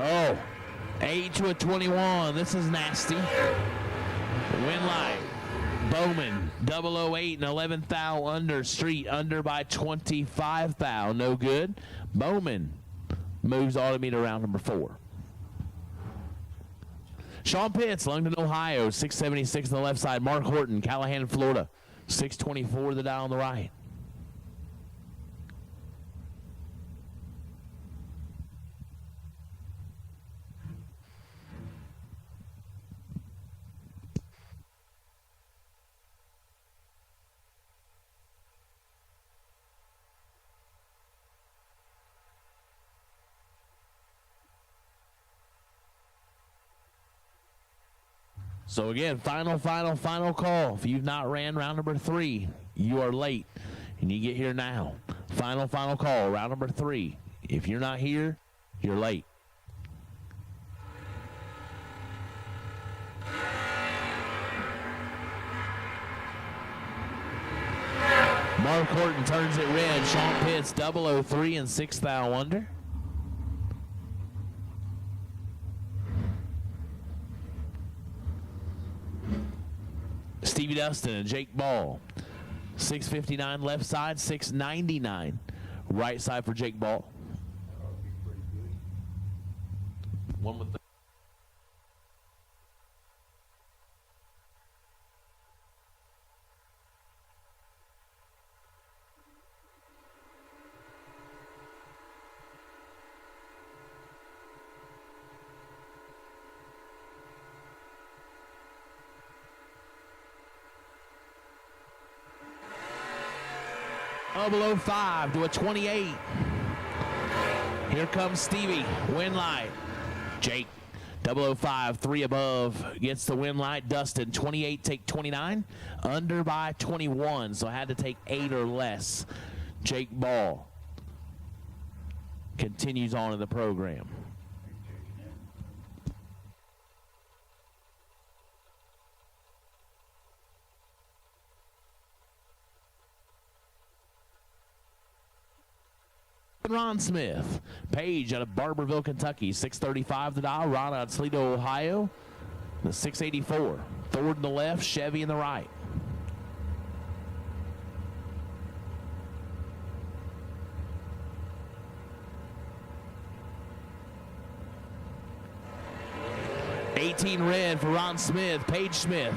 Oh, 8 to a 21. This is nasty. Win light. Bowman, 008 and 11 thou under. Street under by 25 thou. No good. Bowman moves AutoMeter round number 4. Sean Pitts, London, Ohio, 676 on the left side. Mark Horton, Callahan, Florida, 624 the dial on the right. So again, final call. If you've not ran round number 3, you are late, and you get here now. Final call, round number 3. If you're not here, you're late. Mark Horton turns it red. Sean Pitts, 003 and 6 thou under. Stevie Dustin and Jake Ball, 659 left side, 699 right side for Jake Ball. One with the below 5 to a 28. Here comes Stevie. Win light. Jake, 005, 3 above, gets the win light. Dustin, 28, take 29. Under by 21, so had to take 8 or less. Jake Ball continues on in the program. Ron Smith, Page out of Barberville, Kentucky, 635 the dial. Ron out of Toledo, Ohio, the 684. Ford in the left, Chevy in the right. $18 red for Ron Smith. Paige Smith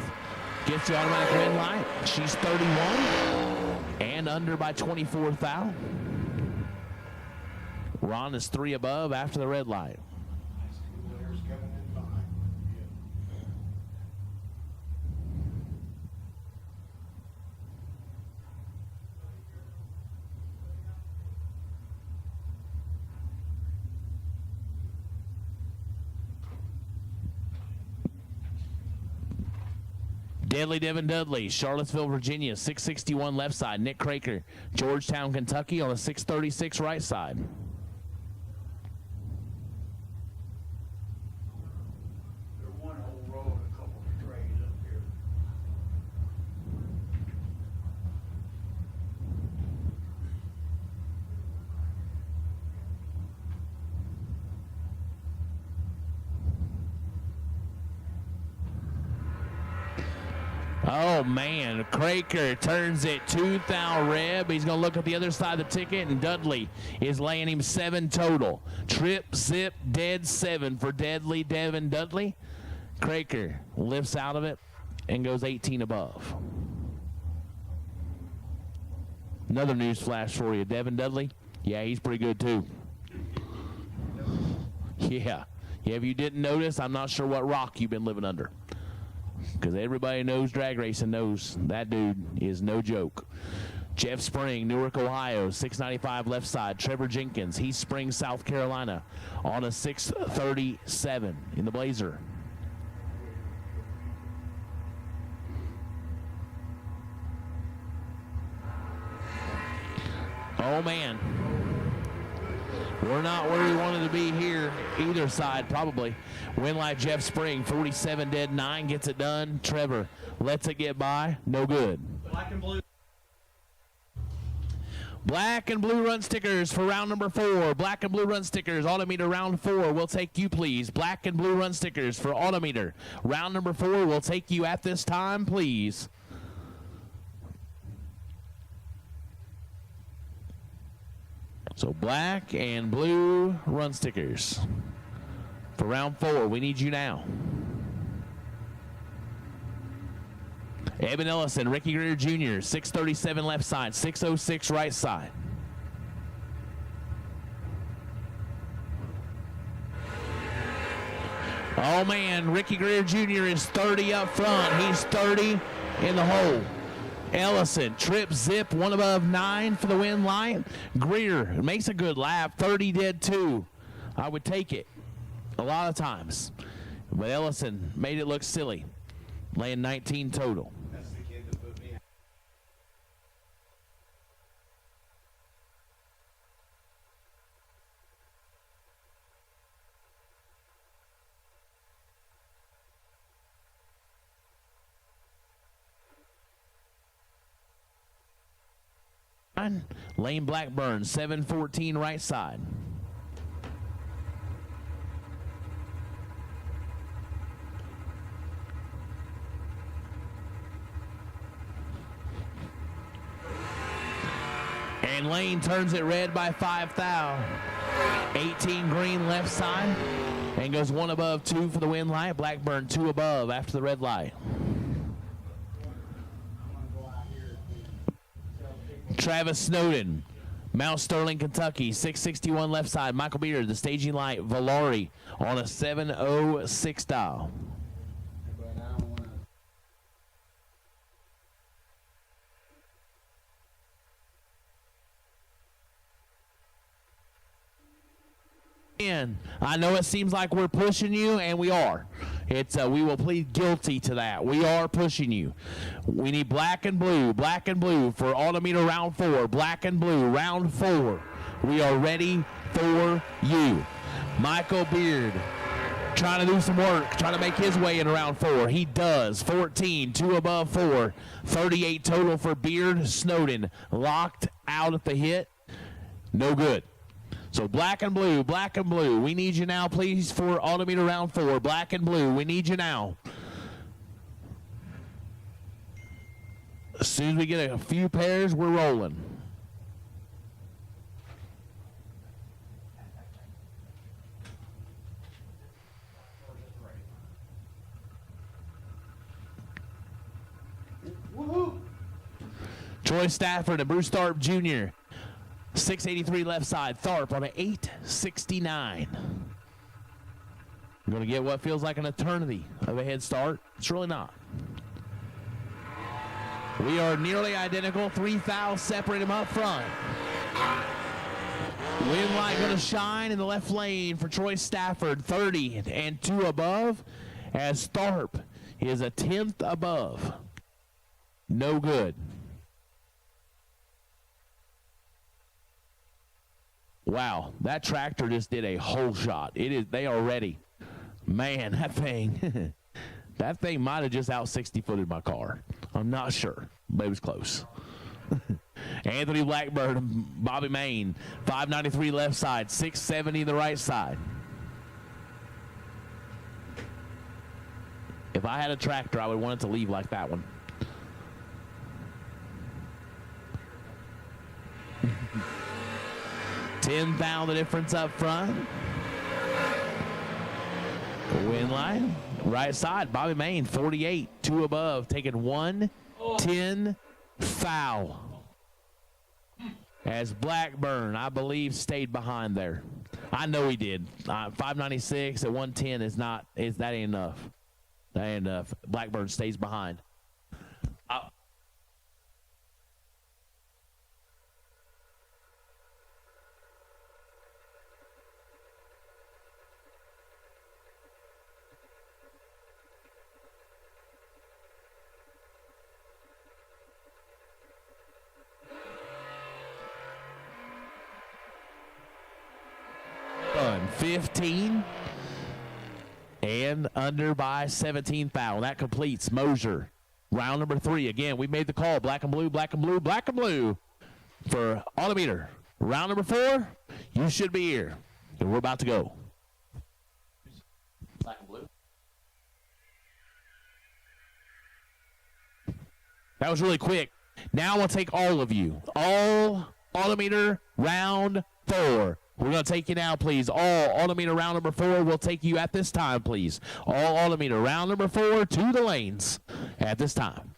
gets the automatic win light. She's 31 and under by 24 thou. Ron is 3 above after the red light. Deadly Devin Dudley, Charlottesville, Virginia, 661 left side. Nick Craker, Georgetown, Kentucky on the 636 right side. Oh, man. Craker turns it 2 thou reb. He's going to look at the other side of the ticket, and Dudley is laying him 7 total. Trip, zip, dead 7 for Deadly Devin Dudley. Craker lifts out of it and goes 18 above. Another news flash for you. Devin Dudley, yeah, he's pretty good too. Yeah, if you didn't notice, I'm not sure what rock you've been living under. Because everybody knows drag racing knows that dude is no joke. Jeff Spring, Newark, Ohio, 695 left side. Trevor Jenkins, Heath Springs, South Carolina, on a 637 in the Blazer. Oh, man. We're not where we wanted to be here, either side, probably. Winlight Jeff Spring, 47 dead 9, gets it done. Trevor lets it get by. No good. Black and blue. Black and blue run stickers for round number 4. Black and blue run stickers, AutoMeter round 4. We'll take you, please. Black and blue run stickers for AutoMeter. Round number 4, we'll take you at this time, please. So black and blue run stickers for round 4. We need you now. Evan Ellison, Ricky Greer Jr., 637 left side, 606 right side. Oh, man, Ricky Greer Jr. is 30 up front. He's 30 in the hole. Ellison, trip, zip, 1 above 9 for the win line. Greer makes a good lap, 30 dead 2. I would take it a lot of times. But Ellison made it look silly, laying 19 total. That's the kid that put me out. Lane Blackburn, 714 right side. And Lane turns it red by 5 thou. 18 green left side. And goes 1 above 2 for the win light. Blackburn 2 above after the red light. Travis Snowden, Mount Sterling, Kentucky, 661 left side. Michael Beard, the staging light. Valari on a 706 dial. I know it seems like we're pushing you, and we are. We will plead guilty to that. We are pushing you. We need black and blue for AutoMeter round 4. Black and blue round 4. We are ready for you. Michael Beard trying to do some work, trying to make his way in round 4. He does. 14, 2 above 4. 38 total for Beard. Snowden locked out at the hit. No good. So black and blue. We need you now, please, for AutoMeter round 4. Black and blue, we need you now. As soon as we get a few pairs, we're rolling. Woohoo! Troy Stafford and Bruce Tharp Jr., 683 left side. Tharp on an 869. We're going to get what feels like an eternity of a head start. It's really not. We are nearly identical. 3 thou separate them up front. Wind light going to shine in the left lane for Troy Stafford. 30 and 2 above, as Tharp is a 10th above. No good. Wow, that tractor just did a whole shot. They are ready. Man, that thing might have just out 60-footed my car. I'm not sure, but it was close. Anthony Blackburn, Bobby Main, 593 left side, 670 the right side. If I had a tractor, I would want it to leave like that one. $10,000 the difference up front. Win line. Right side, Bobby Main, 48, 2 above, taking 110 foul. As Blackburn, I believe, stayed behind there. I know he did. 596 at 110 that ain't enough. That ain't enough. Blackburn stays behind. 15, and under by 17 foul. That completes Moser. Round number 3. Again, we made the call. Black and blue, black and blue, black and blue for AutoMeter. Round number 4, you should be here. And we're about to go. Black and blue. That was really quick. Now I'll take all of you. All AutoMeter round 4. We're going to take you now, please. All AutoMeter round number 4 will take you at this time, please. All AutoMeter round number 4 to the lanes at this time.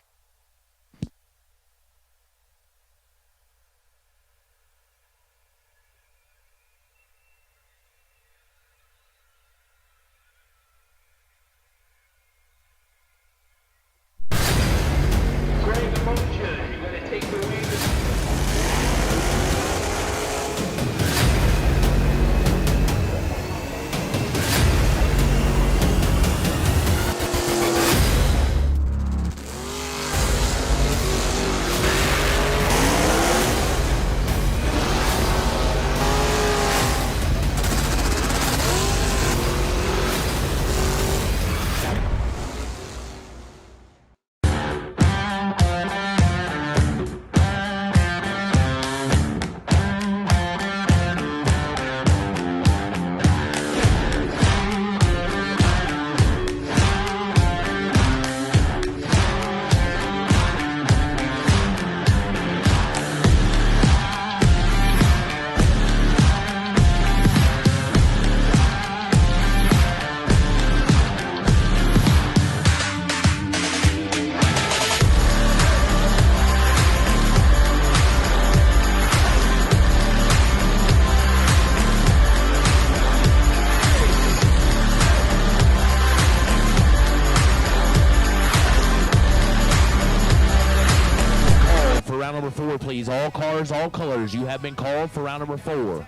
Please, all cars, all colors, you have been called for round number 4.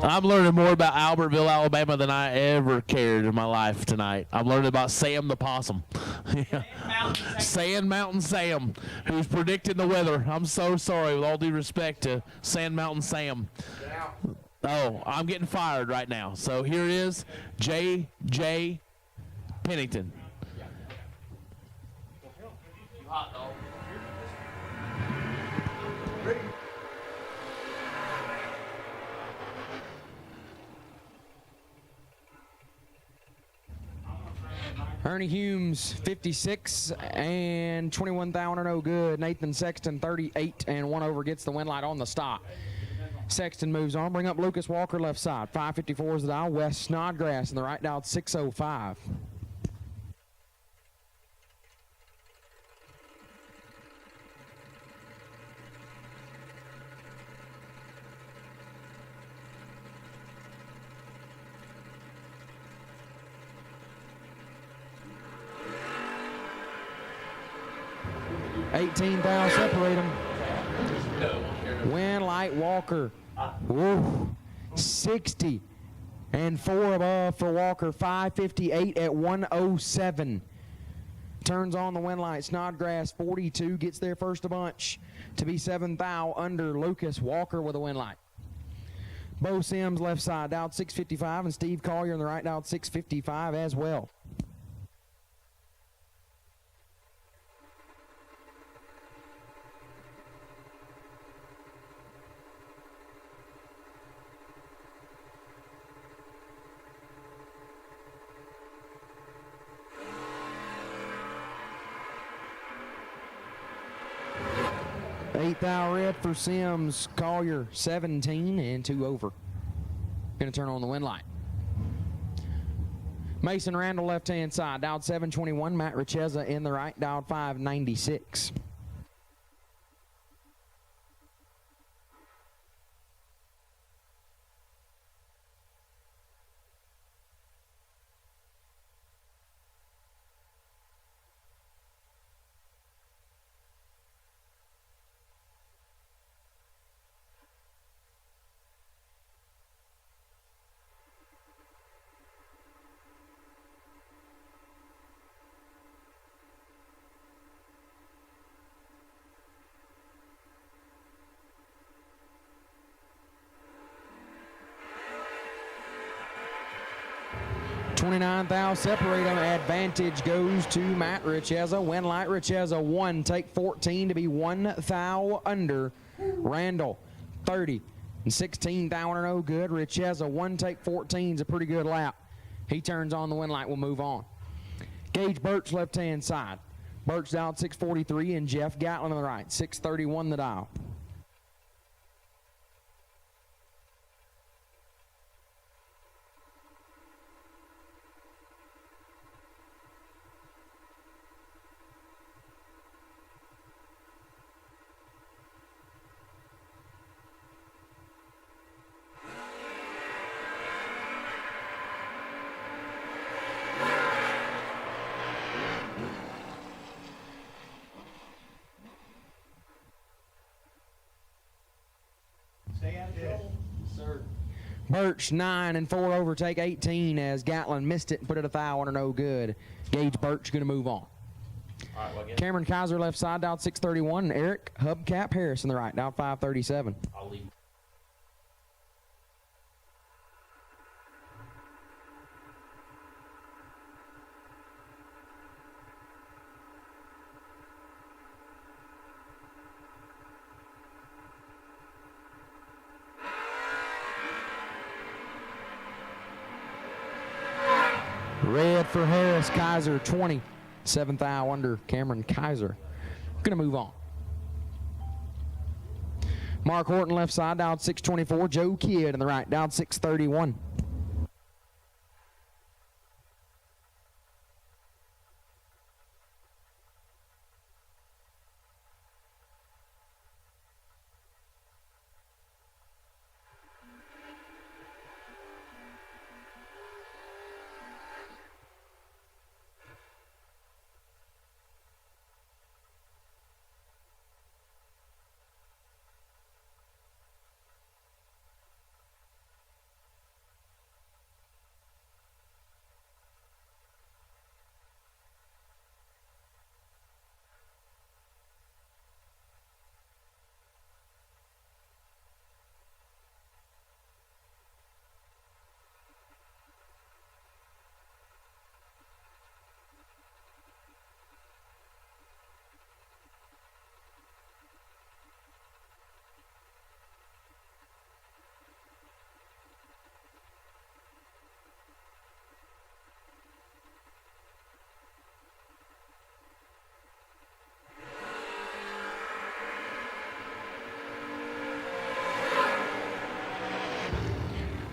I'm learning more about Albertville, Alabama than I ever cared in my life tonight. I'm learning about Sam the Possum. Sand Mountain Sam, who's predicting the weather. I'm so sorry, with all due respect to Sand Mountain Sam. Oh, I'm getting fired right now. So here it is, J.J. Pennington. You hot dog. Ernie Humes, 56 and 21 thou under no good. Nathan Sexton, 38 and 1 over, gets the win light on the stop. Sexton moves on. Bring up Lucas Walker left side. 554 is the dial. Wes Snodgrass in the right dial, 605. 18 thou separate them. Win light Walker. Woo. 60 and 4 above for Walker. 558 at 107. Turns on the win light. Snodgrass 42 gets there first a bunch to be 7 thou under. Lucas Walker with a win light. Bo Sims left side dialed 655 and Steve Collier on the right dialed 655 as well. Eighth thou red for Sims. Collier 17 and 2 over. Gonna turn on the win light. Mason Randall left hand side dialed 721. Matt Richeza in the right dialed 596. Thou separate them. Advantage goes to Matt Richeza. Win light Richeza 1. Take 14 to be 1 thou under. Randall 30 and 16 thou under. No good. Richeza 1 take 14 is a pretty good lap. He turns on the win light. We'll move on. Gage Birch left hand side. Birch dialed 643 and Jeff Gatlin on the right. 631 the dial. Birch 9 and 4 over, take 18 as Gatlin missed it and put it a thou under. No good. Gage Birch going to move on. All right, well, again. Cameron Kaiser left side dialed 631 and Eric Hubcap Harris in the right dialed 537. I'll leave. Red for Harris. Kaiser 20. 7th thou under. Cameron Kaiser. Going to move on. Mark Horton left side dialed 624. Joe Kidd in the right dialed 631.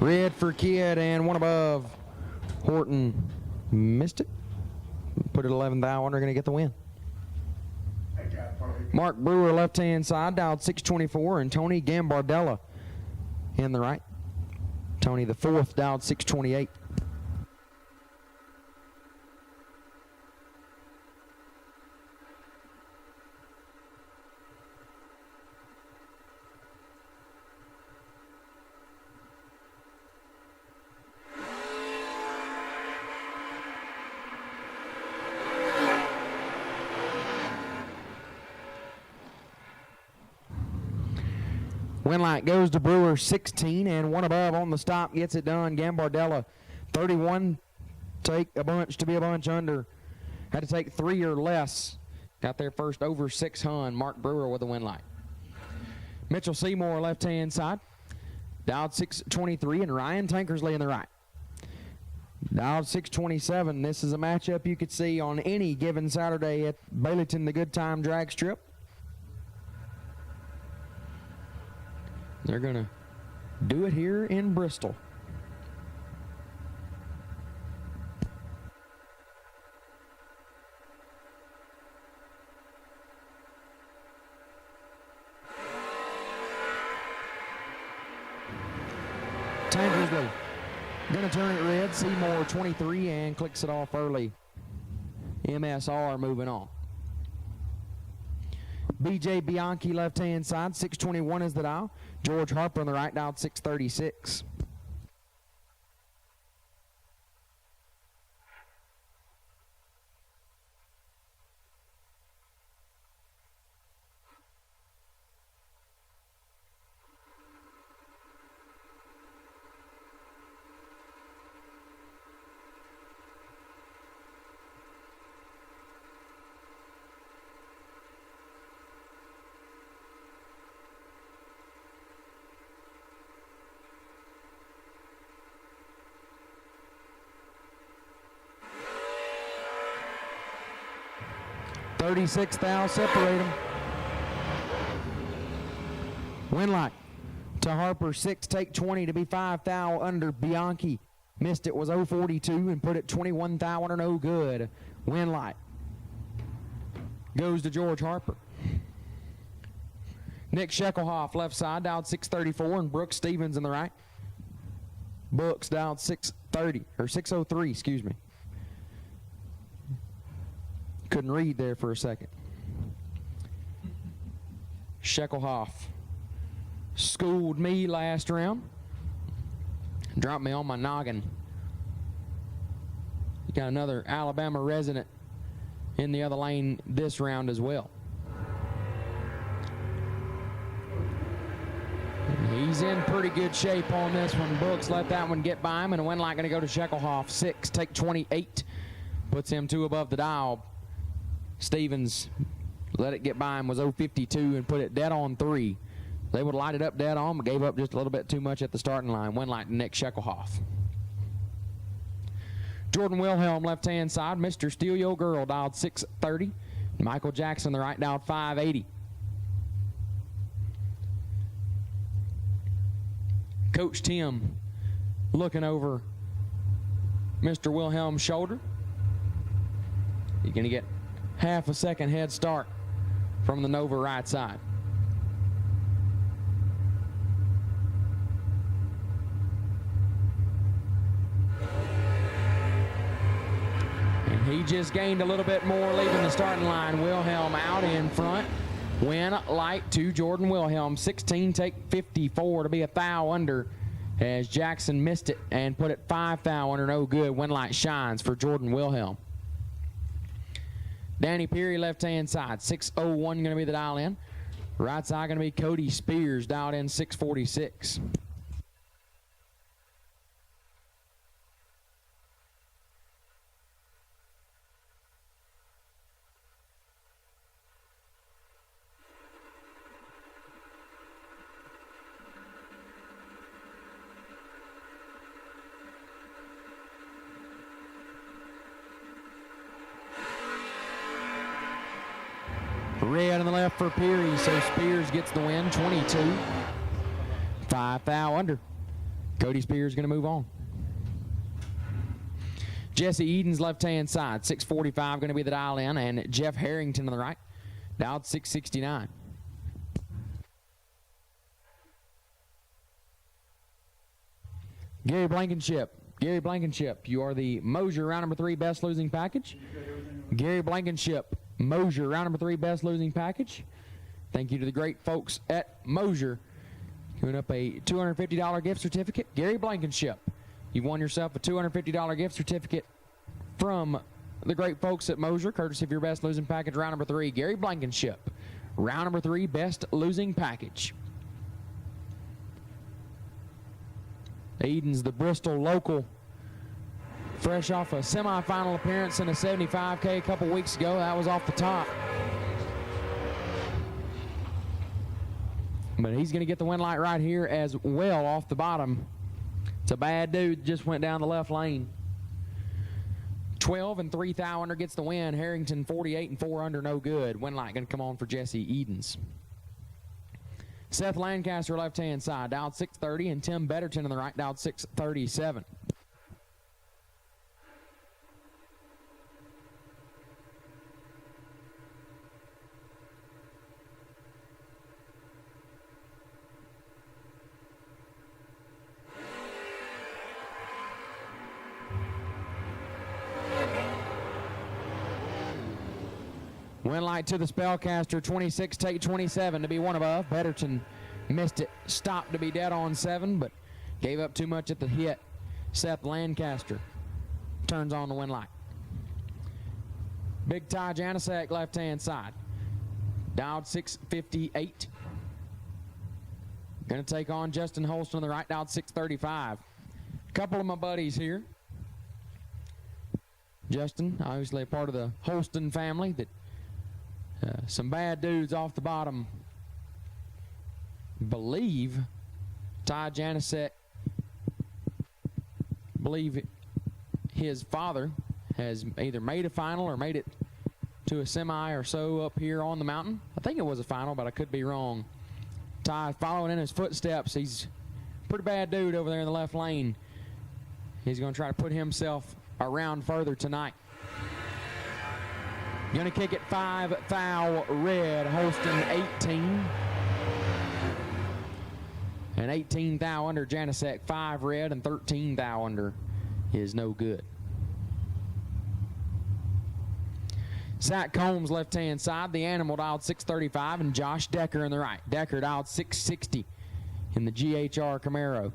Red for Kidd and 1 above. Horton missed it. Put it 11 thou under, going to get the win. Mark Brewer left hand side dialed 624 and Tony Gambardella in the right. Tony the 4th dialed 628. Win light goes to Brewer, 16, and one above on the stop gets it done. Gambardella, 31, take a bunch to be a bunch under. Had to take 3 or less. Got there first over 6 hun. Mark Brewer with the win light. Mitchell Seymour, left-hand side. Dialed 623, and Ryan Tankersley in the right. Dialed 627. This is a matchup you could see on any given Saturday at Baileyton, the Good Time Drag Strip. They're going to do it here in Bristol. Tankersley going to turn it red. Seymour 23 and clicks it off early. MSR moving on. BJ Bianchi left-hand side, 621 is the dial. George Harper on the right, dialed 636. $36 thou separate them. Win light to Harper, 6, take 20 to be 5 thou under. Bianchi missed it, was 042 and put it 21 thou under, no good. Win light goes to George Harper. Nick Sheckelhoff left side, dialed 634, and Brooks Stevens in the right. Brooks dialed 630 or 603, excuse me. Couldn't read there for a second. Sheckelhoff schooled me last round. Dropped me on my noggin. You got another Alabama resident in the other lane this round as well. And he's in pretty good shape on this one. Brooks let that one get by him, and a win light going to go to Sheckelhoff. 6, take 28. Puts him 2 above the dial. Stevens let it get by him, was 052 and put it dead on 3. They would light it up dead on, but gave up just a little bit too much at the starting line. Win light to Nick Sheckelhoff. Jordan Wilhelm, left-hand side. Mr. Steal Your Girl, dialed 630. Michael Jackson, the right, dialed 580. Coach Tim looking over Mr. Wilhelm's shoulder. He's going to get half a second head start from the Nova right side. And he just gained a little bit more leaving the starting line. Wilhelm out in front. Win light to Jordan Wilhelm. 16, take 54 to be a thou under, as Jackson missed it and put it 5 thou under, no good. Win light shines for Jordan Wilhelm. Danny Peary, left-hand side, 601 going to be the dial in. Right side going to be Cody Spears, dialed in 646. Red on the left for Peary, so Spears gets the win, 22. 5 thou under. Cody Spears going to move on. Jesse Eden's left-hand side, 645 going to be the dial in, and Jeff Harrington on the right, dialed 669. Gary Blankenship, you are the Moser round number 3 best losing package. Gary Blankenship, Moser round number 3 best losing package. Thank you to the great folks at Moser. Giving up a $250 gift certificate. Gary Blankenship, you've won yourself a $250 gift certificate from the great folks at Moser, courtesy of your best losing package round number 3. Gary Blankenship, round number 3 best losing package. Eden's the Bristol local, fresh off a semifinal appearance in a 75K a couple weeks ago. That was off the top. But he's going to get the win light right here as well off the bottom. It's a bad dude, just went down the left lane. 12 and 3 thou under gets the win. Harrington 48 and 4 under, no good. Win light going to come on for Jesse Edens. Seth Lancaster left-hand side, dialed 630, and Tim Betterton in the right, dialed 637. Win light to the Spellcaster, 26, take 27 to be one above. Betterton missed it, stopped to be dead on 7, but gave up too much at the hit. Seth Lancaster turns on the win light. Big Ty Janasek left-hand side, dialed 658. Going to take on Justin Holston on the right, dialed 635. A couple of my buddies here. Justin, obviously a part of the Holston family. That some bad dudes off the bottom believe Ty Janasek, believe his father has either made a final or made it to a semi or so up here on the mountain. I think it was a final, but I could be wrong. Ty following in his footsteps. He's a pretty bad dude over there in the left lane. He's going to try to put himself around further tonight. Going to kick it 5 thou red, Holston 18. And 18 thou under Janasek, 5 red, and 13 thou under is no good. Zach Combs left-hand side, the Animal dialed 635, and Josh Decker in the right. Decker dialed 660 in the GHR Camaro.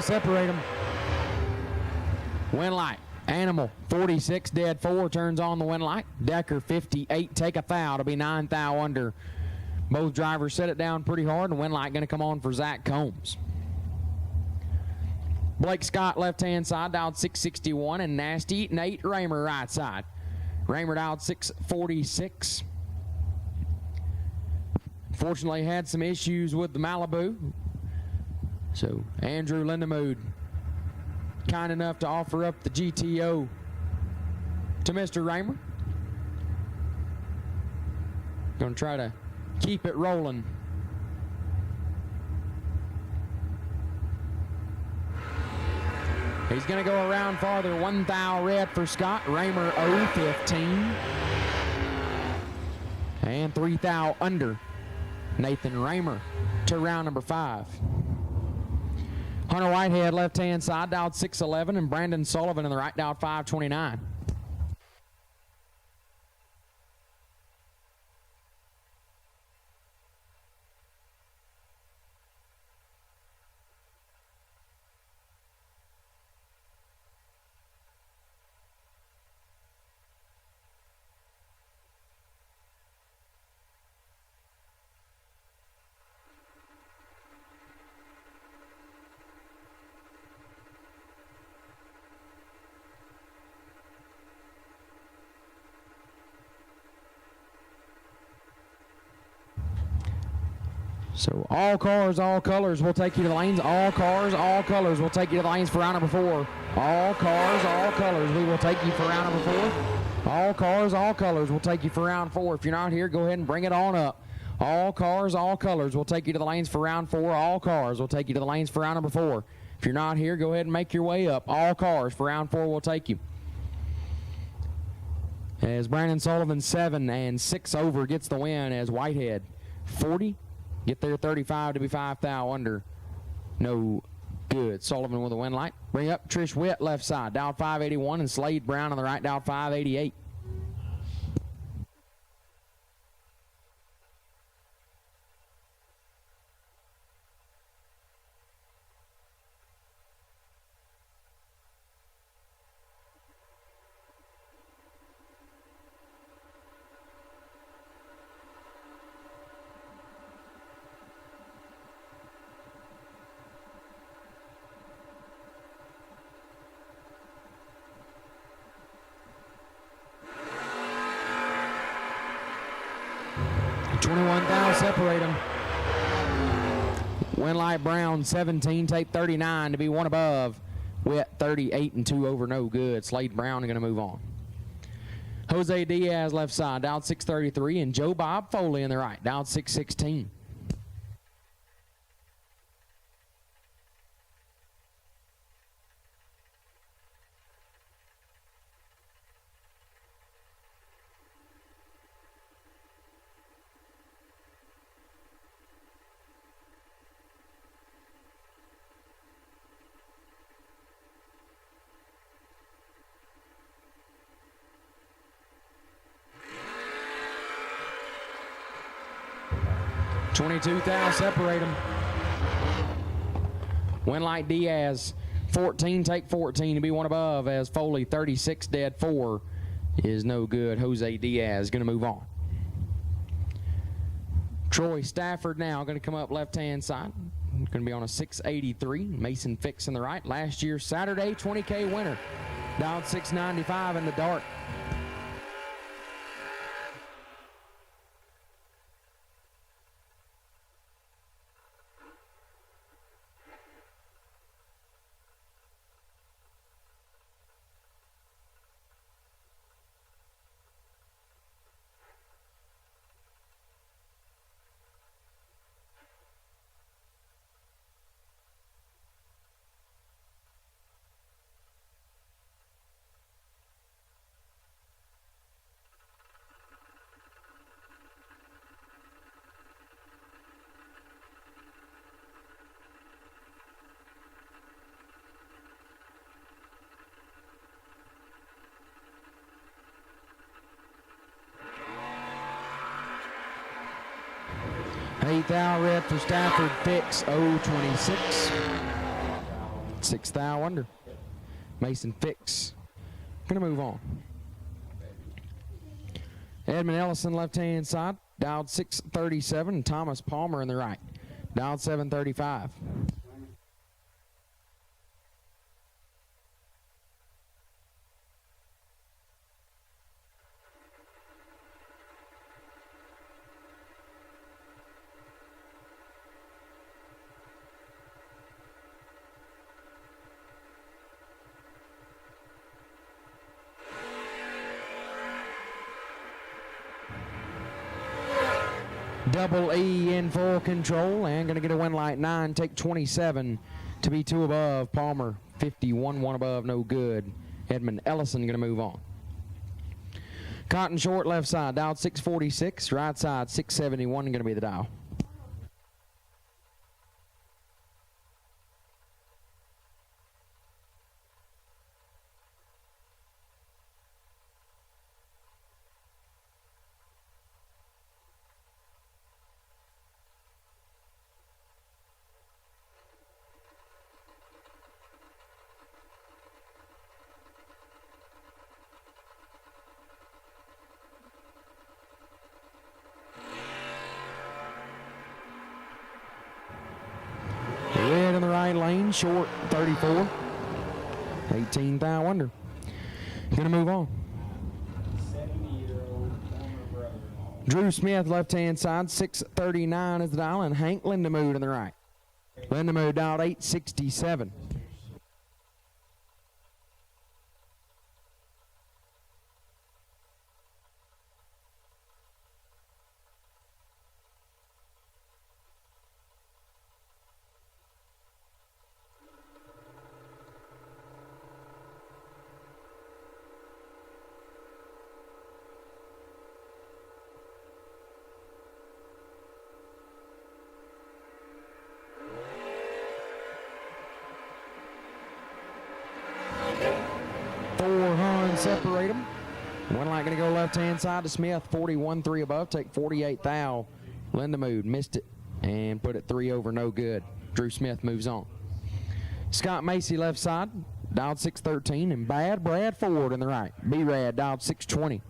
Separate them. Win light. Animal 46 dead 4 turns on the win light. Decker 58 take a thou to be 9 thou under. Both drivers set it down pretty hard, and win light going to come on for Zach Combs. Blake Scott left hand side dialed 661, and Nasty Nate Raymer right side. Raymer dialed 646. Fortunately had some issues with the Malibu. So Andrew Lindemood kind enough to offer up the GTO to Mr. Raymer. Going to try to keep it rolling. He's going to go around farther. 1 thou red for Scott. Raymer 0-15. And 3 thou under Nathan Raymer to round number 5. Hunter Whitehead left-hand side dialed 611, and Brandon Sullivan in the right dialed 529. So all cars, all colors will take you to the lanes. All cars, all colors will take you to the lanes for round number 4. All cars, all colors, we will take you for round number 4. All cars, all colors will take you for round 4. If you're not here, go ahead and bring it on up. All cars, all colors will take you to the lanes for round 4. All cars will take you to the lanes for round number 4. If you're not here, go ahead and make your way up. All cars for round 4 will take you. As Brandon Sullivan 7 and 6 over gets the win as Whitehead 40. Get there 35 to be 5 thou under. No good. Sullivan with a win light. Bring up Trish Witt left side. Dialed 581 and Slade Brown on the right. Dialed 588. Separate them. Winlight Brown 17, tape 39 to be one above. Witt 38 and 2 over, no good. Slade Brown are going to move on. Jose Diaz left side, dialed 633, and Joe Bob Foley in the right, dialed 616. $22,000 separate them. Winlight Diaz 14, take 14 to be one above as Foley 36 dead 4 is no good. Jose Diaz going to move on. Troy Stafford now going to come up left-hand side. Going to be on a 683. Mason Fix in the right. Last year Saturday 20K winner. Dialed 695 in the dark. Eighth thou red for Stafford Fix 026. 6 thou under. Mason Fix. Gonna move on. Edmund Ellison left hand side. Dialed 637. And Thomas Palmer in the right. Dialed 735. Double E in full control and going to get a win light 9, take 27 to be 2 above. Palmer 51, 1 above, no good. Edmund Ellison going to move on. Cotton Short left side, dialed 646, right side 671 going to be the dial. Red in the right lane, Short 34. 18 thou under. Gonna move on. 70-year-old former brother. Drew Smith left hand side, 639 is the dial, and Hank Lindemood in the right. Lindemood dialed 867. separate them. One light going to go left-hand side to Smith, 41-3 above. Take 48 thou. Lindemood missed it and put it 3 over, no good. Drew Smith moves on. Scott Macy left side, dialed 613, and Bad Brad Ford in the right. B-Rad dialed 620.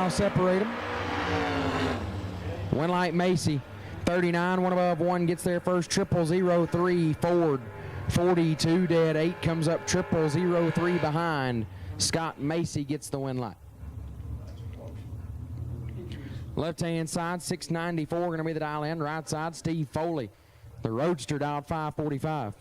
Separate them. One light Macy, 39, one above, one gets there first, 0003 Ford, 42 dead, 8 comes up, 0003 behind. Scott Macy gets the win light. Left-hand side, 694 going to be the dial in. Right side, Steve Foley. The Roadster dialed 545.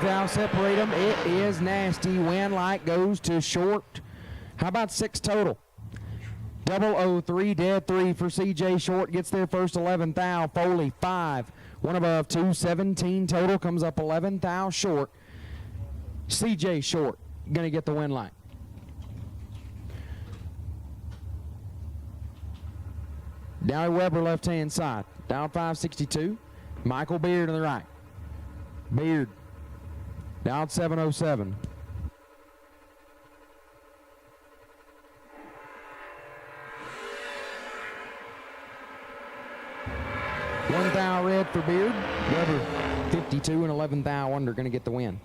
Thou separate them. It is nasty. Win light goes to Short. How about 6 total? 003 dead, 3 for CJ Short. Gets there first, 11 thou. Foley 5. One above, 2, 17 total. Comes up 11 thou short. CJ Short going to get the win light. Dowie Weber left hand side. Down 562. Michael Beard on the right. Beard. Down 707. One thou red for Beard. Weber 52 and 11 thou under going to get the win.